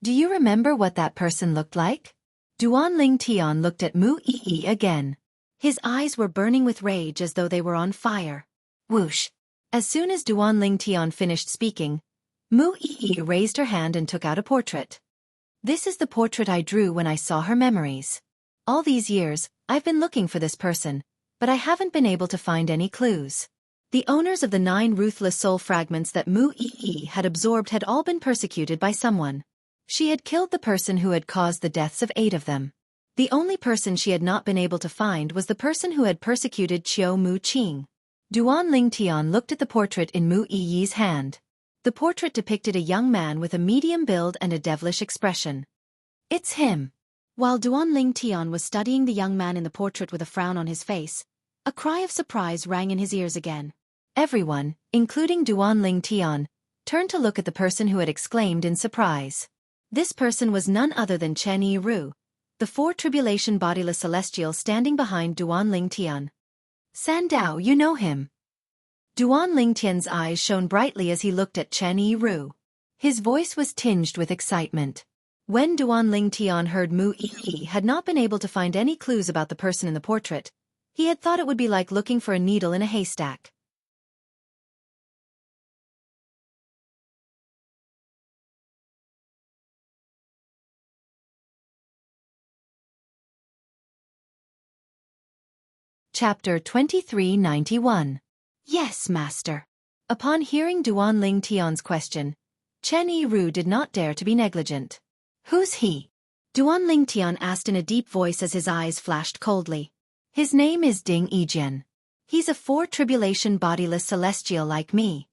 Do you remember what that person looked like? Duanling Tian looked at Mu Yi again. His eyes were burning with rage as though they were on fire. Whoosh! As soon as Duanling Tian finished speaking, Mu Yi raised her hand and took out a portrait. "This is the portrait I drew when I saw her memories. All these years, I've been looking for this person, but I haven't been able to find any clues." The owners of the 9 ruthless soul fragments that Mu Yi had absorbed had all been persecuted by someone. She had killed the person who had caused the deaths of 8 of them. The only person she had not been able to find was the person who had persecuted Qiaomu-qing. Duanling Tian looked at the portrait in Mu Yi's hand. The portrait depicted a young man with a medium build and a devilish expression. "It's him." While Duanling Tian was studying the young man in the portrait with a frown on his face, a cry of surprise rang in his ears again. Everyone, including Duanling Tian, turned to look at the person who had exclaimed in surprise. This person was none other than Chen Yiru, the 4 tribulation bodiless celestial standing behind Duanling Tian. Sandao, you know him. Duanling Tian's eyes shone brightly as he looked at Chen Yiru. His voice was tinged with excitement. When Duanling Tian heard Mu Yi had not been able to find any clues about the person in the portrait, he had thought it would be like looking for a needle in a haystack. Chapter 2391. Yes, Master. Upon hearing Duanling Tian's question, Chen Yiru did not dare to be negligent. Who's he? Duanling Tian asked in a deep voice as his eyes flashed coldly. His name is Ding Yijian. He's a 4 tribulation bodiless celestial like me.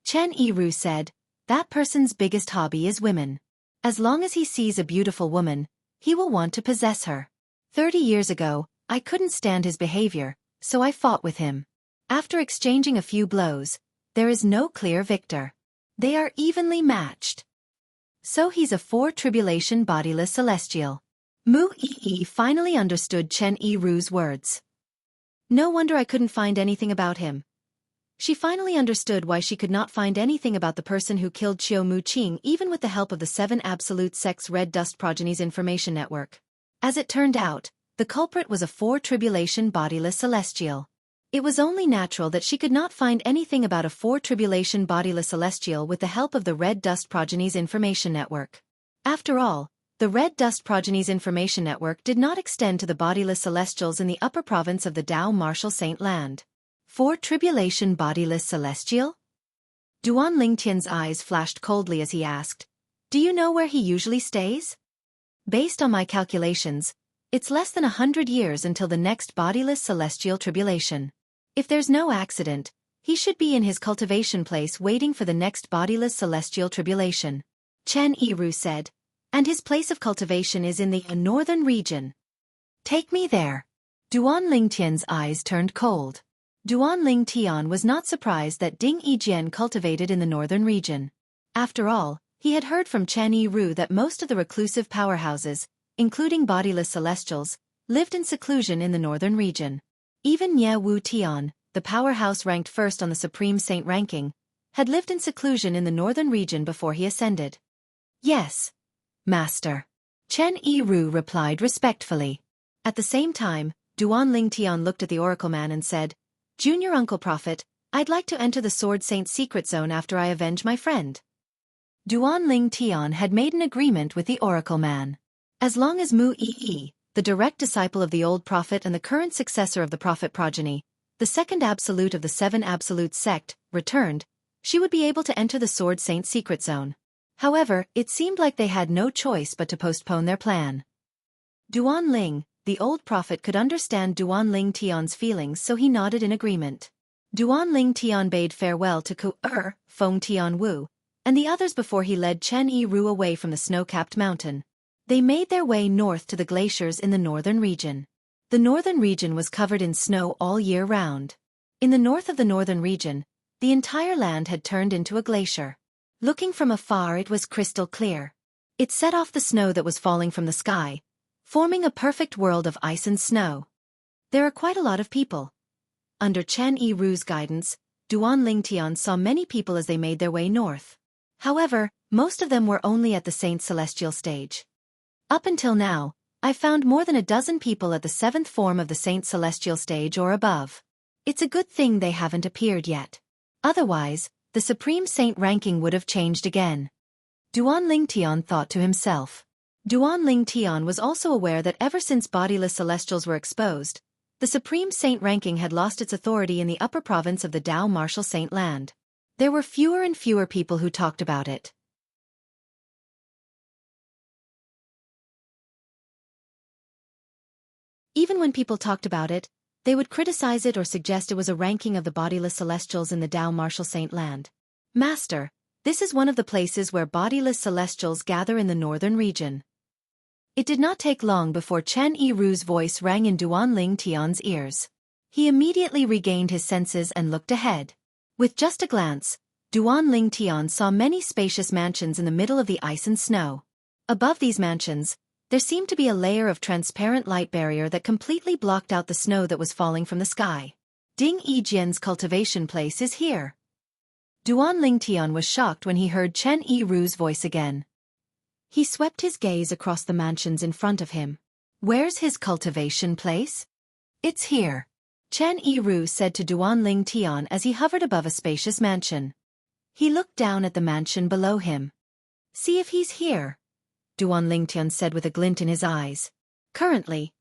Chen Yiru said, that person's biggest hobby is women. As long as he sees a beautiful woman, he will want to possess her. 30 years ago, I couldn't stand his behavior, so I fought with him. After exchanging a few blows, there is no clear victor. They are evenly matched. So he's a 4 tribulation bodiless celestial. Mu Yi finally understood Chen Yiru's words. No wonder I couldn't find anything about him. She finally understood why she could not find anything about the person who killed Qiaomu-qing even with the help of the 7 Absolute Sex Red Dust Progenies Information Network. As it turned out, the culprit was a 4 tribulation bodiless celestial. It was only natural that she could not find anything about a 4 tribulation bodiless celestial with the help of the Red Dust Progenies Information Network. After all, the Red Dust Progenies Information Network did not extend to the bodiless celestials in the upper province of the Dao Martial Saint Land. 4 tribulation bodiless celestial? Duanling Tian's eyes flashed coldly as he asked, "Do you know where he usually stays?" Based on my calculations, It's less than 100 years until the next bodiless celestial tribulation. If there's no accident, he should be in his cultivation place waiting for the next bodiless celestial tribulation. Chen Yiru said, and his place of cultivation is in the northern region. Take me there. Duan Lingtian's eyes turned cold. Duan Lingtian was not surprised that Ding Yijian cultivated in the northern region. After all, he had heard from Chen Yiru that most of the reclusive powerhouses, including bodiless celestials, lived in seclusion in the northern region. Even Nye Wu Tian, the powerhouse ranked first on the Supreme Saint ranking, had lived in seclusion in the northern region before he ascended. Yes, Master. Chen Yiru replied respectfully. At the same time, Duan Lingtian looked at the Oracle Man and said, Junior Uncle Prophet, I'd like to enter the Sword Saint's secret zone after I avenge my friend. Duan Lingtian had made an agreement with the Oracle Man. As long as Mu Yi, the direct disciple of the old prophet and the current successor of the prophet progeny, the second absolute of the seven absolute sect, returned, she would be able to enter the Sword Saint's secret zone. However, it seemed like they had no choice but to postpone their plan. Duan Ling, the old prophet, could understand Duan Lingtian's feelings, so he nodded in agreement. Duan Lingtian bade farewell to Ku-er, Feng Tianwu, and the others before he led Chen Yiru away from the snow-capped mountain. They made their way north to the glaciers in the northern region. The northern region was covered in snow all year round. In the north of the northern region, the entire land had turned into a glacier. Looking from afar, it was crystal clear. It set off the snow that was falling from the sky, forming a perfect world of ice and snow. There are quite a lot of people. Under Chen Yiru's guidance, Duan Lingtian saw many people as they made their way north. However, most of them were only at the Saint Celestial stage. Up until now, I found more than a dozen people at the 7th form of the Saint Celestial stage or above. It's a good thing they haven't appeared yet. Otherwise, the Supreme Saint ranking would have changed again. Duan Lingtian thought to himself. Duan Lingtian was also aware that ever since bodiless celestials were exposed, the Supreme Saint ranking had lost its authority in the upper province of the Dao Martial Saint land. There were fewer and fewer people who talked about it. Even when people talked about it, they would criticize it or suggest it was a ranking of the bodiless celestials in the Dao Martial Saint land. Master, this is one of the places where bodiless celestials gather in the northern region. It did not take long before Chen Yiru's voice rang in Duan Lingtian's ears. He immediately regained his senses and looked ahead. With just a glance, Duan Lingtian saw many spacious mansions in the middle of the ice and snow. Above these mansions, there seemed to be a layer of transparent light barrier that completely blocked out the snow that was falling from the sky. Ding Yijian's cultivation place is here. Duan Lingtian was shocked when he heard Chen Yiru's voice again. He swept his gaze across the mansions in front of him. Where's his cultivation place? It's here. Chen Yiru said to Duan Lingtian as he hovered above a spacious mansion. He looked down at the mansion below him. See if he's here, Duan Lingtian said with a glint in his eyes. Currently,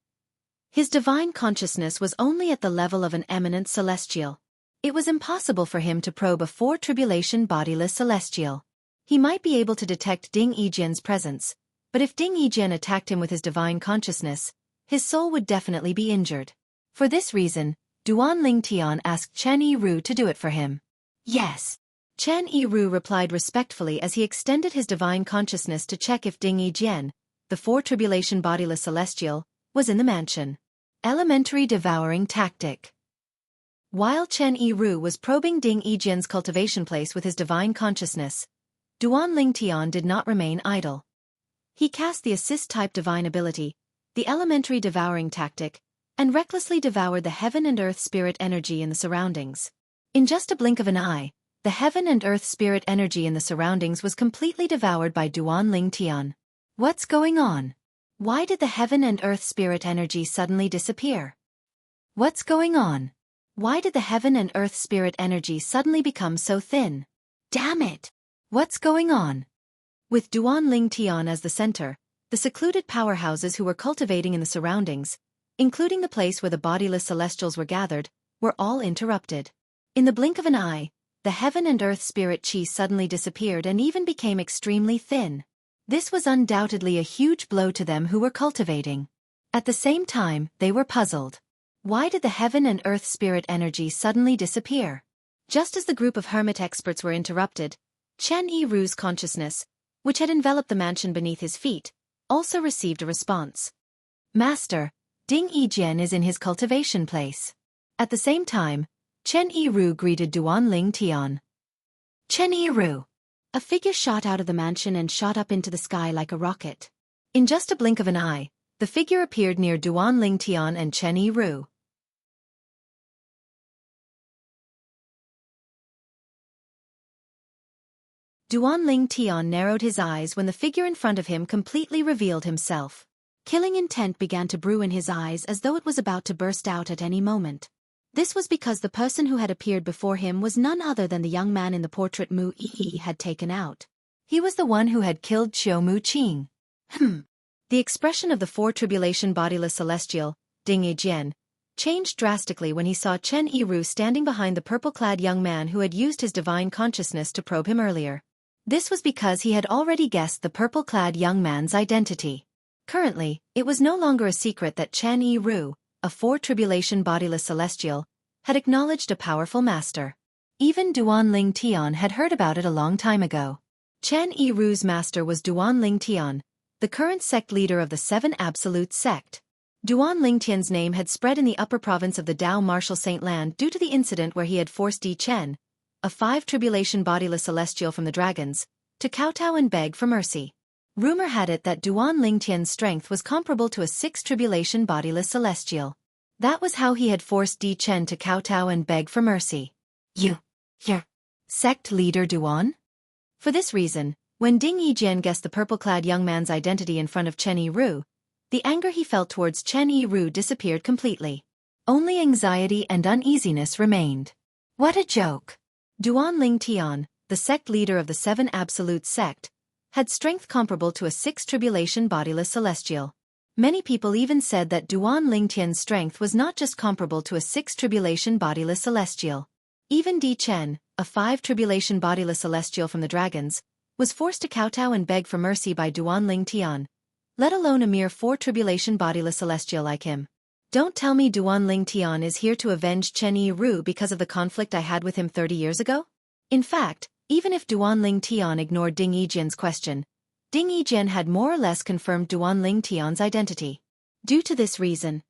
his divine consciousness was only at the level of an eminent celestial. It was impossible for him to probe a four-tribulation bodiless celestial. He might be able to detect Ding Yijian's presence, but if Ding Yijian attacked him with his divine consciousness, his soul would definitely be injured. For this reason, Duan Lingtian asked Chen Yiru to do it for him. Yes. Chen Yiru replied respectfully as he extended his divine consciousness to check if Ding Yijian, the four-tribulation bodiless celestial, was in the mansion. Elementary devouring tactic. While Chen Yiru was probing Ding Yijian's cultivation place with his divine consciousness, Duan Lingtian did not remain idle. He cast the assist-type divine ability, the elementary devouring tactic, and recklessly devoured the heaven and earth spirit energy in the surroundings. In just a blink of an eye, the heaven and earth spirit energy in the surroundings was completely devoured by Duan Lingtian. What's going on? Why did the heaven and earth spirit energy suddenly disappear? What's going on? Why did the heaven and earth spirit energy suddenly become so thin? Damn it! What's going on? With Duan Lingtian as the center, the secluded powerhouses who were cultivating in the surroundings, including the place where the bodiless celestials were gathered, were all interrupted. In the blink of an eye, the heaven and earth spirit chi suddenly disappeared and even became extremely thin. This was undoubtedly a huge blow to them who were cultivating. At the same time, they were puzzled. Why did the heaven and earth spirit energy suddenly disappear? Just as the group of hermit experts were interrupted, Chen Yiru's consciousness, which had enveloped the mansion beneath his feet, also received a response. Master, Ding Yijian is in his cultivation place. At the same time, Chen Yiru greeted Duanling Tian. Chen Yiru. A figure shot out of the mansion and shot up into the sky like a rocket. In just a blink of an eye, the figure appeared near Duanling Tian and Chen Yiru. Duanling Tian narrowed his eyes when the figure in front of him completely revealed himself. Killing intent began to brew in his eyes as though it was about to burst out at any moment. This was because the person who had appeared before him was none other than the young man in the portrait Mu Yi had taken out. He was the one who had killed Qiu Mu Qing. The expression of the four tribulation bodiless celestial, Ding Yijian, changed drastically when he saw Chen Yiru standing behind the purple-clad young man who had used his divine consciousness to probe him earlier. This was because he had already guessed the purple-clad young man's identity. Currently, it was no longer a secret that Chen Yiru, a four-tribulation bodiless celestial, had acknowledged a powerful master. Even Duanling Tian had heard about it a long time ago. Chen Yiru's master was Duanling Tian, the current sect leader of the Seven Absolute Sect. Duanling Tian's name had spread in the upper province of the Dao Martial Saint Land due to the incident where he had forced Di Chen, a five-tribulation bodiless celestial from the dragons, to kowtow and beg for mercy. Rumor had it that Duanling Tian's strength was comparable to a six-tribulation bodiless celestial. That was how he had forced Di Chen to kowtow and beg for mercy. You're sect leader Duan? For this reason, when Ding Yijian guessed the purple-clad young man's identity in front of Chen Yiru, the anger he felt towards Chen Yiru disappeared completely. Only anxiety and uneasiness remained. What a joke! Duanling Tian, the sect leader of the Seven Absolute Sect, had strength comparable to a six-tribulation bodiless celestial. Many people even said that Duanling Tian's strength was not just comparable to a six-tribulation bodiless celestial. Even Di Chen, a five-tribulation bodiless celestial from the dragons, was forced to kowtow and beg for mercy by Duanling Tian, let alone a mere four-tribulation bodiless celestial like him. Don't tell me Duanling Tian is here to avenge Chen Yiru because of the conflict I had with him 30 years ago? In fact, even if Duanling Tian ignored Ding Yijian's question, Ding Yijian had more or less confirmed Duanling Tian's identity. Due to this reason,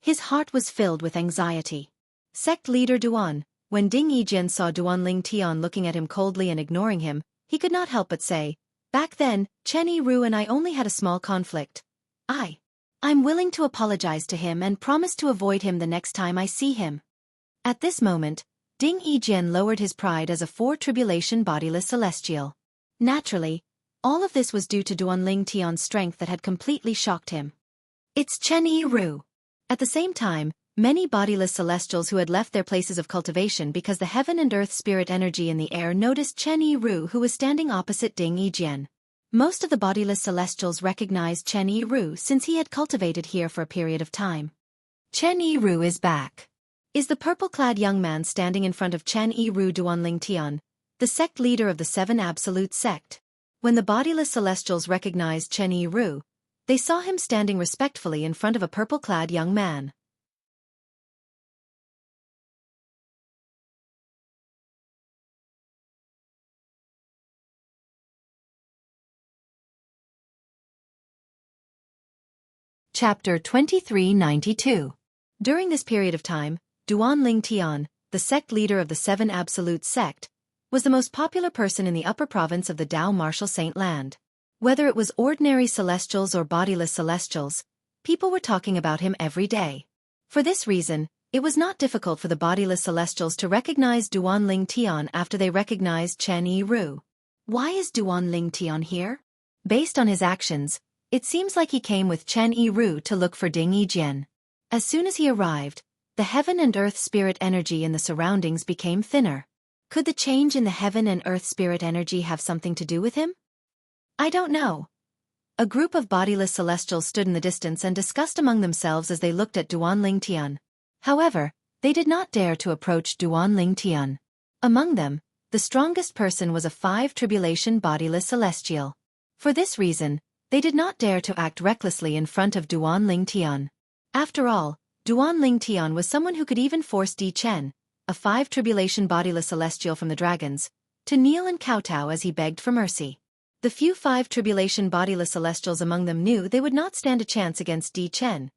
his heart was filled with anxiety. Sect leader Duan, when Ding Yijian saw Duanling Tian looking at him coldly and ignoring him, he could not help but say, "Back then, Chen Yiru and I only had a small conflict. I'm willing to apologize to him and promise to avoid him the next time I see him." At this moment, Ding Yijian lowered his pride as a four-tribulation bodiless celestial. Naturally, all of this was due to Duanling Tian's strength that had completely shocked him. It's Chen Yiru. At the same time, many bodiless celestials who had left their places of cultivation because the heaven and earth spirit energy in the air noticed Chen Yiru, who was standing opposite Ding Yijian. Most of the bodiless celestials recognized Chen Yiru since he had cultivated here for a period of time. Chen Yiru is back. Is the purple-clad young man standing in front of Chen Yiru Duanling Tian, the sect leader of the Seven Absolute Sect? When the bodiless celestials recognized Chen Yiru, they saw him standing respectfully in front of a purple-clad young man. Chapter 2392. During this period of time, Duanling Tian, the sect leader of the Seven Absolute Sect, was the most popular person in the upper province of the Dao Martial Saint Land. Whether it was ordinary celestials or bodiless celestials, people were talking about him every day. For this reason, it was not difficult for the bodiless celestials to recognize Duanling Tian after they recognized Chen Yiru. Why is Duanling Tian here? Based on his actions, it seems like he came with Chen Yiru to look for Ding Yijian. As soon as he arrived, the heaven and earth spirit energy in the surroundings became thinner. Could the change in the heaven and earth spirit energy have something to do with him? I don't know. A group of bodiless celestials stood in the distance and discussed among themselves as they looked at Duanling Tian. However, they did not dare to approach Duanling Tian. Among them, the strongest person was a five-tribulation bodiless celestial. For this reason, They did not dare to act recklessly in front of Duan Ling Tian. After all, Duan Ling Tian was someone who could even force Di Chen, a 5 tribulation bodiless celestial from the dragons, to kneel and kowtow as he begged for mercy. The few 5 tribulation bodiless celestials among them knew they would not stand a chance against Di Chen,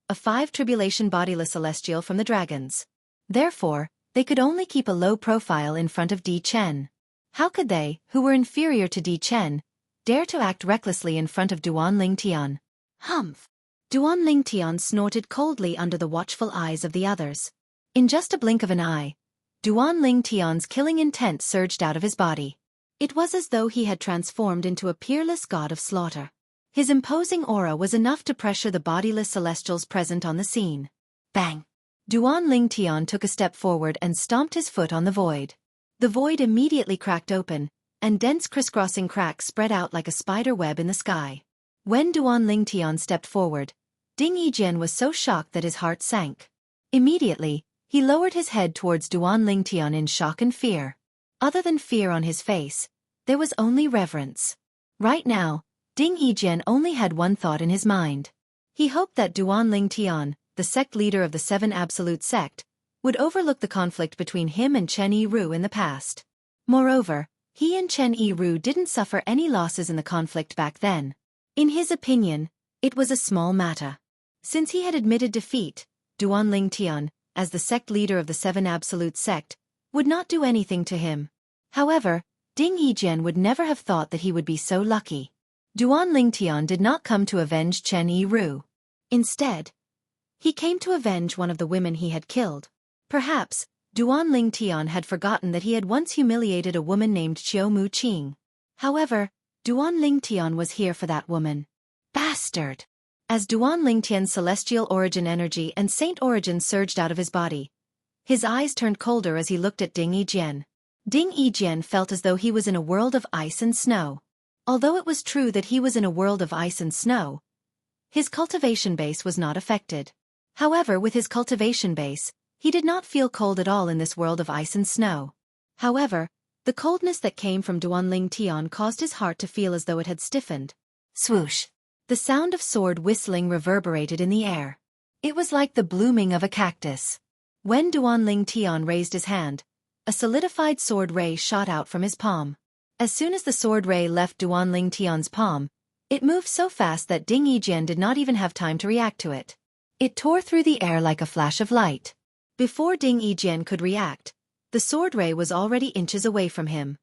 a 5 tribulation bodiless celestial from the dragons. Therefore, they could only keep a low profile in front of Di Chen. How could they, who were inferior to Di Chen, dare to act recklessly in front of Duan Ling Tian? Humph! Duan Ling Tian snorted coldly under the watchful eyes of the others. In just a blink of an eye, Duan Ling Tian's killing intent surged out of his body. It was as though he had transformed into a peerless god of slaughter. His imposing aura was enough to pressure the bodiless celestials present on the scene. Bang! Duan Ling Tian took a step forward and stomped his foot on the void. The void immediately cracked open, and dense crisscrossing cracks spread out like a spider web in the sky. When Duan Ling Tian stepped forward, Ding Yijian was so shocked that his heart sank. Immediately, he lowered his head towards Duan Ling Tian in shock and fear. Other than fear on his face, there was only reverence. Right now, Ding Yijian only had one thought in his mind. He hoped that Duan Ling Tian, the sect leader of the 7 Absolute Sect, would overlook the conflict between him and Chen Yiru in the past. Moreover, he and Chen Yiru didn't suffer any losses in the conflict back then. In his opinion, it was a small matter. Since he had admitted defeat, Duan Ling Tian, as the sect leader of the 7 Absolute Sect, would not do anything to him. However, Ding Yijian would never have thought that he would be so lucky. Duan Ling Tian did not come to avenge Chen Yiru. Instead, he came to avenge one of the women he had killed. Perhaps, Duan Ling Tian had forgotten that he had once humiliated a woman named Qiu Mu Qing. However, Duan Ling Tian was here for that woman. Bastard! As Duan Ling Tian's celestial origin energy and saint origin surged out of his body, his eyes turned colder as he looked at Ding Yijian. Ding Yijian felt as though he was in a world of ice and snow. Although it was true that he was in a world of ice and snow, his cultivation base was not affected. However, with his cultivation base, he did not feel cold at all in this world of ice and snow. However, the coldness that came from Duan Ling Tian caused his heart to feel as though it had stiffened. Swoosh! The sound of sword whistling reverberated in the air. It was like the blooming of a cactus. When Duan Ling Tian raised his hand, a solidified sword ray shot out from his palm. As soon as the sword ray left Duan Ling Tian's palm, it moved so fast that Ding Yijian did not even have time to react to it. It tore through the air like a flash of light. Before Ding Yijian could react, the sword ray was already inches away from him.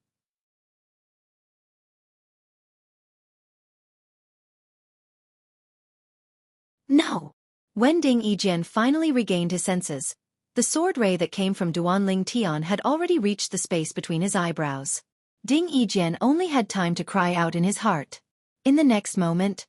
No! When Ding Yijian finally regained his senses, the sword ray that came from Duan Ling Tian had already reached the space between his eyebrows. Ding Yijian only had time to cry out in his heart. In the next moment,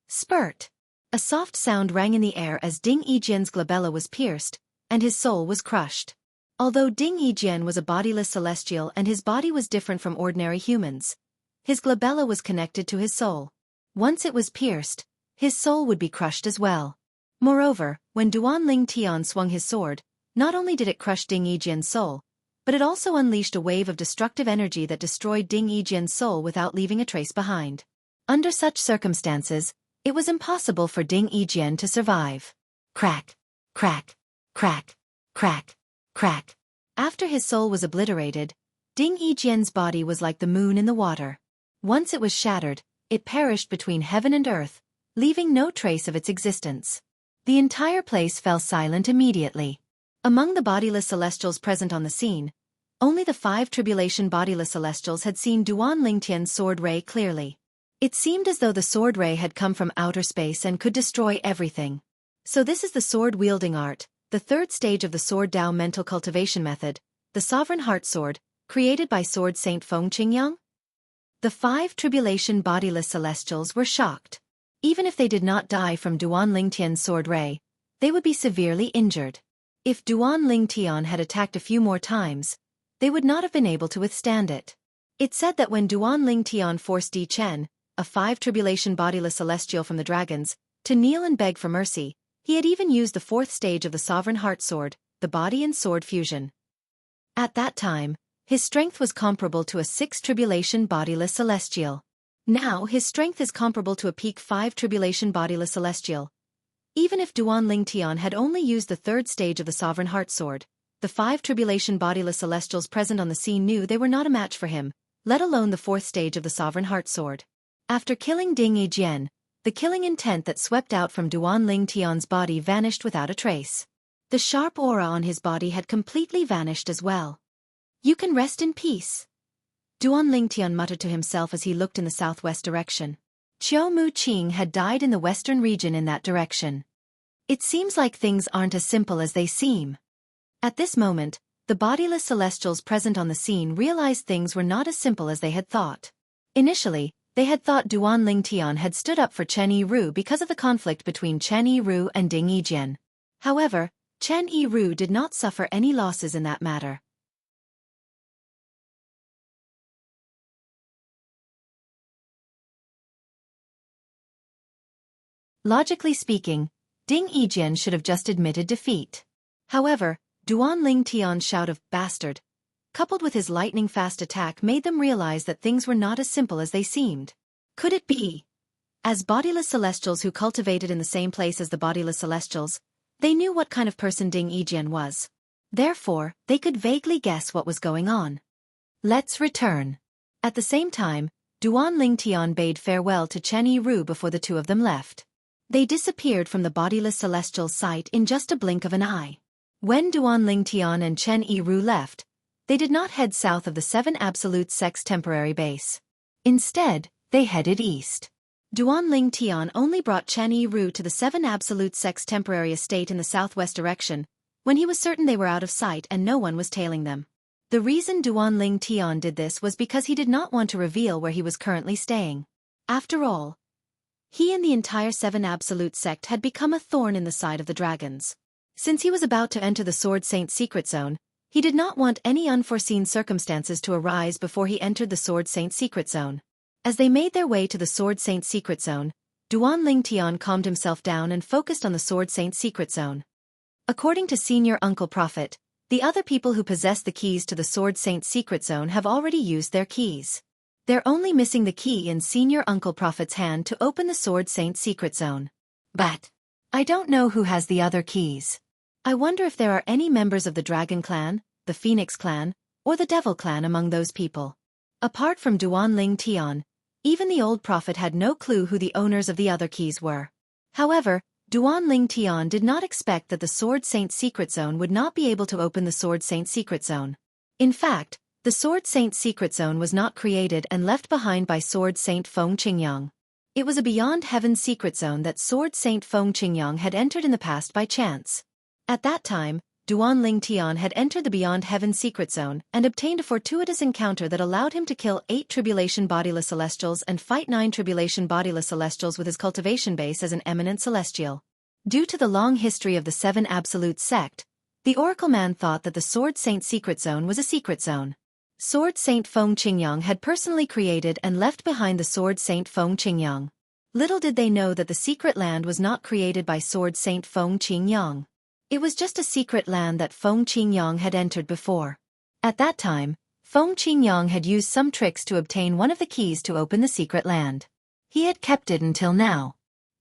spurt! A soft sound rang in the air as Ding Yijian's glabella was pierced, and his soul was crushed. Although Ding Yijian was a bodiless celestial and his body was different from ordinary humans, his glabella was connected to his soul. Once it was pierced, his soul would be crushed as well. Moreover, when Duan Ling Tian swung his sword, not only did it crush Ding Yijian's soul, but it also unleashed a wave of destructive energy that destroyed Ding Yijian's soul without leaving a trace behind. Under such circumstances, it was impossible for Ding Yijian to survive. Crack! Crack! Crack! Crack! Crack! After his soul was obliterated, Ding Yijian's body was like the moon in the water. Once it was shattered, it perished between heaven and earth, leaving no trace of its existence. The entire place fell silent immediately. Among the bodiless celestials present on the scene, only the 5 tribulation bodiless celestials had seen Duan Ling Tian's sword ray clearly. It seemed as though the sword ray had come from outer space and could destroy everything. So this is the sword-wielding art, the 3rd stage of the Sword Dao mental cultivation method, the Sovereign Heart Sword, created by Sword Saint Feng Qingyang? The 5 tribulation bodiless celestials were shocked. Even if they did not die from Duan Ling Tian's sword ray, they would be severely injured. If Duan Ling Tian had attacked a few more times, they would not have been able to withstand it. It said that when Duan Ling Tian forced Di Chen, a 5 tribulation bodiless celestial from the dragons, to kneel and beg for mercy, he had even used the 4th stage of the Sovereign Heart Sword, the body and sword fusion. At that time, his strength was comparable to a 6 tribulation bodiless celestial. Now his strength is comparable to a peak 5 tribulation bodiless celestial. Even if Duan Lingtian had only used the third stage of the Sovereign Heart Sword, the 5 tribulation bodiless celestials present on the scene knew they were not a match for him, let alone the fourth stage of the Sovereign Heart Sword. After killing Ding Yijian, the killing intent that swept out from Duan Lingtian's body vanished without a trace. The sharp aura on his body had completely vanished as well. You can rest in peace, Duan Lingtian muttered to himself as he looked in the southwest direction. Qiu Mu Qing had died in the western region in that direction. It seems like things aren't as simple as they seem. At this moment, the bodiless celestials present on the scene realized things were not as simple as they had thought. Initially, they had thought Duan Lingtian had stood up for Chen Yiru because of the conflict between Chen Yiru and Ding Yijian. However, Chen Yiru did not suffer any losses in that matter. Logically speaking, Ding Yijian should have just admitted defeat. However, Duan Lingtian's shout of "bastard," coupled with his lightning-fast attack, made them realize that things were not as simple as they seemed. Could it be? As bodiless celestials who cultivated in the same place as the bodiless celestials, they knew what kind of person Ding Yijian was. Therefore, they could vaguely guess what was going on. Let's return. At the same time, Duan Lingtian bade farewell to Chen Yiru before the two of them left. They disappeared from the bodiless celestial's sight in just a blink of an eye. When Duan Lingtian and Chen Yiru left, they did not head south of the 7 Absolute Sect's temporary base. Instead, they headed east. Duan Lingtian only brought Chen Yiru to the 7 Absolute Sect's temporary estate in the southwest direction, when he was certain they were out of sight and no one was tailing them. The reason Duan Lingtian did this was because he did not want to reveal where he was currently staying. After all, he and the entire 7 Absolute Sect had become a thorn in the side of the dragons. Since he was about to enter the Sword Saint's secret zone, he did not want any unforeseen circumstances to arise before he entered the Sword Saint's secret zone. As they made their way to the Sword Saint's secret zone, Duan Lingtian calmed himself down and focused on the Sword Saint's secret zone. According to Senior Uncle Prophet, the other people who possess the keys to the Sword Saint's secret zone have already used their keys. They're only missing the key in Senior Uncle Prophet's hand to open the Sword Saint's secret zone. But I don't know who has the other keys. I wonder if there are any members of the Dragon Clan, the Phoenix Clan, or the Devil Clan among those people. Apart from Duan Lingtian, even the old prophet had no clue who the owners of the other keys were. However, Duan Lingtian did not expect that the Sword Saint's secret zone would not be able to open the Sword Saint's secret zone. In fact, the Sword Saint's secret zone was not created and left behind by Sword Saint Feng Qingyang. It was a Beyond Heaven secret zone that Sword Saint Feng Qingyang had entered in the past by chance. At that time, Duan Lingtian had entered the Beyond Heaven secret zone and obtained a fortuitous encounter that allowed him to kill 8 Tribulation Bodiless Celestials and fight 9 Tribulation Bodiless Celestials with his cultivation base as an eminent celestial. Due to the long history of the 7 Absolute Sect, the Oracle Man thought that the Sword Saint secret zone was a secret zone. Sword Saint Feng Qingyang had personally created and left behind the Sword Saint Feng Qingyang. Little did they know that the secret land was not created by Sword Saint Feng Qingyang. It was just a secret land that Feng Qingyang had entered before. At that time, Feng Qingyang had used some tricks to obtain one of the keys to open the secret land. He had kept it until now.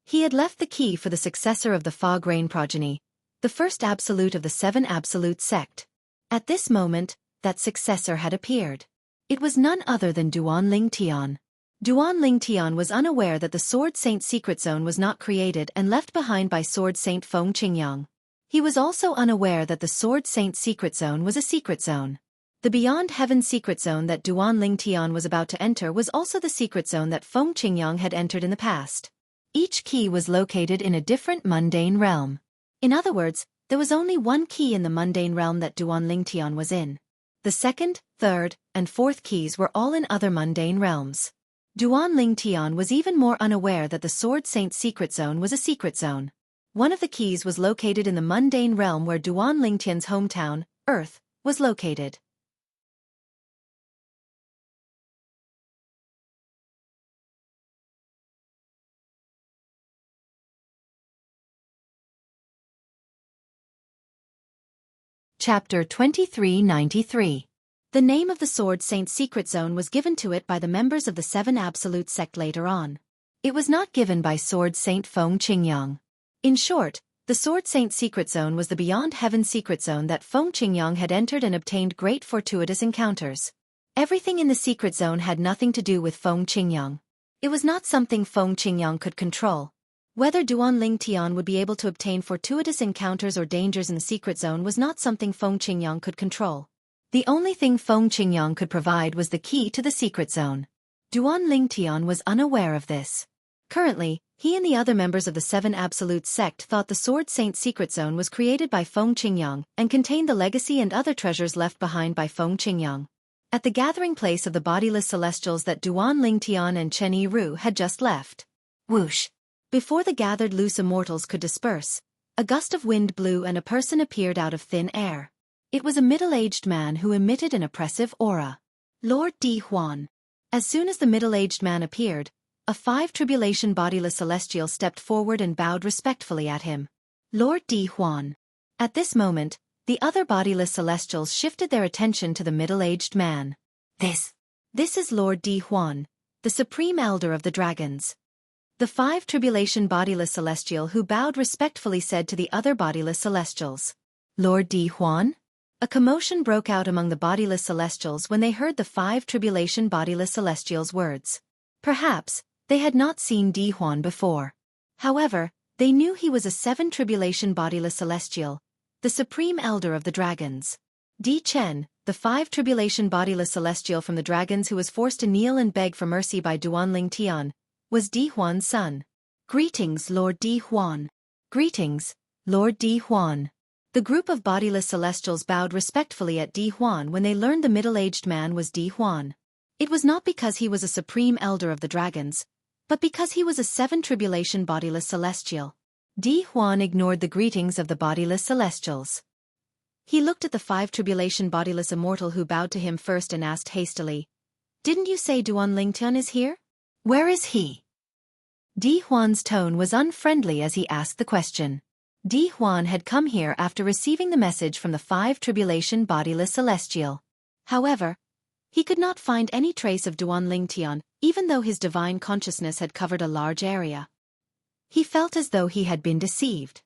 He had left the key for the successor of the Fog Rain progeny, the first absolute of the 7 Absolute Sect. At this moment, that successor had appeared. It was none other than Duan Lingtian. Duan Lingtian was unaware that the Sword Saint secret zone was not created and left behind by Sword Saint Feng Qingyang. He was also unaware that the Sword Saint secret zone was a secret zone. The Beyond Heaven secret zone that Duan Lingtian was about to enter was also the secret zone that Feng Qingyang had entered in the past. Each key was located in a different mundane realm. In other words, there was only one key in the mundane realm that Duan Lingtian was in. The second, third, and fourth keys were all in other mundane realms. Duan Lingtian was even more unaware that the Sword Saint secret zone was a secret zone. One of the keys was located in the mundane realm where Duan Lingtian's hometown, Earth, was located. Chapter 2393. The name of the Sword Saint's secret zone was given to it by the members of the Seven Absolute sect later on. It was not given by Sword Saint Feng Qingyang. In short, the Sword Saint's secret zone was the Beyond Heaven secret zone that Feng Qingyang had entered and obtained great fortuitous encounters. Everything in the secret zone had nothing to do with Feng Qingyang. It was not something Feng Qingyang could control. Whether Duanling Tian would be able to obtain fortuitous encounters or dangers in the secret zone was not something Feng Qingyang could control. The only thing Feng Qingyang could provide was the key to the secret zone. Duanling Tian was unaware of this. Currently, he and the other members of the Seven Absolute sect thought the Sword Saint's secret zone was created by Feng Qingyang and contained the legacy and other treasures left behind by Feng Qingyang. At the gathering place of the bodiless celestials that Duanling Tian and Chen Yiru had just left. Whoosh! Before the gathered loose immortals could disperse, a gust of wind blew and a person appeared out of thin air. It was a middle-aged man who emitted an oppressive aura. Lord Di Huan. As soon as the middle-aged man appeared, a 5 tribulation bodiless celestial stepped forward and bowed respectfully at him. Lord Di Huan. At this moment, the other bodiless celestials shifted their attention to the middle-aged man. This is Lord Di Huan, the supreme elder of the dragons. The 5 tribulation bodiless celestial who bowed respectfully said to the other bodiless celestials. Lord Di Huan? A commotion broke out among the bodiless celestials when they heard the 5 tribulation bodiless celestials' words. Perhaps, they had not seen Di Huan before. However, they knew he was a 7 tribulation bodiless celestial, the supreme elder of the dragons. Di Chen, the 5 tribulation bodiless celestial from the dragons who was forced to kneel and beg for mercy by Duanling Tian, was Di Huan's son. Greetings, Lord Di Huan. Greetings, Lord Di Huan. The group of bodiless celestials bowed respectfully at Di Huan when they learned the middle-aged man was Di Huan. It was not because he was a supreme elder of the dragons, but because he was a 7 tribulation bodiless celestial. Di Huan ignored the greetings of the bodiless celestials. He looked at the 5 tribulation bodiless immortal who bowed to him first and asked hastily, "Didn't you say Duanling Tian is here? Where is he?" Di Huan's tone was unfriendly as he asked the question. Di Huan had come here after receiving the message from the 5 tribulation bodiless celestial. However, he could not find any trace of Duanling Tian, even though his divine consciousness had covered a large area. He felt as though he had been deceived.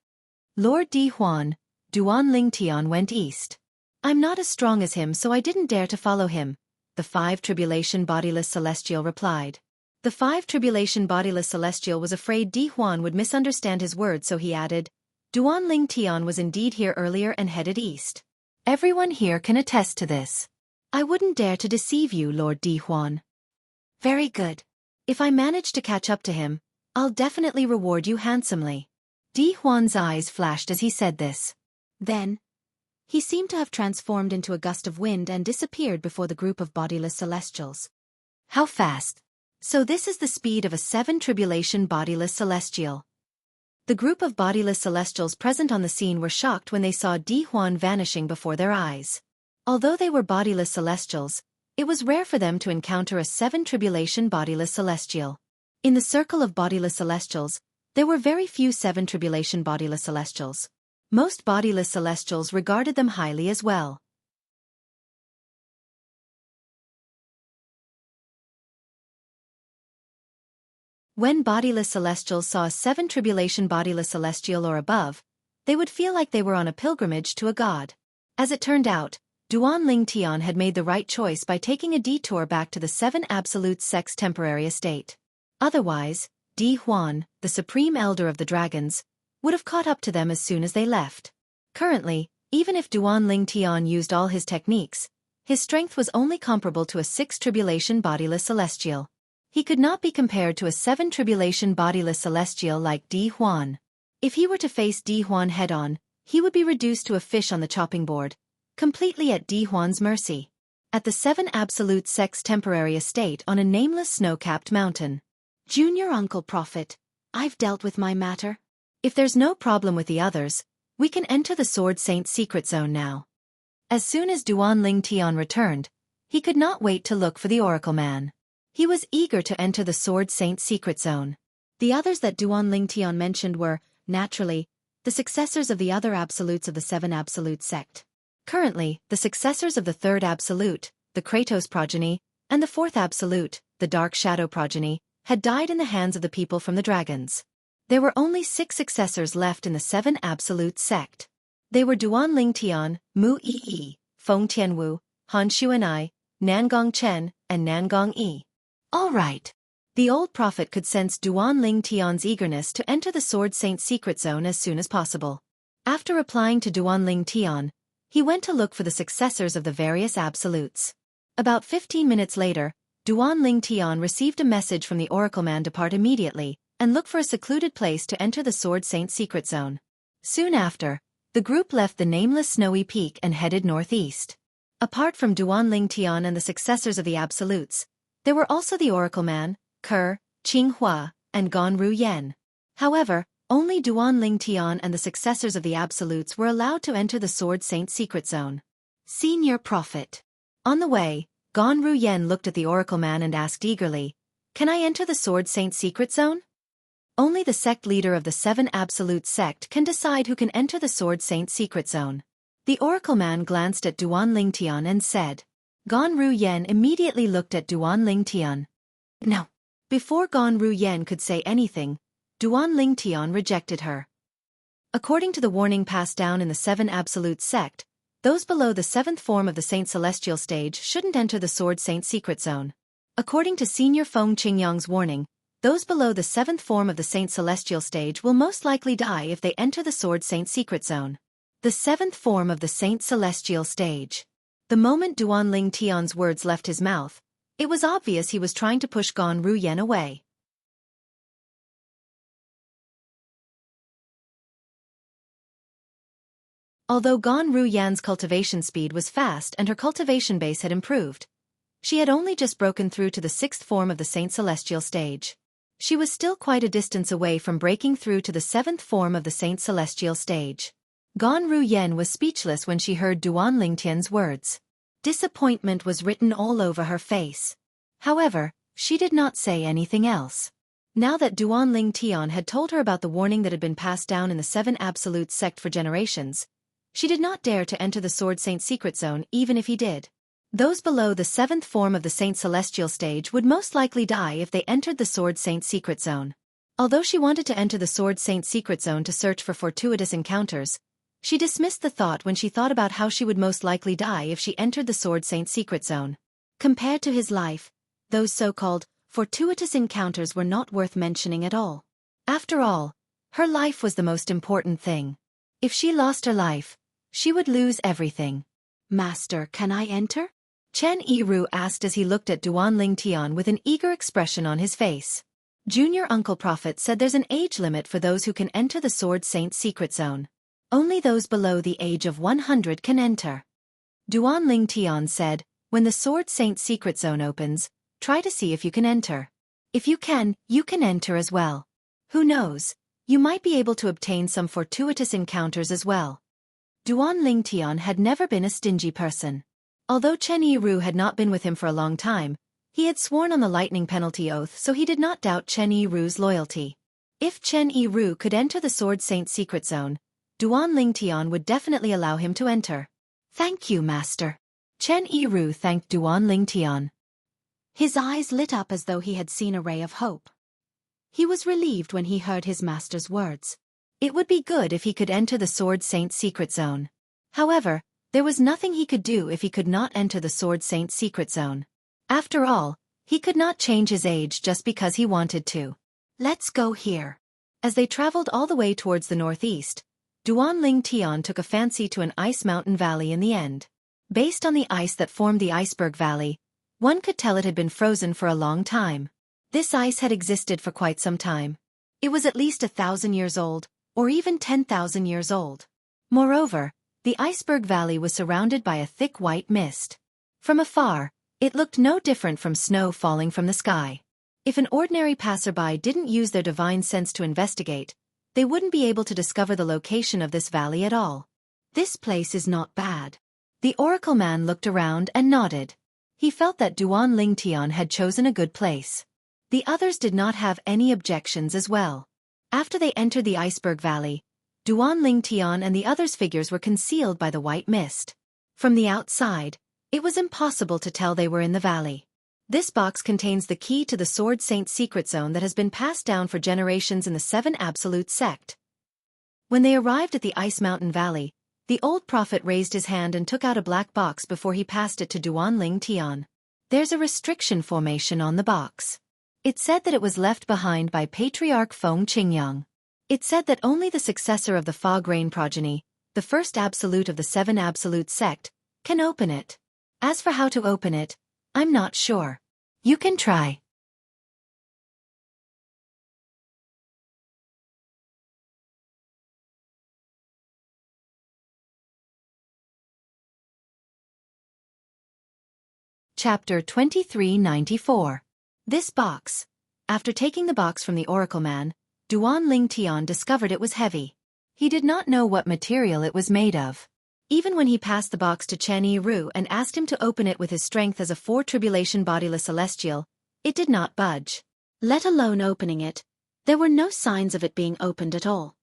Lord Di Huan, Duanling Tian went east. I'm not as strong as him, so I didn't dare to follow him, the 5 tribulation bodiless celestial replied. The 5 tribulation bodiless celestial was afraid Di Huan would misunderstand his words, so he added, Duanling Tian was indeed here earlier and headed east. Everyone here can attest to this. I wouldn't dare to deceive you, Lord Di Huan. Very good. If I manage to catch up to him, I'll definitely reward you handsomely. Di Huan's eyes flashed as he said this. Then, he seemed to have transformed into a gust of wind and disappeared before the group of bodiless celestials. How fast? So this is the speed of a 7 tribulation bodiless celestial. The group of bodiless celestials present on the scene were shocked when they saw Di Huan vanishing before their eyes. Although they were bodiless celestials, it was rare for them to encounter a 7 tribulation bodiless celestial. In the circle of bodiless celestials, there were very few 7 tribulation bodiless celestials. Most bodiless celestials regarded them highly as well. When bodiless celestials saw a 7 tribulation bodiless celestial or above, they would feel like they were on a pilgrimage to a god. As it turned out, Duanling Tian had made the right choice by taking a detour back to the 7 Absolute Sect's temporary estate. Otherwise, Di Huan, the supreme elder of the dragons, would have caught up to them as soon as they left. Currently, even if Duanling Tian used all his techniques, his strength was only comparable to a 6 tribulation bodiless celestial. He could not be compared to a 7 tribulation bodiless celestial like Di Huan. If he were to face Di Huan head-on, he would be reduced to a fish on the chopping board, completely at Di Huan's mercy. At the 7 Absolute Sect's temporary estate on a nameless snow-capped mountain. Junior Uncle Prophet, I've dealt with my matter. If there's no problem with the others, we can enter the Sword Saint's secret zone now. As soon as Duanling Tian returned, he could not wait to look for the Oracle Man. He was eager to enter the Sword Saint's secret zone. The others that Duanling Tian mentioned were, naturally, the successors of the other absolutes of the 7 Absolute sect. Currently, the successors of the 3rd Absolute, the Kratos progeny, and the fourth absolute, the Dark Shadow progeny, had died in the hands of the people from the dragons. There were only 6 successors left in the 7 absolute sect. They were Duanling Tian, Mu Yi, Feng Tianwu, Han Xuanai, Nangong Chen, and Nangong Yi. All right. The old prophet could sense Duanling Tian's eagerness to enter the Sword Saint secret zone as soon as possible. After replying to Duanling Tian, he went to look for the successors of the various absolutes. About 15 minutes later, Duanling Tian received a message from the Oracle Man: depart immediately, and look for a secluded place to enter the Sword Saint secret zone. Soon after, the group left the nameless snowy peak and headed northeast. Apart from Duanling Tian and the successors of the absolutes, there were also the Oracle Man, Ke, Qinghua, and Ganru Yan. However, only Duanling Tian and the successors of the absolutes were allowed to enter the Sword Saint secret zone. Senior Prophet. On the way, Ganru Yan looked at the Oracle Man and asked eagerly, "Can I enter the Sword Saint secret zone?" Only the sect leader of the 7 absolute sect can decide who can enter the Sword Saint secret zone. The Oracle Man glanced at Duanling Tian and said. Ganru Yan immediately looked at Duanling Tian. No. Before Ganru Yan could say anything, Duanling Tian rejected her. According to the warning passed down in the 7 absolute sect, those below the 7th form of the Saint Celestial stage shouldn't enter the Sword Saint secret zone. According to Senior Feng Qingyang's warning, those below the 7th form of the Saint Celestial stage will most likely die if they enter the Sword Saint secret zone. The 7th form of the Saint Celestial stage. The moment Duanling Tian's words left his mouth, it was obvious he was trying to push Ganru Yan away. Although Ganru Yan's cultivation speed was fast and her cultivation base had improved, she had only just broken through to the 6th form of the Saint Celestial stage. She was still quite a distance away from breaking through to the 7th form of the Saint Celestial stage. Ganru Yan was speechless when she heard Duanling Tian's words. Disappointment was written all over her face. However, she did not say anything else. Now that Duanling Tian had told her about the warning that had been passed down in the 7 absolute sect for generations, she did not dare to enter the Sword Saint secret zone even if he did. Those below the 7th form of the Saint Celestial stage would most likely die if they entered the Sword Saint secret zone. Although she wanted to enter the Sword Saint secret zone to search for fortuitous encounters, she dismissed the thought when she thought about how she would most likely die if she entered the Sword Saint secret zone. Compared to his life, those so-called fortuitous encounters were not worth mentioning at all. After all, her life was the most important thing. If she lost her life, she would lose everything. Master, can I enter? Chen Yiru asked as he looked at Duanling Tian with an eager expression on his face. Junior Uncle Prophet said there's an age limit for those who can enter the Sword Saint secret zone. Only those below the age of 100 can enter. Duanling Tian said, when the Sword Saint secret zone opens, try to see if you can enter. If you can enter as well. Who knows, you might be able to obtain some fortuitous encounters as well. Duanling Tian had never been a stingy person. Although Chen Yiru had not been with him for a long time, he had sworn on the lightning penalty oath, so he did not doubt Chen Yiru's loyalty. If Chen Yiru could enter the Sword Saint secret zone, Duanling Tian would definitely allow him to enter. Thank you, Master. Chen Yiru thanked Duanling Tian. His eyes lit up as though he had seen a ray of hope. He was relieved when he heard his master's words. It would be good if he could enter the Sword Saint secret zone. However, there was nothing he could do if he could not enter the Sword Saint secret zone. After all, he could not change his age just because he wanted to. Let's go here. As they traveled all the way towards the northeast, Duanling Tian took a fancy to an ice mountain valley in the end. Based on the ice that formed the iceberg valley, one could tell it had been frozen for a long time. This ice had existed for quite some time. It was at least 1,000 years old, or even 10,000 years old. Moreover, the iceberg valley was surrounded by a thick white mist. From afar, it looked no different from snow falling from the sky. If an ordinary passerby didn't use their divine sense to investigate, they wouldn't be able to discover the location of this valley at all. This place is not bad. The Oracle Man looked around and nodded. He felt that Duanling Tian had chosen a good place. The others did not have any objections as well. After they entered the iceberg valley, Duanling Tian and the others' figures were concealed by the white mist. From the outside, It was impossible to tell they were in the valley. This box contains the key to the Sword Saint secret zone that has been passed down for generations in the Seven Absolute sect. When they arrived at the Ice Mountain Valley, the old prophet raised his hand and took out a black box before he passed it to Duanling Tian. There's a restriction formation on the box. It said that it was left behind by Patriarch Feng Qingyang. It said that only the successor of the Fog Rain progeny, the first absolute of the Seven Absolute sect, can open it. As for how to open it, I'm not sure. You can try. Chapter 2394. This box. After taking the box from the Oracle Man, Duanling Tian discovered it was heavy. He did not know what material it was made of. Even when he passed the box to Chen Yiru and asked him to open it with his strength as a four-tribulation bodiless celestial, it did not budge. Let alone opening it, there were no signs of it being opened at all.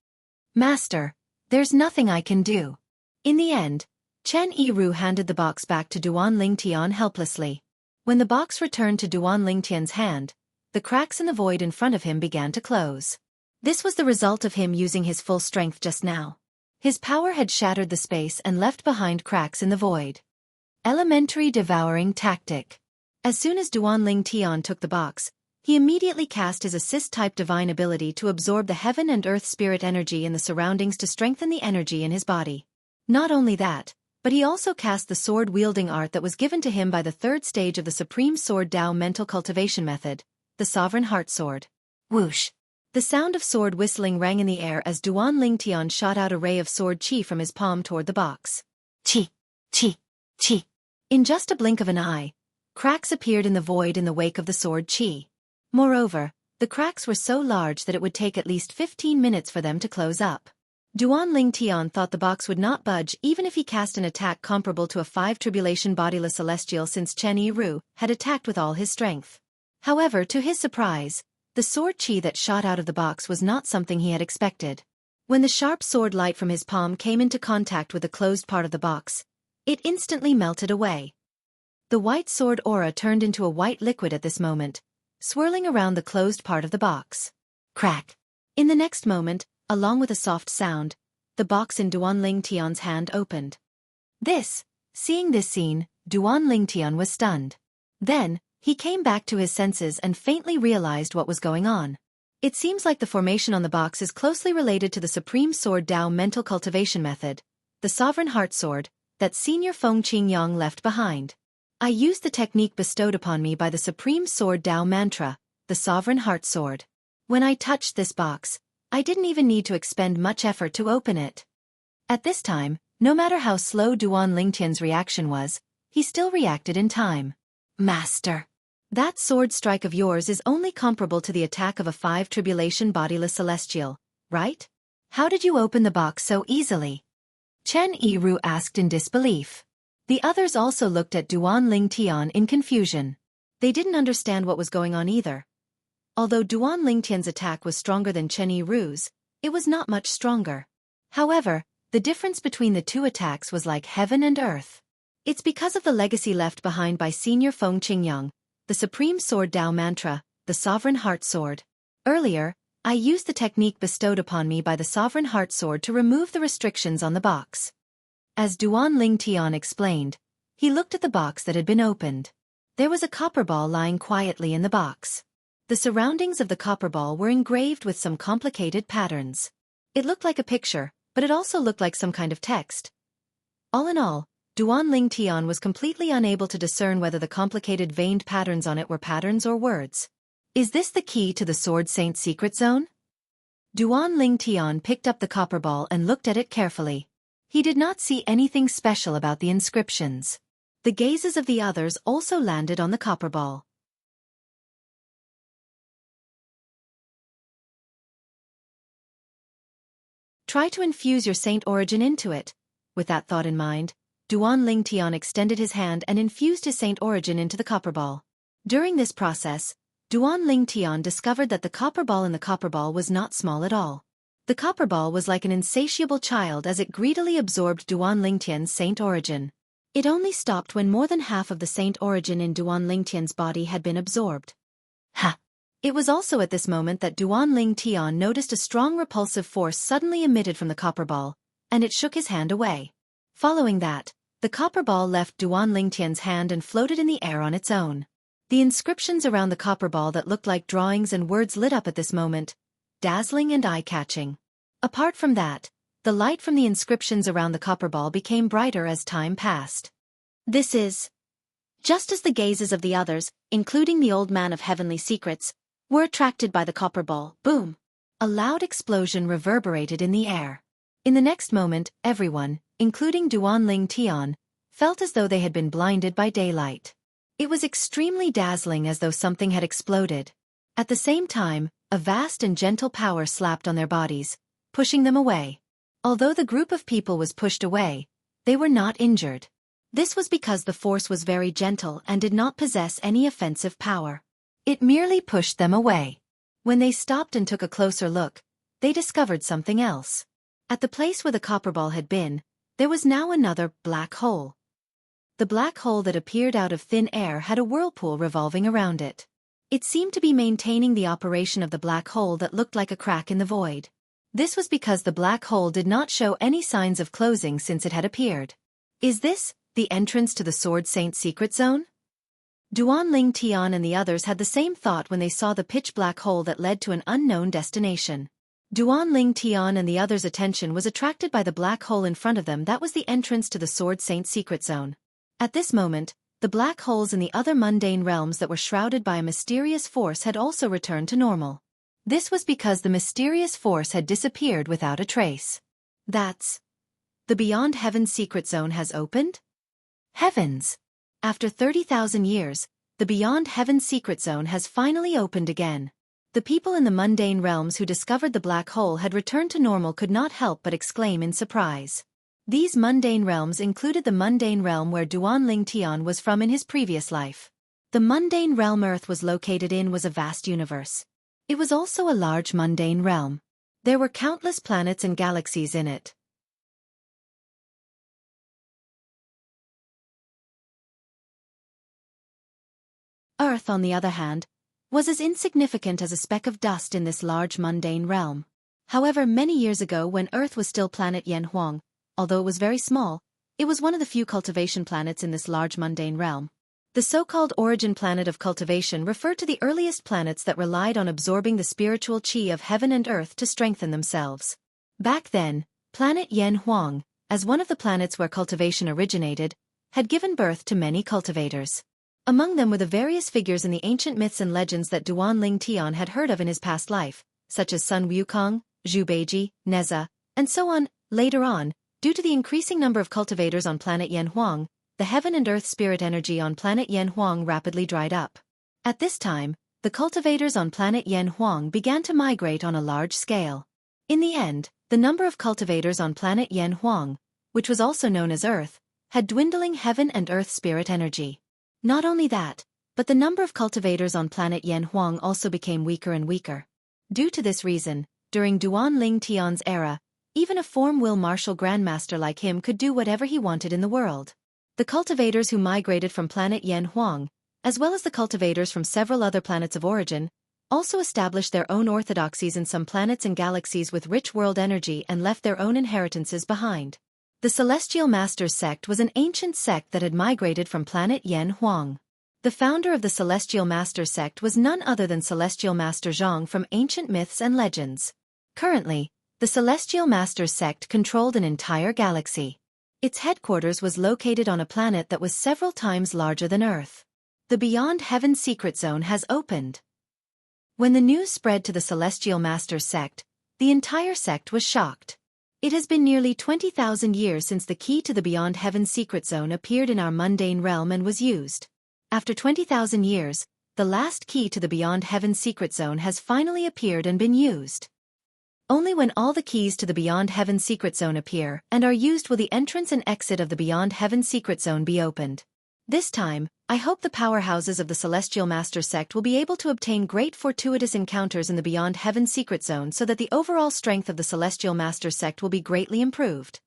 Master, there's nothing I can do. In the end, Chen Yiru handed the box back to Duanling Tian helplessly. When the box returned to Duanling Tian's hand, the cracks in the void in front of him began to close. This was the result of him using his full strength just now. His power had shattered the space and left behind cracks in the void. Elementary devouring tactic. As soon as Duanling Tian took the box, he immediately cast his assist-type divine ability to absorb the heaven and earth spirit energy in the surroundings to strengthen the energy in his body. Not only that, but he also cast the sword-wielding art that was given to him by the third stage of the Supreme Sword Tao mental cultivation method, the Sovereign Heart Sword. Whoosh! The sound of sword whistling rang in the air as Duanling Tian shot out a ray of sword qi from his palm toward the box. Qi! Qi! Qi! In just a blink of an eye, cracks appeared in the void in the wake of the sword qi. Moreover, the cracks were so large that it would take at least 15 minutes for them to close up. Duanling Tian thought the box would not budge even if he cast an attack comparable to a 5-tribulation bodiless celestial, since Chen Yiru had attacked with all his strength. However, to his surprise, the sword qi that shot out of the box was not something he had expected. When the sharp sword light from his palm came into contact with the closed part of the box, it instantly melted away. The white sword aura turned into a white liquid at this moment, swirling around the closed part of the box. Crack! In the next moment, along with a soft sound, the box in Duanling Tian's hand opened. Seeing this scene, Duanling Tian was stunned. Then, he came back to his senses and faintly realized what was going on. It seems like the formation on the box is closely related to the Supreme Sword Tao mental cultivation method, the Sovereign Heart Sword, that Senior Feng Qingyang left behind. I used the technique bestowed upon me by the Supreme Sword Tao mantra, the Sovereign Heart Sword. When I touched this box, I didn't even need to expend much effort to open it. At this time, no matter how slow Duanling Tian's reaction was, he still reacted in time. Master! That sword strike of yours is only comparable to the attack of a 5-tribulation bodiless celestial, right? How did you open the box so easily? Chen Yiru asked in disbelief. The others also looked at Duanling Tian in confusion. They didn't understand what was going on either. Although Duanling Tian's attack was stronger than Chen Yiru's, it was not much stronger. However, the difference between the two attacks was like heaven and earth. It's because of the legacy left behind by Senior Feng Qingyang, the Supreme Sword Tao mantra, the Sovereign Heart Sword. Earlier, I used the technique bestowed upon me by the Sovereign Heart Sword to remove the restrictions on the box. As Duanling Tian explained, he looked at the box that had been opened. There was a copper ball lying quietly in the box. The surroundings of the copper ball were engraved with some complicated patterns. It looked like a picture, but it also looked like some kind of text. All in all, Duanling Tian was completely unable to discern whether the complicated veined patterns on it were patterns or words. Is this the key to the Sword Saint secret zone? Duanling Tian picked up the copper ball and looked at it carefully. He did not see anything special about the inscriptions. The gazes of the others also landed on the copper ball. Try to infuse your saint origin into it. With that thought in mind, Duanling Tian extended his hand and infused his saint origin into the copper ball. During this process, Duanling Tian discovered that the copper ball in the copper ball was not small at all. The copper ball was like an insatiable child as it greedily absorbed Duanling Tian's saint origin. It only stopped when more than half of the saint origin in Duan Lingtian's body had been absorbed. Ha! It was also at this moment that Duan Lingtian noticed a strong repulsive force suddenly emitted from the copper ball, and it shook his hand away. Following that, the copper ball left Duan Lingtian's hand and floated in the air on its own. The inscriptions around the copper ball that looked like drawings and words lit up at this moment, dazzling and eye-catching. Apart from that, the light from the inscriptions around the copper ball became brighter as time passed. This is... Just as the gazes of the others, including the old man of heavenly secrets, were attracted by the copper ball, boom! A loud explosion reverberated in the air. In the next moment, everyone, including Duan Lingtian, felt as though they had been blinded by daylight. It was extremely dazzling, as though something had exploded. At the same time, a vast and gentle power slapped on their bodies, pushing them away. Although the group of people was pushed away, they were not injured. This was because the force was very gentle and did not possess any offensive power. It merely pushed them away. When they stopped and took a closer look, they discovered something else. At the place where the copper ball had been, there was now another black hole. The black hole that appeared out of thin air had a whirlpool revolving around it. It seemed to be maintaining the operation of the black hole that looked like a crack in the void. This was because the black hole did not show any signs of closing since it had appeared. Is this the entrance to the Sword Saint secret zone? Duan Lingtian and the others had the same thought when they saw the pitch-black hole that led to an unknown destination. Duan Lingtian and the others' attention was attracted by the black hole in front of them that was the entrance to the Sword Saint secret zone. At this moment, the black holes in the other mundane realms that were shrouded by a mysterious force had also returned to normal. This was because the mysterious force had disappeared without a trace. That's... The Beyond Heaven secret zone has opened? Heavens! After 30,000 years, the Beyond Heaven secret zone has finally opened again. The people in the mundane realms who discovered the black hole had returned to normal could not help but exclaim in surprise. These mundane realms included the mundane realm where Duan Lingtian was from in his previous life. The mundane realm Earth was located in was a vast universe. It was also a large mundane realm. There were countless planets and galaxies in it. Earth, on the other hand, was as insignificant as a speck of dust in this large mundane realm. However, many years ago when Earth was still planet Yanhuang, although it was very small, it was one of the few cultivation planets in this large mundane realm. The so-called origin planet of cultivation referred to the earliest planets that relied on absorbing the spiritual qi of heaven and earth to strengthen themselves. Back then, planet Yanhuang, as one of the planets where cultivation originated, had given birth to many cultivators. Among them were the various figures in the ancient myths and legends that Duan Lingtian had heard of in his past life, such as Sun Wukong, Zhu Beiji, Neza, and so on. Later on, due to the increasing number of cultivators on planet Yanhuang, the heaven and earth spirit energy on planet Yanhuang rapidly dried up. At this time, the cultivators on planet Yanhuang began to migrate on a large scale. In the end, the number of cultivators on planet Yanhuang, which was also known as Earth, had dwindling heaven and earth spirit energy. Not only that, but the number of cultivators on planet Yanhuang also became weaker and weaker. Due to this reason, during Duan Lingtian's era, even a form-will martial grandmaster like him could do whatever he wanted in the world. The cultivators who migrated from planet Yanhuang, as well as the cultivators from several other planets of origin, also established their own orthodoxies in some planets and galaxies with rich world energy and left their own inheritances behind. The Celestial Masters sect was an ancient sect that had migrated from planet Yanhuang. The founder of the Celestial Masters sect was none other than Celestial Master Zhang from ancient myths and legends. Currently, the Celestial Masters sect controlled an entire galaxy. Its headquarters was located on a planet that was several times larger than Earth. The Beyond Heaven secret zone has opened. When the news spread to the Celestial Masters sect, the entire sect was shocked. It has been nearly 20,000 years since the key to the Beyond Heaven secret zone appeared in our mundane realm and was used. After 20,000 years, the last key to the Beyond Heaven secret zone has finally appeared and been used. Only when all the keys to the Beyond Heaven secret zone appear and are used will the entrance and exit of the Beyond Heaven secret zone be opened. This time, I hope the powerhouses of the Celestial Master sect will be able to obtain great fortuitous encounters in the Beyond Heaven secret zone so that the overall strength of the Celestial Master sect will be greatly improved.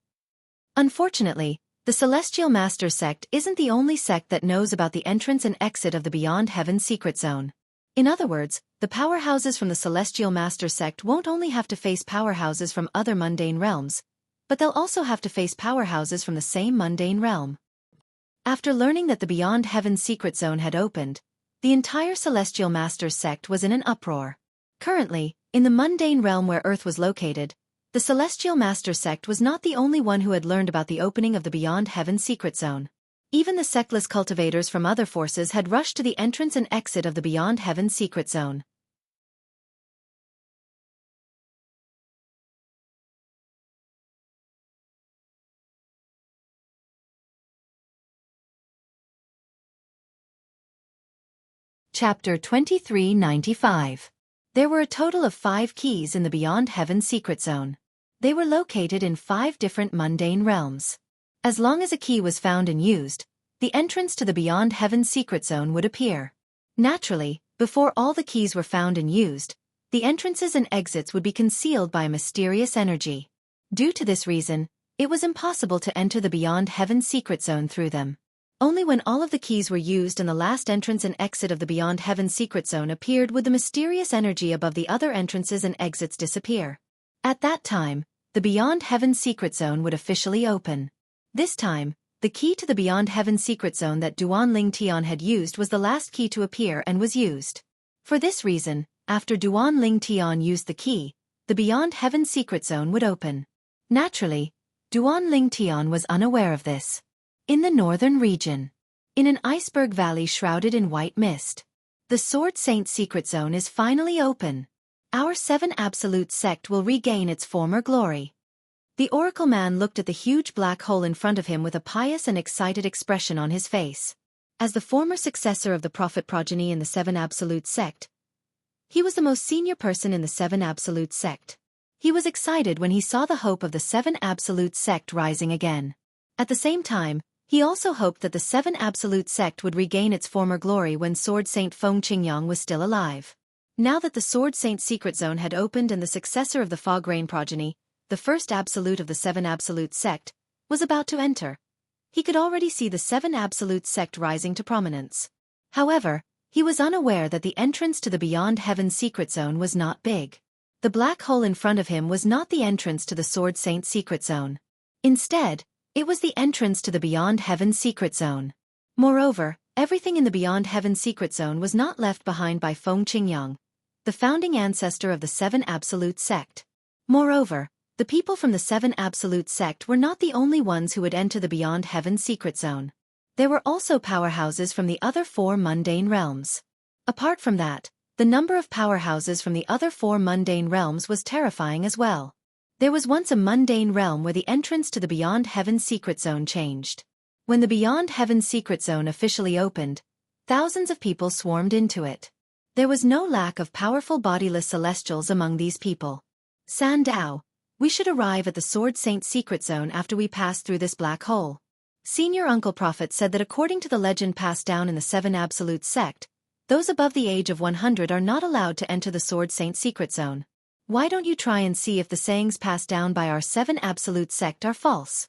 Unfortunately, The Celestial Master Sect isn't the only sect that knows about the entrance and exit of the Beyond Heaven secret zone. In other words, the powerhouses from the Celestial Master Sect won't only have to face powerhouses from other mundane realms, but they'll also have to face powerhouses from the same mundane realm. After learning that the Beyond Heaven secret zone had opened, the entire Celestial Master Sect was in an uproar. Currently, in the mundane realm where Earth was located, the Celestial Master Sect was not the only one who had learned about the opening of the Beyond Heaven secret zone. Even the sectless cultivators from other forces had rushed to the entrance and exit of the Beyond Heaven secret zone. Chapter 2395. There were a total of 5 keys in the Beyond Heaven secret zone. They were located in 5 different mundane realms. As long as a key was found and used, the entrance to the Beyond Heaven secret zone would appear. Naturally, before all the keys were found and used, the entrances and exits would be concealed by a mysterious energy. Due to this reason, it was impossible to enter the Beyond Heaven secret zone through them. Only when all of the keys were used and the last entrance and exit of the Beyond Heaven secret zone appeared would the mysterious energy above the other entrances and exits disappear. At that time, the Beyond Heaven secret zone would officially open. This time, the key to the Beyond Heaven secret zone that Duanling Tian had used was the last key to appear and was used. For this reason, after Duanling Tian used the key, the Beyond Heaven secret zone would open. Naturally, Duanling Tian was unaware of this. In the northern region, in an iceberg valley shrouded in white mist, the Sword Saint secret zone is finally open. Our 7 Absolute sect will regain its former glory. The Oracle Man looked at the huge black hole in front of him with a pious and excited expression on his face. As the former successor of the Prophet progeny in the 7 Absolute sect, he was the most senior person in the 7 Absolute sect. He was excited when he saw the hope of the 7 Absolute sect rising again. At the same time, he also hoped that the 7 Absolute sect would regain its former glory when Sword Saint Feng Qingyang was still alive. Now that the Sword Saint secret zone had opened and the successor of the Fog Rain progeny, the first Absolute of the 7 Absolute sect, was about to enter, he could already see the 7 Absolute sect rising to prominence. However, he was unaware that the entrance to the Beyond Heaven secret zone was not big. The black hole in front of him was not the entrance to the Sword Saint secret zone. Instead, it was the entrance to the Beyond Heaven secret zone. Moreover, everything in the Beyond Heaven secret zone was not left behind by Feng Qingyang, the founding ancestor of the 7 Absolute sect. Moreover, the people from the 7 Absolute sect were not the only ones who would enter the Beyond Heaven secret zone. There were also powerhouses from the other 4 mundane realms. Apart from that, the number of powerhouses from the other 4 mundane realms was terrifying as well. There was once a mundane realm where the entrance to the Beyond Heaven secret zone changed. When the Beyond Heaven secret zone officially opened, thousands of people swarmed into it. There was no lack of powerful bodiless celestials among these people. Sandao, we should arrive at the Sword Saint secret zone after we pass through this black hole. Senior Uncle Prophet said that according to the legend passed down in the 7 Absolute sect, those above the age of 100 are not allowed to enter the Sword Saint secret zone. Why don't you try and see if the sayings passed down by our 7 Absolute sect are false?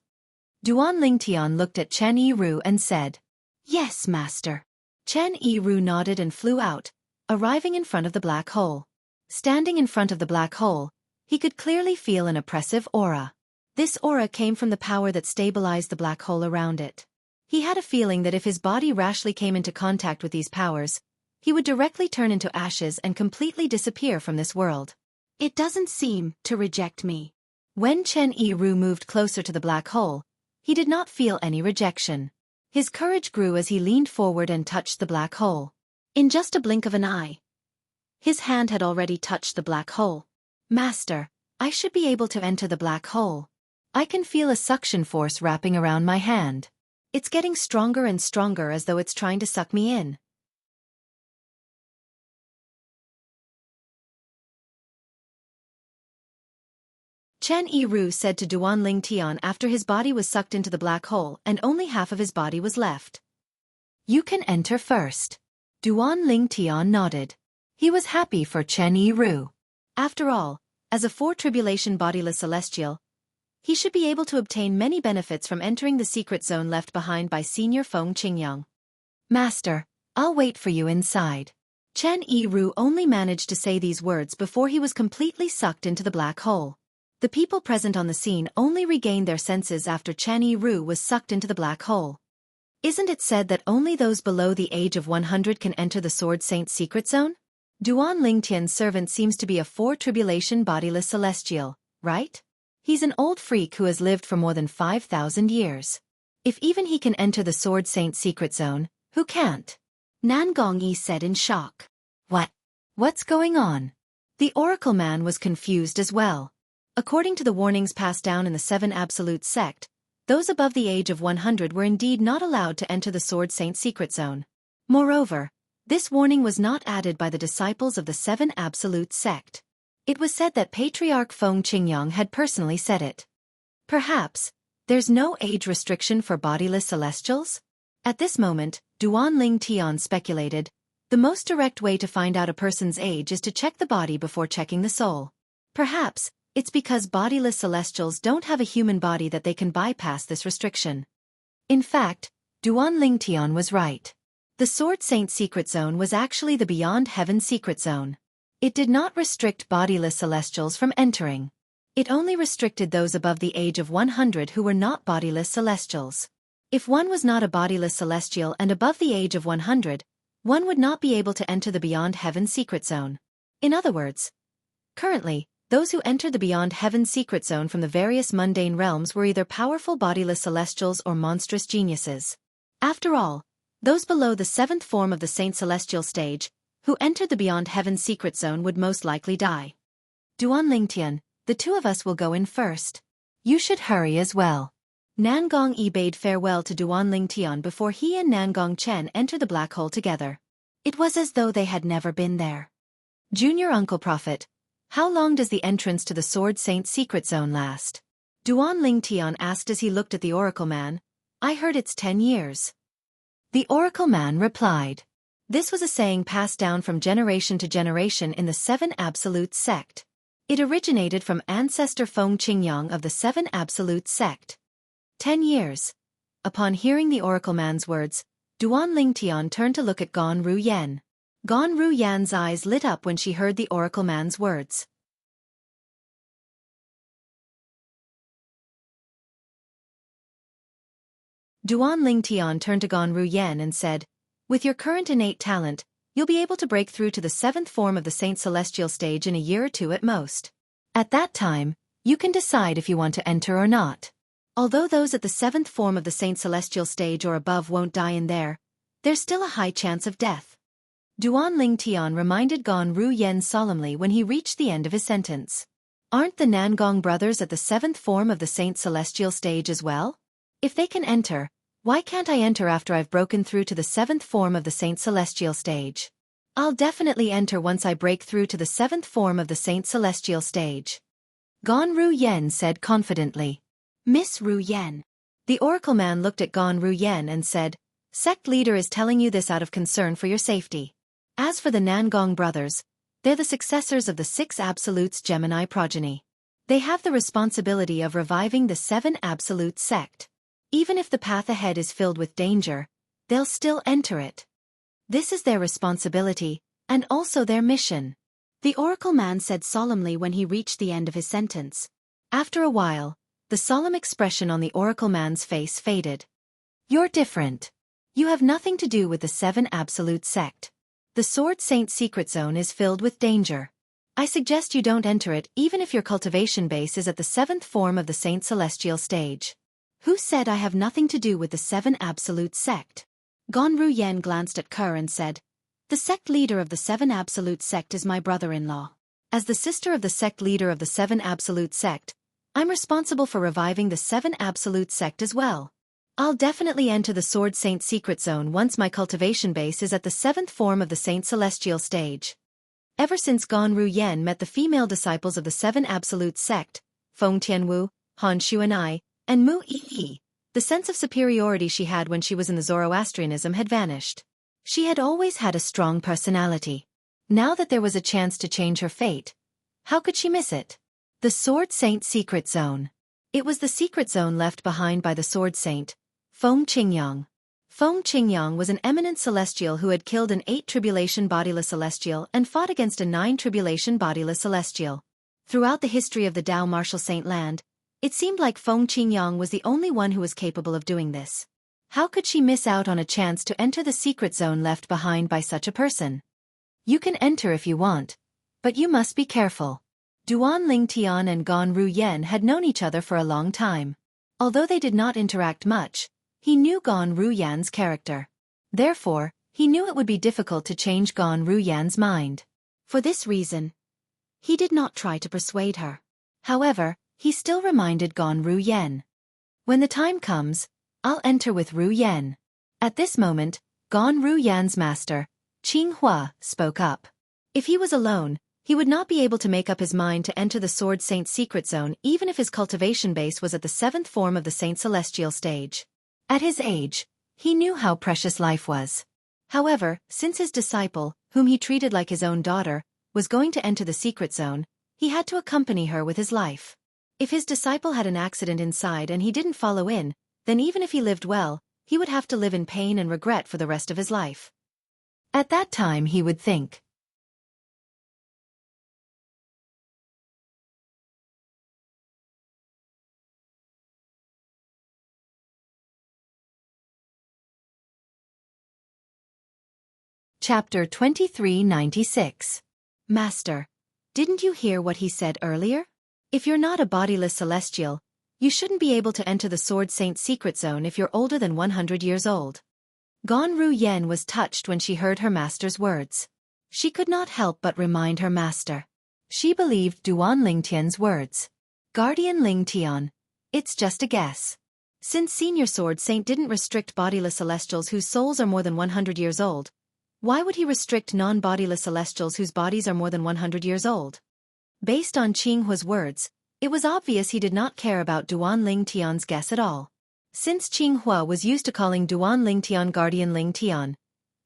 Duanling Tian looked at Chen Yiru and said, "Yes, Master." Chen Yiru nodded and flew out, arriving in front of the black hole. Standing in front of the black hole, he could clearly feel an oppressive aura. This aura came from the power that stabilized the black hole around it. He had a feeling that if his body rashly came into contact with these powers, he would directly turn into ashes and completely disappear from this world. It doesn't seem to reject me. When Chen Yiru moved closer to the black hole, he did not feel any rejection. His courage grew as he leaned forward and touched the black hole. In just a blink of an eye, his hand had already touched the black hole. "Master, I should be able to enter the black hole. I can feel a suction force wrapping around my hand. It's getting stronger and stronger as though it's trying to suck me in." Chen Yiru said to Duanling Tian after his body was sucked into the black hole and only half of his body was left. "You can enter first." Duanling Tian nodded. He was happy for Chen Yiru. After all, as a 4 tribulation bodiless celestial, He should be able to obtain many benefits from entering the secret zone left behind by Senior Feng Qingyang. Master, I'll wait for you inside. Chen Yiru only managed to say these words before he was completely sucked into the black hole. The people present on the scene only regained their senses after Chen Yiru was sucked into the black hole. Isn't it said that only those below the age of 100 can enter the Sword Saint's secret zone? Duan Lingtian's servant seems to be a four-tribulation bodiless celestial, right? He's an old freak who has lived for more than 5,000 years. If even he can enter the Sword Saint's secret zone, who can't? Nan Gongyi said in shock. What's going on? The Oracle Man was confused as well. According to the warnings passed down in the Seven Absolute Sect, those above the age of 100 were indeed not allowed to enter the Sword Saint secret zone. Moreover, this warning was not added by the disciples of the Seven Absolute Sect. It was said that Patriarch Feng Qingyang had personally said it. Perhaps, there's no age restriction for bodiless celestials? At this moment, Duan Ling Tian speculated, the most direct way to find out a person's age is to check the body before checking the soul. Perhaps, it's because bodiless celestials don't have a human body that they can bypass this restriction. In fact, Duan Ling Tian was right. The Sword Saint secret zone was actually the Beyond Heaven secret zone. It did not restrict bodiless celestials from entering. It only restricted those above the age of 100 who were not bodiless celestials. If one was not a bodiless celestial and above the age of 100, one would not be able to enter the Beyond Heaven secret zone. In other words, currently, those who entered the Beyond Heaven secret zone from the various mundane realms were either powerful bodiless celestials or monstrous geniuses. After all, those below the 7th form of the Saint Celestial stage, who entered the Beyond Heaven secret zone would most likely die. Duan Lingtian, the two of us will go in first. You should hurry as well. Nangong Yi bade farewell to Duan Lingtian before he and Nangong Chen entered the black hole together. It was as though they had never been there. Junior Uncle Prophet, how long does the entrance to the Sword Saint secret zone last? Duan Lingtian asked as he looked at the Oracle Man. I heard it's 10 years. The Oracle Man replied. This was a saying passed down from generation to generation in the Seven Absolute Sect. It originated from ancestor Feng Qingyang of the Seven Absolute Sect. 10 years. Upon hearing the Oracle Man's words, Duan Lingtian turned to look at Gan Ru Yan. Gan Ru Yan's eyes lit up when she heard the Oracle Man's words. Duan Lingtian turned to Gan Ru Yan and said, with your current innate talent, you'll be able to break through to the 7th form of the Saint Celestial stage in a year or two at most. At that time, you can decide if you want to enter or not. Although those at the 7th form of the Saint Celestial stage or above won't die in there, there's still a high chance of death. Duan Lingtian reminded Gan Ru Yan solemnly when he reached the end of his sentence. Aren't the Nangong brothers at the 7th form of the Saint Celestial stage as well? If they can enter, why can't I enter after I've broken through to the 7th form of the Saint Celestial stage? I'll definitely enter once I break through to the 7th form of the Saint Celestial stage. Gan Ru Yan said confidently. Miss Ru Yan. The Oracle Man looked at Gan Ru Yan and said, Sect leader is telling you this out of concern for your safety. As for the Nangong brothers, they're the successors of the 6 Absolutes Gemini progeny. They have the responsibility of reviving the 7 Absolute sect. Even if the path ahead is filled with danger, they'll still enter it. This is their responsibility, and also their mission. The Oracle Man said solemnly when he reached the end of his sentence. After a while, the solemn expression on the Oracle Man's face faded. You're different. You have nothing to do with the 7 Absolute sect. The Sword Saint secret zone is filled with danger. I suggest you don't enter it even if your cultivation base is at the 7th form of the Saint Celestial stage. Who said I have nothing to do with the 7 Absolute sect? Gan Ru Yan glanced at Kerr and said, the sect leader of the 7 Absolute sect is my brother-in-law. As the sister of the sect leader of the 7 Absolute sect, I'm responsible for reviving the 7 Absolute sect as well. I'll definitely enter the Sword Saint secret zone once my cultivation base is at the 7th form of the Saint Celestial stage. Ever since Gan Ru Yan met the female disciples of the 7 Absolute sect, Feng Tianwu, Han Shu and Mu Yi, the sense of superiority she had when she was in the Zoroastrianism had vanished. She had always had a strong personality. Now that there was a chance to change her fate, how could she miss it? The Sword Saint secret zone. It was the secret zone left behind by the sword saint, Feng Qingyang. Feng Qingyang was an eminent celestial who had killed an 8 tribulation bodiless celestial and fought against a 9 tribulation bodiless celestial. Throughout the history of the Dao Martial Saint Land, it seemed like Feng Qingyang was the only one who was capable of doing this. How could she miss out on a chance to enter the secret zone left behind by such a person? You can enter if you want, but you must be careful. Duan Lingtian and Gan Ruyen had known each other for a long time. Although they did not interact much, he knew Gan Ruyan's character. Therefore, he knew it would be difficult to change Gan Ruyan's mind. For this reason, he did not try to persuade her. However, he still reminded Gan Ruyen. When the time comes, I'll enter with Ruyen. At this moment, Gan Ruyan's master, Qinghua, spoke up. If he was alone, he would not be able to make up his mind to enter the Sword Saint secret zone even if his cultivation base was at the 7th form of the Saint Celestial stage. At his age, he knew how precious life was. However, since his disciple, whom he treated like his own daughter, was going to enter the secret zone, he had to accompany her with his life. If his disciple had an accident inside and he didn't follow in, then even if he lived well, he would have to live in pain and regret for the rest of his life. At that time he would think. Chapter 2396. Master, didn't you hear what he said earlier? If you're not a bodiless celestial, you shouldn't be able to enter the Sword Saint secret zone if you're older than 100 years old. Gan Ruyen was touched when she heard her master's words. She could not help but remind her master. She believed Duan Lingtian's words. Guardian Lingtian, it's just a guess. Since Senior Sword Saint didn't restrict bodiless celestials whose souls are more than 100 years old, why would he restrict non-bodiless celestials whose bodies are more than 100 years old? Based on Qinghua's words, it was obvious he did not care about Duan Lingtian's guess at all. Since Qinghua was used to calling Duan Lingtian Guardian Lingtian,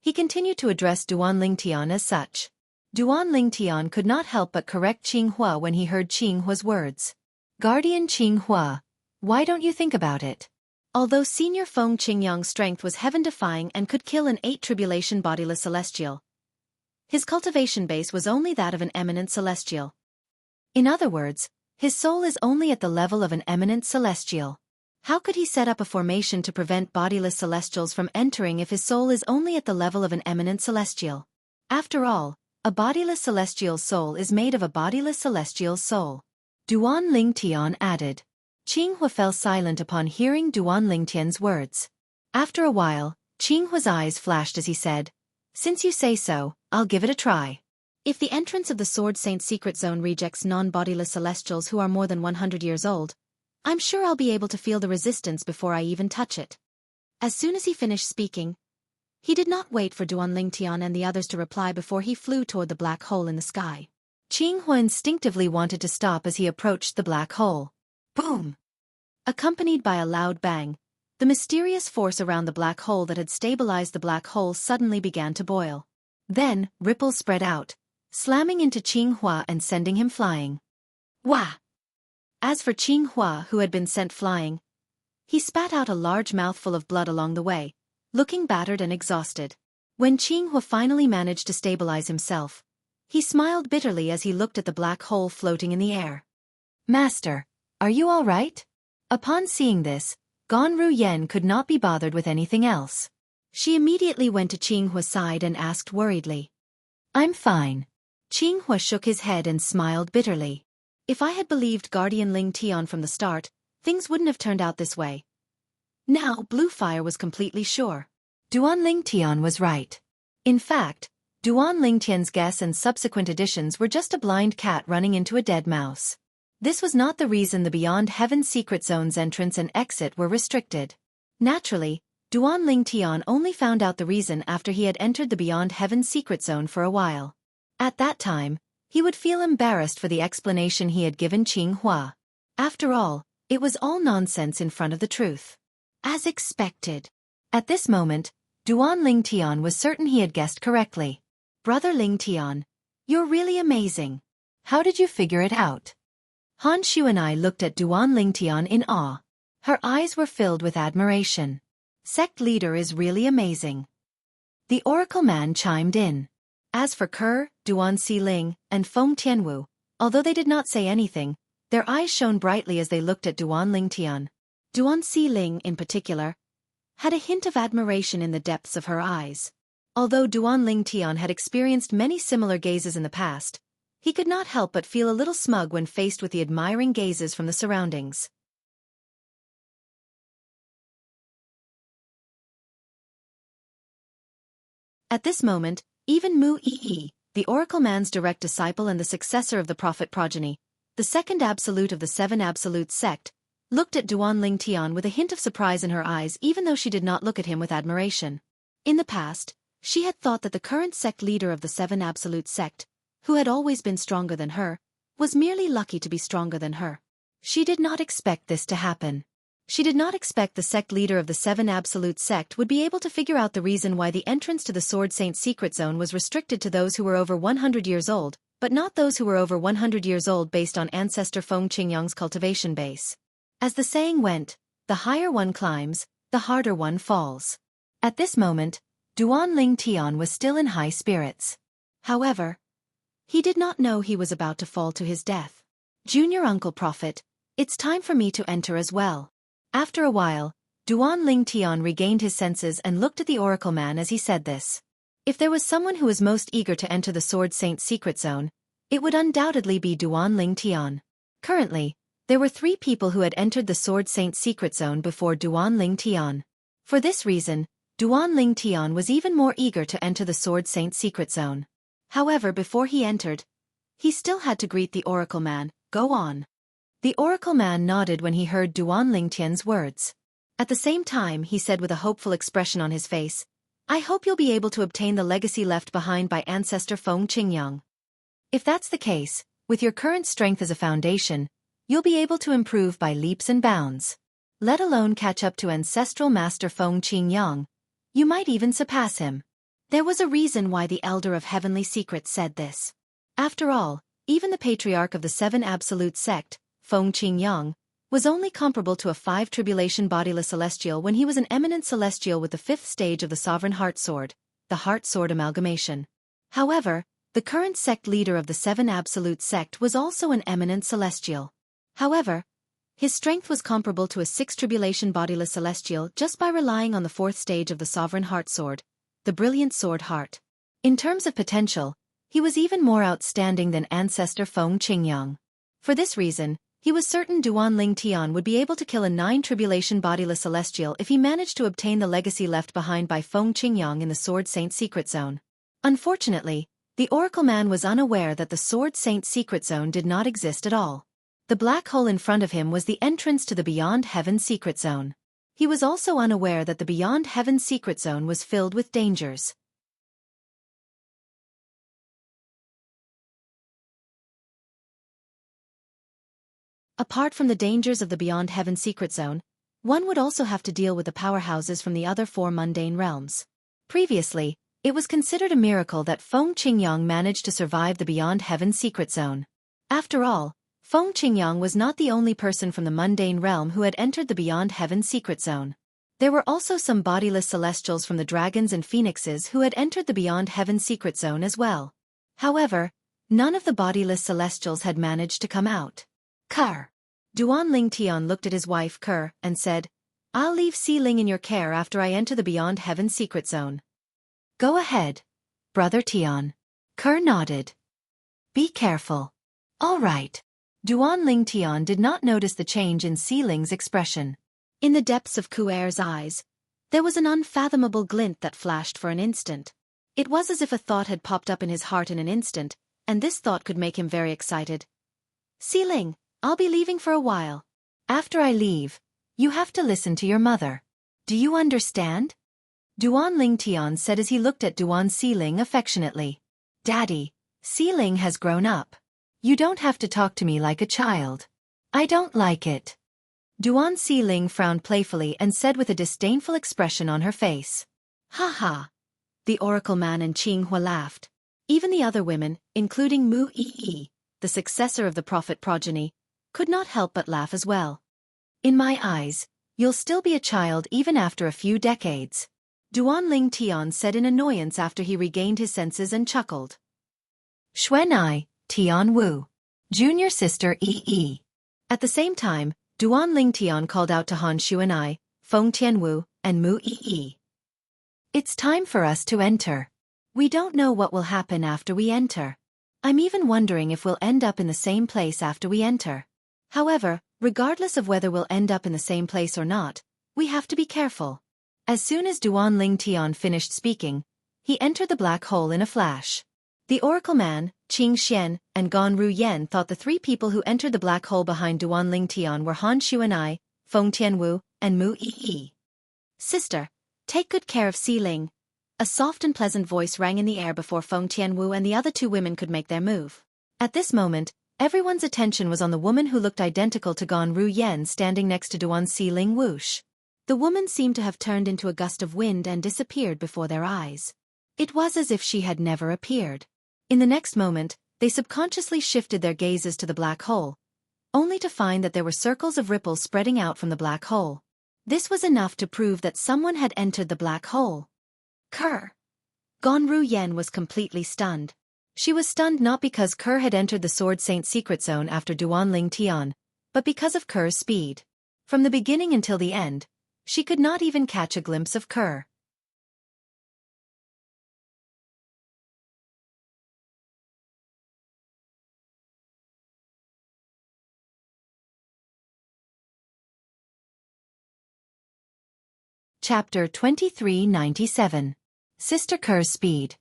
he continued to address Duan Lingtian as such. Duan Lingtian could not help but correct Qinghua when he heard Qinghua's words. Guardian Qinghua, why don't you think about it? Although Senior Feng Qingyang's strength was heaven-defying and could kill an 8 tribulation bodiless celestial, his cultivation base was only that of an eminent celestial. In other words, his soul is only at the level of an eminent celestial. How could he set up a formation to prevent bodiless celestials from entering if his soul is only at the level of an eminent celestial? After all, a bodiless celestial's soul is made of a bodiless celestial's soul. Duan Lingtian added. Qinghua fell silent upon hearing Duan Lingtian's words. After a while, Qinghua's eyes flashed as he said, "Since you say so, I'll give it a try. If the entrance of the Sword Saint secret zone rejects non-bodiless celestials who are more than 100 years old, I'm sure I'll be able to feel the resistance before I even touch it." As soon as he finished speaking, he did not wait for Duan Lingtian and the others to reply before he flew toward the black hole in the sky. Qinghua instinctively wanted to stop as he approached the black hole. Boom! Accompanied by a loud bang, the mysterious force around the black hole that had stabilized the black hole suddenly began to boil. Then, ripples spread out, slamming into Qinghua and sending him flying. Wah! As for Qinghua, who had been sent flying, he spat out a large mouthful of blood along the way, looking battered and exhausted. When Qinghua finally managed to stabilize himself, he smiled bitterly as he looked at the black hole floating in the air. Master, are you all right? Upon seeing this, Gan Ruyen could not be bothered with anything else. She immediately went to Qinghua's side and asked worriedly. I'm fine. Qinghua shook his head and smiled bitterly. If I had believed Guardian Lingtian from the start, things wouldn't have turned out this way. Now Blue Fire was completely sure. Duan Lingtian was right. In fact, Duan Lingtian's guess and subsequent additions were just a blind cat running into a dead mouse. This was not the reason the Beyond Heaven secret zone's entrance and exit were restricted. Naturally, Duan Lingtian only found out the reason after he had entered the Beyond Heaven secret zone for a while. At that time, he would feel embarrassed for the explanation he had given Qinghua. After all, it was all nonsense in front of the truth. As expected. At this moment, Duan Lingtian was certain he had guessed correctly. Brother Lingtian, you're really amazing. How did you figure it out? Han Shu and I looked at Duan Lingtian in awe. Her eyes were filled with admiration. Sect leader is really amazing. The Oracle Man chimed in. As for Ke, Duan Xiling, and Feng Tianwu, although they did not say anything, their eyes shone brightly as they looked at Duan Lingtian. Duan Xiling, in particular, had a hint of admiration in the depths of her eyes. Although Duan Lingtian had experienced many similar gazes in the past, he could not help but feel a little smug when faced with the admiring gazes from the surroundings. At this moment, even Mu Yi, the Oracle Man's direct disciple and the successor of the Prophet progeny, the second absolute of the Seven Absolute sect, looked at Duan Lingtian with a hint of surprise in her eyes even though she did not look at him with admiration. In the past, she had thought that the current sect leader of the Seven Absolute sect, who had always been stronger than her, was merely lucky to be stronger than her. She did not expect this to happen. She did not expect the sect leader of the Seven Absolute sect would be able to figure out the reason why the entrance to the Sword Saint secret zone was restricted to those who were over 100 years old, but not those who were over 100 years old based on ancestor Feng Qingyang's cultivation base. As the saying went, the higher one climbs, the harder one falls. At this moment, Duan Lingtian was still in high spirits. However, he did not know he was about to fall to his death. Junior Uncle Prophet, it's time for me to enter as well. After a while, Duan Lingtian regained his senses and looked at the Oracle Man as he said this. If there was someone who was most eager to enter the Sword Saint secret zone, it would undoubtedly be Duan Lingtian. Currently, there were 3 people who had entered the Sword Saint secret zone before Duan Lingtian. For this reason, Duan Lingtian was even more eager to enter the Sword Saint secret zone. However, before he entered, he still had to greet the Oracle Man. Go on. The Oracle Man nodded when he heard Duan Lingtian's words. At the same time, he said with a hopeful expression on his face, I hope you'll be able to obtain the legacy left behind by ancestor Feng Qingyang. If that's the case, with your current strength as a foundation, you'll be able to improve by leaps and bounds. Let alone catch up to ancestral master Feng Qingyang. You might even surpass him. There was a reason why the Elder of Heavenly Secrets said this. After all, even the patriarch of the Seven Absolute sect, Feng Qingyang, was only comparable to a 5 tribulation bodiless celestial when he was an eminent celestial with the 5th stage of the Sovereign Heart Sword, the Heart Sword amalgamation. However, the current sect leader of the Seven Absolute sect was also an eminent celestial. However, his strength was comparable to a 6 tribulation bodiless celestial just by relying on the 4th stage of the Sovereign Heart Sword, the Brilliant Sword Heart. In terms of potential, he was even more outstanding than ancestor Feng Qingyang. For this reason, he was certain Duan Lingtian would be able to kill a 9 tribulation bodiless celestial if he managed to obtain the legacy left behind by Feng Qingyang in the Sword Saint secret zone. Unfortunately, the Oracle Man was unaware that the Sword Saint secret zone did not exist at all. The black hole in front of him was the entrance to the Beyond Heaven secret zone. He was also unaware that the Beyond Heaven secret zone was filled with dangers. Apart from the dangers of the Beyond Heaven secret zone, one would also have to deal with the powerhouses from the other 4 mundane realms. Previously, it was considered a miracle that Feng Qingyang managed to survive the Beyond Heaven secret zone. After all, Feng Qingyang was not the only person from the mundane realm who had entered the Beyond Heaven secret zone. There were also some bodiless celestials from the dragons and phoenixes who had entered the Beyond Heaven secret zone as well. However, none of the bodiless celestials had managed to come out. Ke. Duan Lingtian looked at his wife Ke and said, I'll leave Xiling in your care after I enter the Beyond Heaven secret zone. Go ahead, Brother Tian. Ke nodded. Be careful. All right. Duan Lingtian did not notice the change in Xiling's expression. In the depths of Kuer's eyes, there was an unfathomable glint that flashed for an instant. It was as if a thought had popped up in his heart in an instant, and this thought could make him very excited. Xiling, I'll be leaving for a while. After I leave, you have to listen to your mother. Do you understand? Duan Lingtian said as he looked at Duan Xiling affectionately. Daddy, Xiling has grown up. You don't have to talk to me like a child. I don't like it. Duan Xiling frowned playfully and said with a disdainful expression on her face. Ha ha. The Oracle Man and Qinghua laughed. Even the other women, including Mu Yi, the successor of the Prophet progeny, could not help but laugh as well. In my eyes, you'll still be a child even after a few decades, Duanling Tian said in annoyance after he regained his senses and chuckled. Xuanai, Tian Wu. Junior sister Yi. At the same time, Duanling Tian called out to Han Xuanai, Feng Tianwu, and Mu Yi. It's time for us to enter. We don't know what will happen after we enter. I'm even wondering if we'll end up in the same place after we enter. However, regardless of whether we'll end up in the same place or not, we have to be careful. As soon as Duanling Tian finished speaking, he entered the black hole in a flash. The Oracle Man, Qing Xian, and Gan Ruyen thought the three people who entered the black hole behind Duanling Tian were Han Xuanai, Feng Tianwu, and Mu Yi. Sister, take good care of Xiling. A soft and pleasant voice rang in the air before Feng Tianwu and the other two women could make their move. At this moment, everyone's attention was on the woman who looked identical to Gan Ruyen standing next to Duan Xiling Wush. The woman seemed to have turned into a gust of wind and disappeared before their eyes. It was as if she had never appeared. In the next moment, they subconsciously shifted their gazes to the black hole, only to find that there were circles of ripples spreading out from the black hole. This was enough to prove that someone had entered the black hole. Kerr. Gan Ruyen was completely stunned. She was stunned not because Kerr had entered the Sword Saint secret zone after Duanling Tian, but because of Kerr's speed. From the beginning until the end, she could not even catch a glimpse of Kerr. Chapter 2397. Sister Kerr's speed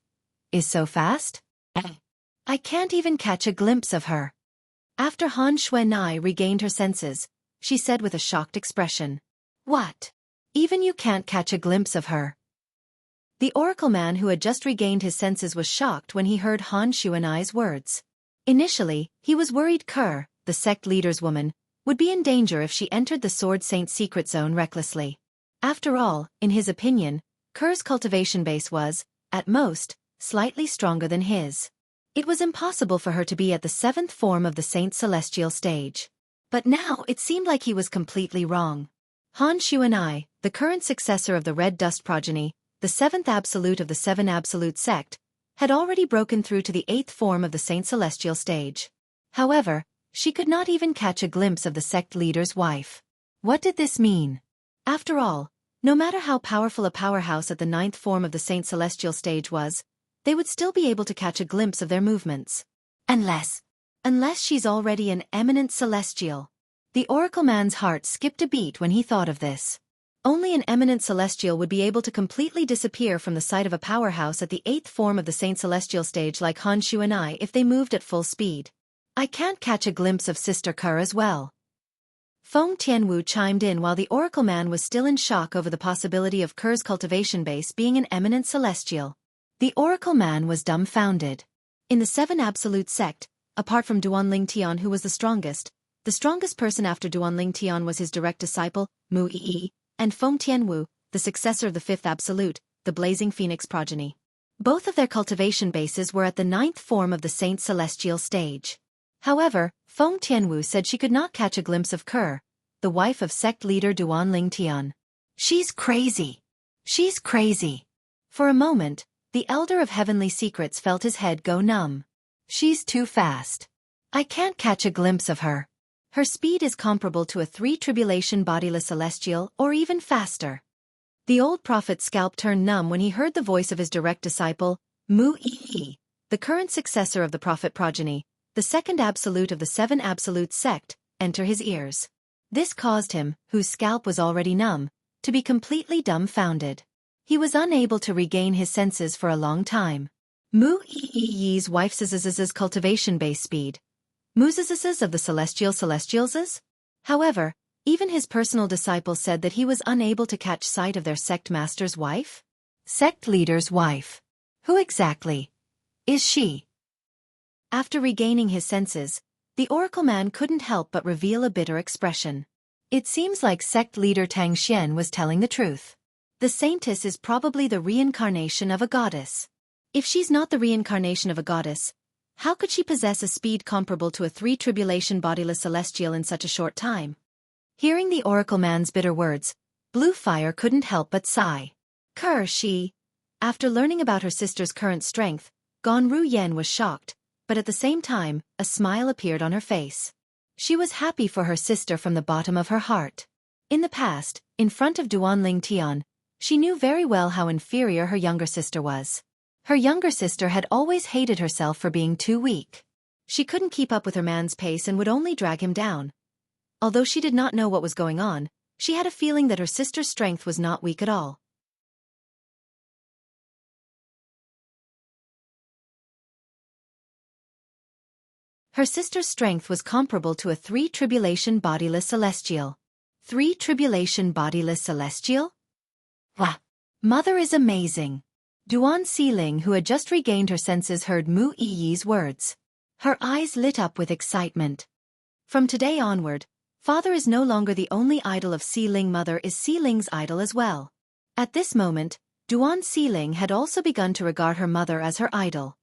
is so fast? I can't even catch a glimpse of her. After Han Xuanai regained her senses, she said with a shocked expression. What? Even you can't catch a glimpse of her? The Oracle Man who had just regained his senses was shocked when he heard Han Xuanai's words. Initially, he was worried Kerr, the sect leader's woman, would be in danger if she entered the Sword Saint secret zone recklessly. After all, in his opinion, Kerr's cultivation base was, at most, slightly stronger than his. It was impossible for her to be at the 7th form of the Saint Celestial stage. But now it seemed like he was completely wrong. Han Xuanai, the current successor of the Red Dust progeny, the 7th absolute of the 7 absolute sect, had already broken through to the 8th form of the Saint Celestial stage. However, she could not even catch a glimpse of the sect leader's wife. What did this mean? After all, no matter how powerful a powerhouse at the 9th form of the Saint Celestial stage was, they would still be able to catch a glimpse of their movements. Unless she's already an eminent celestial. The Oracle Man's heart skipped a beat when he thought of this. Only an eminent celestial would be able to completely disappear from the sight of a powerhouse at the 8th form of the Saint Celestial stage like Han Xuanai if they moved at full speed. I can't catch a glimpse of Sister Kerr as well. Feng Tianwu chimed in while the Oracle Man was still in shock over the possibility of Kerr's cultivation base being an eminent celestial. The Oracle Man was dumbfounded. In the 7 Absolute sect, apart from Duanling Tian who was the strongest person after Duanling Tian was his direct disciple, Mu Yi, and Feng Tianwu, the successor of the 5th Absolute, the Blazing Phoenix progeny. Both of their cultivation bases were at the 9th form of the Saint Celestial stage. However, Feng Tianwu said she could not catch a glimpse of Kerr, the wife of sect leader Duanling Tian. She's crazy. She's crazy. For a moment, the Elder of Heavenly Secrets felt his head go numb. She's too fast. I can't catch a glimpse of her. Her speed is comparable to a 3 tribulation bodiless celestial or even faster. The old prophet's scalp turned numb when he heard the voice of his direct disciple, Mu Yi, the current successor of the prophet progeny, the 2nd absolute of the 7 absolute sect, enter his ears. This caused him, whose scalp was already numb, to be completely dumbfounded. He was unable to regain his senses for a long time. Mu Yi's wife's cultivation base speed. Mu's of the celestials. However, even his personal disciples said that he was unable to catch sight of their sect master's wife? Sect leader's wife. Who exactly is she? After regaining his senses, the Oracle Man couldn't help but reveal a bitter expression. It seems like sect leader Tang Xian was telling the truth. The saintess is probably the reincarnation of a goddess. If she's not the reincarnation of a goddess, How could she possess a speed comparable to a three-tribulation bodiless celestial in such a short time? Hearing the Oracle man's bitter words, Blue Fire couldn't help but sigh. She. After learning about her sister's current strength, Ganru Yen was shocked, but at the same time, a smile appeared on her face. She was happy for her sister from the bottom of her heart. In the past, in front of Duanling Tian, she knew very well how inferior her younger sister was. Her younger sister had always hated herself for being too weak. She couldn't keep up with her man's pace and would only drag him down. Although she did not know what was going on, she had a feeling that her sister's strength was not weak at all. Her sister's strength was comparable to a three-tribulation bodiless celestial. Three-tribulation bodiless celestial? Wah! Mother is amazing. Duan Xiling, who had just regained her senses, heard Mu Yi's words. Her eyes lit up with excitement. From today onward, father is no longer the only idol of Xiling, mother is Xiling's idol as well. At this moment, Duan Xiling had also begun to regard her mother as her idol.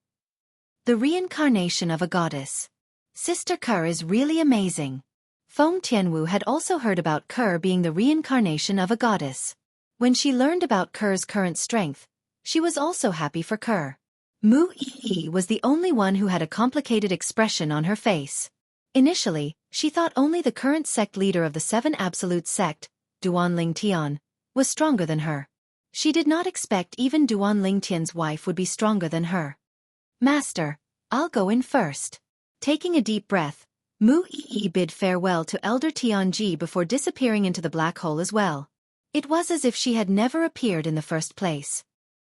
The reincarnation of a goddess. Sister Ke is really amazing. Feng Tianwu had also heard about Ke being the reincarnation of a goddess. When she learned about Ke's current strength, she was also happy for Ke. Mu Yi was the only one who had a complicated expression on her face. Initially, she thought only the current sect leader of the Seven Absolute Sect, Duanling Tian, was stronger than her. She did not expect even Duanling Tian's wife would be stronger than her. Master, I'll go in first. Taking a deep breath, Mu Yi bid farewell to Elder Tianji before disappearing into the black hole as well. It was as if she had never appeared in the first place.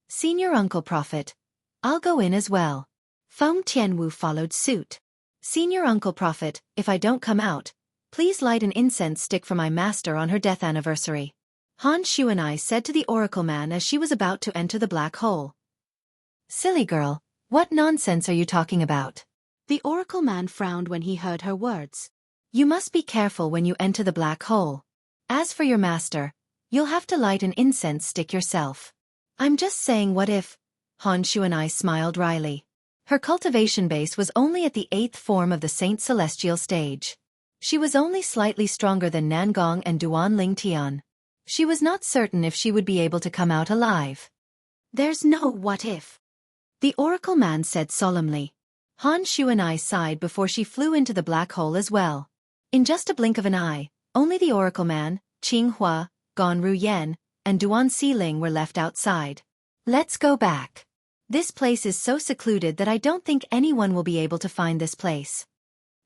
Senior Uncle Prophet, I'll go in as well. Feng Tianwu followed suit. Senior Uncle Prophet, if I don't come out, please light an incense stick for my master on her death anniversary. Han Shuanai said to the Oracle man as she was about to enter the black hole. Silly girl, what nonsense are you talking about? The Oracle man frowned when he heard her words. You must be careful when you enter the black hole. As for your master, you'll have to light an incense stick yourself. I'm just saying, what if? Han Shuanai smiled wryly. Her cultivation base was only at the 8th form of the Saint Celestial stage. She was only slightly stronger than Nangong and Duanling Tian. She was not certain if she would be able to come out alive. There's no what if. The Oracle man said solemnly. Han Shuanai sighed before she flew into the black hole as well. In just a blink of an eye, only the Oracle man, Qinghua, Ganru Yen, and Duan Xiling were left outside. Let's go back. This place is so secluded that I don't think anyone will be able to find this place.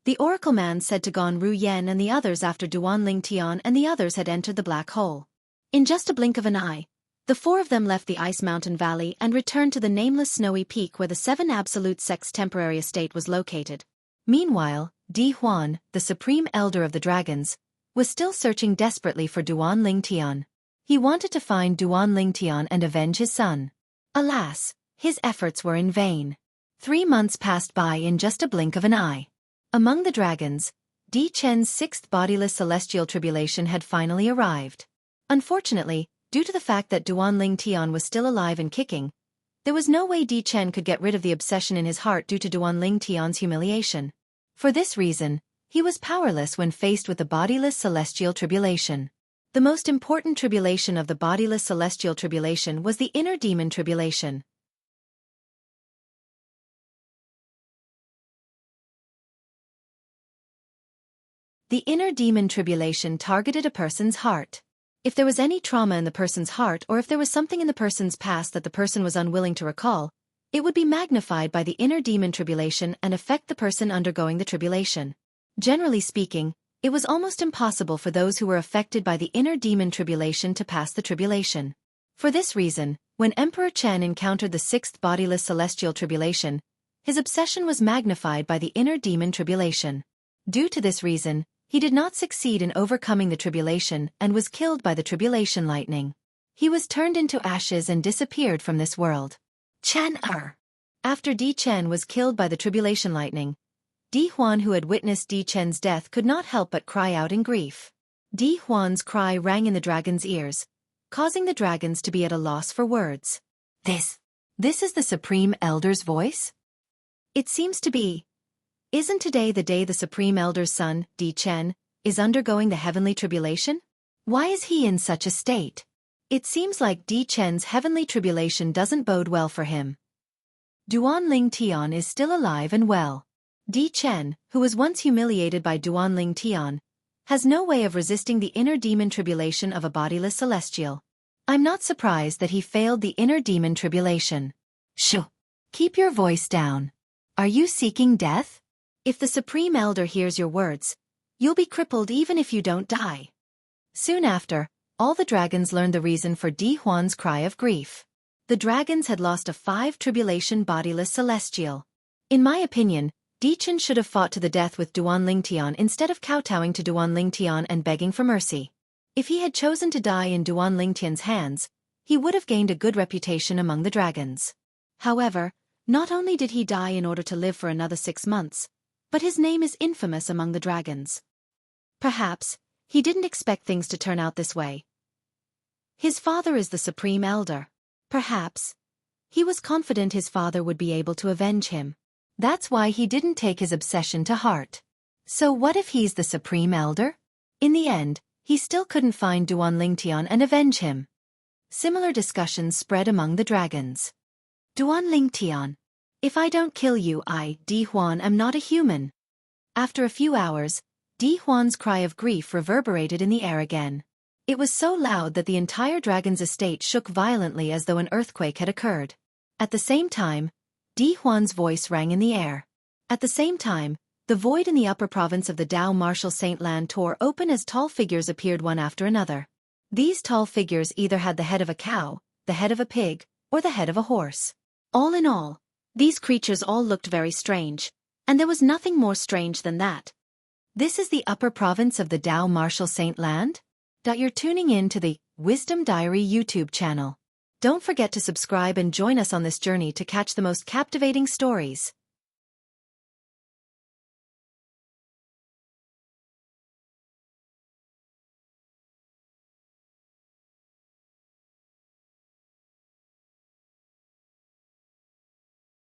The Oracle man said to Ganru Yen and the others after Duanling Tian and the others had entered the black hole. In just a blink of an eye, the four of them left the Ice Mountain Valley and returned to the nameless snowy peak where the Seven Absolute Sect's temporary estate was located. Meanwhile, Di Huan, the Supreme Elder of the Dragons, was still searching desperately for Duanling Tian. He wanted to find Duanling Tian and avenge his son. Alas, his efforts were in vain. 3 months passed by in just a blink of an eye. Among the dragons, Di Chen's 6th bodiless celestial tribulation had finally arrived. Unfortunately, due to the fact that Duanling Tian was still alive and kicking, there was no way Di Chen could get rid of the obsession in his heart due to Duanling Tian's humiliation. For this reason, he was powerless when faced with the bodiless celestial tribulation. The most important tribulation of the bodiless celestial tribulation was the inner demon tribulation. The inner demon tribulation targeted a person's heart. If there was any trauma in the person's heart or if there was something in the person's past that the person was unwilling to recall, it would be magnified by the inner demon tribulation and affect the person undergoing the tribulation. Generally speaking, it was almost impossible for those who were affected by the inner demon tribulation to pass the tribulation. For this reason, when Emperor Chen encountered the 6th bodiless celestial tribulation, his obsession was magnified by the inner demon tribulation. Due to this reason, he did not succeed in overcoming the tribulation and was killed by the tribulation lightning. He was turned into ashes and disappeared from this world. After Di Chen was killed by the tribulation lightning, Di Huan, who had witnessed Di Chen's death, could not help but cry out in grief. Di Huan's cry rang in the dragon's ears, causing the dragons to be at a loss for words. This is the Supreme Elder's voice? It seems to be. Isn't today the day the Supreme Elder's son, Di Chen, is undergoing the heavenly tribulation? Why is he in such a state? It seems like Di Chen's heavenly tribulation doesn't bode well for him. Duanling Tian is still alive and well. Di Chen, who was once humiliated by Duanling Tian, has no way of resisting the inner demon tribulation of a bodiless celestial. I'm not surprised that he failed the inner demon tribulation. Shh! Keep your voice down. Are you seeking death? If the Supreme Elder hears your words, you'll be crippled even if you don't die. Soon after, all the dragons learned the reason for Di Huan's cry of grief. The dragons had lost a 5 tribulation bodiless celestial. In my opinion, Di Chen should have fought to the death with Duanling Tian instead of kowtowing to Duanling Tian and begging for mercy. If he had chosen to die in Duanling Tian's hands, he would have gained a good reputation among the dragons. However, not only did he die in order to live for another 6 months, but his name is infamous among the dragons. Perhaps, he didn't expect things to turn out this way. His father is the Supreme Elder. Perhaps, he was confident his father would be able to avenge him. That's why he didn't take his obsession to heart. So what if he's the Supreme Elder? In the end, he still couldn't find Duanling Tian and avenge him. Similar discussions spread among the dragons. Duanling Tian. If I don't kill you, Di Huan, am not a human. After a few hours, Di Huan's cry of grief reverberated in the air again. It was so loud that the entire dragon's estate shook violently as though an earthquake had occurred. At the same time, Di Huan's voice rang in the air. At the same time, the void in the upper province of the Dao Martial Saint Land tore open as tall figures appeared one after another. These tall figures either had the head of a cow, the head of a pig, or the head of a horse. All in all, these creatures all looked very strange, and there was nothing more strange than that. This is the upper province of the Dao Martial Saint Land? You're tuning in to the Wisdom Diary YouTube channel. Don't forget to subscribe and join us on this journey to catch the most captivating stories.